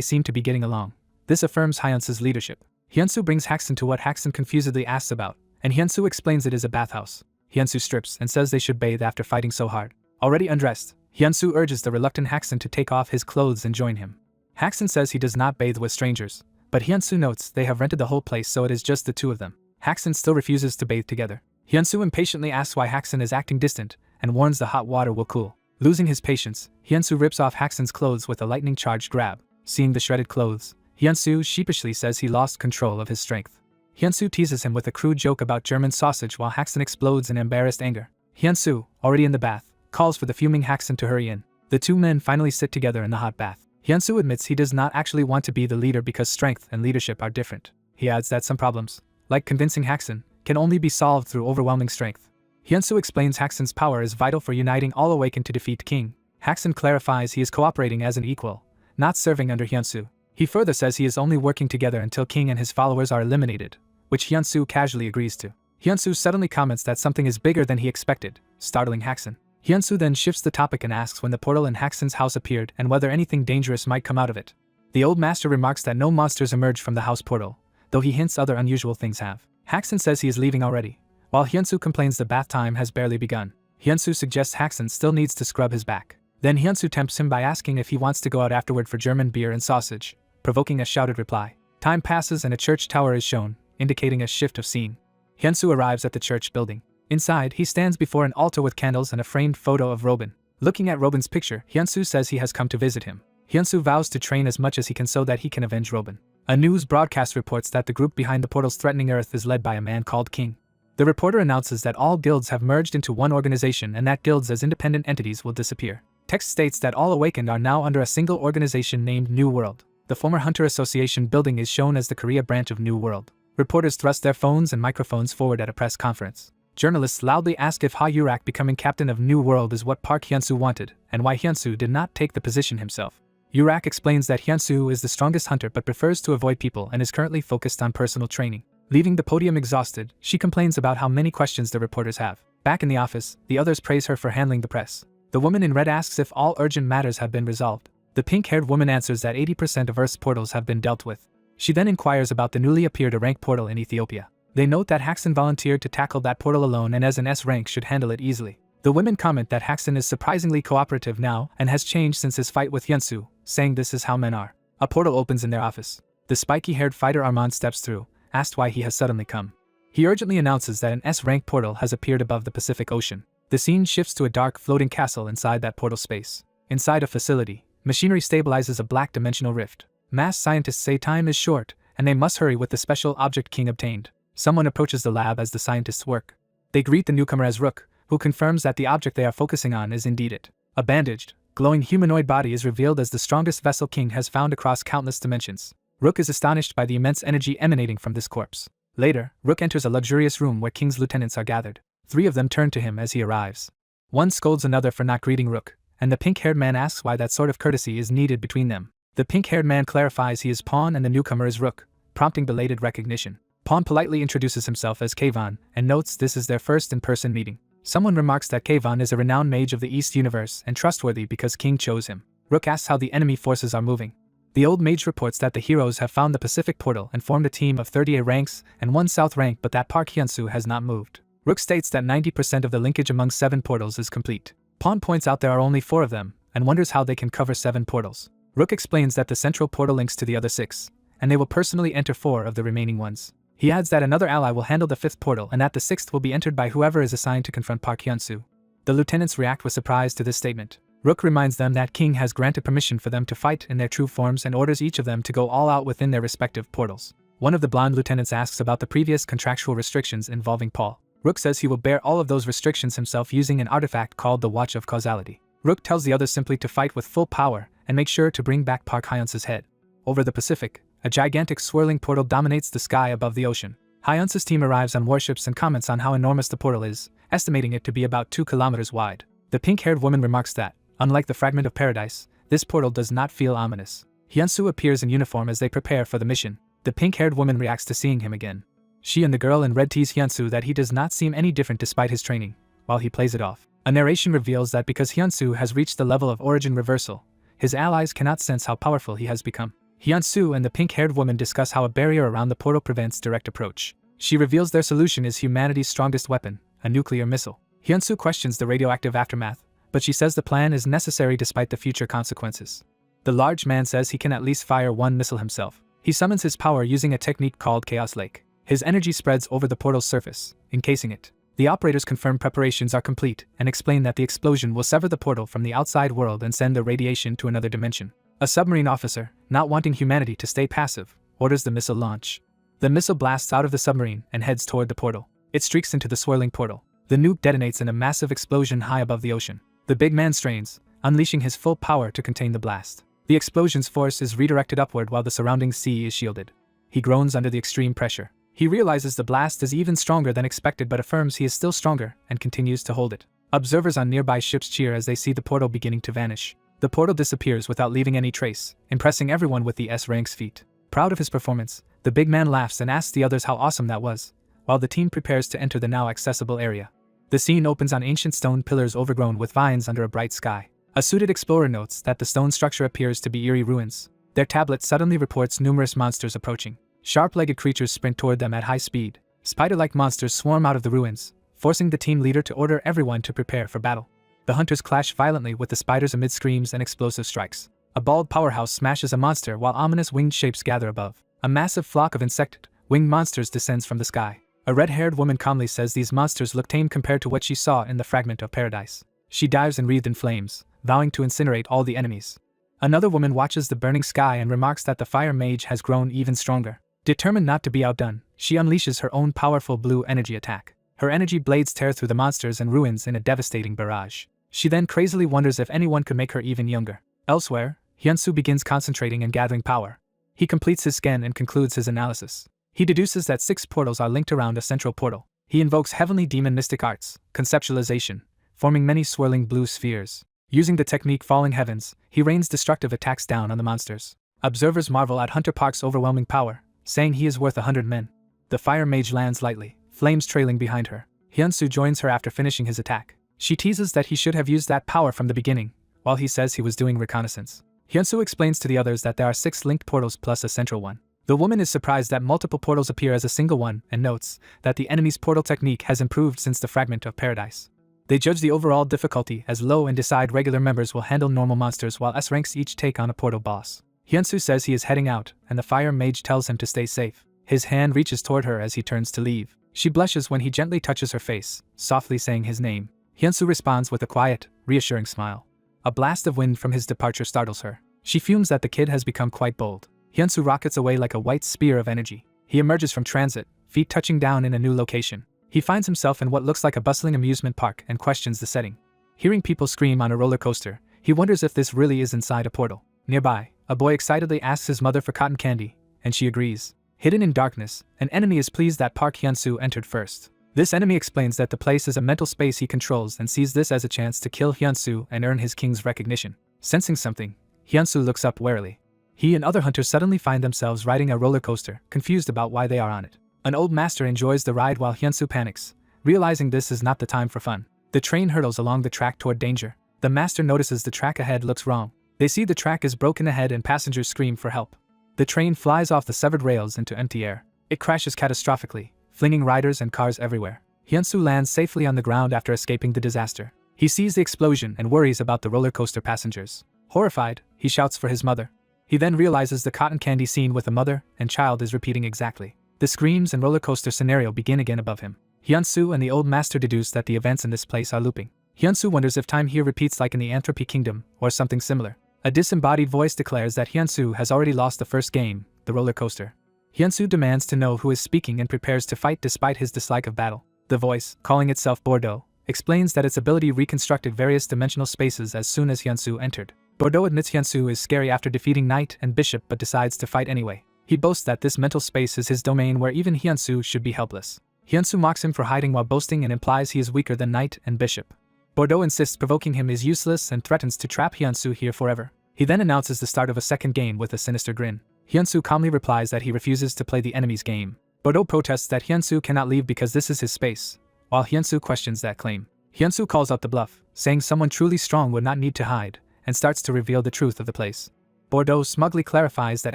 seem to be getting along. This affirms Hyunsu's leadership. Hyunsu brings Haxan to what Haxan confusedly asks about, and Hyunsu explains it is a bathhouse. Hyunsu strips and says they should bathe after fighting so hard. Already undressed, Hyunsu urges the reluctant Haxan to take off his clothes and join him. Haxan says he does not bathe with strangers, but Hyunsu notes they have rented the whole place so it is just the two of them. Haxan still refuses to bathe together. Hyunsu impatiently asks why Haxan is acting distant and warns the hot water will cool. Losing his patience, Hyunsu rips off Haxan's clothes with a lightning-charged grab. Seeing the shredded clothes, Hyunsu sheepishly says he lost control of his strength. Hyunsu teases him with a crude joke about German sausage while Haxan explodes in embarrassed anger. Hyunsu, already in the bath, calls for the fuming Haxan to hurry in. The two men finally sit together in the hot bath. Hyunsu admits he does not actually want to be the leader because strength and leadership are different. He adds that some problems, like convincing Haxan, can only be solved through overwhelming strength. Hyunsu explains Haxan's power is vital for uniting all awakened to defeat King. Haxan clarifies he is cooperating as an equal, not serving under Hyunsu. He further says he is only working together until King and his followers are eliminated, which Hyunsu casually agrees to. Hyunsu suddenly comments that something is bigger than he expected, startling Haxan. Hyunsu then shifts the topic and asks when the portal in Haxan's house appeared and whether anything dangerous might come out of it. The old master remarks that no monsters emerge from the house portal, though he hints other unusual things have. Haxan says he is leaving already, while Hyunsu complains the bath time has barely begun. Hyunsu suggests Haxan still needs to scrub his back. Then Hyunsu tempts him by asking if he wants to go out afterward for German beer and sausage, provoking a shouted reply. Time passes and a church tower is shown, indicating a shift of scene. Hyunsu arrives at the church building. Inside, he stands before an altar with candles and a framed photo of Robin. Looking at Robin's picture, Hyunsu says he has come to visit him. Hyunsu vows to train as much as he can so that he can avenge Robin. A news broadcast reports that the group behind the portals threatening Earth is led by a man called King. The reporter announces that all guilds have merged into one organization and that guilds as independent entities will disappear. Text states that all awakened are now under a single organization named New World. The former Hunter Association building is shown as the Korea branch of New World. Reporters thrust their phones and microphones forward at a press conference. Journalists loudly ask if Ha Yurak becoming captain of New World is what Park Hyunsu wanted, and why Hyunsu did not take the position himself. Yurak explains that Hyunsu is the strongest hunter but prefers to avoid people and is currently focused on personal training. Leaving the podium exhausted, she complains about how many questions the reporters have. Back in the office, the others praise her for handling the press. The woman in red asks if all urgent matters have been resolved. The pink-haired woman answers that 80% of Earth's portals have been dealt with. She then inquires about the newly appeared A-rank portal in Ethiopia. They note that Haxan volunteered to tackle that portal alone and as an S-rank should handle it easily. The women comment that Haxan is surprisingly cooperative now and has changed since his fight with Hyunsu, saying this is how men are. A portal opens in their office. The spiky-haired fighter Armand steps through, asked why he has suddenly come. He urgently announces that an S-rank portal has appeared above the Pacific Ocean. The scene shifts to a dark floating castle inside that portal space. Inside a facility, machinery stabilizes a black dimensional rift. Mass scientists say time is short, and they must hurry with the special object King obtained. Someone approaches the lab as the scientists work. They greet the newcomer as Rook, who confirms that the object they are focusing on is indeed it. A bandaged, glowing humanoid body is revealed as the strongest vessel King has found across countless dimensions. Rook is astonished by the immense energy emanating from this corpse. Later, Rook enters a luxurious room where King's lieutenants are gathered. 3 of them turn to him as he arrives. One scolds another for not greeting Rook, and the pink-haired man asks why that sort of courtesy is needed between them. The pink-haired man clarifies he is Pawn and the newcomer is Rook, prompting belated recognition. Pawn politely introduces himself as Kayvon and notes this is their first in-person meeting. Someone remarks that Kayvon is a renowned mage of the East Universe and trustworthy because King chose him. Rook asks how the enemy forces are moving. The old mage reports that the heroes have found the Pacific Portal and formed a team of 38 ranks and 1 South rank but that Park Hyunsu has not moved. Rook states that 90% of the linkage among 7 portals is complete. Pawn points out there are only 4 of them and wonders how they can cover 7 portals. Rook explains that the central portal links to the other 6, and they will personally enter 4 of the remaining ones. He adds that another ally will handle the 5th portal and that the 6th will be entered by whoever is assigned to confront Park Hyunsu. The lieutenants react with surprise to this statement. Rook reminds them that King has granted permission for them to fight in their true forms and orders each of them to go all out within their respective portals. One of the blonde lieutenants asks about the previous contractual restrictions involving Paul. Rook says he will bear all of those restrictions himself using an artifact called the Watch of Causality. Rook tells the others simply to fight with full power and make sure to bring back Park Hyunsu's head. Over the Pacific, a gigantic swirling portal dominates the sky above the ocean. Hyunsu's team arrives on warships and comments on how enormous the portal is, estimating it to be about 2 kilometers wide. The pink-haired woman remarks that, unlike the fragment of paradise, this portal does not feel ominous. Hyunsu appears in uniform as they prepare for the mission. The pink-haired woman reacts to seeing him again. She and the girl in red tease Hyunsu that he does not seem any different despite his training, while he plays it off. A narration reveals that because Hyunsu has reached the level of origin reversal, his allies cannot sense how powerful he has become. Hyunsu and the pink-haired woman discuss how a barrier around the portal prevents direct approach. She reveals their solution is humanity's strongest weapon, a nuclear missile. Hyunsu questions the radioactive aftermath, but she says the plan is necessary despite the future consequences. The large man says he can at least fire one missile himself. He summons his power using a technique called Chaos Lake. His energy spreads over the portal's surface, encasing it. The operators confirm preparations are complete and explain that the explosion will sever the portal from the outside world and send the radiation to another dimension. A submarine officer, not wanting humanity to stay passive, orders the missile launch. The missile blasts out of the submarine and heads toward the portal. It streaks into the swirling portal. The nuke detonates in a massive explosion high above the ocean. The big man strains, unleashing his full power to contain the blast. The explosion's force is redirected upward while the surrounding sea is shielded. He groans under the extreme pressure. He realizes the blast is even stronger than expected but affirms he is still stronger and continues to hold it. Observers on nearby ships cheer as they see the portal beginning to vanish. The portal disappears without leaving any trace, impressing everyone with the S-rank's feat. Proud of his performance, the big man laughs and asks the others how awesome that was, while the team prepares to enter the now accessible area. The scene opens on ancient stone pillars overgrown with vines under a bright sky. A suited explorer notes that the stone structure appears to be eerie ruins. Their tablet suddenly reports numerous monsters approaching. Sharp-legged creatures sprint toward them at high speed. Spider-like monsters swarm out of the ruins, forcing the team leader to order everyone to prepare for battle. The hunters clash violently with the spiders amid screams and explosive strikes. A bald powerhouse smashes a monster while ominous winged shapes gather above. A massive flock of insect-winged monsters descends from the sky. A red-haired woman calmly says these monsters look tame compared to what she saw in the fragment of paradise. She dives and wreathed in flames, vowing to incinerate all the enemies. Another woman watches the burning sky and remarks that the fire mage has grown even stronger. Determined not to be outdone, she unleashes her own powerful blue energy attack. Her energy blades tear through the monsters and ruins in a devastating barrage. She then crazily wonders if anyone could make her even younger. Elsewhere, Hyunsu begins concentrating and gathering power. He completes his scan and concludes his analysis. He deduces that 6 portals are linked around a central portal. He invokes heavenly demon mystic arts, conceptualization, forming many swirling blue spheres. Using the technique Falling Heavens, he rains destructive attacks down on the monsters. Observers marvel at Hunter Park's overwhelming power, saying he is worth 100 men. The fire mage lands lightly, flames trailing behind her. Hyunsu joins her after finishing his attack. She teases that he should have used that power from the beginning, while he says he was doing reconnaissance. Hyunsu explains to the others that there are 6 linked portals plus a central one. The woman is surprised that multiple portals appear as a single one and notes that the enemy's portal technique has improved since the fragment of paradise. They judge the overall difficulty as low and decide regular members will handle normal monsters while S-ranks each take on a portal boss. Hyunsu says he is heading out and the fire mage tells him to stay safe. His hand reaches toward her as he turns to leave. She blushes when he gently touches her face, softly saying his name. Hyunsu responds with a quiet, reassuring smile. A blast of wind from his departure startles her. She fumes that the kid has become quite bold. Hyunsu rockets away like a white spear of energy. He emerges from transit, feet touching down in a new location. He finds himself in what looks like a bustling amusement park and questions the setting. Hearing people scream on a roller coaster, he wonders if this really is inside a portal. Nearby, a boy excitedly asks his mother for cotton candy, and she agrees. Hidden in darkness, an enemy is pleased that Park Hyunsu entered first. This enemy explains that the place is a mental space he controls and sees this as a chance to kill Hyunsu and earn his king's recognition. Sensing something, Hyunsu looks up warily. He and other hunters suddenly find themselves riding a roller coaster, confused about why they are on it. An old master enjoys the ride while Hyunsu panics, realizing this is not the time for fun. The train hurtles along the track toward danger. The master notices the track ahead looks wrong. They see the track is broken ahead and passengers scream for help. The train flies off the severed rails into empty air. It crashes catastrophically, flinging riders and cars everywhere. Hyunsu lands safely on the ground after escaping the disaster. He sees the explosion and worries about the roller coaster passengers. Horrified, he shouts for his mother. He then realizes the cotton candy scene with the mother and child is repeating exactly. The screams and roller coaster scenario begin again above him. Hyunsu and the old master deduce that the events in this place are looping. Hyunsu wonders if time here repeats like in the Anthropy Kingdom, or something similar. A disembodied voice declares that Hyunsu has already lost the first game, the roller coaster. Hyunsu demands to know who is speaking and prepares to fight despite his dislike of battle. The voice, calling itself Bordeaux, explains that its ability reconstructed various dimensional spaces as soon as Hyunsu entered. Bordeaux admits Hyunsu is scary after defeating Knight and Bishop but decides to fight anyway. He boasts that this mental space is his domain where even Hyunsu should be helpless. Hyunsu mocks him for hiding while boasting and implies he is weaker than Knight and Bishop. Bordeaux insists provoking him is useless and threatens to trap Hyunsu here forever. He then announces the start of a second game with a sinister grin. Hyunsu calmly replies that he refuses to play the enemy's game. Bordeaux protests that Hyunsu cannot leave because this is his space, while Hyunsu questions that claim. Hyunsu calls out the bluff, saying someone truly strong would not need to hide, and starts to reveal the truth of the place. Bordeaux smugly clarifies that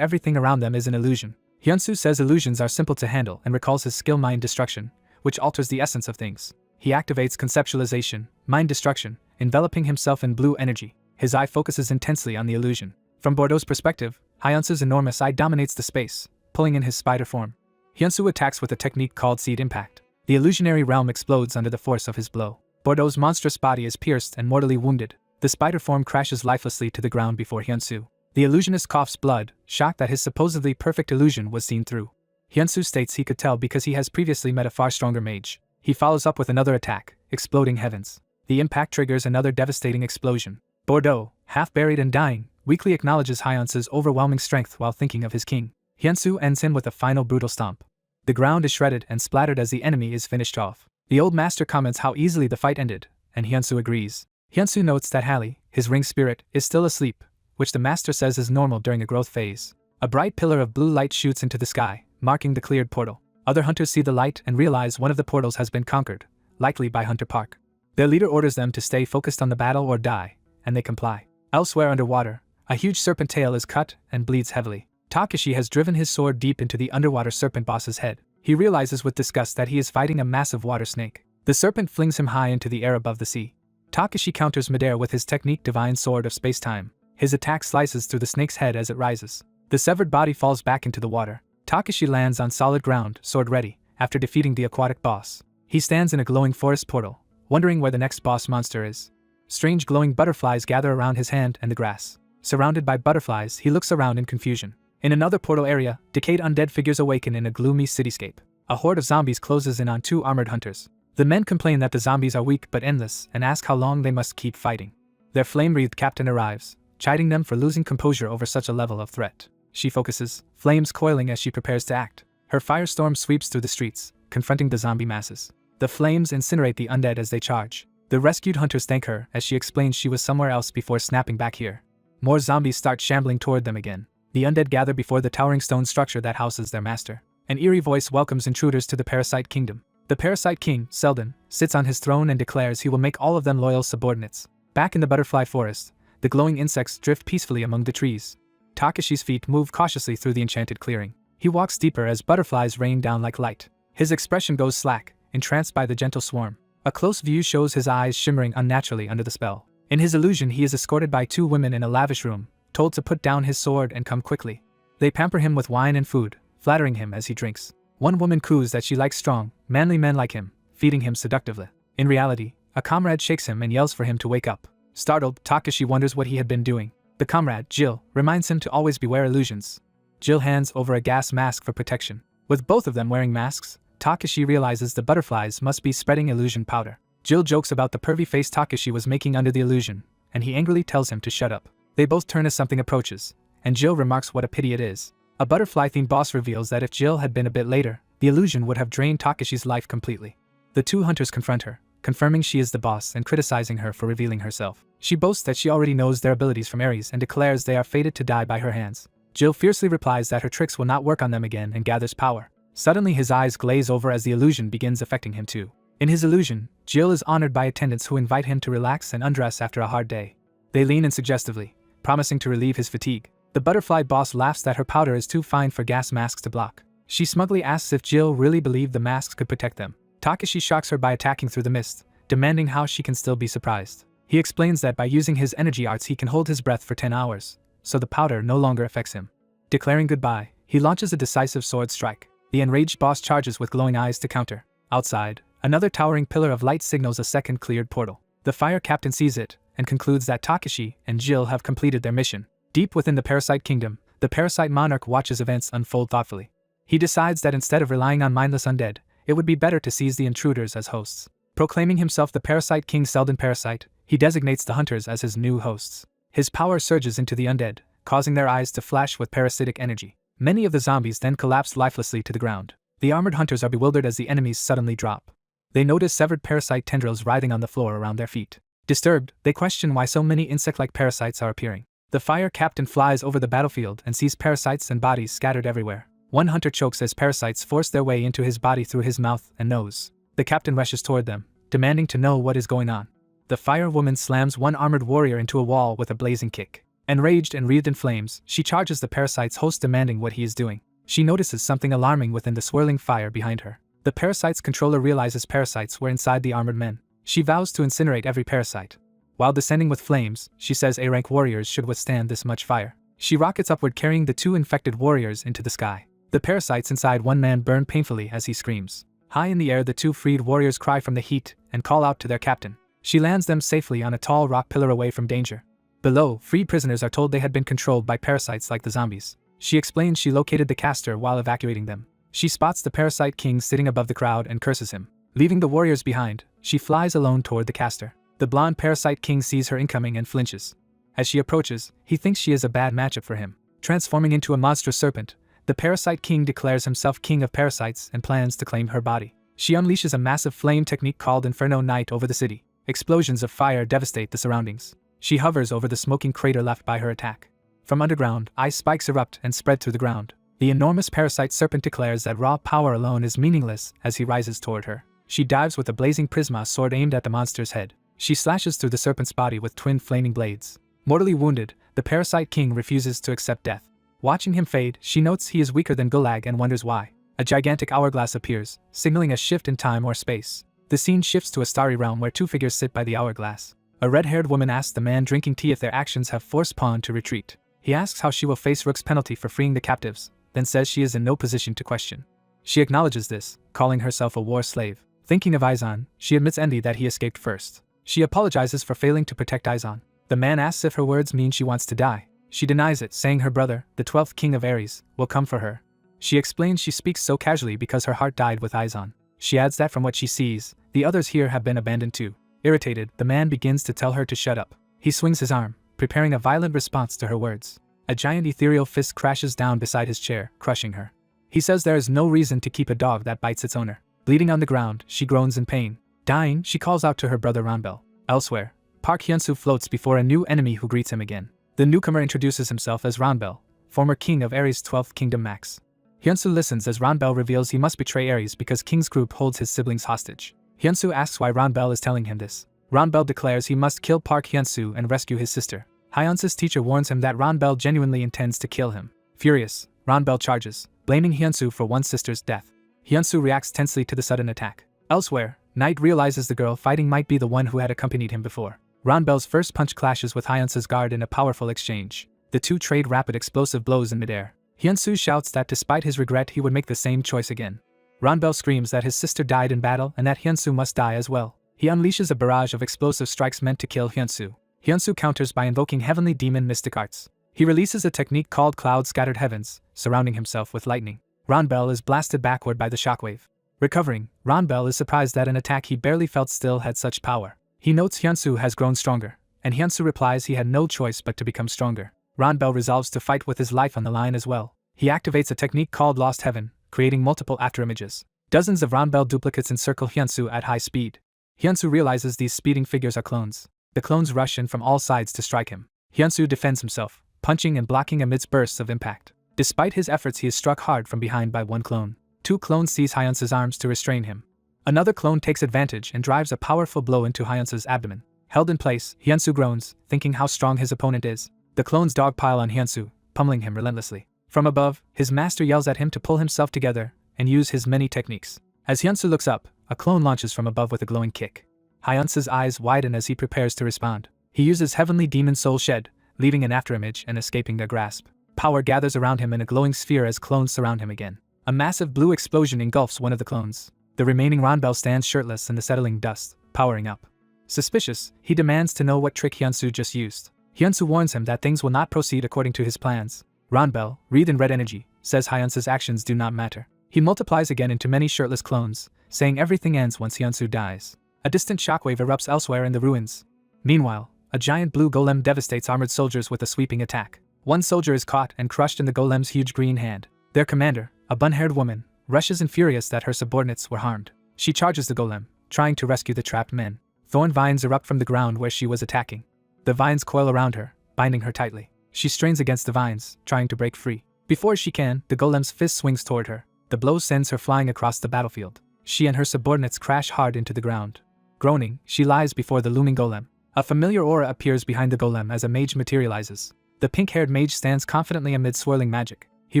everything around them is an illusion. Hyunsu says illusions are simple to handle and recalls his skill mind destruction, which alters the essence of things. He activates conceptualization, mind destruction, enveloping himself in blue energy. His eye focuses intensely on the illusion. From Bordeaux's perspective, Hyunsu's enormous eye dominates the space, pulling in his spider form. Hyunsu attacks with a technique called seed impact. The illusionary realm explodes under the force of his blow. Bordeaux's monstrous body is pierced and mortally wounded. The spider form crashes lifelessly to the ground before Hyunsu. The illusionist coughs blood, shocked that his supposedly perfect illusion was seen through. Hyunsu states he could tell because he has previously met a far stronger mage. He follows up with another attack, exploding heavens. The impact triggers another devastating explosion. Bordeaux, half buried and dying, weakly acknowledges Hyunsu's overwhelming strength while thinking of his king. Hyunsu ends him with a final brutal stomp. The ground is shredded and splattered as the enemy is finished off. The old master comments how easily the fight ended, and Hyunsu agrees. Hyunsu notes that Halley, his ring spirit, is still asleep, which the master says is normal during a growth phase. A bright pillar of blue light shoots into the sky, marking the cleared portal. Other hunters see the light and realize one of the portals has been conquered, likely by Hunter Park. Their leader orders them to stay focused on the battle or die, and they comply. Elsewhere underwater, a huge serpent tail is cut and bleeds heavily. Takashi has driven his sword deep into the underwater serpent boss's head. He realizes with disgust that he is fighting a massive water snake. The serpent flings him high into the air above the sea. Takashi counters midair with his technique Divine Sword of Space-Time. His attack slices through the snake's head as it rises. The severed body falls back into the water. Takashi lands on solid ground, sword ready, after defeating the aquatic boss. He stands in a glowing forest portal, wondering where the next boss monster is. Strange glowing butterflies gather around his hand and the grass. Surrounded by butterflies, he looks around in confusion. In another portal area, decayed undead figures awaken in a gloomy cityscape. A horde of zombies closes in on two armored hunters. The men complain that the zombies are weak but endless and ask how long they must keep fighting. Their flame-wreathed captain arrives, chiding them for losing composure over such a level of threat. She focuses, flames coiling as she prepares to act. Her firestorm sweeps through the streets, confronting the zombie masses. The flames incinerate the undead as they charge. The rescued hunters thank her as she explains she was somewhere else before snapping back here. More zombies start shambling toward them again. The undead gather before the towering stone structure that houses their master. An eerie voice welcomes intruders to the Parasite Kingdom. The Parasite King, Selden, sits on his throne and declares he will make all of them loyal subordinates. Back in the butterfly forest, the glowing insects drift peacefully among the trees. Takashi's feet move cautiously through the enchanted clearing. He walks deeper as butterflies rain down like light. His expression goes slack, entranced by the gentle swarm. A close view shows his eyes shimmering unnaturally under the spell. In his illusion, he is escorted by two women in a lavish room, told to put down his sword and come quickly. They pamper him with wine and food, flattering him as he drinks. One woman coos that she likes strong, manly men like him, feeding him seductively. In reality, a comrade shakes him and yells for him to wake up. Startled, Takashi wonders what he had been doing. The comrade, Jill, reminds him to always beware illusions. Jill hands over a gas mask for protection. With both of them wearing masks, Takashi realizes the butterflies must be spreading illusion powder. Jill jokes about the pervy face Takashi was making under the illusion, and he angrily tells him to shut up. They both turn as something approaches, and Jill remarks what a pity it is. A butterfly-themed boss reveals that if Jill had been a bit later, the illusion would have drained Takashi's life completely. The two hunters confront her, confirming she is the boss and criticizing her for revealing herself. She boasts that she already knows their abilities from Ares and declares they are fated to die by her hands. Jill fiercely replies that her tricks will not work on them again and gathers power. Suddenly his eyes glaze over as the illusion begins affecting him too. In his illusion, Jill is honored by attendants who invite him to relax and undress after a hard day. They lean in suggestively, promising to relieve his fatigue. The butterfly boss laughs that her powder is too fine for gas masks to block. She smugly asks if Jill really believed the masks could protect them. Takashi shocks her by attacking through the mist, demanding how she can still be surprised. He explains that by using his energy arts he can hold his breath for 10 hours, so the powder no longer affects him. Declaring goodbye, he launches a decisive sword strike. The enraged boss charges with glowing eyes to counter. Outside, another towering pillar of light signals a second cleared portal. The fire captain sees it, and concludes that Takashi and Jill have completed their mission. Deep within the Parasite Kingdom, the Parasite Monarch watches events unfold thoughtfully. He decides that instead of relying on mindless undead, it would be better to seize the intruders as hosts. Proclaiming himself the Parasite King Selden Parasite, he designates the hunters as his new hosts. His power surges into the undead, causing their eyes to flash with parasitic energy. Many of the zombies then collapse lifelessly to the ground. The armored hunters are bewildered as the enemies suddenly drop. They notice severed parasite tendrils writhing on the floor around their feet. Disturbed, they question why so many insect-like parasites are appearing. The fire captain flies over the battlefield and sees parasites and bodies scattered everywhere. One hunter chokes as parasites force their way into his body through his mouth and nose. The captain rushes toward them, demanding to know what is going on. The fire woman slams one armored warrior into a wall with a blazing kick. Enraged and wreathed in flames, she charges the parasite's host, demanding what he is doing. She notices something alarming within the swirling fire behind her. The parasite's controller realizes parasites were inside the armored men. She vows to incinerate every parasite. While descending with flames, she says A-rank warriors should withstand this much fire. She rockets upward, carrying the two infected warriors into the sky. The parasites inside one man burn painfully as he screams. High in the air, the two freed warriors cry from the heat and call out to their captain. She lands them safely on a tall rock pillar away from danger. Below, freed prisoners are told they had been controlled by parasites like the zombies. She explains she located the caster while evacuating them. She spots the Parasite King sitting above the crowd and curses him. Leaving the warriors behind, she flies alone toward the caster. The blonde Parasite King sees her incoming and flinches. As she approaches, he thinks she is a bad matchup for him. Transforming into a monstrous serpent, the Parasite King declares himself king of parasites and plans to claim her body. She unleashes a massive flame technique called Inferno Night over the city. Explosions of fire devastate the surroundings. She hovers over the smoking crater left by her attack. From underground, ice spikes erupt and spread through the ground. The enormous parasite serpent declares that raw power alone is meaningless as he rises toward her. She dives with a blazing prisma sword aimed at the monster's head. She slashes through the serpent's body with twin flaming blades. Mortally wounded, the Parasite King refuses to accept death. Watching him fade, she notes he is weaker than Gulag and wonders why. A gigantic hourglass appears, signaling a shift in time or space. The scene shifts to a starry realm where two figures sit by the hourglass. A red-haired woman asks the man drinking tea if their actions have forced Pawn to retreat. He asks how she will face Rook's penalty for freeing the captives, then says she is in no position to question. She acknowledges this, calling herself a war slave. Thinking of Izan, she admits envy that he escaped first. She apologizes for failing to protect Izan. The man asks if her words mean she wants to die. She denies it, saying her brother, the 12th king of Ares, will come for her. She explains she speaks so casually because her heart died with Izan. She adds that from what she sees, the others here have been abandoned too. Irritated, the man begins to tell her to shut up. He swings his arm, preparing a violent response to her words. A giant ethereal fist crashes down beside his chair, crushing her. He says there is no reason to keep a dog that bites its owner. Bleeding on the ground, she groans in pain. Dying, she calls out to her brother Ranbel. Elsewhere, Park Hyunsu floats before a new enemy who greets him again. The newcomer introduces himself as Ranbel, former king of Ares' 12th kingdom Max. Hyunsu listens as Ranbel reveals he must betray Ares because King's group holds his siblings hostage. Hyunsu asks why Ranbel is telling him this. Ranbel declares he must kill Park Hyunsu and rescue his sister. Hyunsu's teacher warns him that Ranbel genuinely intends to kill him. Furious, Ranbel charges, blaming Hyunsu for one sister's death. Hyunsu reacts tensely to the sudden attack. Elsewhere, Knight realizes the girl fighting might be the one who had accompanied him before. Ranbel's first punch clashes with Hyunsu's guard in a powerful exchange. The two trade rapid explosive blows in midair. Hyunsu shouts that despite his regret he would make the same choice again. Ranbel screams that his sister died in battle and that Hyunsu must die as well. He unleashes a barrage of explosive strikes meant to kill Hyunsu. Hyunsu counters by invoking heavenly demon mystic arts. He releases a technique called Cloud Scattered Heavens, surrounding himself with lightning. Ranbel is blasted backward by the shockwave. Recovering, Ranbel is surprised that an attack he barely felt still had such power. He notes Hyunsu has grown stronger, and Hyunsu replies he had no choice but to become stronger. Ranbel resolves to fight with his life on the line as well. He activates a technique called Lost Heaven, creating multiple afterimages. Dozens of Ranbel duplicates encircle Hyunsu at high speed. Hyunsu realizes these speeding figures are clones. The clones rush in from all sides to strike him. Hyunsu defends himself, punching and blocking amidst bursts of impact. Despite his efforts, he is struck hard from behind by one clone. Two clones seize Hyunsu's arms to restrain him. Another clone takes advantage and drives a powerful blow into Hyunsu's abdomen. Held in place, Hyunsu groans, thinking how strong his opponent is. The clones dogpile on Hyunsu, pummeling him relentlessly. From above, his master yells at him to pull himself together and use his many techniques. As Hyunsu looks up, a clone launches from above with a glowing kick. Hyunsu's eyes widen as he prepares to respond. He uses Heavenly Demon Soul Shed, leaving an afterimage and escaping their grasp. Power gathers around him in a glowing sphere as clones surround him again. A massive blue explosion engulfs one of the clones. The remaining Ranbel stands shirtless in the settling dust, powering up. Suspicious, he demands to know what trick Hyunsu just used. Hyunsu warns him that things will not proceed according to his plans. Ranbel, wreathed in red energy, says Hyunsu's actions do not matter. He multiplies again into many shirtless clones, saying everything ends once Hyunsu dies. A distant shockwave erupts elsewhere in the ruins. Meanwhile, a giant blue golem devastates armored soldiers with a sweeping attack. One soldier is caught and crushed in the golem's huge green hand. Their commander, a bun-haired woman, rushes in furious that her subordinates were harmed. She charges the golem, trying to rescue the trapped men. Thorn vines erupt from the ground where she was attacking. The vines coil around her, binding her tightly. She strains against the vines, trying to break free. Before she can, the golem's fist swings toward her. The blow sends her flying across the battlefield. She and her subordinates crash hard into the ground. Groaning, she lies before the looming golem. A familiar aura appears behind the golem as a mage materializes. The pink-haired mage stands confidently amid swirling magic. He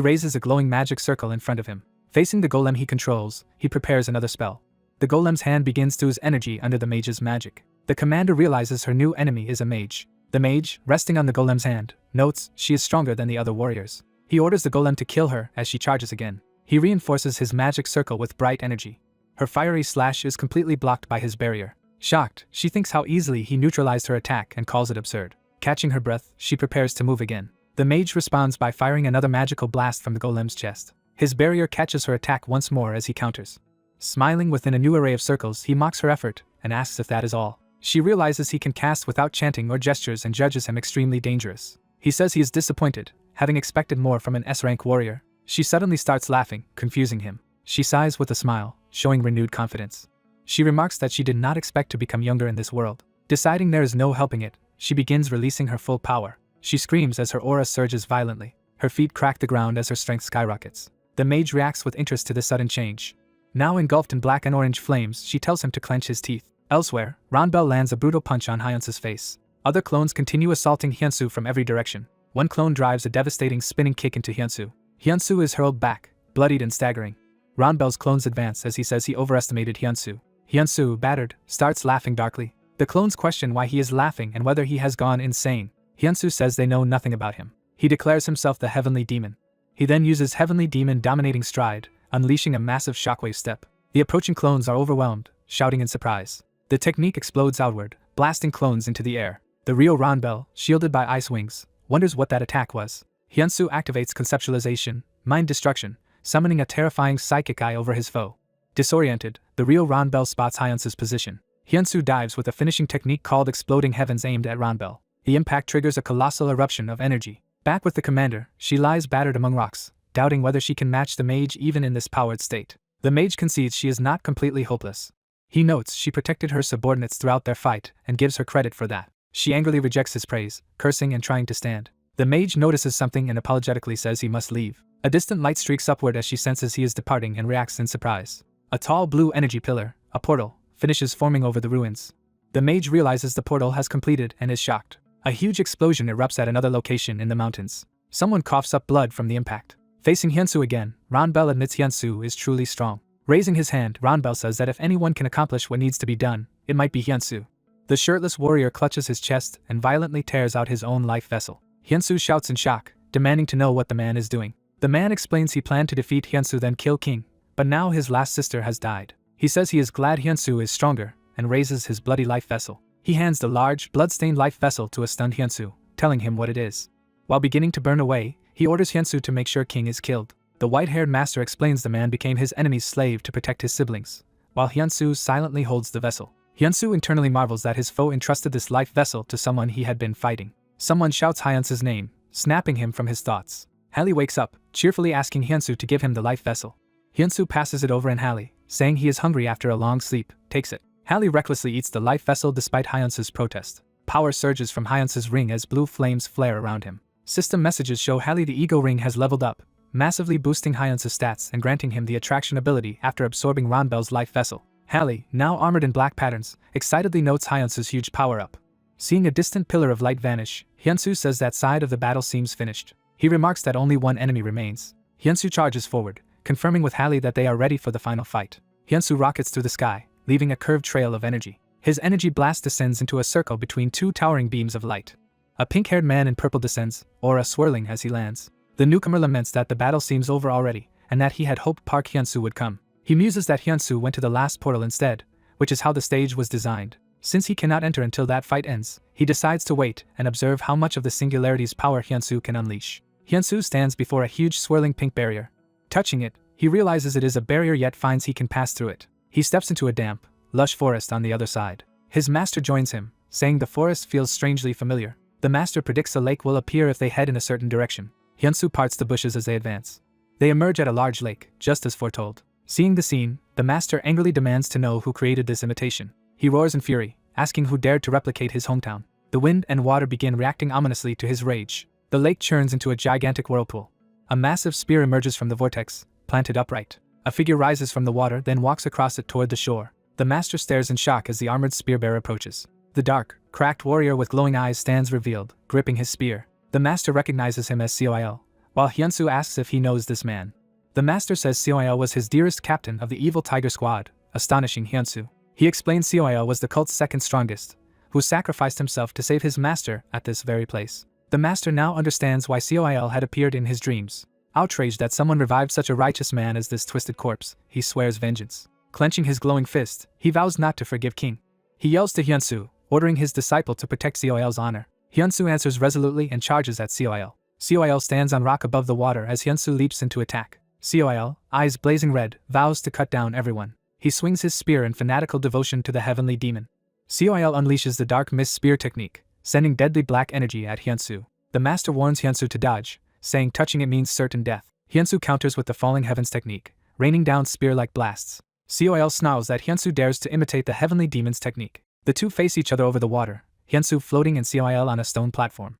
raises a glowing magic circle in front of him. Facing the golem he controls, he prepares another spell. The golem's hand begins to ooze energy under the mage's magic. The commander realizes her new enemy is a mage. The mage, resting on the golem's hand, notes she is stronger than the other warriors. He orders the golem to kill her as she charges again. He reinforces his magic circle with bright energy. Her fiery slash is completely blocked by his barrier. Shocked, she thinks how easily he neutralized her attack and calls it absurd. Catching her breath, she prepares to move again. The mage responds by firing another magical blast from the golem's chest. His barrier catches her attack once more as he counters. Smiling within a new array of circles, he mocks her effort and asks if that is all. She realizes he can cast without chanting or gestures and judges him extremely dangerous. He says he is disappointed, having expected more from an S-rank warrior. She suddenly starts laughing, confusing him. She sighs with a smile, showing renewed confidence. She remarks that she did not expect to become younger in this world. Deciding there is no helping it, she begins releasing her full power. She screams as her aura surges violently. Her feet crack the ground as her strength skyrockets. The mage reacts with interest to this sudden change. Now engulfed in black and orange flames, she tells him to clench his teeth. Elsewhere, Ranbel lands a brutal punch on Hyunsu's face. Other clones continue assaulting Hyunsu from every direction. One clone drives a devastating spinning kick into Hyunsu. Hyunsu is hurled back, bloodied and staggering. Ranbel's clones advance as he says he overestimated Hyunsu. Hyunsu, battered, starts laughing darkly. The clones question why he is laughing and whether he has gone insane. Hyunsu says they know nothing about him. He declares himself the Heavenly Demon. He then uses Heavenly Demon Dominating Stride, unleashing a massive shockwave step. The approaching clones are overwhelmed, shouting in surprise. The technique explodes outward, blasting clones into the air. The real Ranbel, shielded by ice wings, wonders what that attack was. Hyunsu activates conceptualization, mind destruction, summoning a terrifying psychic eye over his foe. Disoriented, the real Ranbel spots Hyunsu's position. Hyunsu dives with a finishing technique called Exploding Heavens aimed at Ranbel. The impact triggers a colossal eruption of energy. Back with the commander, she lies battered among rocks, doubting whether she can match the mage even in this powered state. The mage concedes she is not completely hopeless. He notes she protected her subordinates throughout their fight and gives her credit for that. She angrily rejects his praise, cursing and trying to stand. The mage notices something and apologetically says he must leave. A distant light streaks upward as she senses he is departing and reacts in surprise. A tall blue energy pillar, a portal, finishes forming over the ruins. The mage realizes the portal has completed and is shocked. A huge explosion erupts at another location in the mountains. Someone coughs up blood from the impact. Facing Hyunsu again, Ranbel admits Hyunsu is truly strong. Raising his hand, Ranbel says that if anyone can accomplish what needs to be done, it might be Hyunsu. The shirtless warrior clutches his chest and violently tears out his own life vessel. Hyunsu shouts in shock, demanding to know what the man is doing. The man explains he planned to defeat Hyunsu then kill King, but now his last sister has died. He says he is glad Hyunsu is stronger, and raises his bloody life vessel. He hands the large, blood-stained life vessel to a stunned Hyunsu, telling him what it is. While beginning to burn away, he orders Hyunsu to make sure King is killed. The white-haired master explains the man became his enemy's slave to protect his siblings, while Hyunsu silently holds the vessel. Hyunsu internally marvels that his foe entrusted this life vessel to someone he had been fighting. Someone shouts Hyunsu's name, snapping him from his thoughts. Hallie wakes up, cheerfully asking Hyunsu to give him the life vessel. Hyunsu passes it over and Hallie, saying he is hungry after a long sleep, takes it. Hallie recklessly eats the life vessel despite Hyunsu's protest. Power surges from Hyunsu's ring as blue flames flare around him. System messages show Hallie the ego ring has leveled up, massively boosting Hyunsu's stats and granting him the attraction ability after absorbing Ranbel's life vessel. Hallie, now armored in black patterns, excitedly notes Hyunsu's huge power-up. Seeing a distant pillar of light vanish, Hyunsu says that side of the battle seems finished. He remarks that only one enemy remains. Hyunsu charges forward, confirming with Hallie that they are ready for the final fight. Hyunsu rockets through the sky, leaving a curved trail of energy. His energy blast descends into a circle between two towering beams of light. A pink-haired man in purple descends, aura swirling as he lands. The newcomer laments that the battle seems over already, and that he had hoped Park Hyunsu would come. He muses that Hyunsu went to the last portal instead, which is how the stage was designed. Since he cannot enter until that fight ends, he decides to wait and observe how much of the singularity's power Hyunsu can unleash. Hyunsu stands before a huge swirling pink barrier. Touching it, he realizes it is a barrier yet finds he can pass through it. He steps into a damp, lush forest on the other side. His master joins him, saying the forest feels strangely familiar. The master predicts a lake will appear if they head in a certain direction. Hyunsu parts the bushes as they advance. They emerge at a large lake, just as foretold. Seeing the scene, the master angrily demands to know who created this imitation. He roars in fury, asking who dared to replicate his hometown. The wind and water begin reacting ominously to his rage. The lake churns into a gigantic whirlpool. A massive spear emerges from the vortex, planted upright. A figure rises from the water, then walks across it toward the shore. The master stares in shock as the armored spear-bearer approaches. The dark, cracked warrior with glowing eyes stands revealed, gripping his spear. The master recognizes him as Coil, while Hyunsu asks if he knows this man. The master says Coil was his dearest captain of the evil tiger squad, astonishing Hyunsu. He explains Coil was the cult's second strongest, who sacrificed himself to save his master at this very place. The master now understands why Coil had appeared in his dreams. Outraged that someone revived such a righteous man as this twisted corpse, he swears vengeance. Clenching his glowing fist, he vows not to forgive King. He yells to Hyunsu, ordering his disciple to protect Coil's honor. Hyunsu answers resolutely and charges at Coil. Coil stands on rock above the water as Hyunsu leaps into attack. Coil, eyes blazing red, vows to cut down everyone. He swings his spear in fanatical devotion to the heavenly demon. Coil unleashes the dark mist spear technique, sending deadly black energy at Hyunsu. The master warns Hyunsu to dodge, saying touching it means certain death. Hyunsu counters with the falling heavens technique, raining down spear-like blasts. Coil snarls that Hyunsu dares to imitate the heavenly demon's technique. The two face each other over the water, Hyunsu floating and Coil on a stone platform.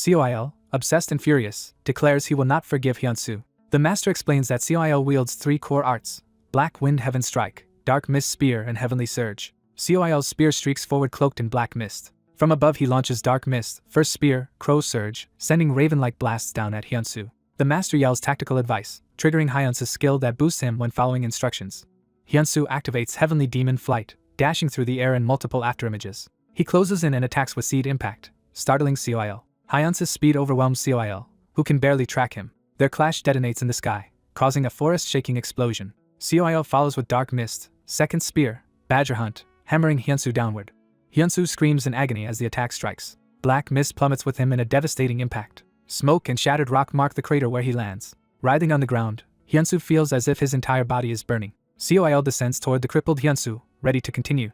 Coil, obsessed and furious, declares he will not forgive Hyunsu. The master explains that Coil wields three core arts: Black Wind Heaven Strike, Dark Mist Spear and Heavenly Surge. Coil's spear streaks forward cloaked in black mist. From above he launches Dark Mist, First Spear, Crow Surge, sending raven-like blasts down at Hyunsu. The master yells tactical advice, triggering Hyunsu's skill that boosts him when following instructions. Hyunsu activates Heavenly Demon Flight, dashing through the air in multiple afterimages. He closes in and attacks with Seed Impact, startling Coil. Hyunsu's speed overwhelms Coil, who can barely track him. Their clash detonates in the sky, causing a forest-shaking explosion. Coil follows with Dark Mist, Second Spear, Badger Hunt, hammering Hyunsu downward. Hyunsu screams in agony as the attack strikes. Black mist plummets with him in a devastating impact. Smoke and shattered rock mark the crater where he lands. Writhing on the ground, Hyunsu feels as if his entire body is burning. Coil descends toward the crippled Hyunsu, ready to continue.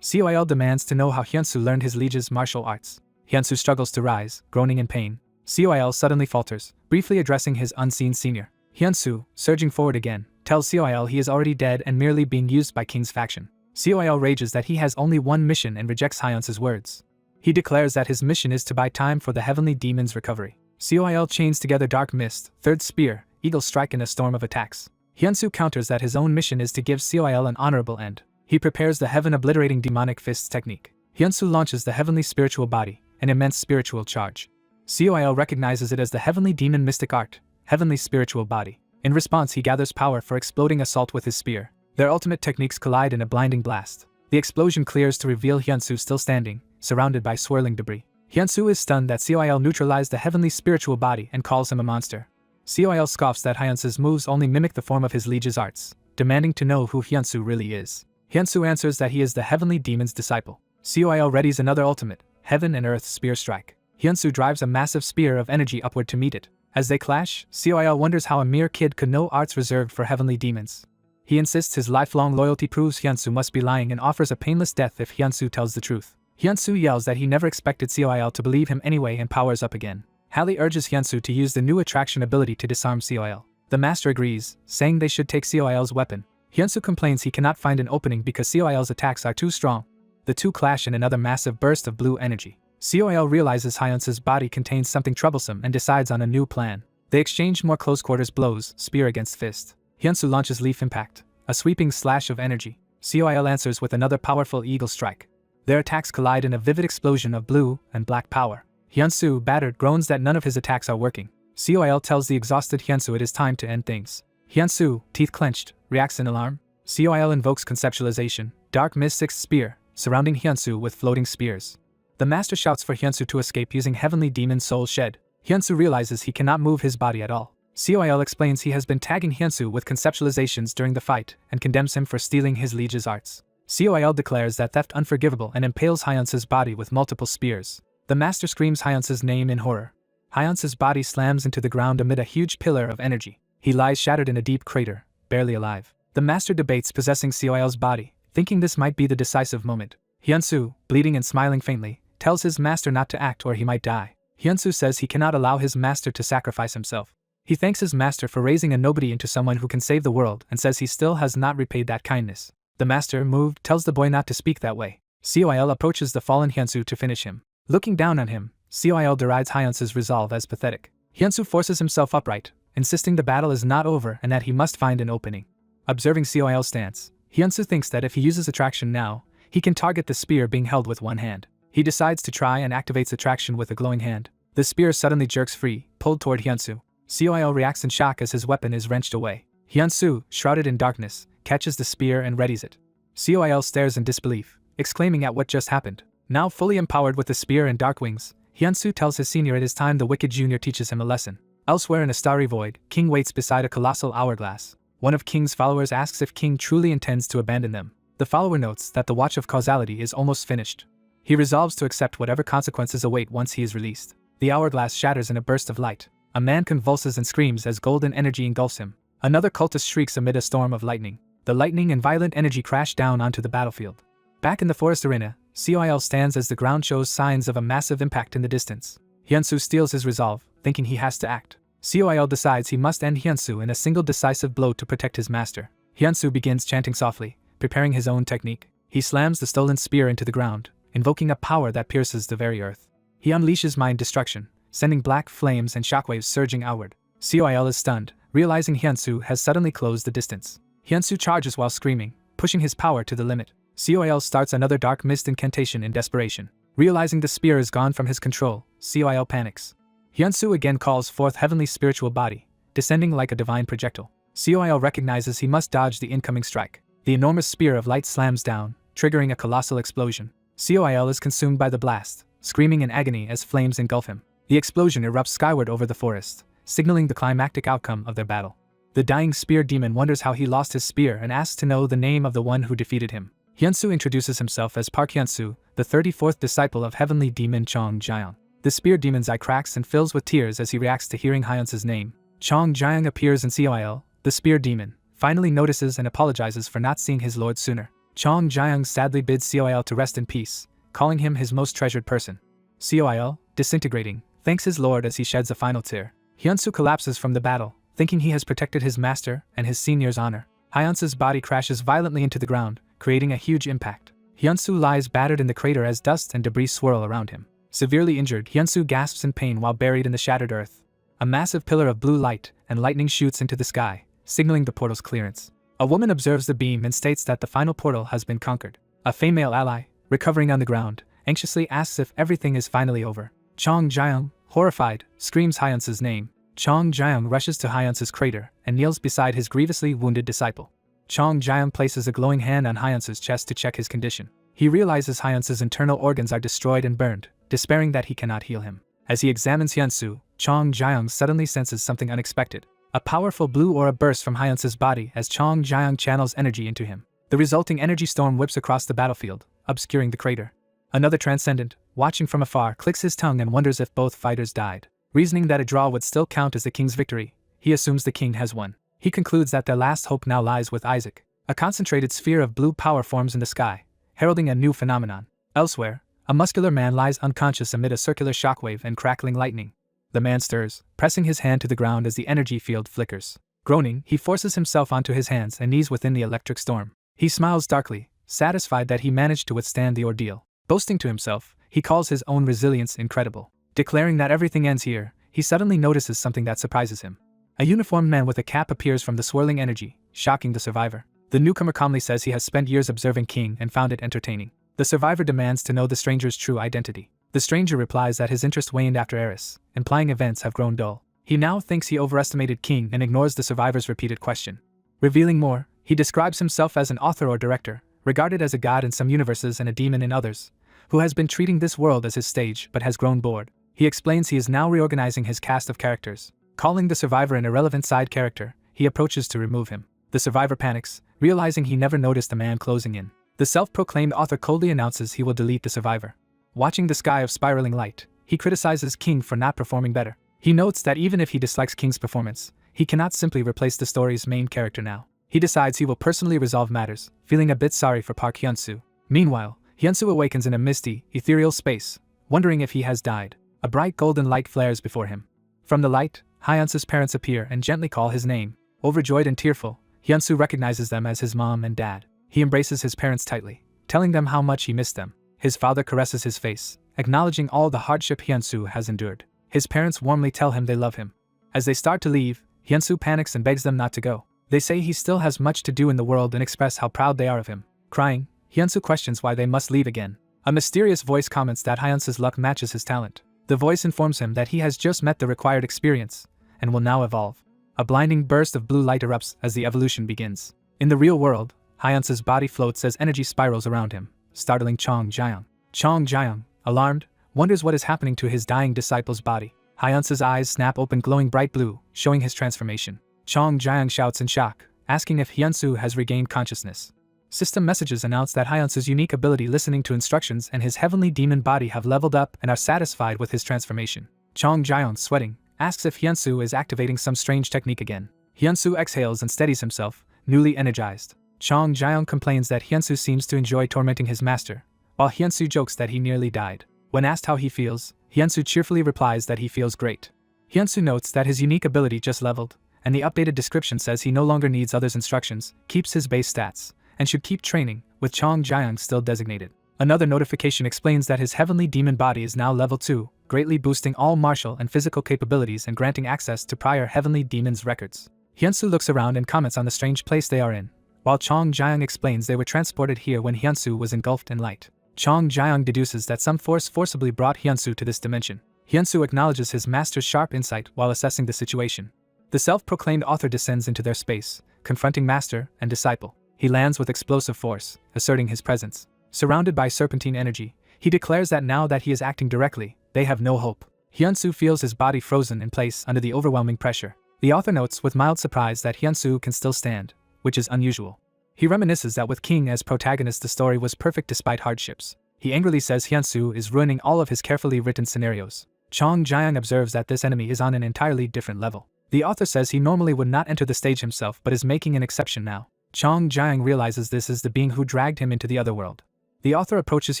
Coil demands to know how Hyunsu learned his liege's martial arts. Hyunsu struggles to rise, groaning in pain. Coil suddenly falters, briefly addressing his unseen senior. Hyunsu, surging forward again, tells Coil he is already dead and merely being used by King's faction. Coil rages that he has only one mission and rejects Hyunsu's words. He declares that his mission is to buy time for the heavenly demon's recovery. Coil chains together Dark Mist, Third Spear, Eagle Strike in a storm of attacks. Hyunsu counters that his own mission is to give Coil an honorable end. He prepares the heaven-obliterating demonic fists technique. Hyunsu launches the heavenly spiritual body, an immense spiritual charge. Coil recognizes it as the heavenly demon mystic art, heavenly spiritual body. In response he gathers power for exploding assault with his spear. Their ultimate techniques collide in a blinding blast. The explosion clears to reveal Hyunsu still standing, surrounded by swirling debris. Hyunsu is stunned that Coil neutralized the heavenly spiritual body and calls him a monster. Coil scoffs that Hyunsu's moves only mimic the form of his liege's arts, demanding to know who Hyunsu really is. Hyunsu answers that he is the heavenly demon's disciple. Coil readies another ultimate, Heaven and Earth Spear Strike. Hyunsu drives a massive spear of energy upward to meet it. As they clash, Coil wonders how a mere kid could know arts reserved for heavenly demons. He insists his lifelong loyalty proves Hyunsu must be lying and offers a painless death if Hyunsu tells the truth. Hyunsu yells that he never expected Coil to believe him anyway and powers up again. Halley urges Hyunsu to use the new attraction ability to disarm Coil. The master agrees, saying they should take Coil's weapon. Hyunsu complains he cannot find an opening because Coil's attacks are too strong. The two clash in another massive burst of blue energy. Coil realizes Hyunsu's body contains something troublesome and decides on a new plan. They exchange more close-quarters blows, spear against fist. Hyunsu launches Leaf Impact, a sweeping slash of energy. Coil answers with another powerful Eagle Strike. Their attacks collide in a vivid explosion of blue and black power. Hyunsu, battered, groans that none of his attacks are working. Coil tells the exhausted Hyunsu it is time to end things. Hyunsu, teeth clenched, reacts in alarm. Coil invokes Conceptualization, Dark Mist Sixth Spear, surrounding Hyunsu with floating spears. The master shouts for Hyunsu to escape using Heavenly Demon Soul Shed. Hyunsu realizes he cannot move his body at all. Coil explains he has been tagging Hyunsu with conceptualizations during the fight and condemns him for stealing his liege's arts. Coil declares that theft unforgivable and impales Hyunsu's body with multiple spears. The master screams Hyunsu's name in horror. Hyunsu's body slams into the ground amid a huge pillar of energy. He lies shattered in a deep crater, barely alive. The master debates possessing Seoil's body, thinking this might be the decisive moment. Hyunsu, bleeding and smiling faintly, tells his master not to act or he might die. Hyunsu says he cannot allow his master to sacrifice himself. He thanks his master for raising a nobody into someone who can save the world and says he still has not repaid that kindness. The master, moved, tells the boy not to speak that way. Seoil approaches the fallen Hyunsu to finish him. Looking down on him, Seoil derides Hyunsu's resolve as pathetic. Hyunsu forces himself upright, insisting the battle is not over and that he must find an opening. Observing Seoil's stance, Hyunsu thinks that if he uses attraction now, he can target the spear being held with one hand. He decides to try and activates attraction with a glowing hand. The spear suddenly jerks free, pulled toward Hyunsu. Seoil reacts in shock as his weapon is wrenched away. Hyunsu, shrouded in darkness, catches the spear and readies it. Seoil stares in disbelief, exclaiming at what just happened. Now fully empowered with the spear and dark wings, Hyunsu tells his senior it is time the Wicked Junior teaches him a lesson. Elsewhere in a starry void, King waits beside a colossal hourglass. One of King's followers asks if King truly intends to abandon them. The follower notes that the Watch of Causality is almost finished. He resolves to accept whatever consequences await once he is released. The hourglass shatters in a burst of light. A man convulses and screams as golden energy engulfs him. Another cultist shrieks amid a storm of lightning. The lightning and violent energy crash down onto the battlefield. Back in the forest arena, Seoil stands as the ground shows signs of a massive impact in the distance. Hyunsu steals his resolve, thinking he has to act. Seoil decides he must end Hyunsu in a single decisive blow to protect his master. Hyunsu begins chanting softly, preparing his own technique. He slams the stolen spear into the ground, invoking a power that pierces the very earth. He unleashes mind destruction, sending black flames and shockwaves surging outward. Seoil is stunned, realizing Hyunsu has suddenly closed the distance. Hyunsu charges while screaming, pushing his power to the limit. Seoil starts another dark mist incantation in desperation. Realizing the spear is gone from his control, Seoil panics. Hyunsu again calls forth heavenly spiritual body, descending like a divine projectile. Seoil recognizes he must dodge the incoming strike. The enormous spear of light slams down, triggering a colossal explosion. Seoil is consumed by the blast, screaming in agony as flames engulf him. The explosion erupts skyward over the forest, signaling the climactic outcome of their battle. The dying spear demon wonders how he lost his spear and asks to know the name of the one who defeated him. Hyunsu introduces himself as Park Hyunsu, the 34th disciple of heavenly demon Chong Jiang. The spear demon's eye cracks and fills with tears as he reacts to hearing Hyunsu's name. Chong Jiang appears in Seoil. The spear demon finally notices and apologizes for not seeing his lord sooner. Chong Jiang sadly bids Seoil to rest in peace, calling him his most treasured person. Seoil, disintegrating, thanks his lord as he sheds a final tear. Hyunsu collapses from the battle, thinking he has protected his master and his senior's honor. Hyunsu's body crashes violently into the ground, creating a huge impact. Hyunsu lies battered in the crater as dust and debris swirl around him. Severely injured, Hyunsu gasps in pain while buried in the shattered earth. A massive pillar of blue light and lightning shoots into the sky, signaling the portal's clearance. A woman observes the beam and states that the final portal has been conquered. A female ally, recovering on the ground, anxiously asks if everything is finally over. Chong Jiang, horrified, screams Hyunsu's name. Chong Jiang rushes to Hyunsu's crater and kneels beside his grievously wounded disciple. Chong Jiang places a glowing hand on Hyunsu's chest to check his condition. He realizes Hyunsu's internal organs are destroyed and burned, despairing that he cannot heal him. As he examines Hyunsu, Chong Jiang suddenly senses something unexpected. A powerful blue aura bursts from Hyunsu's body as Chong Jiang channels energy into him. The resulting energy storm whips across the battlefield, obscuring the crater. Another transcendent, watching from afar, clicks his tongue and wonders if both fighters died. Reasoning that a draw would still count as the king's victory, he assumes the king has won. He concludes that their last hope now lies with Isaac. A concentrated sphere of blue power forms in the sky, heralding a new phenomenon. Elsewhere, a muscular man lies unconscious amid a circular shockwave and crackling lightning. The man stirs, pressing his hand to the ground as the energy field flickers. Groaning, he forces himself onto his hands and knees within the electric storm. He smiles darkly, satisfied that he managed to withstand the ordeal. Boasting to himself, he calls his own resilience incredible. Declaring that everything ends here, he suddenly notices something that surprises him. A uniformed man with a cap appears from the swirling energy, shocking the survivor. The newcomer calmly says he has spent years observing King and found it entertaining. The survivor demands to know the stranger's true identity. The stranger replies that his interest waned after Eris, implying events have grown dull. He now thinks he overestimated King and ignores the survivor's repeated question. Revealing more, he describes himself as an author or director, regarded as a god in some universes and a demon in others, who has been treating this world as his stage but has grown bored. He explains he is now reorganizing his cast of characters. Calling the survivor an irrelevant side character, he approaches to remove him. The survivor panics, realizing he never noticed the man closing in. The self-proclaimed author coldly announces he will delete the survivor. Watching the sky of spiraling light, he criticizes King for not performing better. He notes that even if he dislikes King's performance, he cannot simply replace the story's main character now. He decides he will personally resolve matters, feeling a bit sorry for Park Hyun-soo. Meanwhile, Hyun-soo awakens in a misty, ethereal space, wondering if he has died. A bright golden light flares before him. From the light, Hyun-soo's parents appear and gently call his name. Overjoyed and tearful, Hyun-soo recognizes them as his mom and dad. He embraces his parents tightly, telling them how much he missed them. His father caresses his face, acknowledging all the hardship Hyun-soo has endured. His parents warmly tell him they love him. As they start to leave, Hyun-soo panics and begs them not to go. They say he still has much to do in the world and express how proud they are of him. Crying, Hyun-soo questions why they must leave again. A mysterious voice comments that Hyun-soo's luck matches his talent. The voice informs him that he has just met the required experience, and will now evolve. A blinding burst of blue light erupts as the evolution begins. In the real world, Hyun-soo's body floats as energy spirals around him, startling Chong Jae-young. Chong Jae-young, alarmed, wonders what is happening to his dying disciple's body. Hyun-soo's eyes snap open, glowing bright blue, showing his transformation. Chong Jae-young shouts in shock, asking if Hyun-soo has regained consciousness. System messages announce that Hyun-soo's unique ability listening to instructions and his heavenly demon body have leveled up and are satisfied with his transformation. Chong Jae-young, sweating, asks if Hyun-soo is activating some strange technique again. Hyun-soo exhales and steadies himself, newly energized. Chong Jae-young complains that Hyun-soo seems to enjoy tormenting his master, while Hyun-soo jokes that he nearly died. When asked how he feels, Hyun-soo cheerfully replies that he feels great. Hyun-soo notes that his unique ability just leveled, and the updated description says he no longer needs others' instructions, keeps his base stats, and should keep training, with Chong Jae-young still designated. Another notification explains that his heavenly demon body is now level 2, greatly boosting all martial and physical capabilities and granting access to prior heavenly demons' records. Hyun-soo looks around and comments on the strange place they are in, while Chong Jae-young explains they were transported here when Hyun-soo was engulfed in light. Chong Jae-young deduces that some force forcibly brought Hyun-soo to this dimension. Hyun-soo acknowledges his master's sharp insight while assessing the situation. The self-proclaimed author descends into their space, confronting master and disciple. He lands with explosive force, asserting his presence. Surrounded by serpentine energy, he declares that now that he is acting directly, they have no hope. Hyun-soo feels his body frozen in place under the overwhelming pressure. The author notes with mild surprise that Hyun-soo can still stand, which is unusual. He reminisces that with King as protagonist the story was perfect despite hardships. He angrily says Hyun-soo is ruining all of his carefully written scenarios. Chong Jae-young observes that this enemy is on an entirely different level. The author says he normally would not enter the stage himself but is making an exception now. Chong Jae-young realizes this is the being who dragged him into the other world. The author approaches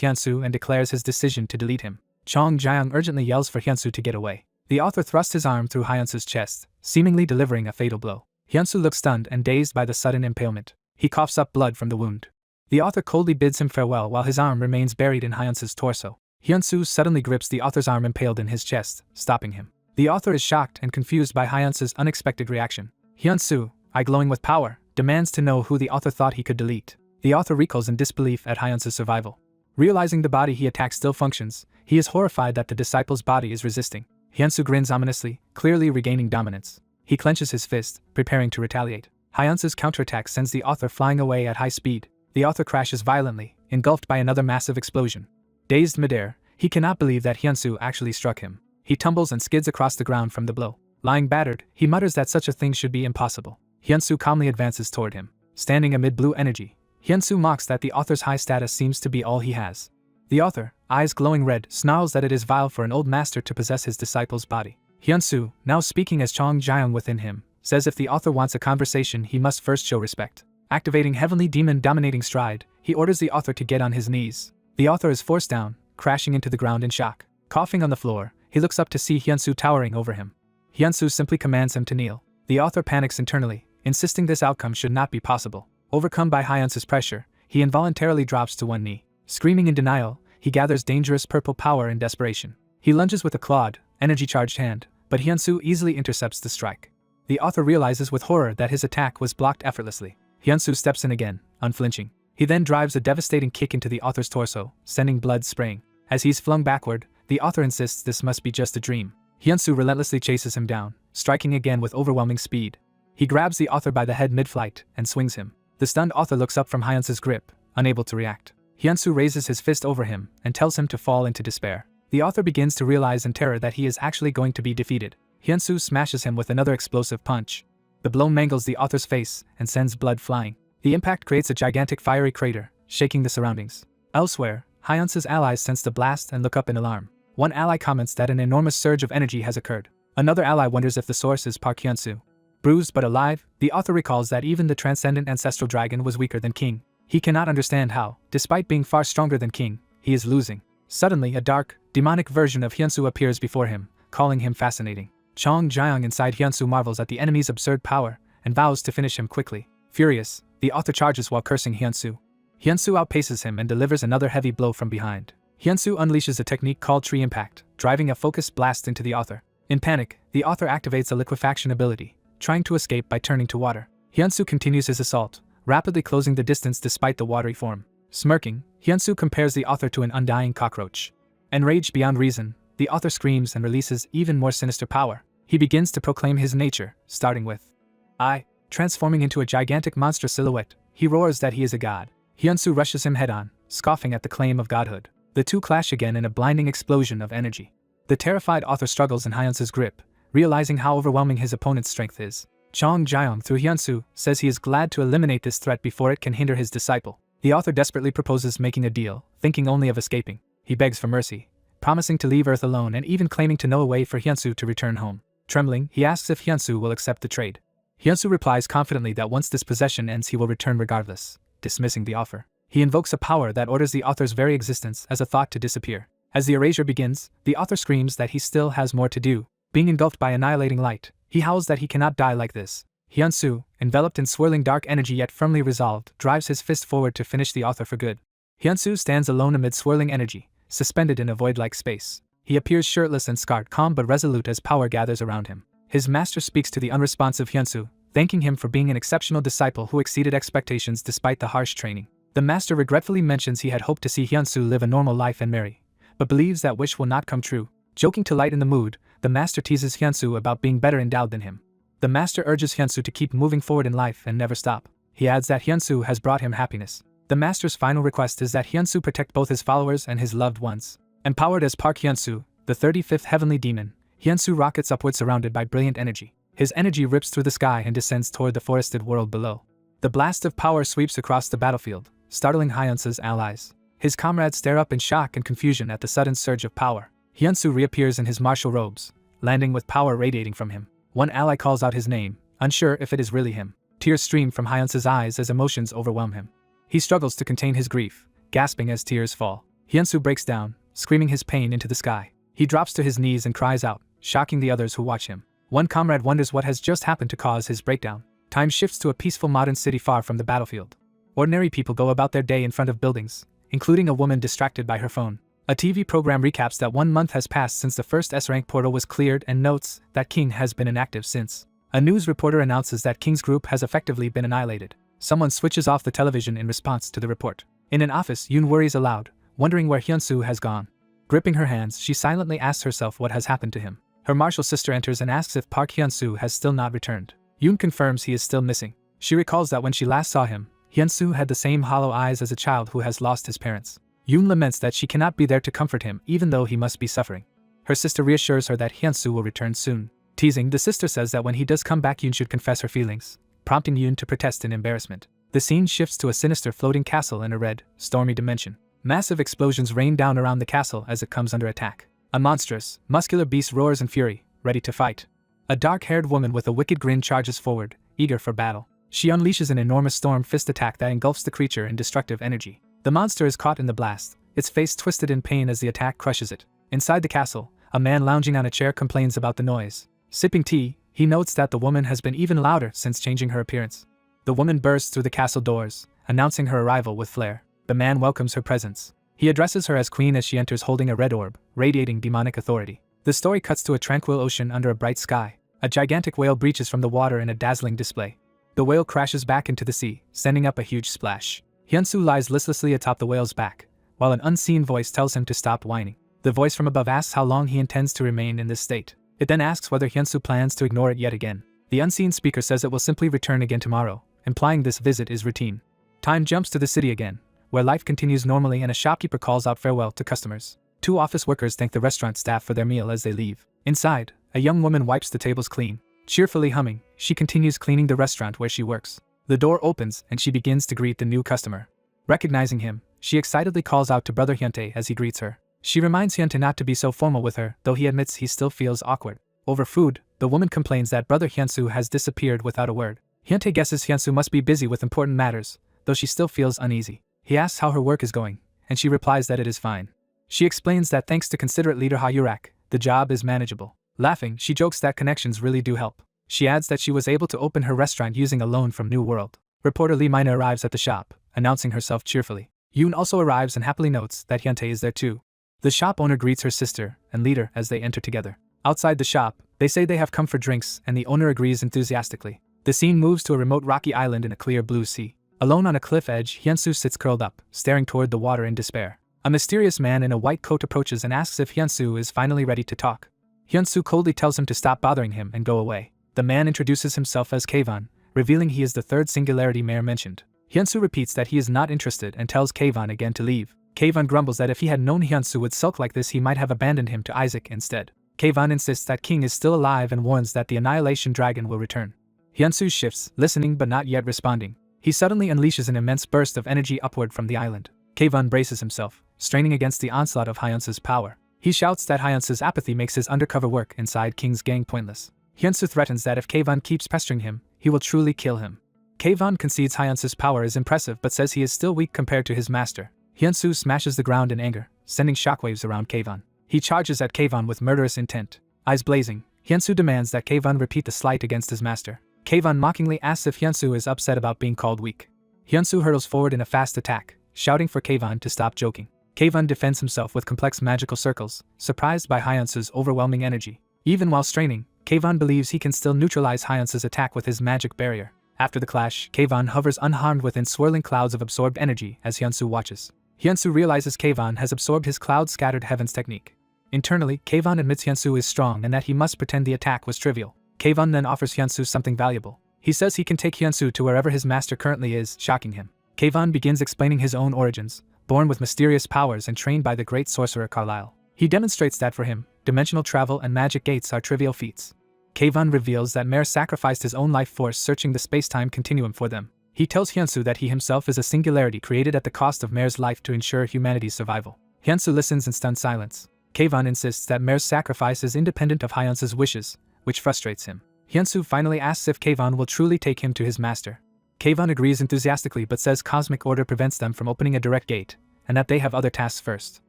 Hyun-soo and declares his decision to delete him. Chong Jae-young urgently yells for Hyun-soo to get away. The author thrusts his arm through Hyun-soo's chest, seemingly delivering a fatal blow. Hyun-soo looks stunned and dazed by the sudden impalement. He coughs up blood from the wound. The author coldly bids him farewell while his arm remains buried in Hyun-soo's torso. Hyun-soo suddenly grips the author's arm impaled in his chest, stopping him. The author is shocked and confused by Hyun-soo's unexpected reaction. Hyun-soo, eye glowing with power, demands to know who the author thought he could delete. The author recoils in disbelief at Hyun-soo's survival. Realizing the body he attacked still functions, he is horrified that the disciple's body is resisting. Hyun-soo grins ominously, clearly regaining dominance. He clenches his fist, preparing to retaliate. Hyun-soo's counterattack sends the author flying away at high speed. The author crashes violently, engulfed by another massive explosion. Dazed midair, he cannot believe that Hyun-soo actually struck him. He tumbles and skids across the ground from the blow. Lying battered, he mutters that such a thing should be impossible. Hyun-soo calmly advances toward him. Standing amid blue energy, Hyun-soo mocks that the author's high status seems to be all he has. The author, eyes glowing red, snarls that it is vile for an old master to possess his disciple's body. Hyun-soo, now speaking as Chong Jae-young within him, says if the author wants a conversation he must first show respect. Activating heavenly demon dominating stride, he orders the author to get on his knees. The author is forced down, crashing into the ground in shock. Coughing on the floor, he looks up to see Hyun-soo towering over him. Hyun-soo simply commands him to kneel. The author panics internally, insisting this outcome should not be possible. Overcome by Hyun-soo's pressure, he involuntarily drops to one knee. Screaming in denial, he gathers dangerous purple power in desperation. He lunges with a clawed, energy-charged hand, but Hyun-soo easily intercepts the strike. The author realizes with horror that his attack was blocked effortlessly. Hyun-soo steps in again, unflinching. He then drives a devastating kick into the author's torso, sending blood spraying. As he's flung backward, the author insists this must be just a dream. Hyun-soo relentlessly chases him down, striking again with overwhelming speed. He grabs the author by the head mid-flight and swings him. The stunned author looks up from Hyun-soo's grip, unable to react. Hyun-soo raises his fist over him and tells him to fall into despair. The author begins to realize in terror that he is actually going to be defeated. Hyun-soo smashes him with another explosive punch. The blow mangles the author's face and sends blood flying. The impact creates a gigantic fiery crater, shaking the surroundings. Elsewhere, Hyun-soo's allies sense the blast and look up in alarm. One ally comments that an enormous surge of energy has occurred. Another ally wonders if the source is Park Hyun-soo. Bruised but alive, the author recalls that even the transcendent ancestral dragon was weaker than King. He cannot understand how, despite being far stronger than King, he is losing. Suddenly, a dark, demonic version of Hyunsu appears before him, calling him fascinating. Chong Jiang inside Hyunsu marvels at the enemy's absurd power and vows to finish him quickly. Furious, the author charges while cursing Hyunsu. Hyunsu outpaces him and delivers another heavy blow from behind. Hyunsu unleashes a technique called Tree Impact, driving a focused blast into the author. In panic, the author activates a liquefaction ability, trying to escape by turning to water. Hyunsu continues his assault, rapidly closing the distance despite the watery form. Smirking, Hyunsu compares the author to an undying cockroach. Enraged beyond reason, the author screams and releases even more sinister power. He begins to proclaim his nature, starting with I. Transforming into a gigantic monster silhouette, he roars that he is a god. Hyunsu rushes him head-on, scoffing at the claim of godhood. The two clash again in a blinding explosion of energy. The terrified author struggles in Hyunsu's grip, realizing how overwhelming his opponent's strength is. Chong Jiang through Hyunsu says he is glad to eliminate this threat before it can hinder his disciple. The author desperately proposes making a deal, thinking only of escaping. He begs for mercy, promising to leave Earth alone and even claiming to know a way for Hyunsu to return home. Trembling, he asks if Hyunsu will accept the trade. Hyunsu replies confidently that once this possession ends he will return regardless, dismissing the offer. He invokes a power that orders the author's very existence as a thought to disappear. As the erasure begins, the author screams that he still has more to do. Being engulfed by annihilating light, he howls that he cannot die like this. Hyunsu, enveloped in swirling dark energy yet firmly resolved, drives his fist forward to finish the author for good. Hyunsu stands alone amid swirling energy, suspended in a void-like space. He appears shirtless and scarred, calm but resolute as power gathers around him. His master speaks to the unresponsive Hyunsu, thanking him for being an exceptional disciple who exceeded expectations despite the harsh training. The master regretfully mentions he had hoped to see Hyunsu live a normal life and marry, but believes that wish will not come true. Joking to lighten the mood, the master teases Hyunsu about being better endowed than him. The master urges Hyunsu to keep moving forward in life and never stop. He adds that Hyunsu has brought him happiness. The master's final request is that Hyunsu protect both his followers and his loved ones. Empowered as Park Hyunsu, the 35th heavenly demon, Hyunsu rockets upward surrounded by brilliant energy. His energy rips through the sky and descends toward the forested world below. The blast of power sweeps across the battlefield, startling Hyunsu's allies. His comrades stare up in shock and confusion at the sudden surge of power. Hyunsu reappears in his martial robes, landing with power radiating from him. One ally calls out his name, unsure if it is really him. Tears stream from Hyunsu's eyes as emotions overwhelm him. He struggles to contain his grief, gasping as tears fall. Hyunsu breaks down, screaming his pain into the sky. He drops to his knees and cries out, shocking the others who watch him. One comrade wonders what has just happened to cause his breakdown. Time shifts to a peaceful modern city far from the battlefield. Ordinary people go about their day in front of buildings, including a woman distracted by her phone. A TV program recaps that 1 month has passed since the first S-rank portal was cleared and notes that King has been inactive since. A news reporter announces that King's group has effectively been annihilated. Someone switches off the television in response to the report. In an office, Yoon worries aloud, wondering where Hyunsu has gone. Gripping her hands, she silently asks herself what has happened to him. Her martial sister enters and asks if Park Hyunsu has still not returned. Yoon confirms he is still missing. She recalls that when she last saw him, Hyunsu had the same hollow eyes as a child who has lost his parents. Yoon laments that she cannot be there to comfort him even though he must be suffering. Her sister reassures her that Hyunsu will return soon. Teasing, the sister says that when he does come back Yoon should confess her feelings, prompting Yoon to protest in embarrassment. The scene shifts to a sinister floating castle in a red, stormy dimension. Massive explosions rain down around the castle as it comes under attack. A monstrous, muscular beast roars in fury, ready to fight. A dark-haired woman with a wicked grin charges forward, eager for battle. She unleashes an enormous storm fist attack that engulfs the creature in destructive energy. The monster is caught in the blast, its face twisted in pain as the attack crushes it. Inside the castle, a man lounging on a chair complains about the noise. Sipping tea, he notes that the woman has been even louder since changing her appearance. The woman bursts through the castle doors, announcing her arrival with flair. The man welcomes her presence. He addresses her as queen as she enters holding a red orb, radiating demonic authority. The story cuts to a tranquil ocean under a bright sky. A gigantic whale breaches from the water in a dazzling display. The whale crashes back into the sea, sending up a huge splash. Hyunsu lies listlessly atop the whale's back, while an unseen voice tells him to stop whining. The voice from above asks how long he intends to remain in this state. It then asks whether Hyunsu plans to ignore it yet again. The unseen speaker says it will simply return again tomorrow, implying this visit is routine. Time jumps to the city again, where life continues normally and a shopkeeper calls out farewell to customers. 2 office workers thank the restaurant staff for their meal as they leave. Inside, a young woman wipes the tables clean. Cheerfully humming, she continues cleaning the restaurant where she works. The door opens and she begins to greet the new customer. Recognizing him, she excitedly calls out to Brother Hyuntae as he greets her. She reminds Hyuntae not to be so formal with her, though he admits he still feels awkward. Over food, the woman complains that brother Hyunsu has disappeared without a word. Hyuntae guesses Hyunsu must be busy with important matters, though she still feels uneasy. He asks how her work is going, and she replies that it is fine. She explains that thanks to considerate leader Ha Yurak, the job is manageable. Laughing, she jokes that connections really do help. She adds that she was able to open her restaurant using a loan from New World. Reporter Lee Mina arrives at the shop, announcing herself cheerfully. Yoon also arrives and happily notes that Hyuntae is there too. The shop owner greets her sister and leader as they enter together. Outside the shop, they say they have come for drinks and the owner agrees enthusiastically. The scene moves to a remote rocky island in a clear blue sea. Alone on a cliff edge, Hyunsu sits curled up, staring toward the water in despair. A mysterious man in a white coat approaches and asks if Hyunsu is finally ready to talk. Hyunsu coldly tells him to stop bothering him and go away. The man introduces himself as Kayvon, revealing he is the third singularity mayor mentioned. Hyunsu repeats that he is not interested and tells Kayvon again to leave. Kayvon grumbles that if he had known Hyunsu would sulk like this he might have abandoned him to Isaac instead. Kayvon insists that King is still alive and warns that the Annihilation Dragon will return. Hyunsu shifts, listening but not yet responding. He suddenly unleashes an immense burst of energy upward from the island. Kayvon braces himself, straining against the onslaught of Hyunsu's power. He shouts that Hyunsu's apathy makes his undercover work inside King's gang pointless. Hyunsu threatens that if Kayvon keeps pestering him, he will truly kill him. Kayvon concedes Hyunsu's power is impressive but says he is still weak compared to his master. Hyunsu smashes the ground in anger, sending shockwaves around Kayvon. He charges at Kayvon with murderous intent. Eyes blazing, Hyunsu demands that Kayvon repeat the slight against his master. Kayvon mockingly asks if Hyunsu is upset about being called weak. Hyunsu hurtles forward in a fast attack, shouting for Kayvon to stop joking. Kayvon defends himself with complex magical circles, surprised by Hyunsu's overwhelming energy. Even while straining, Kayvon believes he can still neutralize Hyunsu's attack with his magic barrier. After the clash, Kayvon hovers unharmed within swirling clouds of absorbed energy as Hyunsu watches. Hyunsu realizes Kayvon has absorbed his cloud-scattered heavens technique. Internally, Kayvon admits Hyunsu is strong and that he must pretend the attack was trivial. Kayvon then offers Hyunsu something valuable. He says he can take Hyunsu to wherever his master currently is, shocking him. Kayvon begins explaining his own origins, born with mysterious powers and trained by the great sorcerer Carlyle. He demonstrates that for him, dimensional travel and magic gates are trivial feats. Kayvon reveals that Mare sacrificed his own life force searching the space-time continuum for them. He tells Hyunsu that he himself is a singularity created at the cost of Mare's life to ensure humanity's survival. Hyunsu listens in stunned silence. Kayvon insists that Mare's sacrifice is independent of Hyunsu's wishes, which frustrates him. Hyunsu finally asks if Kayvon will truly take him to his master. Kayvon agrees enthusiastically but says cosmic order prevents them from opening a direct gate, and that they have other tasks first.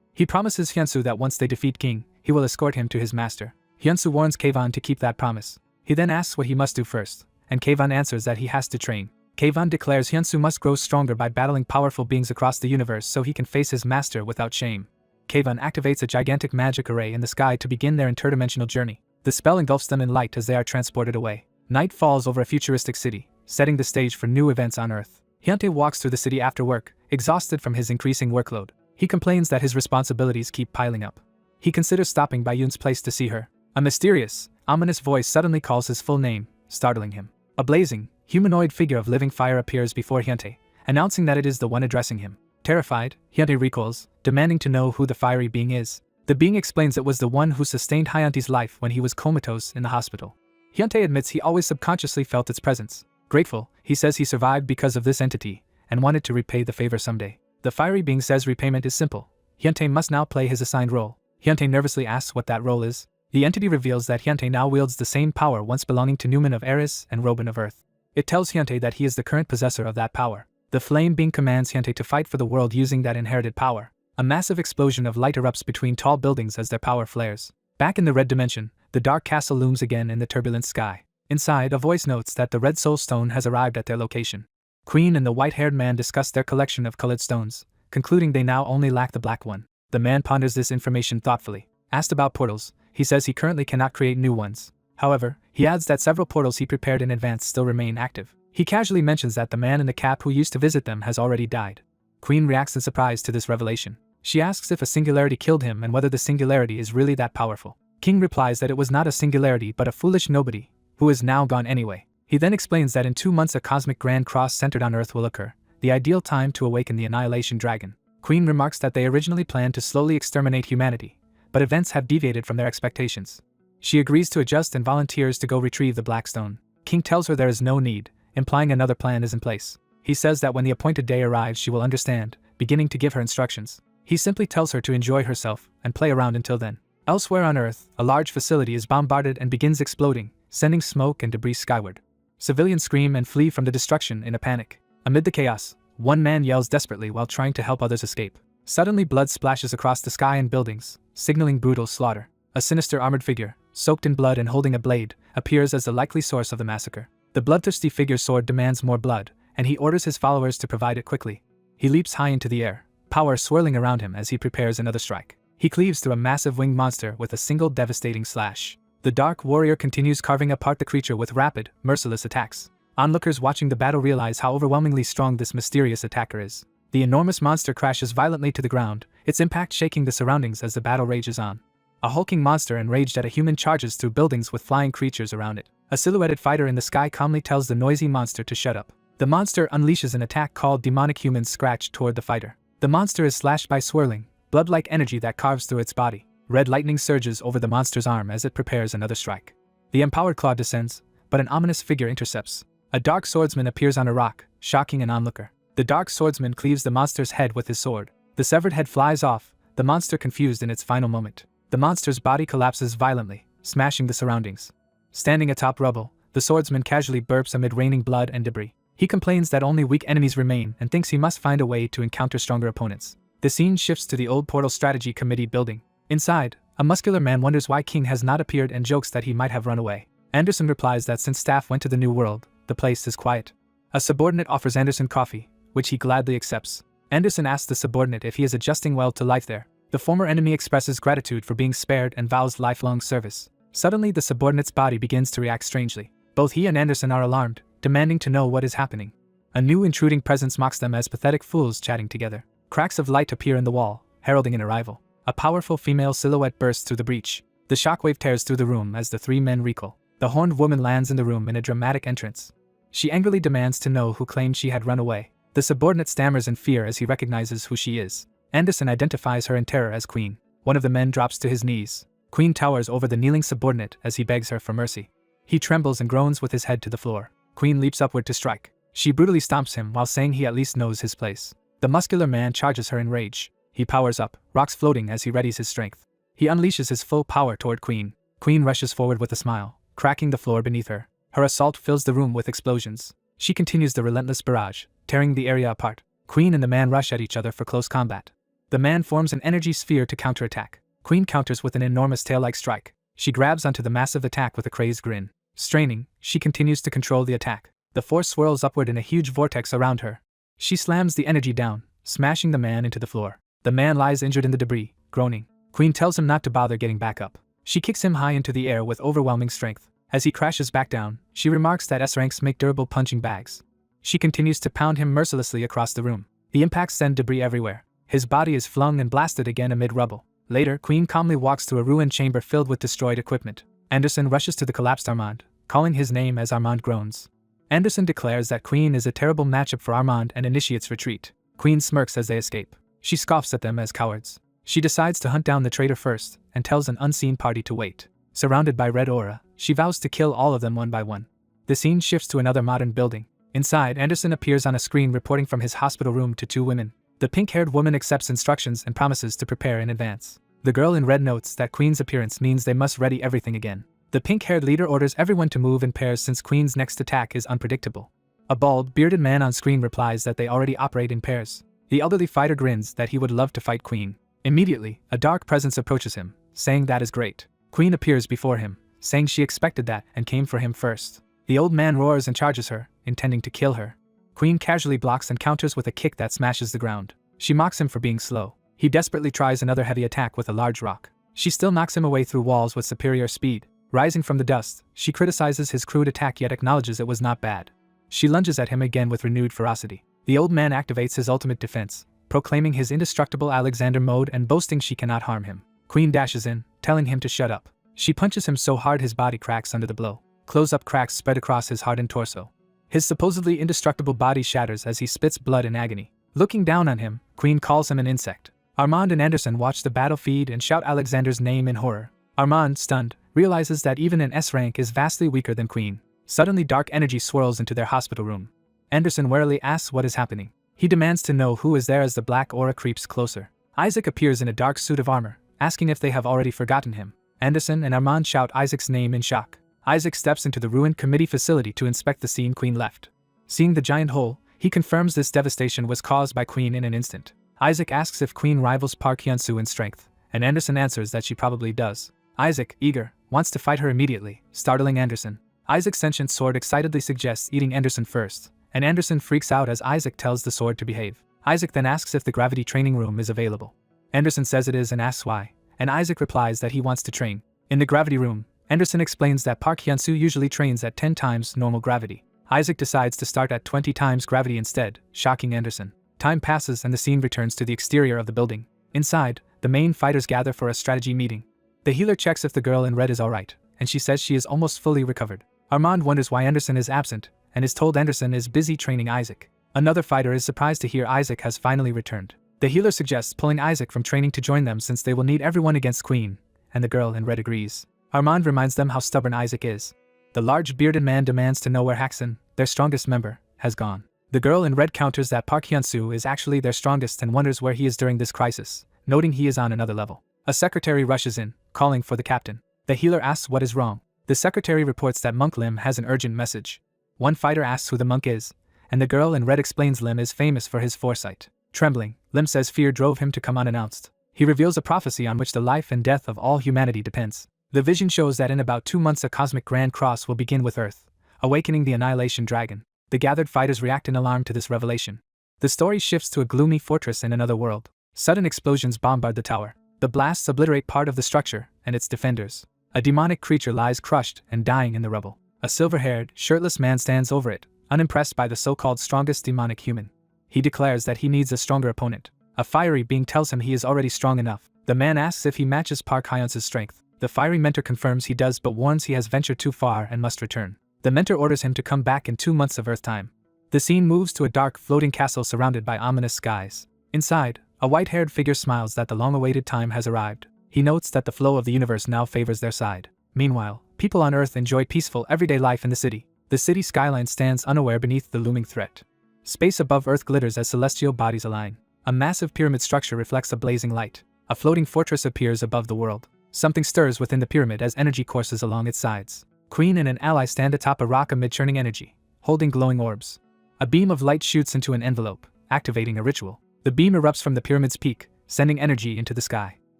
He promises Hyunsu that once they defeat King, he will escort him to his master. Hyunsu warns Kayvon to keep that promise. He then asks what he must do first, and Kayvon answers that he has to train. Kayvon declares Hyunsu must grow stronger by battling powerful beings across the universe so he can face his master without shame. Kayvon activates a gigantic magic array in the sky to begin their interdimensional journey. The spell engulfs them in light as they are transported away. Night falls over a futuristic city, setting the stage for new events on Earth. Hyuntae walks through the city after work, exhausted from his increasing workload. He complains that his responsibilities keep piling up. He considers stopping by Yoon's place to see her. A mysterious, ominous voice suddenly calls his full name, startling him. A blazing, humanoid figure of living fire appears before Hyuntae, announcing that it is the one addressing him. Terrified, Hyuntae recoils, demanding to know who the fiery being is. The being explains it was the one who sustained Hyuntae's life when he was comatose in the hospital. Hyuntae admits he always subconsciously felt its presence. Grateful, he says he survived because of this entity, and wanted to repay the favor someday. The fiery being says repayment is simple. Hyuntae must now play his assigned role. Hyuntae nervously asks what that role is. The entity reveals that Hyuntae now wields the same power once belonging to Newman of Eris and Robin of Earth. It tells Hyuntae that he is the current possessor of that power. The flame being commands Hyuntae to fight for the world using that inherited power. A massive explosion of light erupts between tall buildings as their power flares. Back in the red dimension, the dark castle looms again in the turbulent sky. Inside, a voice notes that the red soul stone has arrived at their location. Queen and the white-haired man discuss their collection of colored stones, concluding they now only lack the black one. The man ponders this information thoughtfully. Asked about portals, he says he currently cannot create new ones. However, he adds that several portals he prepared in advance still remain active. He casually mentions that the man in the cap who used to visit them has already died. Queen reacts in surprise to this revelation. She asks if a singularity killed him and whether the singularity is really that powerful. King replies that it was not a singularity but a foolish nobody, who is now gone anyway. He then explains that in 2 months a cosmic grand cross centered on Earth will occur, the ideal time to awaken the Annihilation Dragon. Queen remarks that they originally planned to slowly exterminate humanity, but events have deviated from their expectations. She agrees to adjust and volunteers to go retrieve the Black Stone. King tells her there is no need, implying another plan is in place. He says that when the appointed day arrives she will understand, beginning to give her instructions. He simply tells her to enjoy herself and play around until then. Elsewhere on Earth, a large facility is bombarded and begins exploding, sending smoke and debris skyward. Civilians scream and flee from the destruction in a panic. Amid the chaos, one man yells desperately while trying to help others escape. Suddenly blood splashes across the sky and buildings, signaling brutal slaughter. A sinister armored figure, soaked in blood and holding a blade, appears as the likely source of the massacre. The bloodthirsty figure's sword demands more blood, and he orders his followers to provide it quickly. He leaps high into the air, power swirling around him as he prepares another strike. He cleaves through a massive winged monster with a single devastating slash. The Dark Warrior continues carving apart the creature with rapid, merciless attacks. Onlookers watching the battle realize how overwhelmingly strong this mysterious attacker is. The enormous monster crashes violently to the ground, its impact shaking the surroundings as the battle rages on. A hulking monster enraged at a human charges through buildings with flying creatures around it. A silhouetted fighter in the sky calmly tells the noisy monster to shut up. The monster unleashes an attack called Demonic Human Scratch toward the fighter. The monster is slashed by swirling, blood-like energy that carves through its body. Red lightning surges over the monster's arm as it prepares another strike. The empowered claw descends, but an ominous figure intercepts. A dark swordsman appears on a rock, shocking an onlooker. The dark swordsman cleaves the monster's head with his sword. The severed head flies off, the monster confused in its final moment. The monster's body collapses violently, smashing the surroundings. Standing atop rubble, the swordsman casually burps amid raining blood and debris. He complains that only weak enemies remain and thinks he must find a way to encounter stronger opponents. The scene shifts to the old Portal Strategy Committee building. Inside, a muscular man wonders why King has not appeared and jokes that he might have run away. Anderson replies that since staff went to the New World, the place is quiet. A subordinate offers Anderson coffee, which he gladly accepts. Anderson asks the subordinate if he is adjusting well to life there. The former enemy expresses gratitude for being spared and vows lifelong service. Suddenly, the subordinate's body begins to react strangely. Both he and Anderson are alarmed, demanding to know what is happening. A new intruding presence mocks them as pathetic fools chatting together. Cracks of light appear in the wall, heralding an arrival. A powerful female silhouette bursts through the breach. The shockwave tears through the room as the three men recoil. The horned woman lands in the room in a dramatic entrance. She angrily demands to know who claimed she had run away. The subordinate stammers in fear as he recognizes who she is. Anderson identifies her in terror as Queen. One of the men drops to his knees. Queen towers over the kneeling subordinate as he begs her for mercy. He trembles and groans with his head to the floor. Queen leaps upward to strike. She brutally stomps him while saying he at least knows his place. The muscular man charges her in rage. He powers up, rocks floating as he readies his strength. He unleashes his full power toward Queen. Queen rushes forward with a smile, cracking the floor beneath her. Her assault fills the room with explosions. She continues the relentless barrage, tearing the area apart. Queen and the man rush at each other for close combat. The man forms an energy sphere to counterattack. Queen counters with an enormous tail-like strike. She grabs onto the massive attack with a crazed grin. Straining, she continues to control the attack. The force swirls upward in a huge vortex around her. She slams the energy down, smashing the man into the floor. The man lies injured in the debris, groaning. Queen tells him not to bother getting back up. She kicks him high into the air with overwhelming strength. As he crashes back down, she remarks that S-ranks make durable punching bags. She continues to pound him mercilessly across the room. The impacts send debris everywhere. His body is flung and blasted again amid rubble. Later, Queen calmly walks through a ruined chamber filled with destroyed equipment. Anderson rushes to the collapsed Armand, calling his name as Armand groans. Anderson declares that Queen is a terrible matchup for Armand and initiates retreat. Queen smirks as they escape. She scoffs at them as cowards. She decides to hunt down the traitor first, and tells an unseen party to wait. Surrounded by red aura, she vows to kill all of them one by one. The scene shifts to another modern building. Inside, Anderson appears on a screen reporting from his hospital room to two women. The pink-haired woman accepts instructions and promises to prepare in advance. The girl in red notes that Queen's appearance means they must ready everything again. The pink-haired leader orders everyone to move in pairs since Queen's next attack is unpredictable. A bald, bearded man on screen replies that they already operate in pairs. The elderly fighter grins that he would love to fight Queen. Immediately, a dark presence approaches him, saying that is great. Queen appears before him, saying she expected that and came for him first. The old man roars and charges her, intending to kill her. Queen casually blocks and counters with a kick that smashes the ground. She mocks him for being slow. He desperately tries another heavy attack with a large rock. She still knocks him away through walls with superior speed. Rising from the dust, she criticizes his crude attack yet acknowledges it was not bad. She lunges at him again with renewed ferocity. The old man activates his ultimate defense, proclaiming his indestructible Alexander mode and boasting she cannot harm him. Queen dashes in, telling him to shut up. She punches him so hard his body cracks under the blow. Close-up cracks spread across his hardened torso. His supposedly indestructible body shatters as he spits blood in agony. Looking down on him, Queen calls him an insect. Armand and Anderson watch the battle feed and shout Alexander's name in horror. Armand, stunned, realizes that even an S-rank is vastly weaker than Queen. Suddenly dark energy swirls into their hospital room. Anderson warily asks what is happening. He demands to know who is there as the black aura creeps closer. Isaac appears in a dark suit of armor, asking if they have already forgotten him. Anderson and Armand shout Isaac's name in shock. Isaac steps into the ruined committee facility to inspect the scene Queen left. Seeing the giant hole, he confirms this devastation was caused by Queen in an instant. Isaac asks if Queen rivals Park Hyun-soo in strength, and Anderson answers that she probably does. Isaac, eager, wants to fight her immediately, startling Anderson. Isaac's sentient sword excitedly suggests eating Anderson first, and Anderson freaks out as Isaac tells the sword to behave. Isaac then asks if the gravity training room is available. Anderson says it is and asks why, and Isaac replies that he wants to train. In the gravity room, Anderson explains that Park Hyun-soo usually trains at 10 times normal gravity. Isaac decides to start at 20 times gravity instead, shocking Anderson. Time passes and the scene returns to the exterior of the building. Inside, the main fighters gather for a strategy meeting. The healer checks if the girl in red is alright, and she says she is almost fully recovered. Armand wonders why Anderson is absent, and is told Anderson is busy training Isaac. Another fighter is surprised to hear Isaac has finally returned. The healer suggests pulling Isaac from training to join them since they will need everyone against Queen, and the girl in red agrees. Armand reminds them how stubborn Isaac is. The large bearded man demands to know where Haxon, their strongest member, has gone. The girl in red counters that Park Hyun-soo is actually their strongest and wonders where he is during this crisis, noting he is on another level. A secretary rushes in, calling for the captain. The healer asks what is wrong. The secretary reports that Monk Lim has an urgent message. One fighter asks who the monk is, and the girl in red explains Lim is famous for his foresight. Trembling, Lim says fear drove him to come unannounced. He reveals a prophecy on which the life and death of all humanity depends. The vision shows that in about 2 months a cosmic grand cross will begin with Earth, awakening the Annihilation Dragon. The gathered fighters react in alarm to this revelation. The story shifts to a gloomy fortress in another world. Sudden explosions bombard the tower. The blasts obliterate part of the structure and its defenders. A demonic creature lies crushed and dying in the rubble. A silver-haired, shirtless man stands over it, unimpressed by the so-called strongest demonic human. He declares that he needs a stronger opponent. A fiery being tells him he is already strong enough. The man asks if he matches Park Hyun-soo's strength. The fiery mentor confirms he does but warns he has ventured too far and must return. The mentor orders him to come back in 2 months of Earth time. The scene moves to a dark, floating castle surrounded by ominous skies. Inside, a white-haired figure smiles that the long-awaited time has arrived. He notes that the flow of the universe now favors their side. Meanwhile, people on Earth enjoy peaceful everyday life in the city. The city skyline stands unaware beneath the looming threat. Space above Earth glitters as celestial bodies align. A massive pyramid structure reflects a blazing light. A floating fortress appears above the world. Something stirs within the pyramid as energy courses along its sides. Queen and an ally stand atop a rock amid churning energy, holding glowing orbs. A beam of light shoots into an envelope, activating a ritual. The beam erupts from the pyramid's peak, sending energy into the sky.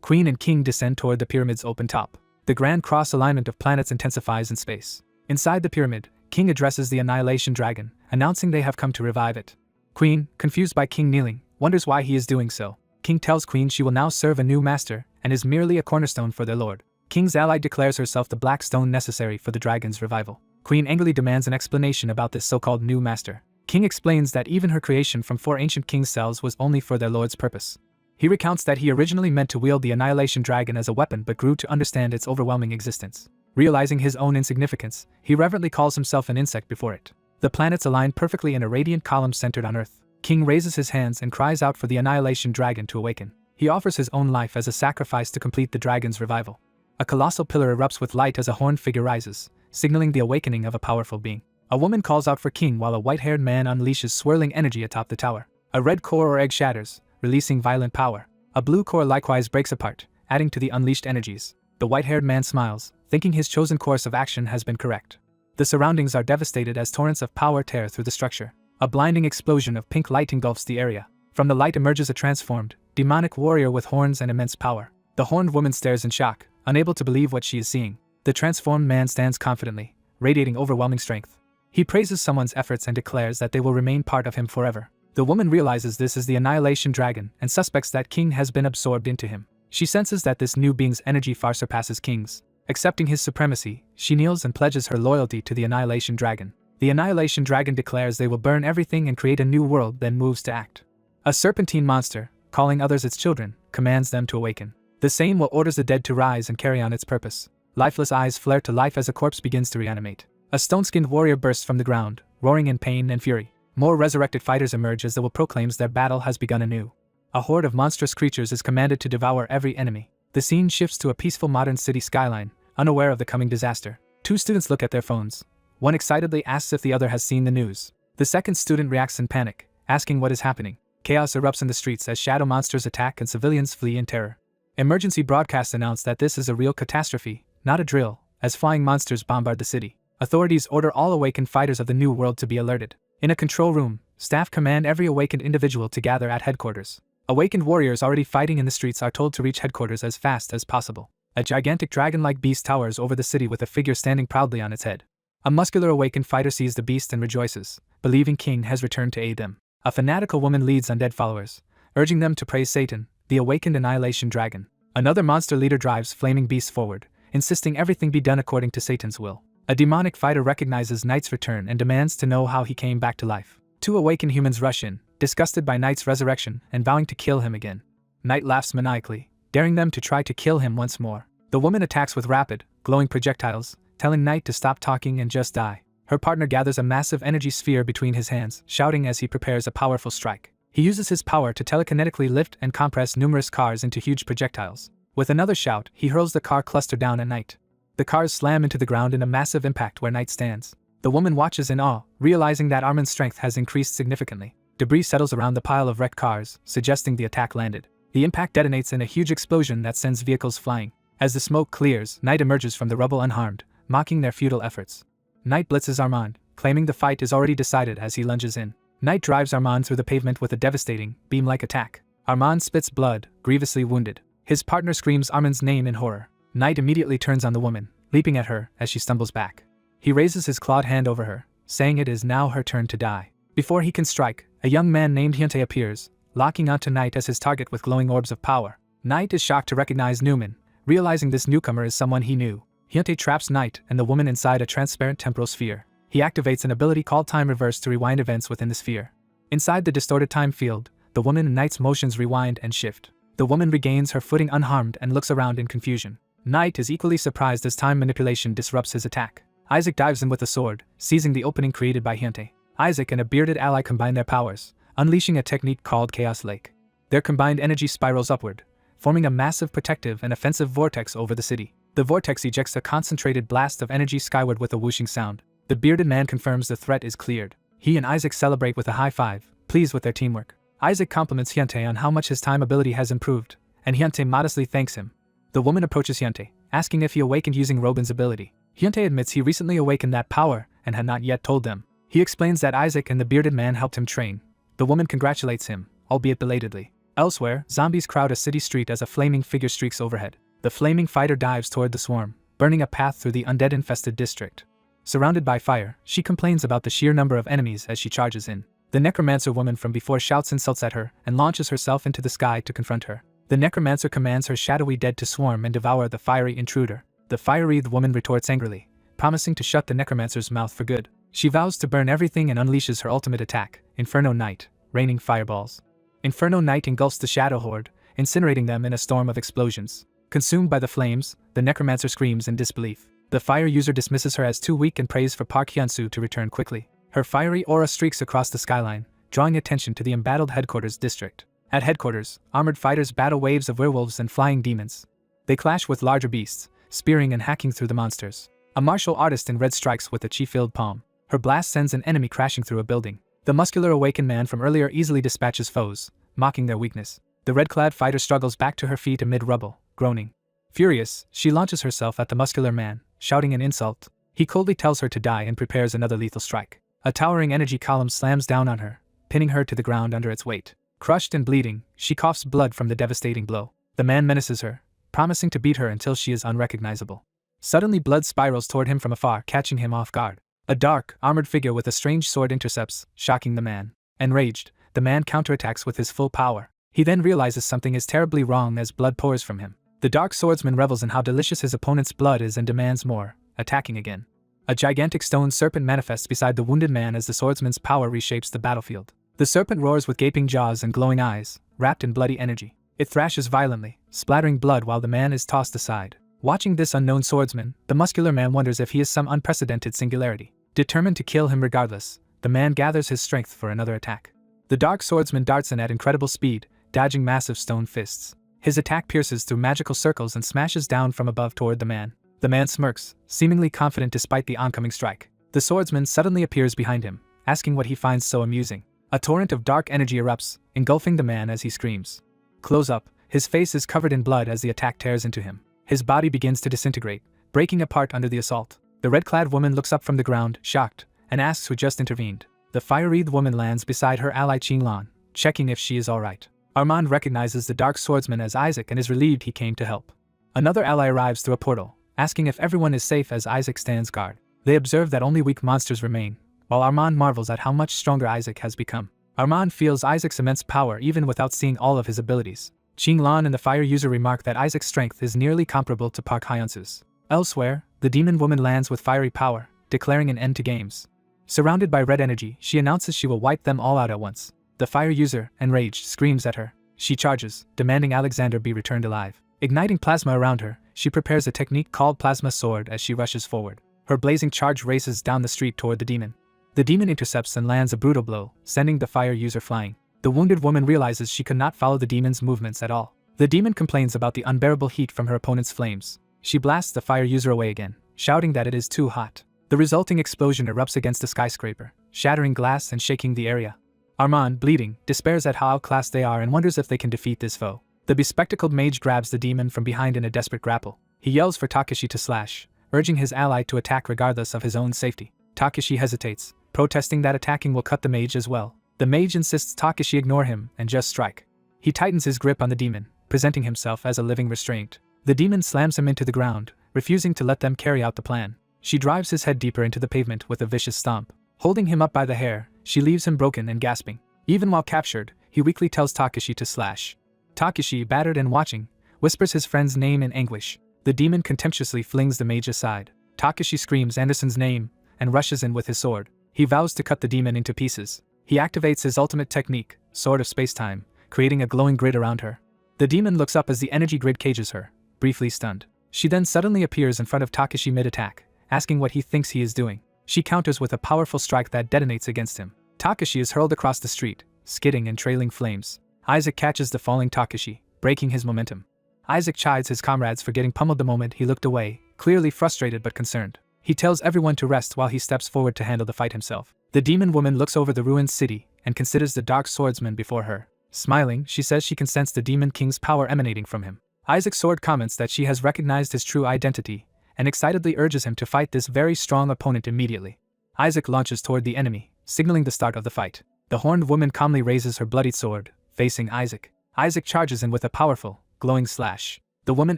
Queen and King descend toward the pyramid's open top. The grand cross alignment of planets intensifies in space. Inside the pyramid, King addresses the Annihilation Dragon, announcing they have come to revive it. Queen, confused by King kneeling, wonders why he is doing so. King tells Queen she will now serve a new master, and is merely a cornerstone for their lord. King's ally declares herself the black stone necessary for the dragon's revival. Queen angrily demands an explanation about this so-called new master. King explains that even her creation from 4 ancient king's cells was only for their lord's purpose. He recounts that he originally meant to wield the Annihilation Dragon as a weapon but grew to understand its overwhelming existence. Realizing his own insignificance, he reverently calls himself an insect before it. The planets align perfectly in a radiant column centered on Earth. King raises his hands and cries out for the Annihilation Dragon to awaken. He offers his own life as a sacrifice to complete the dragon's revival. A colossal pillar erupts with light as a horned figure rises, signaling the awakening of a powerful being. A woman calls out for King while a white-haired man unleashes swirling energy atop the tower. A red core or egg shatters, releasing violent power. A blue core likewise breaks apart, adding to the unleashed energies. The white-haired man smiles, thinking his chosen course of action has been correct. The surroundings are devastated as torrents of power tear through the structure. A blinding explosion of pink light engulfs the area. From the light emerges a transformed, demonic warrior with horns and immense power. The horned woman stares in shock, unable to believe what she is seeing. The transformed man stands confidently, radiating overwhelming strength. He praises someone's efforts and declares that they will remain part of him forever. The woman realizes this is the Annihilation Dragon and suspects that King has been absorbed into him. She senses that this new being's energy far surpasses King's. Accepting his supremacy, she kneels and pledges her loyalty to the Annihilation Dragon. The Annihilation Dragon declares they will burn everything and create a new world, then moves to act. A serpentine monster, calling others its children, commands them to awaken. The same will orders the dead to rise and carry on its purpose. Lifeless eyes flare to life as a corpse begins to reanimate. A stone-skinned warrior bursts from the ground, roaring in pain and fury. More resurrected fighters emerge as the will proclaims their battle has begun anew. A horde of monstrous creatures is commanded to devour every enemy. The scene shifts to a peaceful modern city skyline, unaware of the coming disaster. 2 students look at their phones. One excitedly asks if the other has seen the news. The second student reacts in panic, asking what is happening. Chaos erupts in the streets as shadow monsters attack and civilians flee in terror. Emergency broadcasts announce that this is a real catastrophe, not a drill, as flying monsters bombard the city. Authorities order all awakened fighters of the New World to be alerted. In a control room, staff command every awakened individual to gather at headquarters. Awakened warriors already fighting in the streets are told to reach headquarters as fast as possible. A gigantic dragon-like beast towers over the city with a figure standing proudly on its head. A muscular awakened fighter sees the beast and rejoices, believing King has returned to aid them. A fanatical woman leads undead followers, urging them to praise Satan, the awakened annihilation dragon. Another monster leader drives flaming beasts forward, insisting everything be done according to Satan's will. A demonic fighter recognizes Knight's return and demands to know how he came back to life. Two awakened humans rush in, disgusted by Knight's resurrection and vowing to kill him again. Knight laughs maniacally, daring them to try to kill him once more. The woman attacks with rapid, glowing projectiles, telling Knight to stop talking and just die. Her partner gathers a massive energy sphere between his hands, shouting as he prepares a powerful strike. He uses his power to telekinetically lift and compress numerous cars into huge projectiles. With another shout, he hurls the car cluster down at Knight. The cars slam into the ground in a massive impact where Knight stands. The woman watches in awe, realizing that Armin's strength has increased significantly. Debris settles around the pile of wrecked cars, suggesting the attack landed. The impact detonates in a huge explosion that sends vehicles flying. As the smoke clears, Knight emerges from the rubble unharmed, mocking their futile efforts. Knight blitzes Armand, claiming the fight is already decided as he lunges in. Knight drives Armand through the pavement with a devastating, beam-like attack. Armand spits blood, grievously wounded. His partner screams Armand's name in horror. Knight immediately turns on the woman, leaping at her as she stumbles back. He raises his clawed hand over her, saying it is now her turn to die. Before he can strike, a young man named Hyuntae appears, locking onto Knight as his target with glowing orbs of power. Knight is shocked to recognize Newman, realizing this newcomer is someone he knew. Hyuntae traps Knight and the woman inside a transparent temporal sphere. He activates an ability called Time Reverse to rewind events within the sphere. Inside the distorted time field, the woman and Knight's motions rewind and shift. The woman regains her footing unharmed and looks around in confusion. Knight is equally surprised as time manipulation disrupts his attack. Isaac dives in with a sword, seizing the opening created by Hyuntae. Isaac and a bearded ally combine their powers, unleashing a technique called Chaos Lake. Their combined energy spirals upward, forming a massive protective and offensive vortex over the city. The vortex ejects a concentrated blast of energy skyward with a whooshing sound. The bearded man confirms the threat is cleared. He and Isaac celebrate with a high five, pleased with their teamwork. Isaac compliments Hyuntae on how much his time ability has improved, and Hyuntae modestly thanks him. The woman approaches Hyuntae, asking if he awakened using Robin's ability. Hyuntae admits he recently awakened that power and had not yet told them. He explains that Isaac and the bearded man helped him train. The woman congratulates him, albeit belatedly. Elsewhere, zombies crowd a city street as a flaming figure streaks overhead. The flaming fighter dives toward the swarm, burning a path through the undead-infested district. Surrounded by fire, she complains about the sheer number of enemies as she charges in. The necromancer woman from before shouts insults at her and launches herself into the sky to confront her. The necromancer commands her shadowy dead to swarm and devour the fiery intruder. The fire-wreathed woman retorts angrily, promising to shut the necromancer's mouth for good. She vows to burn everything and unleashes her ultimate attack, Inferno Knight, raining fireballs. Inferno Knight engulfs the shadow horde, incinerating them in a storm of explosions. Consumed by the flames, the necromancer screams in disbelief. The fire user dismisses her as too weak and prays for Park Hyun-soo to return quickly. Her fiery aura streaks across the skyline, drawing attention to the embattled headquarters district. At headquarters, armored fighters battle waves of werewolves and flying demons. They clash with larger beasts, spearing and hacking through the monsters. A martial artist in red strikes with a chi-filled palm. Her blast sends an enemy crashing through a building. The muscular awakened man from earlier easily dispatches foes, mocking their weakness. The red-clad fighter struggles back to her feet amid rubble, groaning. Furious, she launches herself at the muscular man, shouting an insult. He coldly tells her to die and prepares another lethal strike. A towering energy column slams down on her, pinning her to the ground under its weight. Crushed and bleeding, she coughs blood from the devastating blow. The man menaces her, promising to beat her until she is unrecognizable. Suddenly blood spirals toward him from afar, catching him off guard. A dark, armored figure with a strange sword intercepts, shocking the man. Enraged, the man counterattacks with his full power. He then realizes something is terribly wrong as blood pours from him. The dark swordsman revels in how delicious his opponent's blood is and demands more, attacking again. A gigantic stone serpent manifests beside the wounded man as the swordsman's power reshapes the battlefield. The serpent roars with gaping jaws and glowing eyes, wrapped in bloody energy. It thrashes violently, splattering blood while the man is tossed aside. Watching this unknown swordsman, the muscular man wonders if he is some unprecedented singularity. Determined to kill him regardless, the man gathers his strength for another attack. The dark swordsman darts in at incredible speed, dodging massive stone fists. His attack pierces through magical circles and smashes down from above toward the man. The man smirks, seemingly confident despite the oncoming strike. The swordsman suddenly appears behind him, asking what he finds so amusing. A torrent of dark energy erupts, engulfing the man as he screams. Close up, His face is covered in blood as the attack tears into him. His body begins to disintegrate, breaking apart under the assault. The red-clad woman looks up from the ground, shocked, and asks who just intervened. The fire-wreathed woman lands beside her ally Qinglan, checking if she is alright. Armand recognizes the dark swordsman as Isaac and is relieved he came to help. Another ally arrives through a portal, asking if everyone is safe as Isaac stands guard. They observe that only weak monsters remain, while Armand marvels at how much stronger Isaac has become. Armand feels Isaac's immense power even without seeing all of his abilities. Qinglan and the fire user remark that Isaac's strength is nearly comparable to Park Hyunsu's. Elsewhere, the demon woman lands with fiery power, declaring an end to games. Surrounded by red energy, she announces she will wipe them all out at once. The fire user, enraged, screams at her. She charges, demanding Alexander be returned alive. Igniting plasma around her, she prepares a technique called Plasma Sword as she rushes forward. Her blazing charge races down the street toward the demon. The demon intercepts and lands a brutal blow, sending the fire user flying. The wounded woman realizes she could not follow the demon's movements at all. The demon complains about the unbearable heat from her opponent's flames. She blasts the fire user away again, shouting that it is too hot. The resulting explosion erupts against the skyscraper, shattering glass and shaking the area. Armand, bleeding, despairs at how outclassed they are and wonders if they can defeat this foe. The bespectacled mage grabs the demon from behind in a desperate grapple. He yells for Takeshi to slash, urging his ally to attack regardless of his own safety. Takeshi hesitates, protesting that attacking will cut the mage as well. The mage insists Takeshi ignore him and just strike. He tightens his grip on the demon, presenting himself as a living restraint. The demon slams him into the ground, refusing to let them carry out the plan. She drives his head deeper into the pavement with a vicious stomp. Holding him up by the hair, she leaves him broken and gasping. Even while captured, he weakly tells Takeshi to slash. Takeshi, battered and watching, whispers his friend's name in anguish. The demon contemptuously flings the mage aside. Takeshi screams Anderson's name and rushes in with his sword. He vows to cut the demon into pieces. He activates his ultimate technique, Sword of Spacetime, creating a glowing grid around her. The demon looks up as the energy grid cages her, briefly stunned. She then suddenly appears in front of Takeshi mid-attack, asking what he thinks he is doing. She counters with a powerful strike that detonates against him. Takeshi is hurled across the street, skidding and trailing flames. Isaac catches the falling Takeshi, breaking his momentum. Isaac chides his comrades for getting pummeled the moment he looked away, clearly frustrated but concerned. He tells everyone to rest while he steps forward to handle the fight himself. The demon woman looks over the ruined city and considers the dark swordsman before her. Smiling, she says she can sense the demon king's power emanating from him. Isaac's sword comments that she has recognized his true identity and excitedly urges him to fight this very strong opponent immediately. Isaac launches toward the enemy, signaling the start of the fight. The horned woman calmly raises her bloodied sword, facing Isaac. Isaac charges in with a powerful, glowing slash. The woman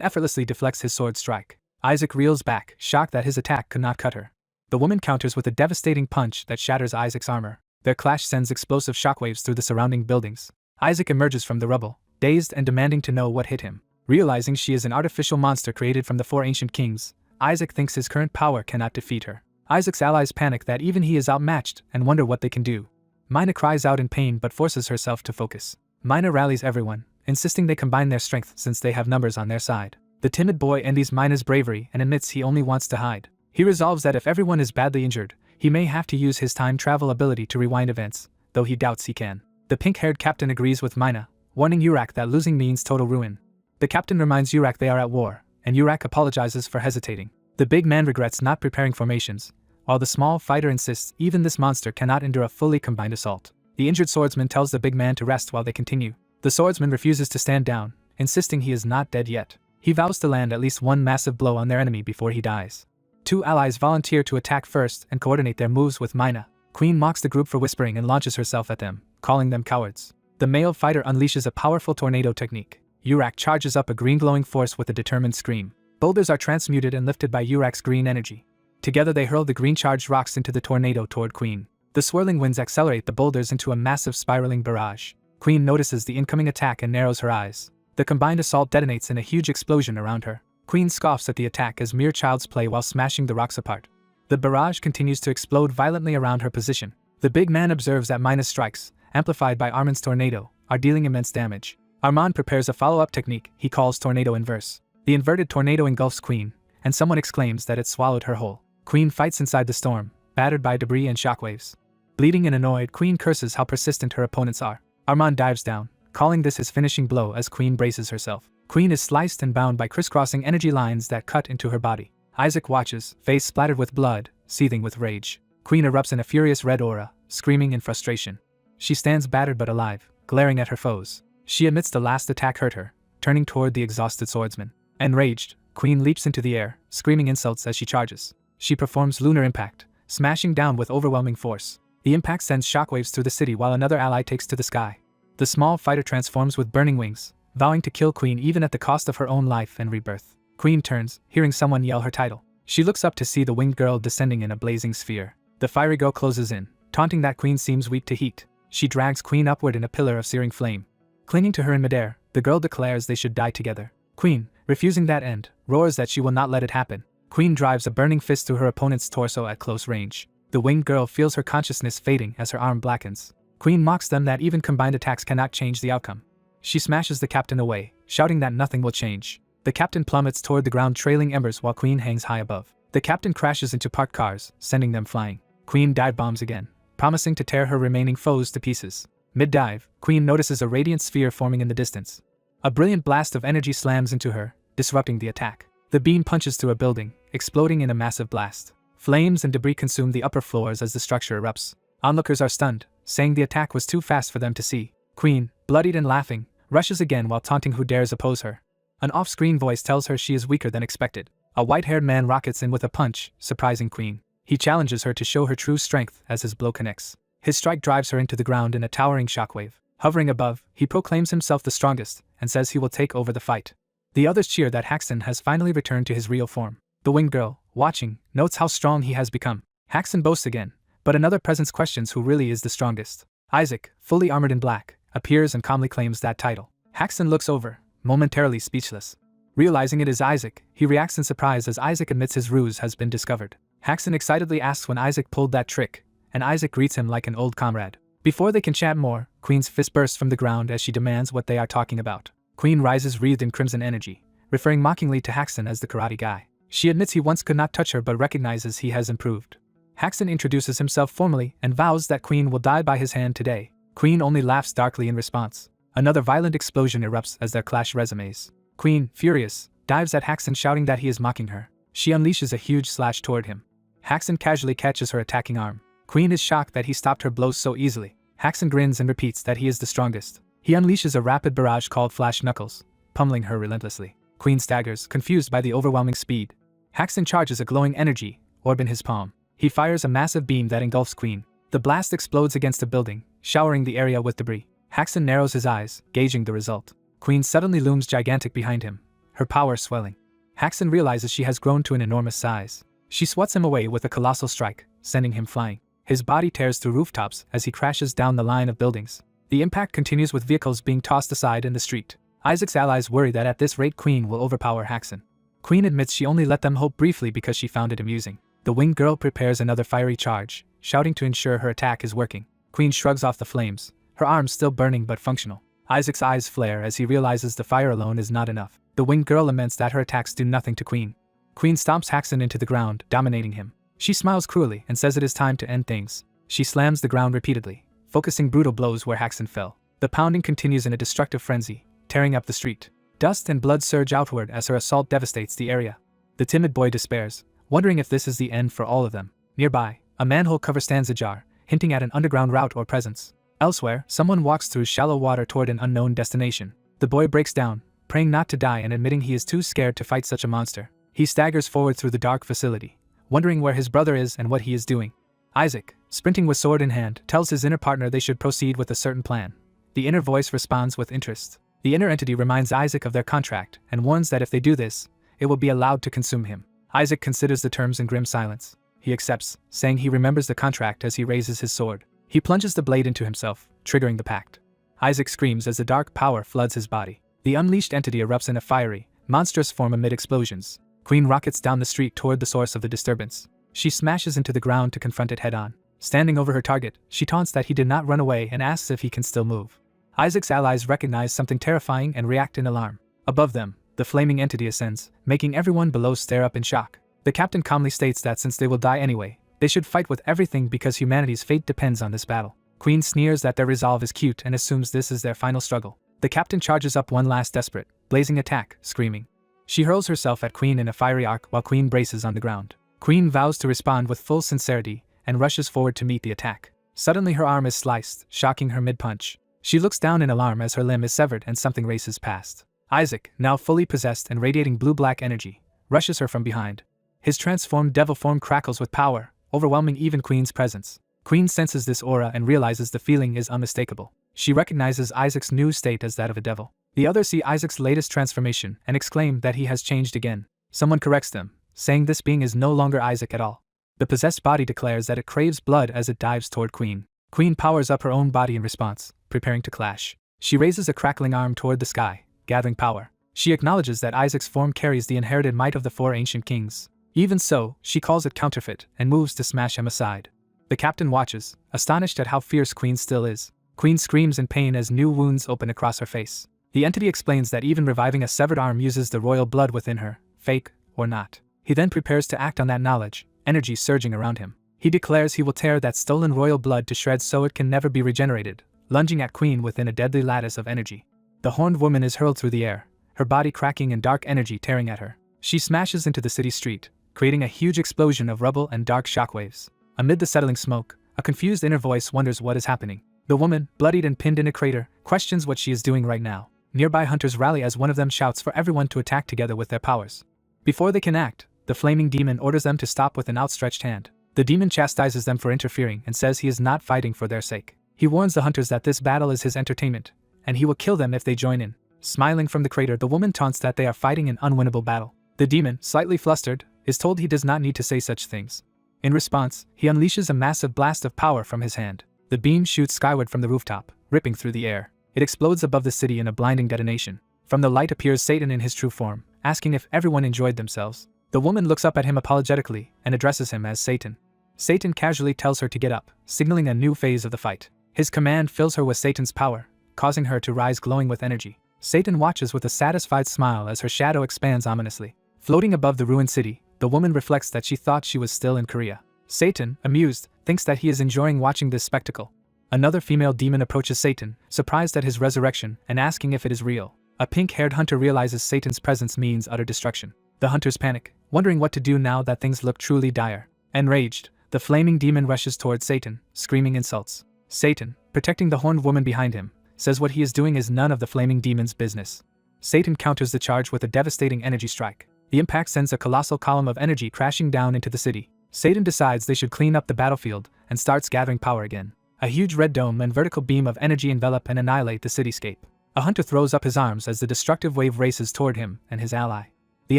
effortlessly deflects his sword strike. Isaac reels back, shocked that his attack could not cut her. The woman counters with a devastating punch that shatters Isaac's armor. Their clash sends explosive shockwaves through the surrounding buildings. Isaac emerges from the rubble, dazed and demanding to know what hit him. Realizing she is an artificial monster created from the 4 ancient kings, Isaac thinks his current power cannot defeat her. Isaac's allies panic that even he is outmatched and wonder what they can do. Mina cries out in pain but forces herself to focus. Mina rallies everyone, insisting they combine their strength since they have numbers on their side. The timid boy envies Mina's bravery and admits he only wants to hide. He resolves that if everyone is badly injured, he may have to use his time travel ability to rewind events, though he doubts he can. The pink-haired captain agrees with Mina, warning Yurak that losing means total ruin. The captain reminds Yurak they are at war, and Yurak apologizes for hesitating. The big man regrets not preparing formations, while the small fighter insists even this monster cannot endure a fully combined assault. The injured swordsman tells the big man to rest while they continue. The swordsman refuses to stand down, insisting he is not dead yet. He vows to land at least one massive blow on their enemy before he dies. 2 allies volunteer to attack first and coordinate their moves with Mina. Queen mocks the group for whispering and launches herself at them, calling them cowards. The male fighter unleashes a powerful tornado technique. Yurak charges up a green glowing force with a determined scream. Boulders are transmuted and lifted by Yurak's green energy. Together they hurl the green charged rocks into the tornado toward Queen. The swirling winds accelerate the boulders into a massive spiraling barrage. Queen notices the incoming attack and narrows her eyes. The combined assault detonates in a huge explosion around her. Queen scoffs at the attack as mere child's play while smashing the rocks apart. The barrage continues to explode violently around her position. The big man observes that Mina's strikes, amplified by Armand's tornado, are dealing immense damage. Armand prepares a follow-up technique he calls Tornado Inverse. The inverted tornado engulfs Queen, and someone exclaims that it swallowed her whole. Queen fights inside the storm, battered by debris and shockwaves. Bleeding and annoyed, Queen curses how persistent her opponents are. Armand dives down, calling this his finishing blow as Queen braces herself. Queen is sliced and bound by crisscrossing energy lines that cut into her body. Isaac watches, face splattered with blood, seething with rage. Queen erupts in a furious red aura, screaming in frustration. She stands battered but alive, glaring at her foes. She admits the last attack hurt her, turning toward the exhausted swordsman. Enraged, Queen leaps into the air, screaming insults as she charges. She performs lunar impact, smashing down with overwhelming force. The impact sends shockwaves through the city while another ally takes to the sky. The small fighter transforms with burning wings, vowing to kill Queen even at the cost of her own life and rebirth. Queen turns, hearing someone yell her title. She looks up to see the winged girl descending in a blazing sphere. The fiery girl closes in, taunting that Queen seems weak to heat. She drags Queen upward in a pillar of searing flame. Clinging to her in midair, the girl declares they should die together. Queen, refusing that end, roars that she will not let it happen. Queen drives a burning fist through her opponent's torso at close range. The winged girl feels her consciousness fading as her arm blackens. Queen mocks them that even combined attacks cannot change the outcome. She smashes the captain away, shouting that nothing will change. The captain plummets toward the ground trailing embers while Queen hangs high above. The captain crashes into parked cars, sending them flying. Queen dive bombs again, promising to tear her remaining foes to pieces. Mid-dive, Queen notices a radiant sphere forming in the distance. A brilliant blast of energy slams into her, disrupting the attack. The beam punches through a building, exploding in a massive blast. Flames and debris consume the upper floors as the structure erupts. Onlookers are stunned, saying the attack was too fast for them to see. Queen, bloodied and laughing, rushes again while taunting who dares oppose her. An off-screen voice tells her she is weaker than expected. A white-haired man rockets in with a punch, surprising Queen. He challenges her to show her true strength as his blow connects. His strike drives her into the ground in a towering shockwave. Hovering above, he proclaims himself the strongest and says he will take over the fight. The others cheer that Haxon has finally returned to his real form. The winged girl, watching, notes how strong he has become. Haxon boasts again, but another presence questions who really is the strongest. Isaac, fully armored in black, appears and calmly claims that title. Haxon looks over, momentarily speechless. Realizing it is Isaac, he reacts in surprise as Isaac admits his ruse has been discovered. Haxon excitedly asks when Isaac pulled that trick, and Isaac greets him like an old comrade. Before they can chat more, Queen's fist bursts from the ground as she demands what they are talking about. Queen rises wreathed in crimson energy, referring mockingly to Haxon as the karate guy. She admits he once could not touch her but recognizes he has improved. Haxon introduces himself formally and vows that Queen will die by his hand today. Queen only laughs darkly in response. Another violent explosion erupts as they clash resumes. Queen, furious, dives at Haxon shouting that he is mocking her. She unleashes a huge slash toward him. Haxon casually catches her attacking arm. Queen is shocked that he stopped her blows so easily. Haxon grins and repeats that he is the strongest. He unleashes a rapid barrage called Flash Knuckles, pummeling her relentlessly. Queen staggers, confused by the overwhelming speed. Haxon charges a glowing energy orb in his palm. He fires a massive beam that engulfs Queen. The blast explodes against a building, showering the area with debris. Haxon narrows his eyes, gauging the result. Queen suddenly looms gigantic behind him, her power swelling. Haxon realizes she has grown to an enormous size. She swats him away with a colossal strike, sending him flying. His body tears through rooftops as he crashes down the line of buildings. The impact continues with vehicles being tossed aside in the street. Isaac's allies worry that at this rate Queen will overpower Haxon. Queen admits she only let them hope briefly because she found it amusing. The winged girl prepares another fiery charge, shouting to ensure her attack is working. Queen shrugs off the flames, her arms still burning but functional. Isaac's eyes flare as he realizes the fire alone is not enough. The winged girl laments that her attacks do nothing to Queen. Queen stomps Haxon into the ground, dominating him. She smiles cruelly and says it is time to end things. She slams the ground repeatedly, focusing brutal blows where Haxon fell. The pounding continues in a destructive frenzy, tearing up the street. Dust and blood surge outward as her assault devastates the area. The timid boy despairs, wondering if this is the end for all of them. Nearby, a manhole cover stands ajar, hinting at an underground route or presence. Elsewhere, someone walks through shallow water toward an unknown destination. The boy breaks down, praying not to die and admitting he is too scared to fight such a monster. He staggers forward through the dark facility, wondering where his brother is and what he is doing. Isaac, sprinting with sword in hand, tells his inner partner they should proceed with a certain plan. The inner voice responds with interest. The inner entity reminds Isaac of their contract and warns that if they do this, it will be allowed to consume him. Isaac considers the terms in grim silence. He accepts, saying he remembers the contract as he raises his sword. He plunges the blade into himself, triggering the pact. Isaac screams as the dark power floods his body. The unleashed entity erupts in a fiery, monstrous form amid explosions. Queen rockets down the street toward the source of the disturbance. She smashes into the ground to confront it head-on. Standing over her target, she taunts that he did not run away and asks if he can still move. Isaac's allies recognize something terrifying and react in alarm. Above them, the flaming entity ascends, making everyone below stare up in shock. The captain calmly states that since they will die anyway, they should fight with everything because humanity's fate depends on this battle. Queen sneers that their resolve is cute and assumes this is their final struggle. The captain charges up one last desperate, blazing attack, screaming. She hurls herself at Queen in a fiery arc while Queen braces on the ground. Queen vows to respond with full sincerity and rushes forward to meet the attack. Suddenly her arm is sliced, shocking her mid-punch. She looks down in alarm as her limb is severed and something races past. Isaac, now fully possessed and radiating blue-black energy, rushes her from behind. His transformed devil form crackles with power, overwhelming even Queen's presence. Queen senses this aura and realizes the feeling is unmistakable. She recognizes Isaac's new state as that of a devil. The others see Isaac's latest transformation and exclaim that he has changed again. Someone corrects them, saying this being is no longer Isaac at all. The possessed body declares that it craves blood as it dives toward Queen. Queen powers up her own body in response, preparing to clash. She raises a crackling arm toward the sky, gathering power. She acknowledges that Isaac's form carries the inherited might of the 4 ancient kings. Even so, she calls it counterfeit and moves to smash him aside. The captain watches, astonished at how fierce Queen still is. Queen screams in pain as new wounds open across her face. The entity explains that even reviving a severed arm uses the royal blood within her, fake or not. He then prepares to act on that knowledge, energy surging around him. He declares he will tear that stolen royal blood to shreds so it can never be regenerated, lunging at Queen within a deadly lattice of energy. The horned woman is hurled through the air, her body cracking and dark energy tearing at her. She smashes into the city street, creating a huge explosion of rubble and dark shockwaves. Amid the settling smoke, a confused inner voice wonders what is happening. The woman, bloodied and pinned in a crater, questions what she is doing right now. Nearby hunters rally as one of them shouts for everyone to attack together with their powers. Before they can act, the flaming demon orders them to stop with an outstretched hand. The demon chastises them for interfering and says he is not fighting for their sake. He warns the hunters that this battle is his entertainment, and he will kill them if they join in. Smiling from the crater, the woman taunts that they are fighting an unwinnable battle. The demon, slightly flustered, is told he does not need to say such things. In response, he unleashes a massive blast of power from his hand. The beam shoots skyward from the rooftop, ripping through the air. It explodes above the city in a blinding detonation. From the light appears Satan in his true form, asking if everyone enjoyed themselves. The woman looks up at him apologetically and addresses him as Satan. Satan casually tells her to get up, signaling a new phase of the fight. His command fills her with Satan's power, causing her to rise glowing with energy. Satan watches with a satisfied smile as her shadow expands ominously. Floating above the ruined city, the woman reflects that she thought she was still in Korea. Satan, amused, thinks that he is enjoying watching this spectacle. Another female demon approaches Satan, surprised at his resurrection and asking if it is real. A pink-haired hunter realizes Satan's presence means utter destruction. The hunters panic, wondering what to do now that things look truly dire. Enraged, the flaming demon rushes towards Satan, screaming insults. Satan, protecting the horned woman behind him, says what he is doing is none of the flaming demon's business. Satan counters the charge with a devastating energy strike. The impact sends a colossal column of energy crashing down into the city. Satan decides they should clean up the battlefield and starts gathering power again. A huge red dome and vertical beam of energy envelop and annihilate the cityscape. A hunter throws up his arms as the destructive wave races toward him and his ally. The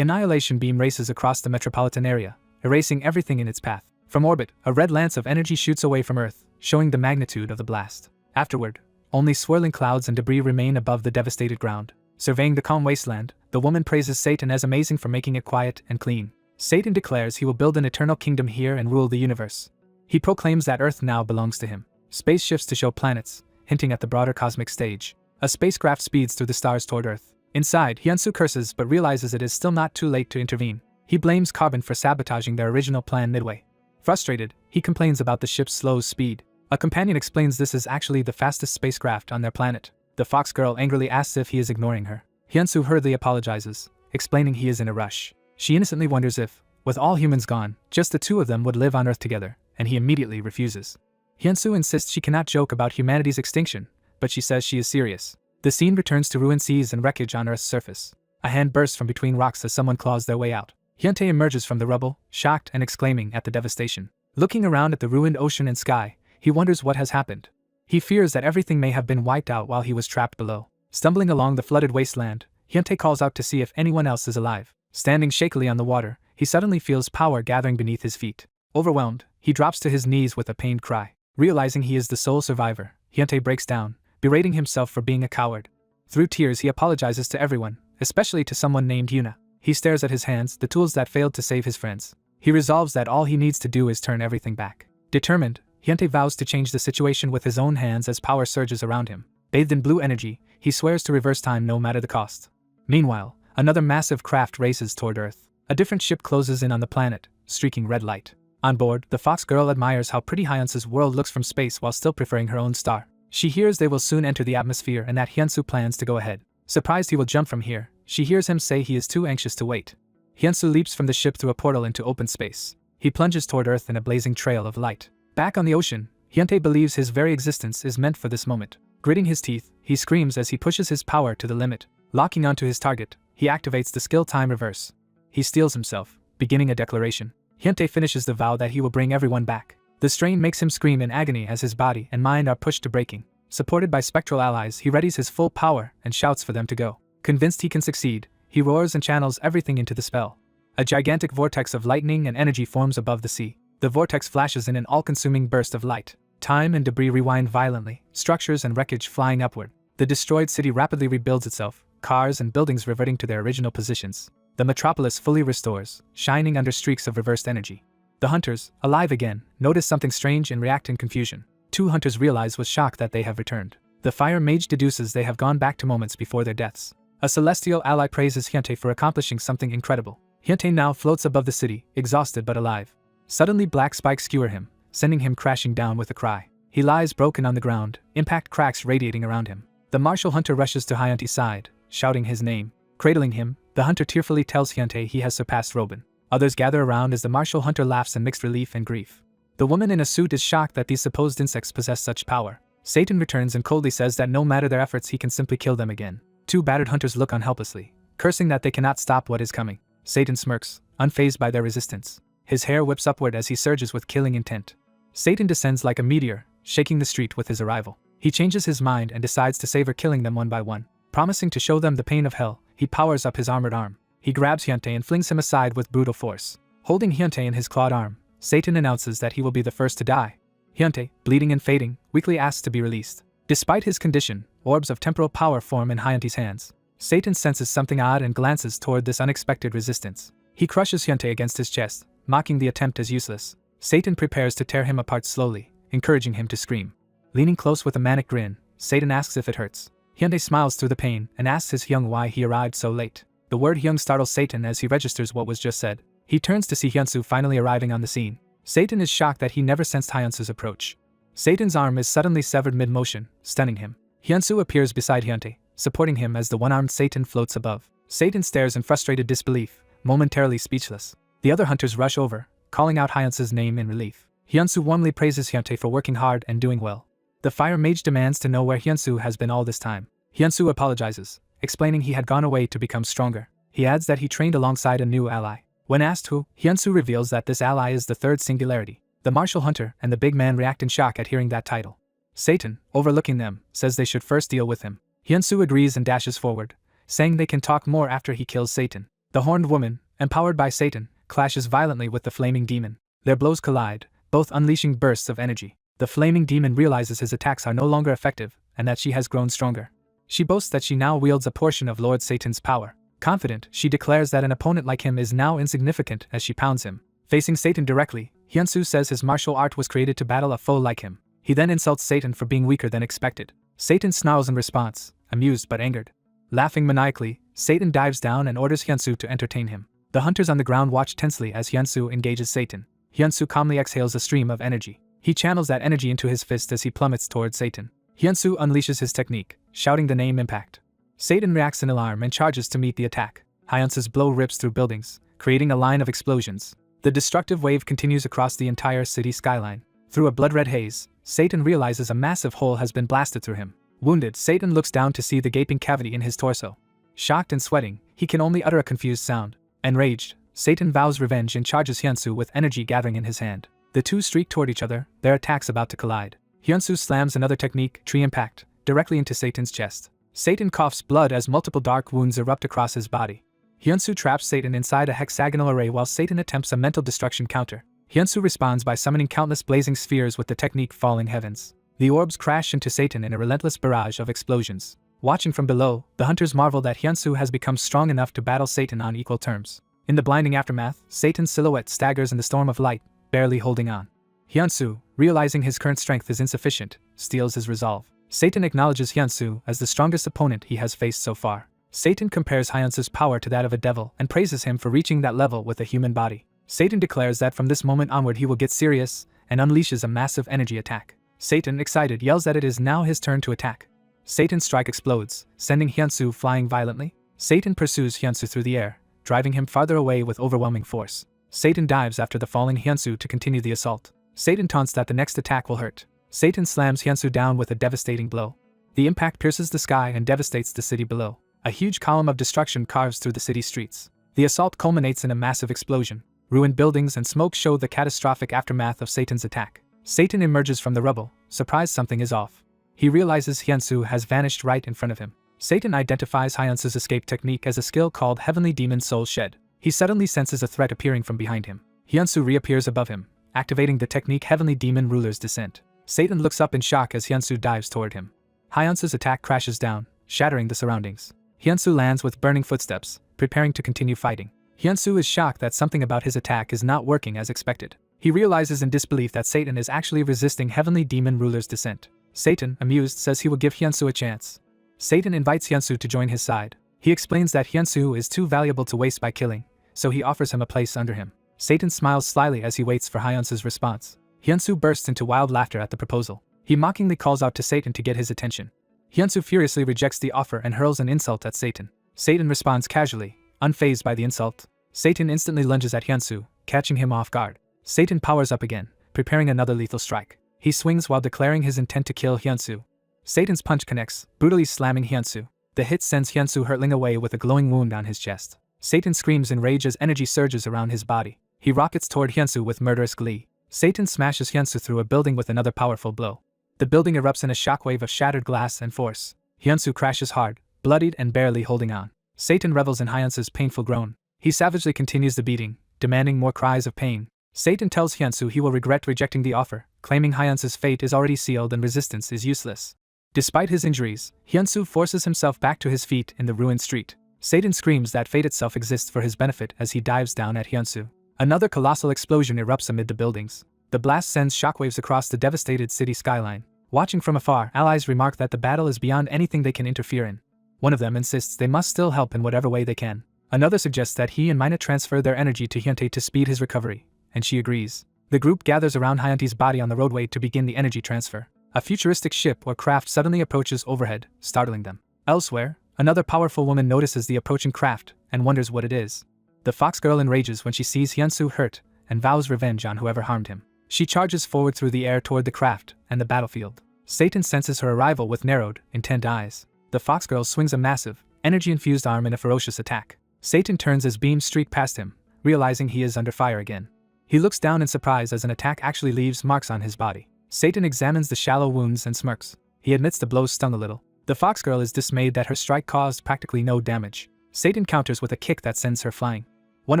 annihilation beam races across the metropolitan area, erasing everything in its path. From orbit, a red lance of energy shoots away from Earth, showing the magnitude of the blast. Afterward, only swirling clouds and debris remain above the devastated ground. Surveying the calm wasteland, the woman praises Satan as amazing for making it quiet and clean. Satan declares he will build an eternal kingdom here and rule the universe. He proclaims that Earth now belongs to him. Space shifts to show planets, hinting at the broader cosmic stage. A spacecraft speeds through the stars toward Earth. Inside, Hyunsu curses but realizes it is still not too late to intervene. He blames Carbon for sabotaging their original plan midway. Frustrated, he complains about the ship's slow speed. A companion explains this is actually the fastest spacecraft on their planet. The fox girl angrily asks if he is ignoring her. Hyunsu hurriedly apologizes, explaining he is in a rush. She innocently wonders if, with all humans gone, just the two of them would live on Earth together, and he immediately refuses. Hyunsu insists she cannot joke about humanity's extinction, but she says she is serious. The scene returns to ruined seas and wreckage on Earth's surface. A hand bursts from between rocks as someone claws their way out. Hyuntae emerges from the rubble, shocked and exclaiming at the devastation. Looking around at the ruined ocean and sky, he wonders what has happened. He fears that everything may have been wiped out while he was trapped below. Stumbling along the flooded wasteland, Hyuntae calls out to see if anyone else is alive. Standing shakily on the water, he suddenly feels power gathering beneath his feet. Overwhelmed, he drops to his knees with a pained cry. Realizing he is the sole survivor, Hyuntae breaks down, berating himself for being a coward. Through tears he apologizes to everyone, especially to someone named Yuna. He stares at his hands, the tools that failed to save his friends. He resolves that all he needs to do is turn everything back. Determined, Hyuntae vows to change the situation with his own hands as power surges around him. Bathed in blue energy, he swears to reverse time no matter the cost. Meanwhile, another massive craft races toward Earth. A different ship closes in on the planet, streaking red light. On board, the fox girl admires how pretty Hyunsu's world looks from space while still preferring her own star. She hears they will soon enter the atmosphere and that Hyunsu plans to go ahead. Surprised he will jump from here, she hears him say he is too anxious to wait. Hyunsu leaps from the ship through a portal into open space. He plunges toward Earth in a blazing trail of light. Back on the ocean, Hyuntae believes his very existence is meant for this moment. Gritting his teeth, he screams as he pushes his power to the limit. Locking onto his target, he activates the skill time reverse. He steels himself, beginning a declaration. Hyuntae finishes the vow that he will bring everyone back. The strain makes him scream in agony as his body and mind are pushed to breaking. Supported by spectral allies, he readies his full power and shouts for them to go. Convinced he can succeed, he roars and channels everything into the spell. A gigantic vortex of lightning and energy forms above the sea. The vortex flashes in an all-consuming burst of light. Time and debris rewind violently, structures and wreckage flying upward. The destroyed city rapidly rebuilds itself, cars and buildings reverting to their original positions. The metropolis fully restores, shining under streaks of reversed energy. The hunters, alive again, notice something strange and react in confusion. Two hunters realize with shock that they have returned. The fire mage deduces they have gone back to moments before their deaths. A celestial ally praises Hyuntae for accomplishing something incredible. Hyuntae now floats above the city, exhausted but alive. Suddenly black spikes skewer him, sending him crashing down with a cry. He lies broken on the ground, impact cracks radiating around him. The martial hunter rushes to Hyuntae's side, shouting his name. Cradling him, the hunter tearfully tells Hyuntae he has surpassed Robin. Others gather around as the martial hunter laughs in mixed relief and grief. The woman in a suit is shocked that these supposed insects possess such power. Satan returns and coldly says that no matter their efforts he can simply kill them again. Two battered hunters look on helplessly, cursing that they cannot stop what is coming. Satan smirks, unfazed by their resistance. His hair whips upward as he surges with killing intent. Satan descends like a meteor, shaking the street with his arrival. He changes his mind and decides to savor killing them one by one. Promising to show them the pain of hell, he powers up his armored arm. He grabs Hyuntae and flings him aside with brutal force. Holding Hyuntae in his clawed arm, Satan announces that he will be the first to die. Hyuntae, bleeding and fading, weakly asks to be released. Despite his condition, orbs of temporal power form in Hyuntae's hands. Satan senses something odd and glances toward this unexpected resistance. He crushes Hyuntae against his chest, mocking the attempt as useless. Satan prepares to tear him apart slowly, encouraging him to scream. Leaning close with a manic grin, Satan asks if it hurts. Hyuntae smiles through the pain and asks his Hyung why he arrived so late. The word Hyung startles Satan as he registers what was just said. He turns to see Hyunsu finally arriving on the scene. Satan is shocked that he never sensed Hyunsu's approach. Satan's arm is suddenly severed mid-motion, stunning him. Hyunsu appears beside Hyuntae, supporting him as the one-armed Satan floats above. Satan stares in frustrated disbelief, momentarily speechless. The other hunters rush over, calling out Hyunsu's name in relief. Hyunsu warmly praises Hyuntae for working hard and doing well. The fire mage demands to know where Hyunsu has been all this time. Hyunsu apologizes, explaining he had gone away to become stronger. He adds that he trained alongside a new ally. When asked who, Hyunsu reveals that this ally is the third singularity. The martial hunter and the big man react in shock at hearing that title. Satan, overlooking them, says they should first deal with him. Hyunsu agrees and dashes forward, saying they can talk more after he kills Satan. The horned woman, empowered by Satan, clashes violently with the flaming demon. Their blows collide, both unleashing bursts of energy. The flaming demon realizes his attacks are no longer effective, and that she has grown stronger. She boasts that she now wields a portion of Lord Satan's power. Confident, she declares that an opponent like him is now insignificant as she pounds him. Facing Satan directly, Hyunsu says his martial art was created to battle a foe like him. He then insults Satan for being weaker than expected. Satan snarls in response, amused but angered. Laughing maniacally, Satan dives down and orders Hyunsu to entertain him. The hunters on the ground watch tensely as Hyunsu engages Satan. Hyunsu calmly exhales a stream of energy. He channels that energy into his fist as he plummets towards Satan. Hyunsu unleashes his technique, shouting the name Impact. Satan reacts in alarm and charges to meet the attack. Hyunsu's blow rips through buildings, creating a line of explosions. The destructive wave continues across the entire city skyline. Through a blood-red haze, Satan realizes a massive hole has been blasted through him. Wounded, Satan looks down to see the gaping cavity in his torso. Shocked and sweating, he can only utter a confused sound. Enraged, Satan vows revenge and charges Hyunsu with energy gathering in his hand. The two streak toward each other, their attacks about to collide. Hyunsu slams another technique, Tree Impact, directly into Satan's chest. Satan coughs blood as multiple dark wounds erupt across his body. Hyunsu traps Satan inside a hexagonal array while Satan attempts a mental destruction counter. Hyunsu responds by summoning countless blazing spheres with the technique Falling Heavens. The orbs crash into Satan in a relentless barrage of explosions. Watching from below, the hunters marvel that Hyunsu has become strong enough to battle Satan on equal terms. In the blinding aftermath, Satan's silhouette staggers in the storm of light, barely holding on. Hyunsu, realizing his current strength is insufficient, steels his resolve. Satan acknowledges Hyunsu as the strongest opponent he has faced so far. Satan compares Hyunsu's power to that of a devil and praises him for reaching that level with a human body. Satan declares that from this moment onward he will get serious and unleashes a massive energy attack. Satan, excited, yells that it is now his turn to attack. Satan's strike explodes, sending Hyunsu flying violently. Satan pursues Hyunsu through the air, driving him farther away with overwhelming force. Satan dives after the falling Hyunsu to continue the assault. Satan taunts that the next attack will hurt. Satan slams Hyunsu down with a devastating blow. The impact pierces the sky and devastates the city below. A huge column of destruction carves through the city streets. The assault culminates in a massive explosion. Ruined buildings and smoke show the catastrophic aftermath of Satan's attack. Satan emerges from the rubble, surprised something is off. He realizes Hyunsu has vanished right in front of him. Satan identifies Hyunsu's escape technique as a skill called Heavenly Demon Soul Shed. He suddenly senses a threat appearing from behind him. Hyunsu reappears above him, activating the technique Heavenly Demon Ruler's Descent. Satan looks up in shock as Hyunsu dives toward him. Hyunsu's attack crashes down, shattering the surroundings. Hyunsu lands with burning footsteps, preparing to continue fighting. Hyunsu is shocked that something about his attack is not working as expected. He realizes in disbelief that Satan is actually resisting Heavenly Demon Ruler's Descent. Satan, amused, says he will give Hyunsu a chance. Satan invites Hyunsu to join his side. He explains that Hyunsu is too valuable to waste by killing, so he offers him a place under him. Satan smiles slyly as he waits for Hyunsu's response. Hyunsu bursts into wild laughter at the proposal. He mockingly calls out to Satan to get his attention. Hyunsu furiously rejects the offer and hurls an insult at Satan. Satan responds casually, unfazed by the insult. Satan instantly lunges at Hyunsu, catching him off guard. Satan powers up again, preparing another lethal strike. He swings while declaring his intent to kill Hyunsu. Satan's punch connects, brutally slamming Hyunsu. The hit sends Hyunsu hurtling away with a glowing wound on his chest. Satan screams in rage as energy surges around his body. He rockets toward Hyunsu with murderous glee. Satan smashes Hyunsu through a building with another powerful blow. The building erupts in a shockwave of shattered glass and force. Hyunsu crashes hard, bloodied and barely holding on. Satan revels in Hyunsu's painful groan. He savagely continues the beating, demanding more cries of pain. Satan tells Hyunsu he will regret rejecting the offer, claiming Hyunsu's fate is already sealed and resistance is useless. Despite his injuries, Hyunsu forces himself back to his feet in the ruined street. Satan screams that fate itself exists for his benefit as he dives down at Hyunsu. Another colossal explosion erupts amid the buildings. The blast sends shockwaves across the devastated city skyline. Watching from afar, allies remark that the battle is beyond anything they can interfere in. One of them insists they must still help in whatever way they can. Another suggests that he and Mina transfer their energy to Hyuntae to speed his recovery, and she agrees. The group gathers around Hyuntae's body on the roadway to begin the energy transfer. A futuristic ship or craft suddenly approaches overhead, startling them. Elsewhere, another powerful woman notices the approaching craft and wonders what it is. The fox girl enrages when she sees Hyunsu hurt and vows revenge on whoever harmed him. She charges forward through the air toward the craft and the battlefield. Satan senses her arrival with narrowed, intent eyes. The fox girl swings a massive, energy-infused arm in a ferocious attack. Satan turns as beams streak past him, realizing he is under fire again. He looks down in surprise as an attack actually leaves marks on his body. Satan examines the shallow wounds and smirks. He admits the blows stung a little. The fox girl is dismayed that her strike caused practically no damage. Satan counters with a kick that sends her flying. One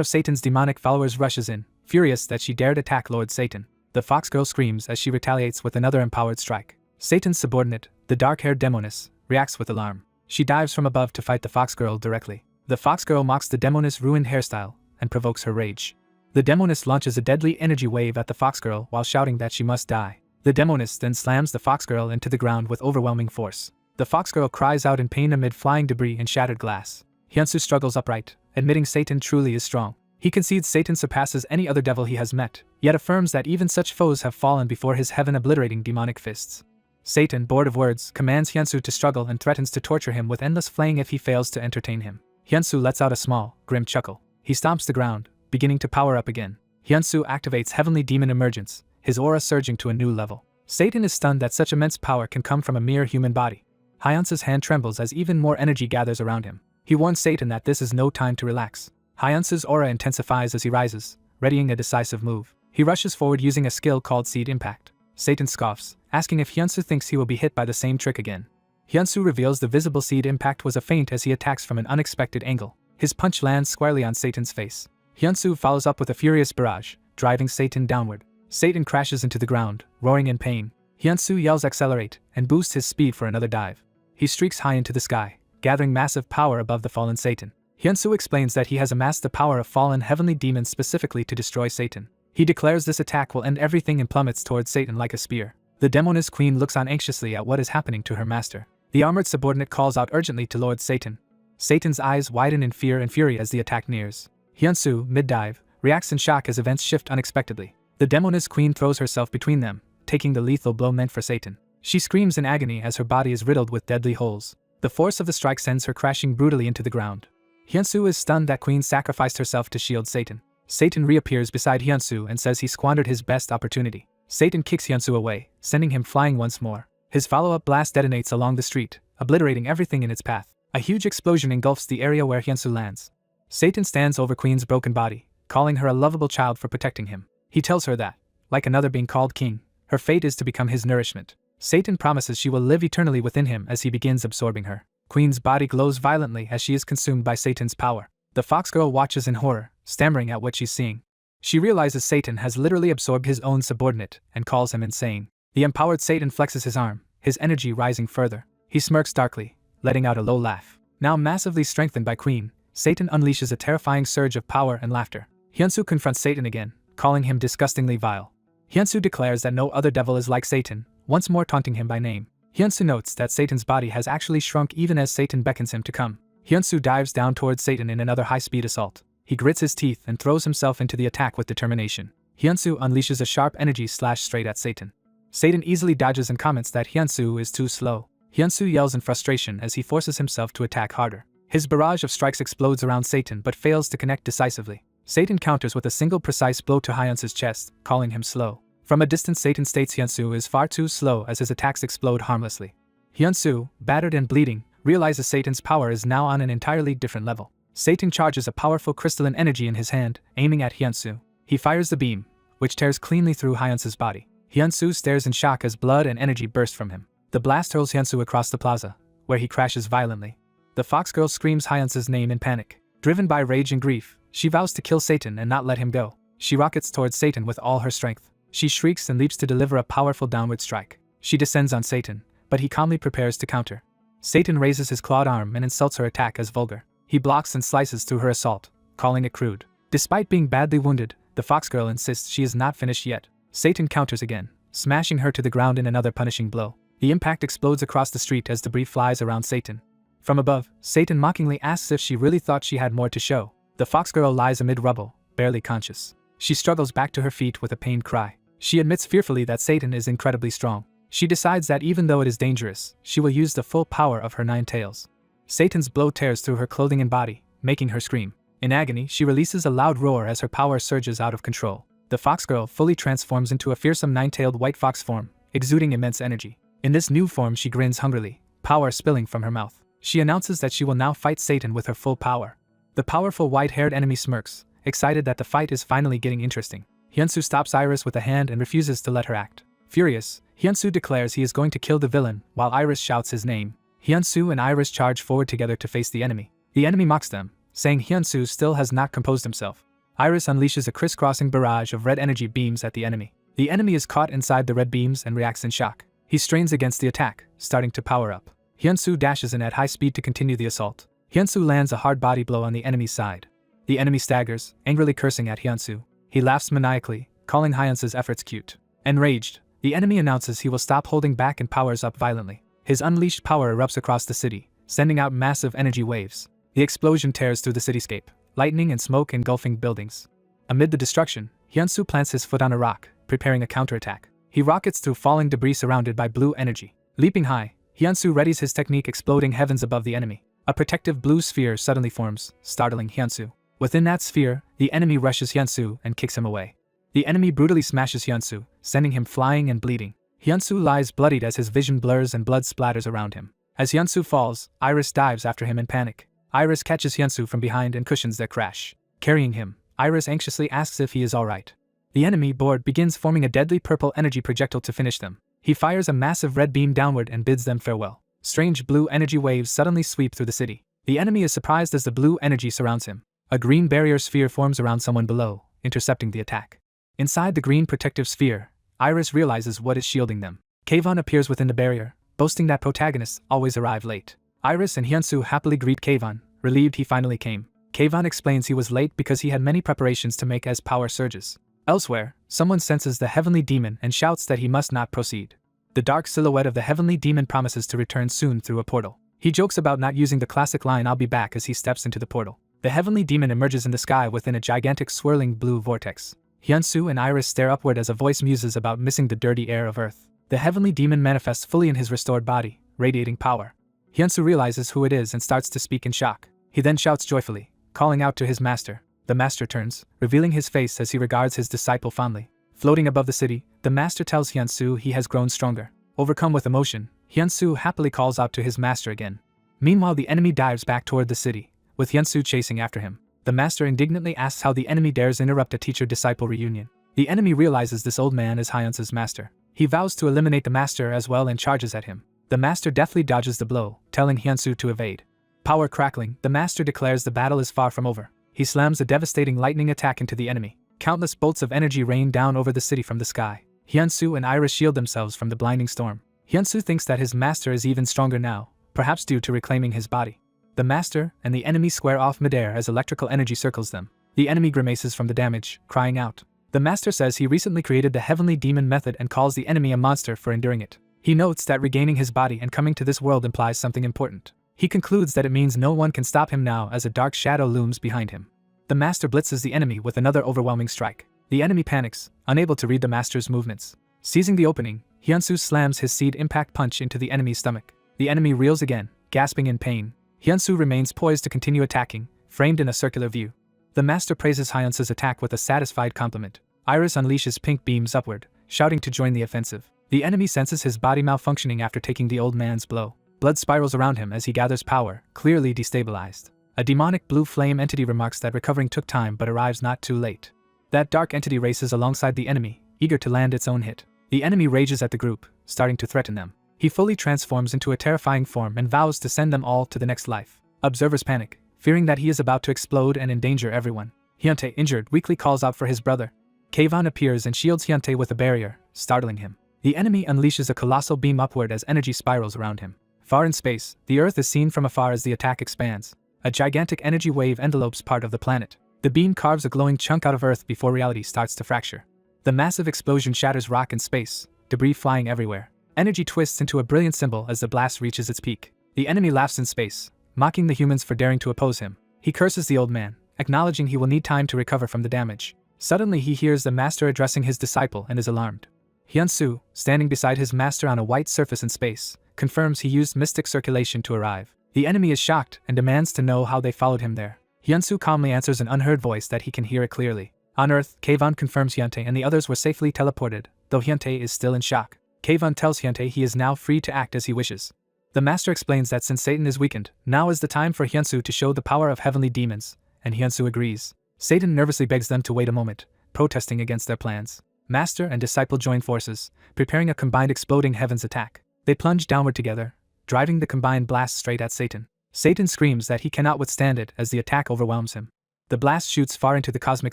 of Satan's demonic followers rushes in, furious that she dared attack Lord Satan. The fox girl screams as she retaliates with another empowered strike. Satan's subordinate, the dark-haired demoness, reacts with alarm. She dives from above to fight the fox girl directly. The fox girl mocks the demoness' ruined hairstyle and provokes her rage. The demoness launches a deadly energy wave at the fox girl while shouting that she must die. The demoness then slams the fox girl into the ground with overwhelming force. The fox girl cries out in pain amid flying debris and shattered glass. Hyunsu struggles upright, admitting Satan truly is strong. He concedes Satan surpasses any other devil he has met, yet affirms that even such foes have fallen before his heaven-obliterating demonic fists. Satan, bored of words, commands Hyunsu to struggle and threatens to torture him with endless flaying if he fails to entertain him. Hyunsu lets out a small, grim chuckle. He stomps the ground, beginning to power up again. Hyunsu activates Heavenly Demon Emergence, his aura surging to a new level. Satan is stunned that such immense power can come from a mere human body. Hyunsu's hand trembles as even more energy gathers around him. He warns Satan that this is no time to relax. Hyunsu's aura intensifies as he rises, readying a decisive move. He rushes forward using a skill called Seed Impact. Satan scoffs, asking if Hyunsu thinks he will be hit by the same trick again. Hyunsu reveals the visible Seed Impact was a feint as he attacks from an unexpected angle. His punch lands squarely on Satan's face. Hyunsu follows up with a furious barrage, driving Satan downward. Satan crashes into the ground, roaring in pain. Hyunsu yells accelerate, and boosts his speed for another dive. He streaks high into the sky, gathering massive power above the fallen Satan. Hyunsu explains that he has amassed the power of fallen heavenly demons specifically to destroy Satan. He declares this attack will end everything and plummets towards Satan like a spear. The demoness queen looks on anxiously at what is happening to her master. The armored subordinate calls out urgently to Lord Satan. Satan's eyes widen in fear and fury as the attack nears. Hyunsu, mid-dive, reacts in shock as events shift unexpectedly. The demoness queen throws herself between them, taking the lethal blow meant for Satan. She screams in agony as her body is riddled with deadly holes. The force of the strike sends her crashing brutally into the ground. Hyunsu is stunned that Queen sacrificed herself to shield Satan. Satan reappears beside Hyunsu and says he squandered his best opportunity. Satan kicks Hyunsu away, sending him flying once more. His follow-up blast detonates along the street, obliterating everything in its path. A huge explosion engulfs the area where Hyunsu lands. Satan stands over Queen's broken body, calling her a lovable child for protecting him. He tells her that, like another being called king, her fate is to become his nourishment. Satan promises she will live eternally within him as he begins absorbing her. Queen's body glows violently as she is consumed by Satan's power. The fox girl watches in horror, stammering at what she's seeing. She realizes Satan has literally absorbed his own subordinate and calls him insane. The empowered Satan flexes his arm, his energy rising further. He smirks darkly, letting out a low laugh. Now massively strengthened by Queen, Satan unleashes a terrifying surge of power and laughter. Hyunsu confronts Satan again, calling him disgustingly vile. Hyunsu declares that no other devil is like Satan, once more taunting him by name. Hyunsu notes that Satan's body has actually shrunk even as Satan beckons him to come. Hyunsu dives down towards Satan in another high-speed assault. He grits his teeth and throws himself into the attack with determination. Hyunsu unleashes a sharp energy slash straight at Satan. Satan easily dodges and comments that Hyunsu is too slow. Hyunsu yells in frustration as he forces himself to attack harder. His barrage of strikes explodes around Satan but fails to connect decisively. Satan counters with a single precise blow to Hyunsu's chest, calling him slow. From a distance, Satan states Hyunsu is far too slow as his attacks explode harmlessly. Hyunsu, battered and bleeding, realizes Satan's power is now on an entirely different level. Satan charges a powerful crystalline energy in his hand, aiming at Hyunsu. He fires the beam, which tears cleanly through Hyunsu's body. Hyunsu stares in shock as blood and energy burst from him. The blast hurls Hyunsu across the plaza, where he crashes violently. The fox girl screams Hyunsu's name in panic. Driven by rage and grief, she vows to kill Satan and not let him go. She rockets towards Satan with all her strength. She shrieks and leaps to deliver a powerful downward strike. She descends on Satan, but he calmly prepares to counter. Satan raises his clawed arm and insults her attack as vulgar. He blocks and slices through her assault, calling it crude. Despite being badly wounded, the fox girl insists she is not finished yet. Satan counters again, smashing her to the ground in another punishing blow. The impact explodes across the street as debris flies around Satan. From above, Satan mockingly asks if she really thought she had more to show. The fox girl lies amid rubble, barely conscious. She struggles back to her feet with a pained cry. She admits fearfully that Satan is incredibly strong. She decides that even though it is dangerous, she will use the full power of her 9 tails. Satan's blow tears through her clothing and body, making her scream. In agony, she releases a loud roar as her power surges out of control. The fox girl fully transforms into a fearsome 9-tailed white fox form, exuding immense energy. In this new form, she grins hungrily, power spilling from her mouth. She announces that she will now fight Satan with her full power. The powerful white-haired enemy smirks, excited that the fight is finally getting interesting. Hyunsu stops Iris with a hand and refuses to let her act. Furious, Hyunsu declares he is going to kill the villain, while Iris shouts his name. Hyunsu and Iris charge forward together to face the enemy. The enemy mocks them, saying Hyunsu still has not composed himself. Iris unleashes a crisscrossing barrage of red energy beams at the enemy. The enemy is caught inside the red beams and reacts in shock. He strains against the attack, starting to power up. Hyunsu dashes in at high speed to continue the assault. Hyunsu lands a hard body blow on the enemy's side. The enemy staggers, angrily cursing at Hyunsu. He laughs maniacally, calling Hyunsu's efforts cute. Enraged, the enemy announces he will stop holding back and powers up violently. His unleashed power erupts across the city, sending out massive energy waves. The explosion tears through the cityscape, lightning and smoke engulfing buildings. Amid the destruction, Hyunsu plants his foot on a rock, preparing a counterattack. He rockets through falling debris surrounded by blue energy. Leaping high, Hyunsu readies his technique, exploding heavens above the enemy. A protective blue sphere suddenly forms, startling Hyunsu. Within that sphere, the enemy rushes Hyunsu and kicks him away. The enemy brutally smashes Hyunsu, sending him flying and bleeding. Hyunsu lies bloodied as his vision blurs and blood splatters around him. As Hyunsu falls, Iris dives after him in panic. Iris catches Hyunsu from behind and cushions their crash. Carrying him, Iris anxiously asks if he is alright. The enemy, bored, begins forming a deadly purple energy projectile to finish them. He fires a massive red beam downward and bids them farewell. Strange blue energy waves suddenly sweep through the city. The enemy is surprised as the blue energy surrounds him. A green barrier sphere forms around someone below, intercepting the attack. Inside the green protective sphere, Iris realizes what is shielding them. Kayvon appears within the barrier, boasting that protagonists always arrive late. Iris and Hyunsu happily greet Kayvon, relieved he finally came. Kayvon explains he was late because he had many preparations to make as power surges. Elsewhere, someone senses the heavenly demon and shouts that he must not proceed. The dark silhouette of the heavenly demon promises to return soon through a portal. He jokes about not using the classic line "I'll be back" as he steps into the portal. The heavenly demon emerges in the sky within a gigantic swirling blue vortex. Hyunsu and Iris stare upward as a voice muses about missing the dirty air of Earth. The heavenly demon manifests fully in his restored body, radiating power. Hyunsu realizes who it is and starts to speak in shock. He then shouts joyfully, calling out to his master. The master turns, revealing his face as he regards his disciple fondly. Floating above the city, the master tells Hyunsu he has grown stronger. Overcome with emotion, Hyunsu happily calls out to his master again. Meanwhile, the enemy dives back toward the city, with Hyunsu chasing after him. The master indignantly asks how the enemy dares interrupt a teacher-disciple reunion. The enemy realizes this old man is Hyunsu's master. He vows to eliminate the master as well and charges at him. The master deftly dodges the blow, telling Hyunsu to evade. Power crackling, the master declares the battle is far from over. He slams a devastating lightning attack into the enemy. Countless bolts of energy rain down over the city from the sky. Hyunsu and Iris shield themselves from the blinding storm. Hyunsu thinks that his master is even stronger now, perhaps due to reclaiming his body. The master and the enemy square off midair as electrical energy circles them. The enemy grimaces from the damage, crying out. The master says he recently created the heavenly demon method and calls the enemy a monster for enduring it. He notes that regaining his body and coming to this world implies something important. He concludes that it means no one can stop him now as a dark shadow looms behind him. The master blitzes the enemy with another overwhelming strike. The enemy panics, unable to read the master's movements. Seizing the opening, Hyunsu slams his seed impact punch into the enemy's stomach. The enemy reels again, gasping in pain. Hyunsu remains poised to continue attacking, framed in a circular view. The master praises Hyunsu's attack with a satisfied compliment. Iris unleashes pink beams upward, shouting to join the offensive. The enemy senses his body malfunctioning after taking the old man's blow. Blood spirals around him as he gathers power, clearly destabilized. A demonic blue flame entity remarks that recovering took time but arrives not too late. That dark entity races alongside the enemy, eager to land its own hit. The enemy rages at the group, starting to threaten them. He fully transforms into a terrifying form and vows to send them all to the next life. Observers panic, fearing that he is about to explode and endanger everyone. Hyuntae, injured, weakly calls out for his brother. Kayvon appears and shields Hyuntae with a barrier, startling him. The enemy unleashes a colossal beam upward as energy spirals around him. Far in space, the Earth is seen from afar as the attack expands. A gigantic energy wave envelopes part of the planet. The beam carves a glowing chunk out of Earth before reality starts to fracture. The massive explosion shatters rock and space, debris flying everywhere. Energy twists into a brilliant symbol as the blast reaches its peak. The enemy laughs in space, mocking the humans for daring to oppose him. He curses the old man, acknowledging he will need time to recover from the damage. Suddenly he hears the master addressing his disciple and is alarmed. Hyunsu, standing beside his master on a white surface in space, confirms he used mystic circulation to arrive. The enemy is shocked and demands to know how they followed him there. Hyunsu calmly answers an unheard voice that he can hear it clearly. On Earth, Kayvon confirms Hyuntae and the others were safely teleported, though Hyuntae is still in shock. Kayvon tells Hyuntae he is now free to act as he wishes. The master explains that since Satan is weakened, now is the time for Hyunsu to show the power of heavenly demons, and Hyunsu agrees. Satan nervously begs them to wait a moment, protesting against their plans. Master and disciple join forces, preparing a combined exploding heavens attack. They plunge downward together, driving the combined blast straight at Satan. Satan screams that he cannot withstand it as the attack overwhelms him. The blast shoots far into the cosmic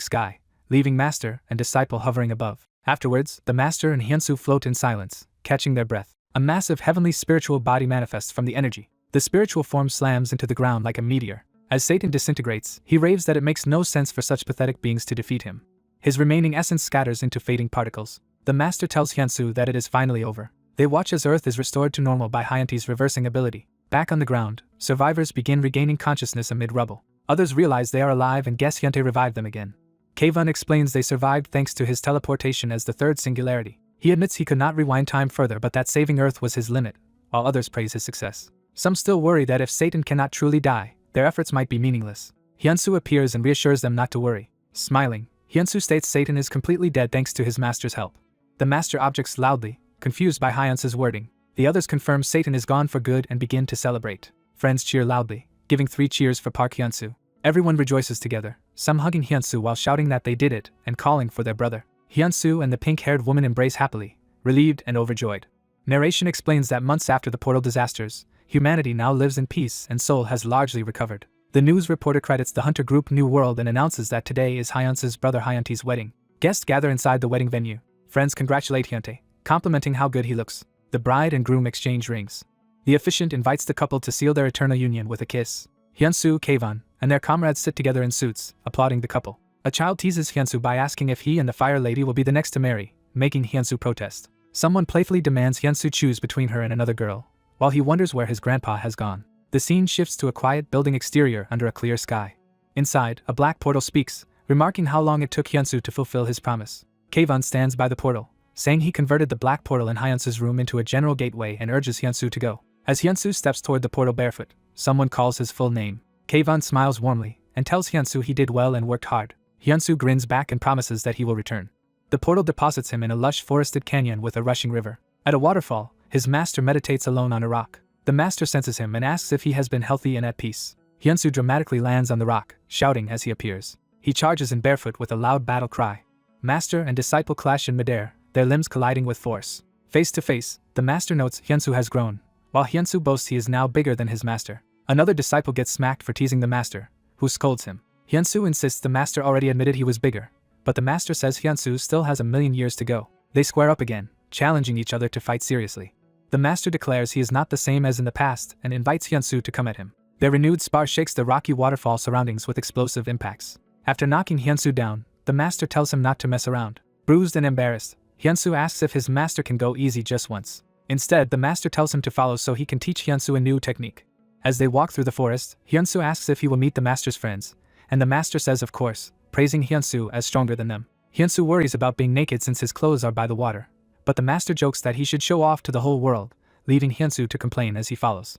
sky, leaving master and disciple hovering above. Afterwards, the master and Hyunsu float in silence, catching their breath. A massive heavenly spiritual body manifests from the energy. The spiritual form slams into the ground like a meteor. As Satan disintegrates, he raves that it makes no sense for such pathetic beings to defeat him. His remaining essence scatters into fading particles. The master tells Hyunsu that it is finally over. They watch as Earth is restored to normal by Hyuntae's reversing ability. Back on the ground, survivors begin regaining consciousness amid rubble. Others realize they are alive and guess Hyuntae revived them again. Kayvon explains they survived thanks to his teleportation as the third singularity. He admits he could not rewind time further but that saving Earth was his limit, while others praise his success. Some still worry that if Satan cannot truly die, their efforts might be meaningless. Hyunsu appears and reassures them not to worry. Smiling, Hyunsu states Satan is completely dead thanks to his master's help. The master objects loudly, confused by Hyunsu's wording. The others confirm Satan is gone for good and begin to celebrate. Friends cheer loudly, giving 3 cheers for Park Hyunsu. Everyone rejoices together, some hugging Hyunsu while shouting that they did it and calling for their brother. Hyunsu and the pink-haired woman embrace happily, relieved and overjoyed. Narration explains that months after the portal disasters, humanity now lives in peace and Seoul has largely recovered. The news reporter credits the hunter group New World and announces that today is Hyunsu's brother Hyuntae's wedding. Guests gather inside the wedding venue. Friends congratulate Hyuntae, complimenting how good he looks. The bride and groom exchange rings. The officiant invites the couple to seal their eternal union with a kiss. Hyunsu, Kayvon, and their comrades sit together in suits, applauding the couple. A child teases Hyunsu by asking if he and the fire lady will be the next to marry, making Hyunsu protest. Someone playfully demands Hyunsu choose between her and another girl, while he wonders where his grandpa has gone. The scene shifts to a quiet building exterior under a clear sky. Inside, a black portal speaks, remarking how long it took Hyunsu to fulfill his promise. Kayvon stands by the portal, saying he converted the black portal in Hyunsu's room into a general gateway and urges Hyunsu to go. As Hyunsu steps toward the portal barefoot, someone calls his full name. Kayvon smiles warmly and tells Hyunsu he did well and worked hard. Hyunsu grins back and promises that he will return. The portal deposits him in a lush forested canyon with a rushing river. At a waterfall, his master meditates alone on a rock. The master senses him and asks if he has been healthy and at peace. Hyunsu dramatically lands on the rock, shouting as he appears. He charges in barefoot with a loud battle cry. Master and disciple clash in midair, their limbs colliding with force. Face to face, the master notes Hyunsu has grown, while Hyunsu boasts he is now bigger than his master. Another disciple gets smacked for teasing the master, who scolds him. Hyunsu insists the master already admitted he was bigger, but the master says Hyunsu still has a million years to go. They square up again, challenging each other to fight seriously. The master declares he is not the same as in the past and invites Hyunsu to come at him. Their renewed spar shakes the rocky waterfall surroundings with explosive impacts. After knocking Hyunsu down, the master tells him not to mess around. Bruised and embarrassed, Hyunsu asks if his master can go easy just once. Instead, the master tells him to follow so he can teach Hyunsu a new technique. As they walk through the forest, Hyunsu asks if he will meet the master's friends, and the master says of course, praising Hyunsu as stronger than them. Hyunsu worries about being naked since his clothes are by the water, but the master jokes that he should show off to the whole world, leaving Hyunsu to complain as he follows.